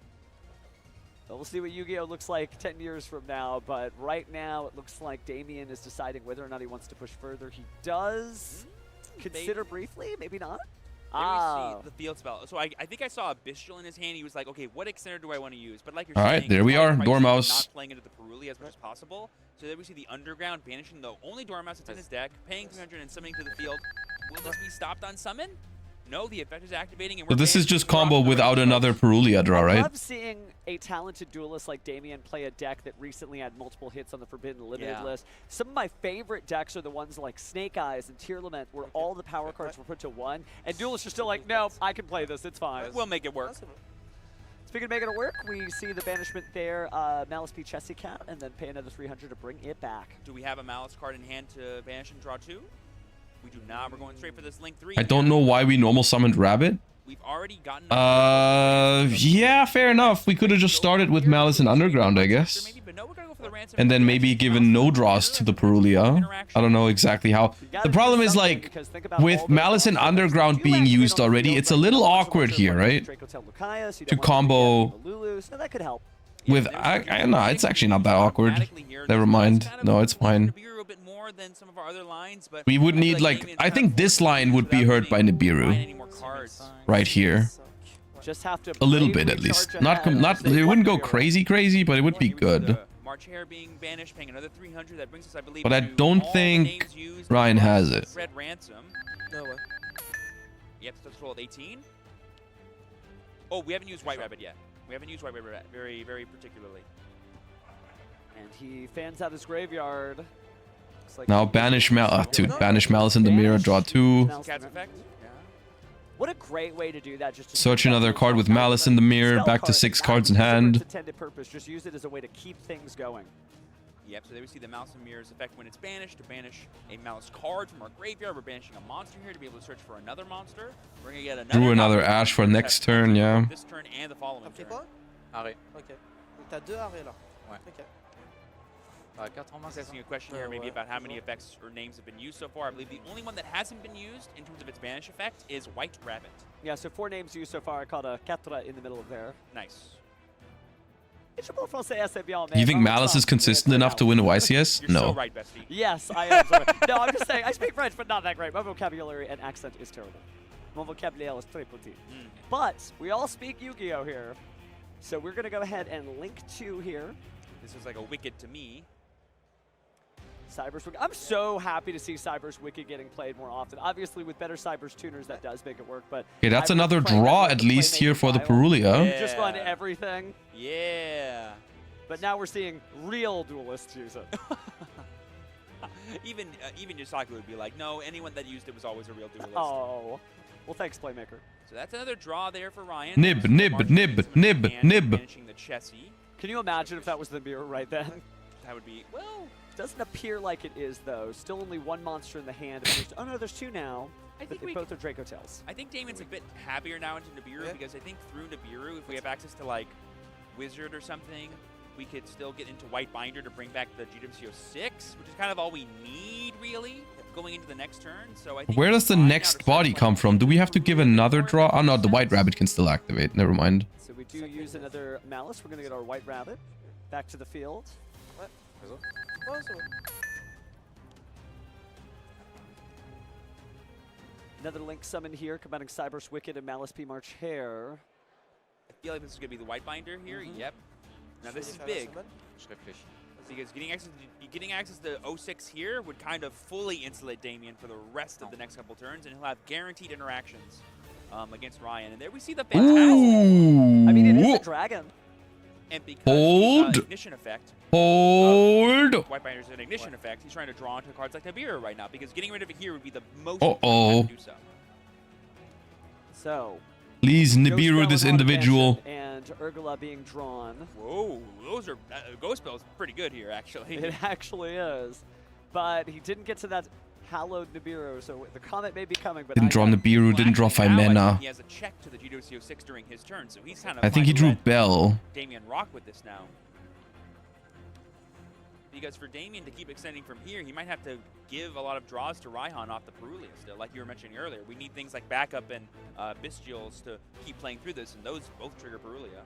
So we'll see what Yu-Gi-Oh looks like 10 years from now, but right now it looks like Damien is deciding whether or not he wants to push further. He does consider briefly, maybe not. There we see the field spell. So I think I saw a Bystial in his hand. He was like, okay, what extender do I want to use? But like you're saying, Alright, there we are. Dormouse. Not playing into the Purulia as much as possible. So there we see the Underground banishing the only Dormouse that's in his deck, paying 300 and summoning to the field. Will this be stopped on summon? No, the effect is activating. And So this is just combo without another Purulia draw, I right? love seeing a talented duelist like Damien play a deck that recently had multiple hits on the Forbidden Limited list. Some of my favorite decks are the ones like Snake Eyes and Tear Lament, where all the power cards were put to 1, and duelists are still like, no, I can play this, it's fine. We'll make it work. Speaking of making it work, we see the banishment there, Malice P. Chessy Cat, and then pay another 300 to bring it back. Do we have a Malice card in hand to banish and draw 2? We do not. We're going straight for this Link 3. I don't know why we normal summoned Rabbit. We've already gotten. Yeah, fair enough. We could have just started with Maliss and Underground, I guess. And then maybe given no draws to the Perulia. I don't know exactly how. The problem is, like, with Maliss and Underground being used already, it's a little awkward here, right? To combo with... I no, it's actually not that awkward. Never mind. No, it's fine. We would need, like... I think this line would be hurt by Nibiru. Right here. A little bit, at least. Not. It wouldn't go crazy, but it would be good. March Hare being banished, paying another 300. That brings us, I believe, but I don't think Ryan has it. Red Ransom. No way. Yep, so total of 18. Oh, we haven't used White Rabbit yet. We haven't used White Rabbit very particularly. And he fans out his graveyard. Like now banish banish Malice in the mirror, draw 2. Cat's effect. What a great way to do that. Just to search another card with Malice in the mirror, back to 6 cards in hand. Intended purpose, just use it as a way to keep things going. Yep, so there we see the Malice and Mirror's effect when it's banished. To banish a Malice card from our graveyard, we're banishing a monster here to be able to search for another monster. We're gonna get another. Drew another Ash for next turn, yeah. This turn and the following turn. Arrêt. Ok. Donc t'as 2 arrêts là. Ouais. Ok. He's asking a question here maybe about how many effects or names have been used so far. I believe the only one that hasn't been used in terms of its banish effect is White Rabbit. Yeah, so 4 names used so far. I caught a 4 in the middle of there. Nice. You think Malice is consistent enough to win a YCS? You're No. so right, bestie. Yes, I am. Sorry. No, I'm just saying, I speak French, but not that great. My vocabulary and accent is terrible. Mon vocabulaire is très petit. But we all speak Yu-Gi-Oh here. So we're going to go ahead and link 2 here. This is like a Wicked to me. Cyber's Wicked. I'm so happy to see Cyber's Wicked getting played more often. Obviously, with better Cyber's tuners, that does make it work. But okay, that's another draw at least here for the Perulia. You just run everything. Yeah. But now we're seeing real duelists use it. even Yosaki would be like, no, anyone that used it was always a real duelist. Oh. Well, thanks, Playmaker. So that's another draw there for Ryan. Nib. Banishing the Chessie. Can you imagine if that was the mirror right then? That would be, well... Doesn't appear like it is, though. Still only 1 monster in the hand. Oh, no, there's 2 now. I think both are Dracotails. I think Damien's a bit happier now into Nibiru because I think through Nibiru, if we have access to, like, Wizard or something, we could still get into White Binder to bring back the GWCO 6, which is kind of all we need, really, going into the next turn. So I think where does the next body come from? Do we have to give another draw? Oh, no, the White Rabbit can still activate. Never mind. So we do use another Malice. We're going to get our White Rabbit back to the field. What? Another Link summon here, combining Cyber's Wicked and Malice P. March Hare. I feel like this is going to be the White Binder here. Yep. Now this is big. Because getting access to 06 here would kind of fully insulate Damien for the rest of the next couple turns, and he'll have guaranteed interactions against Ryan. And there we see the fantastic. Ooh. I mean, it is a dragon. And because Hold. ignition effect. Hold. White Binder's an ignition effect. He's trying to draw into cards like Nibiru right now because getting rid of it here would be the most Uh-oh. to do so. So. Please Nibiru this individual. And Urgula being drawn. Whoa, those are Ghost Spell's pretty good here, actually. It actually is, but he didn't get to that hallowed Nibiru, so the comment may be coming. But Didn't draw Nibiru, didn't draw Fimena. He has a check to the GWCO 6 during his turn, so he's kind of. I think he drew Bell. Damien rock with this now. Because for Damien to keep extending from here, he might have to give a lot of draws to Raihan off the Perulia still, like you were mentioning earlier. We need things like backup and Bystials to keep playing through this, and those both trigger Perulia.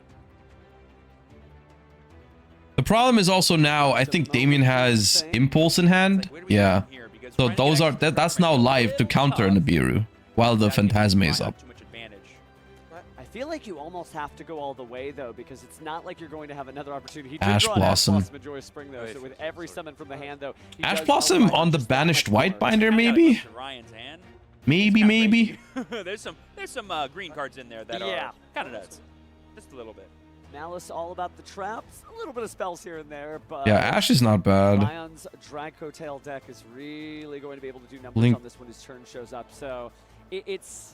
The problem is also now, I think Damien has Impulse in hand. Yeah. So those are, that's now live to counter Nibiru, while the Phantasme is up. I feel like you almost have to go all the way, though, because it's not like you're going to have another opportunity. He Ash Blossom. And Joyous Spring, though, so with every summon from the hand, though. Ash Blossom on the banished White Binder, maybe? Maybe. there's some green cards in there that are kind of nuts. Just a little bit. Malice all about the traps. A little bit of spells here and there, but... Yeah, Ash is not bad. Ryan's Dracotail deck is really going to be able to do numbers on this when his turn shows up, so it's...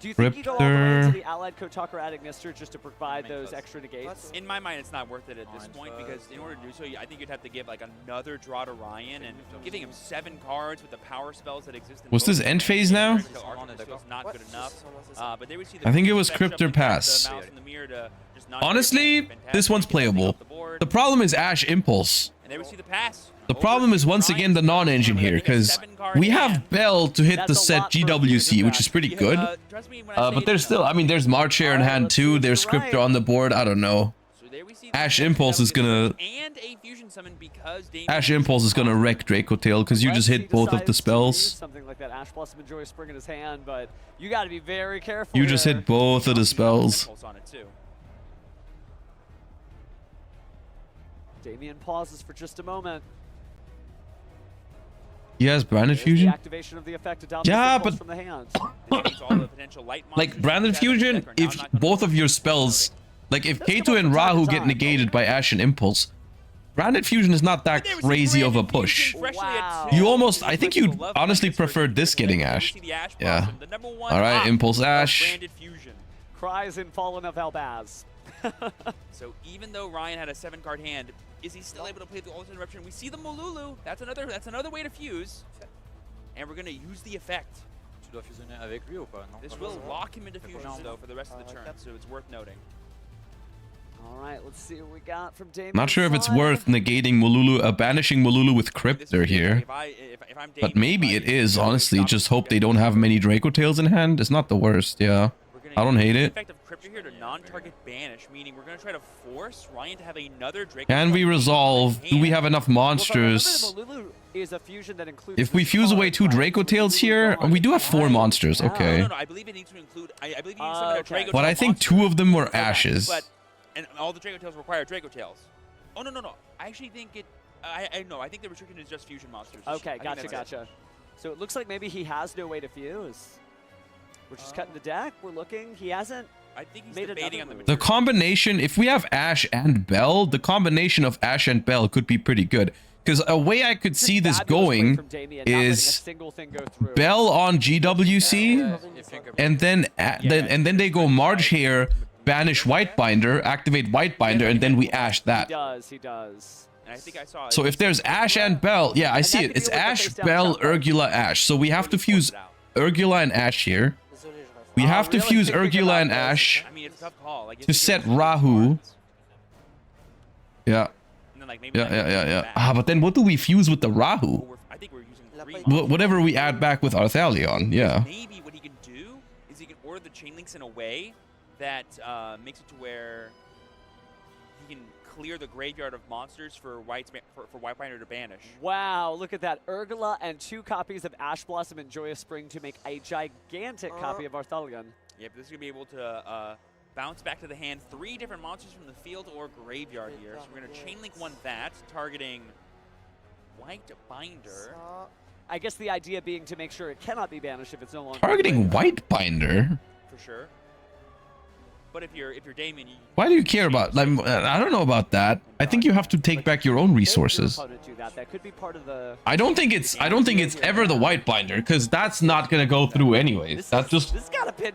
Do you think you go all the way Cryptor. into the Allied Kotaku adding Mister just to provide those extra negates? In my mind, it's not worth it at this point because in order to do so, I think you'd have to give like another draw to Ryan, and giving him 7 cards with the power spells that exist. In Was this end phase now? Not good enough. But there we see I think it was Cryptor Pass. Honestly, this one's playable. The problem is Ash Impulse. And there we see the pass. The problem is once again the non-engine here, because we have Bell to hit the set GWC, which is pretty good. But there's still, I mean, there's Marcher in hand too. There's Cryptor on the board. I don't know. Ash Impulse is gonna wreck Dracotail because you just hit both of the spells. Something like that. Ash Blossom and Joy Spring in his hand, but you got to be very careful. You just hit both of the spells. Damien pauses for just a moment. He has Branded Fusion? Activation of the effect to Yeah, but from the hand. like Branded Fusion, if both of your spells, like if K2 and Rahu get negated by Ash and Impulse, Branded Fusion is not that crazy of a push. Wow. You almost, I think you'd honestly prefer this getting Ash. Yeah. Alright, Impulse Ash. Cries in Fallen of Albaz. So even though Ryan had a 7-card hand, is he still able to play the Ultimate Eruption? We see the Molulu. That's another way to fuse. And we're going to use the effect. This will lock him into fusion though for the rest of the turn, so it's worth noting. All right, let's see what we got from Damien. Not sure if it's worth negating Molulu, banishing Molulu with Cryptor here. But maybe it is, honestly. Just hope they don't have many Dracotails in hand. It's not the worst, yeah. I don't hate it. Effect of Cryptor here to non-target banish, meaning we're going to try to force Ryan to have another Dracotail. Can we resolve? Do we have enough monsters? If we fuse away 2 Dracotails here, we do have 4 monsters, okay. No, I believe it needs to include, I believe you need to summon a Dracotail But I think 2 of them were Ashes. And all the Dracotails require Dracotails. Oh, no. I actually think it, I think the restriction is just fusion monsters. Okay, gotcha. So it looks like maybe he has no way to fuse. We're just cutting the deck. We're looking. He hasn't. I think he's debating on The combination, if we have Ash and Bell, the combination of Ash and Bell could be pretty good. Because a way I could see this going is Bell on GWC, and then they go Marge here, banish Whitebinder, activate Whitebinder, and then we Ash that. He does. And I think I saw So if there's Ash and Bell, yeah, I see it. It's Ash, Bell, Urgula, Ash. So we have to fuse Urgula and Ash here. We have to fuse Urgula and Ash to set Rahu. Yeah. Yeah. But then what do we fuse with the Rahu? Whatever we add back with Arthalion, yeah. Maybe what he can do is he can order the chain links in a way that makes it to where he can clear the graveyard of monsters for Whitebinder to banish. Wow, look at that. Urgula and 2 copies of Ash Blossom and Joyous Spring to make a gigantic copy of Arthalion. Yeah, but this is going to be able to bounce back to the hand 3 different monsters from the field or graveyard here. So we're going to chain link 1 that, targeting Whitebinder. I guess the idea being to make sure it cannot be banished if it's no longer Targeting Whitebinder? For sure. But if you're Damien, Why do you care about? Like, I don't know about that. I think you have to take back your own resources. That could be part of the. I don't think it's ever the Whitebinder, because that's not gonna go through anyways. That's just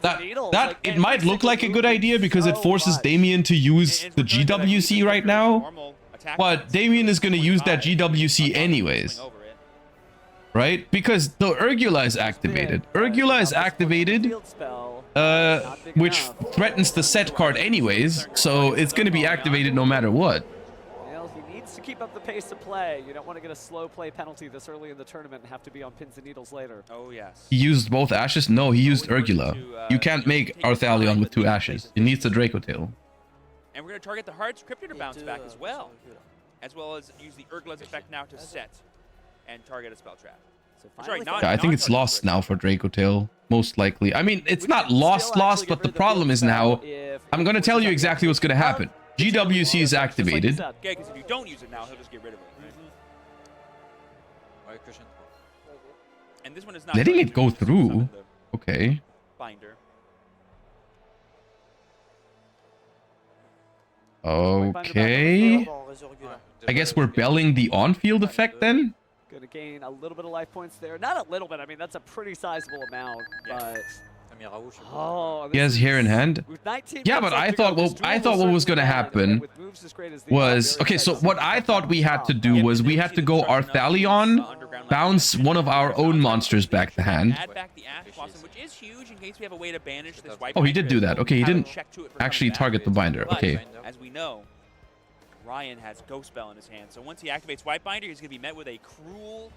that it might look like a good idea because it forces Damien to use the GWC right now, but Damien is gonna use that GWC anyways. Right? Because the Urgula is activated. Urgula is activated, which threatens the set card anyways, so it's going to be activated no matter what. Well, he needs to keep up the pace of play. You don't want to get a slow play penalty this early in the tournament and have to be on pins and needles later. Oh, yes. He used both Ashes? No, he used Urgula. You can't make Arthalion with 2 Ashes. It needs a Dracotail. And we're going to target the Hearts Cryptor to bounce back as well as use the Urgula's effect now to set and target a spell trap. Yeah, I think it's lost now for Dracotail, most likely. I mean, it's not lost, but the problem is now, I'm going to tell you exactly what's going to happen. GWC is activated. Yeah, because if you don't use it now, he'll just get rid of it. Right? And this one is not letting it go through. Okay. Binder. Okay. I guess we're belling the on-field effect then? Gonna gain a little bit of life points there. Not a little bit, I mean, that's a pretty sizable amount, but... Oh, He has hair in hand. Yeah, but I thought what was gonna happen was okay. So what I thought we had to do was we had to go Arthalion, bounce one of our own monsters back to hand. Oh, he did do that. Okay, he didn't actually target the binder. Okay. As we know, Ryan has Ghost Spell in his hand, so once he activates White Binder, he's going to be met with a cruel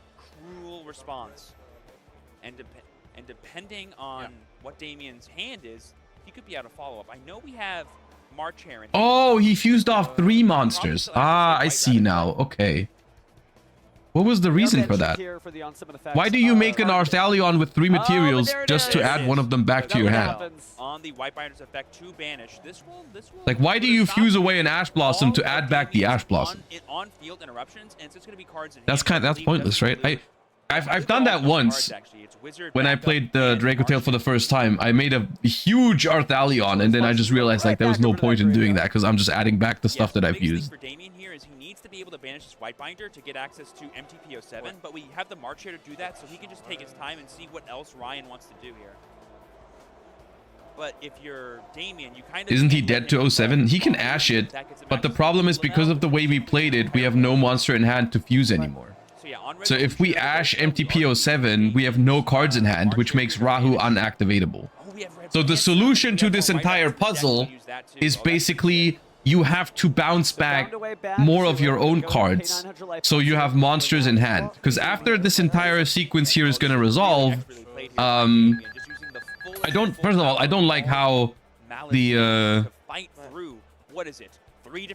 response. And depending on what Damien's hand is, he could be out of follow-up. I know we have March Heron. Oh, he fused off 3 monsters. Ah, I see now. Okay. What was the reason for that? Why do you make an Arthalion with 3 materials just to add one of them back to your hand? On the White Binder's effect to banish. This will Like, why do you fuse away an Ash Blossom to add back the Ash Blossom? on field interruptions, and so it's going to be cards in That's pointless, right? I've done that once when I played the Dracotail for the first time. I made a huge Arthalion, and then I just realized like there was no point in doing that because I'm just adding back the stuff that I've used. For Damien here is he needs to be able to banish his White Binder to get access to MTP07, but we have the March here to do that, so he can just take his time and see what else Ryan wants to do here. But if you're Damien, you kind of... Isn't he dead to 07? He can Ash it, but the problem is because of the way we played it, we have no monster in hand to fuse anymore. So if we Ash MTP07, we have no cards in hand, which makes Rahu unactivatable. So the solution to this entire puzzle is basically you have to bounce back more of your own cards so you have monsters in hand. Because after this entire sequence here is going to resolve, first of all, I don't like how the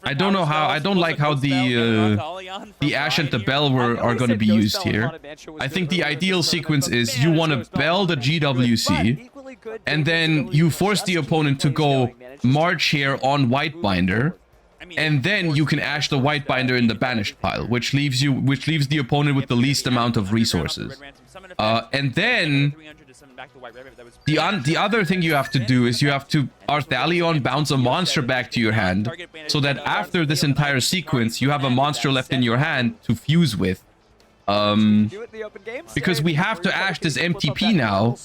I don't like how the Ash and the Bell are going to be used here. I think the ideal sequence is you want to Bell the GWC, and then you force the opponent to go March here on White Binder, and then you can Ash the White Binder in the banished pile, which leaves the opponent with the least amount of resources. And then the other thing you have to do is you have to Arthalion bounce a monster back to your hand, so that after this entire sequence you have a monster left in your hand to fuse with. Because we have to Ash this MTP now,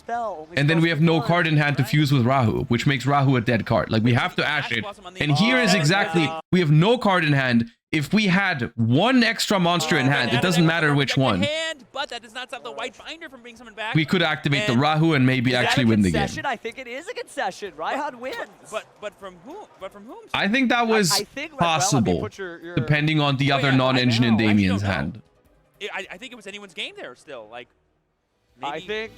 and then we have no card in hand to fuse with Rahu, which makes Rahu a dead card. Like, we have to Ash it. And here is exactly, we have no card in hand. If we had one extra monster in hand, it doesn't matter which one. But that does not stop the White Binder from being summoned back. We could activate the Rahu and maybe actually win the game. I think it is a concession. Raihan wins. But from whom? I think that was possible, depending on the other non-engine in Damien's hand. I think it was anyone's game there still. Like, maybe... I think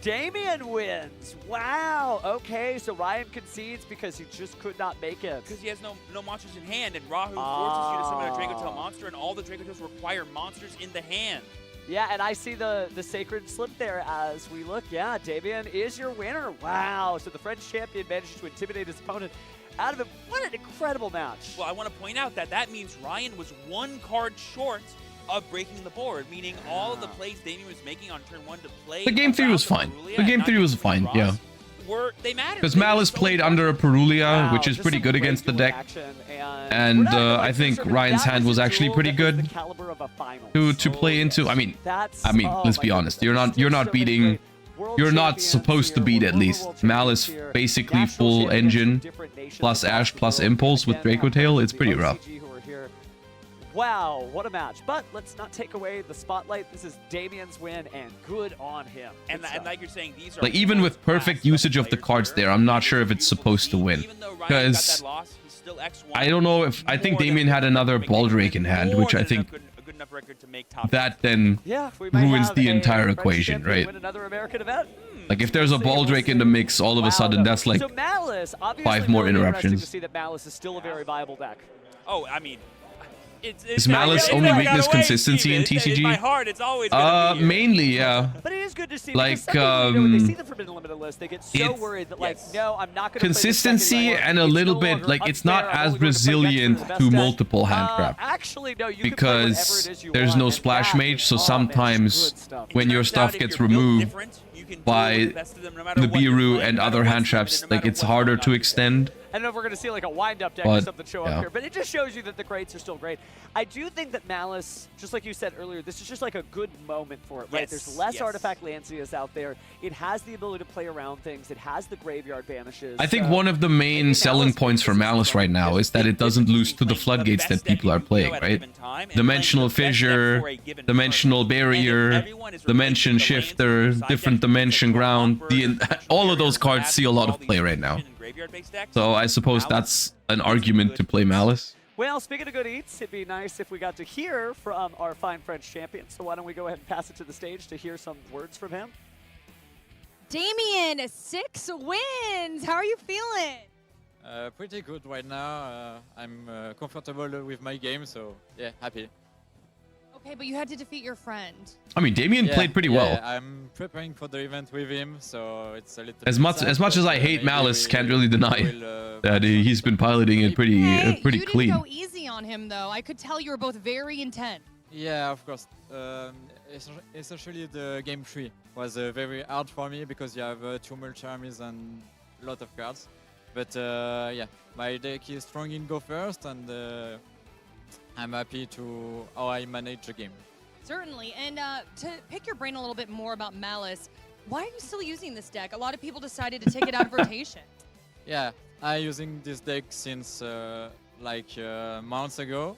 Damien wins. Wow. Okay, so Ryan concedes because he just could not make it. Because he has no monsters in hand, and Rahu forces you to summon a Dracotail monster, and all the Dracotails require monsters in the hand. Yeah, and I see the sacred slip there as we look. Yeah, Damien is your winner. Wow. So the French champion managed to intimidate his opponent out of it. What an incredible match. Well, I want to point out that means Ryan was 1 card short of breaking the board, meaning all of the plays Damien was making on turn 1 to play. The game 3 was fine. The game 3 was fine, yeah. They mattered. Because Maliss played under a Perulia, which is pretty good against the deck. And I think Ryan's hand was actually pretty good to play into. I mean, let's be honest. You're not beating. You're not supposed to beat at least. Maliss basically full engine plus Ash plus Impulse with Dracotail. It's pretty rough. Wow, what a match. But let's not take away the spotlight. This is Damien's win, and good on him. And like you're saying, these are... Like, even with perfect usage of the cards there, I'm not sure if it's supposed to win. Because I don't know if... I think Damien had another Baldrake in hand, which I think that then ruins the entire equation, right? Like, if there's a Baldrake in the mix, all of a sudden, that's like 5 more interruptions. To see that Maliss is still a very viable deck. Oh, I mean... Is Maliss only weakness consistency in TCG? In my heart, it's always mainly, yeah. But it is good to see. Like, when they see the Forbidden Limited list, they get so worried that, like, no, I'm not going to consistency and a little bit, like, it's not as resilient to multiple handcraft. Actually, no, you because there's no Splash Mage, so sometimes when your stuff gets removed by the Biru and other hand traps, like, it's harder to extend. and then we're going to see like a wind-up deck or But, something show yeah. up here. But it just shows you that the greats are still great. I do think that Maliss, just like you said earlier, this is just like a good moment for it, right? Yes, There's less yes. artifact Lancias out there. It has the ability to play around things. It has the graveyard banishes. I think so one of the main selling points for Maliss right now is that it doesn't lose to the floodgates that people are playing, right? Dimensional Fissure, Dimensional Barrier, Dimension Shifter, Different Dimension Ground, all of those cards see a lot of play right now. So I suppose that's an argument to play Maliss. Well, speaking of good eats, it'd be nice if we got to hear from our fine French champion. So why don't we go ahead and pass it to the stage to hear some words from him? Damien, 6 wins. How are you feeling? Pretty good right now. I'm comfortable with my game, so yeah, happy. Okay, but you had to defeat your friend. I mean, Damien played pretty well. I'm preparing for the event with him, so it's a little As much as I hate Maliss, can't really deny that he's been piloting it pretty You clean. didn't go easy on him, though. I could tell you were both very intent. Yeah, of course. Essentially, the game 3 was very hard for me because you have 2 multi-armies and a lot of cards. But yeah, my deck is strong in go first, and I'm happy to how I manage the game. Certainly. And to pick your brain a little bit more about Maliss, why are you still using this deck? A lot of people decided to take it out of rotation. Yeah, I'm using this deck since like months ago.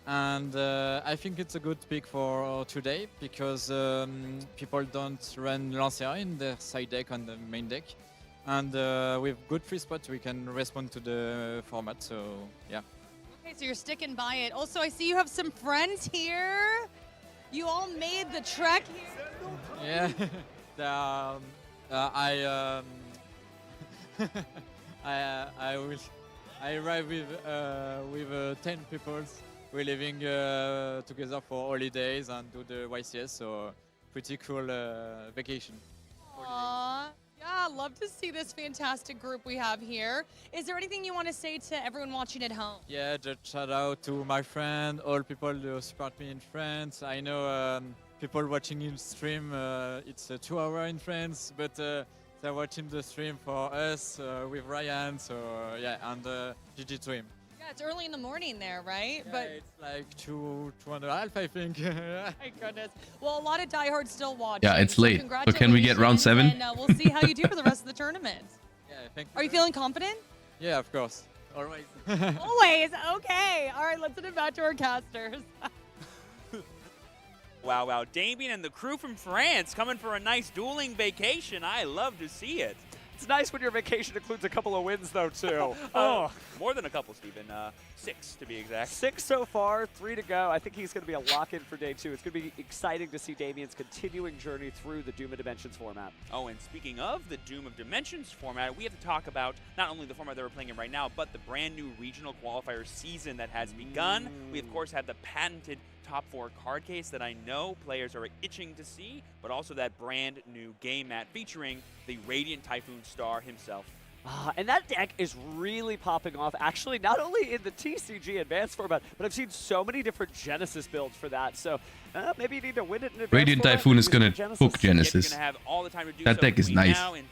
And I think it's a good pick for today because people don't run Lancia in their side deck on the main deck. And with good free spots, we can respond to the format, so yeah. Okay, so you're sticking by it. Also, I see you have some friends here. You all made the trek here. Yeah, I arrive with 10 people. We're living together for holidays and do the YCS, so pretty cool vacation. Aww. Yeah, love to see this fantastic group we have here. Is there anything you want to say to everyone watching at home? Yeah, just shout out to my friend, all people who support me in France. I know people watching in stream, it's 2 hours in France, but they're watching the stream for us with Ryan, so yeah, and GG to him. Yeah, it's early in the morning there, right? Yeah, but it's like 2.5, I think. my goodness. Well, a lot of diehards still watching. Yeah, it's late. So can we get round 7? And we'll see how you do for the rest of the tournament. Yeah, thank you. Are you feeling confident? Yeah, of course. Always. Always. Okay. All right, let's send it back to our casters. Wow. Damien and the crew from France coming for a nice dueling vacation. I love to see it. It's nice when your vacation includes a couple of wins, though, too. More than a couple, Steven. 6, to be exact. 6 so far, 3 to go. I think he's going to be a lock-in for day 2. It's going to be exciting to see Damien's continuing journey through the Doom of Dimensions format. Oh, and speaking of the Doom of Dimensions format, we have to talk about not only the format that we're playing in right now, but the brand new regional qualifier season that has begun. We, of course, have the patented top 4 card case that I know players are itching to see, but also that brand new game mat featuring the Radiant Typhoon star himself. And that deck is really popping off, actually, not only in the TCG Advanced format, but I've seen so many different Genesis builds for that. So maybe you need to win it in Advanced Radiant format. Typhoon is going to hook Genesys. You're going to have all the time to do that so deck is between nice. now and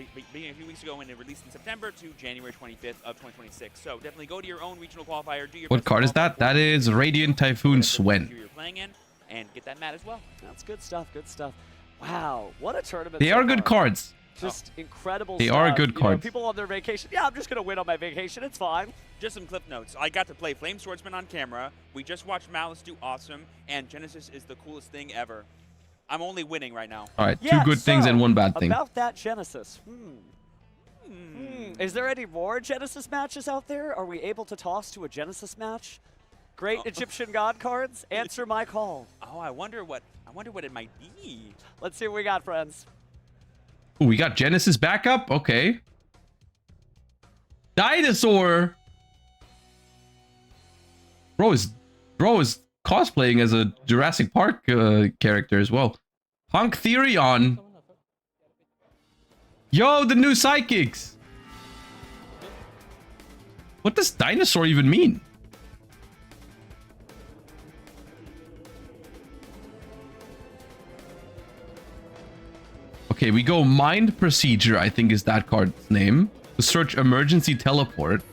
beginning a few weeks ago when it released in September to January 25th of 2026. So definitely go to your own regional qualifier. Do your What best card is that? That is Radiant Typhoon Swen. you're playing in, and get that mat as well. That's good stuff, good stuff. Wow, what a tournament. They so are good far. cards. Just incredible They stuff. are good You know, cards. people on their vacation, yeah, I'm just going to win on my vacation. It's fine. Just some clip notes. I got to play Flame Swordsman on camera. We just watched Maliss do awesome, and Genesys is the coolest thing ever. I'm only winning right now. All right, 2 good things and 1 bad thing. About that Genesys. Is there any more Genesis matches out there? Are we able to toss to a Genesis match? Great Egyptian god cards? Answer my call. Oh, I wonder what it might be. Let's see what we got, friends. Ooh, we got Genesis backup? Okay. Dinosaur! Bro is cosplaying as a Jurassic Park character as well. Punk Therion. Yo, the new psychics! What does dinosaur even mean? Okay, we go Mind Procedure, I think is that card's name. to search emergency teleport.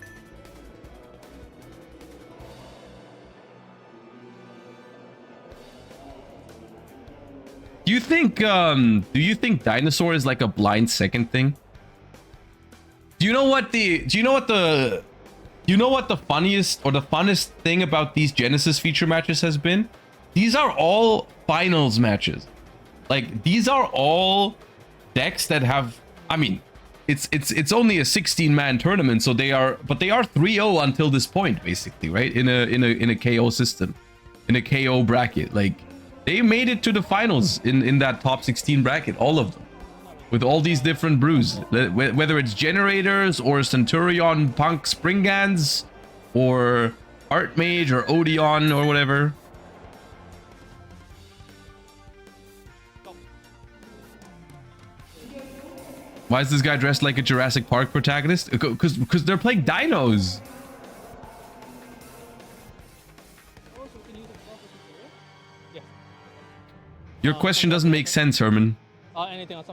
Do you think dinosaur is like a blind second thing? Do you know what the funniest or the funnest thing about these Genesys feature matches has been? These are all finals matches. Like, these are all decks that have, I mean, it's only a 16-man tournament, so they are 3-0 until this point, basically, right? In a KO system, in a KO bracket. Like, they made it to the finals in that top 16 bracket, all of them, with all these different brews, whether it's Generators or Centurion Punk Springans or Artmage or Odeon or whatever. Why is this guy dressed like a Jurassic Park protagonist? Because they're playing dinos. Your question doesn't make sense, Herman. Anything else?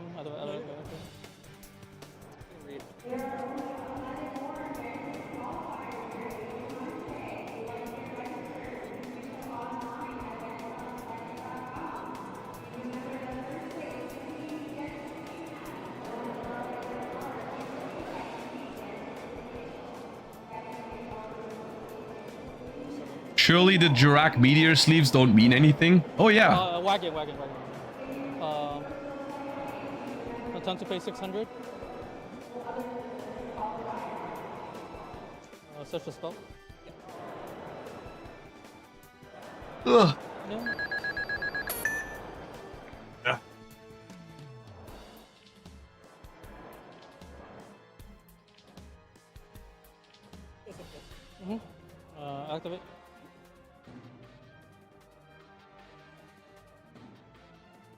Surely the Jurac meteor sleeves don't mean anything? Oh yeah. Wagon. Time to pay 600. Search the spell. Ugh. Yeah. Activate.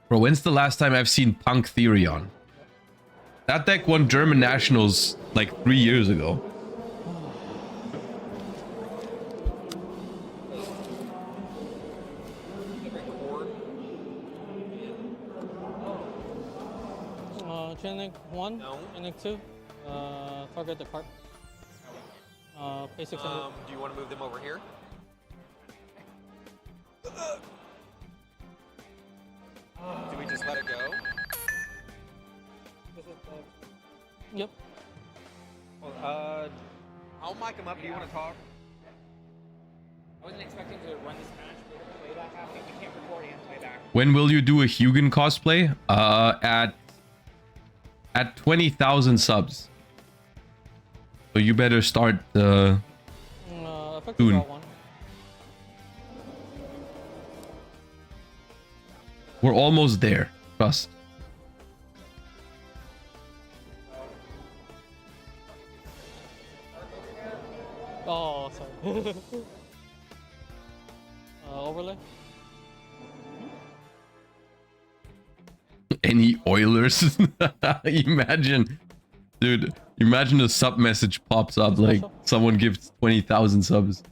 Bro, when's the last time I've seen Punk Therion? That deck won German Nationals like 3 years ago. Training 1, training 2, target the card. Pay 600. Do you want to move them over here? Do we just let it go? Yep. Well, I'll mic him up. Do you want to talk? I wasn't expecting to run this match with playback happening. We can't record and playback. When will you do a Hugin cosplay? At 20,000 subs. So you better start soon. We're almost there. Trust. Oh, sorry. Overlay. Any Oilers? Imagine, dude. Imagine a sub message pops up like someone gives 20,000 subs.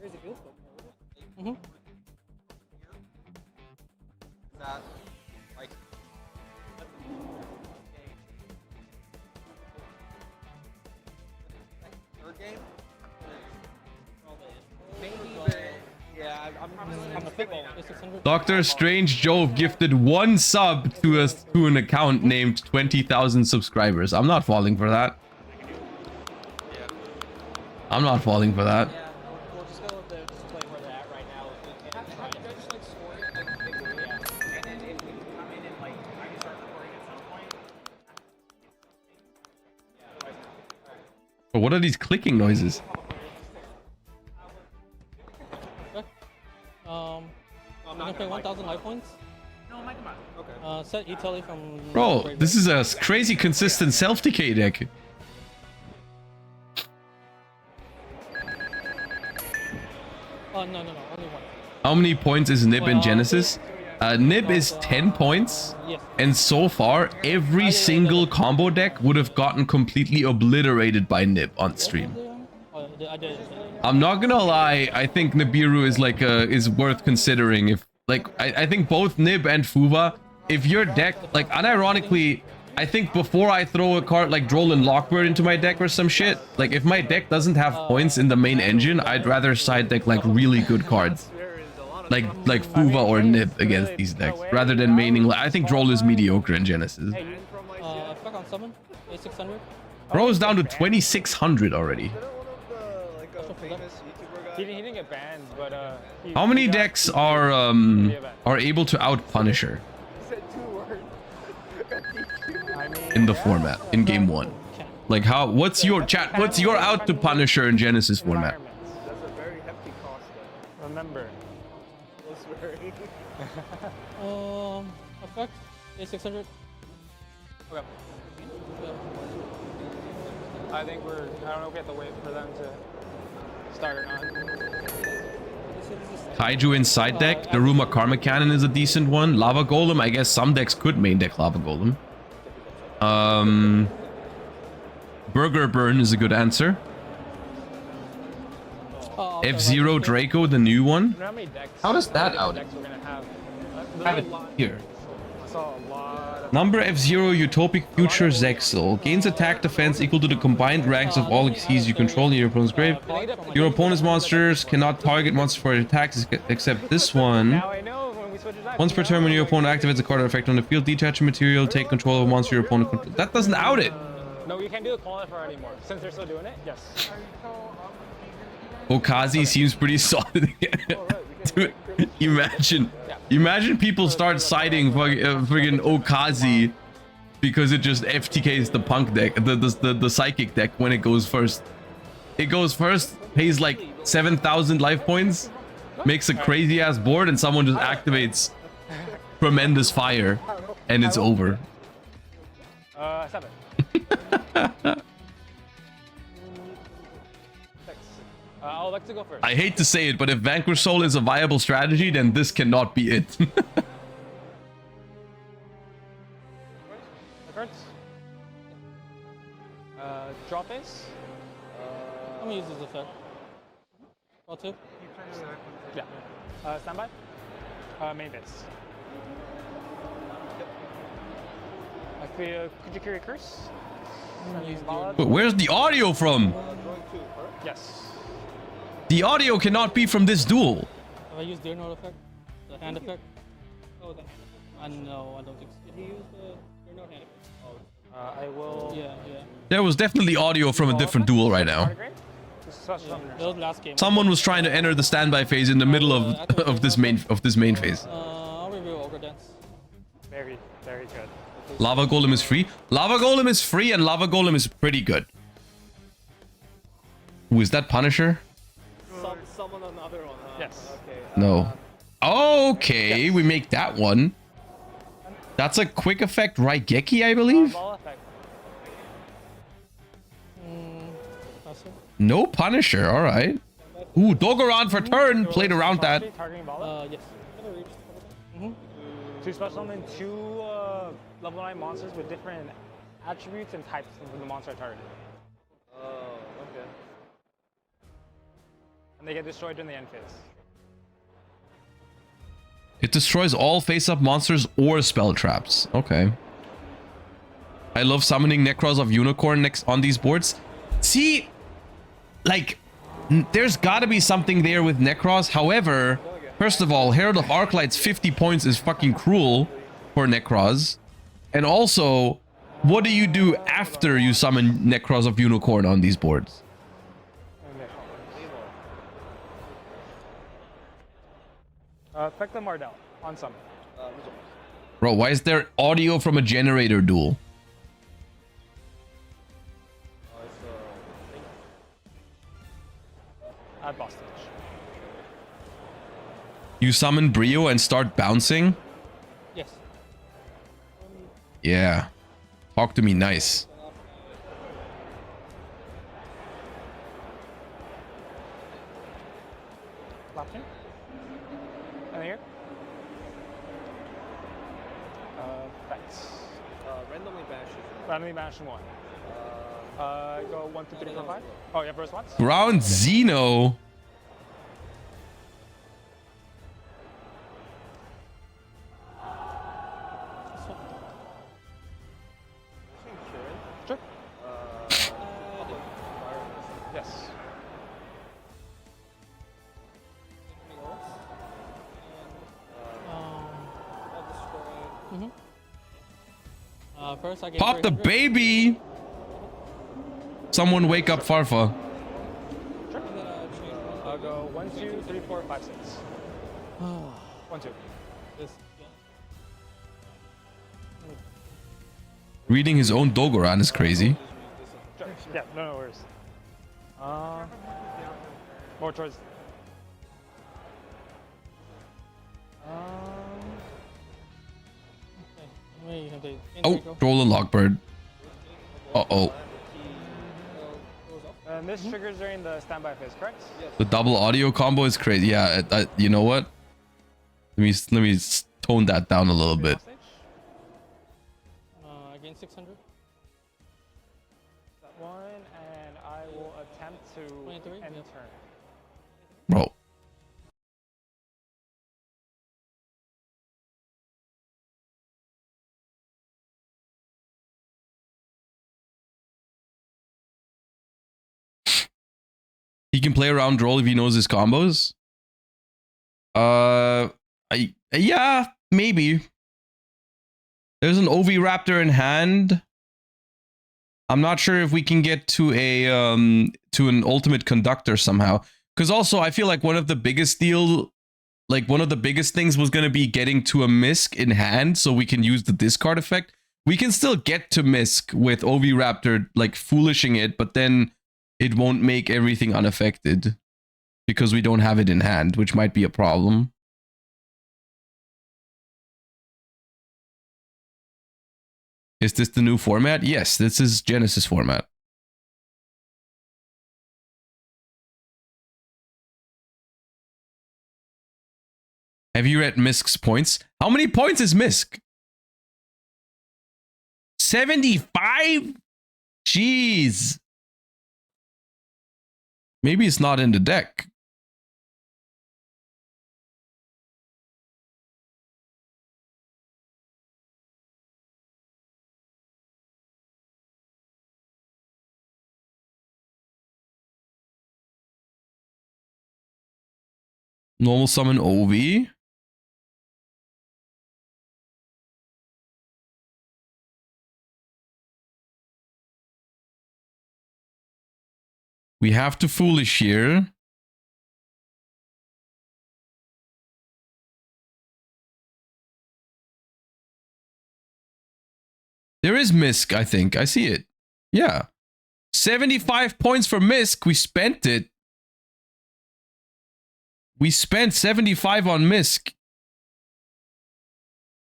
Dr. Strange Jove gifted 1 sub to an account named 20,000 subscribers. I'm not falling for that. I'm not falling for that. But what are these clicking noises? I'm gonna pay 1,000 life points. No, Mike, come on. Okay. Set Italy from. Bro, this is a crazy consistent self-decay deck. No, only one. How many points is Nib in Genesys? Nib is 10 points, and so far, every single combo deck would have gotten completely obliterated by Nib on stream. I'm not gonna lie, I think Nibiru is like is worth considering. If like I think both Nib and Fuva, if your deck, like unironically, I think before I throw a card like Droll and Lockbird into my deck or some shit, like if my deck doesn't have points in the main engine, I'd rather side deck like really good cards. Like Fuva or Nip against these decks, rather than maining. I think Droll is mediocre in Genesis. Fuck on summon. A600. Bro is down to 2600 already. He didn't get banned, but How many decks are able to out Punisher in the format in game 1? Like how? What's your chat? What's your out to Punisher in Genesis format? that's a very hefty cost. Remember. Effect. A600. Okay. I think I don't know if we have to wait for them to start or not. Kaiju in side deck. Daruma Karma Cannon is a decent one. Lava Golem. I guess some decks could main deck Lava Golem. Burger Burn is a good answer. F-Zero Draco, the new one. How does that out? I have it here. Number F-Zero Utopic Future Zexal. Gains attack defense equal to the combined ranks of all keys you control in your opponent's grave. Your opponent's monsters cannot target monsters for attacks except this one. Once per turn, when your opponent activates a card effect on the field, detach a material, take control of a monster your opponent controls. That doesn't out it. No, you can't do the qualifier anymore. Since they're still doing it, yes. Okazi seems pretty solid. Dude, imagine people start citing friggin' Okazi because it just FTKs the punk deck, the psychic deck when it goes first. It goes first, pays like 7,000 life points, makes a crazy ass board, and someone just activates Tremendous Fire, and it's over. 7. I'll like to go first. I hate to say it, but if Vanquish Soul is a viable strategy, then this cannot be it. The cards. Draw face. I'm gonna use this effect. All 2. Yeah. Standby. Main face. Could you carry a curse? But where's the audio from? Yes. The audio cannot be from this duel. Have I used Deer Note effect? The hand effect? Oh, that. No, I don't think so. Did you use the Deer Note hand effect? I will. Yeah. There was definitely audio from a different duel right now. Last game. Someone was trying to enter the standby phase in the middle of this main phase. I'll review Ogre Dance. Very, very good. Lava Golem is free. Lava Golem is free, and Lava Golem is pretty good. Ooh, is that Punisher? Someone another one. Yes. Okay. No. Okay, we make that one. That's a quick effect Raigeki, I believe. No Punisher, all right. Ooh, Dogoran for turn. Played around that. Yes. 2 special summon 2 level 9 monsters with different attributes and types of the monster target. Oh, okay. And they get destroyed during the end phase. It destroys all face-up monsters or spell traps. Okay. I love summoning Necros of Unicorn next on these boards. See, like, there's gotta be something there with Necros. However, first of all, Herald of Arclights 50 points is fucking cruel for Necros. And also, what do you do after you summon Necros of Unicorn on these boards? Affect the Mardell on summon. Bro, why is there audio from a generator duel? Add boss stage. You summon Brio and start bouncing? Yes. Yeah. Talk to me nice. Left turn. And here. Effects. Randomly banish. Randomly banish 1. Go 1, 2, 3, 4, 5. Oh, yeah, first ones. Ground Xeno. Yes. First I get Pop the baby! Someone wake up Farfa. Sure. I'll go 1, 2, 3, 4, 5, 6. 1, 2. Reading his own Dogoran is crazy. Sure. Yeah, no worries. More towards. Oh, roll a Lockbird. Uh-oh. And this triggers during the standby phase, correct? Yes. The double audio combo is crazy. Yeah, you know what? Let me tone that down a little bit. Again 600. That one, and I will attempt to end turn. Bro. He can play around roll if he knows his combos. Yeah, maybe. There's an OV Raptor in hand. I'm not sure if we can get to a to an ultimate conductor somehow. Because also I feel like one of the biggest things was gonna be getting to a Misk in hand so we can use the discard effect. We can still get to Misk with OV Raptor like foolishing it, but then it won't make everything unaffected because we don't have it in hand, which might be a problem. Is this the new format? Yes, this is Genesys format. Have you read Misk's points? How many points is Misk? 75? Jeez. Maybe it's not in the deck. Normal summon OV. We have to foolish here. There is Misk, I think. I see it. Yeah. 75 points for Misk. We spent it. We spent 75 on Misk.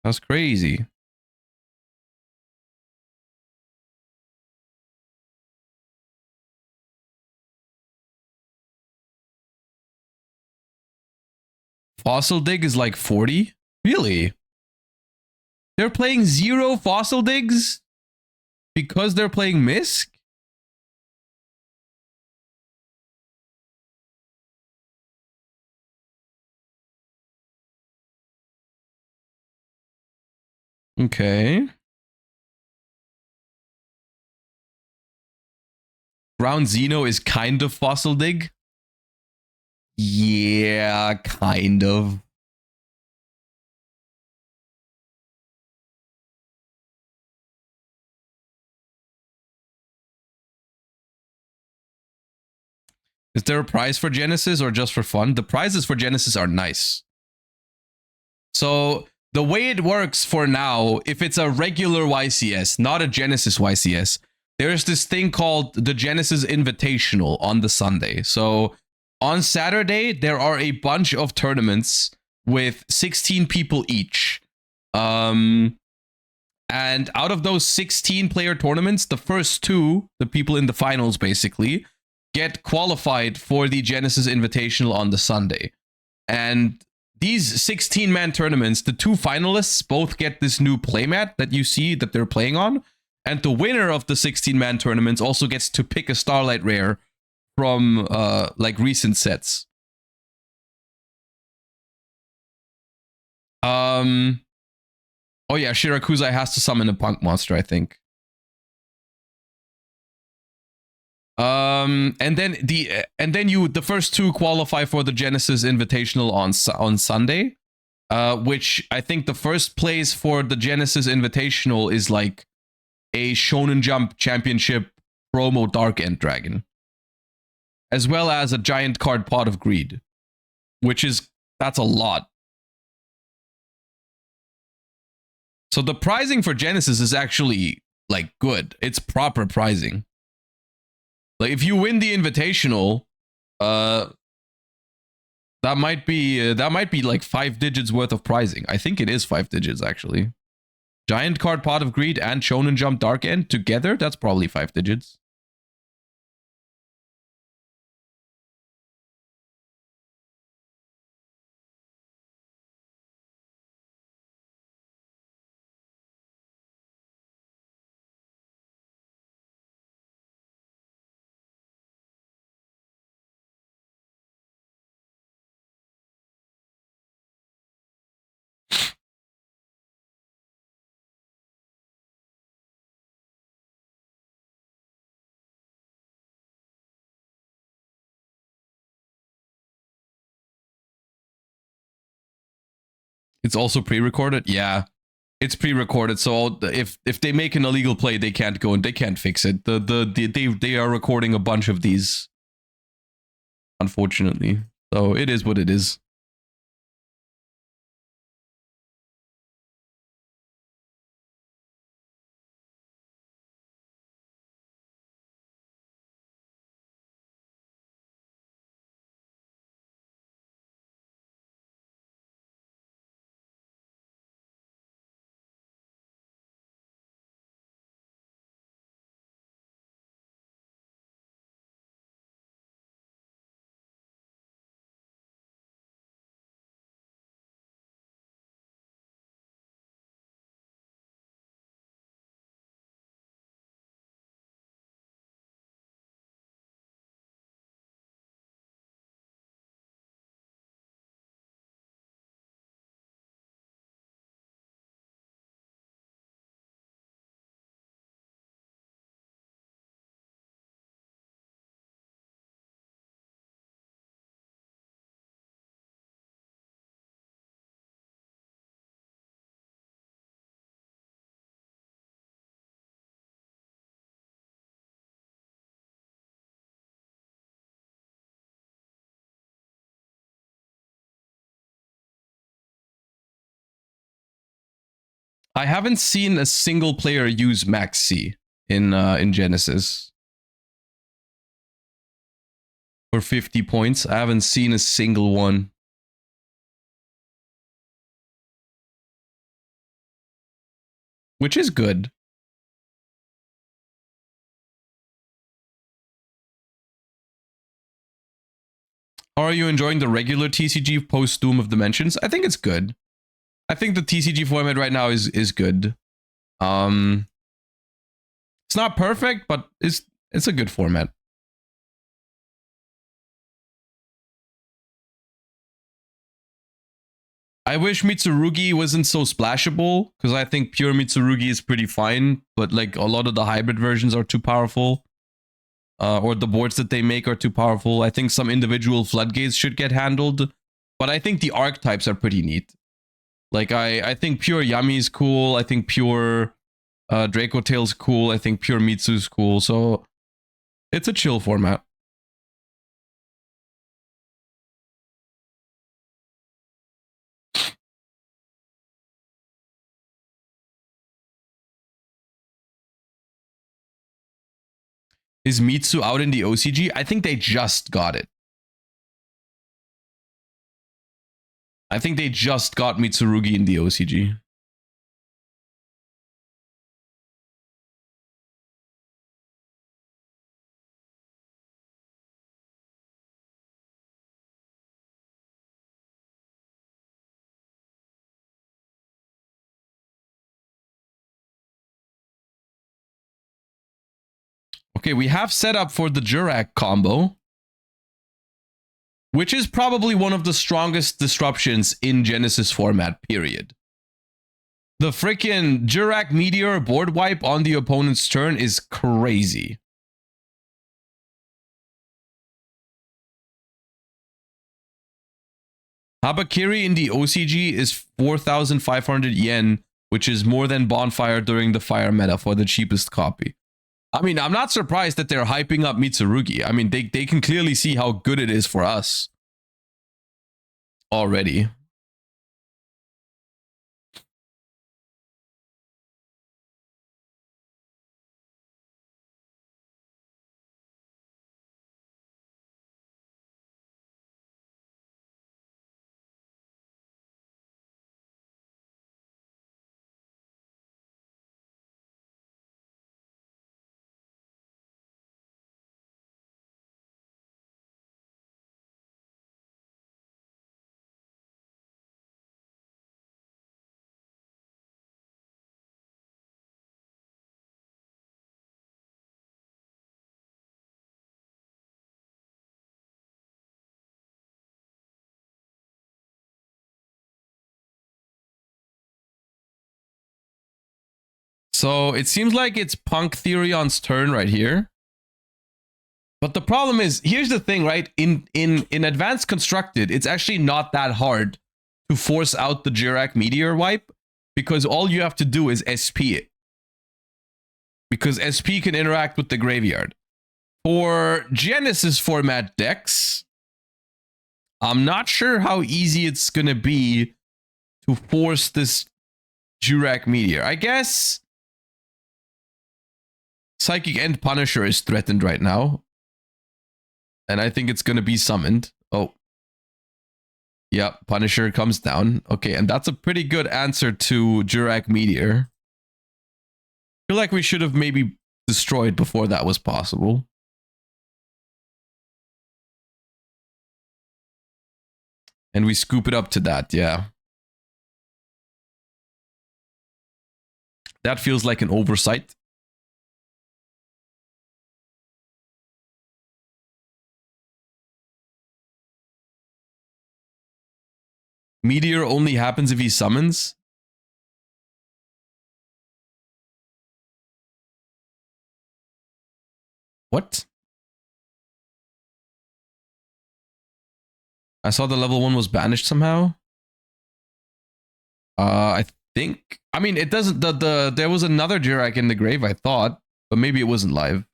That's crazy. Fossil Dig is like 40? Really? They're playing 0 Fossil Digs? Because they're playing Misk? Okay. Ground Xeno is kind of Fossil Dig? Yeah, kind of. Is there a prize for Genesys or just for fun? The prizes for Genesys are nice. So the way it works for now, if it's a regular YCS, not a Genesys YCS, there's this thing called the Genesys Invitational on the Sunday. So on Saturday, there are a bunch of tournaments with 16 people each. And out of those 16 player tournaments, the first 2, the people in the finals basically, get qualified for the Genesys Invitational on the Sunday. And these 16-man tournaments, the 2 finalists both get this new playmat that you see that they're playing on. And the winner of the 16-man tournaments also gets to pick a Starlight Rare from like recent sets. Oh yeah, Shirakuzai has to summon a punk monster, I think. And then the first two qualify for the Genesys Invitational on Sunday. Which I think the first place for the Genesys Invitational is like a Shonen Jump Championship promo Dark End Dragon, as well as a giant card Pot of Greed, that's a lot. So the pricing for Genesys is actually like good. It's proper pricing. Like if you win the Invitational, that might be like 5 digits worth of pricing. I think it is 5 digits actually. Giant card Pot of Greed and Shonen Jump Dark End together, that's probably 5 digits. It's also pre-recorded? Yeah. It's pre-recorded, so if they make an illegal play, they can't go and they can't fix it. They are recording a bunch of these, unfortunately. So it is what it is. I haven't seen a single player use Max C in Genesys for 50 points. I haven't seen a single one. Which is good. How are you enjoying the regular TCG post Doom of Dimensions? I think it's good. I think the TCG format right now is good. It's not perfect, but it's a good format. I wish Mitsurugi wasn't so splashable, because I think pure Mitsurugi is pretty fine, but like a lot of the hybrid versions are too powerful. Or the boards that they make are too powerful. I think some individual floodgates should get handled, but I think the archetypes are pretty neat. Like, I think pure Yami is cool. I think pure Dracotail's cool. I think pure Mitsu's cool. So, it's a chill format. Is Mitsu out in the OCG? I think they just got it. I think they just got Mitsurugi in the OCG. Okay, we have set up for the Jurak combo, which is probably one of the strongest disruptions in Genesys format, period. The freaking Jurak Meteor board wipe on the opponent's turn is crazy. Habakiri in the OCG is 4,500 yen, which is more than Bonfire during the Fire meta for the cheapest copy. I mean, I'm not surprised that they're hyping up Mitsurugi. I mean, they can clearly see how good it is for us already. So it seems like it's Punk Theorion's turn right here. But the problem is, here's the thing, right? In Advanced Constructed, it's actually not that hard to force out the Jirak Meteor wipe, because all you have to do is SP it. Because SP can interact with the graveyard. For Genesys format decks, I'm not sure how easy it's going to be to force this Jirak Meteor. I guess Psychic End Punisher is threatened right now. And I think it's going to be summoned. Oh. Yep, Punisher comes down. Okay, and that's a pretty good answer to Jirak Meteor. I feel like we should have maybe destroyed before that was possible. And we scoop it up to that, yeah. That feels like an oversight. Meteor only happens if he summons. What? I saw the level 1 was banished somehow. I think. I mean, it doesn't. There was another Jirak in the grave, I thought, but maybe it wasn't live.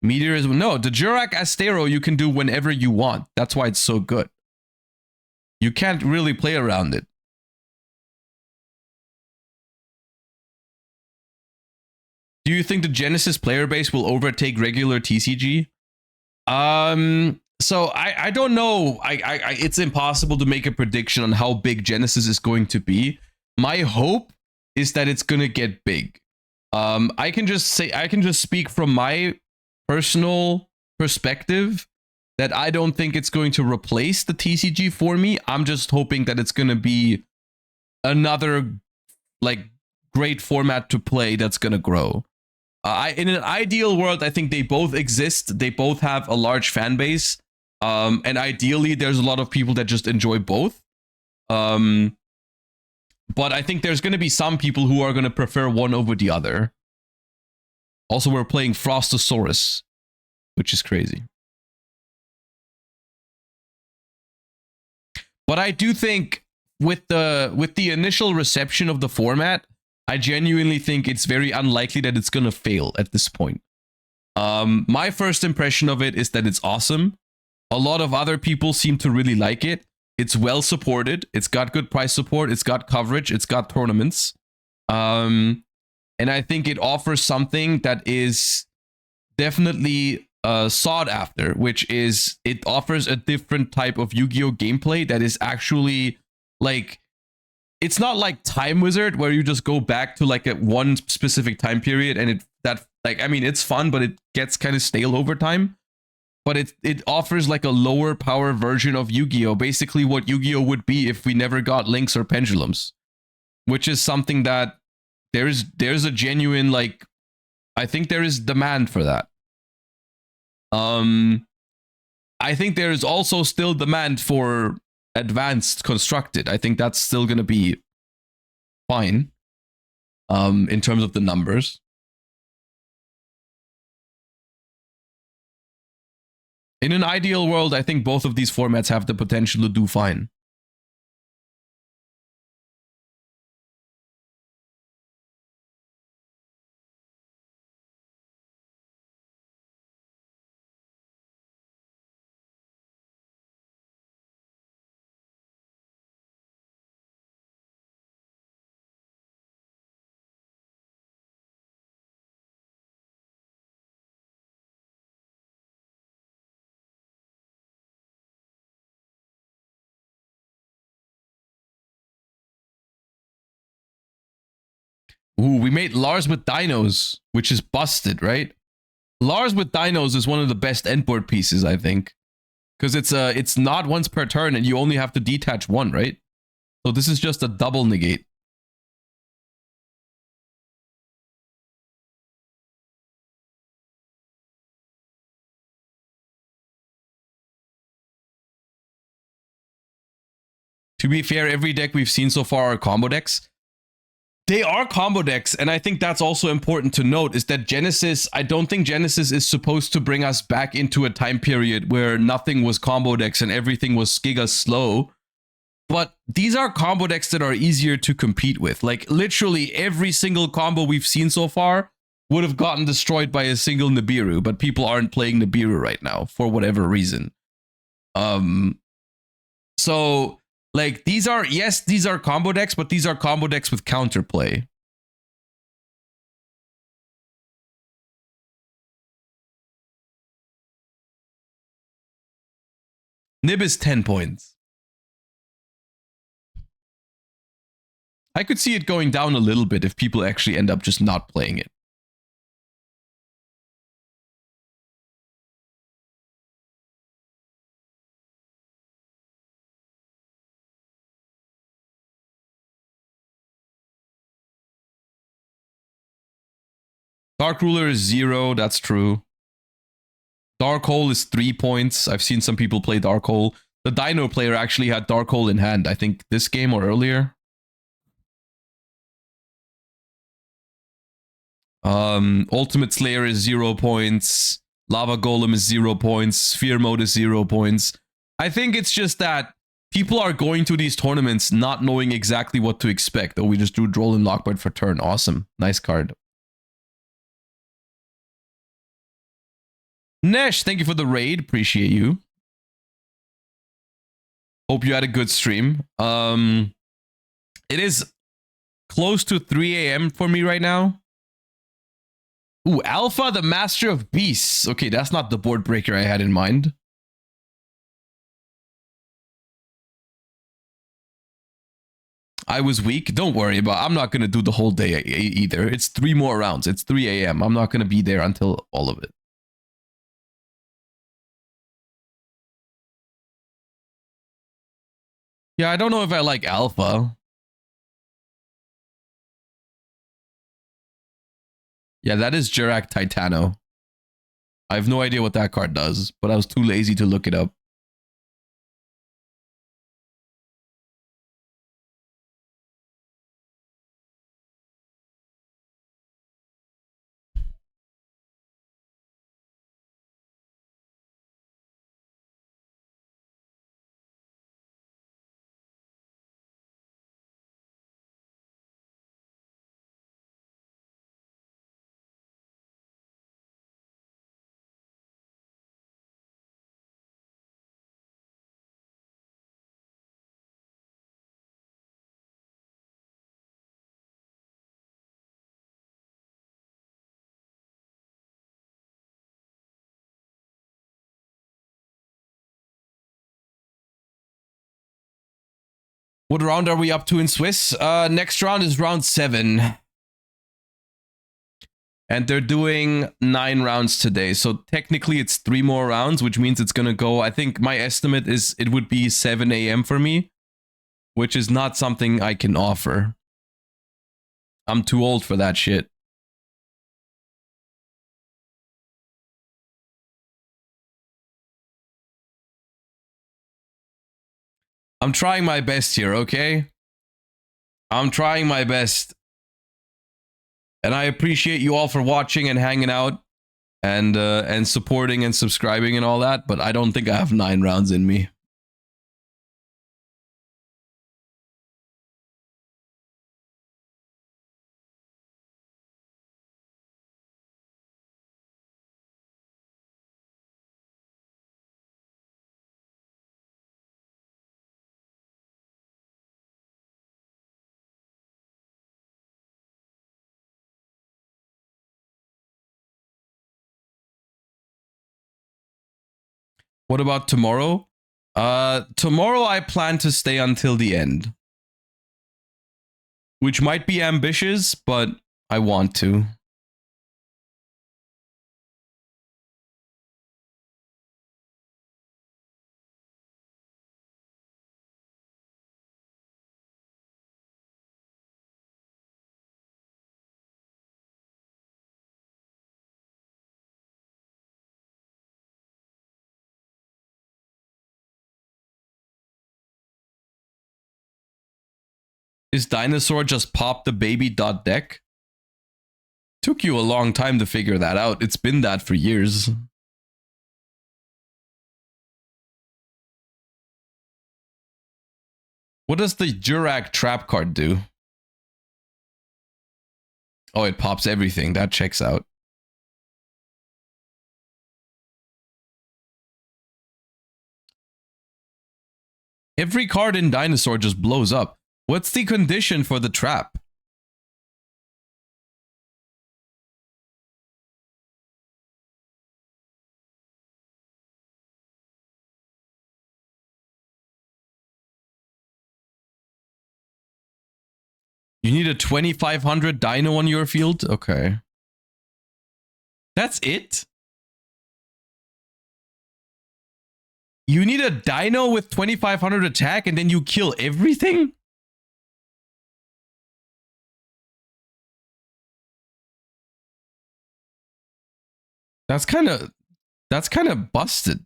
Meteor is no, the Jirak Astero you can do whenever you want. That's why it's so good. You can't really play around it. Do you think the Genesys player base will overtake regular TCG? So I don't know. It's impossible to make a prediction on how big Genesys is going to be. My hope is that it's gonna get big. I can just speak from my personal perspective that I don't think it's going to replace the TCG for me. I'm just hoping that it's going to be another like great format to play that's going to grow. In an ideal world, I think they both exist. They both have a large fan base. And ideally, there's a lot of people that just enjoy both. But I think there's going to be some people who are going to prefer one over the other. Also, we're playing Frostosaurus, which is crazy. But I do think with the initial reception of the format, I genuinely think it's very unlikely that it's going to fail at this point. My first impression of it is that it's awesome. A lot of other people seem to really like it. It's well supported. It's got good price support. It's got coverage. It's got tournaments. And I think it offers something that is definitely sought after, which is it offers a different type of Yu-Gi-Oh gameplay that is actually like, it's not like Time Wizard where you just go back to like one specific time period and I mean, it's fun, but it gets kind of stale over time. But it offers like a lower power version of Yu-Gi-Oh, basically what Yu-Gi-Oh would be if we never got links or pendulums, which is something that there's a genuine, like, I think there is demand for that. I think there is also still demand for Advanced Constructed. I think that's still going to be fine in terms of the numbers. In an ideal world, I think both of these formats have the potential to do fine. Ooh, we made Lars with dinos, which is busted, right? Lars with dinos is one of the best endboard pieces, I think. Because it's not once per turn and you only have to detach one, right? So this is just a double negate. To be fair, every deck we've seen so far are combo decks. They are combo decks, and I think that's also important to note, is that Genesys, I don't think Genesys is supposed to bring us back into a time period where nothing was combo decks and everything was giga slow. But these are combo decks that are easier to compete with. Like, literally every single combo we've seen so far would have gotten destroyed by a single Nibiru, but people aren't playing Nibiru right now, for whatever reason. So... like, these are, yes, these are combo decks, but these are combo decks with counterplay. Nib is 10 points. I could see it going down a little bit if people actually end up just not playing it. Dark Ruler is 0, that's true. Dark Hole is 3 points. I've seen some people play Dark Hole. The Dino player actually had Dark Hole in hand, I think this game or earlier. Ultimate Slayer is 0 points. Lava Golem is 0 points. Sphere Mode is 0 points. I think it's just that people are going to these tournaments not knowing exactly what to expect. Oh, we just drew Droll and Lockbird for turn. Awesome. Nice card. Nesh, thank you for the raid. Appreciate you. Hope you had a good stream. It is close to 3 a.m. for me right now. Ooh, Alpha, the Master of Beasts. Okay, that's not the board breaker I had in mind. I was weak. Don't worry about it. I'm not going to do the whole day either. It's 3 more rounds. It's 3 a.m. I'm not going to be there until all of it. Yeah, I don't know if I like Alpha. Yeah, that is Jirak Titano. I have no idea what that card does, but I was too lazy to look it up. What round are we up to in Swiss? Next round is round 7. And they're doing 9 rounds today. So technically it's 3 more rounds, which means it's going to go... I think my estimate is it would be 7 a.m. for me, which is not something I can offer. I'm too old for that shit. I'm trying my best here, okay? I'm trying my best. And I appreciate you all for watching and hanging out. and supporting and subscribing and all that, but I don't think I have 9 rounds in me. What about tomorrow? Tomorrow I plan to stay until the end. Which might be ambitious, but I want to. Is Dinosaur just pop the baby dot deck? Took you a long time to figure that out. It's been that for years. What does the Durac trap card do? Oh, it pops everything. That checks out. Every card in Dinosaur just blows up. What's the condition for the trap? You need a 2500 dino on your field? Okay. That's it? You need a dino with 2500 attack and then you kill everything? That's kind of busted.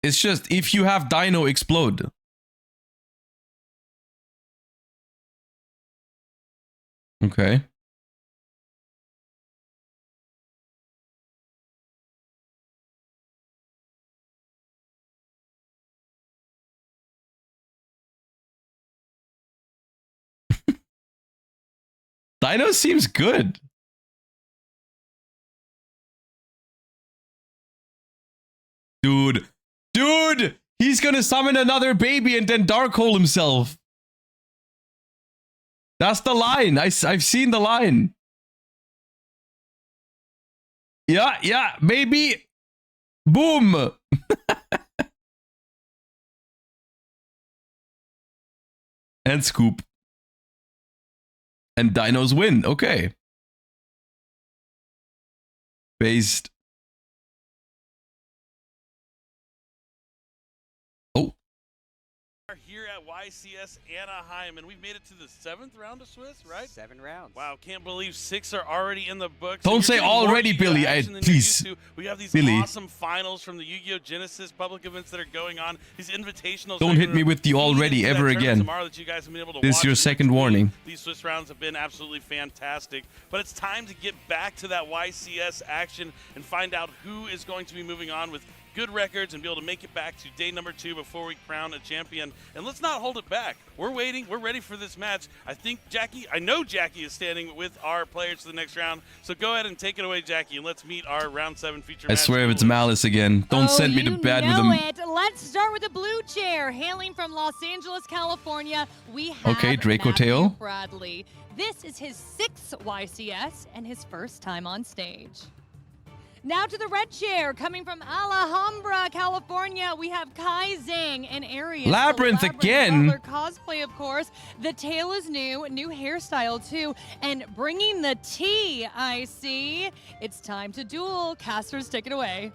It's just if you have Dino explode. Okay. Dino seems good. Dude, he's gonna summon another baby and then dark hole himself. That's the line. I've seen the line. Yeah, maybe. Boom. And scoop. And dinos win. Okay. Based. Oh. We're here at YCS Anaheim, and we've made it to the 7th round of Swiss, right? 7 rounds. Wow, can't believe 6 are already in the books. Don't say already, Billy. Please. We have these Billy. awesome finals from the Yu-Gi-Oh! Genesis public events that are going on. These invitationals. Don't hit me with the already ever again. This is your second warning. These Swiss rounds have been absolutely fantastic, but it's time to get back to that YCS action and find out who is going to be moving on with good records and be able to make it back to day number 2 before we crown a champion. And let's not hold it back. We're waiting. We're ready for this match. I know Jackie is standing with our players to the next round. So go ahead and take it away, Jackie, and let's meet our round 7 feature match. I swear if it's Maliss again. Don't send me to bed with him. Let's start with the blue chair. Hailing from Los Angeles, California, we have Dracotail. Matthew Bradley. This is his 6th YCS and his first time on stage. Now to the red chair, coming from Alhambra, California, we have Kai Zhang and Arius. Labrynth again. Cosplay, of course. The tail is new hairstyle too, and bringing the tea, I see. It's time to duel. Casters, take it away.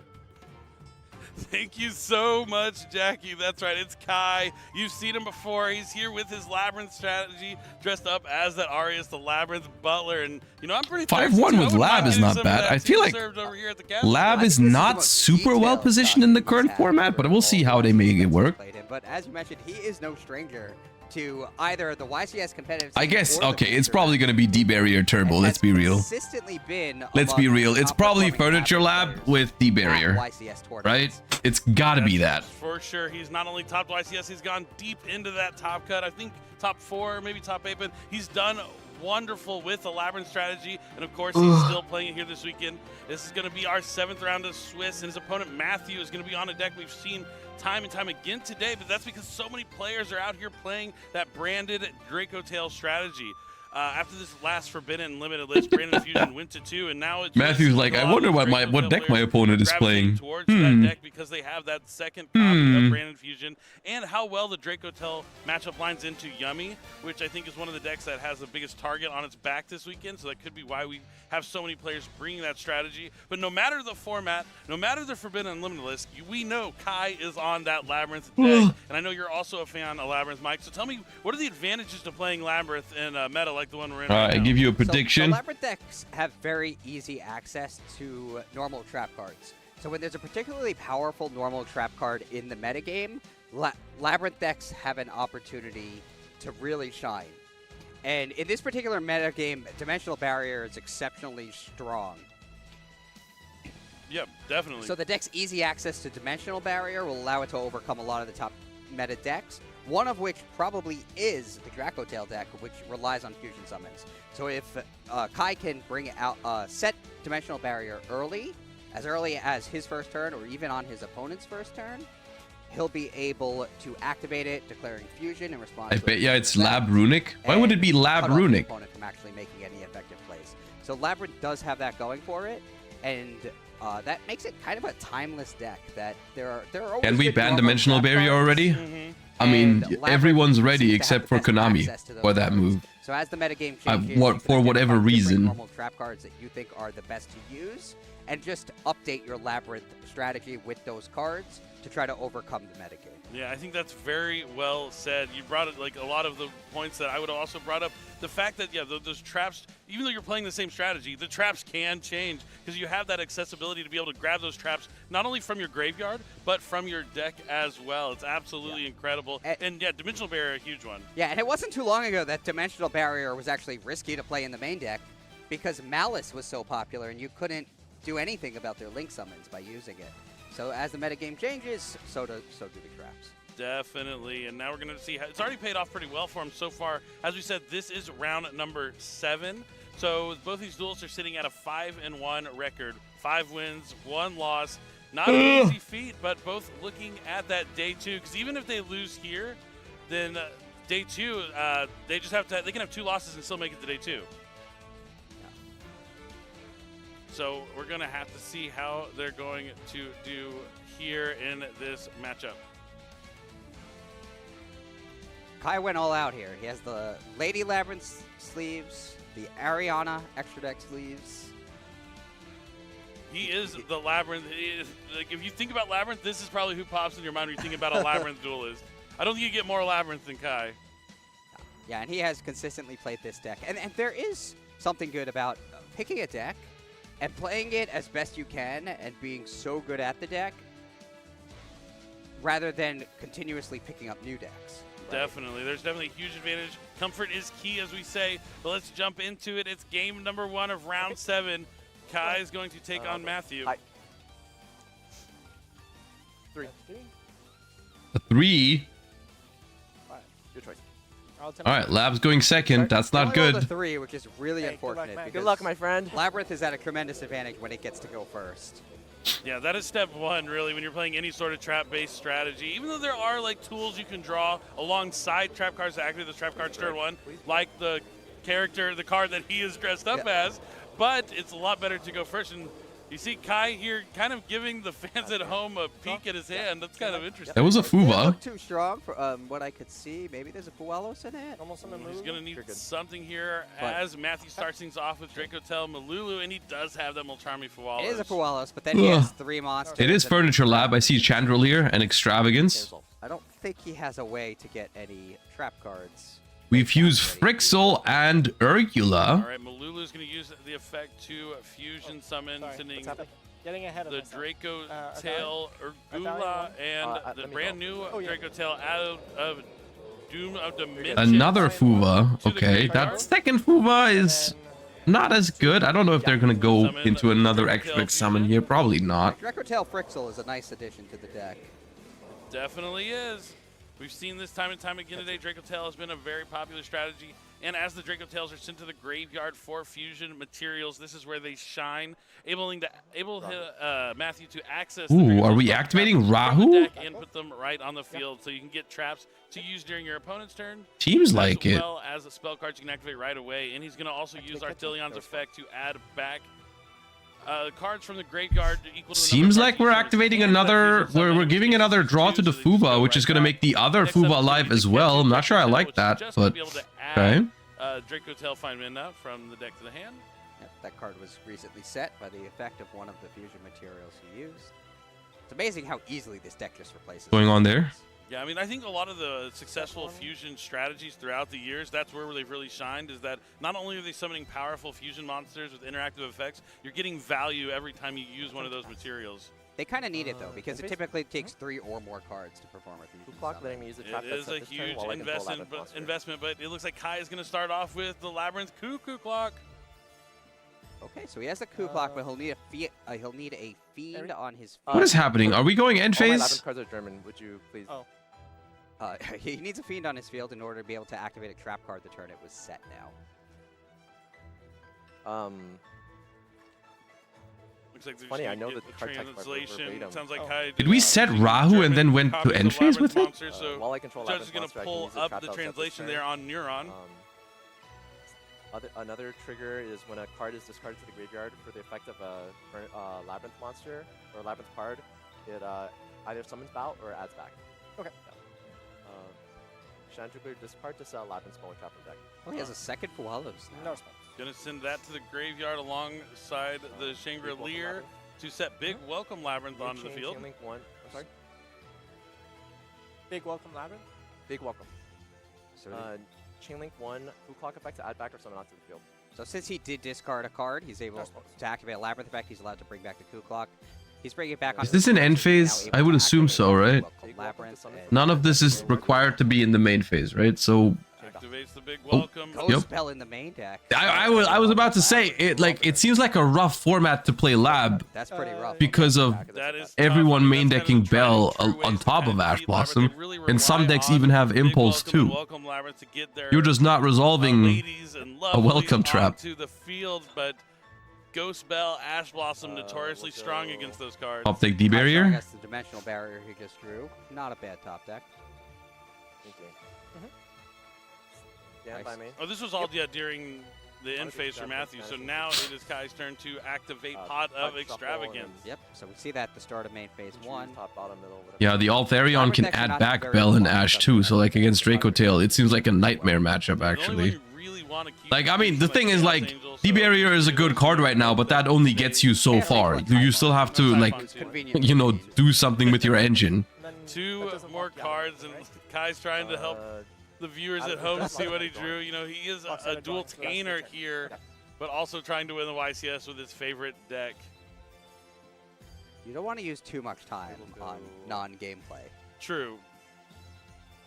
Thank you so much, Jackie. That's right, it's Kai. You've seen him before. He's here with his Labrynth strategy, dressed up as that Arius, the Labrynth butler. And, you know, I'm pretty 5-1 with Lab is not bad. I feel like Lab is not super well positioned in the current format, but we'll see how they make it work. But as you mentioned, he is no stranger to either the YCS competitive I scene guess, or the okay, it's future probably going to be D-Barrier Turbo, let's be real. consistently been Let's among be real. the It's probably top-performing Furniture Lab players with D-Barrier, at YCS tournaments. right? It's gotta be that. For sure. He's not only topped YCS, he's gone deep into that top cut. I think top 4, maybe top 8, but he's done wonderful with the Labrynth strategy, and of course he's still playing it here this weekend. This is going to be our 7th round of Swiss, and his opponent Matthew is going to be on a deck we've seen time and time again today, but that's because so many players are out here playing that branded Dracotail strategy. After this last Forbidden Limited list, Branded Fusion went to 2, and now it's Matthew's like, I wonder what deck my opponent is playing. Towards that deck because they have that second copy of Branded Fusion, and how well the Dracotail matchup lines into Yummy, which I think is one of the decks that has the biggest target on its back this weekend, so that could be why we have so many players bringing that strategy. But no matter the format, no matter the Forbidden Unlimited list, we know Kai is on that Labrynth deck, and I know you're also a fan of Labrynth, Mike, so tell me, what are the advantages to playing Labrynth in meta like the one we're in right I now? give you a prediction. So Labrynth decks have very easy access to normal trap cards. So when there's a particularly powerful normal trap card in the metagame, Labrynth decks have an opportunity to really shine. And in this particular metagame, Dimensional Barrier is exceptionally strong. Yep, definitely. So the deck's easy access to Dimensional Barrier will allow it to overcome a lot of the top meta decks, one of which probably is the Dracotail deck, which relies on fusion summons. So if Kai can bring out set Dimensional Barrier early as his first turn, or even on his opponent's first turn, he'll be able to activate it, declaring fusion in response. I bet it's Lab Runic. Why would it be Lab Runic? Opponent from actually making any effective plays. So Labrynth does have that going for it, and that makes it kind of a timeless deck. That there are always Can we good ban normal Dimensional trap Barrier cards. already? I mean, everyone's ready except for Konami for that move. So as the metagame changes, For whatever reason. normal trap cards that you think are the best to use, and just update your Labrynth strategy with those cards to try to overcome the metagame. Yeah, I think that's very well said. You brought it like a lot of the points that I would have also brought up. The fact that, yeah, those traps, even though you're playing the same strategy, the traps can change because you have that accessibility to be able to grab those traps not only from your graveyard, but from your deck as well. It's absolutely incredible. And yeah, Dimensional Barrier, a huge one. Yeah, and it wasn't too long ago that Dimensional Barrier was actually risky to play in the main deck because Maliss was so popular and you couldn't do anything about their link summons by using it. So as the metagame changes, so do the traps. Definitely, and now we're going to see how it's already paid off pretty well for him so far. As we said, this is round number 7. So both these duels are sitting at a 5-1 record. 5 wins, 1 loss. Not an easy feat, but both looking at that day 2. Because even if they lose here, then day 2, they just have to. They can have 2 losses and still make it to day 2. So we're going to have to see how they're going to do here in this matchup. Kai went all out here. He has the Lady Labrynth sleeves, the Ariana extra deck sleeves. He is the Labrynth. Like, if you think about Labrynth, this is probably who pops in your mind when you're thinking about a Labrynth duelist. I don't think you get more Labrynth than Kai. Yeah, and he has consistently played this deck. And there is something good about picking a deck and playing it as best you can and being so good at the deck rather than continuously picking up new decks. Definitely. There's definitely a huge advantage. Comfort is key, as we say. But let's jump into it. It's game number 1 of round 7. Kai is going to take on Matthew. 3. A 3. Your choice. All right, Lab's going second. That's not Only rolled good. a 3, which is really unfortunate. Good luck, my friend. Labrynth is at a tremendous advantage when it gets to go first. Yeah, that is step 1, really, when you're playing any sort of trap-based strategy. Even though there are, like, tools you can draw alongside trap cards to activate those trap cards turn 1, like the card that he is dressed up as, but it's a lot better to go first. And you see Kai here kind of giving the fans at home a peek at his hand. That's kind of interesting. That was a Fuwa. It didn't look too strong for what I could see. Maybe there's a Fualos in it. He's going to need something here as Matthew starts things off with Dracotail Malulu, and he does have that Mulcharmy Fualos. It is a Fualos, but then he has 3 monsters. It is Furniture Lab. I see Chandrel here and Extravagance. I don't think he has a way to get any trap cards. We've used Frixel and Urgula. All right, Malulu's going to use the effect to fusion summon, sending Getting ahead of the Dracotail Urgula and the brand new Dracotail out of Doom of Dimension. Another Fuva. Okay, that second Fuva is not as good. I don't know if they're gonna go into another extra summon here. Probably not. Dracotail Frixel is a nice addition to the deck. Definitely is. We've seen this time and time again today. Dracotail has been a very popular strategy. And as the Dracotails are sent to the graveyard for fusion materials, this is where they shine, able Matthew to access. Ooh, are we activating Rahu? And put them right on the field, so you can get traps to use during your opponent's turn. Seems like it. As well as the spell cards you can activate right away, and he's going to also use Artilion's effect to add back cards from the graveyard equal to the Seems like we're activating another. We're giving another draw to the Fuva, which is going to make the other Fuva alive as well. I'm not sure I like that, but okay. Dracotail Fine Mana from the deck to the hand. Yep, that card was recently set by the effect of one of the fusion materials he used. It's amazing how easily this deck just replaces. Going on there? Yeah, I mean, I think a lot of the successful fusion strategies throughout the years, that's where they've really shined, is that not only are they summoning powerful fusion monsters with interactive effects, you're getting value every time you use one of those materials. They kind of need it, though, because it typically takes 3 or more cards to perform a fusion Clock letting me use a trap. It is a huge investment, but it looks like Kai is going to start off with the Labrynth Cuckoo Clock. Okay, so he has a Cuckoo Clock, but he'll need a Fiend on his field. What is happening? Are we going end All my phase? Labrynth cards are German. Would you please? Oh. He needs a Fiend on his field in order to be able to activate a trap card the turn it was set now. Looks like Funny, I know the card text translation. Sounds like Kai Did we set Rahu and then went to end phase with it? So while I control Judge is going to pull up the translation there on Neuron. Another trigger is when a card is discarded to the graveyard for the effect of a Labrynth monster or a Labrynth card, it either summons Bout or adds back. Okay. Shine Trigger discard to sell Labrynth Smaller Trap from deck. Oh, he has a second Fualos now. No Going to send that to the graveyard alongside the Shangri-La to set Big Welcome Labrynth onto the field. Chainlink 1. I'm sorry? Big Welcome Labrynth? Big Welcome. So Chainlink 1, Fu Clock effect to add back or summon onto the field. So since he did discard a card, he's able to activate a Labrynth effect. He's allowed to bring back the Cuckoo Clock. He's bringing it back on. Is this an end phase? I would assume so, right? None of this is required to be in the main phase, right? So activates the Big Welcome. Ghost Spell in the main deck. I was about to say it seems like a rough format to play Lab. That's pretty rough. Because of everyone main decking Bell on top of Ash Blossom, and some decks even have Impulse too. You're just not resolving a welcome trap. To the field, but Ghost Bell, Ash Blossom, notoriously strong against those cards. Top deck D barrier. I guess the dimensional barrier he just drew. Not a bad top deck. Thank you. Stand by me. Oh, this was all during the end phase for Matthew. So now it is Kai's turn to activate Pot of Extravagance. Yep. So we see that at the start of main phase 1. Top, bottom, middle, Yeah, the Altharion can add back Bell and Ash too. So like against Dracotail, it seems like a nightmare matchup actually. Like, I mean, the thing is, like, D-Barrier is a good card right now, but that only gets you so far. You still have to, like, you know, do something with your engine. 2 more cards, and Kai's trying to help the viewers at home see what he drew. You know, he is a dual Tainer here, but also trying to win the YCS with his favorite deck. You don't want to use too much time on non-gameplay. True.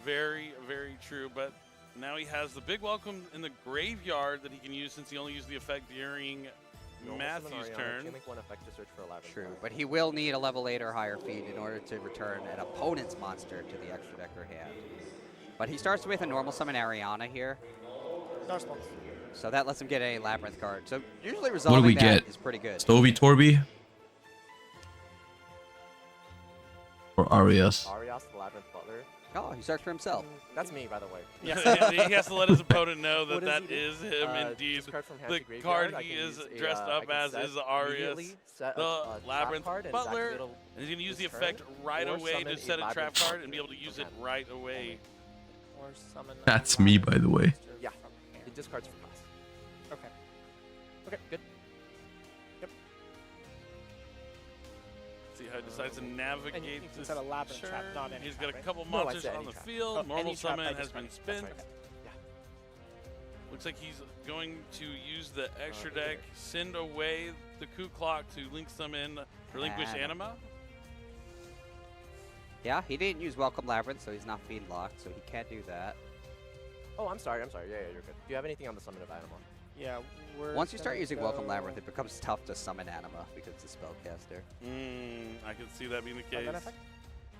Very, very true, but now he has the Big Welcome in the graveyard that he can use since he only used the effect during Matthew's turn. True, but he will need a level 8 or higher feed in order to return an opponent's monster to the extra decker hand. But he starts with a normal summon Ariana here. So that lets him get a Labrynth card. So usually resolving that is pretty good. Stovey Torby? Or Arias? Arias, the Labrynth Butler. Oh, he starts for himself. That's me, by the way. Yeah, he has to let his opponent know that that is him indeed. The card he is dressed up as is Arias, the Labrynth Butler, and he's going to use the effect right away to set a trap card and be able to use it right away. That's me, by the way. Yeah, he discards for cost. Okay. Okay, good. Yep. See how he decides to navigate this set a Labrynth trap, not any He's trap, got a couple No, I monsters said on any the trap. field. Oh, Normal any trap summon I has been discarded. spent. That's right. Yeah. Looks like he's going to use the extra deck, send away the Coup Clock to link some in, relinquish Anima. Yeah, he didn't use Welcome Labyrinth, so he's not fiend locked, so he can't do that. Oh, I'm sorry. Yeah, you're good. Do you have anything on the summon of Anima? Yeah, Once you start using Welcome Labyrinth, it becomes tough to summon Anima because it's a spellcaster. I can see that being the that case. effect?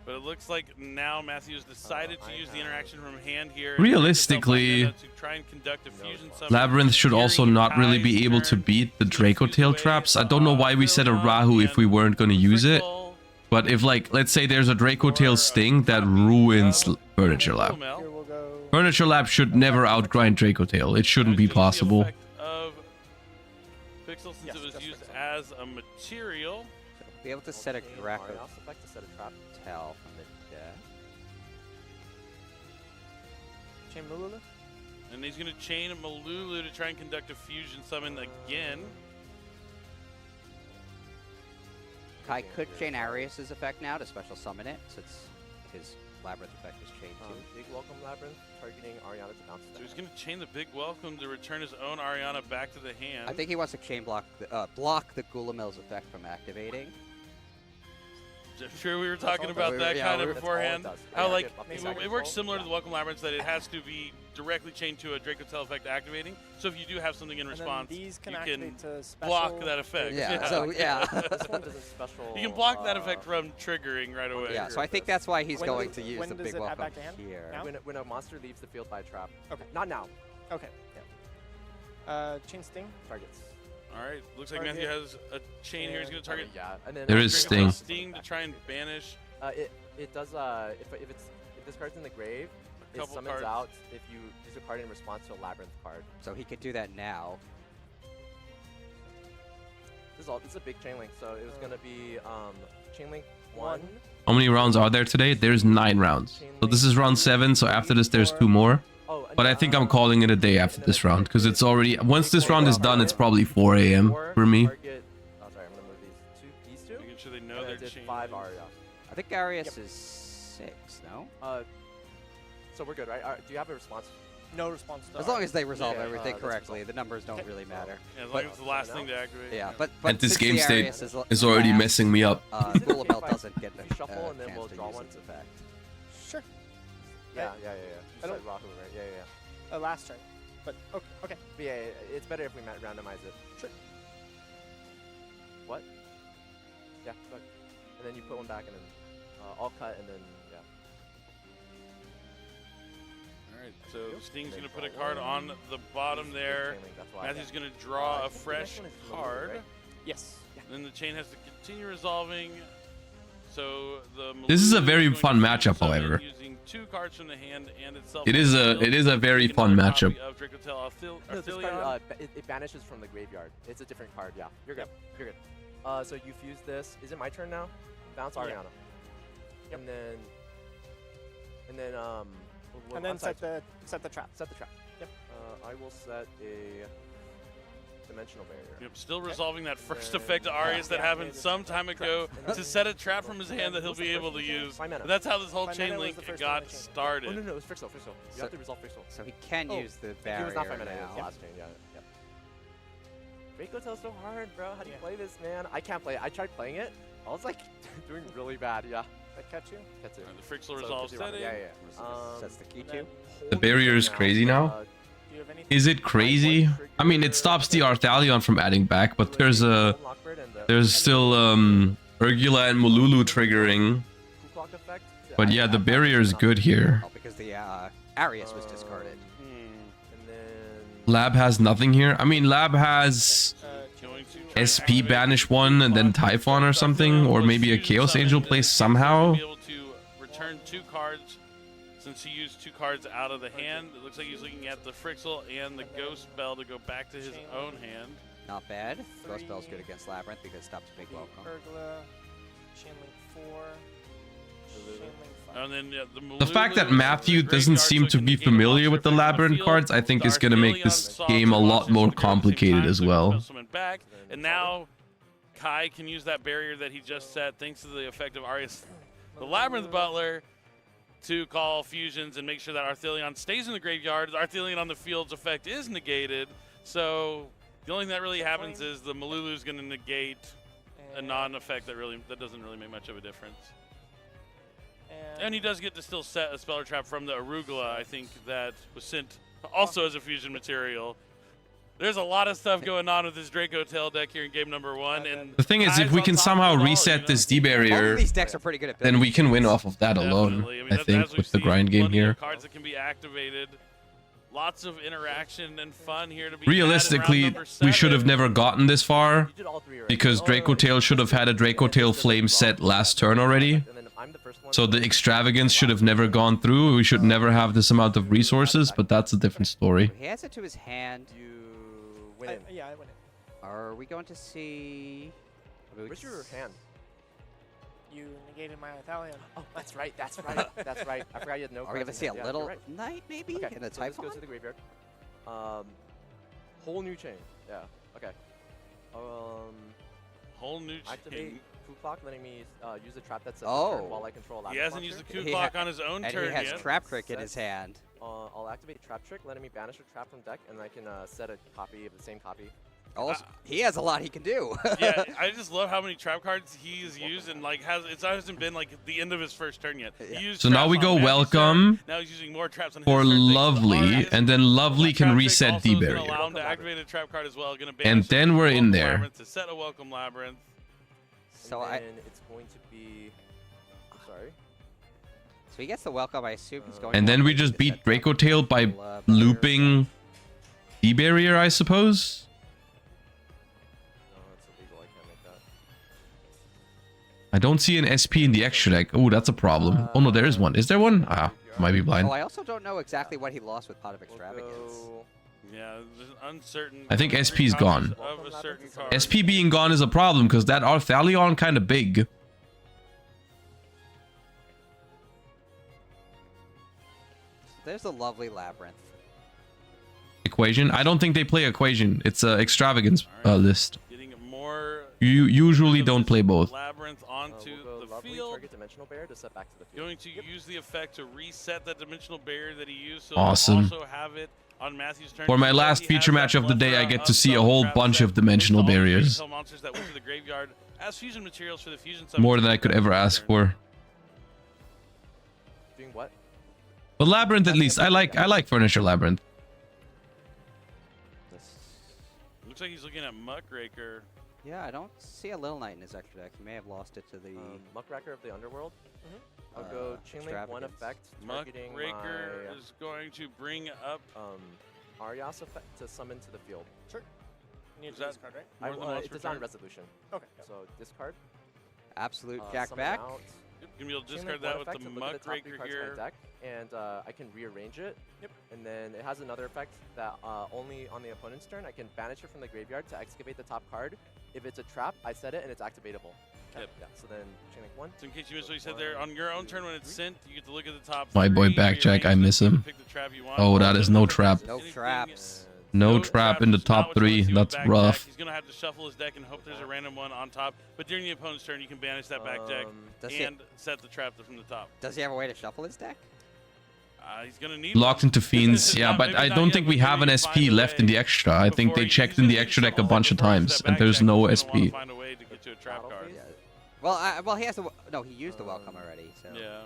But it looks like now Matthew's decided to use the interaction from hand here. Realistically, to try and conduct a fusion summon. Labrynth should also not really be able to beat the Dracotail traps. I don't know why we said a Rahu if we weren't going to use it. But if, like, let's say there's a Dracotail sting that ruins Furniture Lab. Furniture Lab should never outgrind Dracotail. It shouldn't be possible. Of Pixel, since it was used as a material. Be able to set a Draco. I also like to set a trap. Tell from the deck. Chain Malulu? And he's going to chain Malulu to try and conduct a fusion summon again. Kai could chain Arius's effect now to special summon it, since his Labyrinth effect is chained too. Big Welcome Labyrinth, targeting Ariana to bounce So he's going to chain the Big Welcome to return his own Ariana back to the hand. I think he wants to chain block the Gulamel's effect from activating. I'm sure we were talking about that kind of beforehand. How like it works similar to the Welcome Labyrinth, that it has to be directly chained to a Dracotail effect activating. So if you do have something in response, these can you can to block that effect. Yeah. So yeah. This one doesn't special. You can block that effect from triggering right away. Yeah. So I think that's why he's going to use when the does Big it add Welcome back to hand? here. Now? When a monster leaves the field by a trap. Okay. Not now. Okay. Yeah. Chain Sting. Targets. All right. Looks like Matthew has a chain here. He's going to target. Yeah. And then There is Sting. Sting to try and banish. It does if this card's in the grave, it summons cards. out if you use a card in response to a Labyrinth card. So he could do that now. This is a big chain link, so it was gonna be chain link 1. How many rounds are there today? There's 9 rounds. So this is round 7, so after this there's 2 more. But I think I'm calling it a day after this round, because it's already... Once this round is done, it's probably 4 AM for me. Oh, sorry, I'm gonna move these two. Making sure they know they're chained. 5 Aria. I think Arius is 6, no? So we're good, right? Do you have a response? No response. As long as they resolve everything correctly, the numbers don't really matter. Yeah, as long as it's the last thing to activate. Yeah, but And this since game the state Arius is already messing me up. Gulamel doesn't get the shuffle and then chance we'll to draw use one. its effect. Sure. Yeah. You I don't- said Rahu, right? Yeah. Last turn. But okay. But yeah, it's better if we randomize it. Sure. What? Yeah, go ahead. And then you put one back and then I'll cut and then, yeah. Alright, so Sting's going to put a card on the bottom there. Matthew's going to draw a fresh card. Yes. Then the chain has to continue resolving. So the This is a Malulu very going fun to matchup, summon however. Using 2 cards from the hand and itself. It is a very fun matchup. Of Dracotail No, this Arthelion. card, it vanishes from the graveyard. It's a different card, yeah. You're good. You're good. So you fuse this. Is it my turn now? Bounce Ariana. Yep. And then And then set the trap. Set the trap. Yep. I will set a dimensional barrier. Yep, still resolving that first effect to Arius that happened some time ago to set a trap from his hand that he'll be able to use. But that's how this whole chain link got started. Oh, no, it's Frixel. You have to resolve Frixel. So he can use the barrier He was not 5 mana, it was now. last chain, yeah. Dracotail's so hard, bro. How do you play this, man? I can't play it. I tried playing it. I was like doing really bad, yeah. That catch you? That's it. The Frixel resolves setting. Yeah. That's the key too. The barrier is crazy now. Is it crazy? I mean, it stops the Arthalion from adding back, but there's still Urgula and Malulu triggering. But yeah, the barrier is good here. Because the Arius was discarded. Lab has nothing here. I mean, Lab has SP banish 1 and then Typhon or something, or maybe a Chaos Angel place somehow. Be able to return 2 cards since he used 2 cards out of the hand. It looks like he's looking at the Frixel and the Ghost Bell to go back to his own hand. Not bad. Ghost Bell's good against Labyrinth because it stops Big Welcome. Urgula, Chain Link 4, Chain Link 5. And then The fact that Matthew doesn't seem to be familiar with the Labyrinth cards, I think is going to make this game a lot more complicated as well. Back, and now Kai can use that barrier that he just set thanks to the effect of Arius, the Labyrinth Butler, to call fusions and make sure that Arthelion stays in the graveyard. The Arthelion on the field's effect is negated, so the only thing that really happens is the Malulu is going to negate a non-effect that doesn't really make much of a difference. And he does get to still set a Speller Trap from the Arugula, I think, that was sent also as a fusion material. There's a lot of stuff going on with this Dracotail deck here in game number 1. And The thing is, if we can somehow reset this D barrier, these decks are pretty good at then we can win off of that alone, I think, with the grind game here. Cards that can be activated. Lots of interaction and fun here to be Realistically, we should have never gotten this far, because Dracotail should have had a Dracotail Flame set last turn already. So the extravagance should have never gone through. We should never have this amount of resources, but that's a different story. He adds it to his hand. Yeah, I win it. Are we going to see... Where's your hand? You negated my Italian. Oh, that's right. That's right. That's right. I forgot you had no. Are we going to see a little knight, maybe? Okay, In the so this Typhon? goes to the graveyard. Whole new chain. Yeah. Okay. Whole new activate chain. Coup Clock, letting me use the trap that's set Oh. turn while I control Labrynth He hasn't monster. used the Coup Clock on his own turn And he has yet. Trap Trick in his hand. I'll activate Trap Trick, letting me banish a trap from deck, and I can set a copy of the same copy. Also, he has a lot he can do. Yeah, I just love how many trap cards he's used, and like it hasn't been like the end of his first turn yet. He used So now traps we on go Matthew's welcome turn. Now he's using more traps on his for turn. Lovely, and then Lovely can reset D barrier. Allow him to activate a trap card as well. Gonna And then we're in there. Labyrinth to set a welcome Labyrinth. So and it's going to be. I'm sorry. So he gets the welcome, I assume he's going And then we just beat Dracotail by looping D barrier, I suppose. I don't see an SP in the extra deck. Oh, that's a problem. Oh no, there is one. Is there one? Ah, might be blind. Oh, I also don't know exactly what he lost with Pot of Extravagance. Yeah, there's an uncertain. I think SP's gone. Of a certain card. SP being gone is a problem because that Arthalion kind of big. There's a lovely Labyrinth. Equation. I don't think they play Equation. It's a extravagance list. Getting more. You usually don't play both. Labyrinth onto the field. Target dimensional barrier to set back to the field. Going to use the effect to reset that dimensional barrier that he used. So Awesome. Also have it on Matthew's turn. For my last feature match of the day, I get to see a whole bunch of dimensional barriers. Monsters that went to the graveyard as fusion materials for the fusion. More than I could ever ask for. Doing what? But Labyrinth, at least, I like Furniture Labyrinth. Looks like he's looking at Muckraker. Yeah, I don't see a Little Knight in his extra deck. He may have lost it to the... Muckraker of the Underworld. I'll go Chainlink 1 effect, targeting Muckraker my, is going to bring up Arias effect to summon to the field. Sure. You need Is to that discard, right? more than once It per does on turn? resolution. Okay. So discard. Absolute Jack summon back. out. Yep, gonna be able to Chainlink discard 1 that with effect the to look at top 3 Muckraker cards here. of my deck, and I can rearrange it. Yep. And then it has another effect that only on the opponent's turn I can banish it from the graveyard to excavate the top card. If it's a trap, I set it and it's activatable. Yep. Yeah. So then Chainlink 1. So in case you missed what you said there, on your own turn when it's sent, you get to look at the top. My boy 3, Backjack, I rearrange miss them, him. pick the trap you want. Oh, that is no trap. No traps. No trap in the top 3. That's rough. He's gonna have to shuffle his deck and hope there's a random one on top. But during the opponent's turn, you can banish that back deck and set the trap from the top. Does he have a way to shuffle his deck? He's gonna need Locked into Fiends. Yeah, but I don't think we have an SP left in the extra. I think they checked in the extra deck a bunch of times, and there's no SP. Find a way to get to a trap card. Yeah. Well, he has the... No, he used the welcome already, so... Yeah.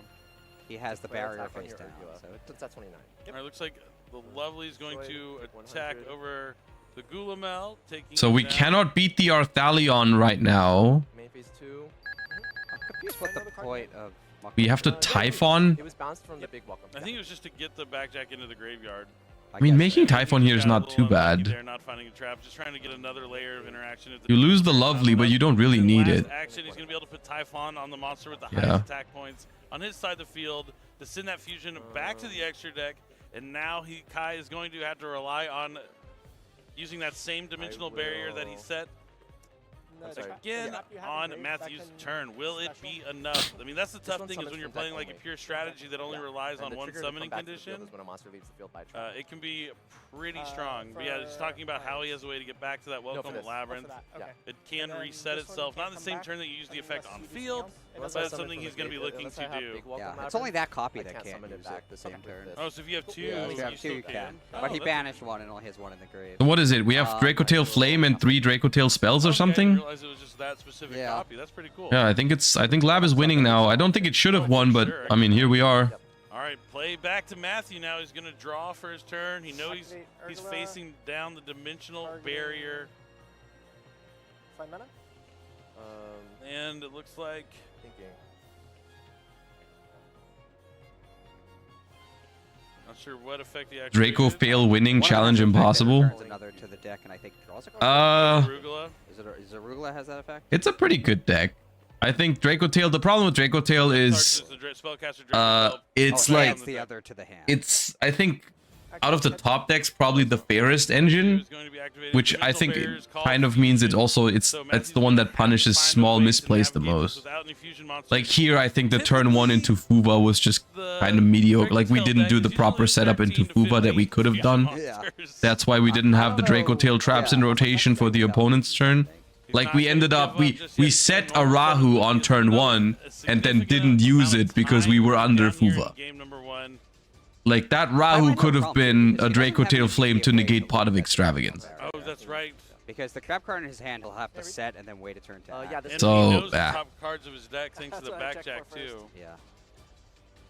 He has the barrier face down, so... It's at 29. Alright, looks like the Lovely is going to attack over the Gulamel, taking So we down. cannot beat the Arthalion right now. Main phase 2. I'm confused what the point of... We have to Typhon. It was bounced from the big welcome. I think it was just to get the Backjack into the graveyard. I mean, making Typhon here is not too bad. They're not finding a trap, just trying to get another layer of interaction. You lose the Lovely, but you don't really need it. Action, he's going to be able to put Typhon on the monster with the Yeah. highest attack points on his side of the field to send that fusion back to the extra deck. And now Kai is going to have to rely on using that same dimensional barrier that he set again on Matthew's turn. Will it be enough? I mean, that's the tough thing is when you're playing like a pure strategy that only relies on one summoning condition. When a monster leaves the field by trap. It can be pretty strong. But yeah, just talking about how he has a way to get back to that welcome Labyrinth. It can reset itself. Not the same turn that you use the effect on field, but it's something he's going to be looking to do. Yeah, it's only that copy that can't use it the same turn. Oh, so if you have two, Yeah, if you have two, you can. But he banished one and only has one in the grave. So what is it? We have Dracotail Flame and 3 Dracotail spells or something? realize it was just that specific copy. That's pretty cool. Yeah, I think Lab is winning now. I don't think it should have won, but I mean, here we are. All right, play back to Matthew now. He's going to draw for his turn. He knows he's facing down the dimensional barrier. Find mana? And it looks like... Thinking. Not sure what effect he actually Dracotail winning challenge impossible. Another to the deck, and I think draws a card. Arugula. Is Arugula has that effect? It's a pretty good deck. I think Dracotail. The problem with Dracotail is, it's like the other to the hand. It's I think out of the top decks probably the fairest engine, which I think it kind of means it's the one that punishes small misplays the most. Like here, I think the turn 1 into Fuba was just kind of mediocre. Like we didn't do the proper setup into Fuba that we could have done. That's why we didn't have the Dracotail traps in rotation for the opponent's turn. Like we ended up, we set a Rahu on turn 1 and then didn't use it because we were under Fuba. Like that Rahu could have been a Dracotail Flame to negate Pot of Extravagance. Oh, that's right. Because the trap card in his hand will have to set and then wait a turn to act. And So, he knows yeah. the top cards of his deck thanks to the backjack too. Yeah.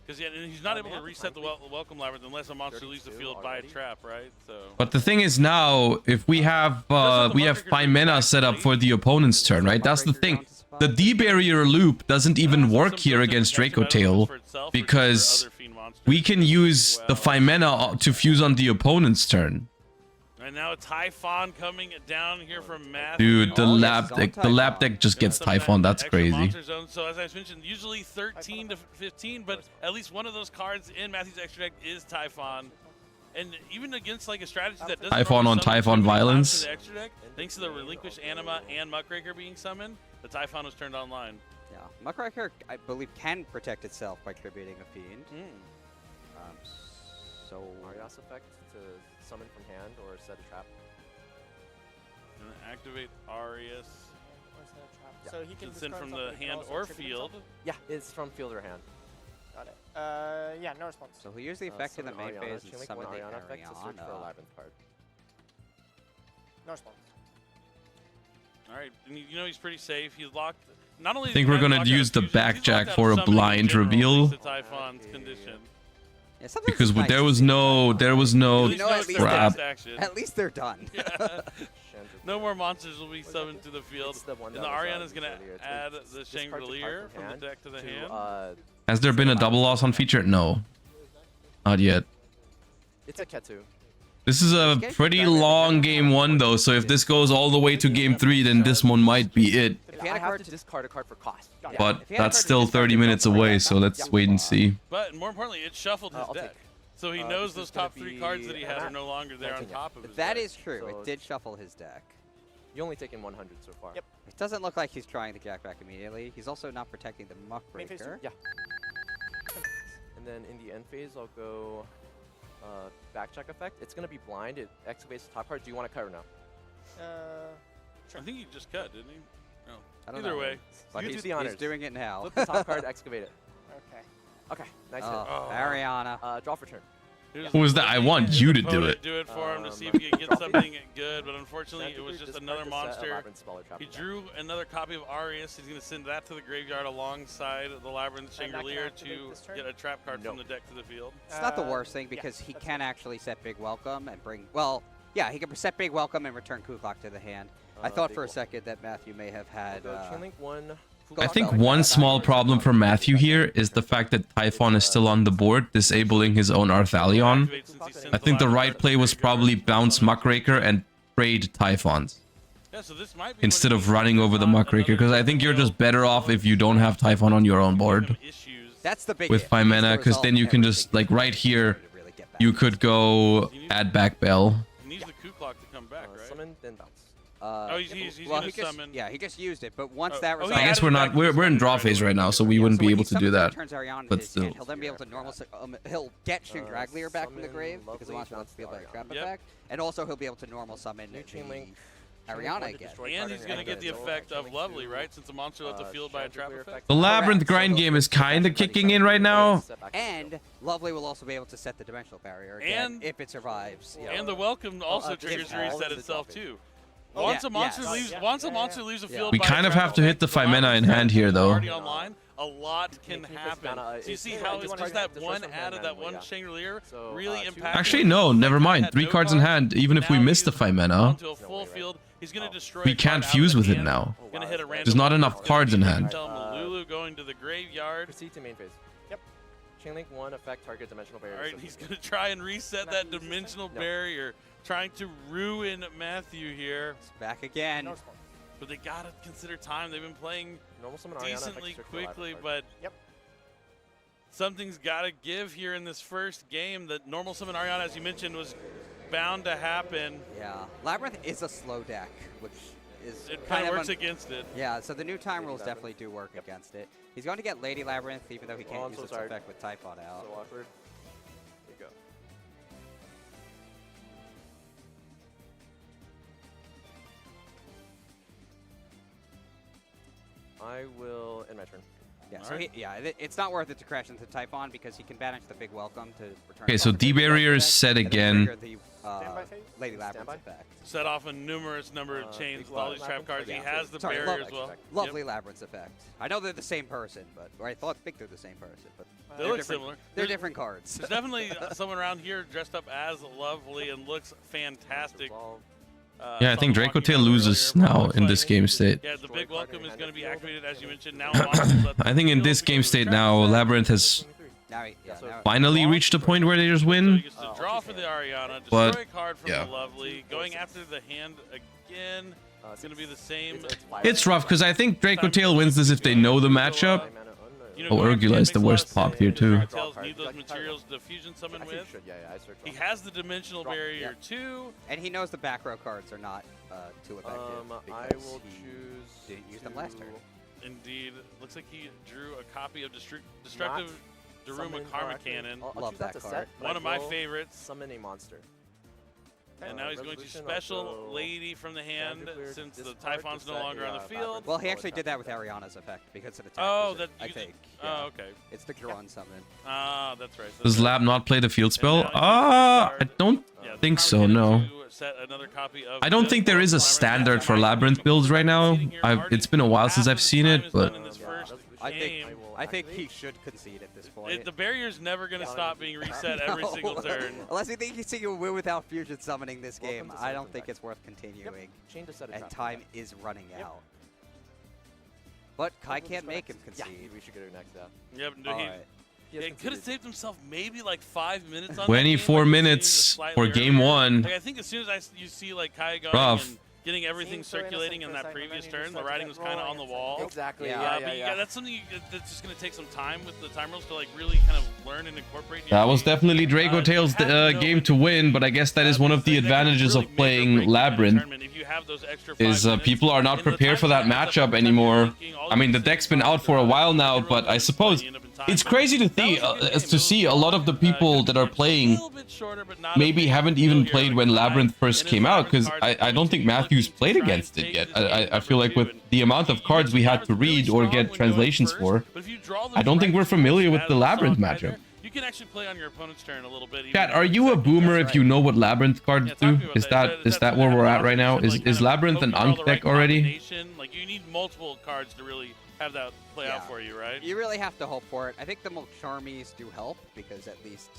Because he's not able to reset the Welcome Labyrinth unless a monster leaves the field by a trap, right? So. But the thing is now, if we have 5 mana set up for the opponent's turn, right? That's the thing. The D-barrier loop doesn't even work here against Dracotail because we can use the 5 mana to fuse on the opponent's turn. And now a Typhon coming down here from Matthew. Dude, the lab deck just gets Typhon. That's crazy. So as I mentioned, usually 13 to 15, but at least one of those cards in Matthew's extra deck is Typhon. And even against like a strategy that doesn't Typhon on Typhon violence. the extra deck, thanks to the Relinquished Anima and Muckraker being summoned, the Typhon was turned online. Yeah, Muckraker, I believe, can protect itself by tributing a fiend. So Arias effect to summon from hand or set a trap. And activate Arias. Yeah. So he can send from the something, hand also or tribute field. something? Yeah, it's from field or hand. Got it. Yeah, no response. So he'll use the effect in the main phase and summon the Ariana effect to search for a Ariana. Labrynth card. No response. All right, and you know he's pretty safe. He's locked. Not only I think we're gonna use the backjack for a blind reveal. Typhon's condition. Yeah, sometimes Because it's nice there was to see. no You know, at least crap. At least they're done. Yeah. No more monsters will be summoned to the field. And the Ariana's going to add the Chandelier from the deck to the hand. Has there been a double loss on feature? No. Not yet. It's a Ketu. This is a pretty long game 1 though, so if this goes all the way to game 3, then this one might be it. I have to discard a card for cost. But that's still 30 minutes away, so let's wait and see. But more importantly, it shuffled his deck. So he knows those top 3 cards that he had are no longer there on top of his That deck. is true. It did shuffle his deck. You only taken 100 so far. Yep. It doesn't look like he's trying to jack back immediately. He's also not protecting the Main phase Muckraker. Yeah. And then in the end phase, I'll go backjack effect. It's going to be blind. It excavates the top card. Do you want to cut or no? I think he just cut, didn't he? No. I don't Either know. way. But You he's, do the honors. he's doing it now. Flip the top card, excavate it. Okay. Okay, nice Oh, hit. Ariana. Draw for turn. Who was that? I want you to do it. Do it for him to see if he can get something good, but unfortunately it was just another monster. He drew another copy of Arias. He's going to send that to the graveyard alongside the Labrynth Chandelier to get a trap card from the deck to the field. It's not the worst thing because he can actually set Big Welcome and bring... Well, yeah, he can set Big Welcome and return Kuklok to the hand. I thought for a second that Matthew may have had... Chainlink 1. I think one small problem for Matthew here is the fact that Typhon is still on the board, disabling his own Arthalion. I think the right play was probably bounce Muckraker and trade Typhons. Instead of running over the Muckraker, because I think you're just better off if you don't have Typhon on your own board. That's the big With 5 mana, because then you can just, like right here, you could go add back Bell. He needs the Kuklok to come back, right? Summon, then bounce. He's well, going to summon. Yeah, he just used it, but once that I resolves... guess we're in draw phase right now, so we wouldn't be able to do that. But still. He'll then be able to normal... he'll get Chandraglier back from the grave, because the monster wants to feel like a trap effect. And also he'll be able to normal summon the Ariana again. And he's going to get the effect of Lovely, right? Since the monster left the field by a trap effect. The Labrynth grind game is kind of kicking in right now. And Lovely will also be able to set the dimensional barrier again if it survives. And the welcome also triggers to reset itself too. Once a monster leaves the field, We by kind of trap have to hit the effect, 5 mana in hand here, though. already online, a lot can happen. So you see how it's just that one ad of that one Chandelier really impacts. Actually, no, never mind. 3 cards in hand, even if we miss the 5 mana, onto a full field. He's gonna destroy we can't fuse with it now. Gonna hit a There's not enough cards in hand. Lulu going to the graveyard. Proceed to main phase. Yep. Chainlink 1 affect target dimensional barrier. All right, he's gonna try and reset that dimensional barrier, trying to ruin Matthew here. Back again. But they gotta consider time. They've been playing Normal summon Ariana decently affects quickly, but something's gotta give here in this first game. That normal summon Ariana, as you mentioned, was bound to happen. Yeah, Labrynth is a slow deck, which is it kind of works against it. Yeah, so the new time rules definitely do work against it. He's going to get Lady Labrynth, even though he can't use its effect with Typhon out. So awkward. There you go. I will end my turn. Yeah, so it's not worth it to crash into Typhon because he can banish the big welcome to return. Okay, so D-barrier is set again. Lady Labrynth's effect. Set off a numerous number of chains with all these trap cards. He has the Sorry, barrier as well. Lovely Labrynth's effect. I know they're the same person, but or I think they're the same person, but They look similar. They're different cards. There's definitely someone around here dressed up as Lovely and looks fantastic. Yeah, I think Dracotail loses now in this game state. Yeah, the big welcome is going to be activated, as you mentioned. Now, I think in this game state now, Labrynth has finally reached a point where they just win. Draw for the Ariana, But, destroy a card from yeah. the Lovely, going after the hand again. It's going to be the same. It's rough because I think Dracotail wins this if they know the matchup. Oh, Urgula is the worst pop here too. Need those materials to fusion summon with. He has the dimensional barrier too, and he knows the back row cards are not too effective. I will choose. Didn't use them last turn. Indeed, looks like he drew a copy of Destructive Daruma Karma Cannon. Love that card. One of my favorites. Summon a monster. And now he's going to special Lady from the hand since the Typhon's no longer on the field. Well, he actually did that with Ariana's effect because of the I think. Oh, okay. It's the Drawn summon. Ah, that's right. Does Lab not play the field spell? I don't think so, no. I don't think there is a standard for Labrynth builds right now. It's been a while since I've seen it, but I think he should concede at this point. The barrier's never going to stop being reset every single turn. Unless you think you see a win without fusion summoning this game, I don't think it's worth continuing. And time is running out. But Kai can't make him concede. We should go to next step. Yep, he could have saved himself maybe like 5 minutes on 24 minutes for game 1. Like, I think as soon as you see like Kai going and getting everything circulating in that previous turn, the writing was kind of on the wall. Exactly. Yeah, that's something that's just going to take some time with the time rules to like really kind of learn and incorporate. That was definitely Dracotail's game to win, but I guess that is one of the advantages of playing Labrynth. Is people are not prepared for that matchup anymore. I mean, the deck's been out for a while now, but I suppose it's crazy to see a lot of the people that are playing maybe haven't even played when Labrynth first came out, because I don't think Matthew's played against it yet. I feel like with the amount of cards we had to read or get translations for, I don't think we're familiar with the Labrynth matchup. You can actually play on your opponent's turn a little bit. Chat, are you a boomer if you know what Labrynth cards do? Is that where we're at right now? Is Labrynth an Ankh deck already? Like, you need multiple cards to really have that play out for you, right? You really have to hope for it. I think the Charmies do help because at least,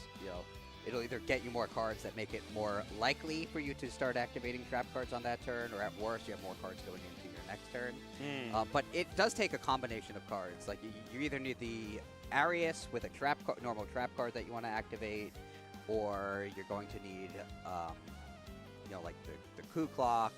it'll either get you more cards that make it more likely for you to start activating trap cards on that turn, or at worst, you have more cards going into your next turn. But it does take a combination of cards. Like, you either need the Arius with a normal trap card that you want to activate, or you're going to need, like the Coup Clock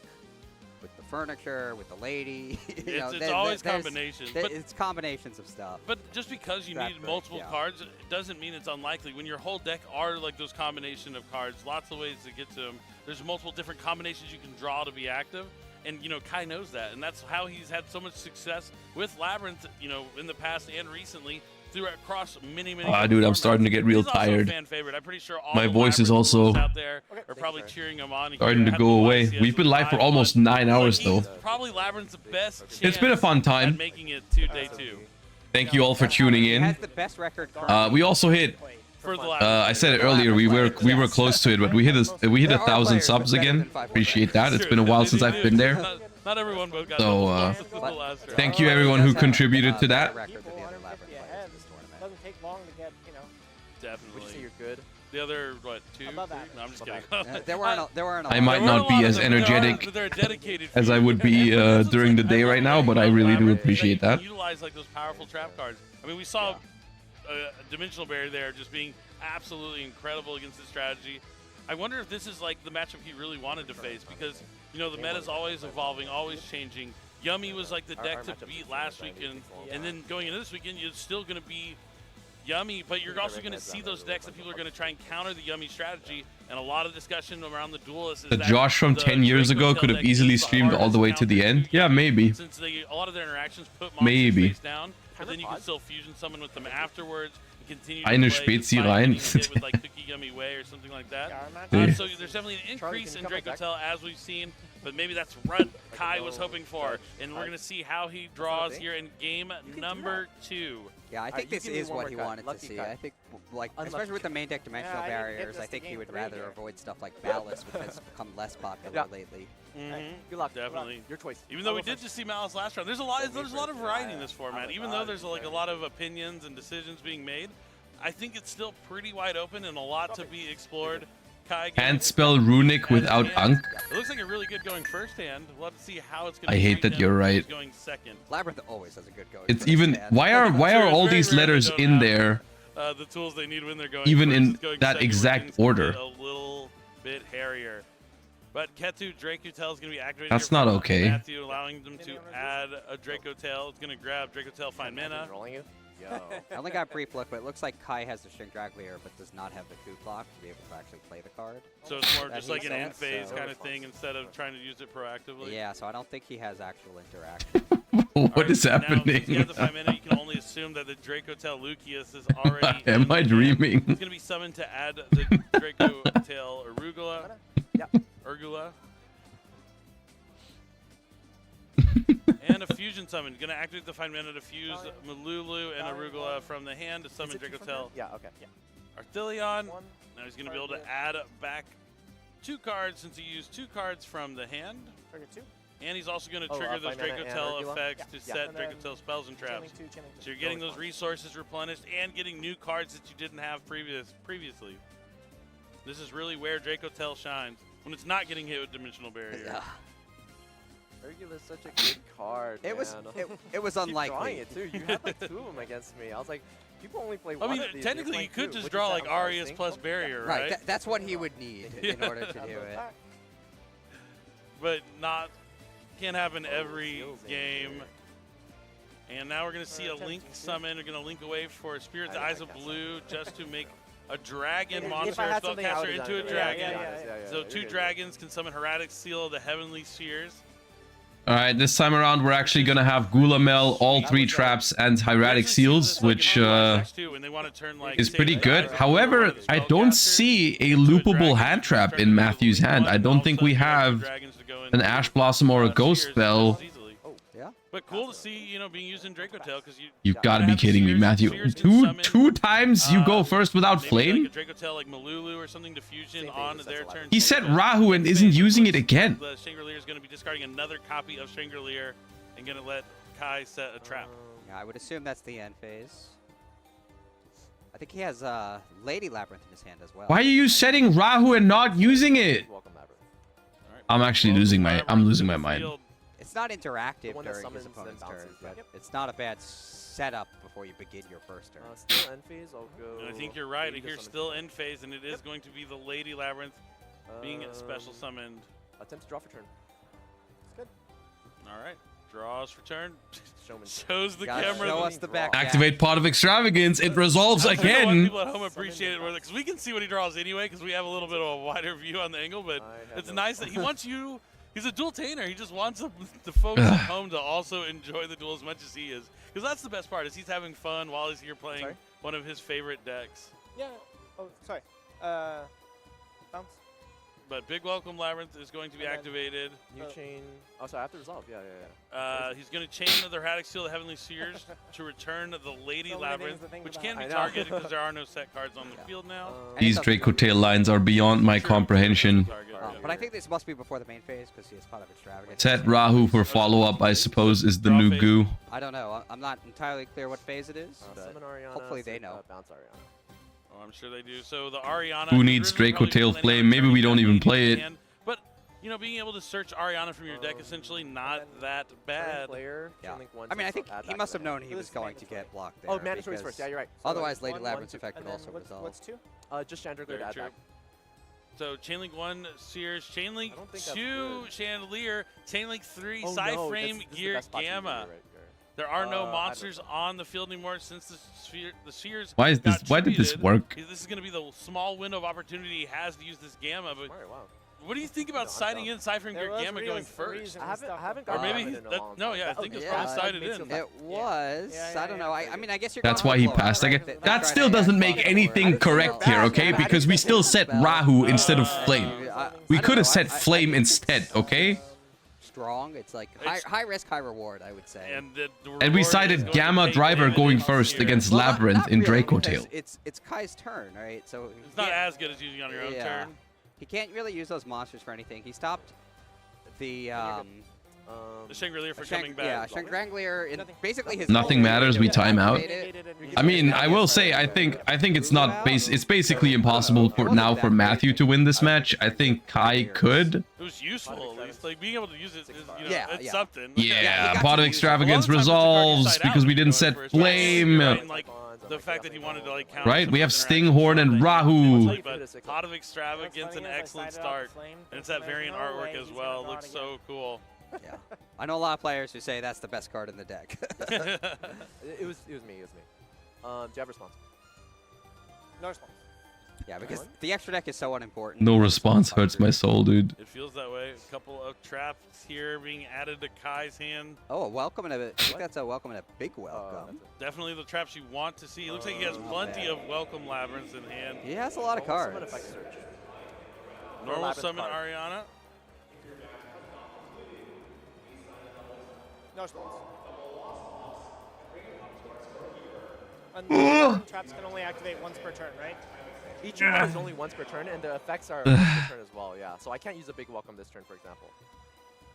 with the furniture, with the lady. It's always combinations. It's combinations of stuff. But just because you need multiple cards, it doesn't mean it's unlikely. When your whole deck are like those combination of cards, lots of ways to get to them. There's multiple different combinations you can draw to be active. And, Kai knows that. And that's how he's had so much success with Labrynth, in the past and recently. Across many dude, I'm starting to get real tired. I'm pretty sure all My voice is also out there are probably cheering him on. Starting to go away. We've been live for almost 9 hours though. Probably Labrynth's the best. It's been a fun time. Making it to day 2. Thank you all for tuning in. He has the best record. We also hit For the last I said it earlier. We were close to it, but we hit 1,000 subs again. Appreciate that. It's been a while since I've been there. Not everyone both got So the last round. thank you everyone who contributed to that. Doesn't take long to get, you know. Definitely. Would you say you're good? The other, what, 2? Above 3? average. No, I'm just Above kidding. there weren't a I might not be as energetic as I would be during the day right now, but I really do appreciate that. Utilize like those powerful trap cards. I mean, we saw a Dimensional Barrier there just being absolutely incredible against this strategy. I wonder if this is like the matchup he really wanted to face because, you know, the meta's always evolving, always changing. Yummy was like the deck to beat last weekend, and then going into this weekend, you're still going to be Yummy, but you're also going to see those decks that people are going to try and counter the Yummy strategy, and a lot of discussion around the duelists. The Josh from 10 years ago could have easily streamed all the way to the end. Yeah, maybe. Since a lot of their interactions put Maybe. face down, but then you can still fusion summon with them afterwards and continue Eine to play Spezi despite rein. getting hit with like Cookie Yummy Way or something like that. Yeah. So there's definitely an increase in Dracotail as we've seen, but maybe that's what Kai was hoping for, and we're going to see how he draws here in game number 2. Yeah, I think this is what he wanted to see. I think, like, especially with the main deck dimensional barriers, I think he would rather avoid stuff like Maliss, which has become less popular lately. Good luck, definitely. Your choice. Even though we did just see Malice last round, there's a lot of variety in this format. Even though there's like a lot of opinions and decisions being made, I think it's still pretty wide open and a lot to be explored. Kai Can't spell runic without Ankh. It looks like a really good going first hand. We'll have to see how it's going to I hate that you're right. going second. Labrynth always has a good going. It's even why are all these letters in there The tools they need when they're going even first in is going that second, exact which makes order? it a little bit hairier. But Ketu Dracotail is going to be activated. That's here not from okay. Matthew, allowing them to add a Dracotail. It's going to grab Dracotail, find mana. I only got brief look, but it looks like Kai has the Shrink Dragleer, but does not have the coup block to be able to actually play the card. So it's more That just like an makes end sense, phase so- kind of thing instead of trying to use it proactively. Yeah, so I don't think he has actual interaction. What is Now, since happening? you have the 5 mana, you can only assume that the Dracotail Lucius is already. Am I dreaming? It's going to be summoned to add the Dracotail Arugula. Urgula. And a fusion summon. Going to activate the find mana to fuse Malulu and Arugula from the hand to summon Dracotail. Yeah, okay. Arthilion. Now he's going to be able to add back 2 cards since he used 2 cards from the hand. And he's also going to trigger those find mana and Dracotail Arugula? effects to Yeah. set And then Dracotail spells and traps. Channeling two, So you're getting those resources replenished and getting new cards that you didn't have previously. This is really where Dracotail shines, when it's not getting hit with Dimensional Barrier. Yeah. Urgula is such a good card. It was- man. it was Keep unlikely. drawing it too. You had like 2 of them against me. I was like, people only play I one mean, of these. technically You're you could playing just two. draw What'd like you say, Arius plus Barrier, right? That's what he would need in order to do it. But can't happen every game. And now we're going to see a Link summon. We're going to link away for Spirit's Eyes of Blue just to make a dragon monster I had something, I spellcaster would've into a done it. dragon. Yeah, So you're 2 good. dragons can summon Hermetic Seal of the Heavenly Spheres. Alright, this time around we're actually gonna have Gulamel, all 3 traps, and Hieratic Seals, which is pretty good. However, I don't see a loopable hand trap in Matthew's hand. I don't think we have an Ash Blossom or a Ghost Spell. But cool to see, being used in Dracotail because You've got to be kidding me, Matthew. Two times you go first without Flame? like a Dracotail like Malulu or something to fusion on their turn. He said Rahu and isn't using it again. The Chandelier is going to be discarding another copy of Chandelier and going to let Kai set a trap. Yeah, I would assume that's the end phase. I think he has Lady Labrynth in his hand as well. Why are you setting Rahu and not using it? I'm actually losing my mind. It's not interactive one that during his summons opponent's and turn, bounces, but yeah. it's not a bad setup before you begin your first turn. Still end phase, I'll go. And I think you're right. Lady to Here's summon still end phase, and it is going to be the Lady Labrynth being special summoned. Attempt to draw for turn. All right. Draws for turn. Showman. Shows the Gotta camera. show us the back. Activate Pot of Extravagance. It resolves I don't know why again. people at home appreciate it more because we can see what he draws anyway because we have a little bit of a wider view on the angle. But it's nice that he wants you. He's a dual tainer. He just wants the folks at home to also enjoy the duel as much as he is. Because that's the best part is he's having fun while he's here playing one of his favorite decks. Yeah. Oh, sorry. Bounce. But Big Welcome Labrynth is going to be activated. New chain. Oh, sorry, I have to resolve. Yeah. He's going to chain the Haddock Seal, the Heavenly Seers, to return the Lady Labrynth, which can be targeted because there are no set cards on the field now. These Dracotail lines are beyond my comprehension. But I think this must be before the main phase because he is part of Extravagance. Set Rahu for follow-up, I suppose, is the new goo. I don't know. I'm not entirely clear what phase it is, but hopefully they know. Bounce Ariana. Oh, I'm sure they do. So the Ariana. Who needs Dracotail Flame? Maybe we don't even play it. But being able to search Ariana from your deck essentially not that bad. Yeah. I mean, I think he must have known he was going to get blocked there. Oh, mandatory's first. Yeah, you're right. Otherwise, Lady Labyrinth's effect would also resolve. What's 2? Just Chandelier to add back. So Chainlink 1, Sears, Chainlink 2, Chandelier, Chainlink 3, Psyframe, Gear, Gamma. There are no monsters on the field anymore since the Sears. Why did this work? This is going to be the small window of opportunity he has to use this Gamma. But what do you think about siding in Psyframe, Gear, Gamma going first? I haven't or maybe I think it's probably sided in. It was. I don't know. I mean, I guess you're. That's why he passed. That still doesn't make anything correct here, okay? Because we still set Rahu instead of Flame. We could have set Flame instead, okay? Strong. It's like high risk, high reward, I would say. And we sided Gamma Driver going first against Labrynth in Dracotail. It's Kai's turn, right? So it's not as good as using on your own turn. He can't really use those monsters for anything. He stopped the Shangri-La for coming back. Yeah, Shangri-La in basically his. Nothing matters. We time out. I mean, I will say, I think it's not it's basically impossible for Matthew to win this match. I think Kai could. It was useful, at least. Like being able to use it, it's something. Yeah, Pot of Extravagance resolves because we didn't set Flame. The fact that he wanted to like count. Right, we have Stinghorn and Rahu. But Pot of Extravagance, an excellent start, and it's that variant artwork as well. It looks so cool. Yeah, I know a lot of players who say that's the best card in the deck. it was me. Do you have response? No response. Yeah, because the extra deck is so unimportant. No response hurts my soul, dude. It feels that way. A couple of traps here being added to Kai's hand. Oh, a welcome and I think that's a welcome and a big welcome. Definitely the traps you want to see. It looks like he has plenty of welcome Labyrinths in hand. He has a lot of cards. Normal summon Ariana. No response. And traps can only activate once per turn, right? Each one is only once per turn, and the effects are once per turn as well, yeah. So I can't use a big welcome this turn, for example.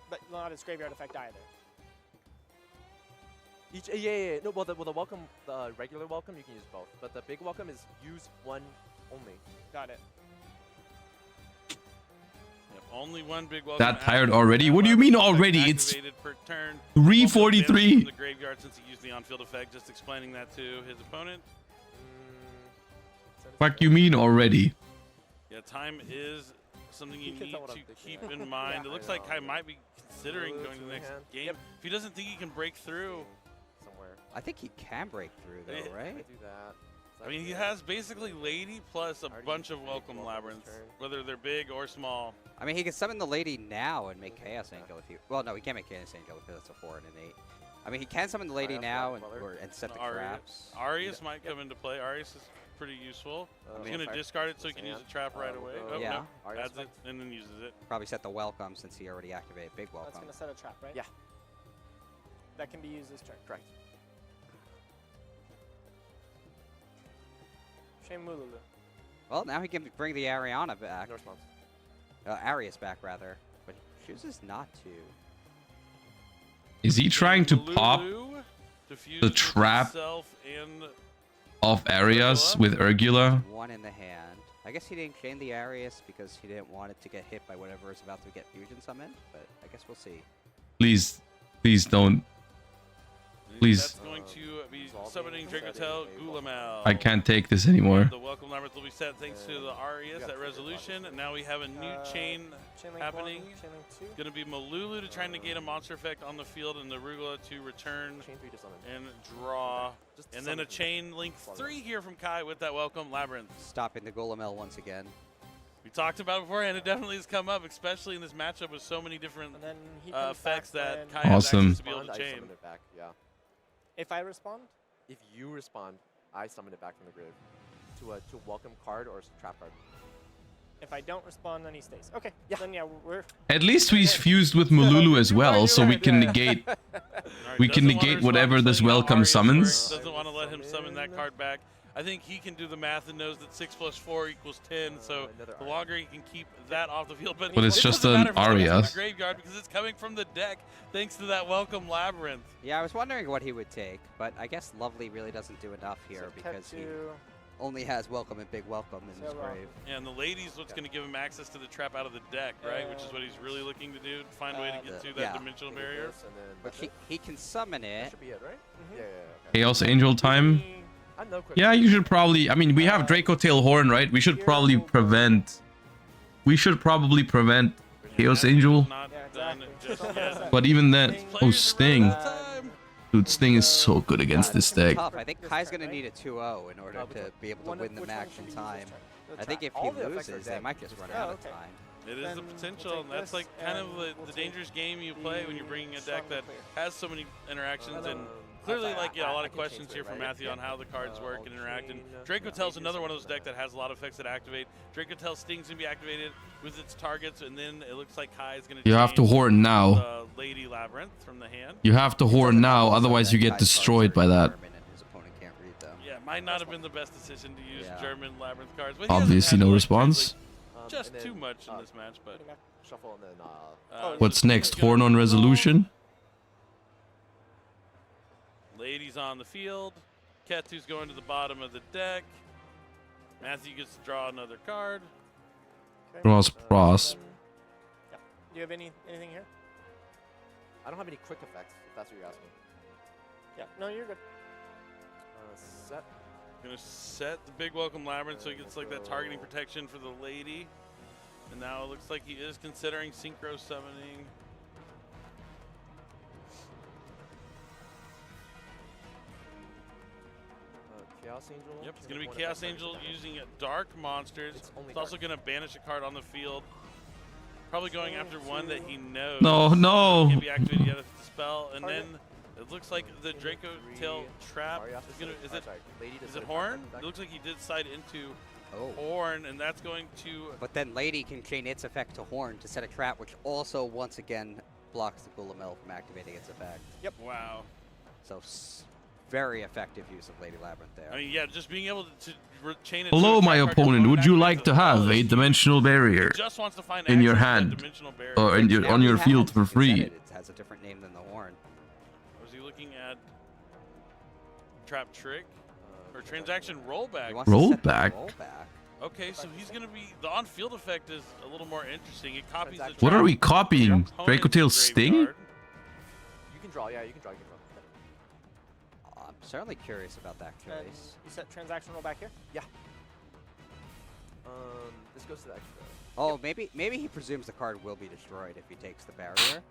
But not its graveyard effect either. Yeah. No, well, the welcome, the regular welcome, you can use both. But the big welcome is use one only. Got it. Only one big welcome. That tired already? What do you mean already? It's 3:43. The graveyard since he used the on-field effect. Just explaining that to his opponent. Fuck you mean already? Yeah, time is something you need to keep in mind. It looks like Kai might be considering going to the next game. If he doesn't think he can break through somewhere. I think he can break through though, right? I do that. I mean, he has basically Lady plus a bunch of welcome Labyrinths, whether they're big or small. I mean, he can summon the Lady now and make Chaos Angel if you. Well, no, he can't make Chaos Angel because it's a 4 and an 8. I mean, he can summon the Lady now and set the traps. Arius might come into play. Arius is pretty useful. He's going to discard it so he can use a trap right away. Oh, yeah. No, adds it and then uses it. Probably set the welcome since he already activated big welcome. That's going to set a trap, right? Yeah. That can be used this turn. Correct. Shame Mululu. Well, now he can bring the Ariana back. No response. Arius back, rather. But he chooses not to. Is he trying to pop the trap of Arias with Urgula? One in the hand. I guess he didn't chain the Arius because he didn't want it to get hit by whatever is about to get fusion summoned, but I guess we'll see. Please don't. Please. That's going to be summoning Dracotail, Gulamel. I can't take this anymore. The welcome Labyrinth will be set thanks to the Arias at resolution. And now we have a new chain happening. It's going to be Malulu to try and negate a monster effect on the field, and the Arugula to return and draw. And then a chain link 3 here from Kai with that welcome Labyrinth. Stopping the Gulamel once again. We talked about it beforehand. It definitely has come up, especially in this matchup with so many different effects that Kai has access to be able to chain. If I respond? If you respond, I summon it back from the grave to a welcome card or trap card. If I don't respond, then he stays. Okay. Yeah. Then yeah, we're. At least he's fused with Mululu as well, so we can negate. We can negate whatever this welcome summons. Doesn't want to let him summon that card back. I think he can do the math and knows that 6 + 4 = 10. So the longer he can keep that off the field, but it's it just doesn't an matter if it's Aria. in the graveyard because it's coming from the deck thanks to that welcome Labrynth. Yeah, I was wondering what he would take, but I guess Lovely really doesn't do enough here because he only has Welcome and Big Welcome in his grave. Yeah, and the lady's what's going to give him access to the trap out of the deck, right? Which is what he's really looking to do, to find a way to get through that dimensional barrier. But he can summon it. That should be it, right? Yeah. Chaos Angel time. Yeah, you should probably. I mean, we have Dracotail Horn, right? We should probably prevent. We should probably prevent Chaos Angel. But even then, oh Sting. Dude, Sting is so good against this deck. Tough. I think Kai's going to need a 2-0 in order to be able to win the match in time. I think if he loses, they might just run out of time. It is the potential, and that's like kind of the dangerous game you play when you're bringing a deck that has so many interactions. And clearly, like, yeah, a lot of questions here from Matthew on how the cards work and interact. And Dracotail's another one of those decks that has a lot of effects that activate. Dracotail Sting's going to be activated with its targets, and then it looks like Kai is going to You have to horn now. Lady Labrynth from the hand. You have to horn now, otherwise you get destroyed by that. Yeah, might not have been the best decision to use German Labrynth cards. But Obviously, no response. Just too much in this match, but shuffle and then. What's next? Horn on resolution? Ladies on the field. Ketu's going to the bottom of the deck. Matthew gets to draw another card. Draws Pros. Yeah. Do you have anything here? I don't have any quick effects, if that's what you're asking. Yeah. No, you're good. Set. Gonna set the big welcome Labrynth so he gets like that targeting protection for the lady. And now it looks like he is considering synchro summoning. Chaos Angel. Yep, it's gonna be Chaos Angel using dark monsters. It's also gonna banish a card on the field. Probably going after one that he knows. No. Can be activated yet if it's a spell, and then it looks like the Dracotail trap is gonna. Is it Horn? It looks like he did side into Horn, and that's going to. But then Lady can chain its effect to Horn to set a trap, which also once again blocks the Gulamel from activating its effect. Yep. Wow. So very effective use of Lady Labrynth there. I mean, yeah, just being able to chain it. Hello, my opponent. Would you like to have a dimensional barrier in your hand or on your field for free? It has a different name than the Horn. Was he looking at Trap Trick or Transaction Rollback? Rollback? Okay, so he's going to be... The on-field effect is a little more interesting. It copies the What are we copying? Dracotail Sting? You can draw, yeah, you can draw. I'm certainly curious about that choice. You set transaction roll back here? Yeah. This goes to the extra. Oh, maybe he presumes the card will be destroyed if he takes the barrier.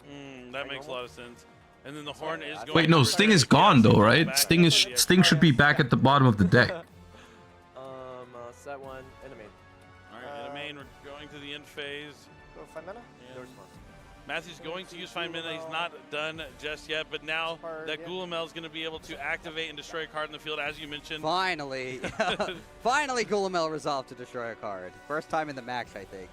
That makes a lot of sense. And then the Horn is going... Wait, no, Sting is gone though, right? Sting should be back at the bottom of the deck. Set one, and a main. Alright, in a main, we're going to the end phase. Go 5 mana? No response. Matthew's going to use 5 mana. He's not done just yet, but now that Gulamel is going to be able to activate and destroy a card in the field, as you mentioned. Finally. Finally, Gulamel resolved to destroy a card. First time in the match, I think.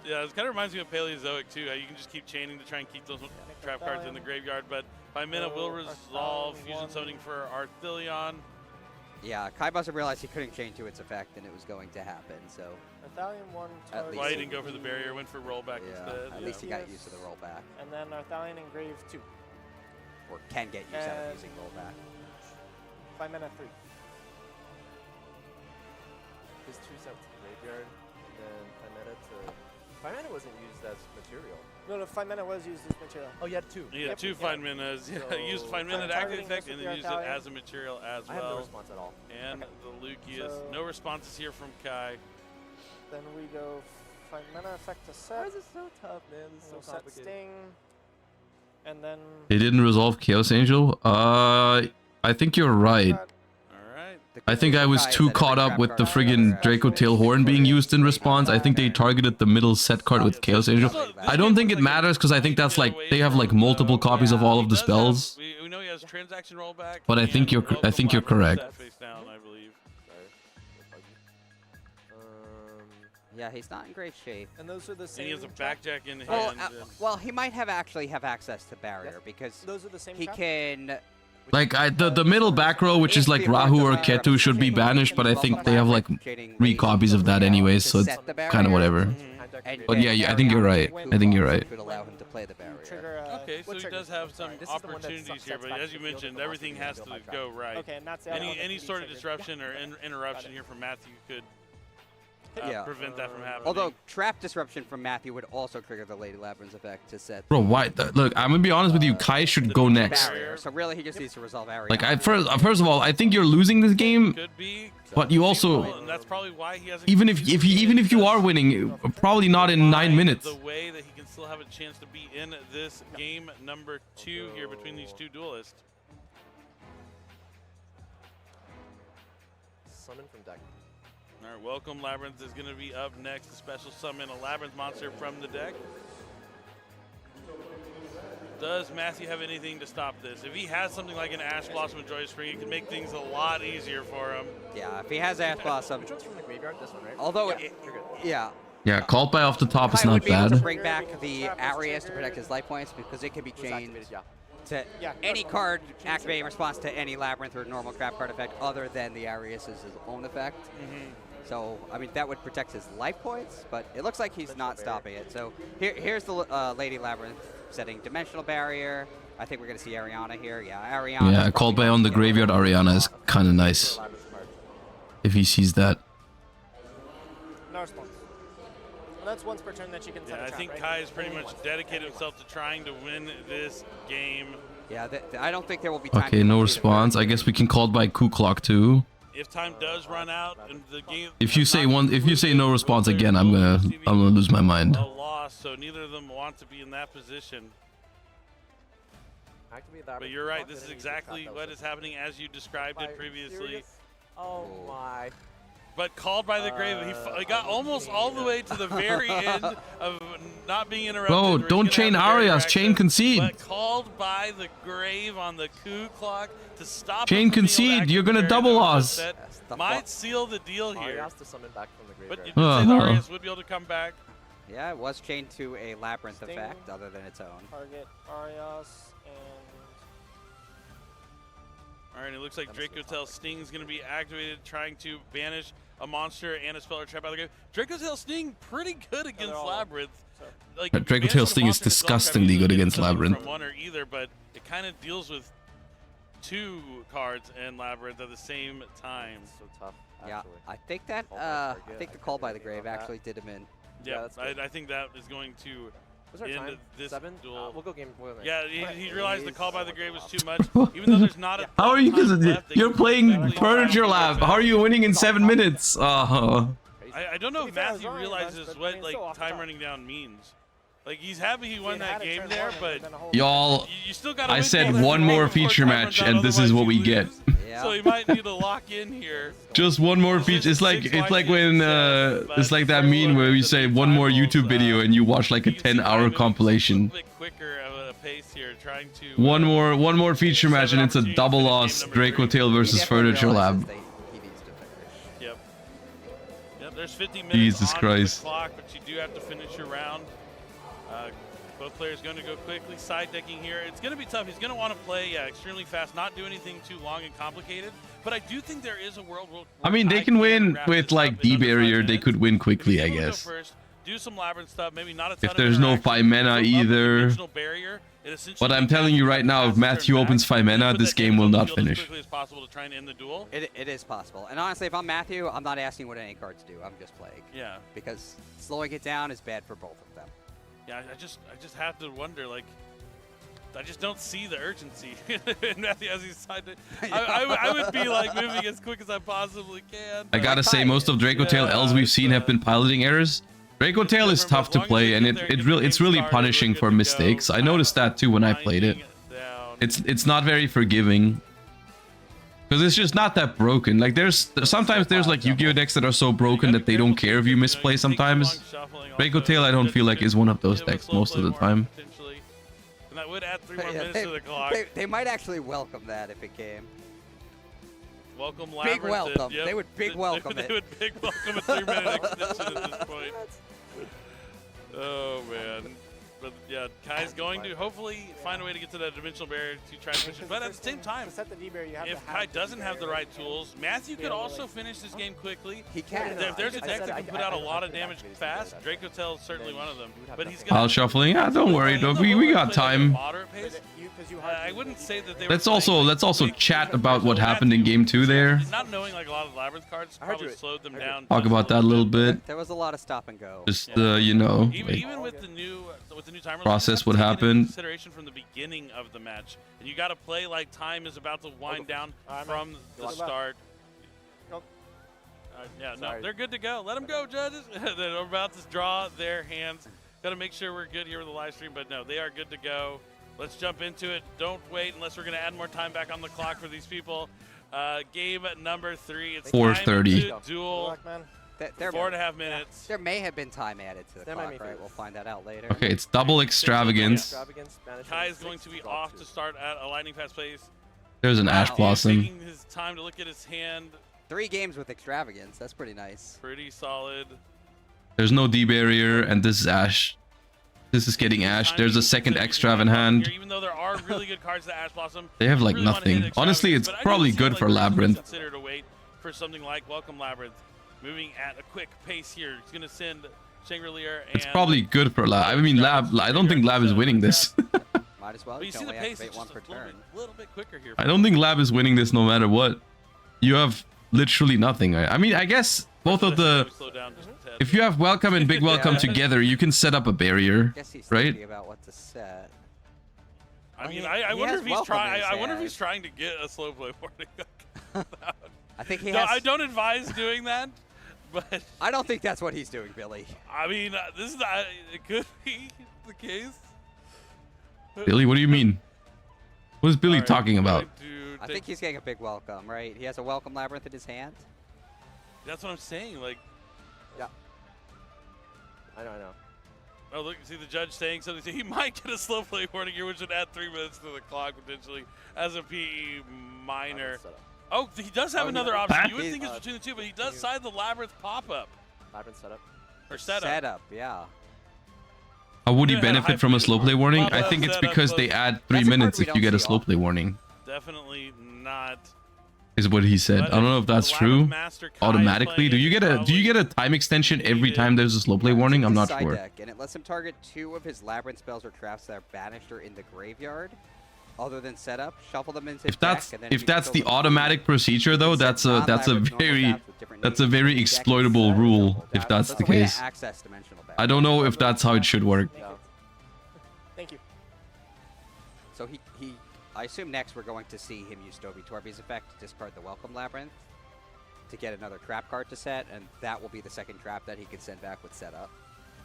Yeah, it kind of reminds me of Paleozoic, too, how you can just keep chaining to try and keep those trap cards in the graveyard, but 5 mana will resolve fusion summoning for Arthelion. Yeah, Kai must have realized he couldn't chain to its effect, and it was going to happen, so... Arthelion 1 target. Why he didn't go for the barrier, went for rollback instead. At least he got used to the rollback. And then Arthelion engrave 2. Or can get used out of using rollback. 5 mana 3. His 2 sent to the graveyard, then 5 mana to... 5 mana wasn't used as material. No, 5 mana was used as material. Oh, you had 2. He had 2 5 manas. Yeah, he used 5 mana to activate effect and then used it as a material as well. I have no response at all. And the Lucius. No responses here from Kai. Then we go 5 mana effect to set. Why is it so tough, man? This is so set complicated. Sting. And then... They didn't resolve Chaos Angel? I think you're right. I think I was too caught up with the friggin' Dracotail Horn being used in response. I think they targeted the middle set card with Chaos Angel. I don't think it matters because I think that's like they have like multiple copies of all of the spells. We know he has transaction rollback. But I think you're correct. Face down, I believe. Yeah, he's not in great shape. And those are the same. And he has a backjack in Well, hand. well, he might have actually have access to barrier because those are the same he trap? can. Like the middle back row, which is like Rahu or Ketu, should be banished, but I think they have like 3 copies of that anyway, so it's kind of whatever. But yeah, I think you're right. I think you're right. Could allow him to play the barrier. Okay, so he does have some opportunities here, but as you mentioned, everything has to go right. Okay, and that's Any sort of disruption or interruption here from Matthew could prevent that from happening. Although trap disruption from Matthew would also trigger the Lady Labrynth effect to set. Bro, why? Look, I'm gonna be honest with you. Kai should go next. Barrier. So really, he just needs to resolve area. Like, first of all, I think you're losing this game. But you also, and that's probably why he hasn't even if you are winning, probably not in 9 minutes. The way that he can still have a chance to be in this game number 2 here between these 2 duelists. Summon from deck. All right, welcome. Labrynth is going to be up next. A special summon, a Labrynth monster from the deck. Does Matthew have anything to stop this? If he has something like an Ash Blossom and Joyous Spring, it can make things a lot easier for him. Yeah, if he has Ash Blossom. Which one's from the graveyard? This one, right? Although, Yeah. Yeah, called by off the top is Kai not would be able to bad. bring back the Arias to protect his life points because it can be chained to Yeah. any card activating response to any Labrynth or normal trap card effect other than the Arias' his own effect. So, I mean, that would protect his life points, but it looks like he's not stopping it. So here's the Lady Labrynth setting Dimensional Barrier. I think we're going to see Ariana here. Yeah, Ariana. Yeah, called by on the graveyard Ariana is kind of nice. If he sees that. No response. Well, that's once per turn that you can set a Yeah, I trap, think right? Kai has pretty much dedicated himself to trying to win this game. Yeah, I don't think there will be time. Okay, no response. I guess we can call by Coup Clock too. If time does run out and the game, If you say no response again, I'm gonna lose my mind. a loss, so neither of them want to be in that position. Activate that. But you're right, this is exactly what is happening as you described it previously. Oh my. But called by the grave, he got almost all the way to the very end of not being interrupted. Bro, don't chain Arias, chain concede. But called by the grave on the coup clock to stop. Chain concede, you're gonna double us. Might seal the deal here. Arias to summon back from the graveyard. But you did say that Arias would be able to come back. Yeah, it was chained to a Labrynth effect other than its own. Target Arias and... All right, it looks like Dracotail Sting is going to be activated, trying to banish a monster and a spell or trap out of the game. Dracotail Sting, pretty good against Labrynth. Like, Dracotail Sting is disgustingly good against Labrynth. From one or either, but it kind of deals with 2 cards and Labrynth at the same time. So tough. Yeah, I think that I think the call by the grave actually did him in. Yeah, I think that is going to What's our end time? this 7? duel. We'll go game. Yeah, he realized the call by the grave was too much, even though there's not a How are you? ton Because left, they you're can playing quickly Furniture Lab. How are you winning in 7 minutes? I don't know if Matthew realizes what like time running down means. Like he's happy he won that game there, but Y'all, you still gotta I win said games one right more before feature time match, runs out, and this is otherwise what we you get. lose. So he might need to lock in here. Just one more feature. It's like when it's like that meme where you say one more YouTube video and you watch like a 10-hour compilation. Quicker of a pace here, trying to One more feature match and it's a double loss. Dracotail versus Furniture Lab. Yep, there's 50 minutes Jesus on Christ. the clock, but you do have to finish your round. Both players going to go quickly. Side decking here. It's going to be tough. He's going to want to play extremely fast, not do anything too long and complicated. But I do think there is a world where I mean, they can win with like D barrier. They could win quickly, I guess. first, do some Labrynth stuff. Maybe not a ton If there's no of 5 mana either. barrier. But I'm telling you right now, if Matthew opens 5 mana, this game will not finish. As quickly as possible to try and end the duel. It is possible. And honestly, if I'm Matthew, I'm not asking what any cards do. I'm just playing. Yeah. Because slowing it down is bad for both of them. Yeah, I just have to wonder, like, I just don't see the urgency in Matthew as he's signed it. I would be like moving as quick as I possibly can. I gotta say, most of Dracotail L's we've seen have been piloting errors. Dracotail is tough to play, and it's really punishing for mistakes. I noticed that too when I played it. It's not very forgiving. Because it's just not that broken. Like sometimes there's like Yu-Gi-Oh decks that are so broken that they don't care if you misplay sometimes. Dracotail I don't feel like is one of those decks most of the time. And that would add 3 more minutes to the clock. They might actually welcome that if it came. welcome Labrynth. Big welcome. They would big welcome it. They would big welcome a 3-minute extension at this point. Oh, man. But yeah, Kai's going to hopefully find a way to get to that dimensional barrier to try to push it. But at the same time, if Kai doesn't have the right tools, Matthew could also finish this game quickly. He can. If there's a deck that can put out a lot of damage fast, Dracotail is certainly one of them. But he's While shuffling. Yeah, don't worry. We got time. I wouldn't say that they Let's also chat about what happened in game 2 there. Not knowing like a lot of Labrynth cards probably slowed them down. Talk about that a little bit. There was a lot of stop and go. Just you know, even with the new timer, process what happened. Consideration from the beginning of the match, and you got to play like time is about to wind down from the start. Yeah, no, they're good to go. Let them go, judges. They're about to draw their hands. Got to make sure we're good here with the live stream, but no, they are good to go. Let's jump into it. Don't wait unless we're going to add more time back on the clock for these people. Game number 3. It's 4:30. Duel. 4.5 minutes. There may have been time added to the clock, right? We'll find that out later. Okay, it's double extravagance. Kai is going to be off to start at a lightning fast pace. There's an Ash Blossom. Taking his time to look at his hand. 3 games with extravagance. That's pretty nice. Pretty solid. There's no D barrier, and this is Ash. This is getting Ash. There's a second extrav in hand. Even though there are really good cards to Ash Blossom, They have like nothing. Honestly, it's probably good for Labrynth. Consider to wait for something like Welcome Labrynth. Moving at a quick pace here. He's going to send Shangri-La. It's probably good for Lab. I mean, Lab. I don't think Lab is winning this. Might as well. But you see the pace is one just per turn. a little bit quicker here. I don't think Lab is winning this no matter what. You have literally nothing. I mean, I guess both of the... If you have Welcome and Big Welcome together, you can set up a barrier, right? About what to set. I mean, I wonder if he's trying. I wonder if he's trying to get a slow play warning. I think he no, has. I don't advise doing that, but I don't think that's what he's doing, Billy. I mean, this is not, it could be the case. Billy, what do you mean? What is Billy talking about? I think he's getting a big welcome, right? He has a welcome Labrynth in his hand. That's what I'm saying. Like, yeah. I know. Oh, look, see the judge saying something. So he might get a slow play warning here, which would add 3 minutes to the clock potentially as a PE minor. Oh, he does have another option. You would think it's between the two, but he does side the Labrynth pop-up. Labrynth setup. Or setup. Setup, yeah. How would he benefit from a slow play warning? I think it's because they add 3 minutes if you get a slow play warning. Definitely not. Is what he said. I don't know if that's true. Automatically, do you get a time extension every time there's a slow play warning? I'm not sure. And it lets him target 2 of his Labrynth spells or traps that are banished or in the graveyard. Other than setup, shuffle them into deck, and then if that's the automatic procedure though, that's a very exploitable rule if that's the case. I don't know if that's how it should work. Thank you. So I assume next we're going to see him use Dobby Torby's effect to discard the Welcome Labrynth to get another trap card to set, and that will be the second trap that he can send back with setup.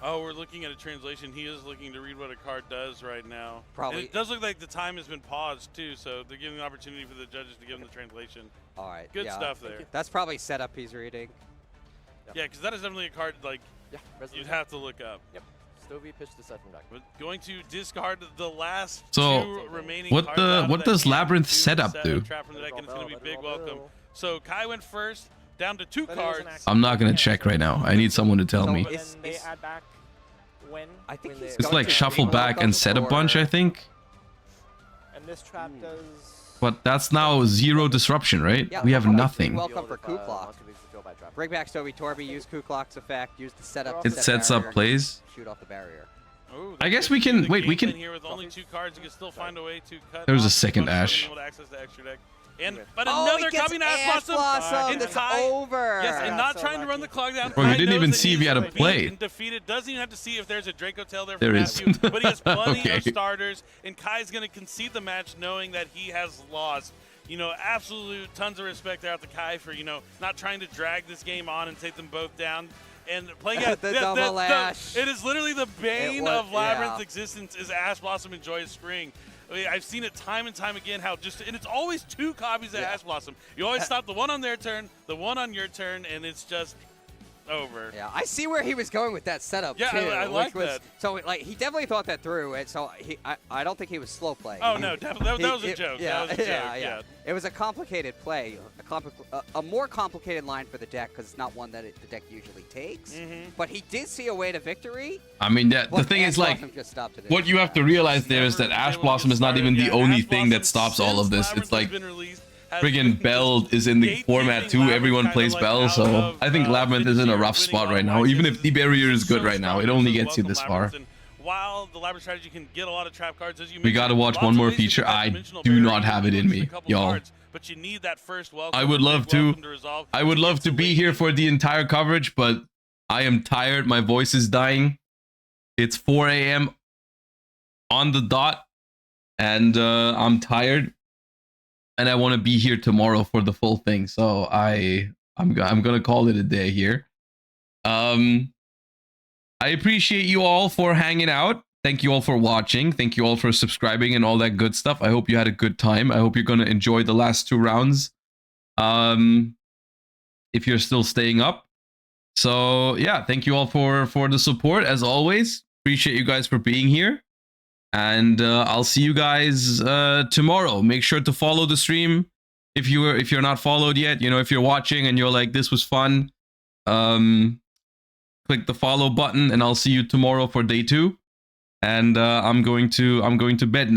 Oh, we're looking at a translation. He is looking to read what a card does right now. Probably. And it does look like the time has been paused, too, so they're giving an opportunity for the judges to give them the translation. All right. Good stuff there. That's probably setup he's reading. Yeah, because that is definitely a card, like, you'd have to look up. Yep. Stovey pitched the second deck. But going to discard the last So, 2 remaining what cards. does Labrynth setup do? Trap from the deck, and it's going to be big welcome. So Kai went first, down to 2 cards. I'm not gonna check right now. I need someone to tell me. They add back when? I think It's like shuffle back and set a bunch, I think. And this trap does... But that's now 0 disruption, right? Yeah, we have nothing. Welcome for Kuklok. Bring back Stovey Torby, use Kuklok's effect, use the setup. It sets up plays. Shoot off the barrier. Ooh, I guess we can wait. We can. Here with only 2 cards, you can still find a way to cut. There's a off second the Ash. able to access the extra deck. And but Oh, another he gets coming Ash Blossom. and It's Kai, over. Yes, and not trying to run the clock down. Bro, he Kai didn't knows even that see if he's he had to beat play. and defeated. Doesn't even have to see if there's a Dracotail there for There is. Matthew. But he has plenty Okay. of starters, and Kai's going to concede the match knowing that he has lost. You know, absolute tons of respect there out to Kai for, you know, not trying to drag this game on and take them both down. And playing at The double Ash. it is literally the bane was- of Labrynth's yeah. existence is Ash Blossom and Joyous Spring. I mean, I've seen it time and time again how and it's always 2 copies of Ash Blossom. You always stop the one on their turn, the one on your turn, and it's just over. Yeah, I see where he was going with that setup Yeah, too. I like which was, that. So like he definitely thought that through, and so I don't think he was slow playing. Oh no, definitely that was a joke. Yeah, that was a joke. yeah. It was a complicated play, a more complicated line for the deck because it's not one that the deck usually takes. But he did see a way to victory. I mean, the thing is, like, what you have to realize there is that Ash Blossom is not even the only thing that stops all of this. It's like friggin' Bell is in the format too. Everyone plays Bell, so I think Labrynth is in a rough spot right now. Even if the barrier is good right now, it only gets you this far. While the Labrynth strategy can get a lot of trap cards, as you We gotta watch one more feature. I do not have it in me, y'all. But you need that first I would love to. I would love to be here for the entire coverage, but I am tired. My voice is dying. It's 4 a.m. on the dot, and I'm tired. And I want to be here tomorrow for the full thing, so I'm gonna call it a day here. I appreciate you all for hanging out. Thank you all for watching. Thank you all for subscribing and all that good stuff. I hope you had a good time. I hope you're gonna enjoy the last 2 rounds. If you're still staying up. So yeah, thank you all for the support as always. Appreciate you guys for being here. And I'll see you guys tomorrow. Make sure to follow the stream if you're not followed yet. You know, if you're watching and you're like, this was fun, click the follow button, and I'll see you tomorrow for day 2. And I'm going to bed now.